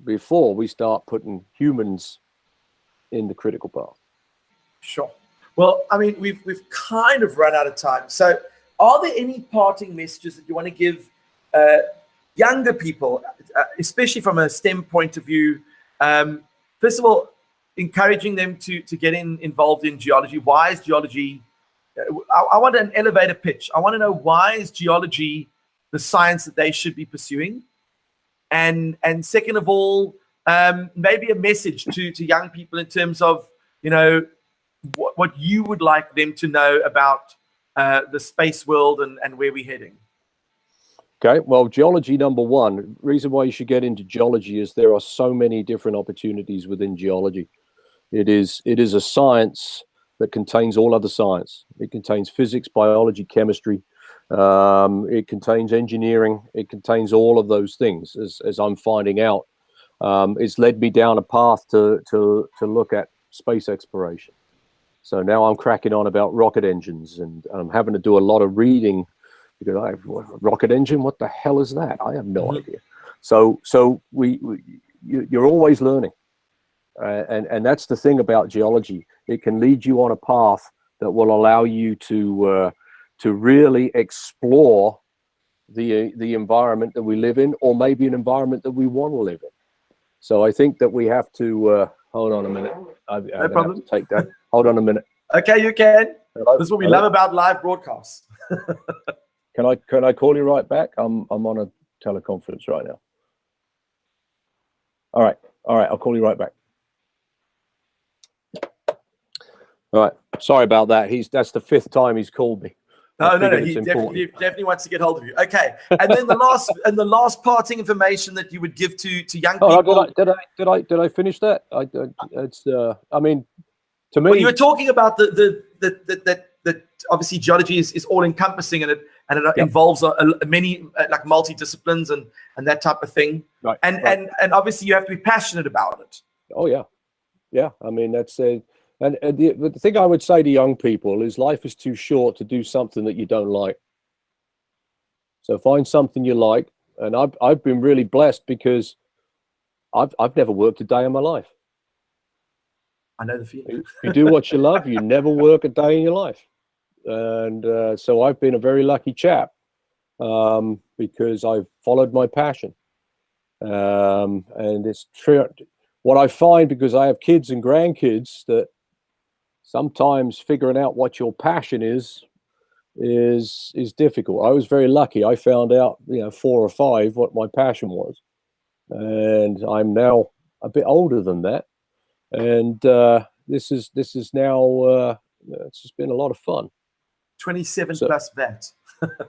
[SPEAKER 15] we start putting humans in the critical path.
[SPEAKER 12] Sure. Well, I mean, we've kind of run out of time. So are there any parting messages that you want to give younger people, especially from a STEM point of view? First of all, encouraging them to get involved in geology. Why is geology? I want an elevator pitch. I want to know, why is geology the science that they should be pursuing? And second of all, maybe a message to young people in terms of, what you would like them to know about the space world and where we're heading.
[SPEAKER 15] Okay, well, geology, number one, reason why you should get into geology is there are so many different opportunities within geology. It is a science that contains all other science. It contains physics, biology, chemistry. It contains engineering. It contains all of those things. As I'm finding out, it's led me down a path to look at space exploration. So now I'm cracking on about rocket engines, and I'm having to do a lot of reading because rocket engine, what the hell is that? I have no idea. So you're always learning, and that's the thing about geology. It can lead you on a path that will allow you to really explore the environment that we live in, or maybe an environment that we want to live in. So I think that we have to hold on a minute.
[SPEAKER 12] No problem.
[SPEAKER 15] Have to take that. Hold on a minute.
[SPEAKER 12] Okay, you can.
[SPEAKER 15] Hello?
[SPEAKER 12] This is what we love about live broadcasts.
[SPEAKER 15] Can I call you right back? I'm on a teleconference right now. All right. I'll call you right back. All right. Sorry about that. That's the 5th time he's called me.
[SPEAKER 12] No. He definitely wants to get hold of you. Okay. And then the last parting information that you would give to young people.
[SPEAKER 15] Did I finish that? I mean, to me,
[SPEAKER 12] well, you were talking about the that obviously geology is all encompassing, and it involves many like multi-disciplines and that type of thing.
[SPEAKER 15] Right.
[SPEAKER 12] And obviously you have to be passionate about it.
[SPEAKER 15] Oh yeah, yeah. I mean that's and the thing I would say to young people is life is too short to do something that you don't like. So find something you like, and I've been really blessed because I've never worked a day in my life.
[SPEAKER 12] I know the feeling.
[SPEAKER 15] If you do what you love, you never work a day in your life. And so I've been a very lucky chap because I've followed my passion. And it's true. What I find, because I have kids and grandkids, that sometimes figuring out what your passion is difficult. I was very lucky. I found out, 4 or 5 what my passion was. And I'm now a bit older than that. And this is now it's just been a lot of fun.
[SPEAKER 12] 27 plus that.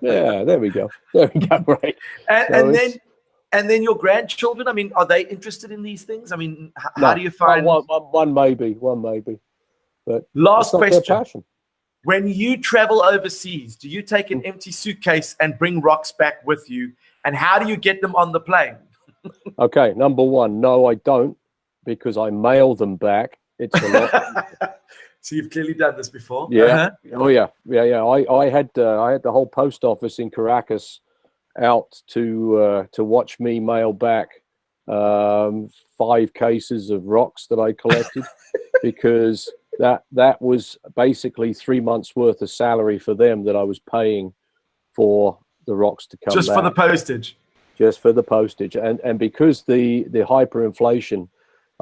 [SPEAKER 15] Yeah, there we go. There we go. Right.
[SPEAKER 12] And then your grandchildren. I mean, are they interested in these things? I mean, how do you find?
[SPEAKER 15] One maybe. But
[SPEAKER 12] last
[SPEAKER 15] that's not their
[SPEAKER 12] question.
[SPEAKER 15] passion.
[SPEAKER 12] When you travel overseas, do you take an empty suitcase and bring rocks back with you? And how do you get them on the plane?
[SPEAKER 15] Okay, number one, no, I don't, because I mail them back. It's a lot.
[SPEAKER 12] So you've clearly done this before.
[SPEAKER 15] Yeah. Oh yeah. I had the whole post office in Caracas out to watch me mail back 5 cases of rocks that I collected because that was basically 3 months worth of salary for them that I was paying for the rocks to come
[SPEAKER 12] Just
[SPEAKER 15] back.
[SPEAKER 12] for the postage.
[SPEAKER 15] Just for the postage. And because the hyperinflation,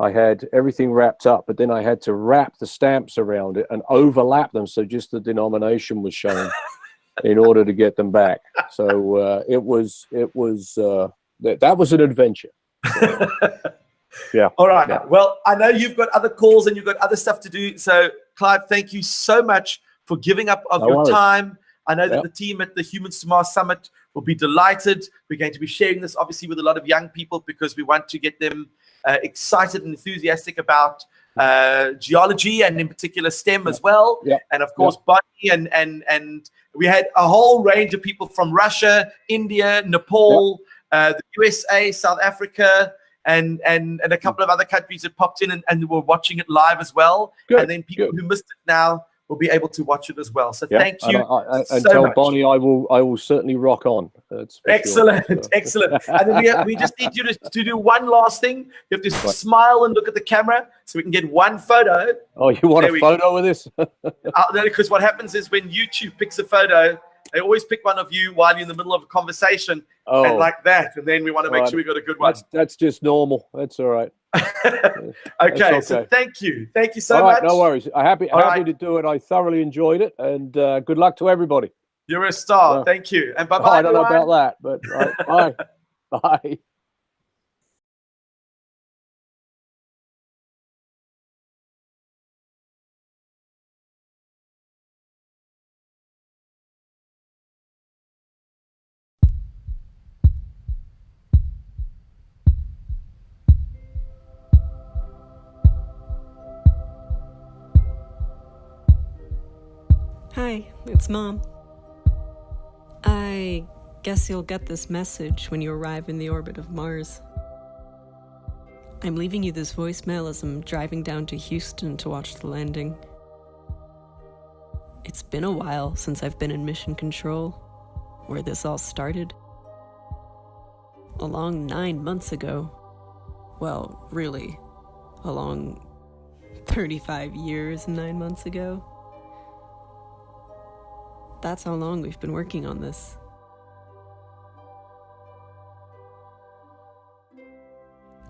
[SPEAKER 15] I had everything wrapped up, but then I had to wrap the stamps around it and overlap them so just the denomination was shown in order to get them back. So that was an adventure. Yeah.
[SPEAKER 12] All right.
[SPEAKER 15] Yeah.
[SPEAKER 12] Well, I know you've got other calls and you've got other stuff to do. So, Clive, thank you so much for giving up of
[SPEAKER 15] No
[SPEAKER 12] your
[SPEAKER 15] worries.
[SPEAKER 12] time. I know that
[SPEAKER 15] Yep.
[SPEAKER 12] the team at the Humans to Mars Summit will be delighted. We're going to be sharing this, obviously, with a lot of young people because we want to get them excited and enthusiastic about geology and, in particular, STEM as well.
[SPEAKER 15] Yep.
[SPEAKER 12] And, of course, botany. And we had a whole range of people from Russia, India, Nepal, the USA, South Africa, and a couple of other countries that popped in and were watching it live as well.
[SPEAKER 15] Good,
[SPEAKER 12] And then people who missed it now will be able to watch it as well. So
[SPEAKER 15] Yeah.
[SPEAKER 12] thank you
[SPEAKER 15] And
[SPEAKER 12] so
[SPEAKER 15] tell
[SPEAKER 12] much.
[SPEAKER 15] Bonnie I will certainly rock on. That's for
[SPEAKER 12] Excellent,
[SPEAKER 15] sure. So-
[SPEAKER 12] excellent. And then we just need you to do one last thing. You have to smile and look at the camera so we can get one photo.
[SPEAKER 15] Oh, you want
[SPEAKER 12] There
[SPEAKER 15] a
[SPEAKER 12] we
[SPEAKER 15] photo of this?
[SPEAKER 12] Because what happens is when YouTube picks a photo, they always pick one of you while you're in the middle of a conversation and like that. And then we want to make
[SPEAKER 15] Right.
[SPEAKER 12] sure we got a good one.
[SPEAKER 15] That's just normal. That's all right.
[SPEAKER 12] Okay, so
[SPEAKER 15] okay.
[SPEAKER 12] thank you. Thank you so
[SPEAKER 15] All right,
[SPEAKER 12] much.
[SPEAKER 15] no worries. Happy
[SPEAKER 12] All right.
[SPEAKER 15] to do it. I thoroughly enjoyed it, and good luck to everybody.
[SPEAKER 12] You're a star.
[SPEAKER 15] Yeah.
[SPEAKER 12] Thank you. And bye-bye,
[SPEAKER 15] Oh, I don't know
[SPEAKER 12] everyone.
[SPEAKER 15] about that, but right, bye. Bye.
[SPEAKER 11] Hi, it's Mom. I guess you'll get this message when you arrive in the orbit of Mars. I'm leaving you this voicemail as I'm driving down to Houston to watch the landing. It's been a while since I've been in mission control, where this all started. A long 9 months ago. Well, really, a long 35 years and 9 months ago. That's how long we've been working on this.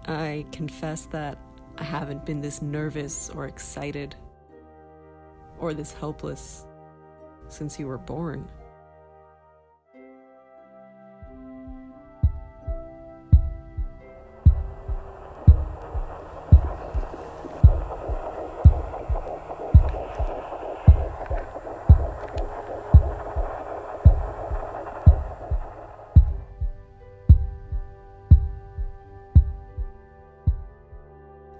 [SPEAKER 11] I confess that I haven't been this nervous or excited or this helpless since you were born.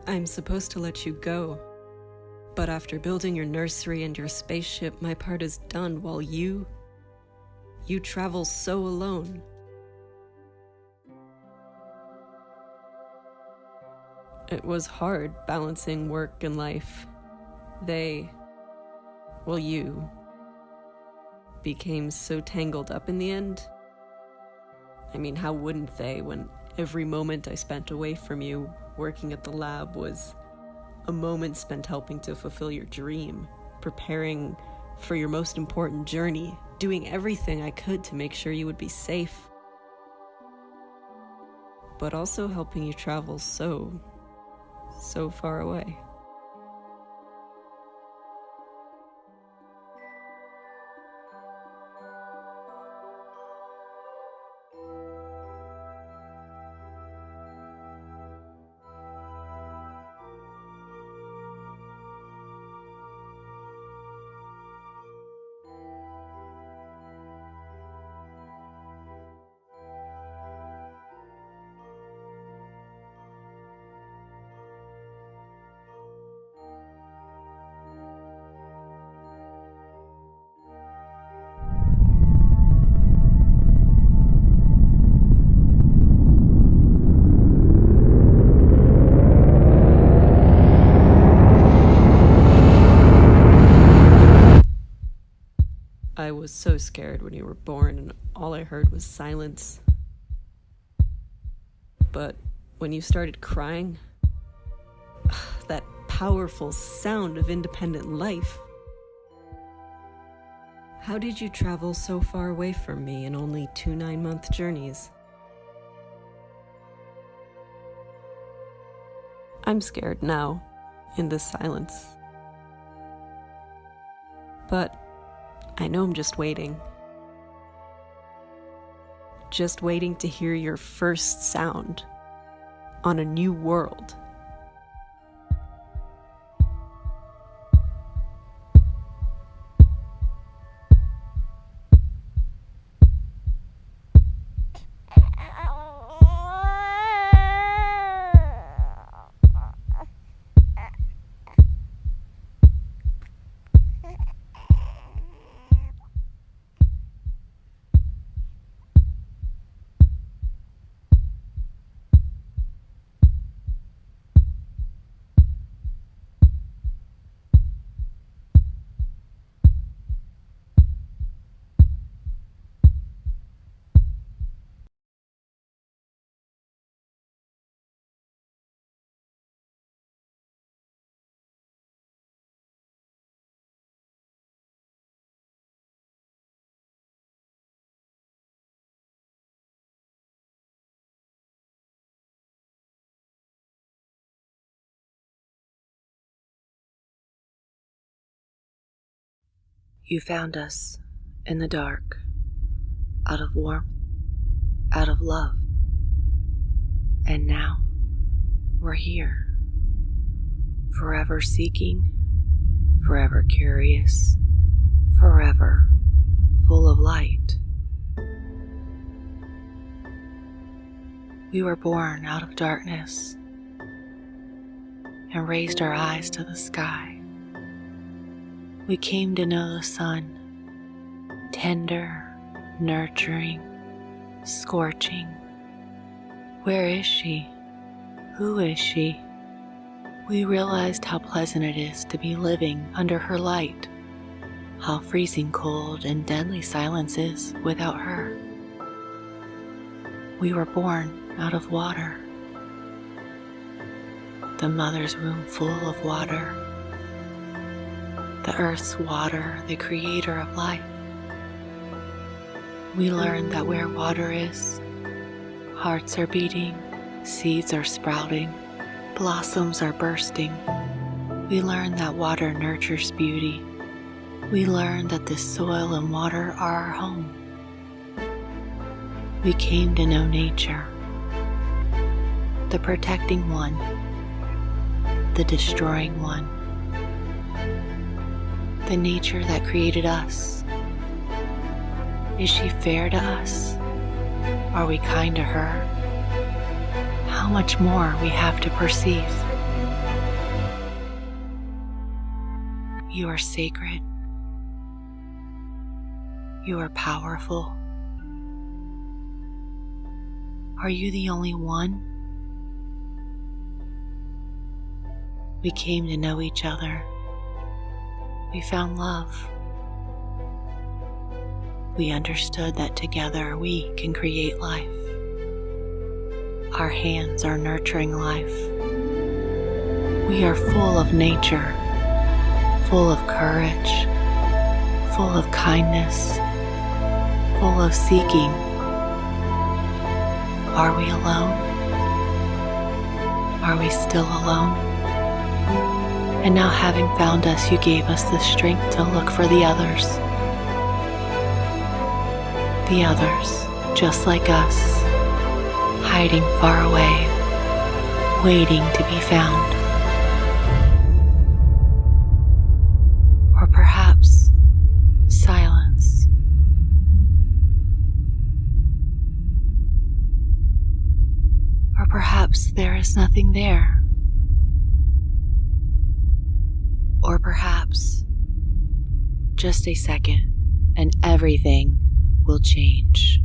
[SPEAKER 11] I'm supposed to let you go, But after building your nursery and your spaceship, my part is done while you travel so alone. It was hard balancing work and life. You became so tangled up in the end. I mean, how wouldn't they when every moment I spent away from you working at the lab was a moment spent helping to fulfill your dream, preparing for your most important journey, doing everything I could to make sure you would be safe, but also helping you travel so far away. I was so scared when you were born, and all I heard was silence. But when you started crying, that powerful sound of independent life. How did you travel so far away from me in only 2 9-month journeys? I'm scared now, in this silence. But I know I'm just waiting. Just waiting to hear your first sound on a new world. You found us in the dark, out of warmth, out of love. And now we're here, forever seeking, forever curious, forever full of light. We were born out of darkness and raised our eyes to the sky. We came to know the sun, tender, nurturing, scorching. Where is she? Who is she? We realized how pleasant it is to be living under her light, how freezing cold and deadly silence is without her. We were born out of water, the mother's womb full of water, the earth's water, the creator of life. We learned that where water is, hearts are beating, seeds are sprouting, blossoms are bursting. We learned that water nurtures beauty. We learned that the soil and water are our home. We came to know nature, the protecting one, the destroying one, the nature that created us. Is she fair to us? Are we kind to her? How much more we have to perceive.
[SPEAKER 4] You are sacred. You are powerful. Are you the only one? We came to know each other. We found love. We understood that together we can create life. Our hands are nurturing life. We are full of nature, full of courage, full of kindness, full of seeking. Are we alone? Are we still alone? And now, having found us, you gave us the strength to look for the others. The others, just like us, hiding far away, waiting to be found. Or perhaps silence. Or perhaps there is nothing there. Or perhaps just a second and everything will change.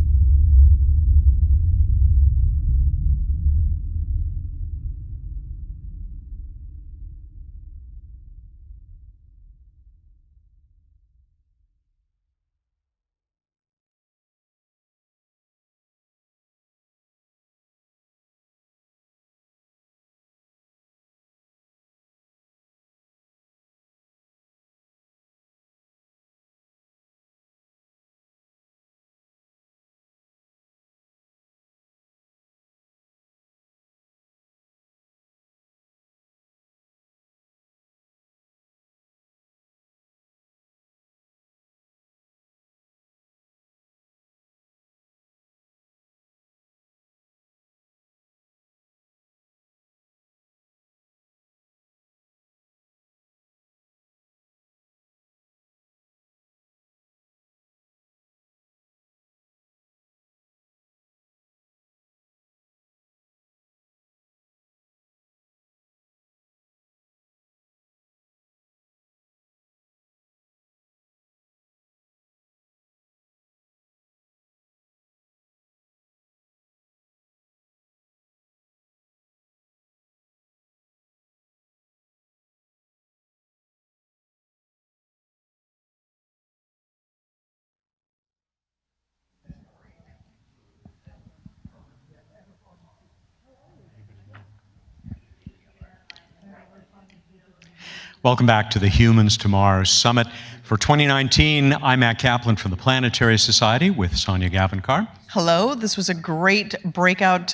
[SPEAKER 1] Welcome back to the Humans to Mars Summit. For 2019, I'm Matt Kaplan from the Planetary Society with Sonia Gavankar.
[SPEAKER 8] Hello, this was a great breakout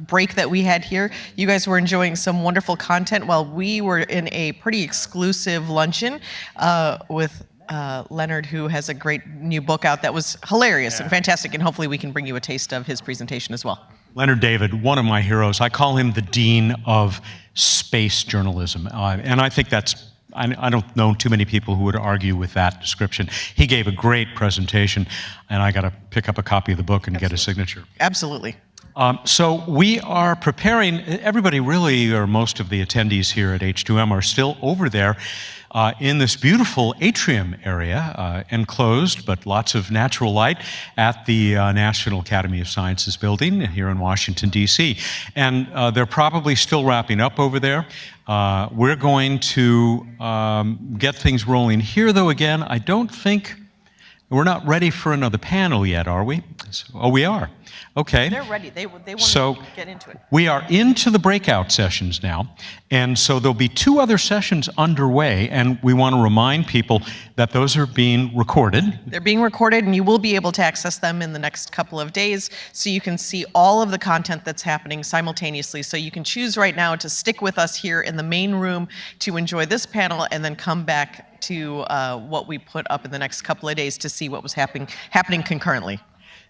[SPEAKER 8] break that we had here. You guys were enjoying some wonderful content while we were in a pretty exclusive luncheon with Leonard, who has a great new book out that was hilarious and fantastic, and hopefully we can bring you a taste of his presentation as well.
[SPEAKER 1] Leonard David, one of my heroes. I call him the dean of space journalism, and I think that's, I don't know too many people who would argue with that description. He gave a great presentation, and I got to pick up a copy of the book and get a signature.
[SPEAKER 8] Absolutely.
[SPEAKER 1] So we are preparing, everybody really, or most of the attendees here at H2M are still over there in this beautiful atrium area, enclosed, but lots of natural light at the National Academy of Sciences building here in Washington, D.C. And they're probably still wrapping up over there. We're going to get things rolling here, though, again, I don't think, we're not ready for another panel yet, are we? Oh, we are. Okay.
[SPEAKER 8] They're ready. They want
[SPEAKER 1] So
[SPEAKER 8] to get into it.
[SPEAKER 1] we are into the breakout sessions now, and so there'll be 2 other sessions underway, and we want to remind people that those are being recorded.
[SPEAKER 8] They're being recorded, and you will be able to access them in the next couple of days, so you can see all of the content that's happening simultaneously. So you can choose right now to stick with us here in the main room to enjoy this panel, and then come back to what we put up in the next couple of days to see what was happening concurrently.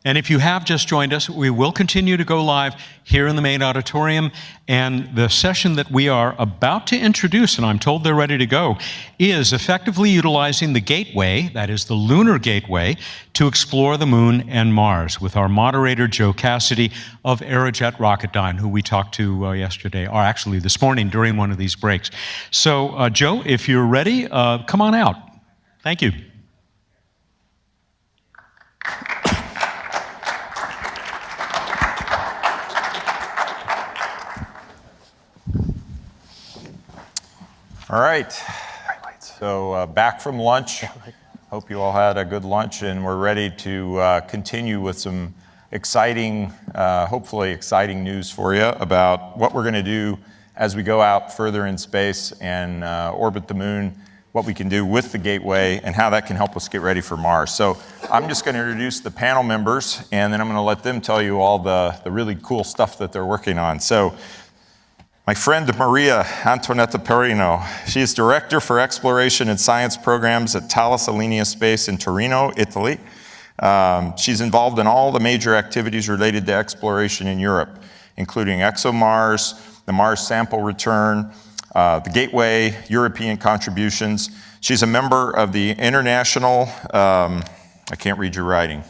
[SPEAKER 1] And if you have just joined us, we will continue to go live here in the main auditorium. And the session that we are about to introduce, and I'm told they're ready to go, is effectively utilizing the Gateway, that is the Lunar Gateway, to explore the Moon and Mars with our moderator, Joe Cassidy of Aerojet Rocketdyne, who we talked to yesterday, or actually this morning during one of these breaks. So, Joe, if you're ready, come on out. Thank you.
[SPEAKER 3] All right, so back from lunch. Hope you all had a good lunch, and we're ready to continue with some exciting, hopefully exciting news for you about what we're going to do as we go out further in space and orbit the moon, what we can do with the Gateway, and how that can help us get ready for Mars. So I'm just going to introduce the panel members, and then I'm going to let them tell you all the really cool stuff that they're working on. So my friend Maria Antonietta Perino, she is Director for Exploration and Science Programs at Thales Alenia Space in Torino, Italy. She's involved in all the major activities related to exploration in Europe, including ExoMars, the Mars sample return, the Gateway, European contributions. She's a member of the International, I can't read your writing.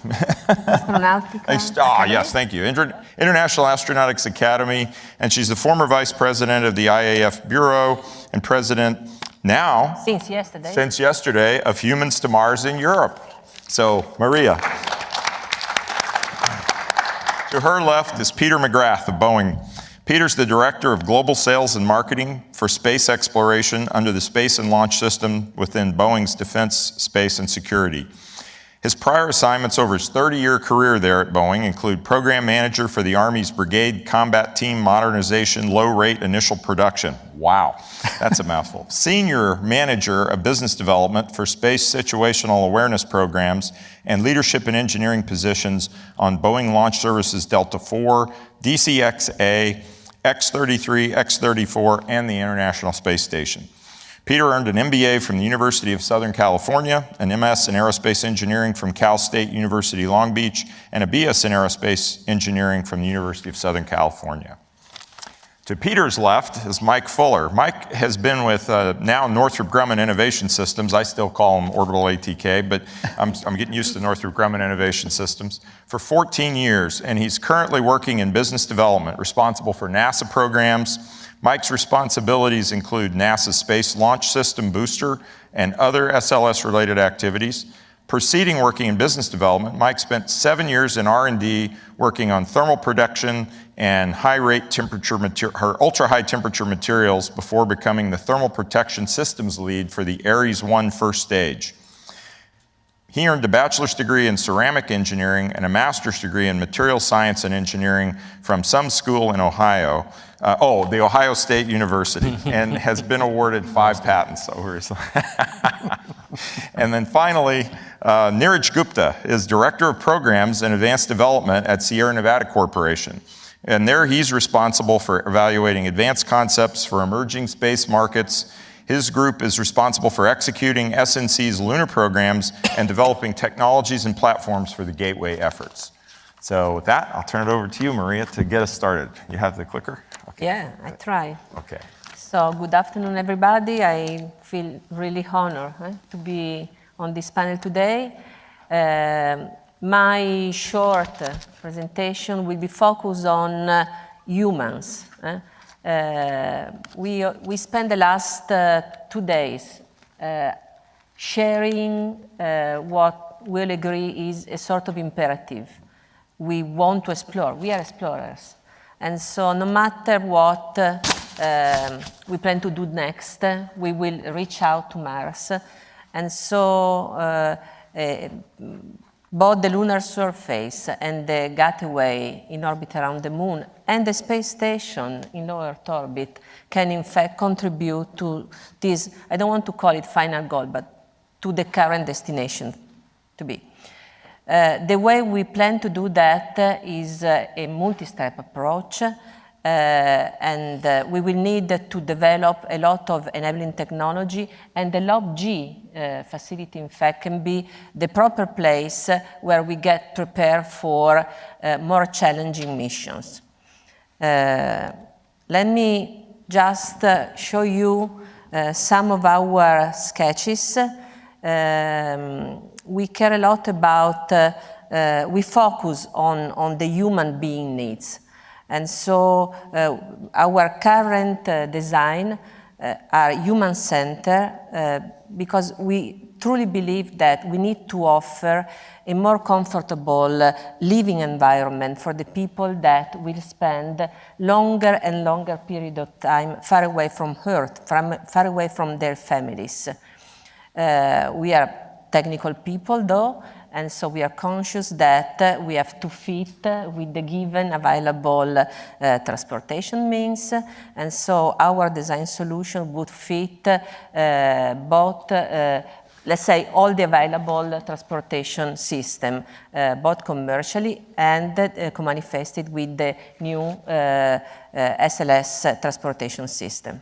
[SPEAKER 3] Yes, thank you. International Astronautics Academy, and she's the former vice president of the IAF Bureau and president now,
[SPEAKER 14] since
[SPEAKER 3] yesterday, of Humans to Mars in Europe. So, Maria. To her left is Peter McGrath of Boeing. Peter's the director of global sales and marketing for space exploration under the Space and Launch System within Boeing's Defense, Space, and Security. His prior assignments over his 30-year career there at Boeing include program manager for the Army's Brigade Combat Team Modernization Low-Rate Initial Production. Wow, that's a mouthful. Senior manager of business development for space situational awareness programs and leadership and engineering positions on Boeing Launch Services Delta IV, DCXA, X-33, X-34, and the International Space Station. Peter earned an MBA from the University of Southern California, an MS in Aerospace Engineering from Cal State University Long Beach, and a BS in Aerospace Engineering from the University of Southern California. To Peter's left is Mike Fuller. Mike has been with now Northrop Grumman Innovation Systems. I still call them Orbital ATK, but I'm getting used to Northrop Grumman Innovation Systems for 14 years, and he's currently working in business development, responsible for NASA programs. Mike's responsibilities include NASA's Space Launch System booster and other SLS-related activities. Preceding working in business development, Mike spent 7 years in R&D working on thermal production and ultra-high temperature materials before becoming the thermal protection systems lead for the Ares 1 first stage. He earned a bachelor's degree in ceramic engineering and a master's degree in material science and engineering from some school in Ohio, the Ohio State University, and has been awarded 5 patents over his life. And then finally, Neeraj Gupta is Director of Programs and Advanced Development at Sierra Nevada Corporation. And there he's responsible for evaluating advanced concepts for emerging space markets. His group is responsible for executing SNC's lunar programs and developing technologies and platforms for the Gateway efforts. So with that, I'll turn it over to you, Maria, to get us started. You have the clicker? Okay.
[SPEAKER 14] Yeah, I try.
[SPEAKER 3] Okay.
[SPEAKER 14] So good afternoon, everybody. I feel really honored to be on this panel today. My short presentation will be focused on humans. We spent the last 2 days sharing what we'll agree is a sort of imperative. We want to explore. We are explorers. And so no matter what we plan to do next, we will reach out to Mars. And so both the lunar surface and the Gateway in orbit around the moon and the space station in low Earth orbit can in fact contribute to this, I don't want to call it final goal, but to the current destination to be. The way we plan to do that is a multi-step approach. and we will need to develop a lot of enabling technology, and the LobG facility, in fact, can be the proper place where we get prepared for more challenging missions. Let me just show you some of our sketches. We care a lot about, we focus on the human being needs. And so our current design are human-centered because we truly believe that we need to offer a more comfortable living environment for the people that will spend longer and longer period of time far away from Earth, far away from their families. We are technical people, though, and so we are conscious that we have to fit with the given available transportation means. And so our design solution would fit both, let's say, all the available transportation system, both commercially and co-manifested with the new SLS transportation system.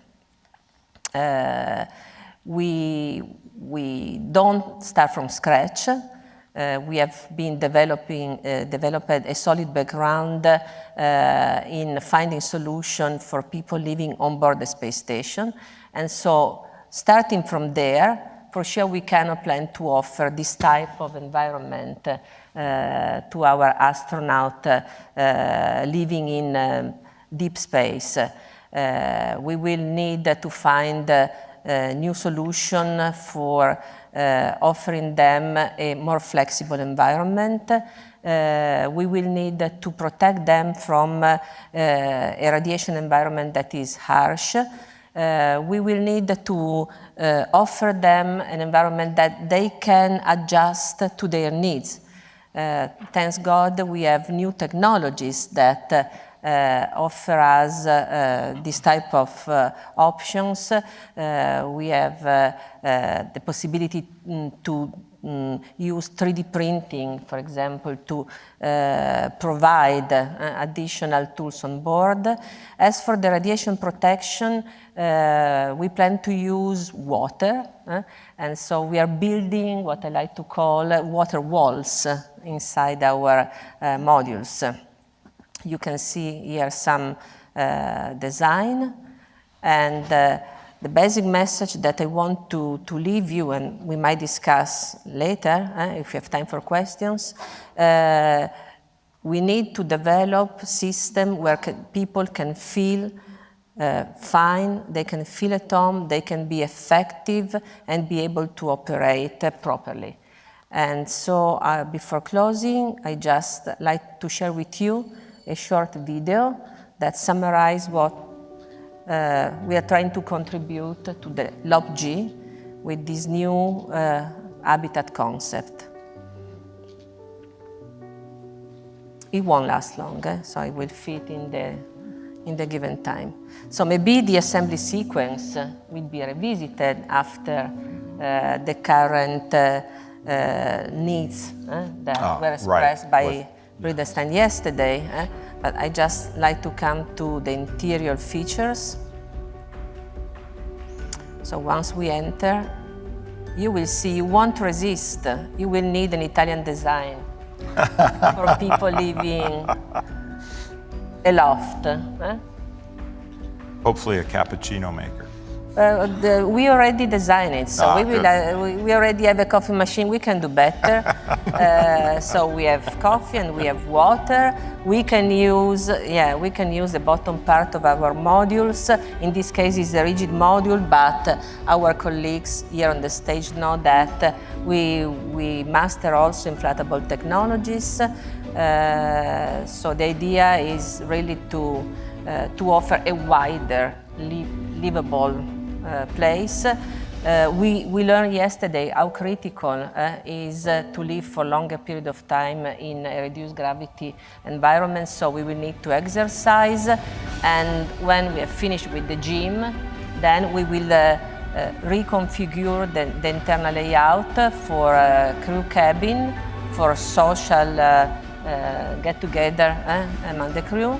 [SPEAKER 14] We don't start from scratch. We have been developed a solid background in finding solutions for people living on board the space station. And so starting from there, for sure we cannot plan to offer this type of environment to our astronaut living in deep space. We will need to find a new solution for offering them a more flexible environment. We will need to protect them from a radiation environment that is harsh. We will need to offer them an environment that they can adjust to their needs. Thanks God, we have new technologies that offer us this type of options. We have the possibility to use 3D printing, for example, to provide additional tools on board. As for the radiation protection, we plan to use water, and so we are building what I like to call water walls inside our modules. You can see here some design, and the basic message that I want to leave you, and we might discuss later if you have time for questions, we need to develop a system where people can feel fine, they can feel at home, they can be effective and be able to operate properly. And so before closing, I just like to share with you a short video that summarizes what we are trying to contribute to the LobG with this new habitat concept. It won't last long, so it will fit in the given time. So maybe the assembly sequence will be revisited after the current needs that were expressed by Bridenstine yesterday, but I just like to come to the interior features. So once we enter, you will see, you won't resist. You will need an Italian design for people living aloft.
[SPEAKER 3] Hopefully a cappuccino maker.
[SPEAKER 14] We already designed it, so we already have a coffee machine. We can do better. So we have coffee and we have water. We can use, the bottom part of our modules. In this case, it's a rigid module, but our colleagues here on the stage know that we master also inflatable technologies. So the idea is really to offer a wider, livable place. We learned yesterday how critical is to live for longer period of time in a reduced gravity environment, so we will need to exercise, and when we are finished with the gym, then we will reconfigure the internal layout for crew cabin, for social get-together among the crew.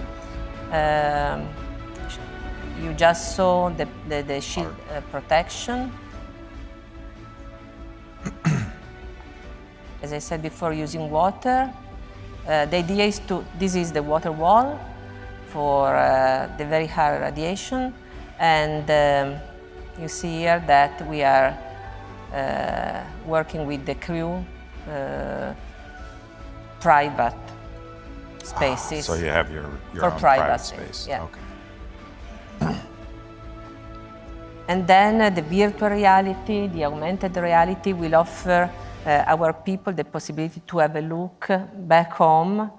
[SPEAKER 14] You just saw the shield protection. As I said before, using water. The idea is this is the water wall for the very high radiation. And you see here that we are working with the crew private spaces.
[SPEAKER 3] So you have your
[SPEAKER 14] for
[SPEAKER 3] own
[SPEAKER 14] private
[SPEAKER 3] space.
[SPEAKER 14] Yeah.
[SPEAKER 3] Okay.
[SPEAKER 14] And then the virtual reality, the augmented reality will offer our people the possibility to have a look back home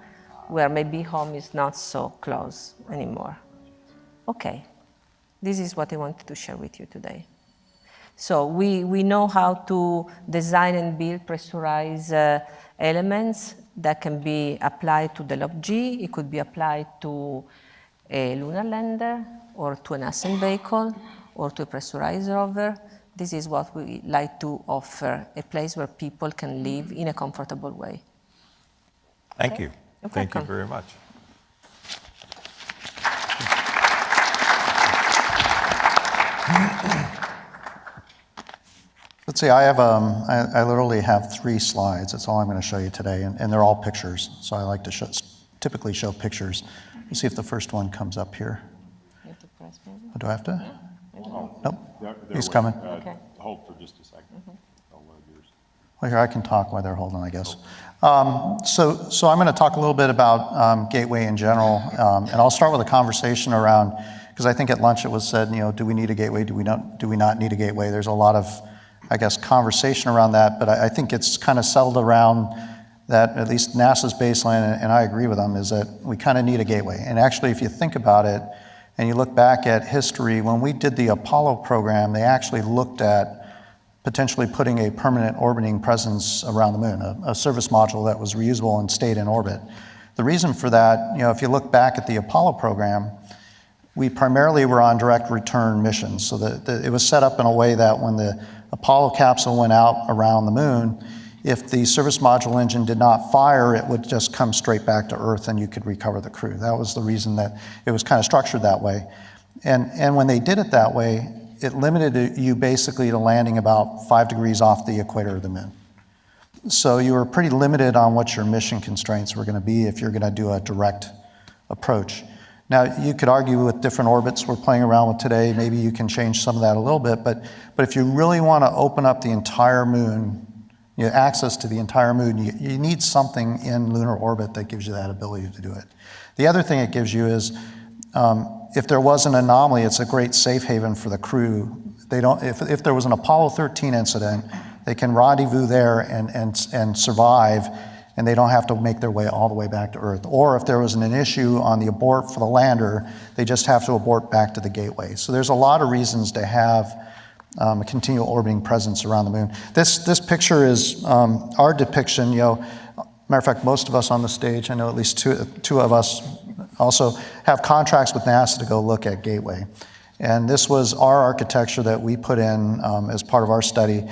[SPEAKER 14] where maybe home is not so close anymore. Okay, this is what I wanted to share with you today. So we know how to design and build pressurized elements that can be applied to the LOG. It could be applied to a lunar lander or to an ascent vehicle or to a pressurized rover. This is what we like to offer, a place where people can live in a comfortable way.
[SPEAKER 3] Thank you.
[SPEAKER 14] You're
[SPEAKER 3] Thank you
[SPEAKER 14] welcome.
[SPEAKER 3] very much.
[SPEAKER 22] Let's see, I literally have 3 slides. That's all I'm going to show you today, and they're all pictures. So I like to typically show pictures. Let's see if the first one comes up here.
[SPEAKER 14] You have to press maybe?
[SPEAKER 22] Oh, do I have to?
[SPEAKER 3] Oh,
[SPEAKER 22] Nope.
[SPEAKER 3] they're
[SPEAKER 22] He's
[SPEAKER 3] waiting.
[SPEAKER 22] coming.
[SPEAKER 14] Okay.
[SPEAKER 3] Hold for just a second. I'll load yours.
[SPEAKER 22] Well, here, I can talk while they're holding, I guess. So I'm going to talk a little bit about Gateway in general, and I'll start with a conversation around, because I think at lunch it was said, do we need a gateway? Do we not need a gateway? There's a lot of, I guess, conversation around that, but I think it's kind of settled around that, at least NASA's baseline, and I agree with them, is that we kind of need a gateway. And actually, if you think about it, and you look back at history, when we did the Apollo program, they actually looked at potentially putting a permanent orbiting presence around the moon, a service module that was reusable and stayed in orbit. The reason for that, if you look back at the Apollo program, we primarily were on direct return missions. So it was set up in a way that when the Apollo capsule went out around the moon, if the service module engine did not fire, it would just come straight back to Earth and you could recover the crew. That was the reason that it was kind of structured that way. And when they did it that way, it limited you basically to landing about 5 degrees off the equator of the moon. So you were pretty limited on what your mission constraints were going to be if you're going to do a direct approach. Now, you could argue with different orbits we're playing around with today, maybe you can change some of that a little bit, but if you really want to open up the entire moon, access to the entire moon, you need something in lunar orbit that gives you that ability to do it. The other thing it gives you is, if there was an anomaly, it's a great safe haven for the crew. If there was an Apollo 13 incident, they can rendezvous there and survive, and they don't have to make their way all the way back to Earth. Or if there was an issue on the abort for the lander, they just have to abort back to the gateway. So there's a lot of reasons to have a continual orbiting presence around the moon. This picture is our depiction. Matter of fact, most of us on the stage, I know at least two of us also have contracts with NASA to go look at Gateway. And this was our architecture that we put in as part of our study.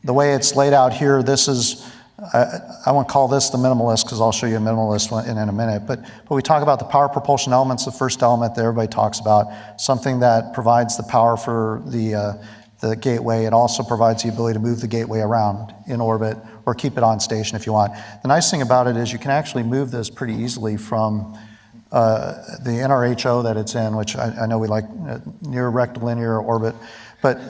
[SPEAKER 22] The way it's laid out here, this is, I won't call this the minimalist because I'll show you a minimalist one in a minute, but we talk about the power propulsion elements, the first element that everybody talks about, something that provides the power for the gateway. It also provides the ability to move the gateway around in orbit or keep it on station if you want. The nice thing about it is you can actually move this pretty easily from the NRHO that it's in, which I know we like, near rectilinear orbit, but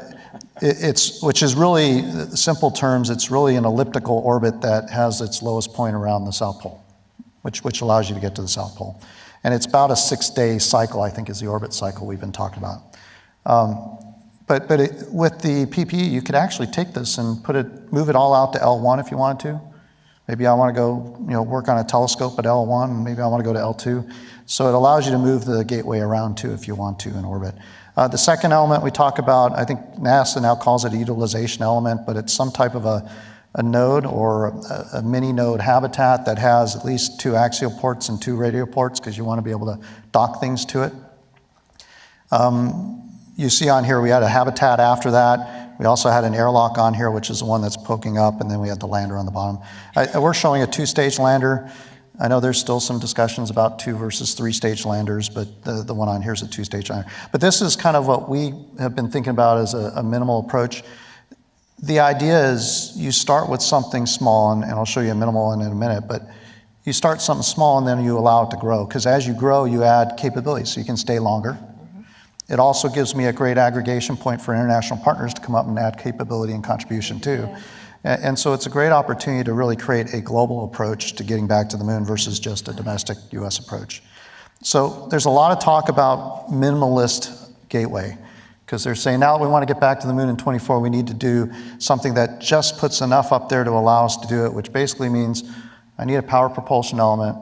[SPEAKER 22] which is really, simple terms, it's really an elliptical orbit that has its lowest point around the South Pole, which allows you to get to the South Pole. And it's about a 6-day cycle, I think, is the orbit cycle we've been talking about. But with the PPE, you could actually take this and move it all out to L1 if you wanted to. Maybe I want to go, work on a telescope at L1, and maybe I want to go to L2. So it allows you to move the gateway around too if you want to in orbit. The second element we talk about, I think NASA now calls it a utilization element, but it's some type of a node or a mini node habitat that has at least 2 axial ports and 2 radial ports because you want to be able to dock things to it. You see on here we had a habitat after that. We also had an airlock on here, which is the one that's poking up, and then we had the lander on the bottom. We're showing a 2-stage lander. I know there's still some discussions about 2 versus 3 stage landers, but the one on here is a 2-stage lander. But this is kind of what we have been thinking about as a minimal approach. The idea is you start with something small, and I'll show you a minimal one in a minute, but you start something small and then you allow it to grow, because as you grow, you add capabilities, so you can stay longer. It also gives me a great aggregation point for international partners to come up and add capability and contribution too. And so it's a great opportunity to really create a global approach to getting back to the moon versus just a domestic US approach. So there's a lot of talk about minimalist gateway, because they're saying now that we want to get back to the moon in 24, we need to do something that just puts enough up there to allow us to do it, which basically means I need a power propulsion element,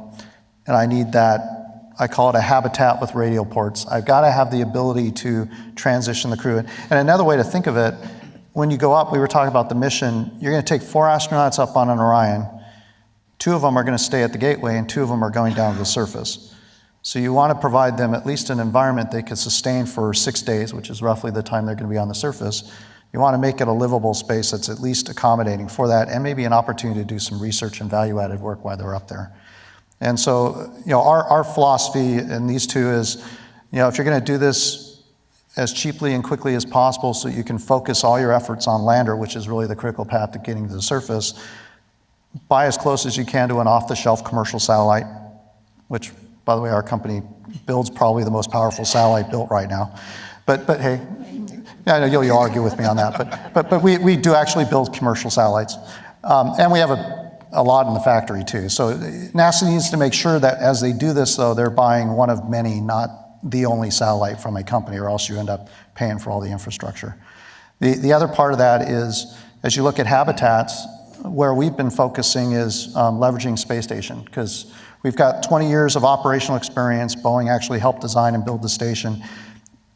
[SPEAKER 22] and I need that, I call it a habitat with radial ports. I've got to have the ability to transition the crew. And another way to think of it, when you go up, we were talking about the mission, you're going to take 4 astronauts up on an Orion. 2 of them are going to stay at the gateway, and 2 of them are going down to the surface. So you want to provide them at least an environment they could sustain for 6 days, which is roughly the time they're going to be on the surface. You want to make it a livable space that's at least accommodating for that, and maybe an opportunity to do some research and value-added work while they're up there. And so, our philosophy in these 2 is, if you're going to do this as cheaply and quickly as possible so you can focus all your efforts on lander, which is really the critical path to getting to the surface, buy as close as you can to an off-the-shelf commercial satellite, which, by the way, our company builds probably the most powerful satellite built right now. But hey, yeah, I know you'll argue with me on that, but we do actually build commercial satellites. And we have a lot in the factory too. So NASA needs to make sure that as they do this, though, they're buying one of many, not the only satellite from a company, or else you end up paying for all the infrastructure. The other part of that is, as you look at habitats, where we've been focusing is leveraging space station, because we've got 20 years of operational experience. Boeing actually helped design and build the station.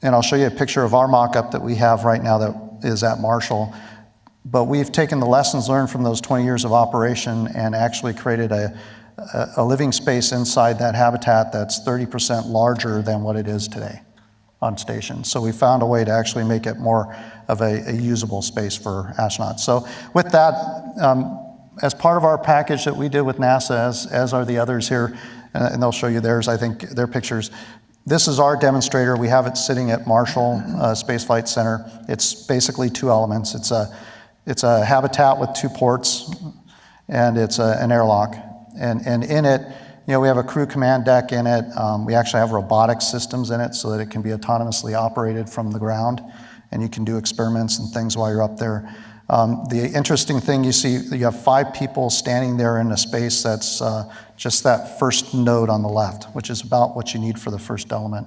[SPEAKER 22] And I'll show you a picture of our mock-up that we have right now that is at Marshall. But we've taken the lessons learned from those 20 years of operation and actually created a living space inside that habitat that's 30% larger than what it is today on station. So we found a way to actually make it more of a usable space for astronauts. So with that, as part of our package that we did with NASA, as are the others here, and they'll show you theirs, I think, their pictures. This is our demonstrator. We have it sitting at Marshall Space Flight Center. It's basically 2 elements. It's a habitat with 2 ports, and it's an airlock. And in it, we have a crew command deck in it. We actually have robotic systems in it so that it can be autonomously operated from the ground, and you can do experiments and things while you're up there. The interesting thing you see, you have 5 people standing there in a space that's just that first node on the left, which is about what you need for the first element.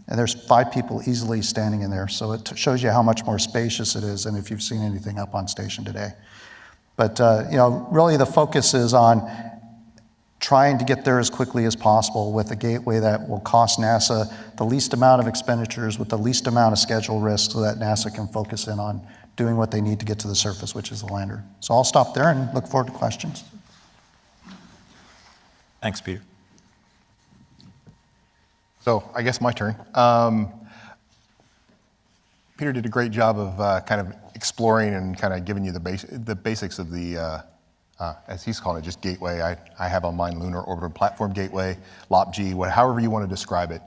[SPEAKER 22] And there's 5 people easily standing in there. So it shows you how much more spacious it is than if you've seen anything up on station today. But really the focus is on trying to get there as quickly as possible with a gateway that will cost NASA the least amount of expenditures with the least amount of schedule risk, so that NASA can focus in on doing what they need to get to the surface, which is the lander. So I'll stop there and look forward to questions.
[SPEAKER 7] Thanks, Peter. So I guess my turn. Peter did a great job of kind of exploring and kind of giving you the basics of the, as he's calling it, just gateway. I have on mine Lunar Orbital Platform Gateway, LOPG, however you want to describe it.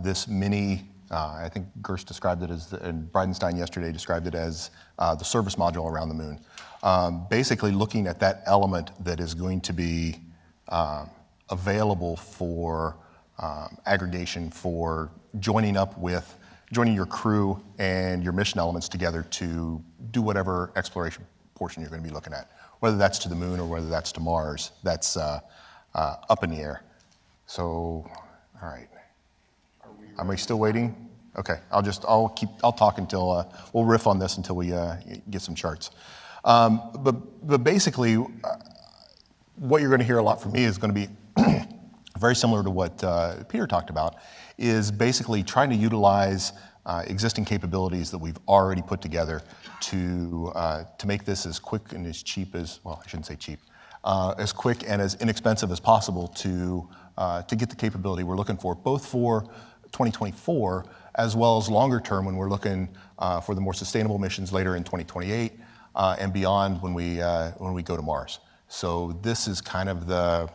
[SPEAKER 7] This mini, I think Gerst described it as, and Bridenstine yesterday described it as the service module around the moon. Basically looking at that element that is going to be available for aggregation, for joining your crew and your mission elements together to do whatever exploration portion you're going to be looking at. Whether that's to the moon or whether that's to Mars, that's up in the air. So, all right. Am I still waiting? Okay, I'll talk until, we'll riff on this until we get some charts. But basically, what you're going to hear a lot from me is going to be very similar to what Peter talked about, is basically trying to utilize existing capabilities that we've already put together to make this as quick and as cheap as, well, I shouldn't say cheap, as quick and as inexpensive as possible to get the capability we're looking for, both for 2024 as well as longer term when we're looking for the more sustainable missions later in 2028 and beyond when we go to Mars. So this is kind of the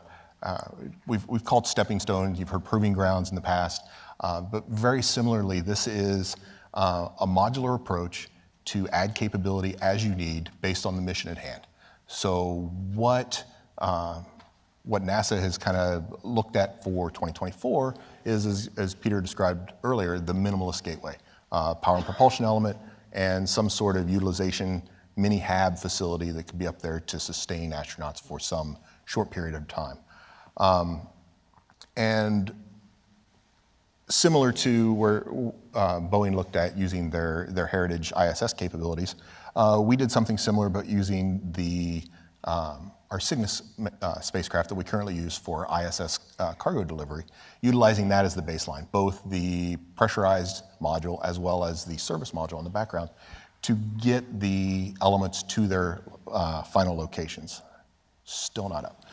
[SPEAKER 7] we've called stepping stones, you've heard proving grounds in the past, but very similarly, this is a modular approach to add capability as you need based on the mission at hand. So what NASA has kind of looked at for 2024 is, as Peter described earlier, the minimalist gateway, power and propulsion element, and some sort of utilization mini hab facility that could be up there to sustain astronauts for some short period of time. And similar to where Boeing looked at using their Heritage ISS capabilities, we did something similar, but using our Cygnus spacecraft that we currently use for ISS cargo delivery, utilizing that as the baseline, both the pressurized module as well as the service module in the background, to get the elements to their final locations. Still not up.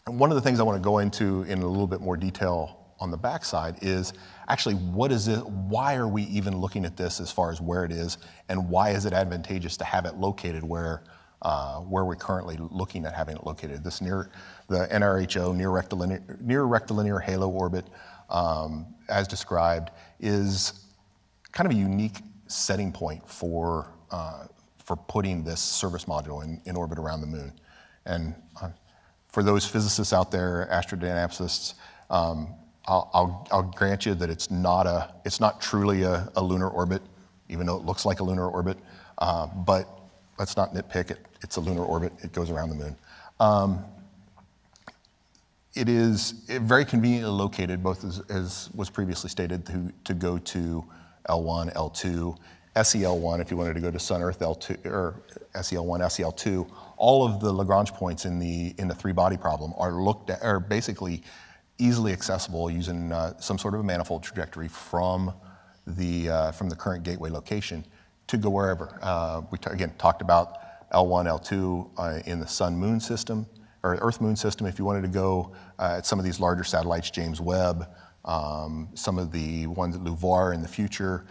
[SPEAKER 7] One of the things I want to go into in a little bit more detail on the backside is actually what is it, why are we even looking at this as far as where it is, and why is it advantageous to have it located where we're currently looking at having it located. This the NRHO, near rectilinear halo orbit, as described, is kind of a unique setting point for putting this service module in orbit around the moon. And for those physicists out there, astrodynamicists, I'll grant you that it's not truly a lunar orbit, even though it looks like a lunar orbit. But let's not nitpick it. It's a lunar orbit. It goes around the moon. It is very conveniently located, both as was previously stated, to go to L1, L2, SEL1 if you wanted to go to Sun-Earth L2, or SEL1, SEL2. All of the Lagrange points in the three-body problem are basically easily accessible using some sort of a manifold trajectory from the current gateway location to go wherever. We again talked about L1, L2 in the Sun-Moon system, or Earth-Moon system. If you wanted to go at some of these larger satellites, James Webb, some of the ones at LUVOIR in the future,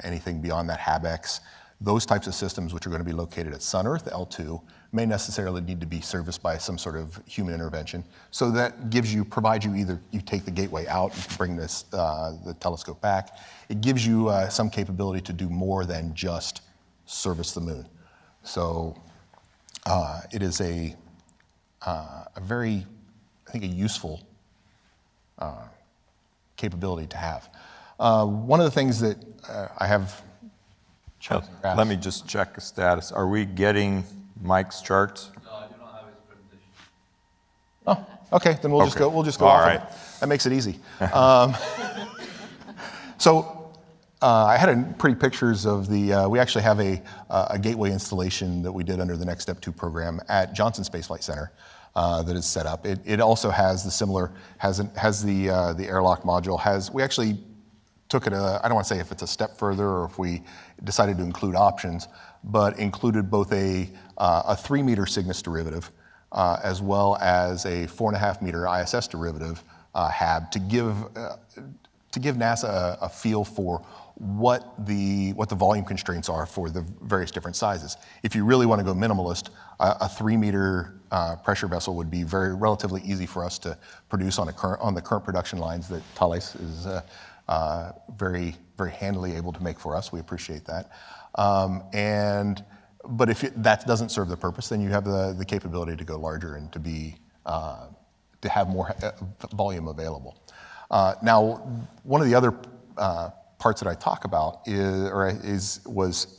[SPEAKER 7] anything beyond that, HabEx, those types of systems which are going to be located at Sun-Earth L2 may necessarily need to be serviced by some sort of human intervention. So that provides you either you take the gateway out, you bring the telescope back. It gives you some capability to do more than just service the moon. So it is a very, I think, a useful capability to have. One of the things that I have chosen.
[SPEAKER 3] Let me just check the status. Are we getting Mike's charts?
[SPEAKER 7] No, I do not have his presentation. Oh, okay. Then we'll just go. We'll just go.
[SPEAKER 3] All
[SPEAKER 7] off
[SPEAKER 3] right.
[SPEAKER 7] of it. That makes it easy. So I had pretty pictures of the. We actually have a gateway installation that we did under the Next Step 2 program at Johnson Space Flight Center that is set up. It also has the similar has the airlock module. We actually took it. I don't want to say if it's a step further or if we decided to include options, but included both a 3-meter Cygnus derivative as well as a 4.5-meter ISS derivative HAB to give NASA a feel for what the volume constraints are for the various different sizes. If you really want to go minimalist, a 3-meter pressure vessel would be relatively easy for us to produce on the current production lines that Thales is very, very handily able to make for us. We appreciate that. But if that doesn't serve the purpose, then you have the capability to go larger and to have more volume available. Now, one of the other parts that I talk about was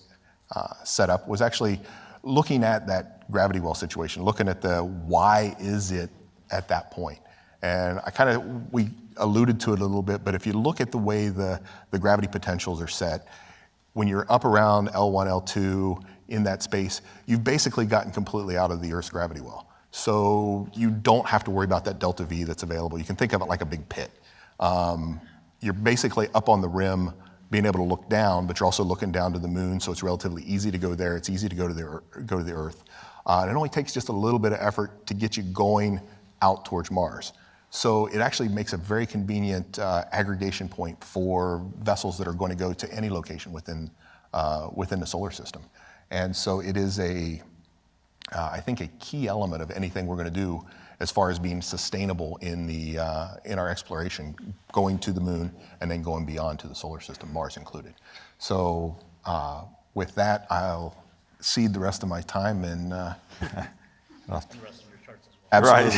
[SPEAKER 7] set up was actually looking at that gravity well situation, looking at the why is it at that point. And we alluded to it a little bit, but if you look at the way the gravity potentials are set, when you're up around L1, L2 in that space, you've basically gotten completely out of the Earth's gravity well. So you don't have to worry about that delta V that's available. You can think of it like a big pit. You're basically up on the rim, being able to look down, but you're also looking down to the moon, so it's relatively easy to go there. It's easy to go to the Earth. And it only takes just a little bit of effort to get you going out towards Mars. So it actually makes a very convenient aggregation point for vessels that are going to go to any location within the solar system. And so it is I think, a key element of anything we're going to do as far as being sustainable in our exploration, going to the moon and then going beyond to the solar system, Mars included. So with that, I'll cede the rest of my time and absolutely.
[SPEAKER 3] Right.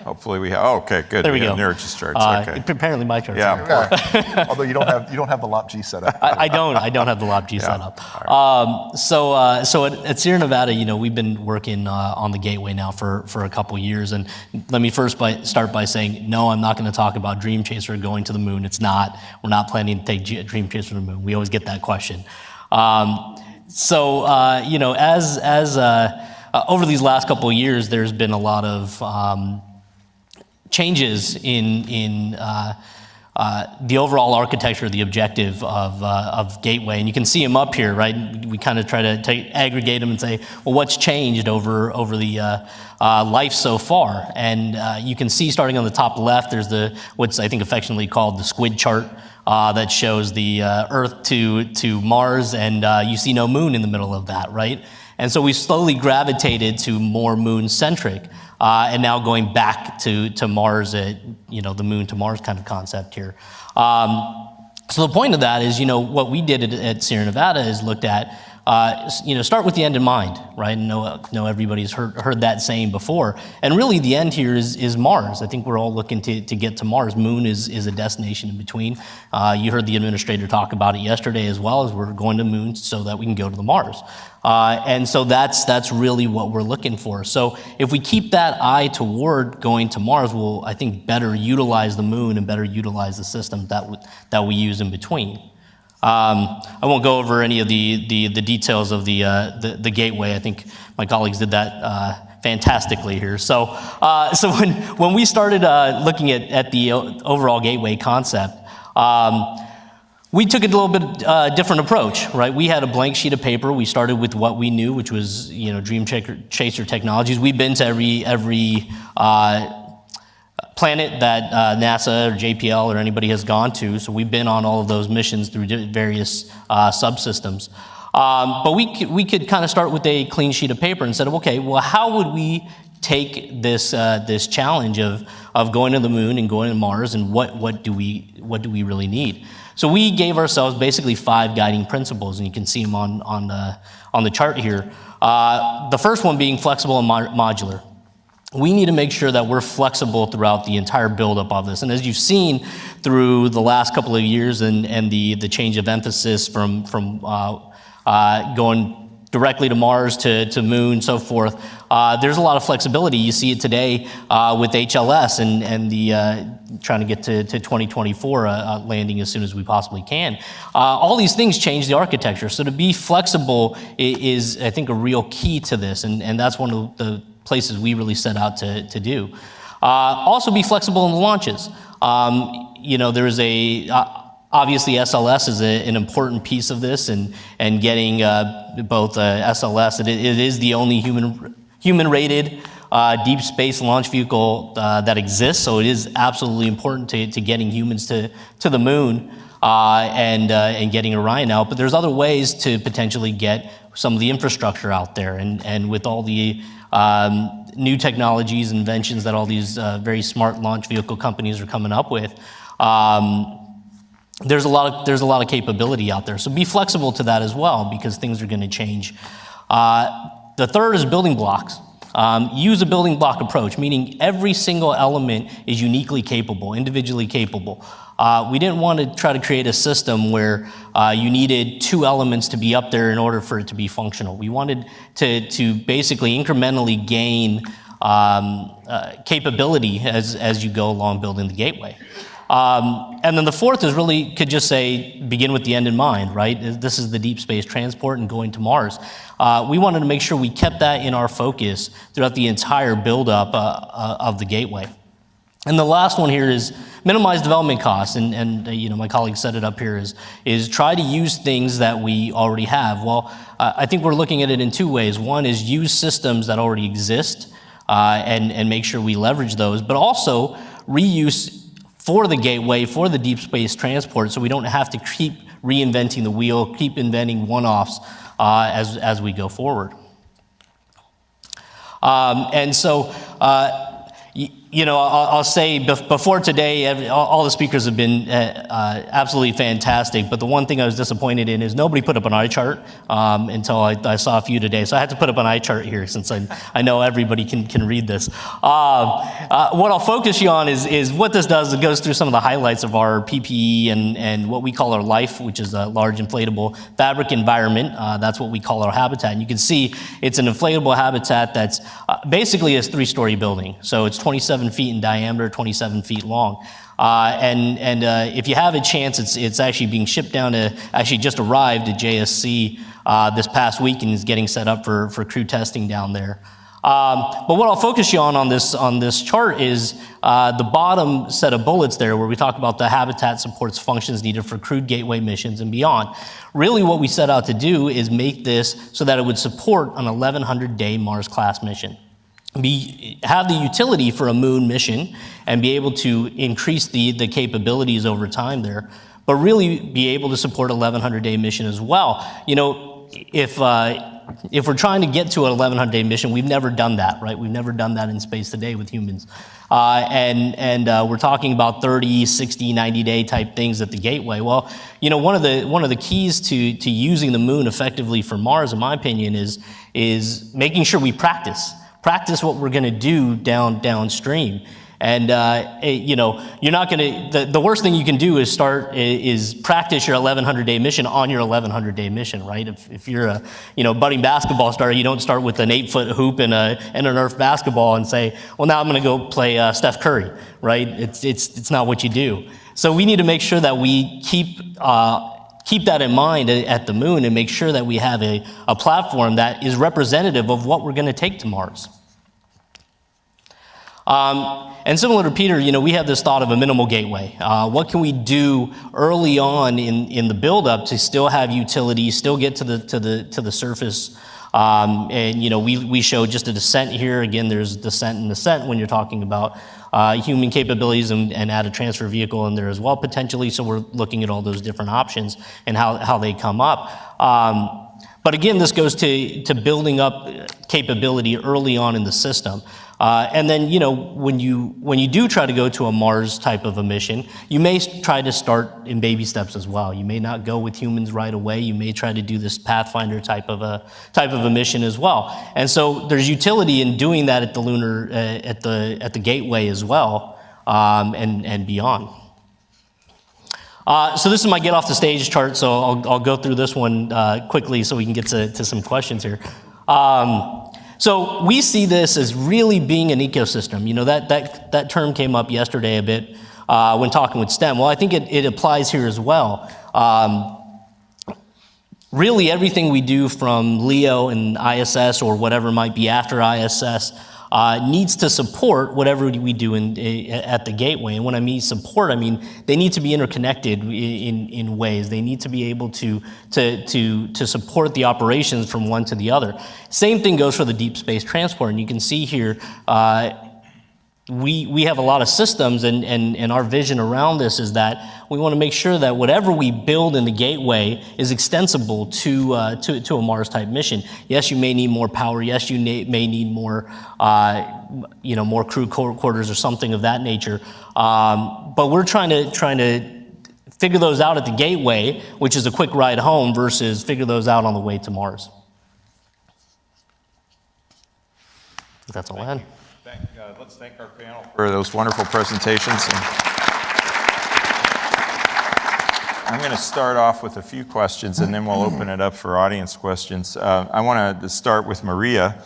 [SPEAKER 3] Hopefully we have. Oh, okay, good.
[SPEAKER 17] There we go.
[SPEAKER 3] Neeraj's charts. Okay.
[SPEAKER 17] Apparently my charts.
[SPEAKER 3] Yeah.
[SPEAKER 7] Okay. Although you don't have the LOP-G set up.
[SPEAKER 17] I don't have the LOP-G set up. So at Sierra Nevada, we've been working on the Gateway now for a couple years. And let me first start by saying, no, I'm not going to talk about Dream Chaser going to the moon. It's not. We're not planning to take Dream Chaser to the moon. We always get that question. Over these last couple of years, there's been a lot of changes in the overall architecture, the objective of Gateway, and you can see them up here, right? We kind of try to aggregate them and say, well, what's changed over the life so far? And you can see, starting on the top left, there's what's I think affectionately called the squid chart. That shows the Earth to Mars, and you see no moon in the middle of that, right? And so we slowly gravitated to more moon-centric, and now going back to Mars, the moon to Mars kind of concept here. So the point of that is, what we did at Sierra Nevada is looked at, start with the end in mind, right? Know everybody's heard that saying before. And really the end here is Mars. I think we're all looking to get to Mars. Moon is a destination in between. You heard the administrator talk about it yesterday as well, as we're going to the moon so that we can go to the Mars. And so that's really what we're looking for. So if we keep that eye toward going to Mars, we'll, I think, better utilize the moon and better utilize the system that we use in between. I won't go over any of the details of the Gateway. I think my colleagues did that fantastically here. So when we started looking at the overall Gateway concept, we took a little bit different approach, right? We had a blank sheet of paper. We started with what we knew, which was Dream Chaser technologies. We've been to every planet that NASA or JPL or anybody has gone to, so we've been on all of those missions through various subsystems. But we could kind of start with a clean sheet of paper and said, okay, well, how would we take this challenge of going to the moon and going to Mars, and what do we really need? So we gave ourselves basically 5 guiding principles, and you can see them on the chart here. The first one being flexible and modular. We need to make sure that we're flexible throughout the entire buildup of this. And as you've seen through the last couple of years and the change of emphasis from going directly to Mars to moon, so forth, there's a lot of flexibility. You see it today with HLS and the trying to get to 2024 landing as soon as we possibly can. All these things change the architecture. So to be flexible is, I think, a real key to this, and that's one of the places we really set out to do. Also be flexible in the launches. There is obviously SLS is an important piece of this, and getting both SLS, it is the only human-rated deep space launch vehicle that exists, so it is absolutely important to getting humans to the moon and getting Orion out. But there's other ways to potentially get some of the infrastructure out there, and with all the new technologies, inventions that all these very smart launch vehicle companies are coming up with, there's a lot of capability out there. So be flexible to that as well, because things are going to change. The third is building blocks. Use a building block approach, meaning every single element is uniquely capable, individually capable. We didn't want to try to create a system where you needed 2 elements to be up there in order for it to be functional. We wanted to basically incrementally gain capability as you go along building the Gateway. And then the fourth is really, could just say, begin with the end in mind, right? This is the deep space transport and going to Mars. We wanted to make sure we kept that in our focus throughout the entire buildup of the Gateway. And the last one here is minimize development costs, and my colleague set it up here, is try to use things that we already have. Well, I think we're looking at it in 2 ways. One is use systems that already exist and make sure we leverage those, but also reuse for the Gateway, for the deep space transport, so we don't have to keep reinventing the wheel, keep inventing one-offs as we go forward. And so, I'll say before today, all the speakers have been absolutely fantastic. But the one thing I was disappointed in is nobody put up an eye chart until I saw a few today. So I had to put up an eye chart here since I know everybody can read this. What I'll focus you on is what this does. It goes through some of the highlights of our PPE and what we call our LIFE, which is a large inflatable fabric environment. That's what we call our habitat. And you can see it's an inflatable habitat that's basically a 3-story building. So it's 27 feet in diameter, 27 feet long. If you have a chance, it's actually being shipped down to, actually just arrived at JSC this past week and is getting set up for crew testing down there. But what I'll focus you on this chart is the bottom set of bullets there where we talk about the habitat supports functions needed for crewed gateway missions and beyond. Really what we set out to do is make this so that it would support an 1,100-day Mars class mission. Have the utility for a moon mission and be able to increase the capabilities over time there, but really be able to support 1,100-day mission as well. If we're trying to get to an 1,100-day mission, we've never done that, right? We've never done that in space today with humans. We're talking about 30, 60, 90-day type things at the gateway. Well, one of the keys to using the moon effectively for Mars, in my opinion, is making sure we practice what we're going to do downstream. And you're not going to. The worst thing you can do is practice your 1,100-day mission on your 1,100-day mission, right? If you're a budding basketball star, you don't start with an 8-foot hoop and an Nerf basketball and say, well, now I'm going to go play Steph Curry, right? It's not what you do. So we need to make sure that we keep that in mind at the moon and make sure that we have a platform that is representative of what we're going to take to Mars. And similar to Peter, we have this thought of a minimal gateway. What can we do early on in the buildup to still have utility, still get to the surface? We show just a descent here. Again, there's descent and ascent when you're talking about human capabilities and add a transfer vehicle in there as well potentially. So we're looking at all those different options and how they come up. But again, this goes to building up capability early on in the system. And then, when you do try to go to a Mars type of a mission, you may try to start in baby steps as well. You may not go with humans right away. You may try to do this Pathfinder type of a mission as well. And so there's utility in doing that at the lunar at the gateway as well, and beyond. So this is my get off the stage chart. So I'll go through this one quickly so we can get to some questions here. So we see this as really being an ecosystem. That term came up yesterday a bit when talking with STEM. Well, I think it applies here as well. Really everything we do from LEO and ISS or whatever might be after ISS needs to support whatever we do at the gateway. And when I mean support, I mean they need to be interconnected in ways. They need to be able to support the operations from one to the other. Same thing goes for the deep space transport. And you can see here, we have a lot of systems, and our vision around this is that we want to make sure that whatever we build in the gateway is extensible to a Mars type mission. Yes, you may need more power. Yes, you may need more more crew quarters or something of that nature. But we're trying to figure those out at the gateway, which is a quick ride home, versus figure those out on the way to Mars. That's all I had.
[SPEAKER 3] Let's thank our panel for those wonderful presentations. I'm going to start off with a few questions, and then we'll open it up for audience questions. I want to start with Maria.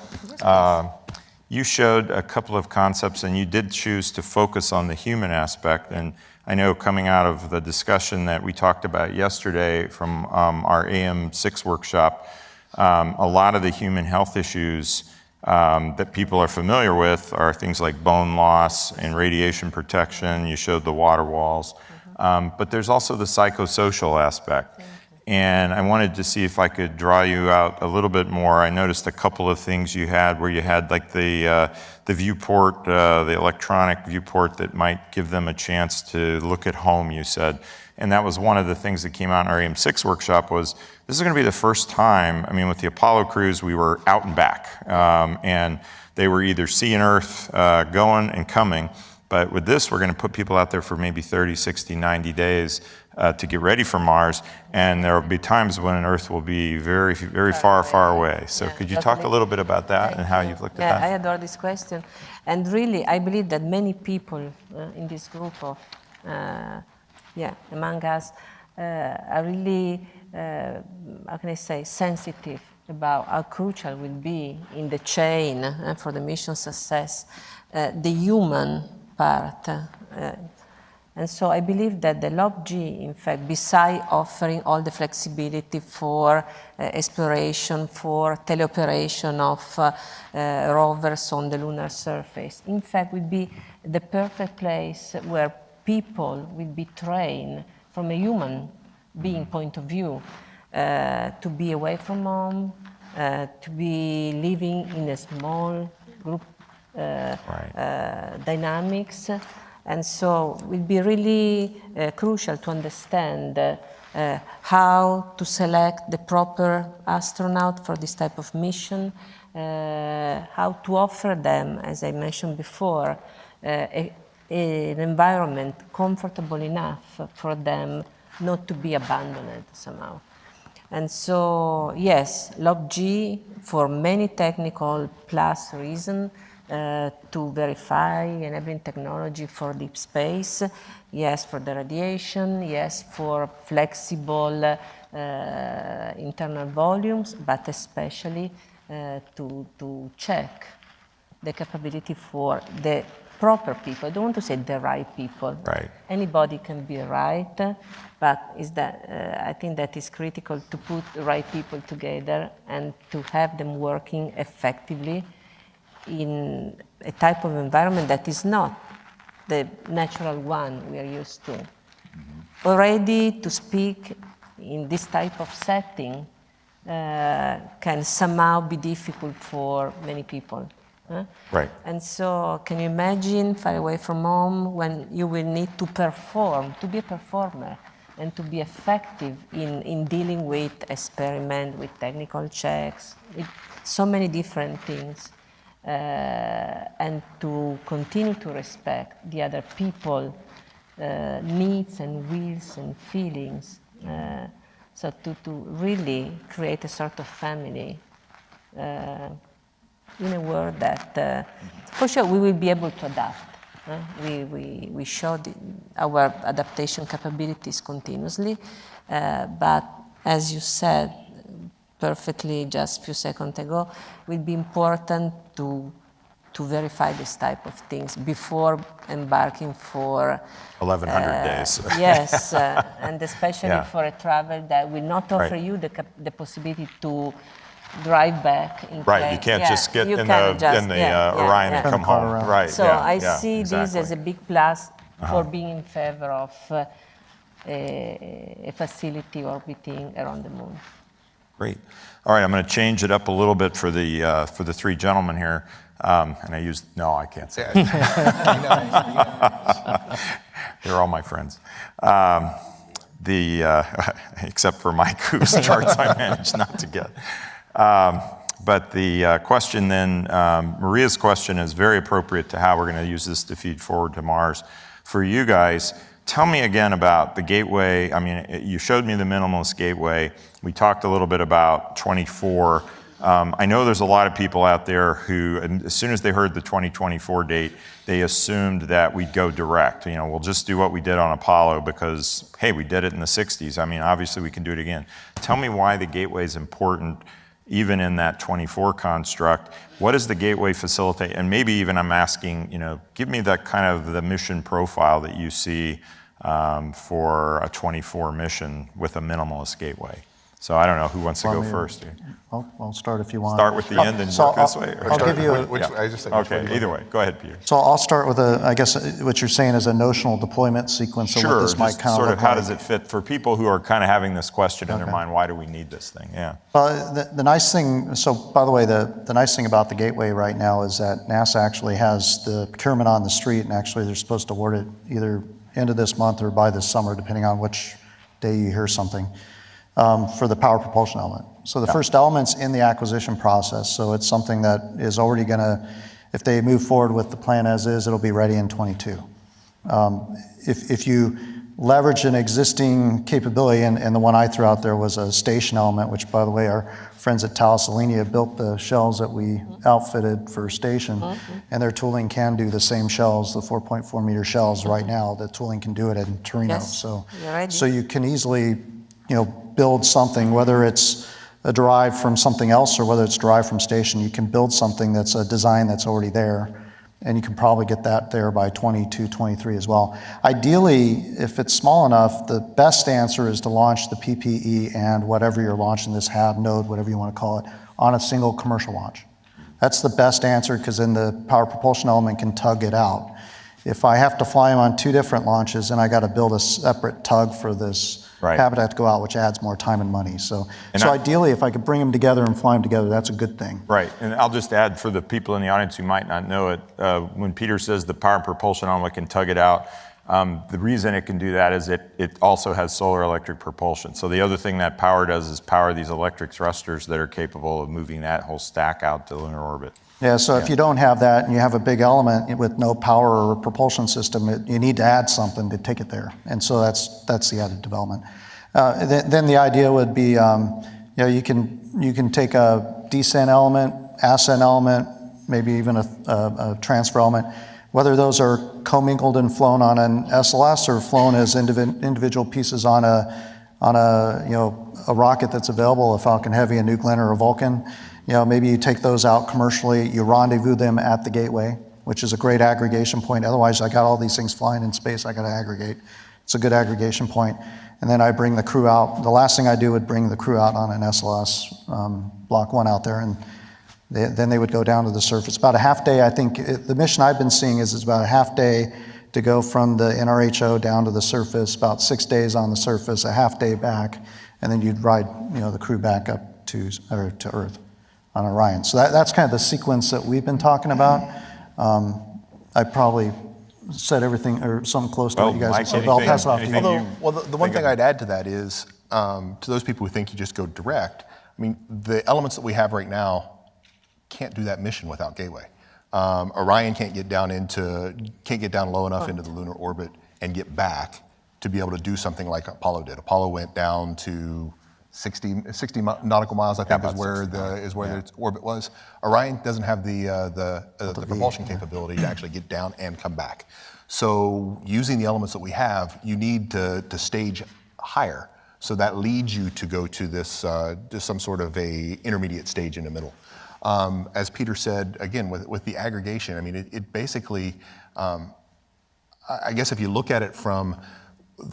[SPEAKER 3] You showed a couple of concepts, and you did choose to focus on the human aspect. And I know coming out of the discussion that we talked about yesterday from our AM6 workshop, a lot of the human health issues that people are familiar with are things like bone loss and radiation protection. You showed the water walls. But there's also the psychosocial aspect. And I wanted to see if I could draw you out a little bit more. I noticed a couple of things you had where you had like the viewport, the electronic viewport that might give them a chance to look at home, you said. And that was one of the things that came out in our AM6 workshop was, this is going to be the first time, with the Apollo crews, we were out and back. And they were either seeing Earth going and coming. But with this, we're going to put people out there for maybe 30, 60, 90 days to get ready for Mars. And there will be times when Earth will be very, very far, far away. So could you talk a little bit about that and how you've looked at that?
[SPEAKER 14] I adore this question. And really, I believe that many people in this group of, among us, are really, how can I say, sensitive about how crucial will be in the chain for the mission success, the human part. And so I believe that the LOB-G, in fact, besides offering all the flexibility for exploration, for teleoperation of rovers on the lunar surface, in fact, will be the perfect place where people will be trained from a human being point of view to be away from home, to be living in a small group dynamics. And so it will be really crucial to understand how to select the proper astronaut for this type of mission, how to offer them, as I mentioned before, an environment comfortable enough for them not to be abandoned somehow. And so, yes, LOB-G, for many technical plus reasons, to verify enabling technology for deep space, yes, for the radiation, yes, for flexible internal volumes, but especially to check the capability for the proper people. I don't want to say the right people.
[SPEAKER 3] Right.
[SPEAKER 14] Anybody can be right, but is that I think that is critical to put the right people together and to have them working effectively in a type of environment that is not the natural one we are used to. Already to speak in this type of setting can somehow be difficult for many people.
[SPEAKER 3] Right.
[SPEAKER 14] And so can you imagine far away from home when you will need to perform, to be a performer, and to be effective in dealing with experiment, with technical checks, with so many different things. And to continue to respect the other people needs and wills and feelings. So to really create a sort of family in a world that, for sure, we will be able to adapt. We showed our adaptation capabilities continuously, but as you said perfectly just a few seconds ago, it will be important to verify this type of things before embarking for
[SPEAKER 3] 1,100 days.
[SPEAKER 14] Yes, and especially for a travel that will not offer
[SPEAKER 3] Right.
[SPEAKER 14] you the possibility to drive back in
[SPEAKER 3] Right,
[SPEAKER 14] plane.
[SPEAKER 3] you can't just get
[SPEAKER 14] you
[SPEAKER 3] in
[SPEAKER 14] cannot
[SPEAKER 3] the,
[SPEAKER 14] just-
[SPEAKER 3] in the
[SPEAKER 14] yeah, yeah,
[SPEAKER 3] Orion
[SPEAKER 14] yeah.
[SPEAKER 3] and come home. Right.
[SPEAKER 14] So
[SPEAKER 3] yeah,
[SPEAKER 14] I
[SPEAKER 3] yeah,
[SPEAKER 14] see this
[SPEAKER 3] exactly.
[SPEAKER 14] as a big plus for being in favor of a facility orbiting around the moon.
[SPEAKER 3] Great. All right, I'm going to change it up a little bit for the three gentlemen here. And I used, no, I can't say it. They're all my friends. Except for Mike, whose charts I managed not to get. But the question then, Maria's question is very appropriate to how we're going to use this to feed forward to Mars. For you guys, tell me again about the gateway. I mean, you showed me the minimalist gateway. We talked a little bit about 24. I know there's a lot of people out there who, as soon as they heard the 2024 date, they assumed that we'd go direct. You know, we'll just do what we did on Apollo because, hey, we did it in the 60s. I mean, obviously we can do it again. Tell me why the gateway is important, even in that 24 construct. What does the gateway facilitate? And maybe even I'm asking, you know, give me that kind of the mission profile that you see for a 24 mission with a minimalist gateway. So I don't know who wants to go first.
[SPEAKER 22] I'll start if you want.
[SPEAKER 3] Start with the end and work this way?
[SPEAKER 22] I'll give you
[SPEAKER 3] Okay, either way. Go ahead, Peter.
[SPEAKER 22] So I'll start with I guess what you're saying is a notional deployment sequence of what this might kind of
[SPEAKER 3] sort
[SPEAKER 22] look
[SPEAKER 3] of how
[SPEAKER 22] like.
[SPEAKER 3] does it fit for people who are kind of having this question in their mind, why do we need this thing? Yeah.
[SPEAKER 22] Well, the nice thing, so by the way, the nice thing about the gateway right now is that NASA actually has the procurement on the street, and actually they're supposed to award it either end of this month or by this summer, depending on which day you hear something. for the power propulsion element. So the first element's in the acquisition process, so it's something that is already going to, if they move forward with the plan as is, it'll be ready in 22. If you leverage an existing capability, and the one I threw out there was a station element, which, by the way, our friends at Thales Alenia built the shells that we outfitted for station, and their tooling can do the same shells, the 4.4 meter shells right now. The tooling can do it in Torino.
[SPEAKER 14] Yes,
[SPEAKER 22] So,
[SPEAKER 14] you're ready.
[SPEAKER 22] so you can easily, build something, whether it's derived from something else or whether it's derived from station. You can build something that's a design that's already there, and you can probably get that there by 22, 23 as well. Ideally, if it's small enough, the best answer is to launch the PPE and whatever you're launching, this HAB node, whatever you want to call it, on a single commercial launch. That's the best answer, because then the power propulsion element can tug it out. If I have to fly them on 2 different launches, then I got to build a separate tug for this habitat to go out, which adds more time and money. So ideally, if I could bring them together and fly them together, that's a good thing.
[SPEAKER 3] Right, and I'll just add for the people in the audience who might not know it, when Peter says the power and propulsion element can tug it out, the reason it can do that is it also has solar electric propulsion. So the other thing that power does is power these electric thrusters that are capable of moving that whole stack out to lunar orbit.
[SPEAKER 22] Yeah, so if you don't have that and you have a big element with no power or propulsion system, you need to add something to take it there. And so that's the added development. Then the idea would be, you can take a descent element, ascent element, maybe even a transfer element, whether those are commingled and flown on an SLS or flown as individual pieces on a rocket that's available, a Falcon Heavy, a New Glenn, or a Vulcan. Maybe you take those out commercially, you rendezvous them at the gateway, which is a great aggregation point. Otherwise, I got all these things flying in space, I got to aggregate. It's a good aggregation point. And then I bring the crew out. The last thing I do would bring the crew out on an SLS Block 1 out there, and then they would go down to the surface. About a half day, I think, the mission I've been seeing is it's about a half day to go from the NRHO down to the surface, about 6 days on the surface, a half day back, and then you'd ride the crew back up to Earth on Orion. So that's kind of the sequence that we've been talking about. I probably said everything or something close to what you guys said, but I'll pass it off to you.
[SPEAKER 7] Although, the one thing I'd add to that is, to those people who think you just go direct, I mean, the elements that we have right now can't do that mission without Gateway. Orion can't get down low enough into the lunar orbit and get back to be able to do something like Apollo did. Apollo went down to 60 nautical miles, I think, is where its orbit was. Orion doesn't have the propulsion capability to actually get down and come back. So using the elements that we have, you need to stage higher. So that leads you to go to this to some sort of a intermediate stage in the middle. As Peter said, again, with the aggregation, I mean, it basically, I guess if you look at it from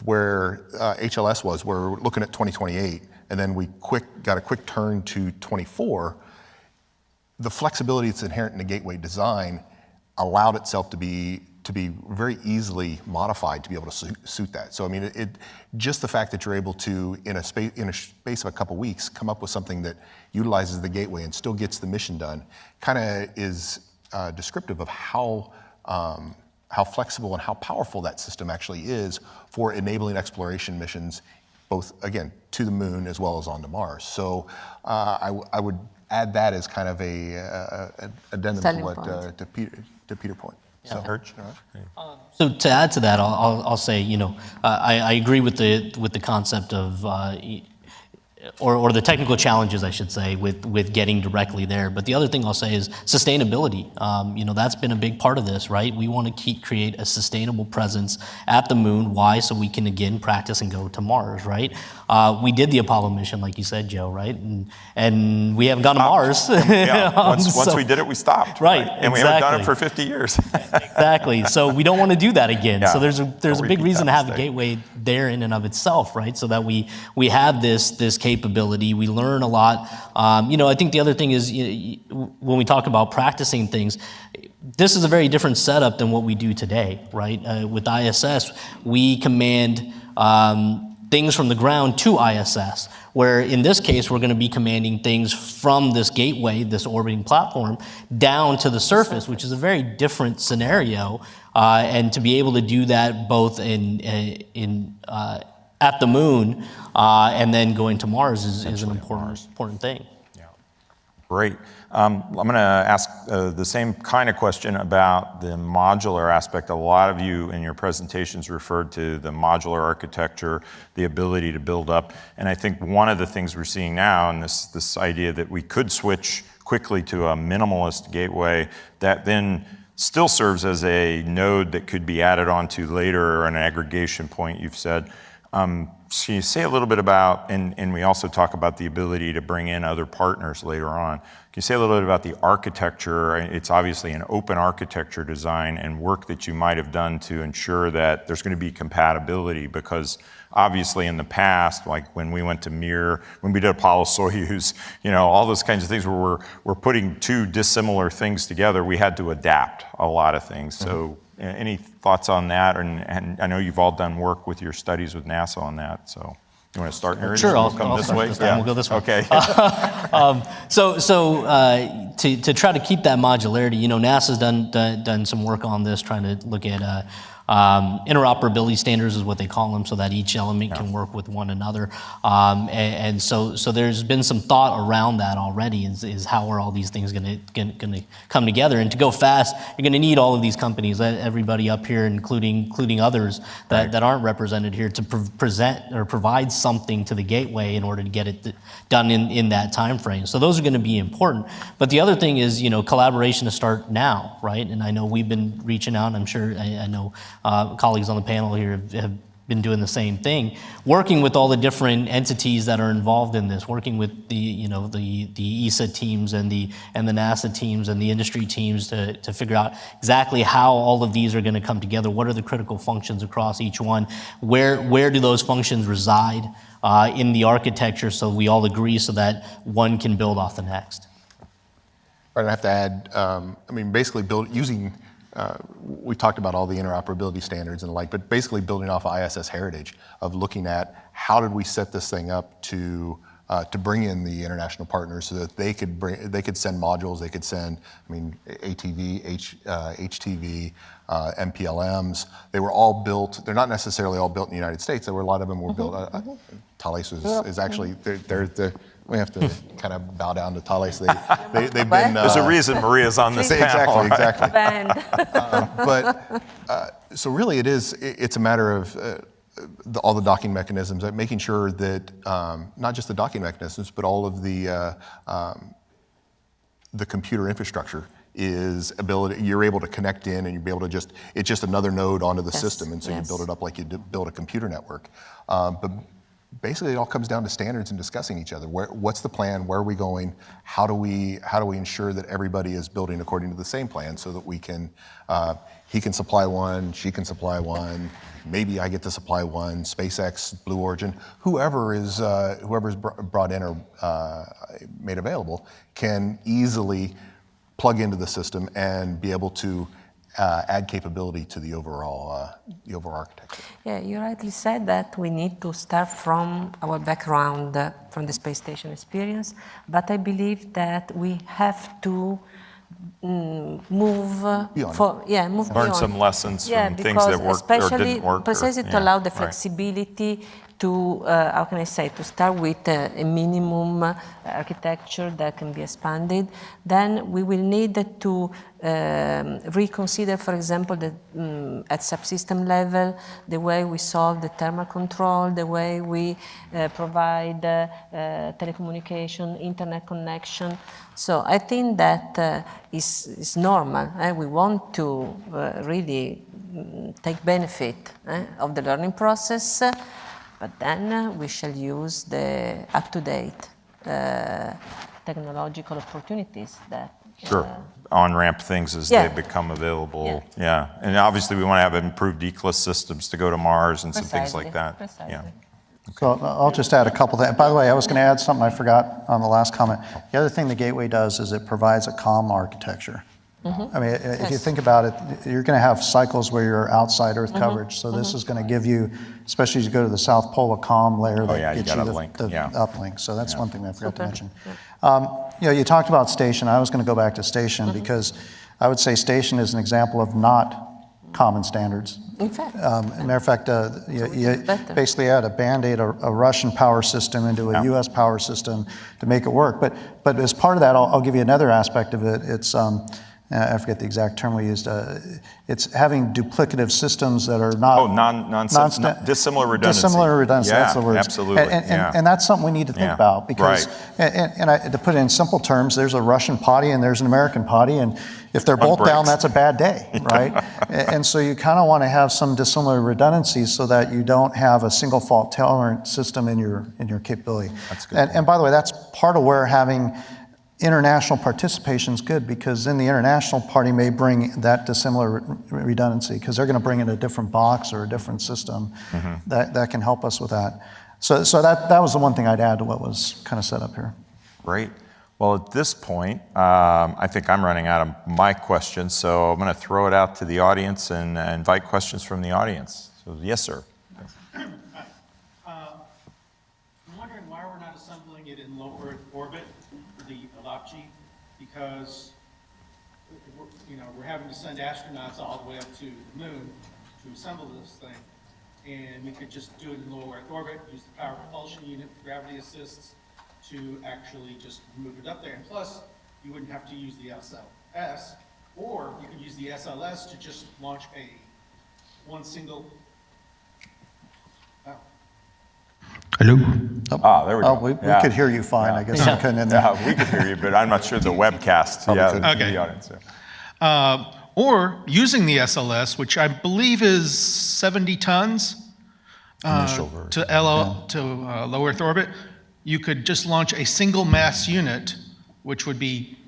[SPEAKER 7] where HLS was, we're looking at 2028, and then we got a quick turn to 24, the flexibility that's inherent in the Gateway design allowed itself to be very easily modified to be able to suit that. So I mean, just the fact that you're able to, in a space of a couple weeks, come up with something that utilizes the Gateway and still gets the mission done, kind of is descriptive of how flexible and how powerful that system actually is for enabling exploration missions, both, again, to the moon as well as onto Mars. So I would add that as kind of a addendum to what to Peter's point. So,
[SPEAKER 17] So to add to that, I'll say, I agree with the concept of, or the technical challenges, I should say, with getting directly there. But the other thing I'll say is sustainability. That's been a big part of this, right? We want to create a sustainable presence at the moon. Why? So we can, again, practice and go to Mars, right? We did the Apollo mission, like you said, Joe, right? And we haven't gone to Mars.
[SPEAKER 3] Yeah, once we did it, we stopped.
[SPEAKER 17] Right,
[SPEAKER 3] And we haven't done it for 50 years.
[SPEAKER 17] Exactly. So we don't want to do that again.
[SPEAKER 3] Yeah.
[SPEAKER 17] So there's a big reason to have a Gateway there in and of itself, right? So that we have this capability. We learn a lot. I think the other thing is, when we talk about practicing things, this is a very different setup than what we do today, right? With ISS, we command things from the ground to ISS, where in this case, we're going to be commanding things from this gateway, this orbiting platform, down to the surface, which is a very different scenario. And to be able to do that both in at the moon, and then going to Mars is an important thing.
[SPEAKER 3] Great. I'm going to ask the same kind of question about the modular aspect. A lot of you in your presentations referred to the modular architecture, the ability to build up. And I think one of the things we're seeing now, and this idea that we could switch quickly to a minimalist gateway that then still serves as a node that could be added onto later, or an aggregation point, you've said. So you say a little bit about, and we also talk about the ability to bring in other partners later on. Can you say a little bit about the architecture? It's obviously an open architecture design and work that you might have done to ensure that there's going to be compatibility, because obviously in the past, like when we went to Mir, when we did Apollo Soyuz, all those kinds of things where we're putting two dissimilar things together, we had to adapt a lot of things. So any thoughts on that? And I know you've all done work with your studies with NASA on that. So you want to start, Niraj?
[SPEAKER 17] Sure, I'll
[SPEAKER 3] come this
[SPEAKER 17] start
[SPEAKER 3] way.
[SPEAKER 17] this time. We'll go this way.
[SPEAKER 3] Okay.
[SPEAKER 17] To try to keep that modularity, NASA's done some work on this, trying to look at interoperability standards is what they call them, so that each element can work with one another. And so there's been some thought around that already, is how are all these things going to come together. And to go fast, you're going to need all of these companies, everybody up here, including others that aren't represented here, to present or provide something to the gateway in order to get it done in that time frame. So those are going to be important. But the other thing is, collaboration to start now, right? And I know we've been reaching out, and I'm sure I know colleagues on the panel here have been doing the same thing, working with all the different entities that are involved in this, working with the ESA teams and the NASA teams and the industry teams to figure out exactly how all of these are going to come together. What are the critical functions across each one? Where do those functions reside in the architecture, so we all agree, so that one can build off the next?
[SPEAKER 7] Right, I have to add, basically using. We talked about all the interoperability standards and the like, but basically building off of ISS heritage of looking at how did we set this thing up to bring in the international partners so that they could send modules, they could send, ATV, HTV, MPLMs. They were all built. They're not necessarily all built in the United States. A lot of them were built. Thales is actually they're we have to kind of bow down to Thales. They've been.
[SPEAKER 3] There's a reason Maria's on this panel.
[SPEAKER 7] Exactly. So really, it's a matter of all the docking mechanisms, making sure that not just the docking mechanisms, but all of the computer infrastructure you're able to connect in, and you'll be able to it's just another node onto the system, and so you build it up like you build a computer network. But basically, it all comes down to standards and discussing each other. What's the plan? Where are we going? How do we ensure that everybody is building according to the same plan, so that we can, he can supply one, she can supply one, maybe I get to supply one, SpaceX, Blue Origin, whoever's brought in or made available can easily plug into the system and be able to add capability to the overall architecture.
[SPEAKER 14] Yeah, you rightly said that we need to start from our background, from the space station experience, but I believe that we have to move
[SPEAKER 3] Learn
[SPEAKER 14] beyond.
[SPEAKER 3] some lessons from things that worked or didn't work.
[SPEAKER 14] Precisely to allow the flexibility to, to start with a minimum architecture that can be expanded. Then we will need to reconsider, for example, at subsystem level, the way we solve the thermal control, the way we provide telecommunication, internet connection. So I think that is normal. We want to really take benefit of the learning process, but then we shall use the up-to-date technological opportunities that
[SPEAKER 3] on-ramp things as they become available. And obviously we want to have improved ECLSS systems to go to Mars and some things like that.
[SPEAKER 22] So I'll just add a couple things. By the way, I was going to add something I forgot on the last comment. The other thing the Gateway does is it provides a comm architecture. If you think about it, you're going to have cycles where you're outside Earth coverage. So this is going to give you, especially as you go to the South Pole, a comm layer that gets you the uplink. So that's one thing I forgot to mention. You talked about station. I was going to go back to station because I would say station is an example of not common standards.
[SPEAKER 14] In fact.
[SPEAKER 22] As a matter of fact, you basically had to Band-Aid a Russian power system into a U.S. power system to make it work. But as part of that, I'll give you another aspect of it. It's I forget the exact term we used. It's having duplicative systems that are not
[SPEAKER 3] dissimilar redundancy.
[SPEAKER 22] Dissimilar redundancy.
[SPEAKER 3] Yeah,
[SPEAKER 22] that's the word.
[SPEAKER 3] absolutely.
[SPEAKER 22] And that's something we need to think about because, to put it in simple terms, there's a Russian potty and there's an American potty, and if they're both down, that's a bad day, right? And so you kind of want to have some dissimilar redundancies so that you don't have a single fault tolerant system in your capability.
[SPEAKER 3] That's good.
[SPEAKER 22] And by the way, that's part of where having international participation is good, because then the international party may bring that dissimilar redundancy because they're going to bring in a different box or a different system that can help us with that. So that was the one thing I'd add to what was kind of set up here.
[SPEAKER 3] Great. Well, at this point, I think I'm running out of my questions, so I'm going to throw it out to the audience and invite questions from the audience. So, yes, sir.
[SPEAKER 19] I'm wondering why we're not assembling it in low Earth orbit, the LOPG, because we're having to send astronauts all the way up to the moon to assemble this thing, and we could just do it in low Earth orbit, use the power propulsion unit for gravity assists to actually just move it up there. And plus, you wouldn't have to use the SLS, or you could use the SLS to just launch one single.
[SPEAKER 22] Hello?
[SPEAKER 3] There we go.
[SPEAKER 22] We could hear you fine. I guess we couldn't in there.
[SPEAKER 3] Yeah, we could hear you, but I'm not sure the webcast.
[SPEAKER 19] Okay.
[SPEAKER 3] The audience. Yeah.
[SPEAKER 19] Or using the SLS, which I believe is 70 tons to low Earth orbit, you could just launch a single mass unit, which would be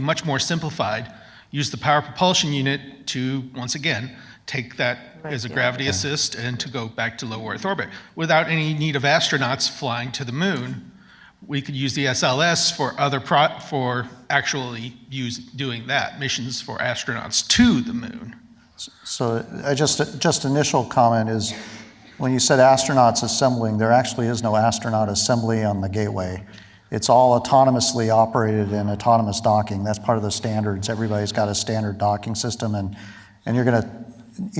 [SPEAKER 19] much more simplified. Use the power propulsion unit to, once again, take that as a gravity assist and to go back to low Earth orbit. Without any need of astronauts flying to the moon, we could use the SLS for actually doing that, missions for astronauts to the moon.
[SPEAKER 22] So just initial comment is, when you said astronauts assembling, there actually is no astronaut assembly on the Gateway. It's all autonomously operated in autonomous docking. That's part of the standards. Everybody's got a standard docking system, and you're going to,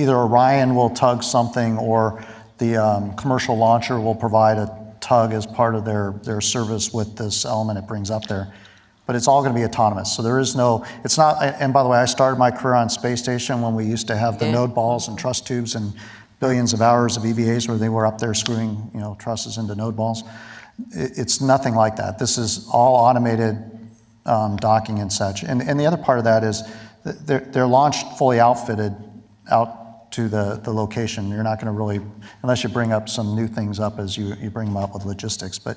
[SPEAKER 22] either Orion will tug something or the commercial launcher will provide a tug as part of their service with this element it brings up there. But it's all going to be autonomous. So there is no, it's not, and by the way, I started my career on space station when we used to have the node balls and truss tubes and billions of hours of EVAs where they were up there screwing trusses into node balls. It's nothing like that. This is all automated docking and such. And the other part of that is they're launched fully outfitted out to the location. You're not going to really, unless you bring up some new things up as you bring them up with logistics. But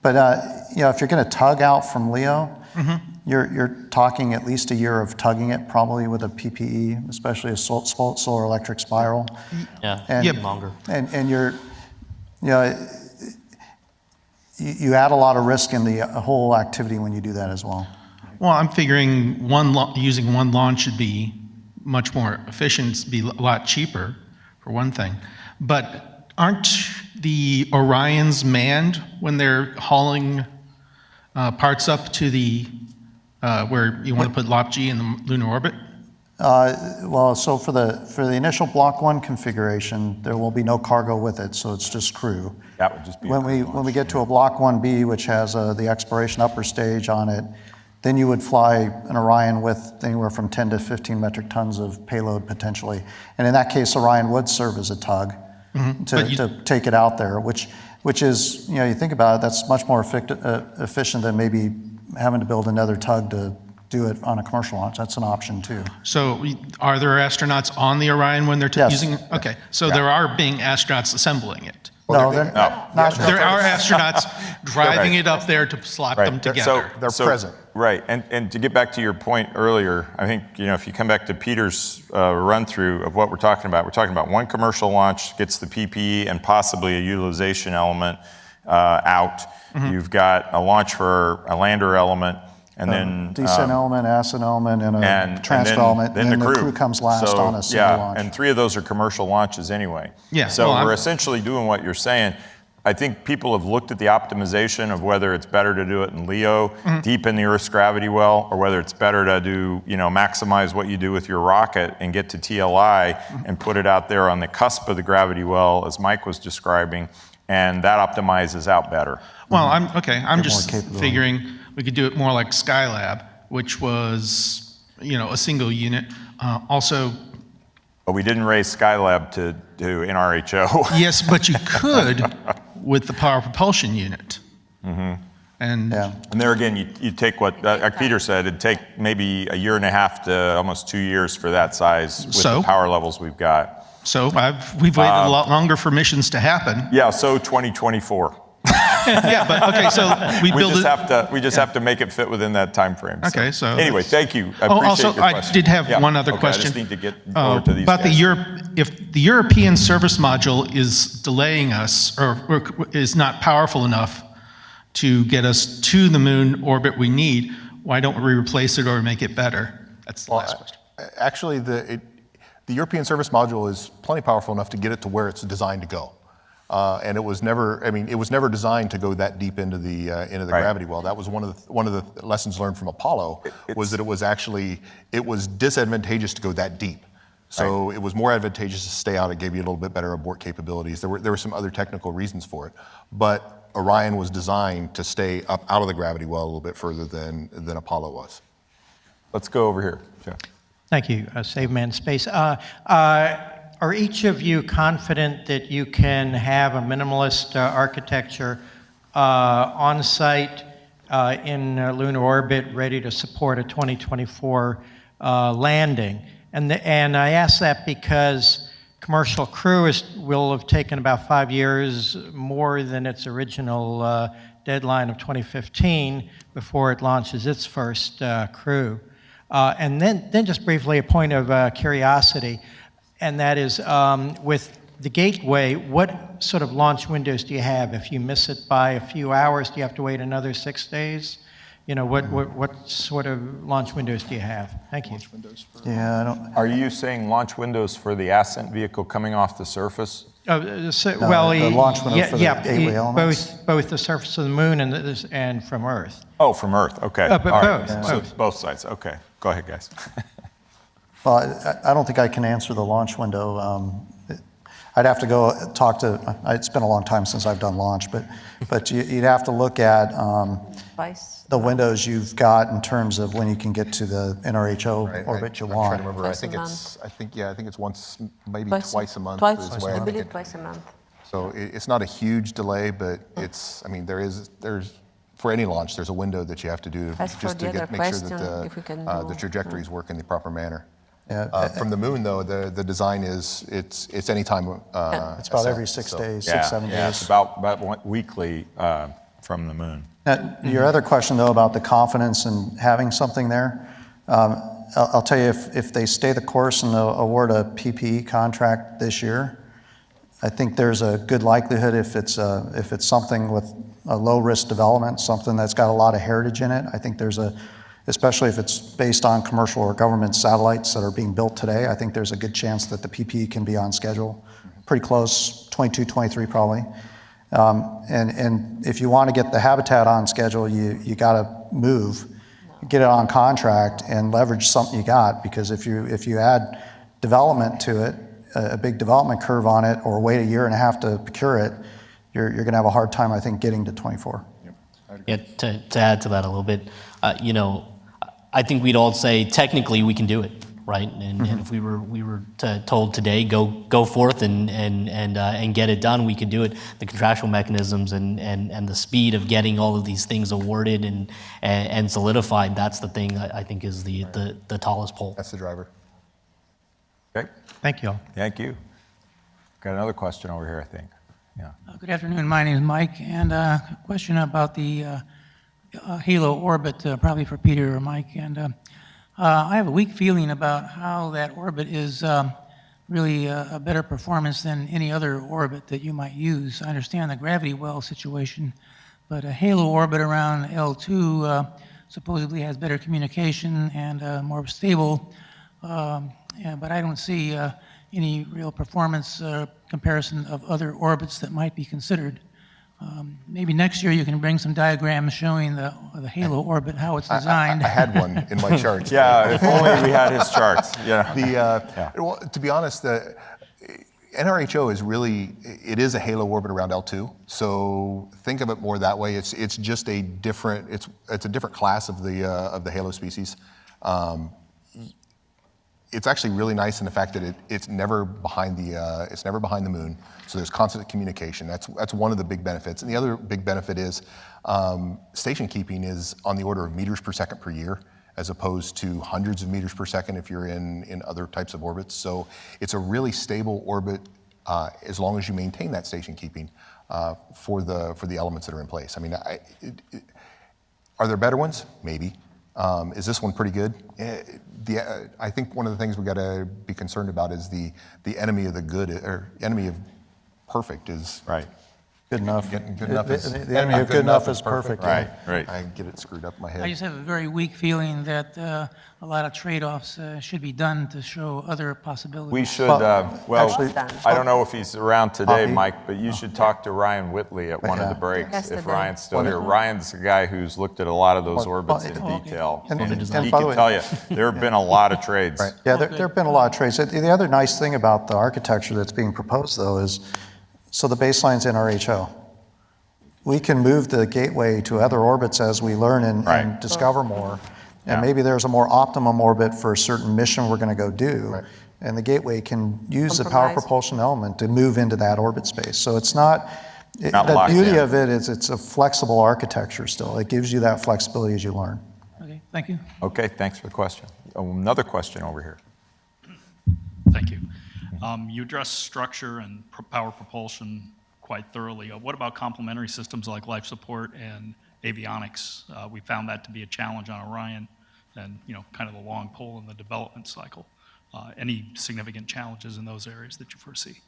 [SPEAKER 22] if you're going to tug out from LEO, you're talking at least a year of tugging it, probably with a PPE, especially a solar electric spiral.
[SPEAKER 17] Longer.
[SPEAKER 22] And you add a lot of risk in the whole activity when you do that as well.
[SPEAKER 19] Well, I'm figuring using one launch should be much more efficient, be a lot cheaper, for one thing. But aren't the Orions manned when they're hauling parts up to the where you want to put LOPG in the lunar orbit?
[SPEAKER 22] So for the initial Block 1 configuration, there will be no cargo with it, so it's just crew.
[SPEAKER 3] That would just be
[SPEAKER 22] when we get to a Block 1B, which has the exploration upper stage on it, then you would fly an Orion with anywhere from 10 to 15 metric tons of payload potentially. And in that case, Orion would serve as a tug to take it out there, which is, you think about it, that's much more efficient than maybe having to build another tug to do it on a commercial launch. That's an option too.
[SPEAKER 19] So are there astronauts on the Orion when they're using it? Okay, so there are being astronauts assembling it.
[SPEAKER 22] No, they're not.
[SPEAKER 19] There are astronauts driving it up there to slot them together.
[SPEAKER 3] So
[SPEAKER 22] they're present.
[SPEAKER 3] Right, and to get back to your point earlier, I think, if you come back to Peter's run through of what we're talking about one commercial launch gets the PPE and possibly a utilization element out. You've got a launch for a lander element, and then
[SPEAKER 22] descent element, ascent element, and a transfer element.
[SPEAKER 3] Then the crew
[SPEAKER 22] comes last on a single launch.
[SPEAKER 3] And 3 of those are commercial launches anyway.
[SPEAKER 19] Yeah.
[SPEAKER 3] So we're essentially doing what you're saying. I think people have looked at the optimization of whether it's better to do it in LEO, deep in the Earth's gravity well, or whether it's better to do, maximize what you do with your rocket and get to TLI and put it out there on the cusp of the gravity well, as Mike was describing, and that optimizes out better.
[SPEAKER 19] Well, I'm just figuring we could do it more like Skylab, which was, a single unit.
[SPEAKER 3] But we didn't raise Skylab to do NRHO.
[SPEAKER 19] Yes, but you could with the power propulsion unit. And
[SPEAKER 3] there again, you take what, like Peter said, it'd take maybe a year and a half to almost 2 years for that size with the power levels we've got.
[SPEAKER 19] So we've waited a lot longer for missions to happen.
[SPEAKER 3] Yeah, so 2024.
[SPEAKER 19] Yeah, but okay, so we
[SPEAKER 3] just have to make it fit within that time frame.
[SPEAKER 19] Okay, so
[SPEAKER 3] anyway, thank you. I appreciate your question.
[SPEAKER 19] I did have one other question.
[SPEAKER 3] I just need to get over to these
[SPEAKER 19] about
[SPEAKER 3] guys.
[SPEAKER 19] if the European service module is delaying us or is not powerful enough to get us to the moon orbit we need, why don't we replace it or make it better? That's the last question.
[SPEAKER 7] Actually, the European service module is plenty powerful enough to get it to where it's designed to go. And it was never designed to go that deep into the gravity well. That was one of the lessons learned from Apollo, was that it was disadvantageous to go that deep. So it was more advantageous to stay out. It gave you a little bit better abort capabilities. There were some other technical reasons for it, but Orion was designed to stay up out of the gravity well a little bit further than Apollo was.
[SPEAKER 3] Let's go over here, Jeff.
[SPEAKER 5] Thank you, Save Man Space. Are each of you confident that you can have a minimalist architecture on site in lunar orbit ready to support a 2024 landing? And I ask that because Commercial Crew will have taken about 5 years more than its original deadline of 2015 before it launches its first crew. And then just briefly, a point of curiosity, and that is with the Gateway, what sort of launch windows do you have? If you miss it by a few hours, do you have to wait another 6 days? What sort of launch windows do you have? Thank you.
[SPEAKER 3] Are you saying launch windows for the Ascent vehicle coming off the surface?
[SPEAKER 5] The launch window for the Gateway elements? Both the surface of the moon and from Earth.
[SPEAKER 3] Oh, from Earth, okay.
[SPEAKER 5] But
[SPEAKER 3] all right.
[SPEAKER 5] both.
[SPEAKER 3] So both sides, okay. Go ahead, guys.
[SPEAKER 22] Well, I don't think I can answer the launch window. I'd have to go talk to, it's been a long time since I've done launch, but you'd have to look at the windows you've got in terms of when you can get to the NRHO orbit you want.
[SPEAKER 7] I'm trying to remember. I think it's once, maybe twice a month.
[SPEAKER 14] I believe twice a month.
[SPEAKER 7] So it's not a huge delay, but there's for any launch, there's a window that you have to do just to make sure that the trajectories work in the proper manner. From the moon, though, the design is it's anytime.
[SPEAKER 22] It's about every 6 days, 7 days.
[SPEAKER 3] Yeah, it's about weekly from the moon.
[SPEAKER 22] Your other question, though, about the confidence in having something there, I'll tell you, if they stay the course and they'll award a PPE contract this year, I think there's a good likelihood if it's something with a low-risk development, something that's got a lot of heritage in it, I think especially if it's based on commercial or government satellites that are being built today, I think there's a good chance that the PPE can be on schedule. Pretty close, 22, 23 probably. And if you want to get the habitat on schedule, you got to move, get it on contract, and leverage something you got. Because if you add development to it, a big development curve on it, or wait a year and a half to procure it, you're going to have a hard time, I think, getting to 24.
[SPEAKER 17] Yeah, to add to that a little bit, I think we'd all say technically we can do it, right? And if we were told today go forth and get it done, we could do it. The contractual mechanisms and the speed of getting all of these things awarded and solidified, that's the thing I think is the tallest pole.
[SPEAKER 7] That's the driver.
[SPEAKER 3] Okay.
[SPEAKER 5] Thank you.
[SPEAKER 3] Thank you. Got another question over here, I think. Yeah.
[SPEAKER 21] Good afternoon. My name is Mike, and a question about the Halo orbit, probably for Peter or Mike. And I have a weak feeling about how that orbit is really a better performance than any other orbit that you might use. I understand the gravity well situation, but a Halo orbit around L2 supposedly has better communication and more stable. But I don't see any real performance comparison of other orbits that might be considered. Maybe next year you can bring some diagrams showing the halo orbit, how it's designed.
[SPEAKER 7] I had one in my charts.
[SPEAKER 3] Yeah, if only we had his charts. Yeah.
[SPEAKER 7] Well, to be honest, the NRHO is really, it is a halo orbit around L2. So think of it more that way. It's just a different, it's a different class of the halo species. It's actually really nice in the fact that it's never behind the moon. So there's constant communication. That's one of the big benefits. And the other big benefit is station keeping is on the order of meters per second per year, as opposed to hundreds of meters per second if you're in other types of orbits. So it's a really stable orbit as long as you maintain that station keeping for the elements that are in place. I mean, are there better ones? Maybe. Is this one pretty good? I think one of the things we got to be concerned about is the enemy of the good, or enemy of perfect is
[SPEAKER 3] right.
[SPEAKER 22] Good enough.
[SPEAKER 7] Good enough is
[SPEAKER 22] The enemy of good enough is perfect.
[SPEAKER 3] Right, right.
[SPEAKER 7] I get it screwed up in my head.
[SPEAKER 21] I just have a very weak feeling that a lot of trade-offs should be done to show other possibilities.
[SPEAKER 3] We should,
[SPEAKER 22] actually-
[SPEAKER 3] I don't know if he's around today,
[SPEAKER 22] Poppy?
[SPEAKER 3] Mike, but you should talk to Ryan Whitley at one of the breaks,
[SPEAKER 14] Yesterday.
[SPEAKER 3] if Ryan's still here. Ryan's the guy who's looked at a lot of those orbits in detail.
[SPEAKER 22] And
[SPEAKER 3] he
[SPEAKER 22] by the
[SPEAKER 3] can
[SPEAKER 22] way-
[SPEAKER 3] tell you, there have been a lot of trades.
[SPEAKER 22] Right. Yeah, there have been a lot of trades. The other nice thing about the architecture that's being proposed, though, is so the baseline's NRHO. We can move the gateway to other orbits as we learn and discover more. And maybe there's a more optimum orbit for a certain mission we're going to go do.
[SPEAKER 7] Right.
[SPEAKER 22] And the gateway can use the power propulsion element to move into that orbit space. So it's not the
[SPEAKER 3] locked
[SPEAKER 22] beauty
[SPEAKER 3] in.
[SPEAKER 22] of it is it's a flexible architecture still. It gives you that flexibility as you learn.
[SPEAKER 21] Okay, thank you.
[SPEAKER 3] Okay, thanks for the question. Another question over here.
[SPEAKER 18] Thank you. You addressed structure and power propulsion quite thoroughly. What about complementary systems like life support and avionics? We found that to be a challenge on Orion, and kind of the long pole in the development cycle. Any significant challenges in those areas that you foresee?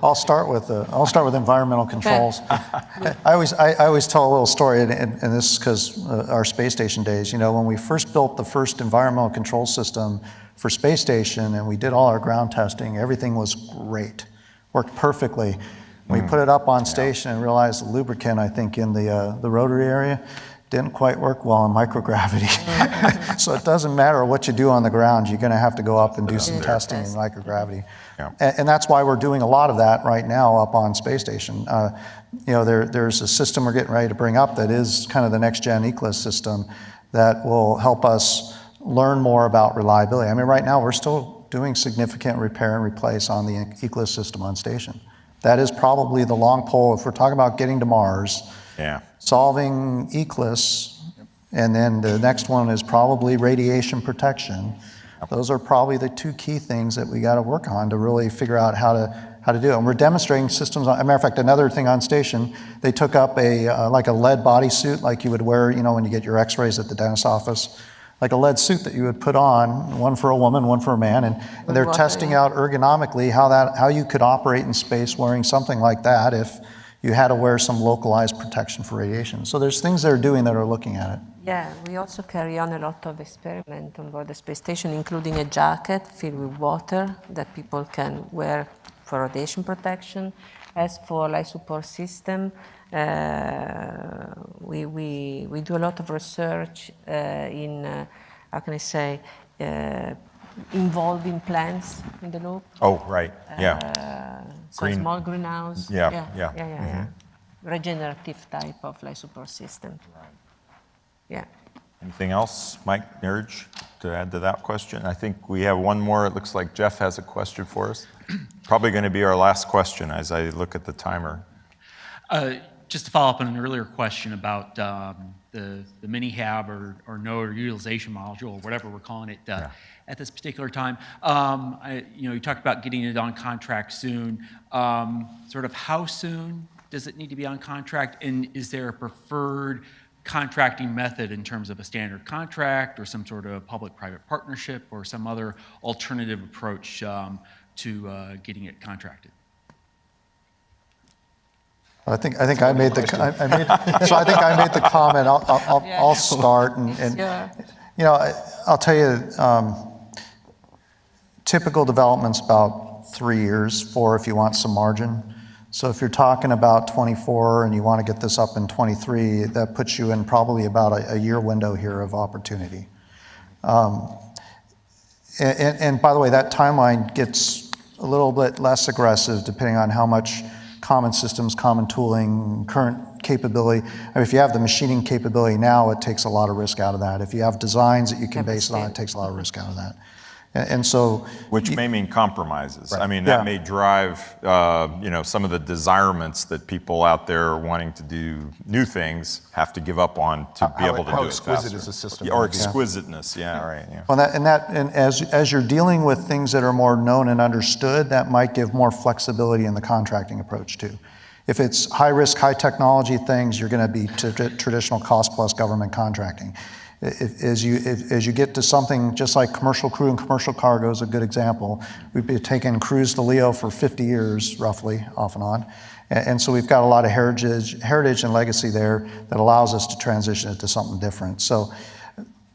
[SPEAKER 22] I'll start with environmental controls. I always tell a little story, and this is because our space station days. When we first built the first environmental control system for space station, and we did all our ground testing, everything was great, worked perfectly. We put it up on station and realized the lubricant, I think, in the rotary area didn't quite work well in microgravity. So it doesn't matter what you do on the ground, you're going to have to go up and do some testing in microgravity.
[SPEAKER 3] Yeah.
[SPEAKER 22] And that's why we're doing a lot of that right now up on space station. There's a system we're getting ready to bring up that is kind of the next gen ECLSS system that will help us learn more about reliability. I mean, right now we're still doing significant repair and replace on the ECLSS system on station. That is probably the long pole. If we're talking about getting to Mars, solving ECLSS, and then the next one is probably radiation protection. Those are probably the two key things that we got to work on to really figure out how to do it. And we're demonstrating systems. As a matter of fact, another thing on station, they took up like a lead bodysuit, like you would wear, when you get your X-rays at the dentist's office, like a lead suit that you would put on, one for a woman, one for a man, and they're testing out ergonomically how you could operate in space wearing something like that if you had to wear some localized protection for radiation. So there's things they're doing that are looking at it.
[SPEAKER 14] Yeah, we also carry on a lot of experiment on board the space station, including a jacket filled with water that people can wear for radiation protection. As for life support system, we do a lot of research in, how can I say, involving plants in the loop.
[SPEAKER 3] Oh, right, yeah.
[SPEAKER 14] So small greenhouse.
[SPEAKER 3] Yeah.
[SPEAKER 14] Regenerative type of life support system. Yeah.
[SPEAKER 3] Anything else, Mike Nurge, to add to that question? I think we have one more. It looks like Jeff has a question for us. Probably going to be our last question as I look at the timer.
[SPEAKER 20] Just to follow up on an earlier question about the mini-hab or node or utilization module, or whatever we're calling it at this particular time. You talked about getting it on contract soon. Sort of how soon does it need to be on contract? And is there a preferred contracting method in terms of a standard contract or some sort of public-private partnership or some other alternative approach to getting it contracted?
[SPEAKER 22] I think I made the comment. I'll start and I'll tell you, typical development's about 3 years, 4 if you want some margin. So if you're talking about 24 and you want to get this up in 23, that puts you in probably about a year window here of opportunity. And by the way, that timeline gets a little bit less aggressive depending on how much common systems, common tooling, current capability. I mean, if you have the machining capability now, it takes a lot of risk out of that. If you have designs that you can base it on, it takes a lot of risk out of that. And so,
[SPEAKER 3] which may mean compromises.
[SPEAKER 22] Right.
[SPEAKER 3] I mean,
[SPEAKER 22] Yeah.
[SPEAKER 3] that may drive, some of the desirements that people out there wanting to do new things have to give up on to be able to do it
[SPEAKER 7] exquisite
[SPEAKER 3] faster.
[SPEAKER 7] is the system
[SPEAKER 3] Or
[SPEAKER 7] gonna be?
[SPEAKER 3] exquisiteness, yeah, right. Yeah.
[SPEAKER 22] well, and as you're dealing with things that are more known and understood, that might give more flexibility in the contracting approach too. If it's high risk, high technology things, you're going to be traditional cost plus government contracting. As you get to something just like commercial crew and commercial cargo is a good example. We've been taking cruise to Leo for 50 years, roughly, off and on. And so we've got a lot of heritage and legacy there that allows us to transition it to something different. So,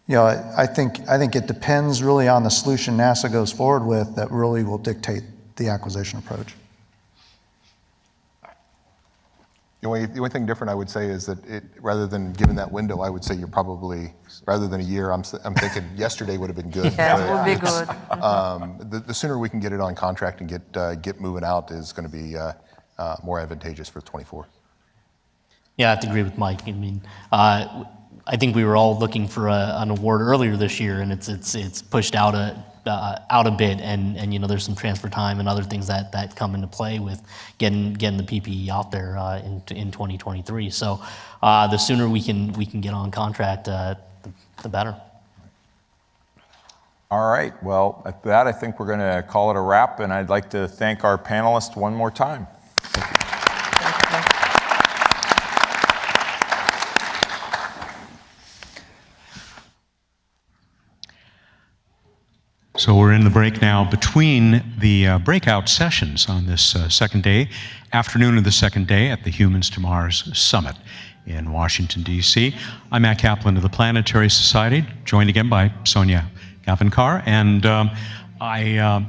[SPEAKER 22] I think it depends really on the solution NASA goes forward with that really will dictate the acquisition approach.
[SPEAKER 7] The only thing different I would say is that rather than given that window, I would say you're probably, rather than a year, I'm thinking yesterday would have been good.
[SPEAKER 14] Yeah, it would be good.
[SPEAKER 7] The sooner we can get it on contract and get moving out is going to be more advantageous for 24.
[SPEAKER 17] Yeah, I have to agree with Mike. I mean, I think we were all looking for an award earlier this year, and it's pushed out a bit, and there's some transfer time and other things that come into play with getting the PPE out there in 2023. So the sooner we can get on contract, the better.
[SPEAKER 3] All right, well, at that, I think we're going to call it a wrap, and I'd like to thank our panelists one more time.
[SPEAKER 1] So we're in the break now between the breakout sessions on this second day, afternoon of the second day at the Humans to Mars Summit in Washington, D.C. I'm Matt Kaplan of the Planetary Society, joined again by Sonia Gavankar, and I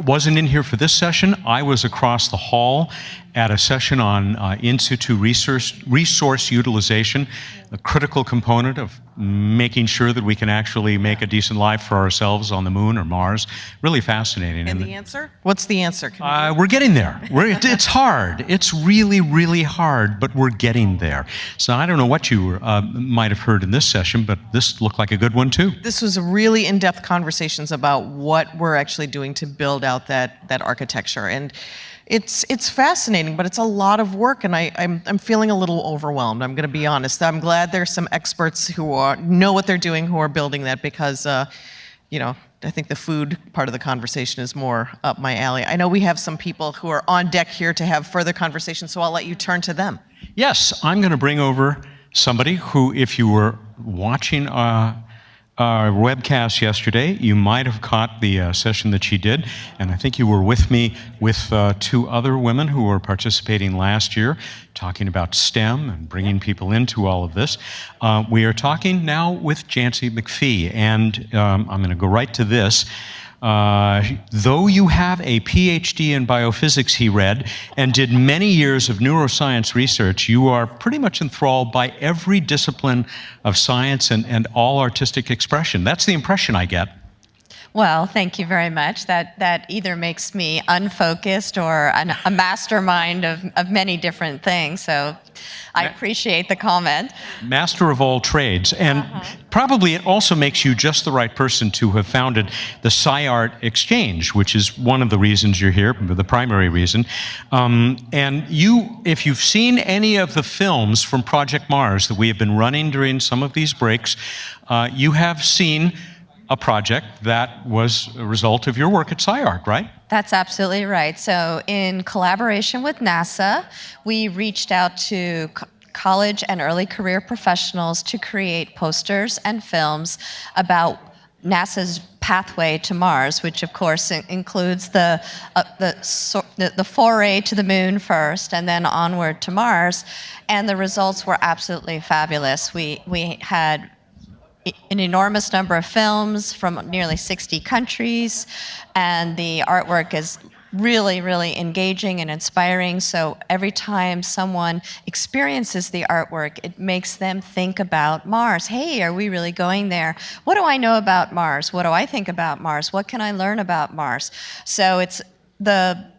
[SPEAKER 1] wasn't in here for this session. I was across the hall at a session on in situ resource utilization, a critical component of making sure that we can actually make a decent life for ourselves on the moon or Mars. Really fascinating.
[SPEAKER 8] And the answer? What's the answer?
[SPEAKER 1] We're getting there. It's hard. It's really, really hard, but we're getting there. So I don't know what you might have heard in this session, but this looked like a good one too.
[SPEAKER 8] This was really in-depth conversations about what we're actually doing to build out that architecture. And it's fascinating, but it's a lot of work, and I'm feeling a little overwhelmed. I'm going to be honest. I'm glad there's some experts who know what they're doing, who are building that, because I think the food part of the conversation is more up my alley. I know we have some people who are on deck here to have further conversation, so I'll let you turn to them.
[SPEAKER 1] Yes, I'm going to bring over somebody who, if you were watching our webcast yesterday, you might have caught the session that she did, and I think you were with me with two other women who were participating last year, talking about STEM and bringing people into all of this. We are talking now with Janci McPhee, and I'm going to go right to this. Though you have a PhD in biophysics, he read, and did many years of neuroscience research, you are pretty much enthralled by every discipline of science and all artistic expression. That's the impression I get.
[SPEAKER 2] Well, thank you very much. That either makes me unfocused or a mastermind of many different things. So I appreciate the comment.
[SPEAKER 1] Master of all trades. And probably it also makes you just the right person to have founded the SciArt Exchange, which is one of the reasons you're here, the primary reason. And if you've seen any of the films from Project Mars that we have been running during some of these breaks, you have seen a project that was a result of your work at SciArt, right?
[SPEAKER 2] That's absolutely right. So in collaboration with NASA, we reached out to college and early career professionals to create posters and films about NASA's pathway to Mars, which of course includes the foray to the moon first and then onward to Mars. And the results were absolutely fabulous. We had an enormous number of films from nearly 60 countries, and the artwork is really, really engaging and inspiring. So every time someone experiences the artwork, it makes them think about Mars. Hey, are we really going there? What do I know about Mars? What do I think about Mars? What can I learn about Mars? So it's the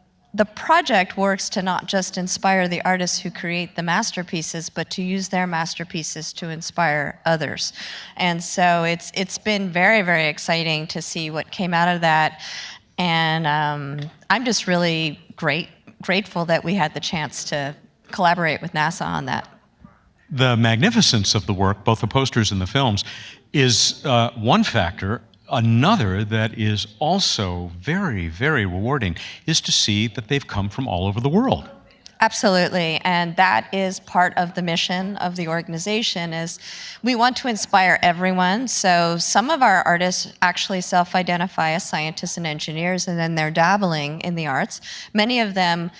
[SPEAKER 2] project works to not just inspire the artists who create the masterpieces, but to use their masterpieces to inspire others. And so it's been very, very exciting to see what came out of that. And I'm just really grateful that we had the chance to collaborate with NASA on that.
[SPEAKER 1] The magnificence of the work, both the posters and the films, is one factor. Another that is also very, very rewarding is to see that they've come from all over the world.
[SPEAKER 2] Absolutely, and that is part of the mission of the organization. Is we want to inspire everyone. So some of our artists actually self-identify as scientists and engineers, and then they're dabbling in the arts. Many of them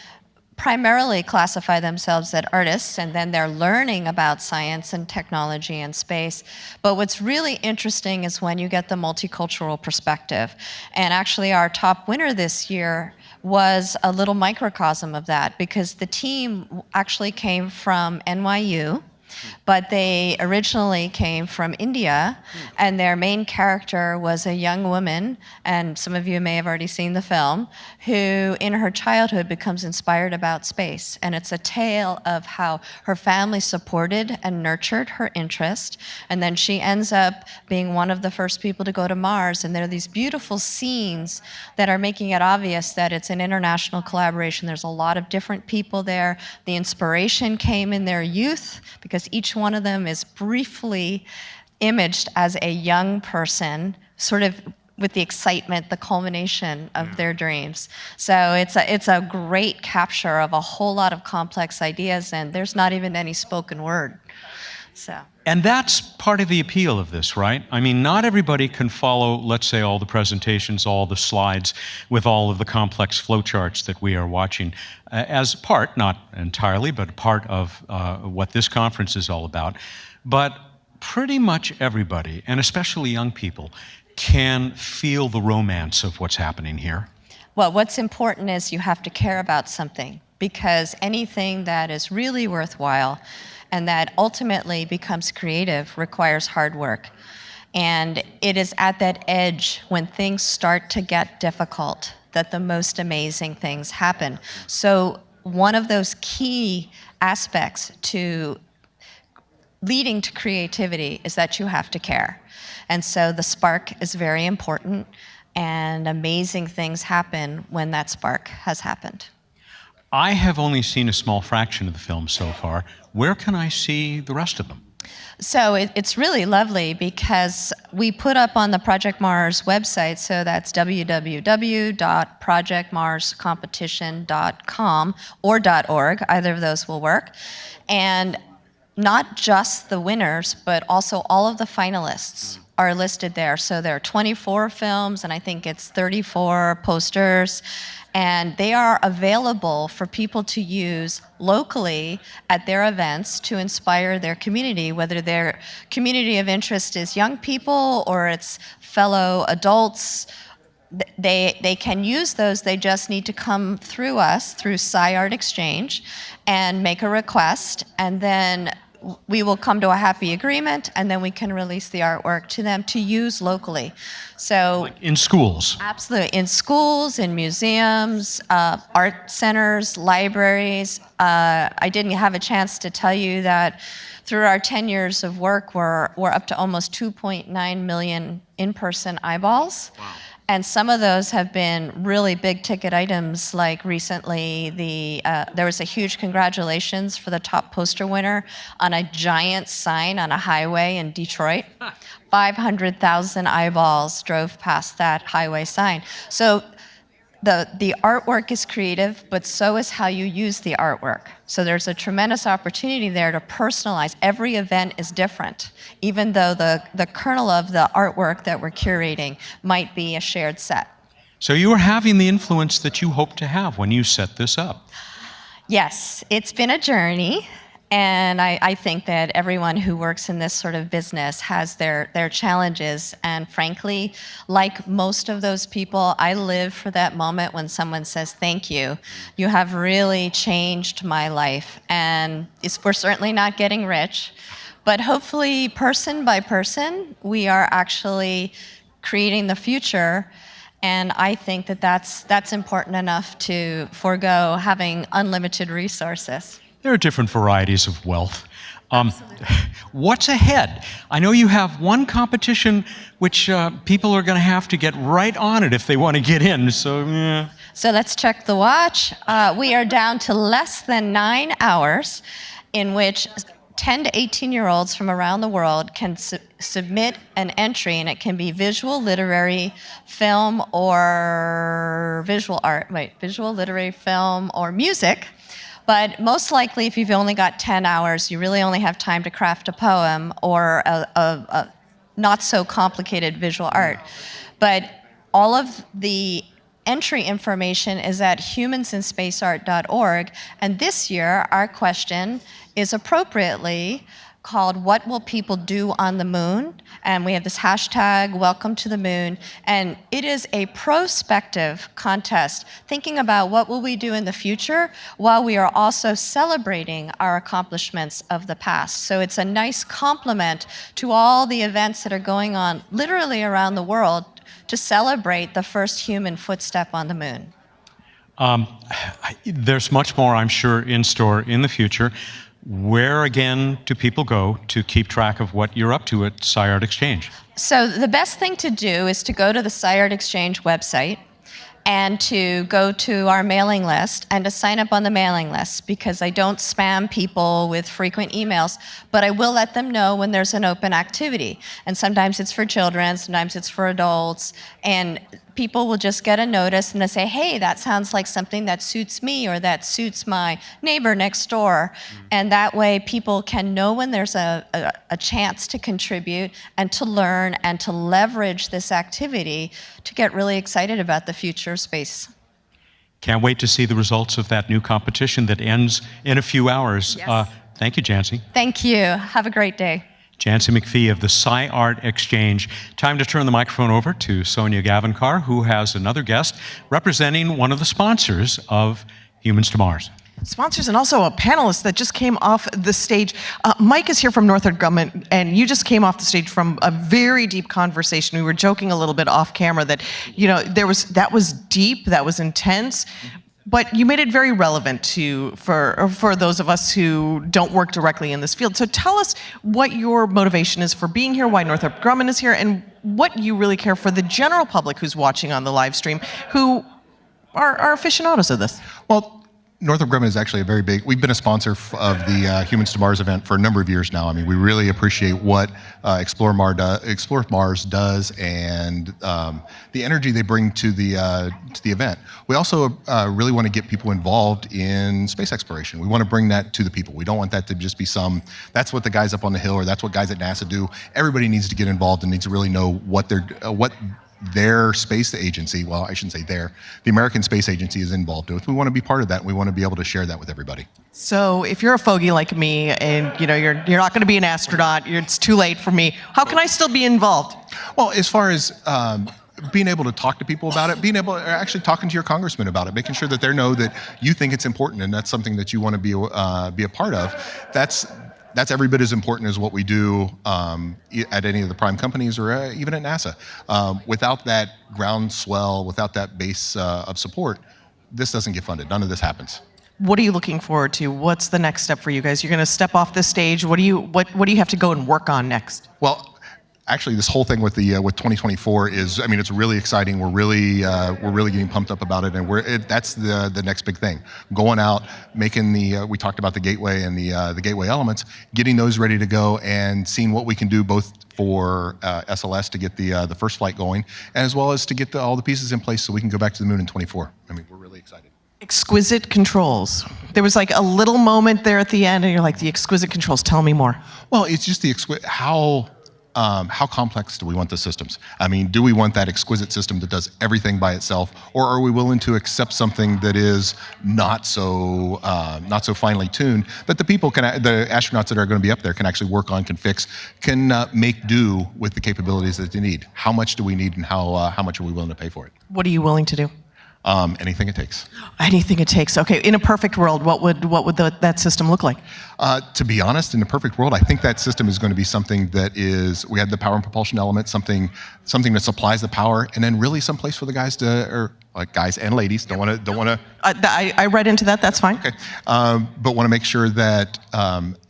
[SPEAKER 2] primarily classify themselves as artists, and then they're learning about science and technology and space. But what's really interesting is when you get the multicultural perspective. And actually our top winner this year was a little microcosm of that, because the team actually came from NYU, but they originally came from India, and their main character was a young woman, and some of you may have already seen the film, who in her childhood becomes inspired about space. And it's a tale of how her family supported and nurtured her interest, and then she ends up being one of the first people to go to Mars. And there are these beautiful scenes that are making it obvious that it's an international collaboration. There's a lot of different people there. The inspiration came in their youth, because each one of them is briefly imaged as a young person, sort of with the excitement, the culmination of their dreams. So it's a great capture of a whole lot of complex ideas, and there's not even any spoken word. So.
[SPEAKER 1] And that's part of the appeal of this, right? I mean, not everybody can follow, let's say, all the presentations, all the slides with all of the complex flowcharts that we are watching as part, not entirely, but part of what this conference is all about. But pretty much everybody, and especially young people, can feel the romance of what's happening here.
[SPEAKER 2] Well, what's important is you have to care about something, because anything that is really worthwhile and that ultimately becomes creative requires hard work. And it is at that edge when things start to get difficult that the most amazing things happen. So one of those key aspects to leading to creativity is that you have to care. And so the spark is very important, and amazing things happen when that spark has happened.
[SPEAKER 1] I have only seen a small fraction of the film so far. Where can I see the rest of them?
[SPEAKER 2] So it's really lovely, because we put up on the Project Mars website, so that's www.projectmarscompetition.com or .org, either of those will work. And not just the winners, but also all of the finalists are listed there. So there are 24 films, and I think it's 34 posters. And they are available for people to use locally at their events to inspire their community, whether their community of interest is young people or it's fellow adults. They can use those. They just need to come through us, through SciArt Exchange, and make a request, and then we will come to a happy agreement, and then we can release the artwork to them to use locally. So
[SPEAKER 1] like in schools?
[SPEAKER 2] Absolutely. In schools, in museums, art centers, libraries. I didn't have a chance to tell you that through our 10 years of work, we're up to almost 2.9 million in-person eyeballs. Wow. And some of those have been really big ticket items, like recently there was a huge congratulations for the top poster winner on a giant sign on a highway in Detroit. 500,000 eyeballs drove past that highway sign. So the artwork is creative, but so is how you use the artwork. So there's a tremendous opportunity there to personalize. Every event is different, even though the kernel of the artwork that we're curating might be a shared set.
[SPEAKER 1] So you are having the influence that you hope to have when you set this up.
[SPEAKER 2] Yes, it's been a journey. And I think that everyone who works in this sort of business has their challenges. And frankly, like most of those people, I live for that moment when someone says, thank you. You have really changed my life. And we're certainly not getting rich, but hopefully person by person, we are actually creating the future. And I think that that's important enough to forego having unlimited resources.
[SPEAKER 1] There are different varieties of wealth. What's ahead? I know you have one competition which people are going to have to get right on it if they want to get in. So
[SPEAKER 2] let's check the watch. We are down to less than 9 hours in which 10 to 18-year-olds from around the world can submit an entry, and it can be visual, literary, film, or visual art. Visual, literary, film, or music. But most likely, if you've only got 10 hours, you really only have time to craft a poem or a not so complicated visual art. But all of the entry information is at humansinspaceart.org. And this year, our question is appropriately called What Will People Do on the Moon? And we have this hashtag, Welcome to the Moon. And it is a prospective contest, thinking about what will we do in the future while we are also celebrating our accomplishments of the past. So it's a nice complement to all the events that are going on literally around the world to celebrate the first human footstep on the moon.
[SPEAKER 1] There's much more, I'm sure, in store in the future. Where, again, do people go to keep track of what you're up to at SciArt Exchange?
[SPEAKER 2] So the best thing to do is to go to the SciArt Exchange website and to go to our mailing list and to sign up on the mailing list, because I don't spam people with frequent emails, but I will let them know when there's an open activity. And sometimes it's for children, sometimes it's for adults, and people will just get a notice and they say, hey, that sounds like something that suits me or that suits my neighbor next door. And that way people can know when there's a chance to contribute and to learn and to leverage this activity to get really excited about the future of space.
[SPEAKER 1] Can't wait to see the results of that new competition that ends in a few hours.
[SPEAKER 2] Yes.
[SPEAKER 1] Thank you, Jancy.
[SPEAKER 2] Thank you. Have a great day.
[SPEAKER 1] Jancy McPhee of the SciArt Exchange. Time to turn the microphone over to Sonia Gavankar, who has another guest representing one of the sponsors of Humans to Mars.
[SPEAKER 8] Sponsors and also a panelist that just came off the stage. Mike is here from Northrop Grumman, and you just came off the stage from a very deep conversation. We were joking a little bit off camera that, that was deep, that was intense, but you made it very relevant for those of us who don't work directly in this field. So tell us what your motivation is for being here, why Northrop Grumman is here, and what you really care for the general public who's watching on the live stream, who are aficionados of this.
[SPEAKER 7] Well, Northrop Grumman is actually we've been a sponsor of the Humans to Mars event for a number of years now. I mean, we really appreciate what Explore Mars does and the energy they bring to the event. We also really want to get people involved in space exploration. We want to bring that to the people. We don't want that to just be that's what the guys up on the Hill or that's what guys at NASA do. Everybody needs to get involved and needs to really know what their space agency, well, I shouldn't say the American Space Agency is involved with. We want to be part of that. We want to be able to share that with everybody.
[SPEAKER 8] So if you're a fogey like me and you're not going to be an astronaut, it's too late for me, how can I still be involved?
[SPEAKER 7] Well, as far as being able to talk to people about it, being able to actually talking to your congressman about it, making sure that they know that you think it's important and that's something that you want to be a part of, that's every bit as important as what we do at any of the prime companies or even at NASA. Without that groundswell, without that base of support, this doesn't get funded. None of this happens.
[SPEAKER 8] What are you looking forward to? What's the next step for you guys? You're going to step off this stage. What do you have to go and work on next?
[SPEAKER 7] Well, actually, this whole thing with 2024 is, I mean, it's really exciting. We're really getting pumped up about it, and that's the next big thing. Going out, making we talked about the gateway and the gateway elements, getting those ready to go, and seeing what we can do both for SLS to get the first flight going, and as well as to get all the pieces in place so we can go back to the moon in 24. I mean, we're really excited.
[SPEAKER 8] Exquisite controls. There was like a little moment there at the end, and you're like, the exquisite controls. Tell me more.
[SPEAKER 7] Well, it's just how how complex do we want the systems? I mean, do we want that exquisite system that does everything by itself, or are we willing to accept something that is not so finely tuned, that the astronauts that are going to be up there can actually work on, can fix, can make do with the capabilities that they need? How much do we need, and how much are we willing to pay for it?
[SPEAKER 8] What are you willing to do?
[SPEAKER 7] Anything it takes.
[SPEAKER 8] Anything it takes. Okay, in a perfect world, what would that system look like?
[SPEAKER 7] To be honest, in a perfect world, I think that system is going to be something that is, we have the power and propulsion element, something that supplies the power, and then really some place for the guys guys and ladies, don't want to.
[SPEAKER 8] I read into that. That's fine.
[SPEAKER 7] Okay, but want to make sure that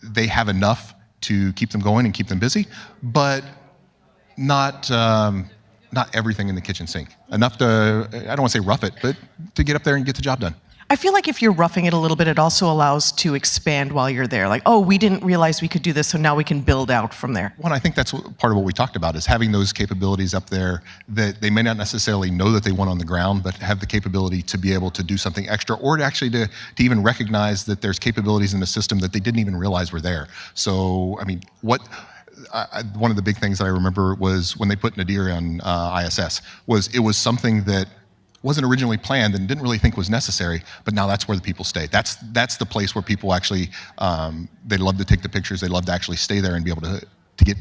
[SPEAKER 7] they have enough to keep them going and keep them busy, but not everything in the kitchen sink. Enough to, I don't want to say rough it, but to get up there and get the job done.
[SPEAKER 8] I feel like if you're roughing it a little bit, it also allows to expand while you're there. Like, oh, we didn't realize we could do this, so now we can build out from there.
[SPEAKER 7] Well, I think that's part of what we talked about, is having those capabilities up there that they may not necessarily know that they want on the ground, but have the capability to be able to do something extra, or to actually to even recognize that there's capabilities in the system that they didn't even realize were there. So, I mean, one of the big things that I remember was when they put Nadir on ISS, it was something that wasn't originally planned and didn't really think was necessary, but now that's where the people stay. That's the place where people actually, they love to take the pictures, they love to actually stay there and be able to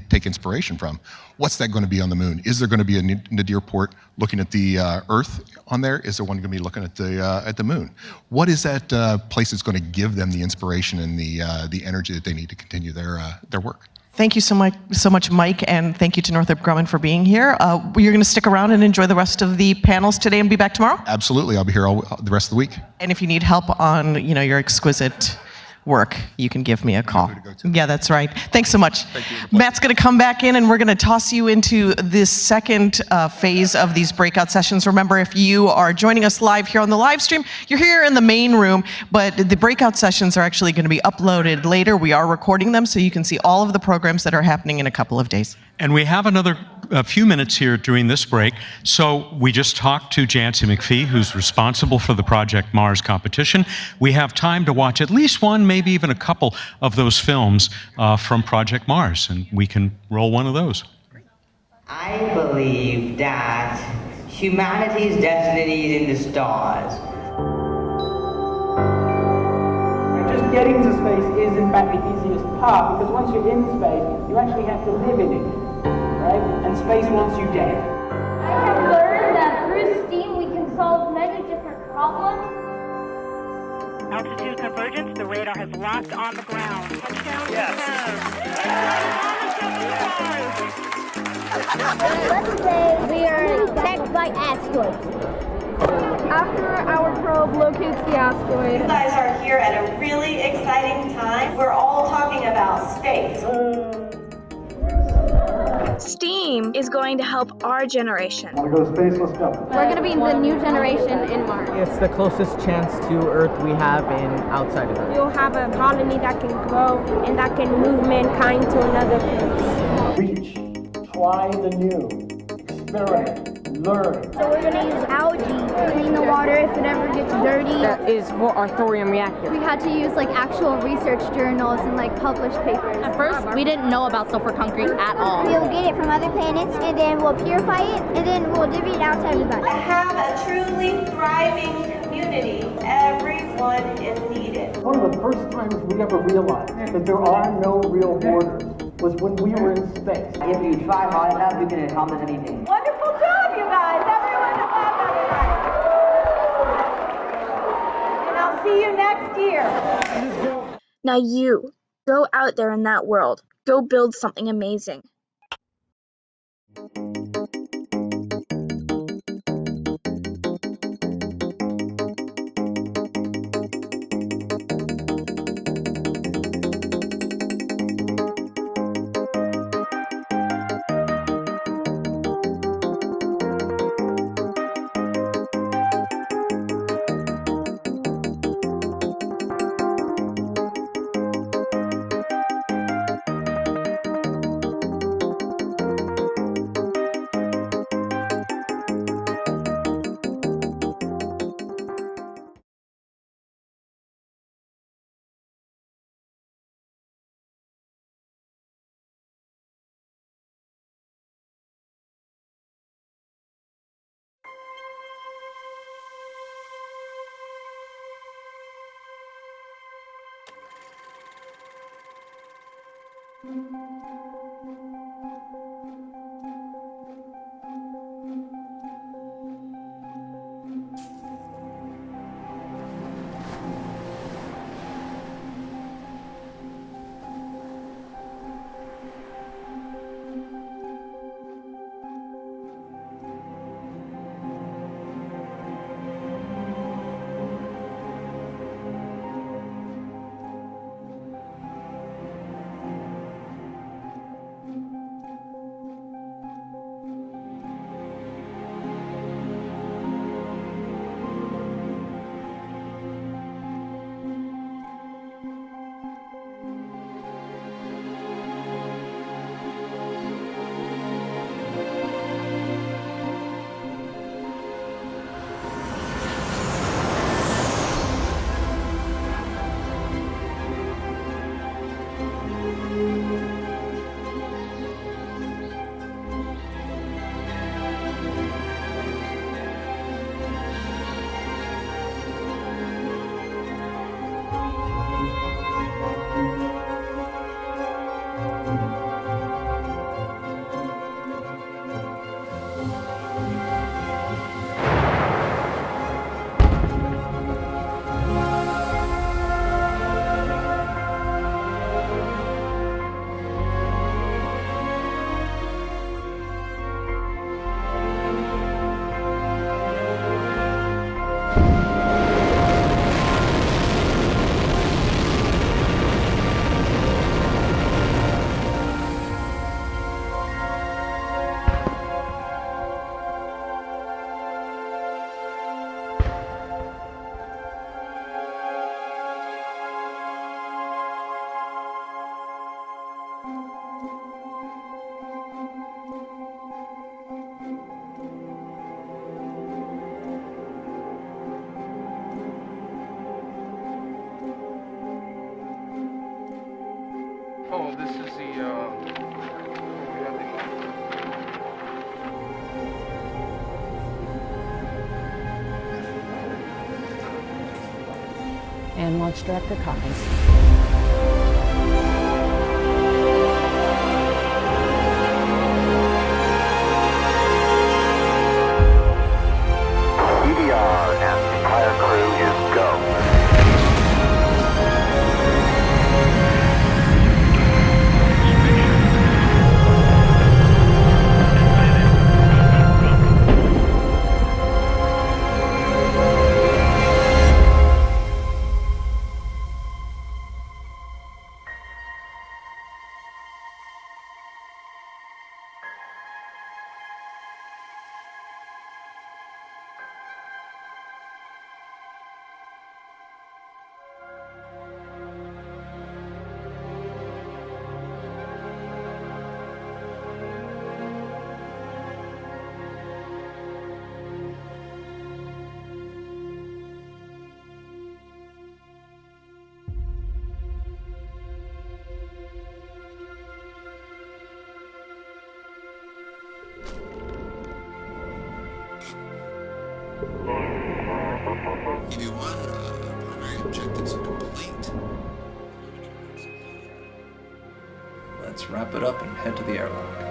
[SPEAKER 7] take inspiration from. What's that going to be on the moon? Is there going to be a Nadir port looking at the Earth on there? Is there one going to be looking at the moon? What is that place that's going to give them the inspiration and the energy that they need to continue their work?
[SPEAKER 8] Thank you so much, Mike, and thank you to Northrop Grumman for being here. You're going to stick around and enjoy the rest of the panels today and be back tomorrow?
[SPEAKER 7] Absolutely. I'll be here the rest of the week.
[SPEAKER 8] And if you need help on your exquisite work, you can give me a call. Yeah, that's right. Thanks so much.
[SPEAKER 7] Thank you.
[SPEAKER 8] Matt's going to come back in, and we're going to toss you into this second phase of these breakout sessions. Remember, if you are joining us live here on the live stream, you're here in the main room, but the breakout sessions are actually going to be uploaded later. We are recording them, so you can see all of the programs that are happening in a couple of days.
[SPEAKER 1] And we have a few minutes here during this break. So we just talked to Jancy McPhee, who's responsible for the Project Mars competition. We have time to watch at least one, maybe even a couple of those films from Project Mars, and we can roll one of those.
[SPEAKER 6] I believe that humanity's destiny is in the stars.
[SPEAKER 13] Just getting to space is in fact the easiest part, because once you're in space, you actually have to live in it, right? And space wants you dead.
[SPEAKER 23] I have learned that through STEAM we can solve many different problems.
[SPEAKER 24] Altitude convergence, the radar has locked on the ground. Touchdown.
[SPEAKER 13] Yes.
[SPEAKER 23] Let's say we are attacked by asteroids. After our probe locates the asteroid.
[SPEAKER 25] You guys are here at a really exciting time. We're all talking about space.
[SPEAKER 23] STEAM is going to help our generation.
[SPEAKER 13] Want to go to space? Let's go.
[SPEAKER 23] We're going to be the new generation in Mars.
[SPEAKER 26] It's the closest chance to Earth we have outside of Earth.
[SPEAKER 23] We'll have a colony that can grow and that can move mankind to another place.
[SPEAKER 13] Reach. Try the new. Experiment. Learn.
[SPEAKER 23] So we're going to use algae to clean the water if it ever gets dirty.
[SPEAKER 26] That is for our thorium reactor.
[SPEAKER 23] We had to use actual research journals and published papers.
[SPEAKER 27] At first, we didn't know about sulfur concrete at all.
[SPEAKER 23] We'll get it from other planets and then we'll purify it and then we'll divvy it out to everybody.
[SPEAKER 25] To have a truly thriving community, everyone is needed.
[SPEAKER 13] One of the first times we ever realized that there are no real borders was when we were in space.
[SPEAKER 6] If you try hard enough, you can accomplish anything.
[SPEAKER 25] Wonderful job, you guys. Everyone applaud everybody. And I'll see you next year.
[SPEAKER 23] Now you, go out there in that world. Go build something amazing.
[SPEAKER 4] Oh, this is the,
[SPEAKER 9] And Launch Director Coppins.
[SPEAKER 10] EDR and the entire crew is go.
[SPEAKER 11] Primary objectives are complete.
[SPEAKER 12] Let's wrap it up and head to the airlock.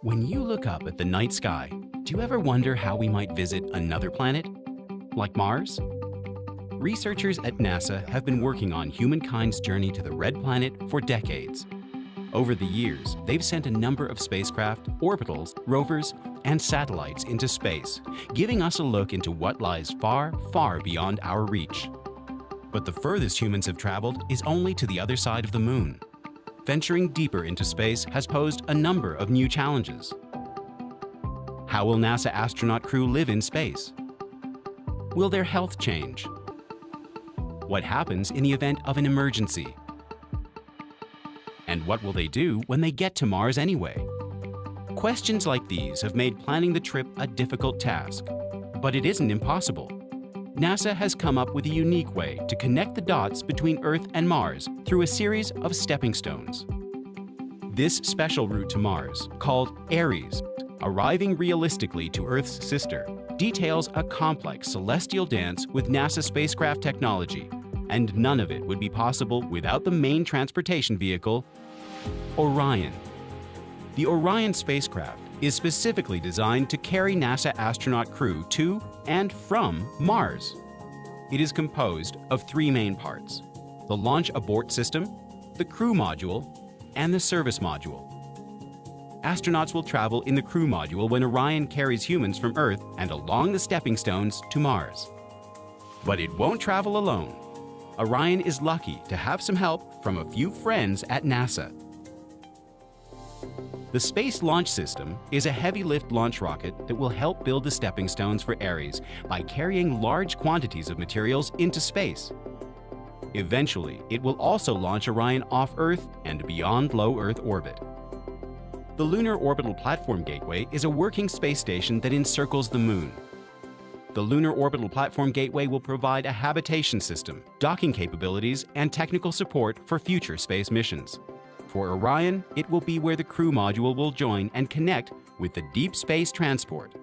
[SPEAKER 15] When you look up at the night sky, do you ever wonder how we might visit another planet? Like Mars? Researchers at NASA have been working on humankind's journey to the Red Planet for decades. Over the years, they've sent a number of spacecraft, orbitals, rovers, and satellites into space, giving us a look into what lies far, far beyond our reach. But the furthest humans have traveled is only to the other side of the moon. Venturing deeper into space has posed a number of new challenges. How will NASA astronaut crew live in space? Will their health change? What happens in the event of an emergency? And what will they do when they get to Mars anyway? Questions like these have made planning the trip a difficult task, but it isn't impossible. NASA has come up with a unique way to connect the dots between Earth and Mars through a series of stepping stones. This special route to Mars, called Ares, arriving realistically to Earth's sister, details a complex celestial dance with NASA spacecraft technology, and none of it would be possible without the main transportation vehicle, Orion. The Orion spacecraft is specifically designed to carry NASA astronaut crew to and from Mars. It is composed of three main parts: the launch abort system, the crew module, and the service module. Astronauts will travel in the crew module when Orion carries humans from Earth and along the stepping stones to Mars. But it won't travel alone. Orion is lucky to have some help from a few friends at NASA. The Space Launch System is a heavy-lift launch rocket that will help build the stepping stones for Ares by carrying large quantities of materials into space. Eventually, it will also launch Orion off Earth and beyond low Earth orbit. The Lunar Orbital Platform Gateway is a working space station that encircles the Moon. The Lunar Orbital Platform Gateway will provide a habitation system, docking capabilities, and technical support for future space missions. For Orion, it will be where the crew module will join and connect with the Deep Space Transport.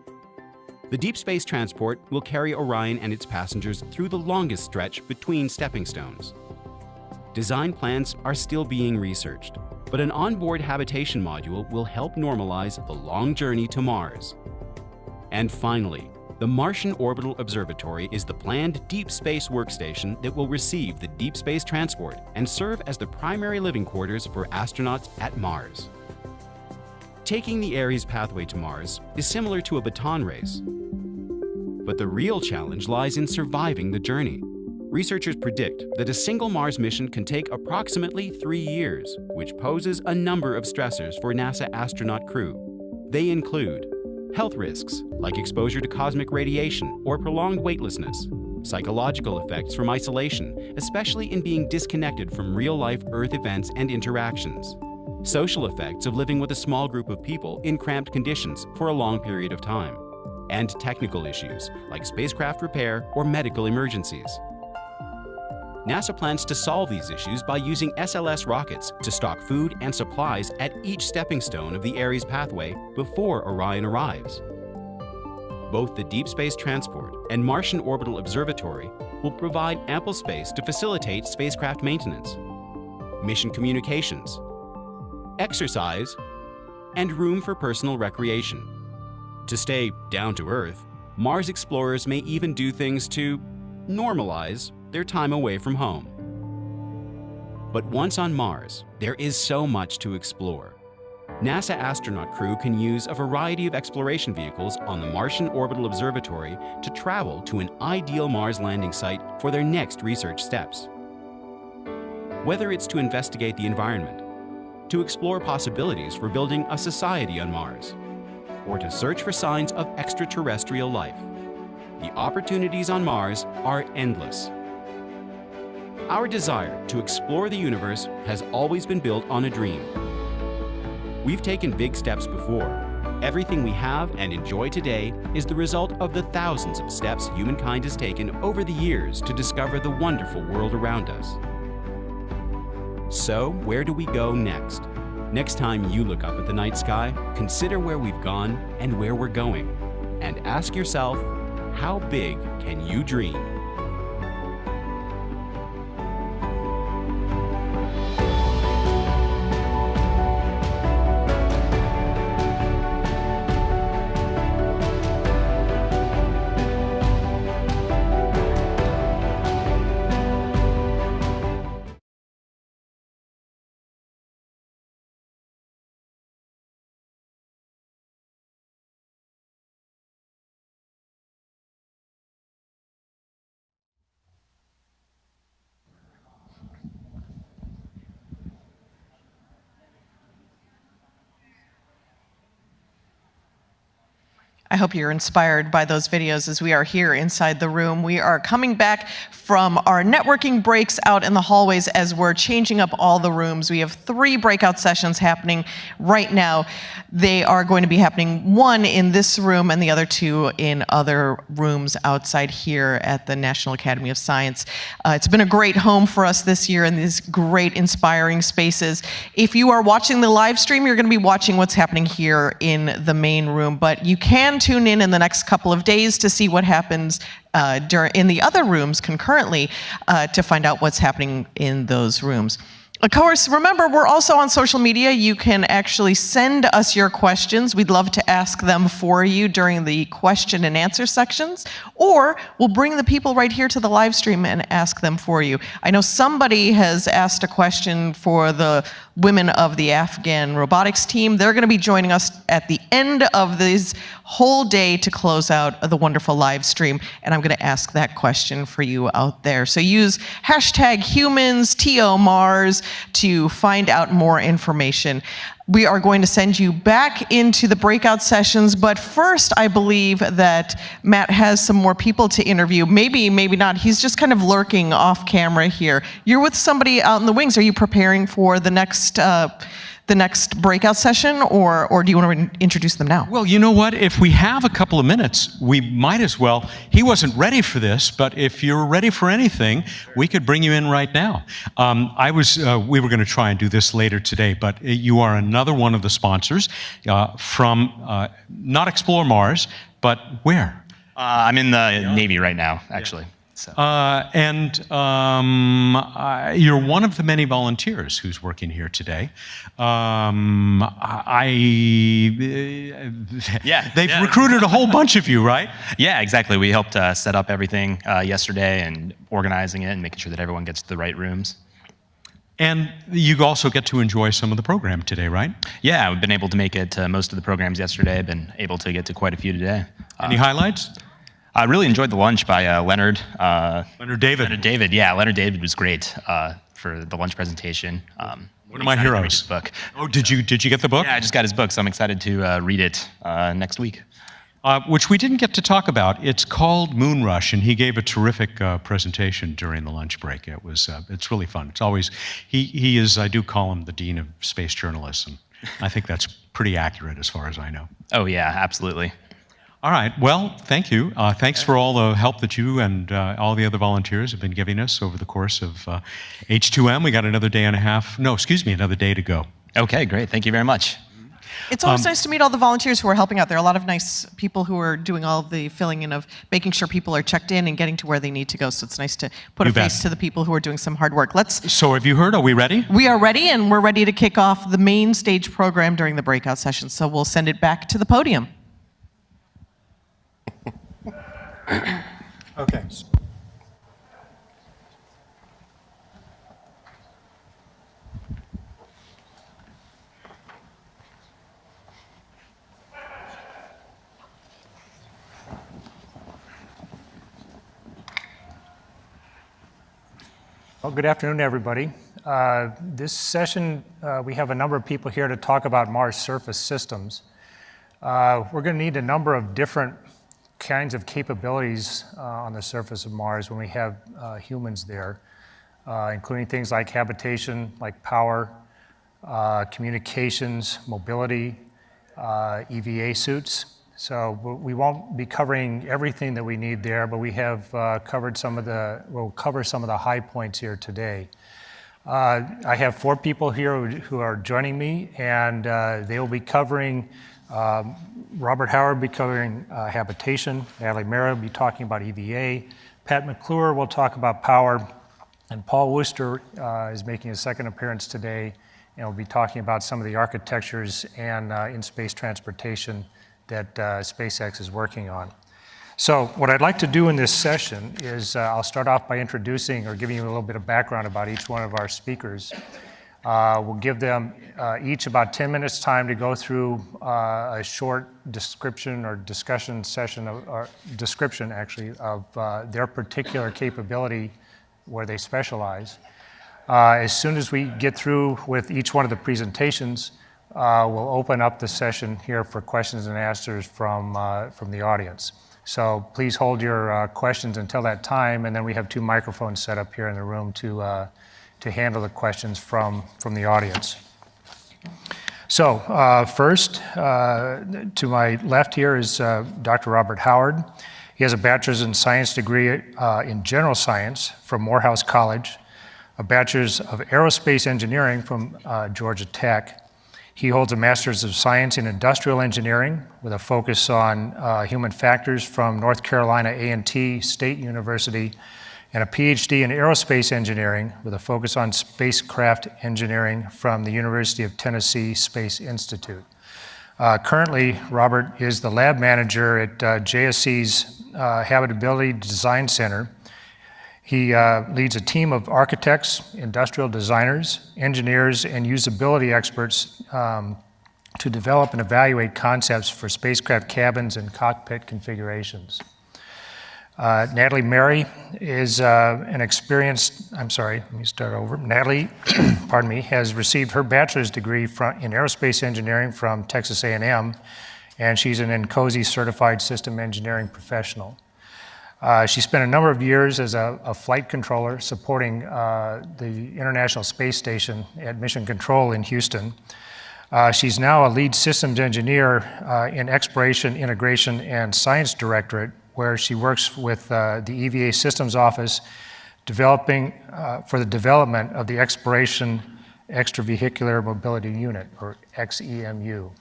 [SPEAKER 15] The Deep Space Transport will carry Orion and its passengers through the longest stretch between stepping stones. Design plans are still being researched, but an onboard habitation module will help normalize the long journey to Mars. And finally, the Martian Orbital Observatory is the planned deep space workstation that will receive the Deep Space Transport and serve as the primary living quarters for astronauts at Mars. Taking the Ares pathway to Mars is similar to a baton race. But the real challenge lies in surviving the journey. Researchers predict that a single Mars mission can take approximately 3 years, which poses a number of stressors for NASA astronaut crew. They include health risks, like exposure to cosmic radiation or prolonged weightlessness, psychological effects from isolation, especially in being disconnected from real-life Earth events and interactions, social effects of living with a small group of people in cramped conditions for a long period of time, and technical issues, like spacecraft repair or medical emergencies. NASA plans to solve these issues by using SLS rockets to stock food and supplies at each stepping stone of the Ares pathway before Orion arrives. Both the Deep Space Transport and Martian Orbital Observatory will provide ample space to facilitate spacecraft maintenance, mission communications, exercise, and room for personal recreation. To stay down to Earth, Mars explorers may even do things to normalize their time away from home. But once on Mars, there is so much to explore. NASA astronaut crew can use a variety of exploration vehicles on the Martian Orbital Observatory to travel to an ideal Mars landing site for their next research steps. Whether it's to investigate the environment, to explore possibilities for building a society on Mars, or to search for signs of extraterrestrial life, the opportunities on Mars are endless. Our desire to explore the universe has always been built on a dream. We've taken big steps before. Everything we have and enjoy today is the result of the thousands of steps humankind has taken over the years to discover the wonderful world around us. So, where do we go next? Next time you look up at the night sky, consider where we've gone and where we're going, and ask yourself, how big can you dream?
[SPEAKER 8] I hope you're inspired by those videos as we are here inside the room. We are coming back from our networking breaks out in the hallways as we're changing up all the rooms. We have 3 breakout sessions happening right now. They are going to be happening, one in this room and the other 2 in other rooms outside here at the National Academy of Science. It's been a great home for us this year in these great inspiring spaces. If you are watching the live stream, you're going to be watching what's happening here in the main room, but you can tune in the next couple of days to see what happens in the other rooms concurrently to find out what's happening in those rooms. Of course, remember, we're also on social media. You can actually send us your questions. We'd love to ask them for you during the question and answer sections, or we'll bring the people right here to the live stream and ask them for you. I know somebody has asked a question for the women of the Afghan robotics team. They're going to be joining us at the end of this whole day to close out the wonderful live stream, and I'm going to ask that question for you out there. So use #Humans_TOMars to find out more information. We are going to send you back into the breakout sessions, but first I believe that Matt has some more people to interview. Maybe, maybe not. He's just kind of lurking off camera here. You're with somebody out in the wings. Are you preparing for the next breakout session, or do you want to introduce them now?
[SPEAKER 1] Well, you know what? If we have a couple of minutes, we might as well. He wasn't ready for this, but if you're ready for anything, we could bring you in right now. We were going to try and do this later today, but you are another one of the sponsors from not Explore Mars, but where?
[SPEAKER 5] I'm in the Navy right now, actually. So.
[SPEAKER 1] You're one of the many volunteers who's working here today. They've recruited a whole bunch of you, right?
[SPEAKER 5] Yeah, exactly. We helped set up everything yesterday and organizing it and making sure that everyone gets to the right rooms.
[SPEAKER 1] And you also get to enjoy some of the program today, right?
[SPEAKER 5] Yeah, we've been able to make it to most of the programs yesterday. I've been able to get to quite a few today.
[SPEAKER 1] Any highlights?
[SPEAKER 5] I really enjoyed the lunch by Leonard.
[SPEAKER 1] Leonard David.
[SPEAKER 5] Leonard David, yeah. Leonard David was great for the lunch presentation.
[SPEAKER 1] One of my heroes.
[SPEAKER 5] Book.
[SPEAKER 1] Oh, did you get the book?
[SPEAKER 5] Yeah, I just got his book, so I'm excited to read it next week.
[SPEAKER 1] Which we didn't get to talk about. It's called Moonrush, and he gave a terrific presentation during the lunch break. It's really fun. It's always he is, I do call him the dean of space journalists, and I think that's pretty accurate as far as I know.
[SPEAKER 5] Oh yeah, absolutely.
[SPEAKER 1] All right. Well, thank you. Thanks for all the help that you and all the other volunteers have been giving us over the course of H2M. We got another day to go.
[SPEAKER 5] Okay, great. Thank you very much.
[SPEAKER 8] It's always nice to meet all the volunteers who are helping out. There are a lot of nice people who are doing all the filling in of making sure people are checked in and getting to where they need to go. So it's nice to put a face to the people who are doing some hard work.
[SPEAKER 1] So have you heard? Are we ready?
[SPEAKER 8] We are ready, and we're ready to kick off the main stage program during the breakout session. So we'll send it back to the podium.
[SPEAKER 16] Okay. Well, good afternoon, everybody. This session, we have a number of people here to talk about Mars surface systems. We're going to need a number of different kinds of capabilities on the surface of Mars when we have humans there, including things like habitation, like power, communications, mobility, EVA suits. So we won't be covering everything that we need there, but we have covered we'll cover some of the high points here today. I have 4 people here who are joining me, and they will be covering Robert Howard will be covering habitation, Natalie Mara will be talking about EVA, Pat McClure will talk about power, and Paul Worcester is making his second appearance today and will be talking about some of the architectures and in-space transportation that SpaceX is working on. So what I'd like to do in this session is I'll start off by introducing or giving you a little bit of background about each one of our speakers. We'll give them each about 10 minutes time to go through a short description or discussion session, or description actually, of their particular capability where they specialize. As soon as we get through with each one of the presentations, we'll open up the session here for questions and answers from the audience. So please hold your questions until that time, and then we have 2 microphones set up here in the room to handle the questions from the audience. So first, to my left here is Dr. Robert Howard. He has a bachelor's in science degree in general science from Morehouse College, a bachelor's of aerospace engineering from Georgia Tech. He holds a master's of science in industrial engineering with a focus on human factors from North Carolina A&T State University, and a PhD in aerospace engineering with a focus on spacecraft engineering from the University of Tennessee Space Institute. Currently, Robert is the lab manager at JSC's Habitability Design Center. He leads a team of architects, industrial designers, engineers, and usability experts to develop and evaluate concepts for spacecraft cabins and cockpit configurations. Natalie Mary is Natalie, pardon me, has received her bachelor's degree in aerospace engineering from Texas A&M, and she's an NCOSE certified system engineering professional. She spent a number of years as a flight controller supporting the International Space Station at Mission Control in Houston. She's now a lead systems engineer in Exploration, Integration, and Science Directorate, where she works with the EVA Systems Office for the development of the Exploration Extravehicular Mobility Unit, or XEMU.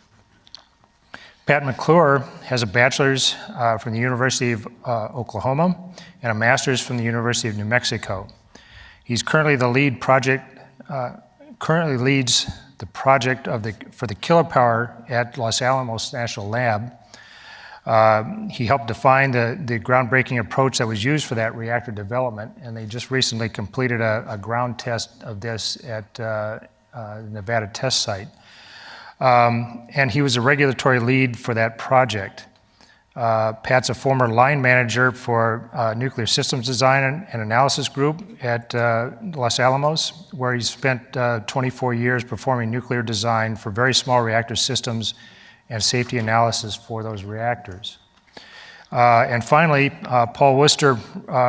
[SPEAKER 16] Pat McClure has a bachelor's from the University of Oklahoma and a master's from the University of New Mexico. He's currently leads the project for the Killer Power at Los Alamos National Lab. He helped define the groundbreaking approach that was used for that reactor development, and they just recently completed a ground test of this at Nevada test site. And he was a regulatory lead for that project. Pat's a former line manager for Nuclear Systems Design and Analysis Group at Los Alamos, where he spent 24 years performing nuclear design for very small reactor systems and safety analysis for those reactors. And finally, Paul Worcester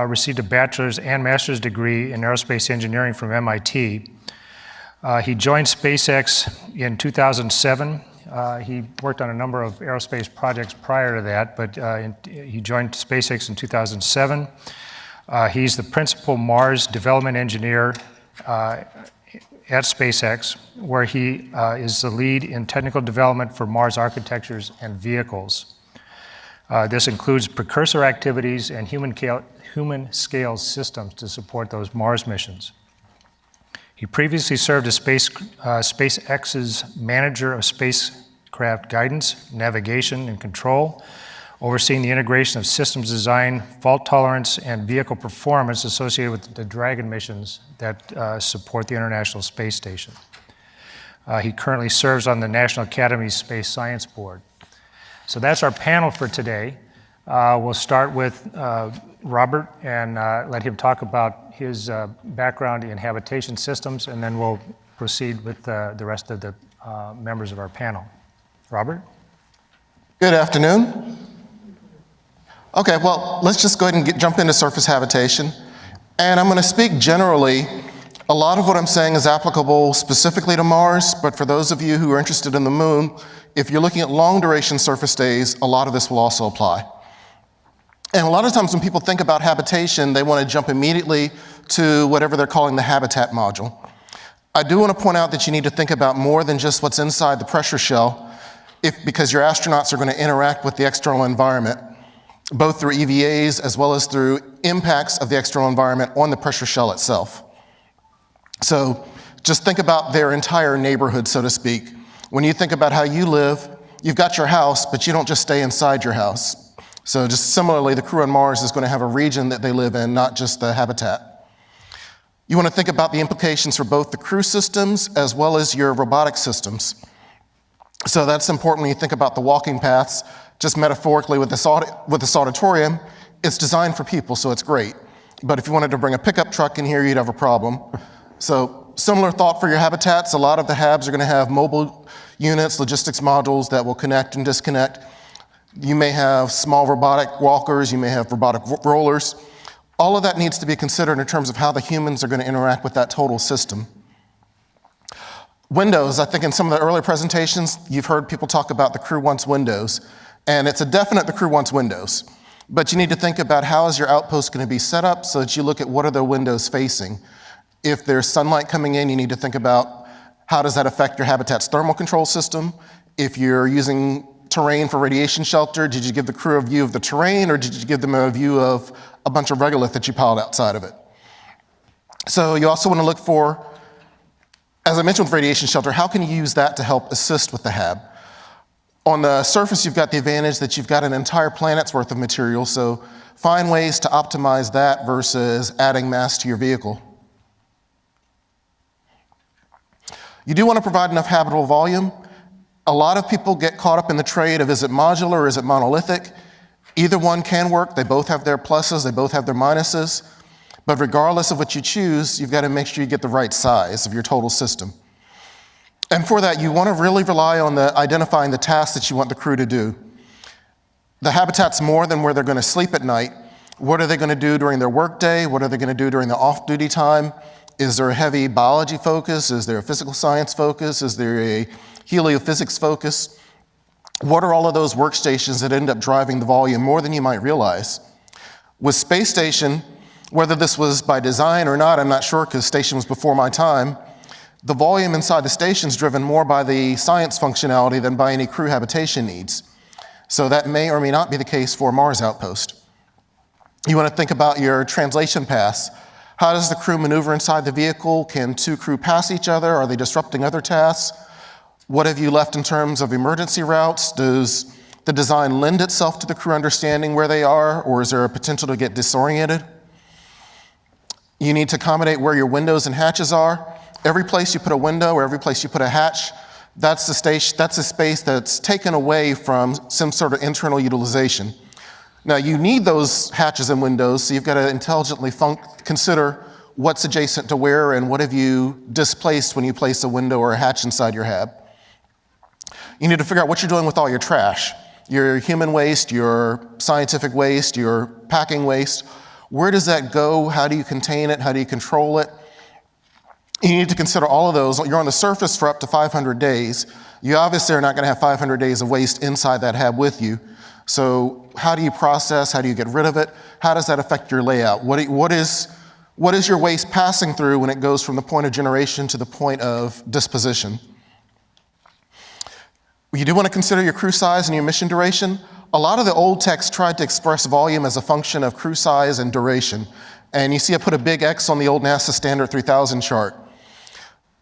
[SPEAKER 16] received a bachelor's and master's degree in aerospace engineering from MIT. He joined SpaceX in 2007. He worked on a number of aerospace projects prior to that, but he joined SpaceX in 2007. He's the principal Mars development engineer at SpaceX, where he is the lead in technical development for Mars architectures and vehicles. This includes precursor activities and human-scale systems to support those Mars missions. He previously served as SpaceX's manager of spacecraft guidance, navigation, and control, overseeing the integration of systems design, fault tolerance, and vehicle performance associated with the Dragon missions that support the International Space Station. He currently serves on the National Academy's Space Science Board. So that's our panel for today. We'll start with Robert and let him talk about his background in habitation systems, and then we'll proceed with the rest of the members of our panel. Robert?
[SPEAKER 14] Good afternoon. Okay, well, let's just go ahead and jump into surface habitation. And I'm going to speak generally. A lot of what I'm saying is applicable specifically to Mars, but for those of you who are interested in the moon, if you're looking at long duration surface stays, a lot of this will also apply. And a lot of times when people think about habitation, they want to jump immediately to whatever they're calling the habitat module. I do want to point out that you need to think about more than just what's inside the pressure shell, because your astronauts are going to interact with the external environment, both through EVAs as well as through impacts of the external environment on the pressure shell itself. So just think about their entire neighborhood, so to speak. When you think about how you live, you've got your house, but you don't just stay inside your house. So just similarly, the crew on Mars is going to have a region that they live in, not just the habitat. You want to think about the implications for both the crew systems as well as your robotic systems. So that's important when you think about the walking paths. Just metaphorically with this auditorium, it's designed for people, so it's great. But if you wanted to bring a pickup truck in here, you'd have a problem. So similar thought for your habitats. A lot of the HABs are going to have mobile units, logistics modules that will connect and disconnect. You may have small robotic walkers, you may have robotic rollers. All of that needs to be considered in terms of how the humans are going to interact with that total system. Windows, I think in some of the earlier presentations, you've heard people talk about the crew wants windows, and it's a definite the crew wants windows. But you need to think about how is your outpost going to be set up so that you look at what are the windows facing. If there's sunlight coming in, you need to think about how does that affect your habitat's thermal control system. If you're using terrain for radiation shelter, did you give the crew a view of the terrain, or did you give them a view of a bunch of regolith that you piled outside of it? So you also want to look for, as I mentioned with radiation shelter, how can you use that to help assist with the HAB? On the surface, you've got the advantage that you've got an entire planet's worth of material, so find ways to optimize that versus adding mass to your vehicle. You do want to provide enough habitable volume. A lot of people get caught up in the trade of is it modular or is it monolithic? Either one can work. They both have their pluses, they both have their minuses. But regardless of what you choose, you've got to make sure you get the right size of your total system. And for that, you want to really rely on identifying the tasks that you want the crew to do. The habitat's more than where they're going to sleep at night. What are they going to do during their workday? What are they going to do during the off-duty time? Is there a heavy biology focus? Is there a physical science focus? Is there a heliophysics focus? What are all of those workstations that end up driving the volume more than you might realize? With Space Station, whether this was by design or not, I'm not sure because station was before my time, the volume inside the station is driven more by the science functionality than by any crew habitation needs. So that may or may not be the case for Mars Outpost. You want to think about your translation paths. How does the crew maneuver inside the vehicle? Can two crew pass each other? Are they disrupting other tasks? What have you left in terms of emergency routes? Does the design lend itself to the crew understanding where they are, or is there a potential to get disoriented? You need to accommodate where your windows and hatches are. Every place you put a window or every place you put a hatch, that's a space that's taken away from some sort of internal utilization. Now you need those hatches and windows, so you've got to intelligently consider what's adjacent to where and what have you displaced when you place a window or a hatch inside your HAB. You need to figure out what you're doing with all your trash, your human waste, your scientific waste, your packing waste. Where does that go? How do you contain it? How do you control it? You need to consider all of those. You're on the surface for up to 500 days. You obviously are not going to have 500 days of waste inside that HAB with you. So how do you process? How do you get rid of it? How does that affect your layout? What is your waste passing through when it goes from the point of generation to the point of disposition? You do want to consider your crew size and your mission duration. A lot of the old text tried to express volume as a function of crew size and duration. And you see I put a big X on the old NASA Standard 3000 chart.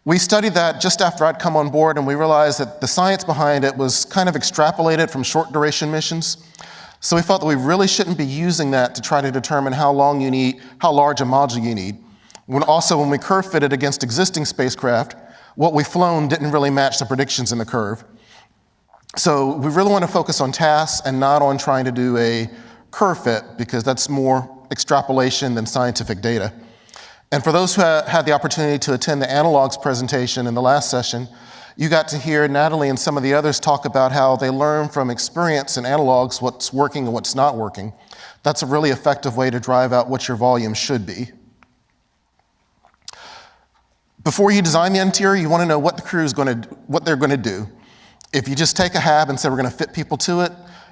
[SPEAKER 14] We studied that just after I'd come on board, and we realized that the science behind it was kind of extrapolated from short duration missions. So we felt that we really shouldn't be using that to try to determine how large a module you need. When we curve fitted against existing spacecraft, what we've flown didn't really match the predictions in the curve. So we really want to focus on tasks and not on trying to do a curve fit, because that's more extrapolation than scientific data. And for those who had the opportunity to attend the analogs presentation in the last session, you got to hear Natalie and some of the others talk about how they learn from experience in analogs what's working and what's not working. That's a really effective way to drive out what your volume should be. Before you design the interior, you want to know what the crew is what they're going to do. If you just take a HAB and say we're going to fit people to it,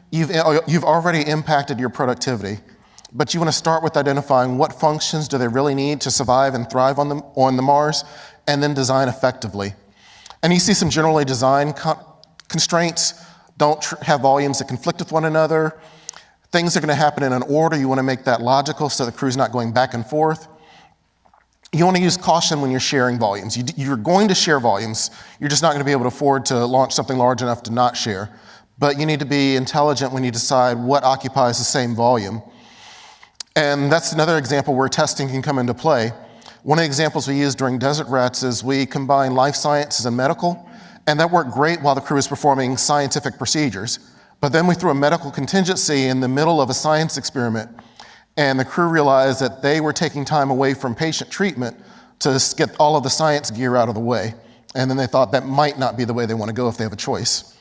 [SPEAKER 14] you've already impacted your productivity. But you want to start with identifying what functions do they really need to survive and thrive on the Mars, and then design effectively. And you see some generally design constraints. Don't have volumes that conflict with one another. Things are going to happen in an order. You want to make that logical so the crew's not going back and forth. You want to use caution when you're sharing volumes. You're going to share volumes. You're just not going to be able to afford to launch something large enough to not share. But you need to be intelligent when you decide what occupies the same volume. And that's another example where testing can come into play. One of the examples we used during Desert Rats is we combined life sciences and medical, and that worked great while the crew was performing scientific procedures. But then we threw a medical contingency in the middle of a science experiment, and the crew realized that they were taking time away from patient treatment to get all of the science gear out of the way. And then they thought that might not be the way they want to go if they have a choice.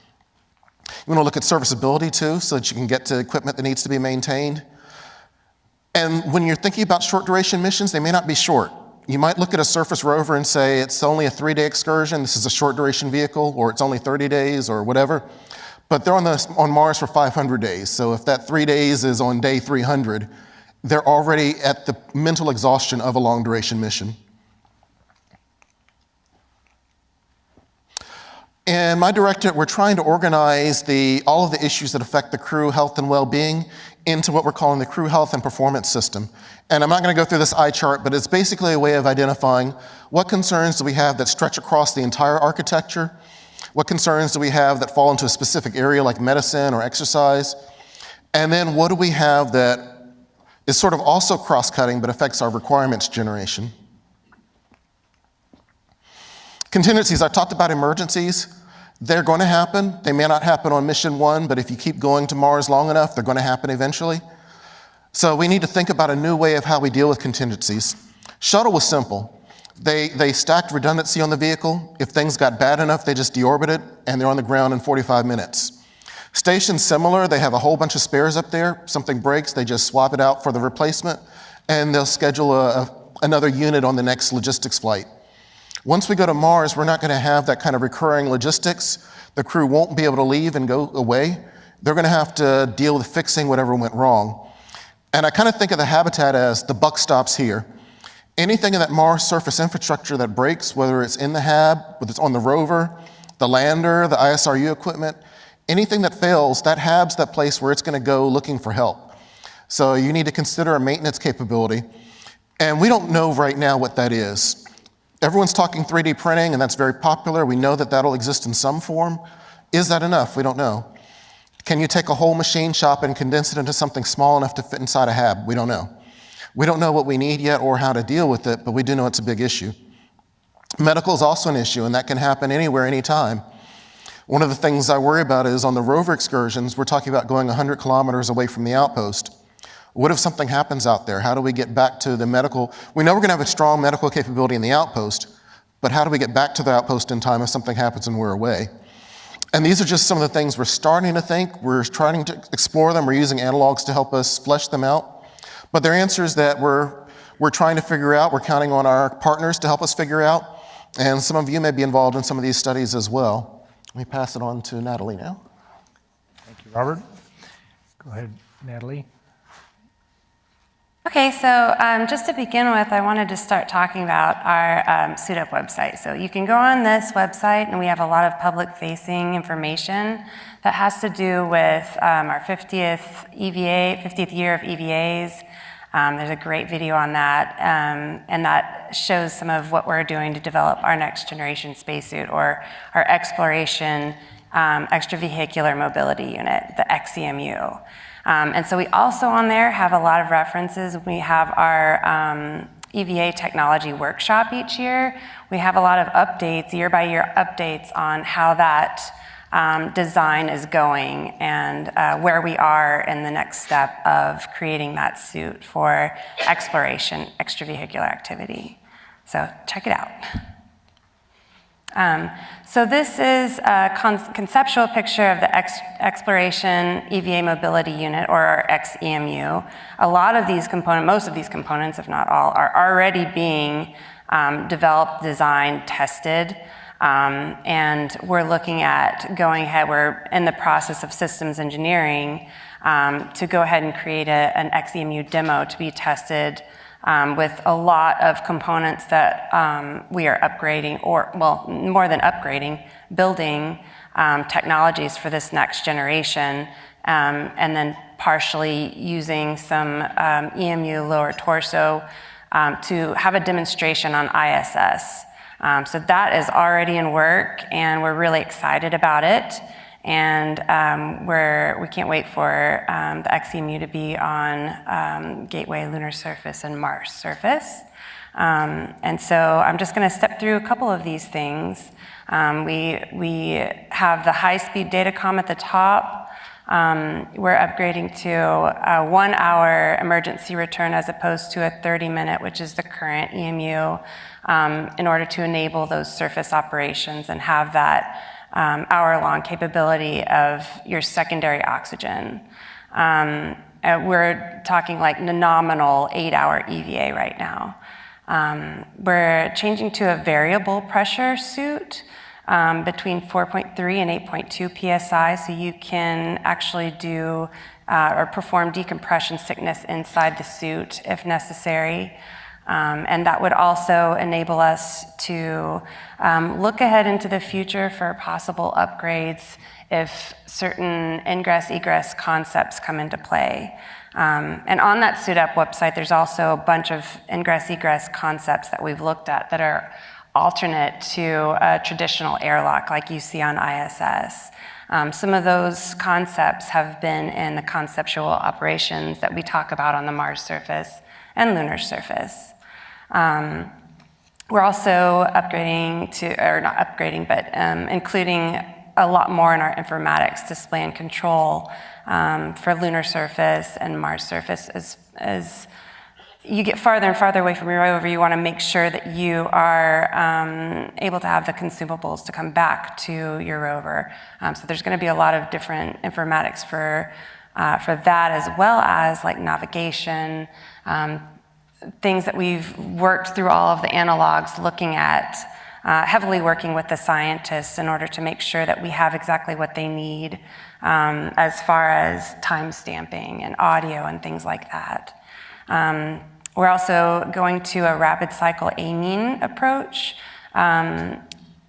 [SPEAKER 14] You want to look at serviceability too, so that you can get to equipment that needs to be maintained. And when you're thinking about short duration missions, they may not be short. You might look at a surface rover and say, it's only a 3-day excursion, this is a short duration vehicle, or it's only 30 days, or whatever. But they're on Mars for 500 days. So if that 3 days is on day 300, they're already at the mental exhaustion of a long duration mission. In my directorate, we're trying to organize all of the issues that affect the crew health and well-being into what we're calling the crew health and performance system. And I'm not going to go through this eye chart, but it's basically a way of identifying what concerns do we have that stretch across the entire architecture, what concerns do we have that fall into a specific area like medicine or exercise, and then what do we have that is sort of also cross-cutting but affects our requirements generation. Contingencies, I talked about emergencies. They're going to happen. They may not happen on mission 1, but if you keep going to Mars long enough, they're going to happen eventually. So we need to think about a new way of how we deal with contingencies. Shuttle was simple. They stacked redundancy on the vehicle. If things got bad enough, they just deorbit it, and they're on the ground in 45 minutes. Station's similar. They have a whole bunch of spares up there. Something breaks, they just swap it out for the replacement, and they'll schedule another unit on the next logistics flight. Once we go to Mars, we're not going to have that kind of recurring logistics. The crew won't be able to leave and go away. They're going to have to deal with fixing whatever went wrong. And I kind of think of the habitat as the buck stops here. Anything in that Mars surface infrastructure that breaks, whether it's in the HAB, whether it's on the rover, the lander, the ISRU equipment, anything that fails, that HAB's that place where it's going to go looking for help. So you need to consider a maintenance capability. And we don't know right now what that is. Everyone's talking 3D printing, and that's very popular. We know that that'll exist in some form. Is that enough? We don't know. Can you take a whole machine shop and condense it into something small enough to fit inside a HAB? We don't know. We don't know what we need yet or how to deal with it, but we do know it's a big issue. Medical is also an issue, and that can happen anywhere, anytime. One of the things I worry about is on the rover excursions, we're talking about going 100 kilometers away from the outpost. What if something happens out there? How do we get back to the medical? We know we're going to have a strong medical capability in the outpost, but how do we get back to the outpost in time if something happens and we're away? And these are just some of the things we're starting to think. We're trying to explore them. We're using analogs to help us flesh them out. But they're answers that we're trying to figure out. We're counting on our partners to help us figure out. And some of you may be involved in some of these studies as well. Let me pass it on to Natalie now.
[SPEAKER 16] Thank you, Robert. Go ahead, Natalie.
[SPEAKER 3] Okay, so just to begin with, I wanted to start talking about our SuitUp website. So you can go on this website, and we have a lot of public-facing information that has to do with our 50th year of EVAs. There's a great video on that, and that shows some of what we're doing to develop our next generation spacesuit, or our exploration extravehicular mobility unit, the XEMU. And so we also on there have a lot of references. We have our EVA technology workshop each year. We have a lot of updates, year-by-year updates on how that design is going and where we are in the next step of creating that suit for exploration, extravehicular activity. So check it out. So this is a conceptual picture of the Exploration EVA Mobility Unit, or our XEMU. A lot of these components, most of these components, if not all, are already being developed, designed, tested, and we're looking at going ahead. We're in the process of systems engineering to go ahead and create an XEMU demo to be tested with a lot of components that we are upgrading, or, well, more than upgrading, building technologies for this next generation, and then partially using some EMU lower torso to have a demonstration on ISS. So that is already in work, and we're really excited about it. And we can't wait for the XEMU to be on Gateway lunar surface and Mars surface. And so I'm just going to step through a couple of these things. We have the high-speed datacom at the top. We're upgrading to a 1-hour emergency return as opposed to a 30-minute, which is the current EMU, in order to enable those surface operations and have that hour-long capability of your secondary oxygen. We're talking like nominal 8-hour EVA right now. We're changing to a variable pressure suit between 4.3 and 8.2 psi, so you can actually do or perform decompression sickness inside the suit if necessary. And that would also enable us to look ahead into the future for possible upgrades if certain ingress-egress concepts come into play. And on that Suit Up website, there's also a bunch of ingress-egress concepts that we've looked at that are alternate to a traditional airlock like you see on ISS. Some of those concepts have been in the conceptual operations that we talk about on the Mars surface and lunar surface. We're also upgrading to, or not upgrading, but including a lot more in our informatics display and control for lunar surface and Mars surface. As you get farther and farther away from your rover, you want to make sure that you are able to have the consumables to come back to your rover. So there's going to be a lot of different informatics for that, as well as like navigation, things that we've worked through all of the analogs looking at, heavily working with the scientists in order to make sure that we have exactly what they need as far as time stamping and audio and things like that. We're also going to a rapid cycle amine approach,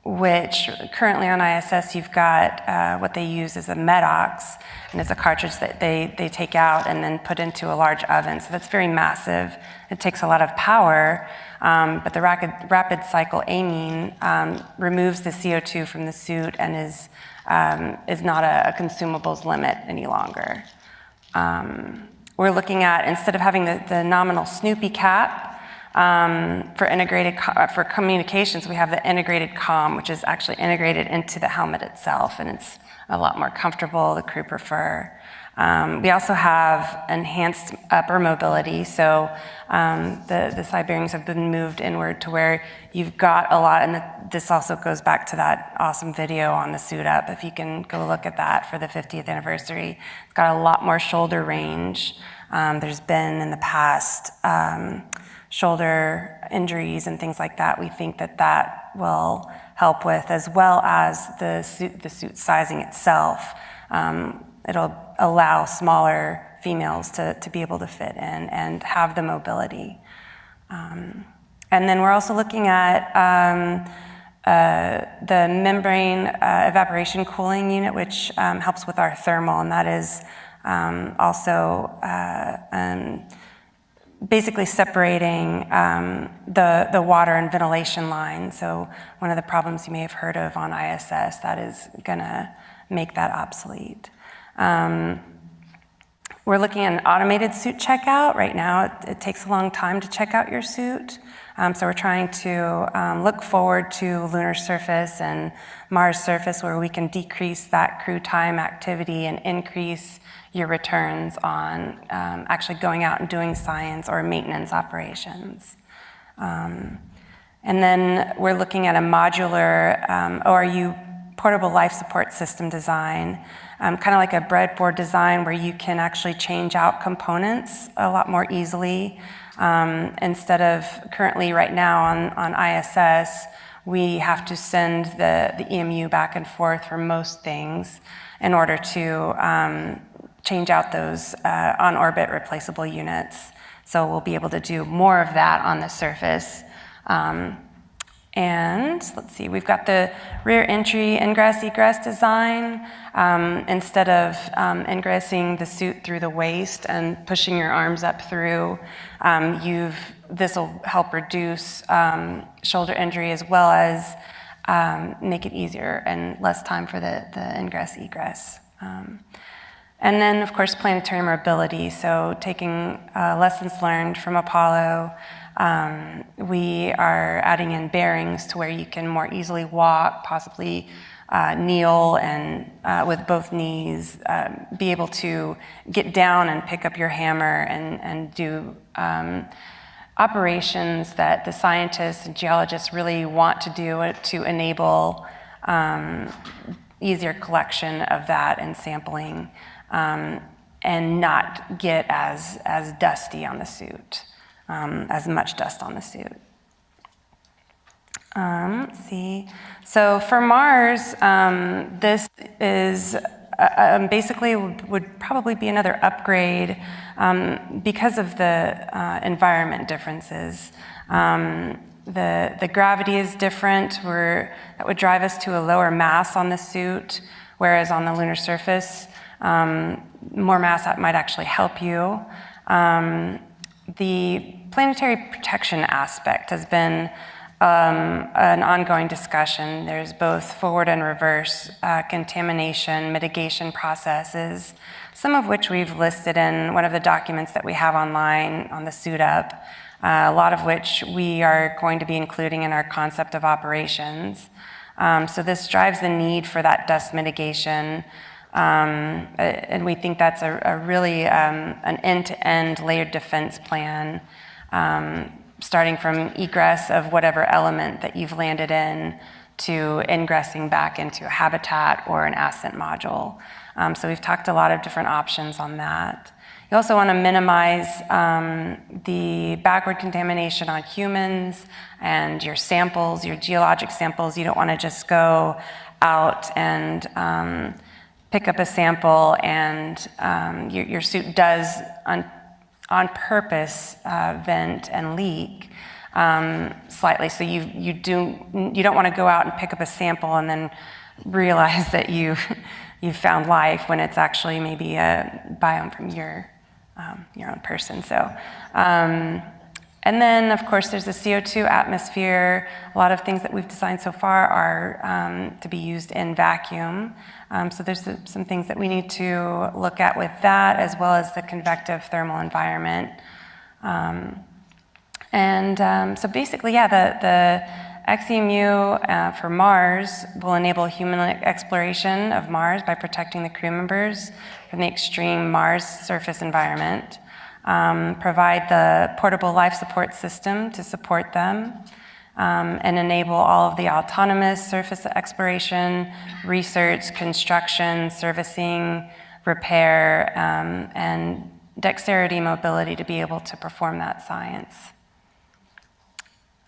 [SPEAKER 3] which currently on ISS you've got what they use is a MEDOX, and it's a cartridge that they take out and then put into a large oven. So that's very massive. It takes a lot of power, but the rapid cycle amine removes the CO2 from the suit and is not a consumables limit any longer. We're looking at, instead of having the nominal Snoopy cap for communications, we have the integrated comm, which is actually integrated into the helmet itself, and it's a lot more comfortable, the crew prefer. We also have enhanced upper mobility, so the side bearings have been moved inward to where you've got a lot, and this also goes back to that awesome video on the Suit Up, if you can go look at that for the 50th anniversary. It's got a lot more shoulder range. There's been in the past shoulder injuries and things like that. We think that will help with, as well as the suit sizing itself. It'll allow smaller females to be able to fit in and have the mobility. And then we're also looking at the membrane evaporation cooling unit, which helps with our thermal, and that is also basically separating the water and ventilation line. So one of the problems you may have heard of on ISS, that is gonna make that obsolete. We're looking at an automated suit checkout. Right now, it takes a long time to check out your suit. So we're trying to look forward to lunar surface and Mars surface, where we can decrease that crew time activity and increase your returns on actually going out and doing science or maintenance operations. And then we're looking at a modular ORU portable life support system design, kind of like a breadboard design where you can actually change out components a lot more easily. Instead of currently right now on ISS, we have to send the EMU back and forth for most things in order to change out those on-orbit replaceable units. So we'll be able to do more of that on the surface. And let's see, we've got the rear entry ingress-egress design. Instead of ingressing the suit through the waist and pushing your arms up through, this will help reduce shoulder injury, as well as make it easier and less time for the ingress-egress. And then, of course, planetary mobility. So taking lessons learned from Apollo, we are adding in bearings to where you can more easily walk, possibly kneel and with both knees, be able to get down and pick up your hammer and do operations that the scientists and geologists really want to do to enable easier collection of that and sampling, and not get as dusty on the suit, as much dust on the suit. Let's see. So for Mars, this is basically would probably be another upgrade because of the environment differences. The gravity is different. That would drive us to a lower mass on the suit, whereas on the lunar surface, more mass that might actually help you. The planetary protection aspect has been an ongoing discussion. There's both forward and reverse contamination mitigation processes, some of which we've listed in one of the documents that we have online on the Suit Up, a lot of which we are going to be including in our concept of operations. So this drives the need for that dust mitigation, and we think that's a really an end-to-end layered defense plan, starting from egress of whatever element that you've landed in to ingressing back into a habitat or an ascent module. So we've talked a lot of different options on that. You also want to minimize the backward contamination on humans and your samples, your geologic samples. You don't want to just go out and pick up a sample and your suit does on purpose vent and leak slightly. So you don't want to go out and pick up a sample and then realize that you've found life when it's actually maybe a biome from your own person. So, and then of course there's the CO2 atmosphere. A lot of things that we've designed so far are to be used in vacuum. So there's some things that we need to look at with that, as well as the convective thermal environment. So basically, yeah, the XEMU for Mars will enable human exploration of Mars by protecting the crew members from the extreme Mars surface environment, provide the portable life support system to support them, and enable all of the autonomous surface exploration, research, construction, servicing, repair, and dexterity mobility to be able to perform that science.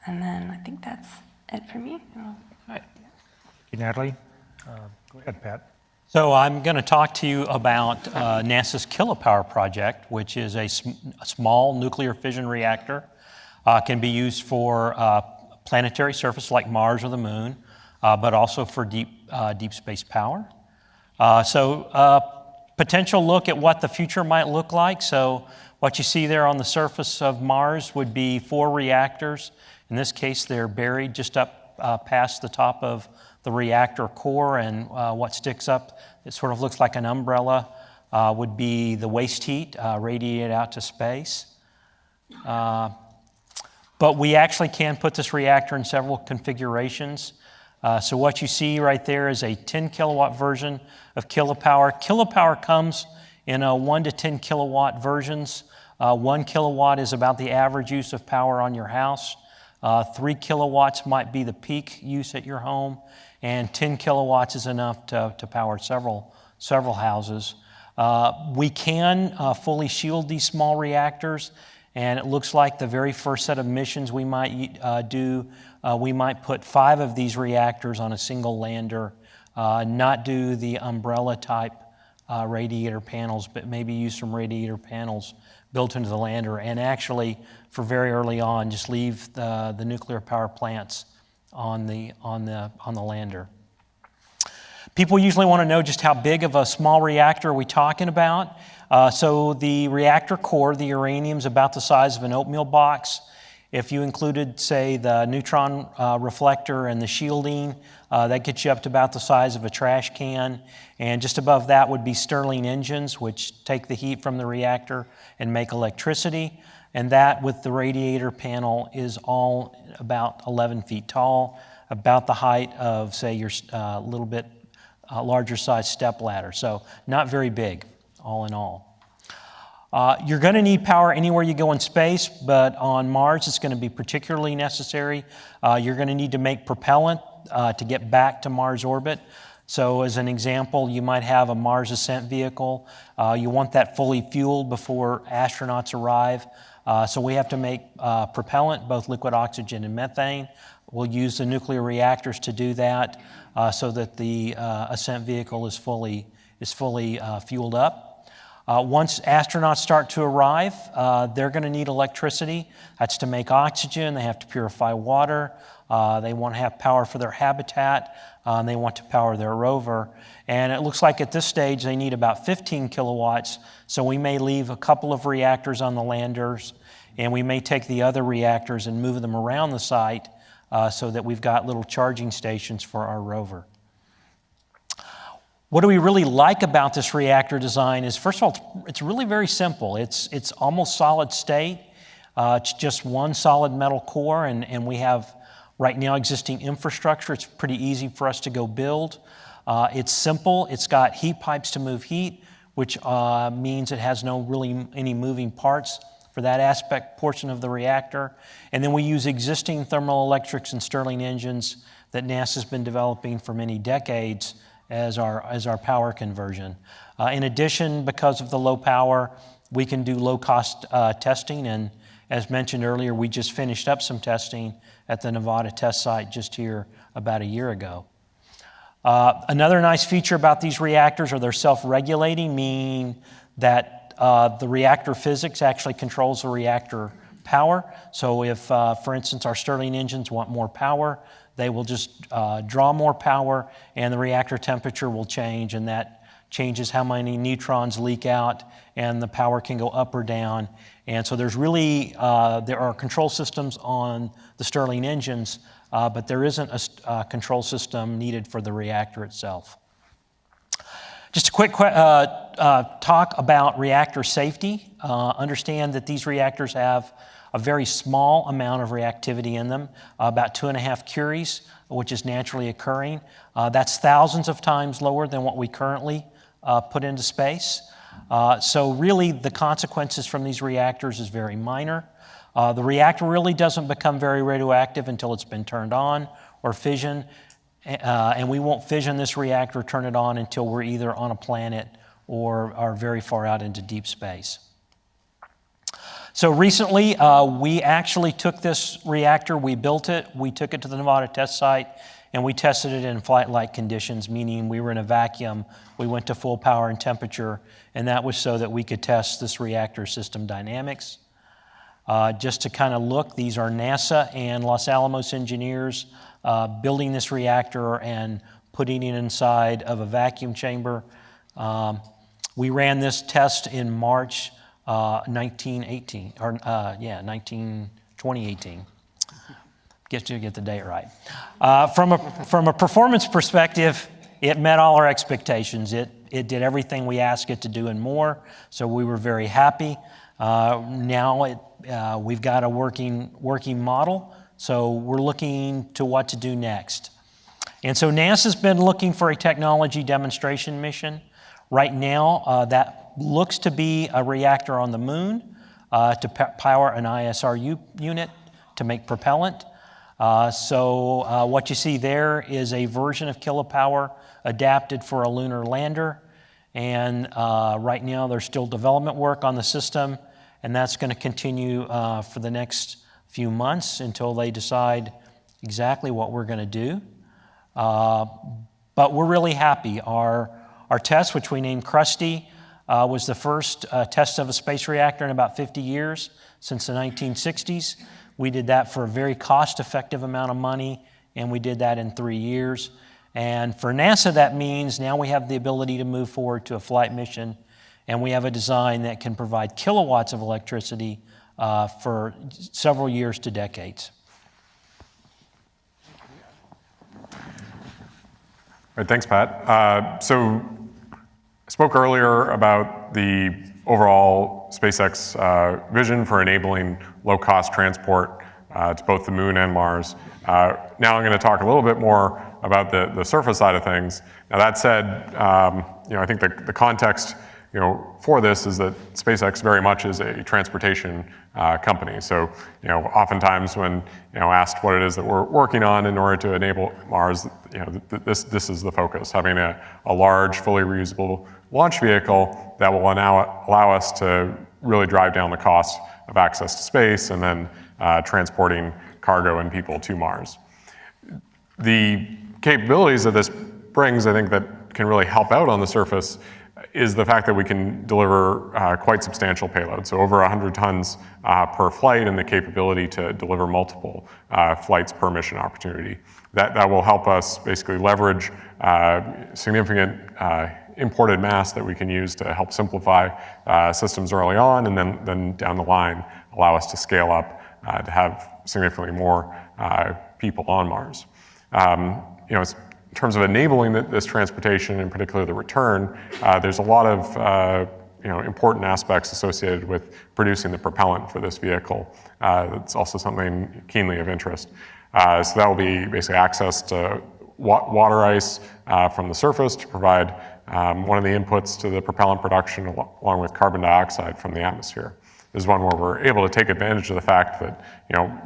[SPEAKER 3] And then I think that's it for me.
[SPEAKER 16] All right. Thank you, Natalie. Go ahead, Pat.
[SPEAKER 2] So I'm going to talk to you about NASA's Kilopower project, which is a small nuclear fission reactor. Can be used for planetary surface like Mars or the Moon, but also for deep space power. Potential look at what the future might look like. So what you see there on the surface of Mars would be 4 reactors. In this case, they're buried just up past the top of the reactor core, and what sticks up, it sort of looks like an umbrella, would be the waste heat radiated out to space. But we actually can put this reactor in several configurations. So what you see right there is a 10 kilowatt version of Kilopower. Kilopower comes in 1 to 10 kilowatt versions. 1 kilowatt is about the average use of power on your house. 3 kilowatts might be the peak use at your home, and 10 kilowatts is enough to power several houses. We can fully shield these small reactors, and it looks like the very first set of missions we might do, we might put 5 of these reactors on a single lander, not do the umbrella type radiator panels, but maybe use some radiator panels built into the lander, and actually, for very early on, just leave the nuclear power plants on the lander. People usually want to know just how big of a small reactor are we talking about. So the reactor core, the uranium, is about the size of an oatmeal box. If you included, say, the neutron reflector and the shielding, that gets you up to about the size of a trash can. And just above that would be Stirling engines, which take the heat from the reactor and make electricity. And that, with the radiator panel, is all about 11 feet tall, about the height of, say, your little bit larger size step ladder. So not very big, all in all. You're going to need power anywhere you go in space, but on Mars it's going to be particularly necessary. You're going to need to make propellant to get back to Mars orbit. So as an example, you might have a Mars ascent vehicle. You want that fully fueled before astronauts arrive. So we have to make propellant, both liquid oxygen and methane. We'll use the nuclear reactors to do that so that the ascent vehicle is fully fueled up. Once astronauts start to arrive, they're going to need electricity. That's to make oxygen. They have to purify water. They want to have power for their habitat. And they want to power their rover. And it looks like at this stage they need about 15 kilowatts. So we may leave a couple of reactors on the landers, and we may take the other reactors and move them around the site so that we've got little charging stations for our rover. What do we really like about this reactor design is, first of all, it's really very simple. It's almost solid state. It's just one solid metal core, and we have right now existing infrastructure. It's pretty easy for us to go build. It's simple. It's got heat pipes to move heat, which means it has no really any moving parts for that aspect portion of the reactor. And then we use existing thermal electrics and Stirling engines that NASA's been developing for many decades as our power conversion. In addition, because of the low power, we can do low-cost testing, and as mentioned earlier, we just finished up some testing at the Nevada test site just here about a year ago. Another nice feature about these reactors are they're self-regulating, meaning that the reactor physics actually controls the reactor power. So if, for instance, our Stirling engines want more power, they will just draw more power, and the reactor temperature will change, and that changes how many neutrons leak out, and the power can go up or down. And so there's really, there are control systems on the Stirling engines, but there isn't a control system needed for the reactor itself. Just a quick talk about reactor safety. Understand that these reactors have a very small amount of reactivity in them, about 2.5 curies, which is naturally occurring. That's thousands of times lower than what we currently put into space. So really the consequences from these reactors is very minor. The reactor really doesn't become very radioactive until it's been turned on or fission. And we won't fission this reactor, turn it on until we're either on a planet or are very far out into deep space. So recently, we actually took this reactor, we built it, we took it to the Nevada test site, and we tested it in flight-like conditions, meaning we were in a vacuum, we went to full power and temperature, and that was so that we could test this reactor system dynamics. Just to kind of look, these are NASA and Los Alamos engineers building this reactor and putting it inside of a vacuum chamber. We ran this test in March 2018. Get the date right. From a performance perspective, it met all our expectations. It did everything we asked it to do and more, so we were very happy. Now we've got a working model, so we're looking to what to do next. And so NASA's been looking for a technology demonstration mission. Right now, that looks to be a reactor on the moon to power an ISR unit to make propellant. So what you see there is a version of Kilopower adapted for a lunar lander. And right now there's still development work on the system, and that's going to continue for the next few months until they decide exactly what we're going to do. But we're really happy. Our test, which we named Krusty, was the first test of a space reactor in about 50 years, since the 1960s. We did that for a very cost-effective amount of money, and we did that in 3 years. And for NASA, that means now we have the ability to move forward to a flight mission, and we have a design that can provide kilowatts of electricity for several years to decades.
[SPEAKER 7] All right, thanks, Pat. So I spoke earlier about the overall SpaceX vision for enabling low-cost transport to both the moon and Mars. Now I'm going to talk a little bit more about the surface side of things. Now that said, I think the context for this is that SpaceX very much is a transportation company. So, oftentimes when asked what it is that we're working on in order to enable Mars, this is the focus: having a large, fully reusable launch vehicle that will allow us to really drive down the cost of access to space and then transporting cargo and people to Mars. The capabilities that this brings, I think, that can really help out on the surface is the fact that we can deliver quite substantial payloads, so over 100 tons per flight, and the capability to deliver multiple flights per mission opportunity. That will help us basically leverage significant imported mass that we can use to help simplify systems early on, and then down the line allow us to scale up to have significantly more people on Mars. In terms of enabling this transportation, in particular the return, there's a lot of important aspects associated with producing the propellant for this vehicle. That's also something keenly of interest. So that will be basically access to water ice from the surface to provide one of the inputs to the propellant production, along with carbon dioxide from the atmosphere. This is one where we're able to take advantage of the fact that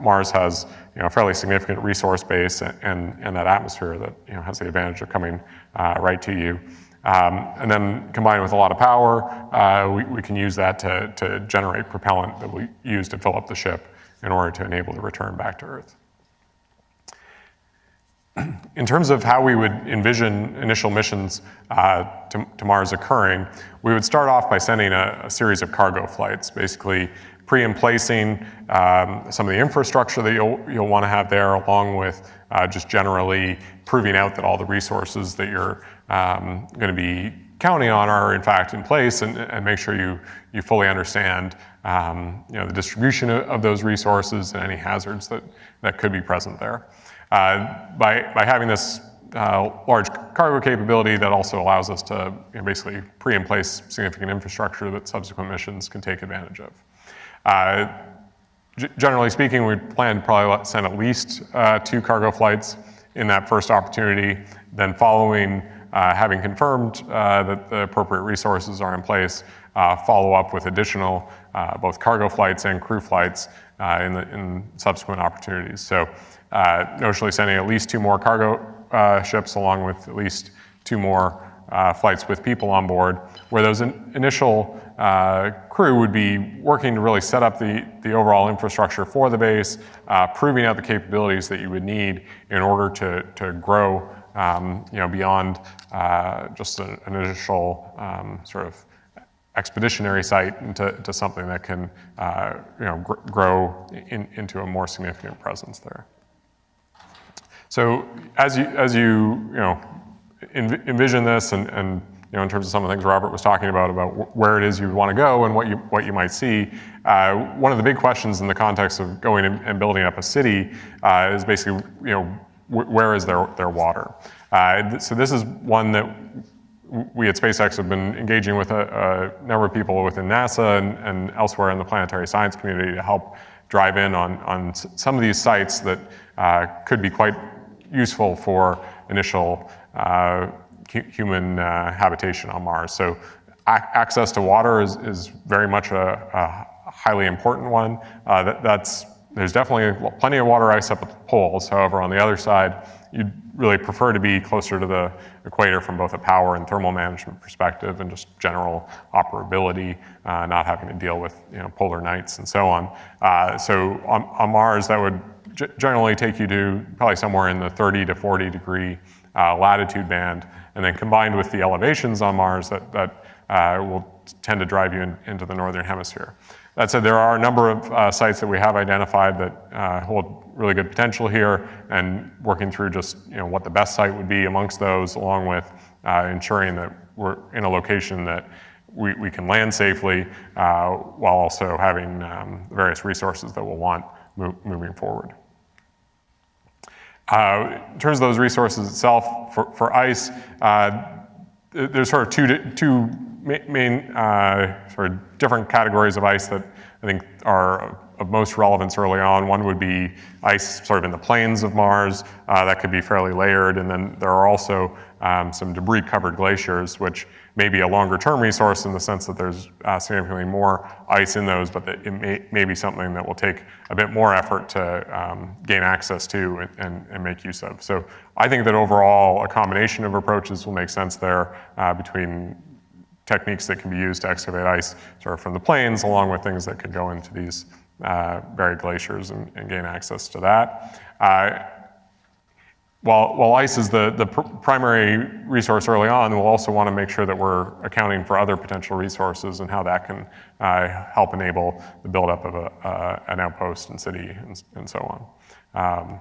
[SPEAKER 7] Mars has a fairly significant resource base and that atmosphere that has the advantage of coming right to you. And then combined with a lot of power, we can use that to generate propellant that we use to fill up the ship in order to enable the return back to Earth. In terms of how we would envision initial missions to Mars occurring, we would start off by sending a series of cargo flights, basically pre and placing some of the infrastructure that you'll want to have there, along with just generally proving out that all the resources that you're going to be counting on are in fact in place, and make sure you fully understand the distribution of those resources and any hazards that could be present there. By having this large cargo capability, that also allows us to basically pre and place significant infrastructure that subsequent missions can take advantage of. Generally speaking, we plan to probably send at least 2 cargo flights in that first opportunity. Then following having confirmed that the appropriate resources are in place, follow up with additional both cargo flights and crew flights in subsequent opportunities. So notionally sending at least 2 more cargo ships, along with at least 2 more flights with people on board, where those initial crew would be working to really set up the overall infrastructure for the base, proving out the capabilities that you would need in order to grow beyond just an initial sort of expeditionary site into something that can grow into a more significant presence there. So as you envision this, and in terms of some of the things Robert was talking about where it is you want to go and what you might see, one of the big questions in the context of going and building up a city is basically where is their water. So this is one that we at SpaceX have been engaging with a number of people within NASA and elsewhere in the planetary science community to help drive in on some of these sites that could be quite useful for initial human habitation on Mars. So access to water is very much a highly important one. There's definitely plenty of water ice up at the poles. However, on the other side, you'd really prefer to be closer to the equator from both a power and thermal management perspective, and just general operability, not having to deal with polar nights and so on. So on Mars, that would generally take you to probably somewhere in the 30 to 40 degree latitude band, and then combined with the elevations on Mars, that will tend to drive you into the northern hemisphere. That said, there are a number of sites that we have identified that hold really good potential here, and working through just what the best site would be amongst those, along with ensuring that we're in a location that we can land safely, while also having the various resources that we'll want moving forward. In terms of those resources itself, for ice, there's sort of two main sort of different categories of ice that I think are of most relevance early on. One would be ice sort of in the plains of Mars. That could be fairly layered. And then there are also some debris-covered glaciers, which may be a longer-term resource in the sense that there's significantly more ice in those, but that it may be something that will take a bit more effort to gain access to and make use of. So I think that overall, a combination of approaches will make sense there between techniques that can be used to excavate ice sort of from the plains, along with things that could go into these buried glaciers and gain access to that. While ice is the primary resource early on, we'll also want to make sure that we're accounting for other potential resources and how that can help enable the buildup of an outpost and city and so on.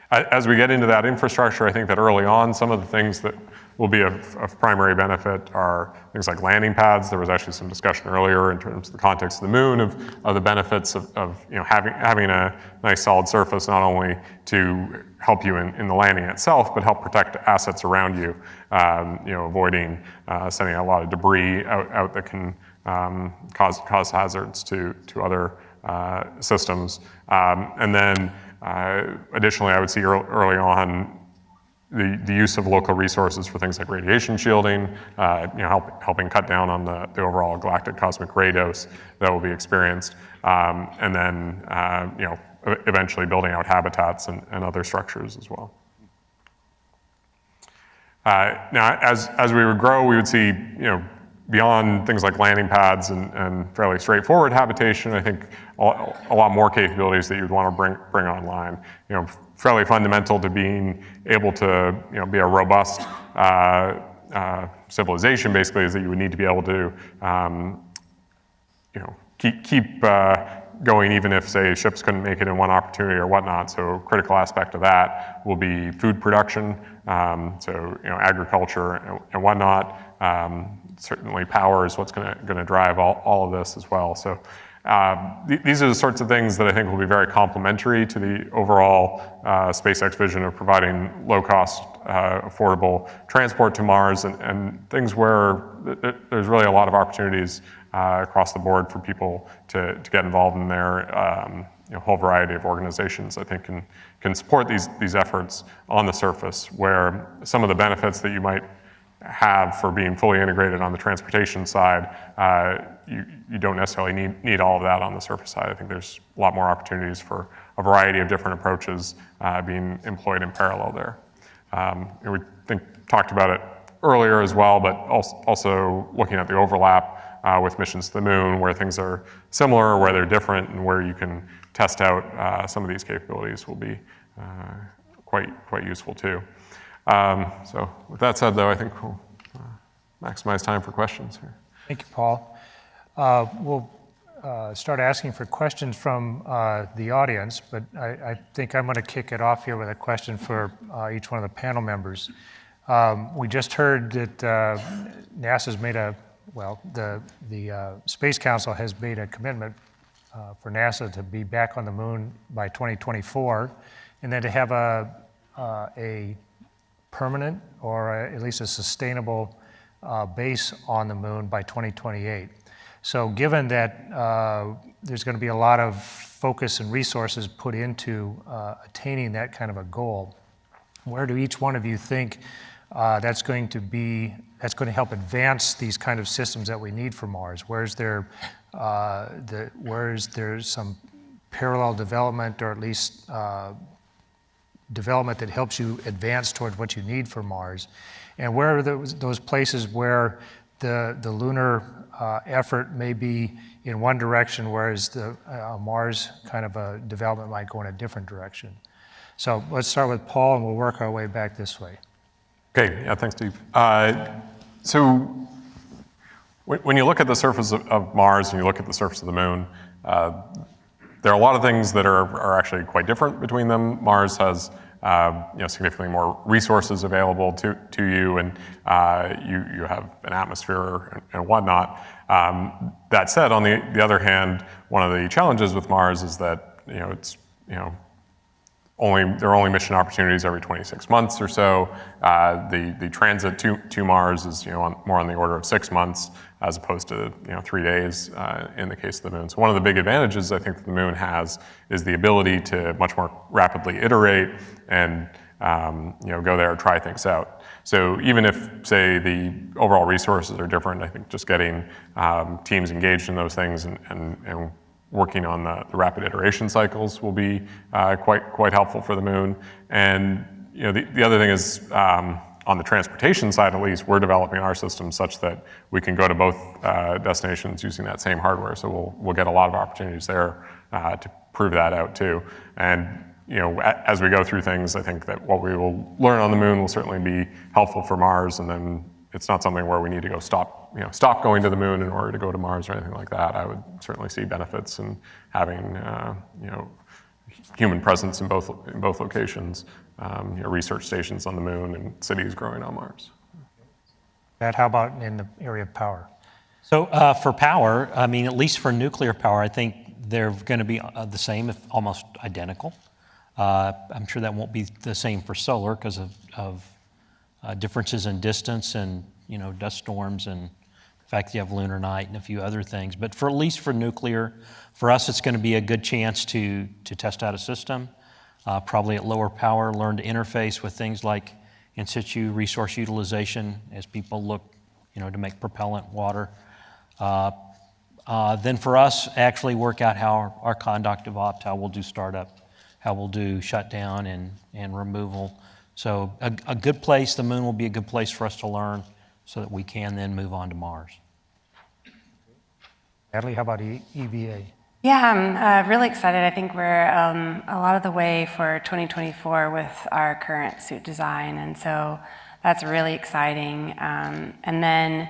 [SPEAKER 7] As we get into that infrastructure, I think that early on, some of the things that will be of primary benefit are things like landing pads. There was actually some discussion earlier in terms of the context of the moon of the benefits of having a nice solid surface, not only to help you in the landing itself, but help protect assets around you, avoiding sending a lot of debris out that can cause hazards to other systems. And then additionally, I would see early on the use of local resources for things like radiation shielding, helping cut down on the overall galactic cosmic ray dose that will be experienced, and then eventually building out habitats and other structures as well. Now, as we would grow, we would see beyond things like landing pads and fairly straightforward habitation, I think a lot more capabilities that you'd want to bring online. Fairly fundamental to being able to be a robust civilization, basically, is that you would need to be able to keep going even if, say, ships couldn't make it in one opportunity or whatnot. So a critical aspect of that will be food production, so agriculture and whatnot. Certainly power is what's going to drive all of this as well. So these are the sorts of things that I think will be very complementary to the overall SpaceX vision of providing low-cost, affordable transport to Mars, and things where there's really a lot of opportunities across the board for people to get involved in there. A whole variety of organizations, I think, can support these efforts on the surface, where some of the benefits that you might have for being fully integrated on the transportation side, you don't necessarily need all of that on the surface side. I think there's a lot more opportunities for a variety of different approaches being employed in parallel there. We talked about it earlier as well, but also looking at the overlap with missions to the moon, where things are similar, where they're different, and where you can test out some of these capabilities will be quite useful too. So with that said, though, I think we'll maximize time for questions here.
[SPEAKER 16] Thank you, Paul. We'll start asking for questions from the audience, but I think I'm going to kick it off here with a question for each one of the panel members. We just heard that NASA's made the Space Council has made a commitment for NASA to be back on the moon by 2024, and then to have a permanent or at least a sustainable base on the moon by 2028. So given that there's going to be a lot of focus and resources put into attaining that kind of a goal, where do each one of you think that's going to help advance these kind of systems that we need for Mars? Where's there some parallel development, or at least development that helps you advance towards what you need for Mars? And where are those places where the lunar effort may be in one direction, whereas the Mars kind of a development might go in a different direction? So let's start with Paul, and we'll work our way back this way.
[SPEAKER 7] Okay, yeah, thanks, Steve. So when you look at the surface of Mars and you look at the surface of the moon, there are a lot of things that are actually quite different between them. Mars has significantly more resources available to you, and you have an atmosphere and whatnot. That said, on the other hand, one of the challenges with Mars is that it's there are only mission opportunities every 26 months or so. The transit to Mars is more on the order of 6 months, as opposed to 3 days in the case of the moon. So one of the big advantages I think that the moon has is the ability to much more rapidly iterate and go there and try things out. So even if, say, the overall resources are different, I think just getting teams engaged in those things and working on the rapid iteration cycles will be quite helpful for the moon. And the other thing is, on the transportation side at least, we're developing our system such that we can go to both destinations using that same hardware. So we'll get a lot of opportunities there to prove that out too. And as we go through things, I think that what we will learn on the moon will certainly be helpful for Mars, and then it's not something where we need to go stop going to the moon in order to go to Mars or anything like that. I would certainly see benefits in having human presence in both locations, research stations on the moon and cities growing on Mars.
[SPEAKER 16] Matt, how about in the area of power?
[SPEAKER 2] So for power, I mean, at least for nuclear power, I think they're going to be the same, if almost identical. I'm sure that won't be the same for solar because of differences in distance and dust storms and the fact that you have lunar night and a few other things. But at least for nuclear, for us, it's going to be a good chance to test out a system, probably at lower power, learn to interface with things like in situ resource utilization as people look, to make propellant water. Then for us, actually work out how our conductive opt, how we'll do startup, how we'll do shutdown and removal. So a good place, the moon will be a good place for us to learn so that we can then move on to Mars.
[SPEAKER 16] Natalie, how about EVA?
[SPEAKER 3] Yeah, I'm really excited. I think we're a lot of the way for 2024 with our current suit design, and so that's really exciting. And then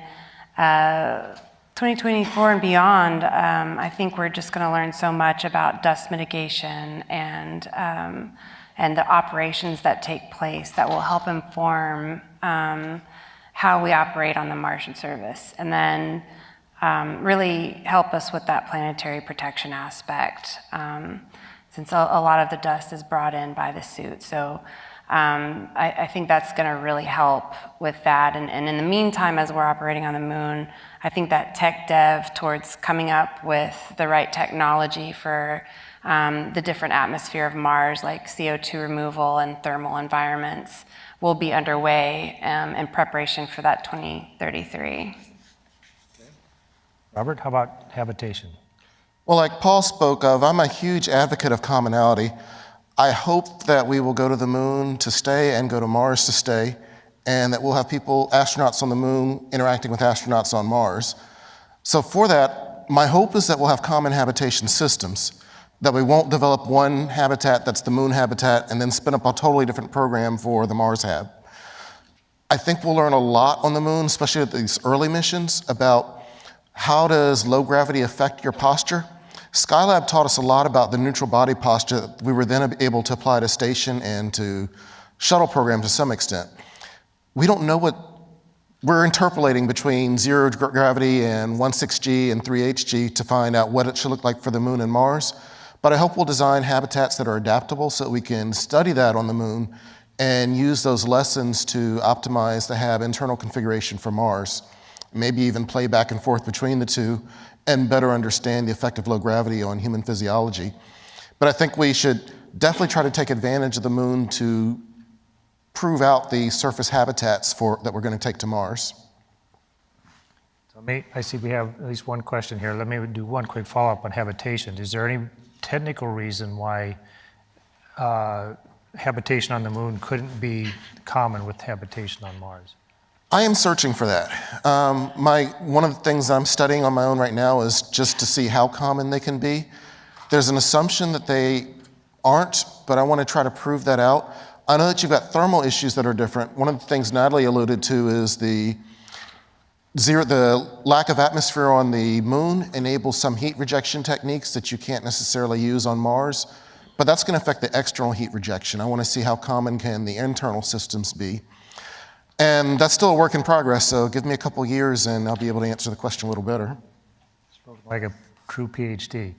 [SPEAKER 3] 2024 and beyond, I think we're just going to learn so much about dust mitigation and the operations that take place that will help inform how we operate on the Martian surface, and then really help us with that planetary protection aspect, since a lot of the dust is brought in by the suit. So I think that's going to really help with that. And in the meantime, as we're operating on the moon, I think that tech dev towards coming up with the right technology for the different atmosphere of Mars, like CO2 removal and thermal environments, will be underway in preparation for that 2033.
[SPEAKER 16] Robert, how about habitation?
[SPEAKER 14] Well, like Paul spoke of, I'm a huge advocate of commonality. I hope that we will go to the moon to stay and go to Mars to stay, and that we'll have astronauts on the moon interacting with astronauts on Mars. So for that, my hope is that we'll have common habitation systems, that we won't develop one habitat that's the moon habitat and then spin up a totally different program for the Mars hab. I think we'll learn a lot on the moon, especially at these early missions, about how does low gravity affect your posture. Skylab taught us a lot about the neutral body posture that we were then able to apply to station and to shuttle program to some extent. We don't know what we're interpolating between 0 gravity and 16G and 3hg to find out what it should look like for the moon and Mars. But I hope we'll design habitats that are adaptable so that we can study that on the moon and use those lessons to optimize the hab internal configuration for Mars. Maybe even play back and forth between the two and better understand the effect of low gravity on human physiology. But I think we should definitely try to take advantage of the moon to prove out the surface habitats that we're going to take to Mars.
[SPEAKER 16] So I see we have at least one question here. Let me do one quick follow-up on habitation. Is there any technical reason why habitation on the moon couldn't be common with habitation on Mars?
[SPEAKER 14] I am searching for that. One of the things I'm studying on my own right now is just to see how common they can be. There's an assumption that they aren't, but I want to try to prove that out. I know that you've got thermal issues that are different. One of the things Natalie alluded to is the lack of atmosphere on the moon enables some heat rejection techniques that you can't necessarily use on Mars, but that's going to affect the external heat rejection. I want to see how common can the internal systems be. And that's still a work in progress, so give me a couple years and I'll be able to answer the question a little better.
[SPEAKER 16] Like a true PhD.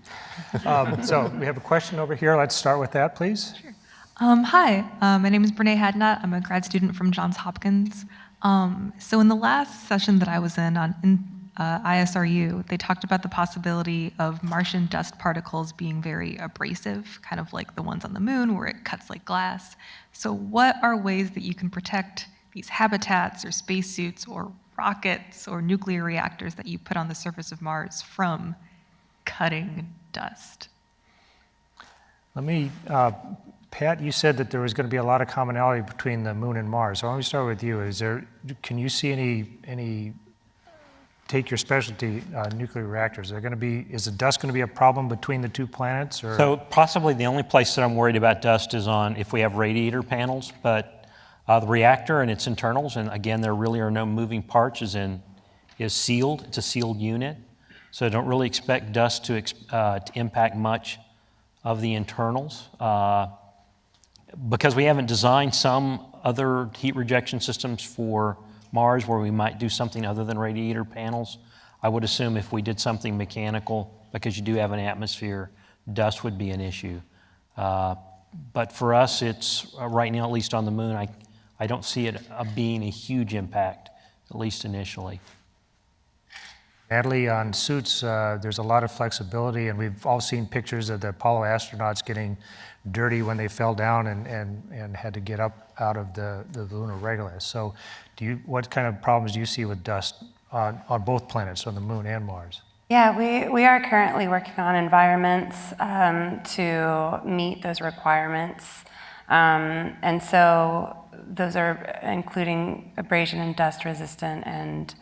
[SPEAKER 16] So we have a question over here. Let's start with that, please.
[SPEAKER 17] Sure. Hi, my name is Brene Hadnot. I'm a grad student from Johns Hopkins. So in the last session that I was in ISRU, they talked about the possibility of Martian dust particles being very abrasive, kind of like the ones on the moon where it cuts like glass. So what are ways that you can protect these habitats or spacesuits or rockets or nuclear reactors that you put on the surface of Mars from cutting dust?
[SPEAKER 16] Let me, Pat, you said that there was going to be a lot of commonality between the moon and Mars. So let me start with you. Can you see any take your specialty, nuclear reactors? Is the dust going to be a problem between the two planets? Or?
[SPEAKER 2] So possibly the only place that I'm worried about dust is on if we have radiator panels, but the reactor and its internals, and again, there really are no moving parts, is sealed. It's a sealed unit. So I don't really expect dust to impact much of the internals. Because we haven't designed some other heat rejection systems for Mars where we might do something other than radiator panels, I would assume if we did something mechanical, because you do have an atmosphere, dust would be an issue. But for us, it's right now, at least on the moon, I don't see it being a huge impact, at least initially.
[SPEAKER 16] Natalie, on suits, there's a lot of flexibility, and we've all seen pictures of the Apollo astronauts getting dirty when they fell down and had to get up out of the lunar regolith. So what kind of problems do you see with dust on both planets, on the moon and Mars?
[SPEAKER 3] Yeah, we are currently working on environments to meet those requirements. And so those are including abrasion and dust resistant and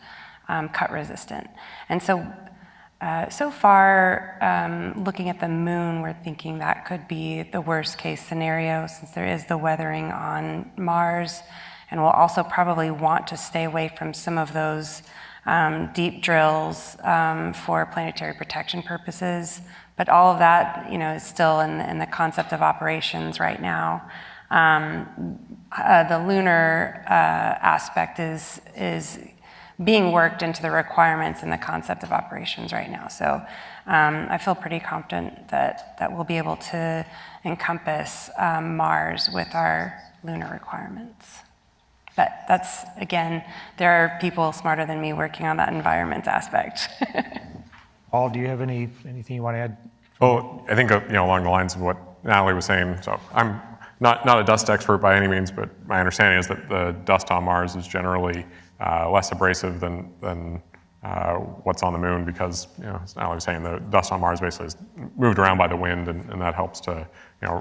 [SPEAKER 3] cut resistant. And so so far, looking at the moon, we're thinking that could be the worst case scenario since there is the weathering on Mars. And we'll also probably want to stay away from some of those deep drills for planetary protection purposes. But all of that, is still in the concept of operations right now. The lunar aspect is being worked into the requirements and the concept of operations right now. So I feel pretty confident that we'll be able to encompass Mars with our lunar requirements. But that's, again, there are people smarter than me working on that environment aspect.
[SPEAKER 16] Paul, do you have anything you want to add?
[SPEAKER 7] Well, I think along the lines of what Natalie was saying, so I'm not a dust expert by any means, but my understanding is that the dust on Mars is generally less abrasive than what's on the moon because, as Natalie was saying, the dust on Mars basically is moved around by the wind, and that helps to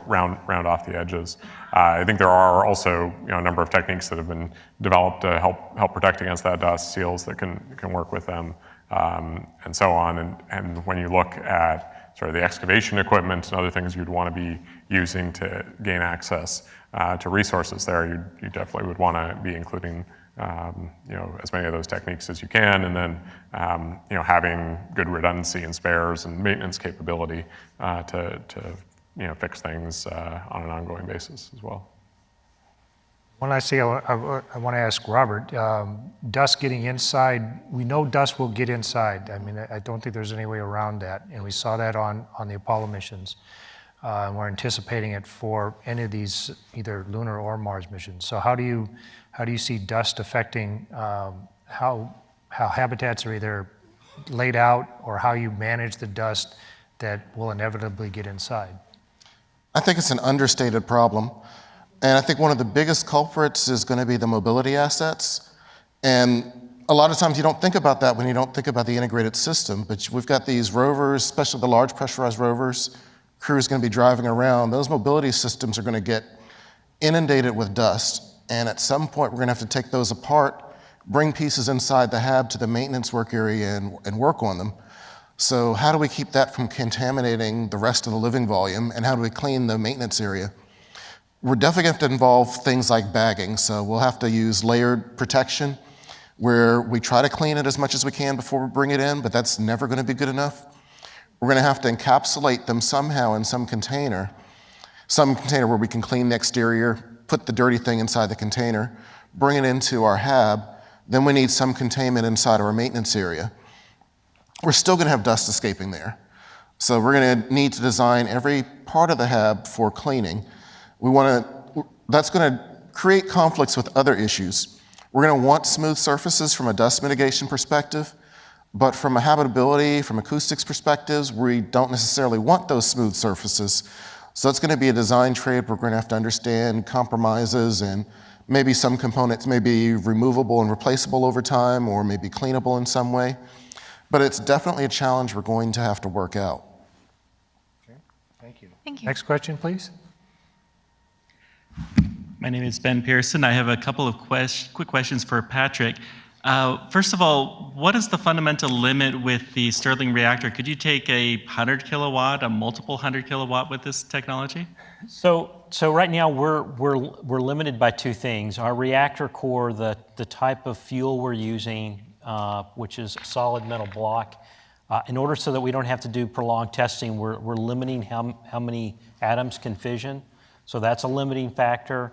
[SPEAKER 7] round off the edges. I think there are also a number of techniques that have been developed to help protect against that dust, seals that can work with them, and so on. And when you look at sort of the excavation equipment and other things you'd want to be using to gain access to resources there, you definitely would want to be including as many of those techniques as you can, and then having good redundancy and spares and maintenance capability to fix things on an ongoing basis as well.
[SPEAKER 16] When I say I want to ask Robert, dust getting inside, we know dust will get inside. I mean, I don't think there's any way around that, and we saw that on the Apollo missions. And we're anticipating it for any of these, either lunar or Mars missions. So how do you see dust affecting how habitats are either laid out or how you manage the dust that will inevitably get inside?
[SPEAKER 14] I think it's an understated problem. And I think one of the biggest culprits is going to be the mobility assets. And a lot of times you don't think about that when you don't think about the integrated system. But we've got these rovers, especially the large pressurized rovers, crews going to be driving around. Those mobility systems are going to get inundated with dust. And at some point, we're going to have to take those apart, bring pieces inside the HAB to the maintenance work area and work on them. So how do we keep that from contaminating the rest of the living volume? And how do we clean the maintenance area? We're definitely going to have to involve things like bagging. So we'll have to use layered protection where we try to clean it as much as we can before we bring it in, but that's never going to be good enough. We're going to have to encapsulate them somehow in some container where we can clean the exterior, put the dirty thing inside the container, bring it into our HAB. Then we need some containment inside our maintenance area. We're still going to have dust escaping there. So we're going to need to design every part of the HAB for cleaning. That's going to create conflicts with other issues. We're going to want smooth surfaces from a dust mitigation perspective, but from a habitability, from acoustics perspectives, we don't necessarily want those smooth surfaces. So it's going to be a design trade. We're going to have to understand compromises, and maybe some components may be removable and replaceable over time, or maybe cleanable in some way. But it's definitely a challenge we're going to have to work out.
[SPEAKER 16] Okay, thank you.
[SPEAKER 17] Thank you.
[SPEAKER 16] Next question, please.
[SPEAKER 18] My name is Ben Pearson. I have a couple of quick questions for Patrick. First of all, what is the fundamental limit with the Stirling reactor? Could you take a 100 kilowatt, a multiple 100 kilowatt with this technology?
[SPEAKER 2] So right now we're limited by two things. Our reactor core, the type of fuel we're using, which is a solid metal block. In order so that we don't have to do prolonged testing, we're limiting how many atoms can fission. So that's a limiting factor.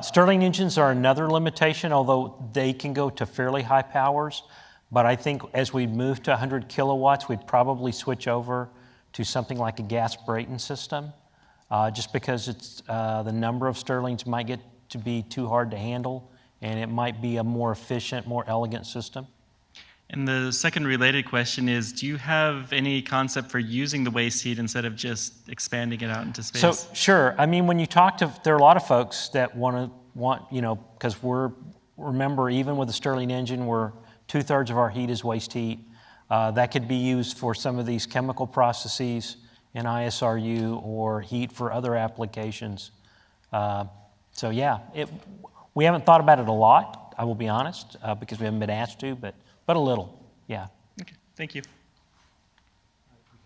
[SPEAKER 2] Stirling engines are another limitation, although they can go to fairly high powers. But I think as we move to 100 kilowatts, we'd probably switch over to something like a gas Brayton system, just because it's the number of Stirlings might get to be too hard to handle, and it might be a more efficient, more elegant system.
[SPEAKER 18] And the second related question is, do you have any concept for using the waste heat instead of just expanding it out into space?
[SPEAKER 2] So sure. I mean, when you talk to, there are a lot of folks that want, because remember, even with the Stirling engine, we're 2/3 of our heat is waste heat. That could be used for some of these chemical processes in ISRU or heat for other applications. So yeah, we haven't thought about it a lot, I will be honest, because we haven't been asked to, but a little, yeah.
[SPEAKER 18] Okay, thank you.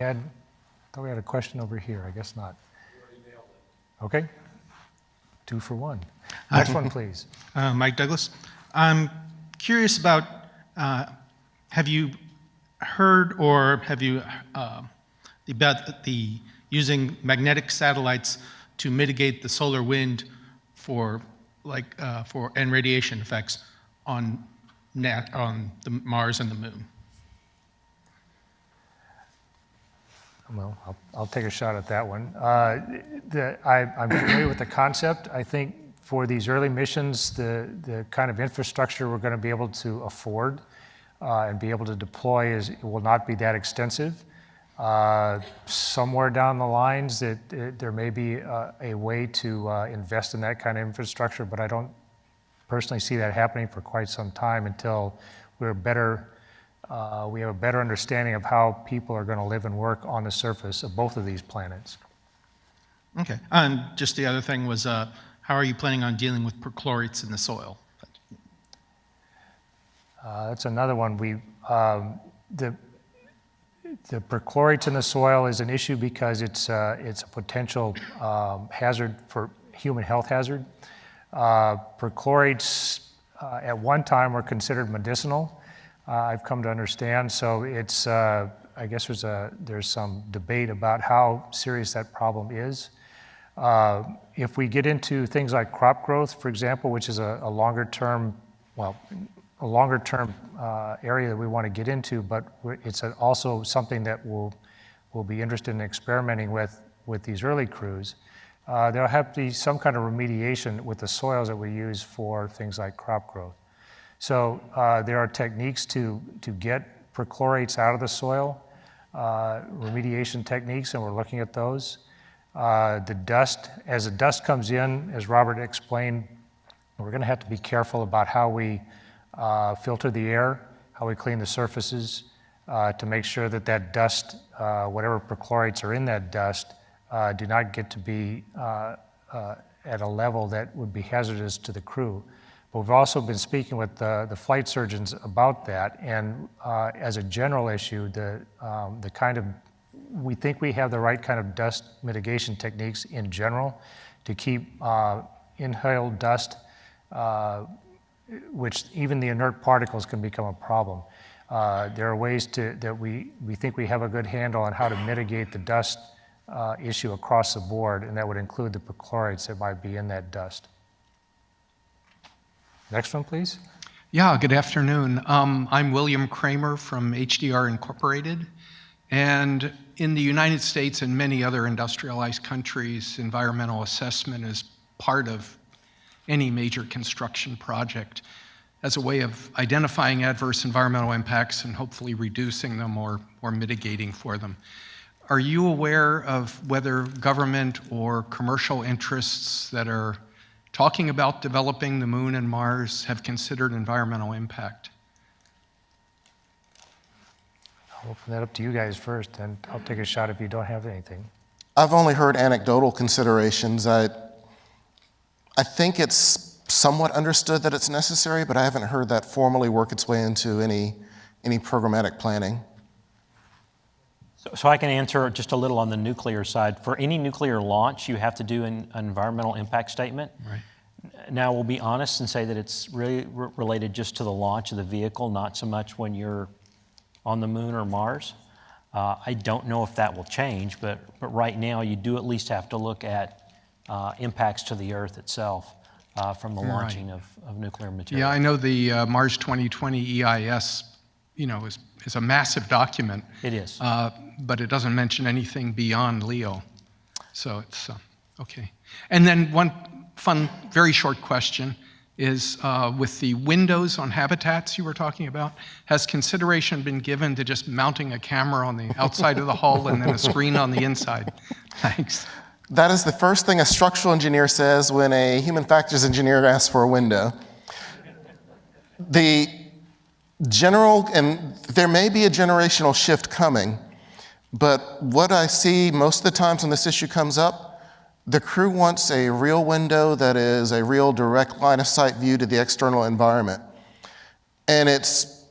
[SPEAKER 16] I thought we had a question over here. I guess not. Okay. 2 for 1. Next one, please.
[SPEAKER 19] Mike Douglas. I'm curious about, have you heard or have you about the using magnetic satellites to mitigate the solar wind for and radiation effects on the Mars and the Moon?
[SPEAKER 16] Well, I'll take a shot at that one. I'm familiar with the concept. I think for these early missions, the kind of infrastructure we're going to be able to afford and be able to deploy will not be that extensive. Somewhere down the lines, there may be a way to invest in that kind of infrastructure, but I don't personally see that happening for quite some time until we have a better understanding of how people are going to live and work on the surface of both of these planets.
[SPEAKER 19] Okay. And just the other thing was, how are you planning on dealing with perchlorates in the soil?
[SPEAKER 16] That's another one. The perchlorates in the soil is an issue because it's a potential hazard for human health hazard. Perchlorates at one time were considered medicinal, I've come to understand. So it's, I guess there's some debate about how serious that problem is. If we get into things like crop growth, for example, which is a longer term area that we want to get into, but it's also something that we'll be interested in experimenting with these early crews. There'll have to be some kind of remediation with the soils that we use for things like crop growth. So there are techniques to get perchlorates out of the soil, remediation techniques, and we're looking at those. The dust, as the dust comes in, as Robert explained, we're going to have to be careful about how we filter the air, how we clean the surfaces, to make sure that dust, whatever perchlorates are in that dust, do not get to be at a level that would be hazardous to the crew. But we've also been speaking with the flight surgeons about that, and as a general issue, we think we have the right kind of dust mitigation techniques in general to keep inhaled dust, which even the inert particles can become a problem. There are ways that we think we have a good handle on how to mitigate the dust issue across the board, and that would include the perchlorates that might be in that dust. Next one, please.
[SPEAKER 19] Yeah, good afternoon. I'm William Kramer from HDR Incorporated,
[SPEAKER 13] And in the United States and many other industrialized countries, environmental assessment is part of any major construction project as a way of identifying adverse environmental impacts and hopefully reducing them or mitigating for them. Are you aware of whether government or commercial interests that are talking about developing the Moon and Mars have considered environmental impact?
[SPEAKER 16] I'll open that up to you guys first, and I'll take a shot if you don't have anything.
[SPEAKER 14] I've only heard anecdotal considerations. I think it's somewhat understood that it's necessary, but I haven't heard that formally work its way into any programmatic planning.
[SPEAKER 2] So I can answer just a little on the nuclear side. For any nuclear launch, you have to do an environmental impact statement.
[SPEAKER 13] Right.
[SPEAKER 2] Now, we'll be honest and say that it's really related just to the launch of the vehicle, not so much when you're on the Moon or Mars. I don't know if that will change, but right now you do at least have to look at impacts to the Earth itself from the launching of nuclear material.
[SPEAKER 13] Yeah, I know the Mars 2020 EIS, is a massive document.
[SPEAKER 2] It is.
[SPEAKER 13] But it doesn't mention anything beyond LEO. So it's okay. And then one fun, very short question is with the windows on habitats you were talking about, has consideration been given to just mounting a camera on the outside of the hull and then a screen on the inside? Thanks.
[SPEAKER 14] That is the first thing a structural engineer says when a human factors engineer asks for a window. The general, and there may be a generational shift coming, but what I see most of the times when this issue comes up, the crew wants a real window that is a real direct line of sight view to the external environment. And it's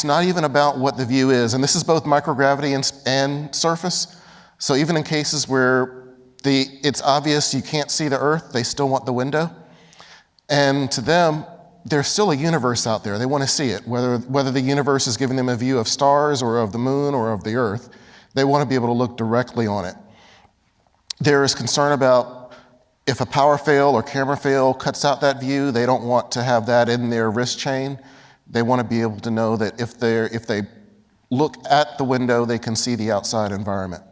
[SPEAKER 14] not even about what the view is, and this is both microgravity and surface. So even in cases where it's obvious you can't see the Earth, they still want the window. And to them, there's still a universe out there. They want to see it, whether the universe is giving them a view of stars or of the Moon or of the Earth. They want to be able to look directly on it. There is concern about if a power fail or camera fail cuts out that view, they don't want to have that in their wrist chain. They want to be able to know that if they look at the window, they can see the outside environment.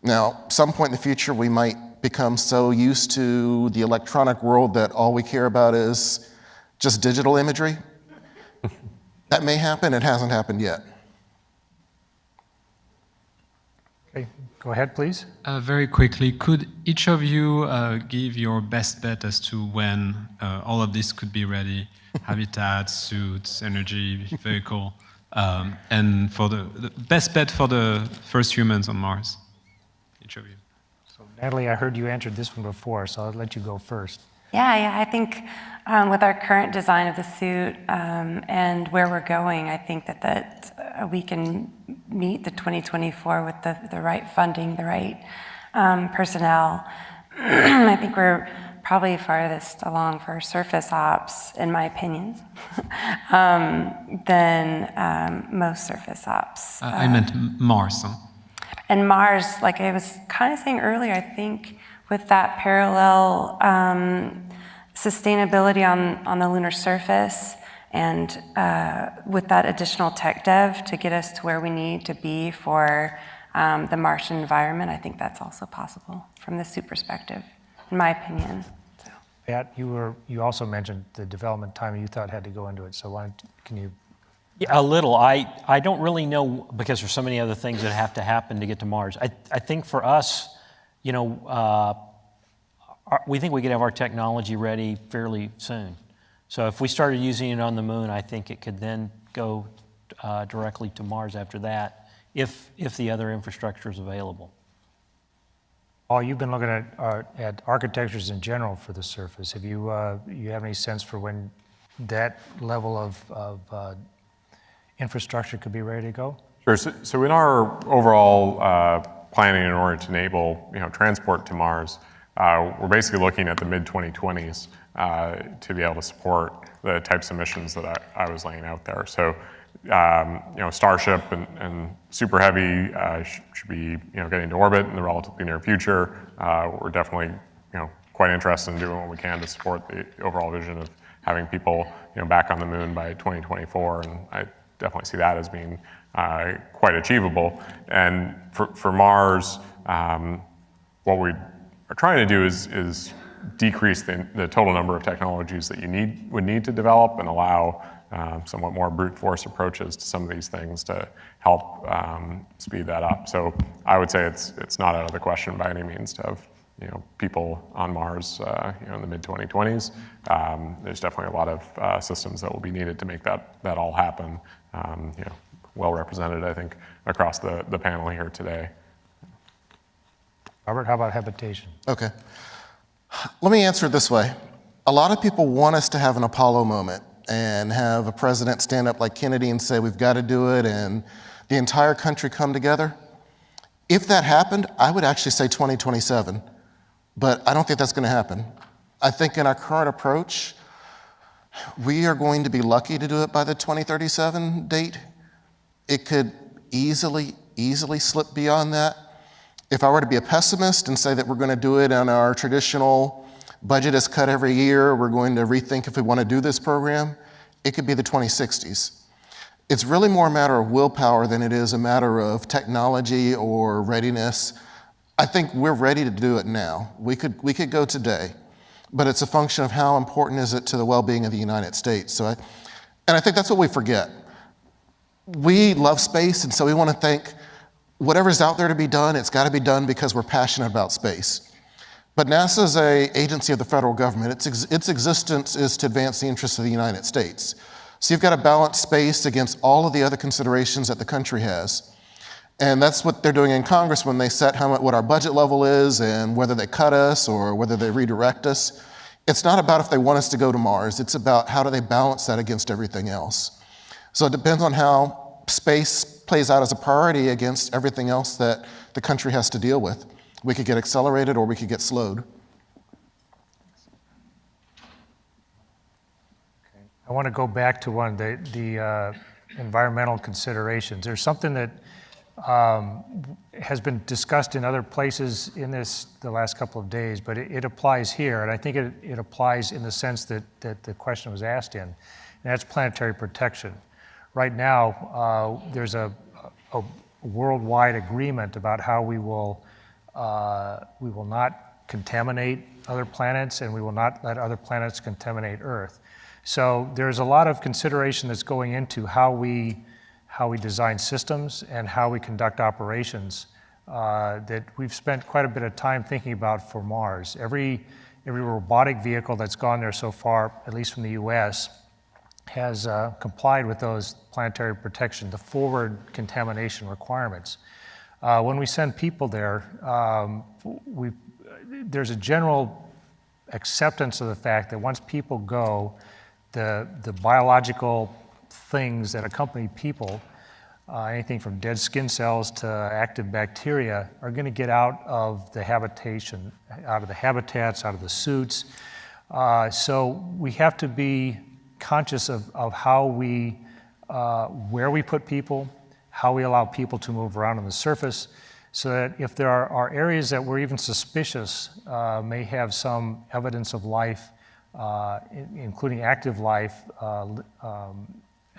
[SPEAKER 14] Now, some point in the future, we might become so used to the electronic world that all we care about is just digital imagery. That may happen. It hasn't happened yet.
[SPEAKER 16] Okay, go ahead, please.
[SPEAKER 20] Very quickly, could each of you give your best bet as to when all of this could be ready? Habitats, suits, energy, vehicle, and for the best bet for the first humans on Mars? Each of you.
[SPEAKER 16] So Natalie, I heard you answered this one before, so I'll let you go first.
[SPEAKER 3] Yeah, I think with our current design of the suit and where we're going, I think that we can meet the 2024 with the right funding, the right personnel. I think we're probably farthest along for surface ops, in my opinion, than most surface ops.
[SPEAKER 20] I meant Mars. Huh?
[SPEAKER 3] And Mars, like I was kind of saying earlier, I think with that parallel sustainability on the lunar surface and with that additional tech dev to get us to where we need to be for the Martian environment, I think that's also possible from the suit perspective, in my opinion. So.
[SPEAKER 16] Pat, you also mentioned the development time you thought had to go into it, so can you?
[SPEAKER 2] Yeah, a little. I don't really know because there's so many other things that have to happen to get to Mars. I think for us, we think we could have our technology ready fairly soon. So if we started using it on the Moon, I think it could then go directly to Mars after that, if the other infrastructure is available.
[SPEAKER 16] Paul, you've been looking at architectures in general for the surface. Have you have any sense for when that level of infrastructure could be ready to go?
[SPEAKER 7] Sure. So in our overall planning in order to enable transport to Mars, we're basically looking at the mid-2020s to be able to support the types of missions that I was laying out there. So Starship and Super Heavy should be getting to orbit in the relatively near future. We're definitely quite interested in doing what we can to support the overall vision of having people back on the Moon by 2024. And definitely see that as being quite achievable. And for Mars, what we are trying to do is decrease the total number of technologies that you would need to develop and allow somewhat more brute force approaches to some of these things to help speed that up. So I would say it's not out of the question by any means to have people on Mars in the mid-2020s. There's definitely a lot of systems that will be needed to make that all happen. Well represented, I think, across the panel here today.
[SPEAKER 16] Robert, how about habitation?
[SPEAKER 14] Okay. Let me answer it this way. A lot of people want us to have an Apollo moment and have a president stand up like Kennedy and say, we've got to do it, and the entire country come together. If that happened, I would actually say 2027, but I don't think that's going to happen. I think in our current approach, we are going to be lucky to do it by the 2037 date. It could easily slip beyond that. If I were to be a pessimist and say that we're going to do it on our traditional budget is cut every year, we're going to rethink if we want to do this program, it could be the 2060s. It's really more a matter of willpower than it is a matter of technology or readiness. I think we're ready to do it now. We could go today, but it's a function of how important is it to the well-being of the United States. And I think that's what we forget. We love space, and so we want to think whatever's out there to be done, it's got to be done because we're passionate about space. But NASA is an agency of the federal government. Its existence is to advance the interests of the United States. So you've got to balance space against all of the other considerations that the country has. And that's what they're doing in Congress when they set what our budget level is and whether they cut us or whether they redirect us. It's not about if they want us to go to Mars. It's about how do they balance that against everything else. So it depends on how space plays out as a priority against everything else that the country has to deal with. We could get accelerated or we could get slowed.
[SPEAKER 16] I want to go back to one of the environmental considerations. There's something that has been discussed in other places in the last couple of days, but it applies here, and I think it applies in the sense that the question was asked in, and that's planetary protection. Right now, there's a worldwide agreement about how we will not contaminate other planets, and we will not let other planets contaminate Earth. So there's a lot of consideration that's going into how we design systems and how we conduct operations that we've spent quite a bit of time thinking about for Mars. Every robotic vehicle that's gone there so far, at least from the US, has complied with those planetary protection, the forward contamination requirements. When we send people there, there's a general acceptance of the fact that once people go, the biological things that accompany people, anything from dead skin cells to active bacteria, are going to get out of the habitation, out of the habitats, out of the suits. So we have to be conscious of how where we put people, how we allow people to move around on the surface, so that if there are areas that we're even suspicious may have some evidence of life, including active life,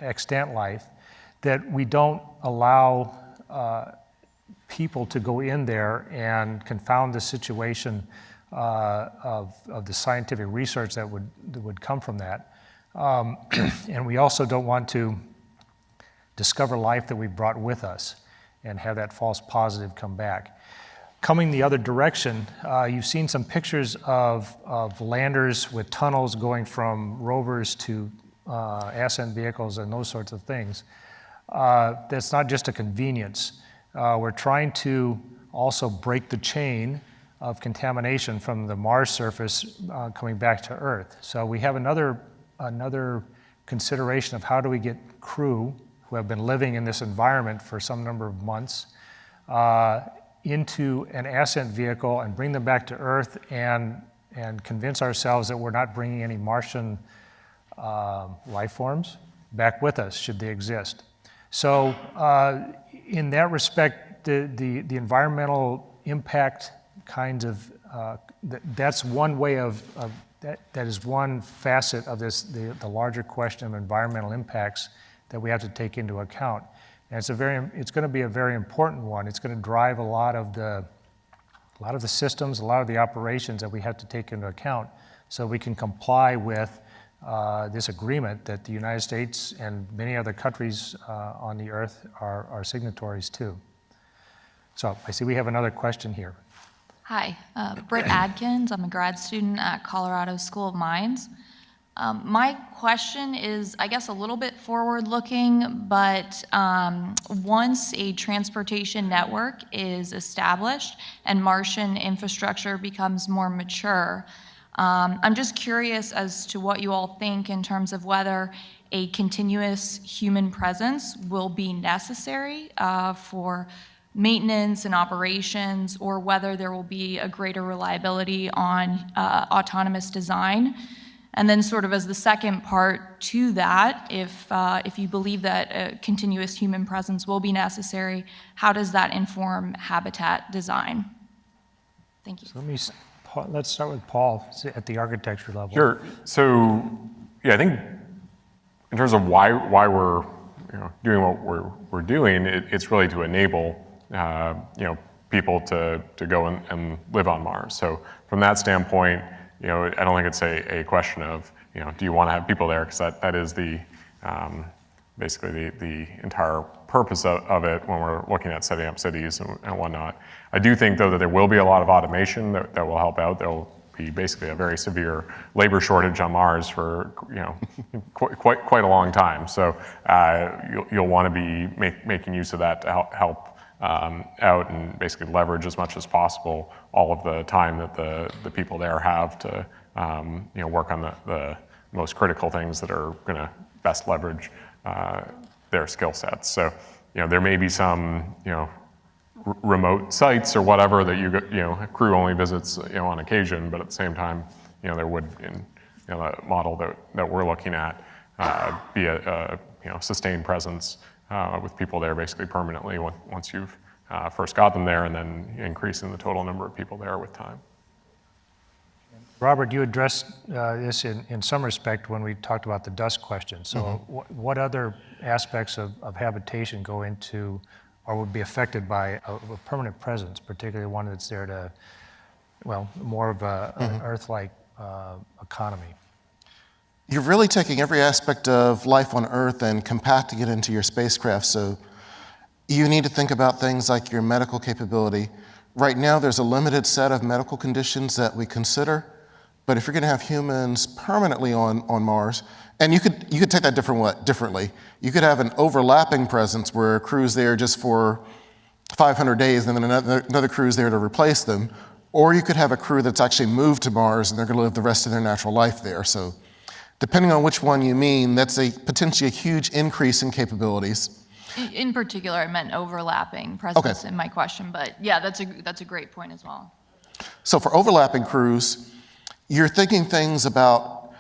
[SPEAKER 16] extant life, that we don't allow people to go in there and confound the situation of the scientific research that would come from that. And we also don't want to discover life that we brought with us and have that false positive come back. Coming the other direction, you've seen some pictures of landers with tunnels going from rovers to ascent vehicles and those sorts of things. That's not just a convenience. We're trying to also break the chain of contamination from the Mars surface coming back to Earth. So we have another consideration of how do we get crew who have been living in this environment for some number of months into an ascent vehicle and bring them back to Earth and convince ourselves that we're not bringing any Martian life forms back with us, should they exist. So in that respect, the environmental impact kinds of, that's one way of that is one facet of this, the larger question of environmental impacts that we have to take into account. And it's going to be a very important one. It's going to drive a lot of the systems, a lot of the operations that we have to take into account so we can comply with this agreement that the United States and many other countries on the earth are signatories to. So I see we have another question here.
[SPEAKER 6] Hi, Britt Adkins. I'm a grad student at Colorado School of Mines. My question is, I guess, a little bit forward-looking, but once a transportation network is established and Martian infrastructure becomes more mature, I'm just curious as to what you all think in terms of whether a continuous human presence will be necessary for maintenance and operations, or whether there will be a greater reliability on autonomous design. And then sort of as the second part to that, if you believe that a continuous human presence will be necessary, how does that inform habitat design? Thank you.
[SPEAKER 16] So let's start with Paul at the architecture level.
[SPEAKER 7] Sure. So, yeah, I think in terms of why we're doing what we're doing, it's really to enable people to go and live on Mars. So from that standpoint, I don't think it's a question of do you want to have people there, because that is the basically the entire purpose of it when we're looking at setting up cities and whatnot. I do think, though, that there will be a lot of automation that will help out. There will be basically a very severe labor shortage on Mars for quite a long time. So you'll want to be making use of that to help out and basically leverage as much as possible all of the time that the people there have to work on the most critical things that are going to best leverage their skill sets. So there may be some remote sites or whatever that crew only visits on occasion, but at the same time there would in the model that we're looking at be a sustained presence with people there basically permanently once you've first got them there, and then increasing the total number of people there with time.
[SPEAKER 16] Robert, you addressed this in some respect when we talked about the dust question. So what other aspects of habitation go into or would be affected by a permanent presence, particularly one that's there to, more of an Earth-like economy?
[SPEAKER 14] You're really taking every aspect of life on Earth and compacting it into your spacecraft. So you need to think about things like your medical capability. Right now, there's a limited set of medical conditions that we consider. But if you're going to have humans permanently on Mars, and you could take that differently. You could have an overlapping presence where a crew's there just for 500 days and then another crew's there to replace them. Or you could have a crew that's actually moved to Mars and they're going to live the rest of their natural life there. So depending on which one you mean, that's potentially a huge increase in capabilities.
[SPEAKER 6] In particular, I meant overlapping presence in my question, but yeah, that's a great point as well.
[SPEAKER 14] So for overlapping crews, you're thinking things about,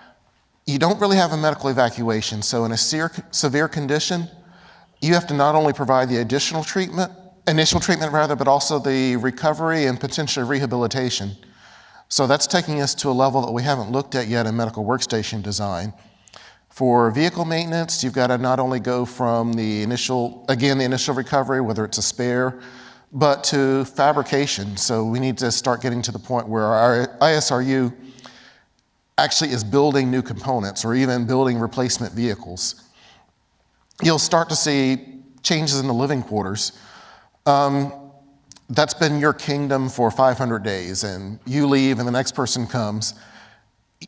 [SPEAKER 14] you don't really have a medical evacuation. So in a severe condition, you have to not only provide the initial treatment, but also the recovery and potentially rehabilitation. So that's taking us to a level that we haven't looked at yet in medical workstation design. For vehicle maintenance, you've got to not only go from the initial recovery, whether it's a spare, but to fabrication. So we need to start getting to the point where our ISRU actually is building new components or even building replacement vehicles. You'll start to see changes in the living quarters. That's been your kingdom for 500 days, and you leave and the next person comes.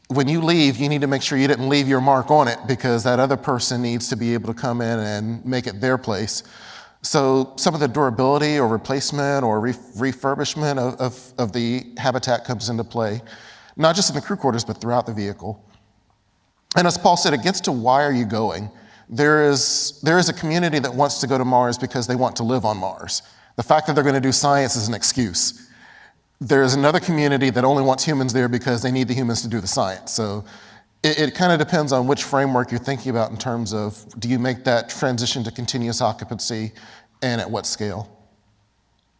[SPEAKER 14] When you leave, you need to make sure you didn't leave your mark on it, because that other person needs to be able to come in and make it their place. So some of the durability or replacement or refurbishment of the habitat comes into play, not just in the crew quarters, but throughout the vehicle. And as Paul said, it gets to why are you going? There is a community that wants to go to Mars because they want to live on Mars. The fact that they're going to do science is an excuse. There's another community that only wants humans there because they need the humans to do the science. So it kind of depends on which framework you're thinking about in terms of, do you make that transition to continuous occupancy and at what scale?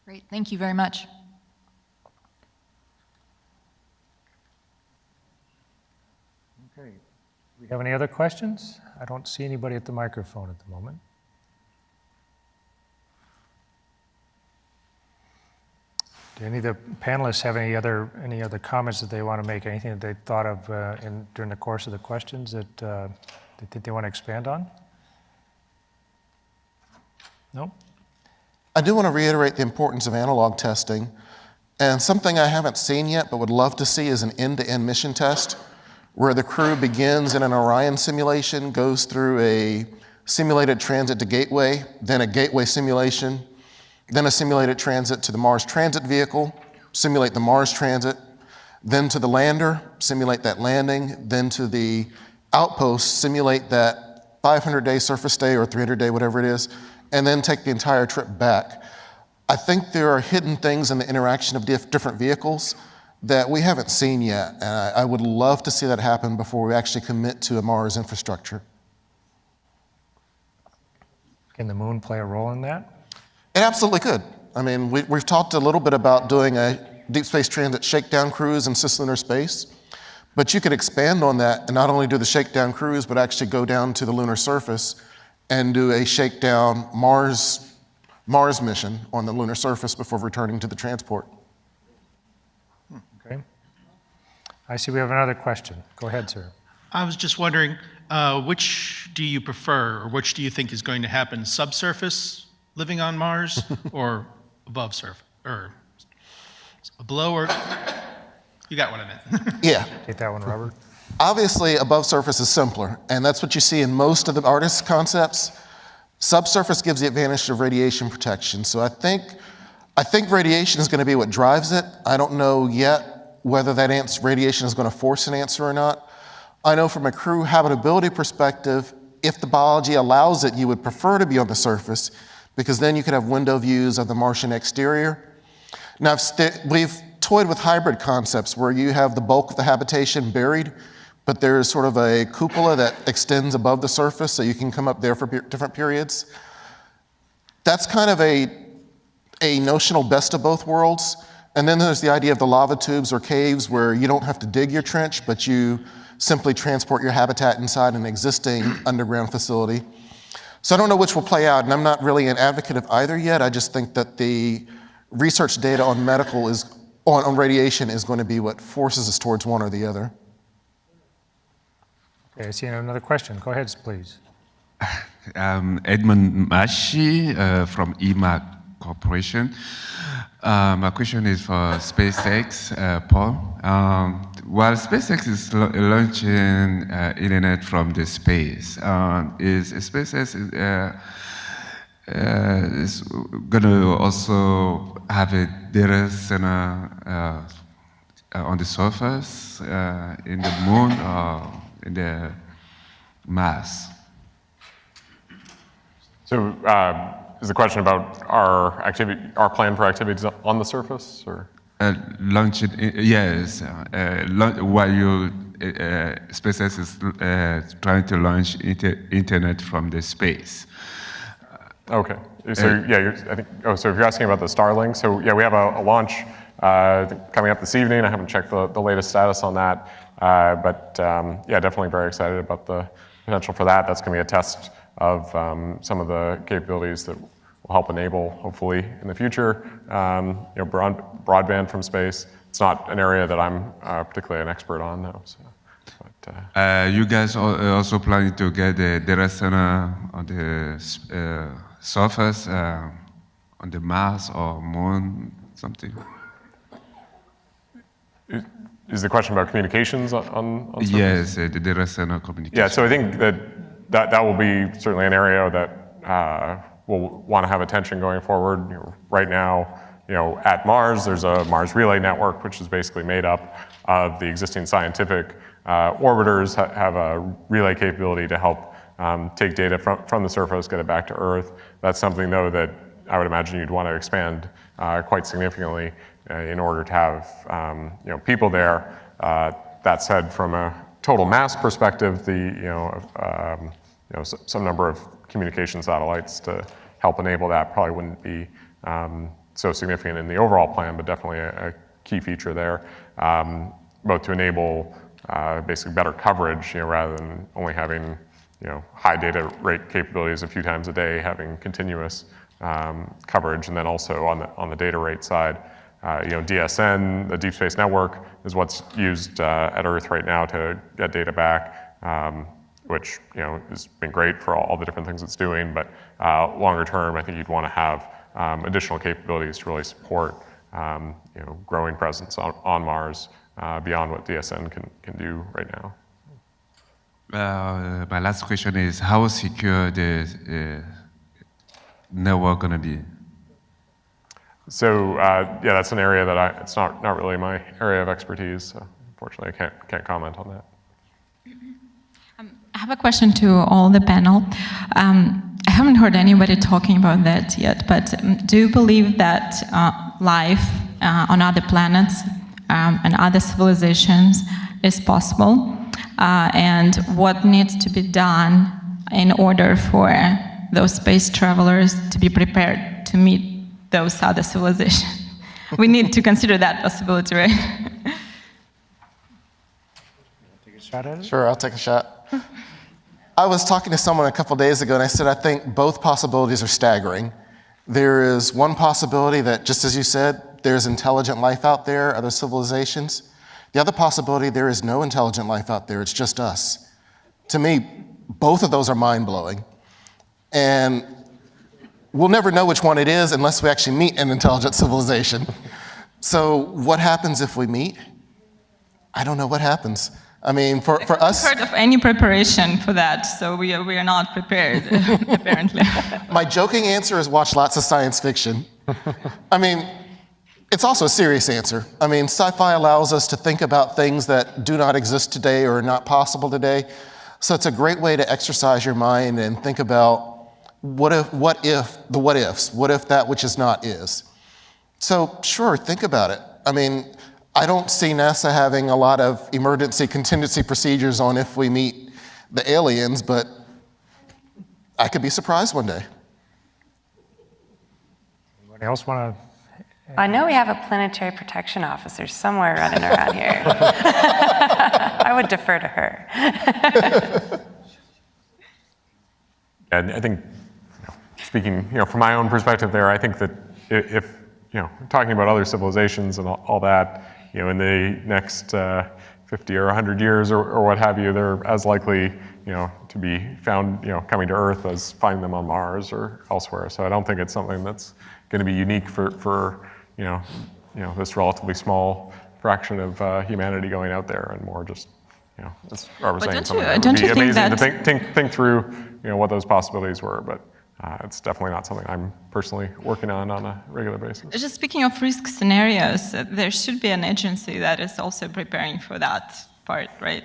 [SPEAKER 6] Great, thank you very much.
[SPEAKER 16] Okay, we have any other questions? I don't see anybody at the microphone at the moment. Do any of the panelists have any other comments that they want to make? Anything that they thought of during the course of the questions that they think they want to expand on? No?
[SPEAKER 14] I do want to reiterate the importance of analog testing. And something I haven't seen yet but would love to see is an end-to-end mission test where the crew begins in an Orion simulation, goes through a simulated transit to Gateway, then a Gateway simulation, then a simulated transit to the Mars Transit Vehicle, simulate the Mars transit, then to the lander, simulate that landing, then to the outpost, simulate that 500-day surface stay or 300-day, whatever it is, and then take the entire trip back. I think there are hidden things in the interaction of different vehicles that we haven't seen yet, and I would love to see that happen before we actually commit to a Mars infrastructure.
[SPEAKER 16] Can the moon play a role in that?
[SPEAKER 14] It absolutely could. I mean, we've talked a little bit about doing a deep space transit shakedown cruise in cislunar space, but you could expand on that and not only do the shakedown cruise, but actually go down to the lunar surface and do a shakedown Mars mission on the lunar surface before returning to the transport.
[SPEAKER 16] Okay. I see we have another question. Go ahead, sir.
[SPEAKER 19] I was just wondering, which do you prefer, or which do you think is going to happen? Subsurface living on Mars, or above surface, or below, or you got what I meant?
[SPEAKER 14] Yeah.
[SPEAKER 16] Take that one, Robert.
[SPEAKER 14] Obviously, above surface is simpler, and that's what you see in most of the artist concepts. Subsurface gives the advantage of radiation protection. So I think radiation is going to be what drives it. I don't know yet whether that radiation is going to force an answer or not. I know from a crew habitability perspective, if the biology allows it, you would prefer to be on the surface because then you could have window views of the Martian exterior. Now, we've toyed with hybrid concepts where you have the bulk of the habitation buried, but there's sort of a cupola that extends above the surface so you can come up there for different periods. That's kind of a notional best of both worlds. And then there's the idea of the lava tubes or caves where you don't have to dig your trench, but you simply transport your habitat inside an existing underground facility. So I don't know which will play out, and I'm not really an advocate of either yet. I just think that the research data on on radiation is going to be what forces us towards one or the other.
[SPEAKER 16] Okay, I see another question. Go ahead, please.
[SPEAKER 21] Edmund Mashi from EMAC Corporation. My question is for SpaceX, Paul. While SpaceX is launching internet from the space, is SpaceX is going to also have a data center on the surface, in the moon, or in the Mars?
[SPEAKER 7] So, is the question about our plan for activities on the surface, or?
[SPEAKER 21] Launch it, yes. While SpaceX is trying to launch internet from the space.
[SPEAKER 7] Okay. So I think. Oh, so if you're asking about the Starlink, so yeah, we have a launch coming up this evening. I haven't checked the latest status on that, but yeah, definitely very excited about the potential for that. That's going to be a test of some of the capabilities that will help enable, hopefully, in the future, broadband from space. It's not an area that I'm particularly an expert on, though. So,
[SPEAKER 21] you guys are also planning to get a data center on the surface, on the Mars or Moon, something?
[SPEAKER 7] Is the question about communications on surface?
[SPEAKER 21] Yes, the data center communication.
[SPEAKER 7] Yeah, so I think that will be certainly an area that we'll want to have attention going forward. Right now, at Mars, there's a Mars Relay Network, which is basically made up of the existing scientific orbiters have a relay capability to help take data from the surface, get it back to Earth. That's something, though, that I would imagine you'd want to expand quite significantly in order to have people there. That said, from a total mass perspective, some number of communication satellites to help enable that probably wouldn't be so significant in the overall plan, but definitely a key feature there, both to enable basically better coverage, rather than only having, high data rate capabilities a few times a day, having continuous coverage. And then also on the data rate side, DSN, the Deep Space Network, is what's used at Earth right now to get data back, which has been great for all the different things it's doing. But longer term, I think you'd want to have additional capabilities to really support growing presence on Mars beyond what DSN can do right now.
[SPEAKER 21] My last question is, how secure the network going to be?
[SPEAKER 7] So that's an area that it's not really my area of expertise. So unfortunately, I can't comment on that.
[SPEAKER 4] I have a question to all the panel. I haven't heard anybody talking about that yet, but do you believe that life on other planets and other civilizations is possible? And what needs to be done in order for those space travelers to be prepared to meet those other civilizations? We need to consider that possibility, right?
[SPEAKER 2] Take a shot at it?
[SPEAKER 14] Sure, I'll take a shot. I was talking to someone a couple days ago, and I said, I think both possibilities are staggering. There is one possibility that, just as you said, there's intelligent life out there, other civilizations. The other possibility, there is no intelligent life out there, it's just us. To me, both of those are mind-blowing. And we'll never know which one it is unless we actually meet an intelligent civilization. So what happens if we meet? I don't know what happens. I mean, for us...
[SPEAKER 4] I haven't heard of any preparation for that, so we are not prepared, apparently.
[SPEAKER 14] My joking answer is watch lots of science fiction. I mean, it's also a serious answer. I mean, sci-fi allows us to think about things that do not exist today or are not possible today. So it's a great way to exercise your mind and think about what if the what ifs, what if that which is not is. So sure, think about it. I mean, I don't see NASA having a lot of emergency contingency procedures on if we meet the aliens, but I could be surprised one day.
[SPEAKER 2] Anyone else want to?
[SPEAKER 3] I know we have a planetary protection officer somewhere running around here. I would defer to her.
[SPEAKER 7] And I think, speaking, from my own perspective there, I think that if, talking about other civilizations and all that, in the next 50 or 100 years or what have you, they're as likely, to be found, coming to Earth as finding them on Mars or elsewhere. So I don't think it's something that's going to be unique for this relatively small fraction of humanity going out there, and more just, as Robert was saying, something that would be amazing to think through, what those possibilities were. But it's definitely not something I'm personally working on a regular basis.
[SPEAKER 4] Just speaking of risk scenarios, there should be an agency that is also preparing for that part, right?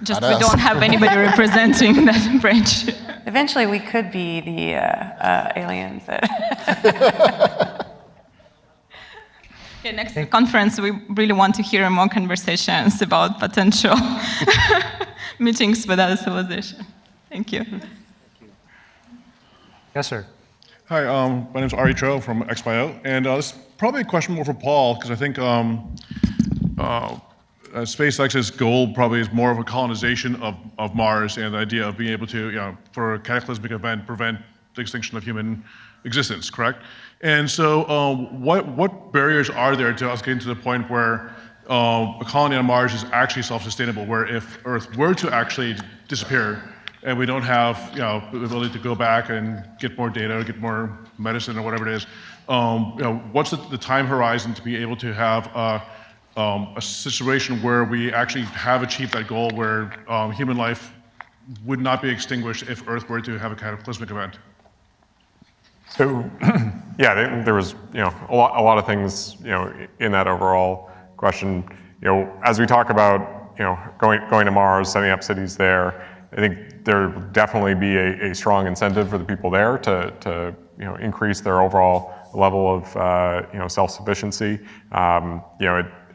[SPEAKER 4] Just we don't have anybody representing that branch.
[SPEAKER 3] Eventually, we could be the aliens.
[SPEAKER 4] Okay, next conference, we really want to hear more conversations about potential meetings with other civilizations. Thank you.
[SPEAKER 2] Yes, sir.
[SPEAKER 22] Hi, my name is Ari Tro from XBio, and this is probably a question more for Paul, because I think SpaceX's goal probably is more of a colonization of Mars, and the idea of being able to, for a cataclysmic event, prevent the extinction of human existence, correct? And so what barriers are there to us getting to the point where a colony on Mars is actually self-sustainable, where if Earth were to actually disappear, and we don't have the ability to go back and get more data, get more medicine or whatever it is, what's the time horizon to be able to have a situation where we actually have achieved that goal, where human life would not be extinguished if Earth were to have a cataclysmic event?
[SPEAKER 7] So, yeah, there was a lot of things in that overall question. As we talk about going to Mars, setting up cities there, I think there would definitely be a strong incentive for the people there to increase their overall level of self-sufficiency. I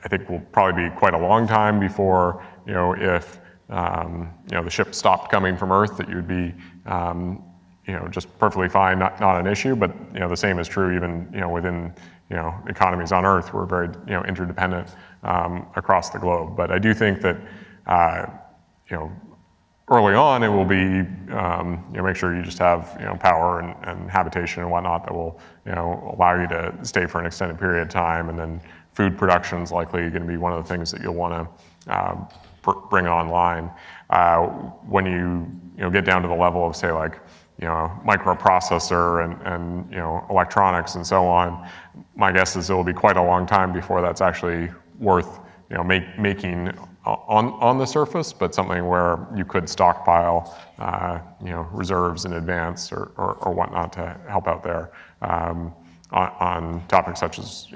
[SPEAKER 7] think will probably be quite a long time before if the ship stopped coming from Earth, that you'd be just perfectly fine, not an issue. But the same is true even within economies on Earth. We're very interdependent across the globe. But I do think that, early on, it will be, make sure you just have, power and habitation and whatnot that will, allow you to stay for an extended period of time. And then food production is likely going to be one of the things that you'll want to bring online. When you get down to the level of, say, like, microprocessor and electronics and so on, my guess is it will be quite a long time before that's actually worth, making on the surface, but something where you could stockpile, reserves in advance or whatnot to help out there. On topics such as,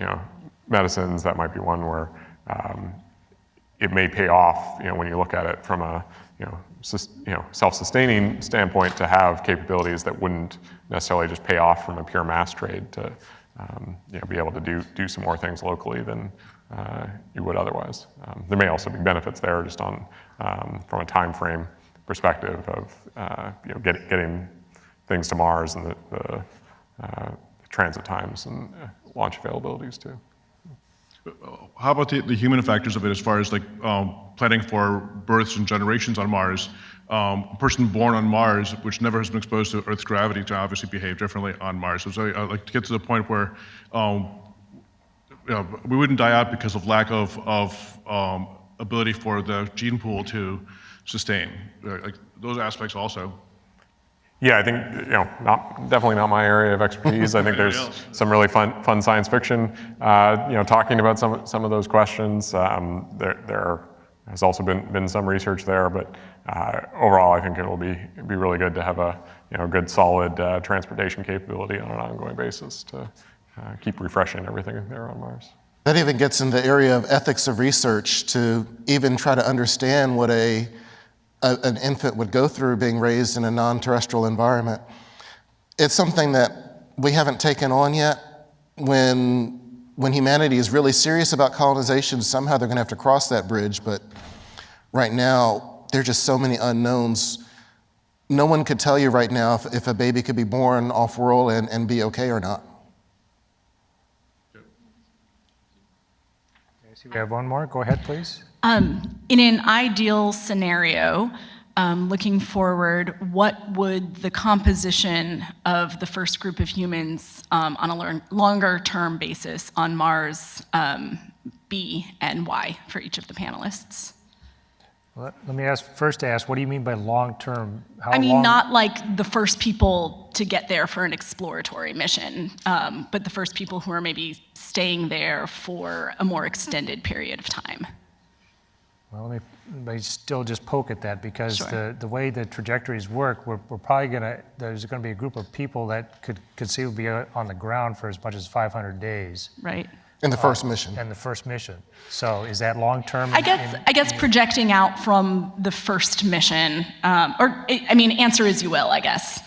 [SPEAKER 7] medicines, that might be one where it may pay off, when you look at it from a, self-sustaining standpoint, to have capabilities that wouldn't necessarily just pay off from a pure mass trade to, be able to do some more things locally than you would otherwise. There may also be benefits there just on, from a time frame perspective of, getting things to Mars and the transit times and launch availabilities too.
[SPEAKER 22] How about the human factors of it, as far as like planning for births and generations on Mars? A person born on Mars, which never has been exposed to Earth's gravity, to obviously behave differently on Mars. So I'd like to get to the point where we wouldn't die out because of lack of ability for the gene pool to sustain. Like those aspects also.
[SPEAKER 7] Yeah, I think definitely not my area of expertise. I think there's some really fun science fiction, talking about some of those questions. There has also been some research there, but overall, I think it will be really good to have a good solid transportation capability on an ongoing basis to keep refreshing everything there on Mars.
[SPEAKER 14] That even gets in the area of ethics of research to even try to understand what an infant would go through being raised in a non-terrestrial environment. It's something that we haven't taken on yet. When humanity is really serious about colonization, somehow they're going to have to cross that bridge, but right now, there are just so many unknowns. No one could tell you right now if a baby could be born off-world and be okay or not.
[SPEAKER 16] We have one more. Go ahead, please.
[SPEAKER 9] In an ideal scenario, looking forward, what would the composition of the first group of humans on a longer-term basis on Mars be, and why, for each of the panelists?
[SPEAKER 16] Let me first ask, what do you mean by long-term?
[SPEAKER 9] I mean, not like the first people to get there for an exploratory mission, but the first people who are maybe staying there for a more extended period of time.
[SPEAKER 16] Well, let me still just poke at that, because
[SPEAKER 9] Sure.
[SPEAKER 16] the way the trajectories work, we're probably there's going to be a group of people that could conceivably be on the ground for as much as 500 days.
[SPEAKER 9] Right.
[SPEAKER 14] In the first mission.
[SPEAKER 16] In the first mission. So is that long-term?
[SPEAKER 9] I guess projecting out from the first mission, answer as you will, I guess,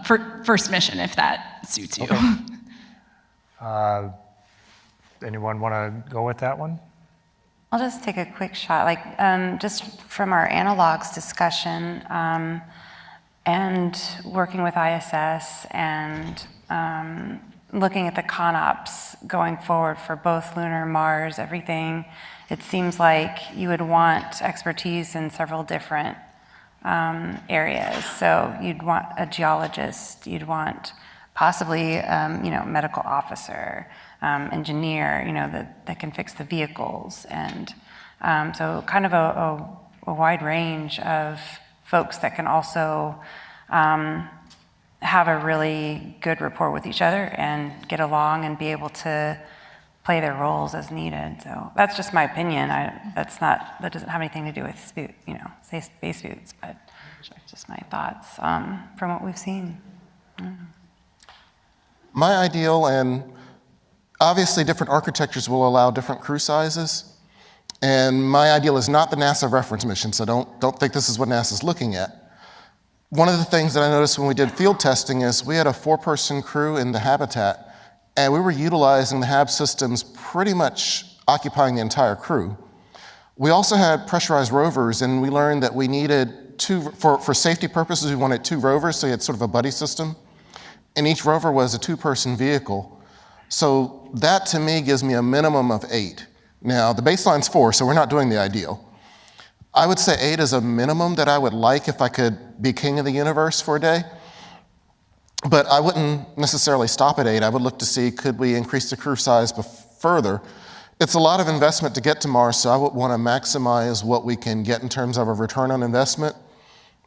[SPEAKER 9] for first mission, if that suits you.
[SPEAKER 16] Okay. Anyone want to go with that one?
[SPEAKER 3] I'll just take a quick shot, just from our analogs discussion and working with ISS and looking at the CONOPS going forward for both lunar, Mars, everything. It seems like you would want expertise in several different areas. So you'd want a geologist, you'd want possibly, medical officer, engineer, that can fix the vehicles. And so kind of a wide range of folks that can also have a really good rapport with each other and get along and be able to play their roles as needed. So that's just my opinion. That doesn't have anything to do with space suits, but just my thoughts from what we've seen.
[SPEAKER 14] My ideal, and obviously different architectures will allow different crew sizes, and my ideal is not the NASA reference mission, so don't think this is what NASA's looking at. One of the things that I noticed when we did field testing is we had a 4-person crew in the habitat, and we were utilizing the HAB systems pretty much occupying the entire crew. We also had pressurized rovers, and we learned that we needed for safety purposes, we wanted 2 rovers, so you had sort of a buddy system. And each rover was a 2-person vehicle. So that to me gives me a minimum of 8. Now, the baseline's 4, so we're not doing the ideal. I would say 8 is a minimum that I would like if I could be king of the universe for a day. But I wouldn't necessarily stop at 8. I would look to see, could we increase the crew size further? It's a lot of investment to get to Mars, so I would want to maximize what we can get in terms of a return on investment.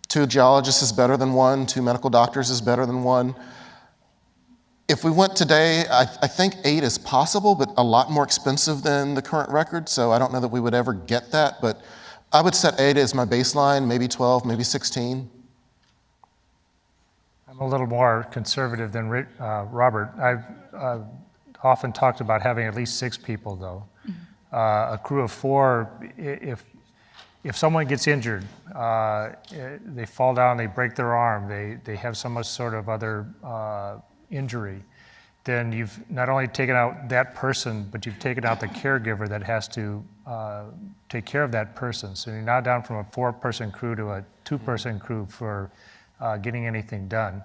[SPEAKER 14] 2 geologists is better than 1, 2 medical doctors is better than 1. If we went today, I think 8 is possible, but a lot more expensive than the current record, so I don't know that we would ever get that, but I would set 8 as my baseline, maybe 12, maybe 16.
[SPEAKER 16] I'm a little more conservative than Robert. I've often talked about having at least 6 people, though. A crew of 4, if someone gets injured, they fall down, they break their arm, they have some sort of other injury, then you've not only taken out that person, but you've taken out the caregiver that has to take care of that person. So you're now down from a 4-person crew to a 2-person crew for getting anything done.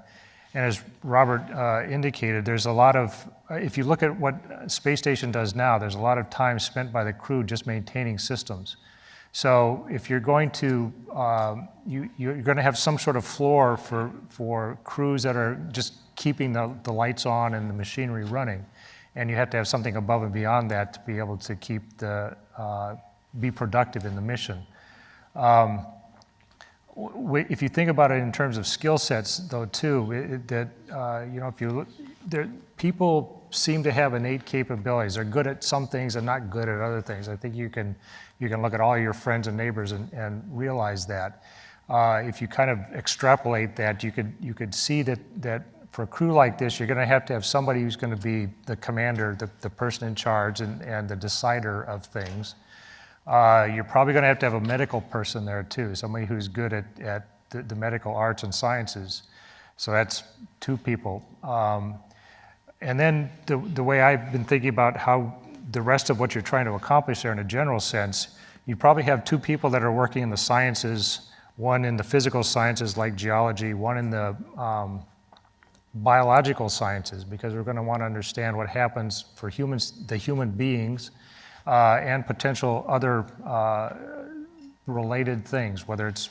[SPEAKER 16] And as Robert indicated, there's a lot of, if you look at what space station does now, there's a lot of time spent by the crew just maintaining systems. So if you're going to, you're going to have some sort of floor for crews that are just keeping the lights on and the machinery running. And you have to have something above and beyond that to be able to keep be productive in the mission. If you think about it in terms of skill sets, though, too, if you look, people seem to have innate capabilities. They're good at some things and not good at other things. I think you can look at all your friends and neighbors and realize that. If you kind of extrapolate that, you could see that for a crew like this, you're going to have somebody who's going to be the commander, the person in charge, and the decider of things. You're probably going to have a medical person there too, somebody who's good at the medical arts and sciences. So that's 2 people. And then the way I've been thinking about how the rest of what you're trying to accomplish there in a general sense, you probably have 2 people that are working in the sciences, one in the physical sciences like geology, one in the biological sciences, because we're going to want to understand what happens for humans, the human beings, and potential other related things, whether it's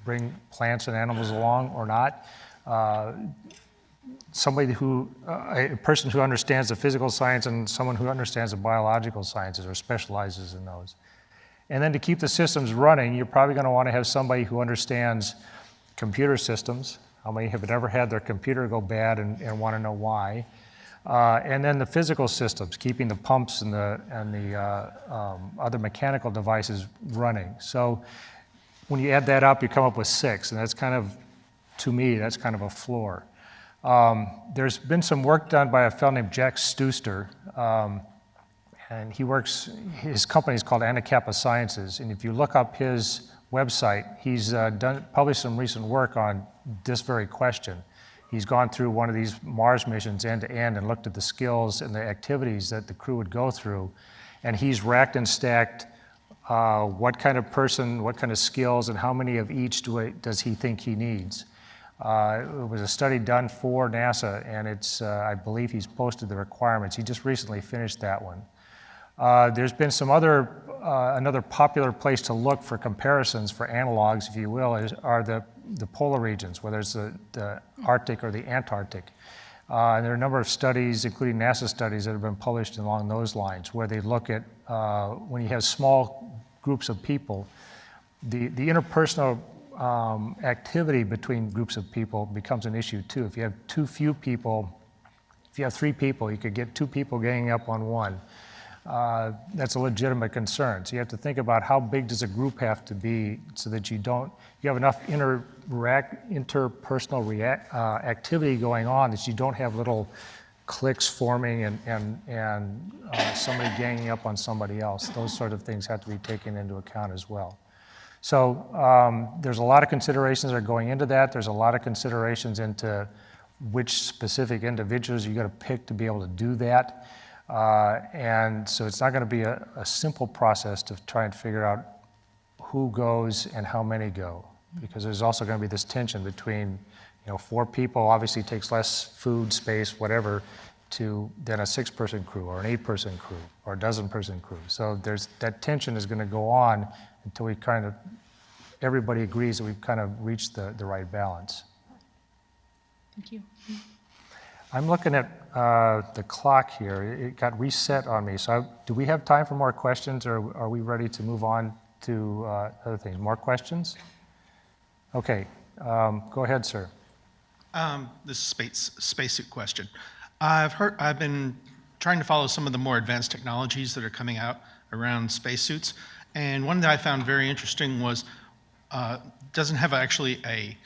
[SPEAKER 16] bring plants and animals along or not. A person who understands the physical science and someone who understands the biological sciences or specializes in those. And then to keep the systems running, you're probably going to want to have somebody who understands computer systems. How many have ever had their computer go bad and want to know why? And then the physical systems, keeping the pumps and the other mechanical devices running. So when you add that up, you come up with 6, and that's kind of, to me, that's kind of a floor. There's been some work done by a fellow named Jack Stuster, and his company is called Anacapa Sciences, and if you look up his website, he's published some recent work on this very question. He's gone through one of these Mars missions end to end and looked at the skills and the activities that the crew would go through. And he's racked and stacked what kind of person, what kind of skills, and how many of each does he think he needs. It was a study done for NASA, and I believe he's posted the requirements. He just recently finished that one. There's been some another popular place to look for comparisons, for analogs, if you will, are the polar regions, whether it's the Arctic or the Antarctic. And there are a number of studies, including NASA studies, that have been published along those lines, where they look at when you have small groups of people, the interpersonal activity between groups of people becomes an issue too. If you have too few people, if you have 3 people, you could get 2 people ganging up on one. That's a legitimate concern. So you have to think about how big does a group have to be so that you have enough interpersonal activity going on that you don't have little cliques forming and somebody ganging up on somebody else. Those sort of things have to be taken into account as well. So there's a lot of considerations that are going into that. There's a lot of considerations into which specific individuals you got to pick to be able to do that. And so it's not going to be a simple process to try and figure out who goes and how many go, because there's also going to be this tension between, 4 people obviously takes less food, space, whatever, than a 6-person crew or an 8-person crew or a dozen-person crew. So that tension is going to go on until everybody agrees that we've kind of reached the right balance.
[SPEAKER 9] Thank you.
[SPEAKER 16] I'm looking at the clock here. It got reset on me. So do we have time for more questions, or are we ready to move on to other things? More questions? Okay, go ahead, sir.
[SPEAKER 19] This is spacesuit question. I've been trying to follow some of the more advanced technologies that are coming out around spacesuits, and one that I found very interesting was doesn't have actually a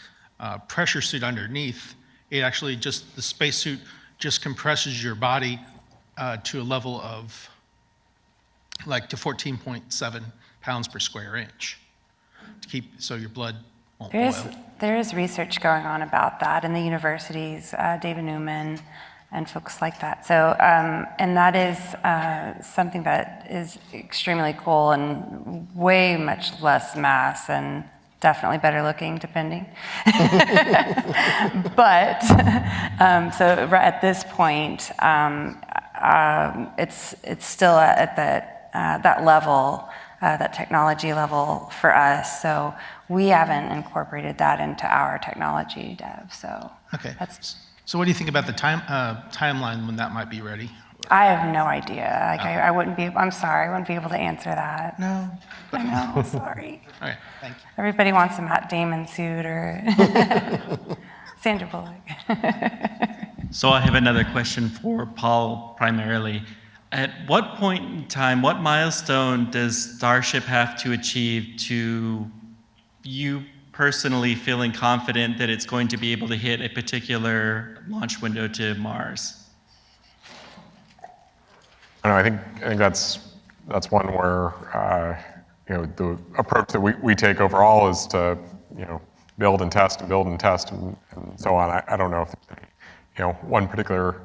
[SPEAKER 19] pressure suit underneath. It actually just, the spacesuit just compresses your body to a level of like to 14.7 pounds per square inch to keep, so your blood won't boil.
[SPEAKER 3] There is research going on about that in the universities, David Newman and folks like that. So, and that is something that is extremely cool and way much less mass and definitely better looking, depending. But, so right at this point, it's still at that level, that technology level for us. So we haven't incorporated that into our technology dev. So
[SPEAKER 19] okay. So what do you think about the timeline when that might be ready?
[SPEAKER 3] I have no idea. Like I wouldn't be. I'm sorry. I wouldn't be able to answer that.
[SPEAKER 19] No.
[SPEAKER 3] I know. Sorry.
[SPEAKER 19] All right. Thank you.
[SPEAKER 3] Everybody wants a Matt Damon suit or Sandra Bullock.
[SPEAKER 18] So I have another question for Paul primarily. At what point in time, what milestone does Starship have to achieve to you personally feeling confident that it's going to be able to hit a particular launch window to Mars?
[SPEAKER 7] I think that's one where the approach that we take overall is to build and test and build and test and so on. I don't know if there's one particular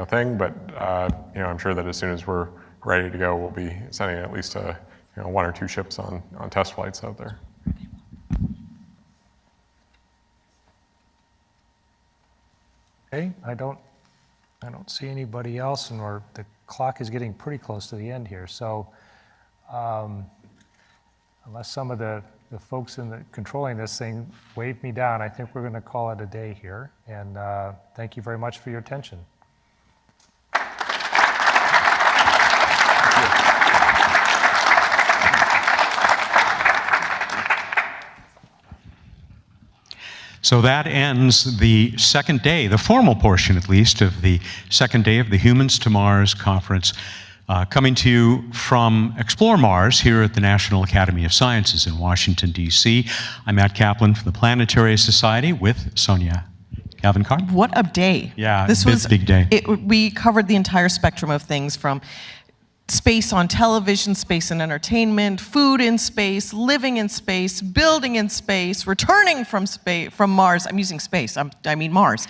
[SPEAKER 7] thing, but I'm sure that as soon as we're ready to go, we'll be sending at least 1 or 2 ships on test flights out there.
[SPEAKER 16] Okay, I don't see anybody else, and the clock is getting pretty close to the end here. So unless some of the folks controlling this thing wave me down, I think we're going to call it a day here. And thank you very much for your attention.
[SPEAKER 1] So that ends the second day, the formal portion at least, of the second day of the Humans to Mars conference, coming to you from Explore Mars here at the National Academy of Sciences in Washington, D.C. I'm Matt Kaplan from the Planetary Society with Sonia Gavankar.
[SPEAKER 8] What a day.
[SPEAKER 1] Yeah, this was a big day.
[SPEAKER 8] We covered the entire spectrum of things, from space on television, space and entertainment, food in space, living in space, building in space, returning from Mars. I'm using space, I mean Mars.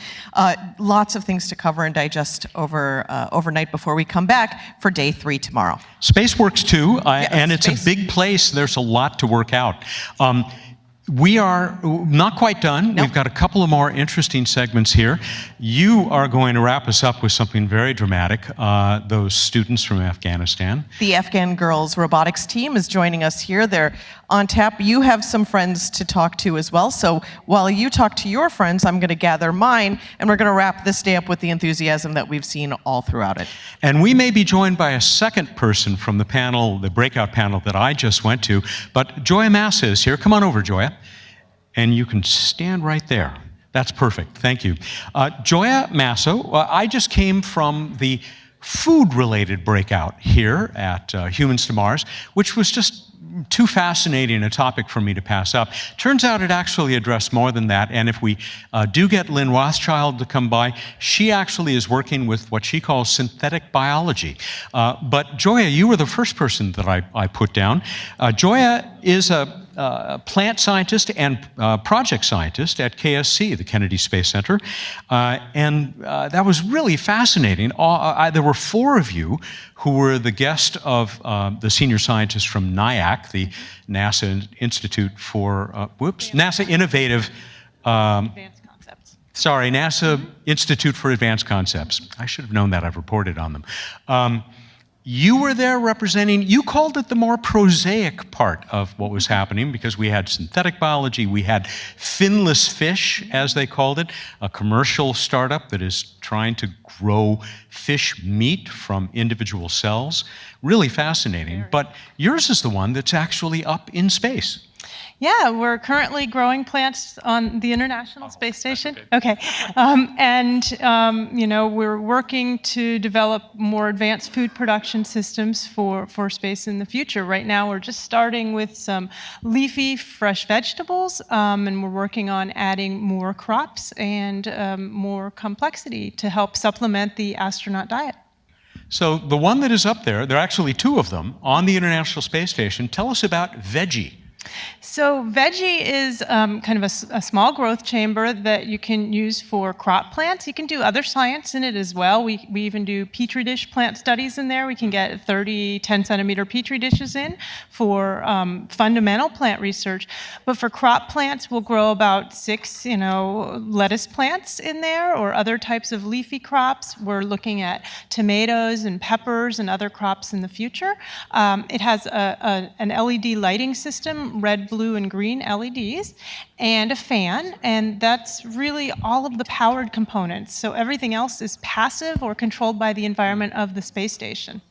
[SPEAKER 8] Lots of things to cover and digest overnight before we come back for day 3 tomorrow.
[SPEAKER 1] Space works too, and it's a big place. There's a lot to work out. We are not quite done. Nope. We've got a couple of more interesting segments here. You are going to wrap us up with something very dramatic, those students from Afghanistan.
[SPEAKER 8] The Afghan Girls Robotics team is joining us here. They're on tap. You have some friends to talk to as well. So while you talk to your friends, I'm going to gather mine, and we're going to wrap this day up with the enthusiasm that we've seen all throughout it.
[SPEAKER 1] And we may be joined by a second person from the panel, the breakout panel that I just went to, but Joya Massa is here. Come on over, Joya. And you can stand right there. That's perfect. Thank you. Joya Massa, I just came from the food-related breakout here at Humans to Mars, which was just too fascinating a topic for me to pass up. Turns out it actually addressed more than that, and if we do get Lynn Rothschild to come by, she actually is working with what she calls synthetic biology. But Joya, you were the first person that I put down. Joya is a plant scientist and project scientist at KSC, the Kennedy Space Center, and that was really fascinating. There were 4 of you who were the guest of the senior scientists from NIAC, the NASA Institute for, NASA Innovative Sorry, NASA Institute for Advanced Concepts. I should have known that. I've reported on them. You were there representing, you called it the more prosaic part of what was happening because we had synthetic biology, we had Finless Fish, as they called it, a commercial startup that is trying to grow fish meat from individual cells. Really fascinating. But yours is the one that's actually up in space.
[SPEAKER 10] Yeah, we're currently growing plants on the International Space Station. Okay. You know, we're working to develop more advanced food production systems for space in the future. Right now, we're just starting with some leafy, fresh vegetables, and we're working on adding more crops and more complexity to help supplement the astronaut diet.
[SPEAKER 1] So the one that is up there, there are actually two of them on the International Space Station. Tell us about Veggie.
[SPEAKER 10] So Veggie is kind of a small growth chamber that you can use for crop plants. You can do other science in it as well. We even do Petri dish plant studies in there. We can get 30 10-centimeter Petri dishes in for fundamental plant research. But for crop plants, we'll grow about 6, lettuce plants in there or other types of leafy crops. We're looking at tomatoes and peppers and other crops in the future. It has an LED lighting system, red, blue, and green LEDs, and a fan, and that's really all of the powered components. So everything else is passive or controlled by the environment of the space station.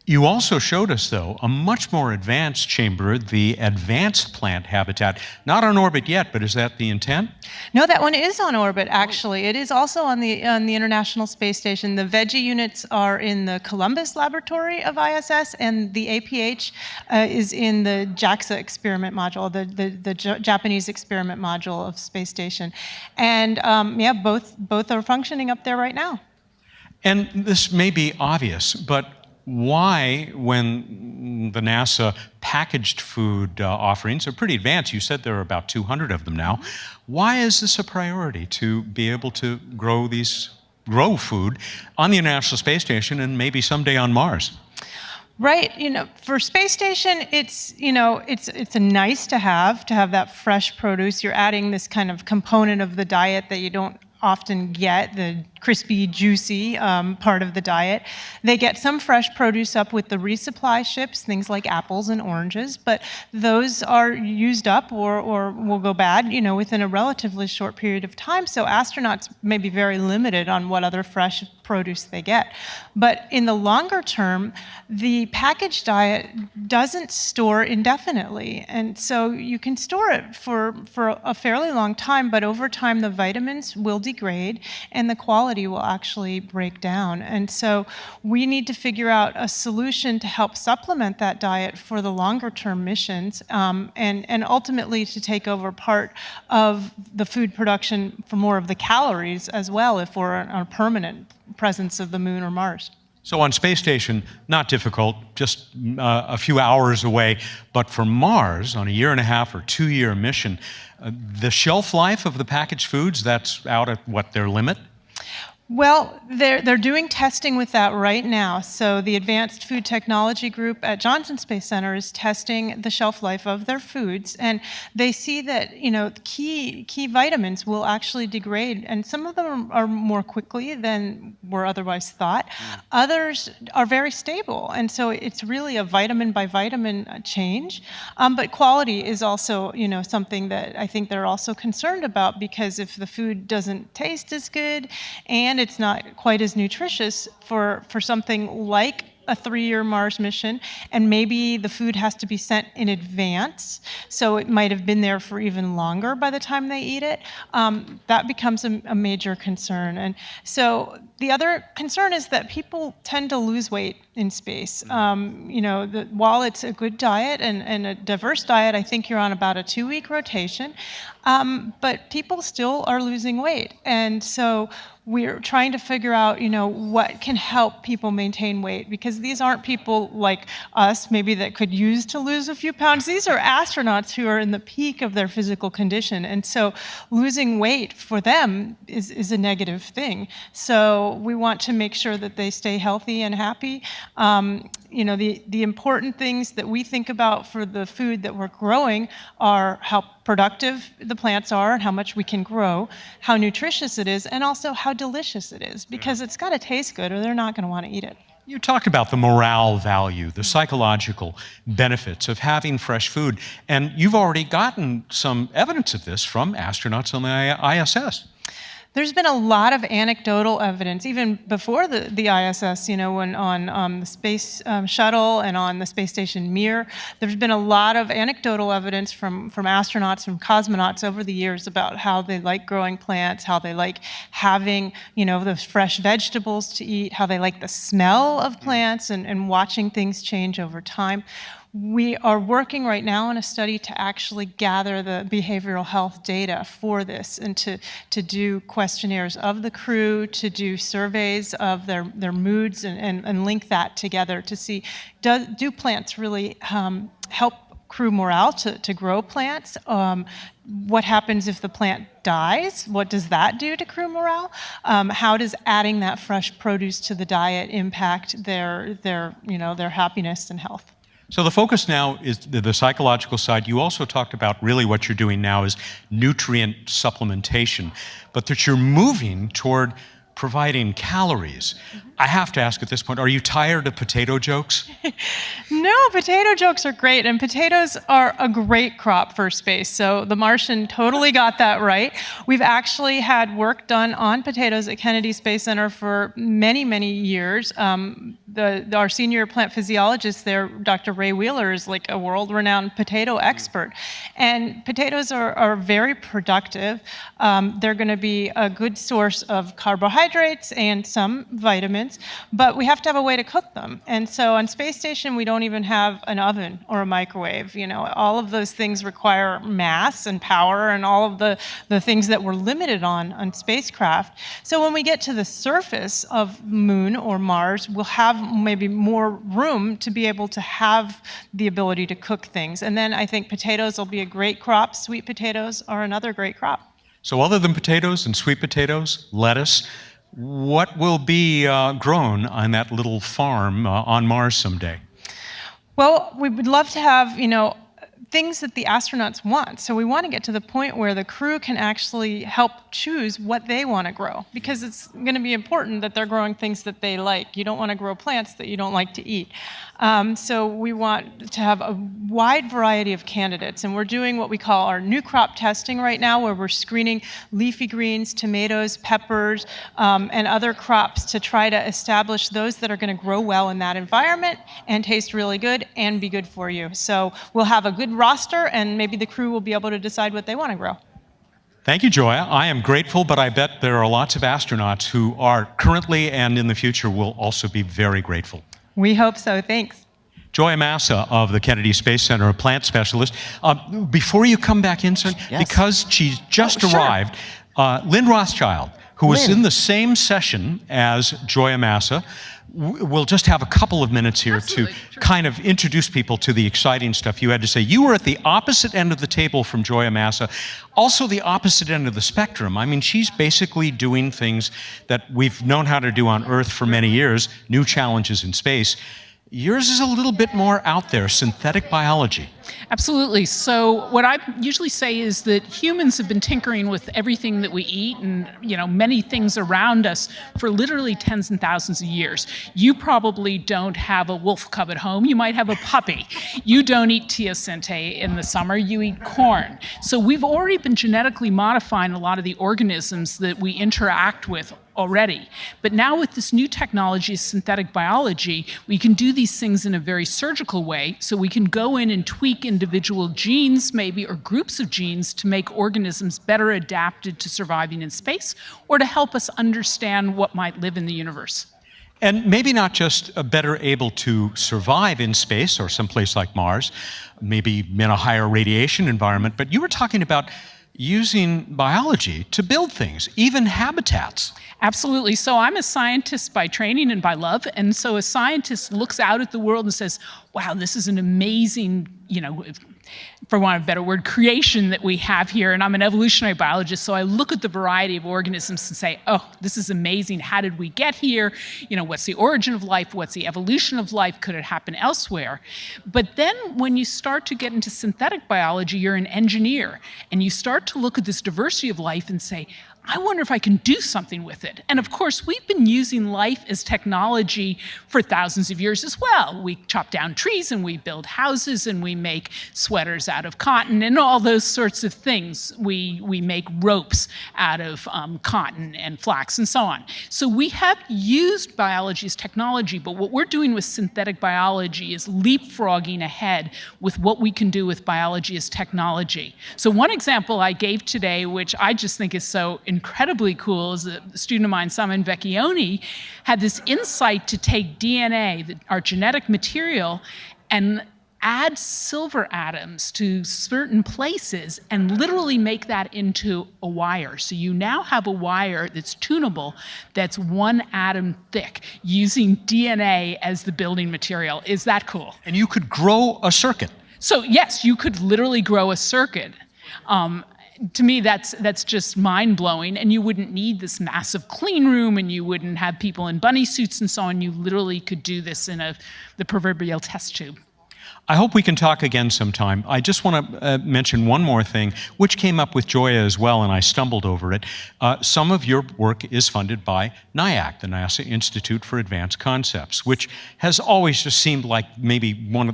[SPEAKER 1] You also showed us, though, a much more advanced chamber, the advanced plant habitat. Not on orbit yet, but is that the intent?
[SPEAKER 10] No, that one is on orbit, actually. It is also on the International Space Station. The Veggie units are in the Columbus laboratory of ISS, and the APH is in the JAXA experiment module, the Japanese experiment module of Space Station. And yeah, both are functioning up there right now.
[SPEAKER 1] And this may be obvious, but why, when the NASA packaged food offerings are pretty advanced, you said there are about 200 of them now, why is this a priority to be able to grow food on the International Space Station and maybe someday on Mars?
[SPEAKER 10] Right, for space station, it's a nice to have that fresh produce. You're adding this kind of component of the diet that you don't often get, the crispy, juicy part of the diet. They get some fresh produce up with the resupply ships, things like apples and oranges, but those are used up or will go bad, within a relatively short period of time. So astronauts may be very limited on what other fresh produce they get. But in the longer term, the packaged diet doesn't store indefinitely. And so you can store it for a fairly long time, but over time the vitamins will degrade and the quality will actually break down. And so we need to figure out a solution to help supplement that diet for the longer term missions and ultimately to take over part of the food production for more of the calories as well if we're on a permanent presence of the moon or Mars.
[SPEAKER 1] So on space station, not difficult, just a few hours away. But for Mars, on a 1.5 or 2-year mission, the shelf life of the packaged foods, that's out at what, their limit?
[SPEAKER 10] Well, they're doing testing with that right now. So the Advanced Food Technology Group at Johnson Space Center is testing the shelf life of their foods, and they see that key vitamins will actually degrade, and some of them are more quickly than were otherwise thought. Others are very stable, and so it's really a vitamin by vitamin change. But quality is also something that I think they're also concerned about, because if the food doesn't taste as good and it's not quite as nutritious for something like a 3-year Mars mission, and maybe the food has to be sent in advance, so it might have been there for even longer by the time they eat it, that becomes a major concern. And so the other concern is that people tend to lose weight in space. While it's a good diet and a diverse diet, I think you're on about a 2-week rotation, but people still are losing weight. And so we're trying to figure out, what can help people maintain weight, because these aren't people like us, maybe that could use to lose a few pounds. These are astronauts who are in the peak of their physical condition. And so losing weight for them is a negative thing. So we want to make sure that they stay healthy and happy. the important things that we think about for the food that we're growing are how productive the plants are and how much we can grow, how nutritious it is, and also how delicious it is, because it's got to taste good or they're not going to want to eat it.
[SPEAKER 1] You talked about the morale value, the psychological benefits of having fresh food, and you've already gotten some evidence of this from astronauts on the ISS.
[SPEAKER 10] There's been a lot of anecdotal evidence, even before the ISS, when on the space shuttle and on the space station Mir. There's been a lot of anecdotal evidence from astronauts, from cosmonauts over the years about how they like growing plants, how they like having, those fresh vegetables to eat, how they like the smell of plants and watching things change over time. We are working right now on a study to actually gather the behavioral health data for this and to do questionnaires of the crew, to do surveys of their moods and link that together to see, do plants really help crew morale to grow plants? What happens if the plant dies? What does that do to crew morale? How does adding that fresh produce to the diet impact their happiness and health?
[SPEAKER 1] So the focus now is the psychological side. You also talked about really what you're doing now is nutrient supplementation, but that you're moving toward providing calories. I have to ask at this point, are you tired of potato jokes?
[SPEAKER 10] No, potato jokes are great, and potatoes are a great crop for space. So the Martian totally got that right. We've actually had work done on potatoes at Kennedy Space Center for many, many years. Our senior plant physiologist there, Dr. Ray Wheeler, is like a world-renowned potato expert. And potatoes are very productive. They're going to be a good source of carbohydrates and some vitamins. But we have to have a way to cook them. And so on space station, we don't even have an oven or a microwave. All of those things require mass and power and all of the things that we're limited on spacecraft. So when we get to the surface of Moon or Mars, we'll have maybe more room to be able to have the ability to cook things. And then I think potatoes will be a great crop. Sweet potatoes are another great crop.
[SPEAKER 1] So other than potatoes and sweet potatoes, lettuce, what will be grown on that little farm on Mars someday?
[SPEAKER 10] Well, we would love to have, things that the astronauts want. So we want to get to the point where the crew can actually help choose what they want to grow, because it's going to be important that they're growing things that they like. You don't want to grow plants that you don't like to eat. So we want to have a wide variety of candidates, and we're doing what we call our new crop testing right now, where we're screening leafy greens, tomatoes, peppers, and other crops to try to establish those that are going to grow well in that environment and taste really good and be good for you. So we'll have a good roster, and maybe the crew will be able to decide what they want to grow.
[SPEAKER 1] Thank you, Joya. I am grateful, but I bet there are lots of astronauts who are currently and in the future will also be very grateful.
[SPEAKER 10] We hope so. Thanks.
[SPEAKER 1] Joya Massa of the Kennedy Space Center, a plant specialist. Before you come back in, sir, because she just arrived, Lynn Rothschild, who was in the same session as Joya Massa, we'll just have a couple of minutes here to kind of introduce people to the exciting stuff you had to say. You were at the opposite end of the table from Joya Massa, also the opposite end of the spectrum. I mean, she's basically doing things that we've known how to do on Earth for many years, new challenges in space. Yours is a little bit more out there, synthetic biology.
[SPEAKER 11] Absolutely. So what I usually say is that humans have been tinkering with everything that we eat and, many things around us for literally tens and thousands of years. You probably don't have a wolf cub at home. You might have a puppy. You don't eat teosinte in the summer. You eat corn. So we've already been genetically modifying a lot of the organisms that we interact with already. But now with this new technology, synthetic biology, we can do these things in a very surgical way. So we can go in and tweak individual genes, maybe, or groups of genes to make organisms better adapted to surviving in space or to help us understand what might live in the universe.
[SPEAKER 1] And maybe not just better able to survive in space or someplace like Mars, maybe in a higher radiation environment, but you were talking about using biology to build things, even habitats.
[SPEAKER 11] Absolutely. So I'm a scientist by training and by love. And so a scientist looks out at the world and says, wow, this is an amazing, for want of a better word, creation that we have here. And I'm an evolutionary biologist, so I look at the variety of organisms and say, oh, this is amazing. How did we get here? You know, what's the origin of life? What's the evolution of life? Could it happen elsewhere? But then when you start to get into synthetic biology, you're an engineer, and you start to look at this diversity of life and say, I wonder if I can do something with it. And of course, we've been using life as technology for thousands of years as well. We chop down trees and we build houses and we make sweaters out of cotton and all those sorts of things. We make ropes out of cotton and flax and so on. So we have used biology as technology, but what we're doing with synthetic biology is leapfrogging ahead with what we can do with biology as technology. So one example I gave today, which I just think is so incredibly cool, is a student of mine, Simon Vecchione, had this insight to take DNA, our genetic material, and add silver atoms to certain places and literally make that into a wire. So you now have a wire that's tunable, that's 1 atom thick, using DNA as the building material. Is that cool?
[SPEAKER 1] And you could grow a circuit.
[SPEAKER 11] So yes, you could literally grow a circuit. To me, that's just mind-blowing, and you wouldn't need this massive clean room, and you wouldn't have people in bunny suits and so on. You literally could do this in the proverbial test tube.
[SPEAKER 1] I hope we can talk again sometime. I just want to mention one more thing, which came up with Joya as well, and I stumbled over it. Some of your work is funded by NIAC, the NASA Institute for Advanced Concepts, which has always just seemed like maybe one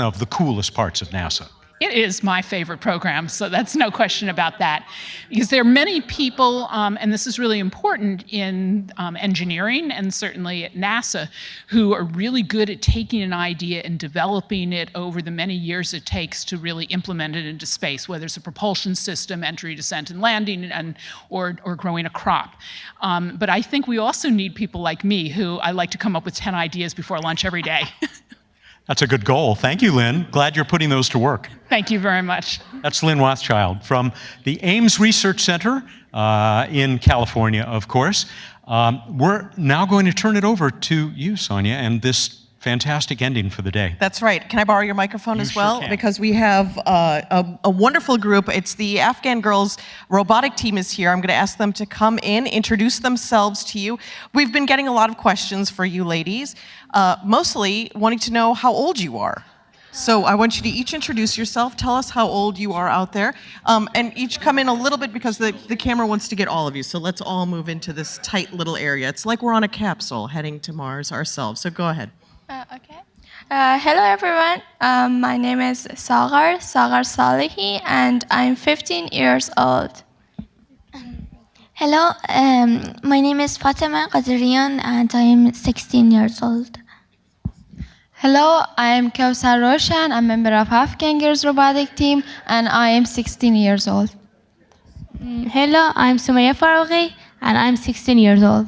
[SPEAKER 1] of the coolest parts of NASA.
[SPEAKER 11] It is my favorite program, so that's no question about that. Because there are many people, and this is really important in engineering and certainly at NASA, who are really good at taking an idea and developing it over the many years it takes to really implement it into space, whether it's a propulsion system, entry, descent, and landing, or growing a crop. But I think we also need people like me, who I like to come up with 10 ideas before lunch every day.
[SPEAKER 1] That's a good goal. Thank you, Lynn. Glad you're putting those to work.
[SPEAKER 11] Thank you very much.
[SPEAKER 1] That's Lynn Rothschild from the Ames Research Center in California, of course. We're now going to turn it over to you, Sonia, and this fantastic ending for the day.
[SPEAKER 8] That's right. Can I borrow your microphone as well?
[SPEAKER 1] Sure can.
[SPEAKER 8] Because we have a wonderful group. It's the Afghan Girls robotic team is here. I'm going to ask them to come in, introduce themselves to you. We've been getting a lot of questions for you ladies, mostly wanting to know how old you are. So I want you to each introduce yourself, tell us how old you are out there, and each come in a little bit because the camera wants to get all of you. So let's all move into this tight little area. It's like we're on a capsule heading to Mars ourselves. So go ahead.
[SPEAKER 12] Okay. Hello, everyone. My name is Sagar Salehi, and I'm 15 years old.
[SPEAKER 15] Hello, my name is Fatima Qadirian, and I'm 16 years old.
[SPEAKER 12] Hello, I'm Kausar Roshan. I'm a member of Afghan Girls Robotic Team, and I am 16 years old.
[SPEAKER 15] Hello, I'm Sumaya Farouqi, and I'm 16 years old.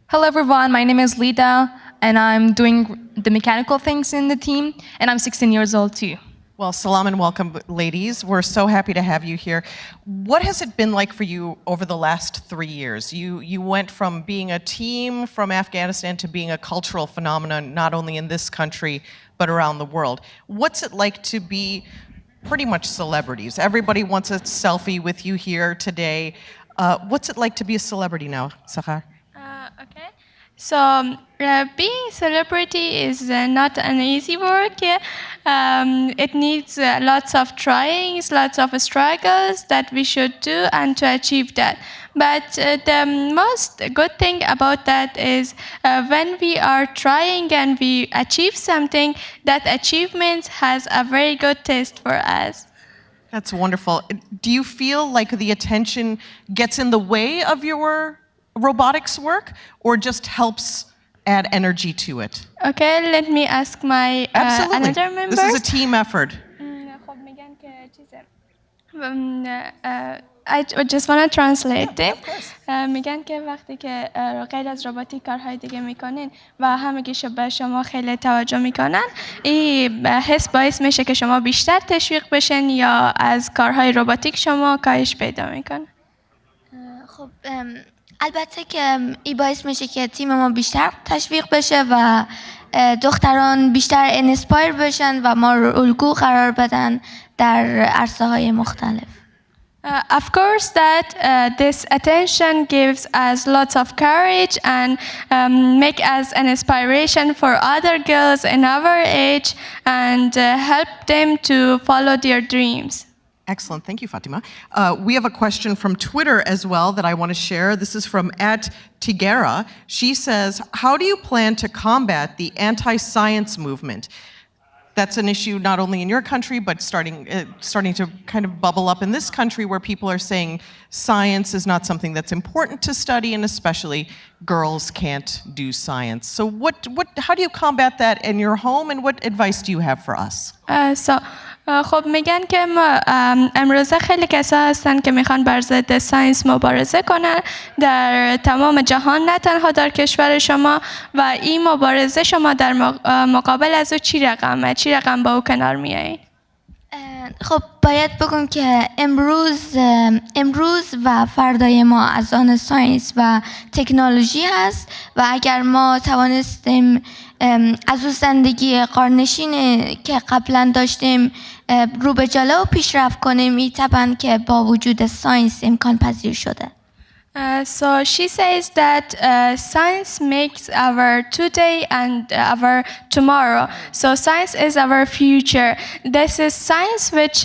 [SPEAKER 23] Hello, everyone. My name is Lida, and I'm doing the mechanical things in the team, and I'm 16 years old too.
[SPEAKER 8] Well, salam and welcome, ladies. We're so happy to have you here. What has it been like for you over the last 3 years? You went from being a team from Afghanistan to being a cultural phenomenon, not only in this country, but around the world. What's it like to be pretty much celebrities? Everybody wants a selfie with you here today. What's it like to be a celebrity now, Sahar?
[SPEAKER 12] Okay. So being a celebrity is not an easy work. It needs lots of tryings, lots of struggles that we should do and to achieve that. But the most good thing about that is when we are trying and we achieve something, that achievement has a very good taste for us.
[SPEAKER 8] That's wonderful. Do you feel like the attention gets in the way of your robotics work, or just helps add energy to it?
[SPEAKER 12] Okay, let me ask my another members.
[SPEAKER 8] This is a team effort.
[SPEAKER 12] I just want to translate it. میگن که وقتی که غیر از رباتیک کارهای دیگه میکنین و همگیش به شما خیلی توجه میکنن، این حس باعث میشه که شما بیشتر تشویق بشن یا از کارهای رباتیک شما کاهش پیدا میکنن.
[SPEAKER 15] خب البته که این باعث میشه که تیم ما بیشتر تشویق بشه و دختران بیشتر انسپایر بشن و ما رو الگو قرار بدن در عرصه‌های مختلف.
[SPEAKER 12] Of course, that this attention gives us lots of courage and make us an inspiration for other girls in our age and help them to follow their dreams.
[SPEAKER 8] Excellent. Thank you, Fatima. We have a question from Twitter as well that I want to share. This is from @Tigera. She says, how do you plan to combat the anti-science movement? That's an issue not only in your country, but starting to kind of bubble up in this country where people are saying science is not something that's important to study, and especially girls can't do science. So how do you combat that in your home, and what advice do you have for us?
[SPEAKER 12] خب میگن که ما امروزه خیلی کسا هستن که میخوان بر ضد ساینس مبارزه کنن در تمام جهان، نه تنها در کشور شما، و این مبارزه شما در مقابل از او چی رقم با او کنار میایین؟
[SPEAKER 15] خب باید بگم که امروز و فردای ما از آن ساینس و تکنولوژی هست و اگر ما توانستیم از اون زندگی قارنشین که قبلا داشتیم رو به جلو پیشرفت کنیم، این طبعا که با وجود ساینس امکان پذیر شده.
[SPEAKER 12] So she says that science makes our today and our tomorrow. So science is our future. This is science which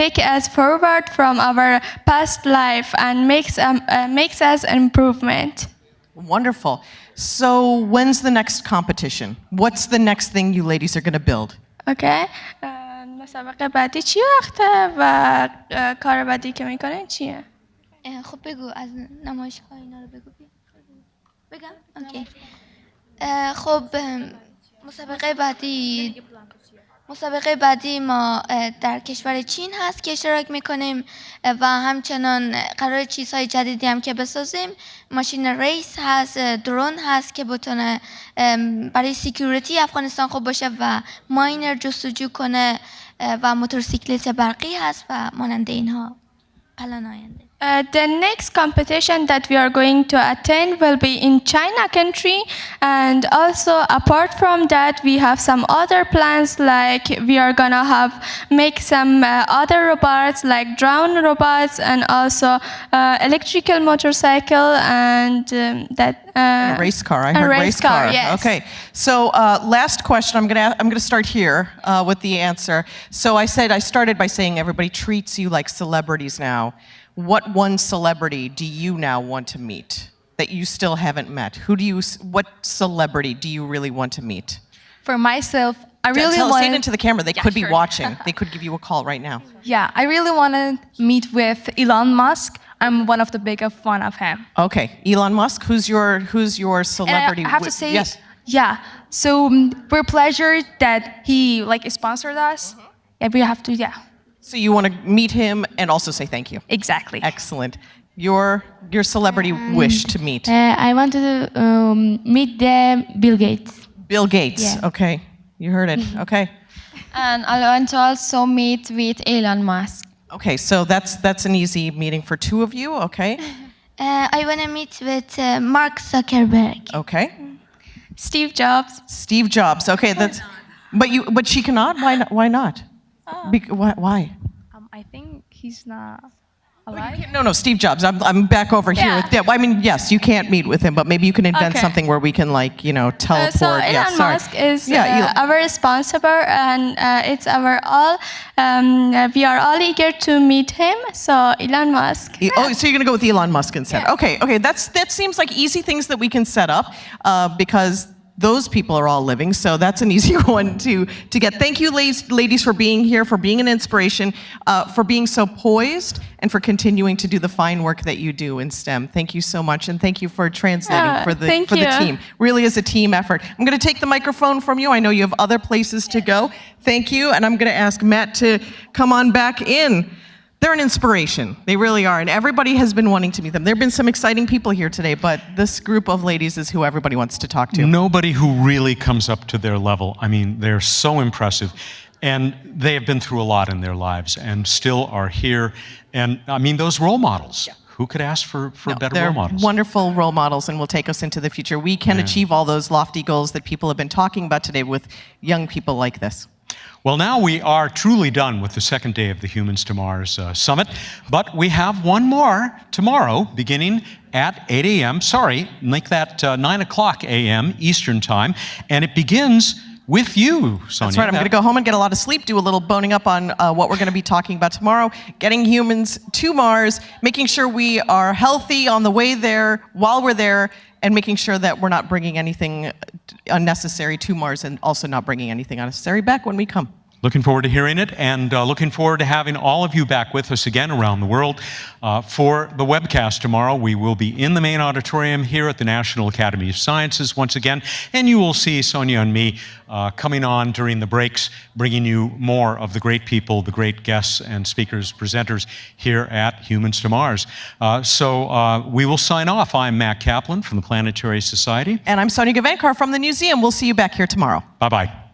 [SPEAKER 12] take us forward from our past life and makes us improvement.
[SPEAKER 8] Wonderful. So when's the next competition? What's the next thing you ladies are going to build?
[SPEAKER 12] Okay. مسابقه بعدی چی وقته و کار بعدی که میکنین چیه؟
[SPEAKER 15] خب بگو از نمایشگاه اینا رو بگو. بگم؟ اوکی. خب مسابقه بعدی ما در کشور چین هست که اشتراک میکنیم و همچنان قرار چیزهای جدیدی هم که بسازیم. ماشین ریس هست، درون هست که بتونه برای سکیوریتی افغانستان خوب باشه و ماینر جستجو کنه و موتورسیکلت برقی هست و مانند اینها پلان آینده.
[SPEAKER 12] The next competition that we are going to attend will be in China country, and also apart from that we have some other plans, like we are gonna make some other robots like drone robots and also electrical motorcycle and
[SPEAKER 8] a race car. I heard race car.
[SPEAKER 12] Yes.
[SPEAKER 8] Okay. So last question. I'm gonna start here with the answer. So I started by saying everybody treats you like celebrities now. What one celebrity do you now want to meet that you still haven't met? What celebrity do you really want to meet?
[SPEAKER 23] For myself, I really want
[SPEAKER 8] to say it into the camera. They could be
[SPEAKER 23] sure.
[SPEAKER 8] watching. They could give you a call right now.
[SPEAKER 23] Yeah, I really want to meet with Elon Musk. I'm one of the biggest fan of him.
[SPEAKER 8] Okay, Elon Musk. Who's your celebrity?
[SPEAKER 23] And I have to say,
[SPEAKER 8] yes.
[SPEAKER 23] Yeah. So we're pleasured that he sponsored us. Yeah, we have to. Yeah.
[SPEAKER 8] So you want to meet him and also say thank you.
[SPEAKER 23] Exactly.
[SPEAKER 8] Excellent. Your celebrity wish to meet.
[SPEAKER 5] I want to meet Bill Gates.
[SPEAKER 8] Bill Gates.
[SPEAKER 5] Yeah.
[SPEAKER 8] Okay. You heard it. Okay.
[SPEAKER 5] And I want to also meet with Elon Musk.
[SPEAKER 8] Okay, so that's an easy meeting for two of you. Okay.
[SPEAKER 15] I want to meet with Mark Zuckerberg.
[SPEAKER 8] Okay.
[SPEAKER 12] Steve Jobs.
[SPEAKER 8] Steve Jobs. Okay, but she cannot. Why not? Why?
[SPEAKER 23] I think he's not alive.
[SPEAKER 8] No, Steve Jobs. I'm back over here. I mean, yes, you can't meet with him, but maybe you can invent something where we can teleport.
[SPEAKER 12] So Elon Musk is our sponsor, and it's our all. We are all eager to meet him. So Elon Musk.
[SPEAKER 8] Oh, so you're gonna go with Elon Musk instead? Yeah. Okay. That seems like easy things that we can set up because those people are all living, so that's an easy one to get. Thank you, ladies, for being here, for being an inspiration, for being so poised, and for continuing to do the fine work that you do in STEM. Thank you so much, and thank you for translating for the team. Really is a team effort. I'm going to take the microphone from you. I know you have other places to go. Thank you, and I'm going to ask Matt to come on back in. They're an inspiration. They really are. And everybody has been wanting to meet them. There have been some exciting people here today, but this group of ladies is who everybody wants to talk to.
[SPEAKER 1] Nobody who really comes up to their level. I mean, they're so impressive. And they have been through a lot in their lives and still are here. And I mean, those role models. Yeah. Who could ask for better role models?
[SPEAKER 8] Wonderful role models and will take us into the future. We can achieve all those lofty goals that people have been talking about today with young people like this.
[SPEAKER 1] Well, now we are truly done with the second day of the Humans to Mars Summit, but we have one more tomorrow beginning at 8 a.m. Sorry, make that 9 o'clock a.m. Eastern Time, and it begins with you, Sonia.
[SPEAKER 8] That's right. I'm going to go home and get a lot of sleep, do a little boning up on what we're going to be talking about tomorrow, getting humans to Mars, making sure we are healthy on the way there, while we're there, and making sure that we're not bringing anything unnecessary to Mars and also not bringing anything unnecessary back when we come.
[SPEAKER 1] Looking forward to hearing it, and looking forward to having all of you back with us again around the world. For the webcast tomorrow, we will be in the main auditorium here at the National Academy of Sciences once again, and you will see Sonia and me coming on during the breaks, bringing you more of the great people, the great guests and speakers, presenters here at Humans to Mars. So we will sign off. I'm Matt Kaplan from the Planetary Society.
[SPEAKER 8] And I'm Sonia Gavankar from the museum. We'll see you back here tomorrow.
[SPEAKER 1] Bye-bye.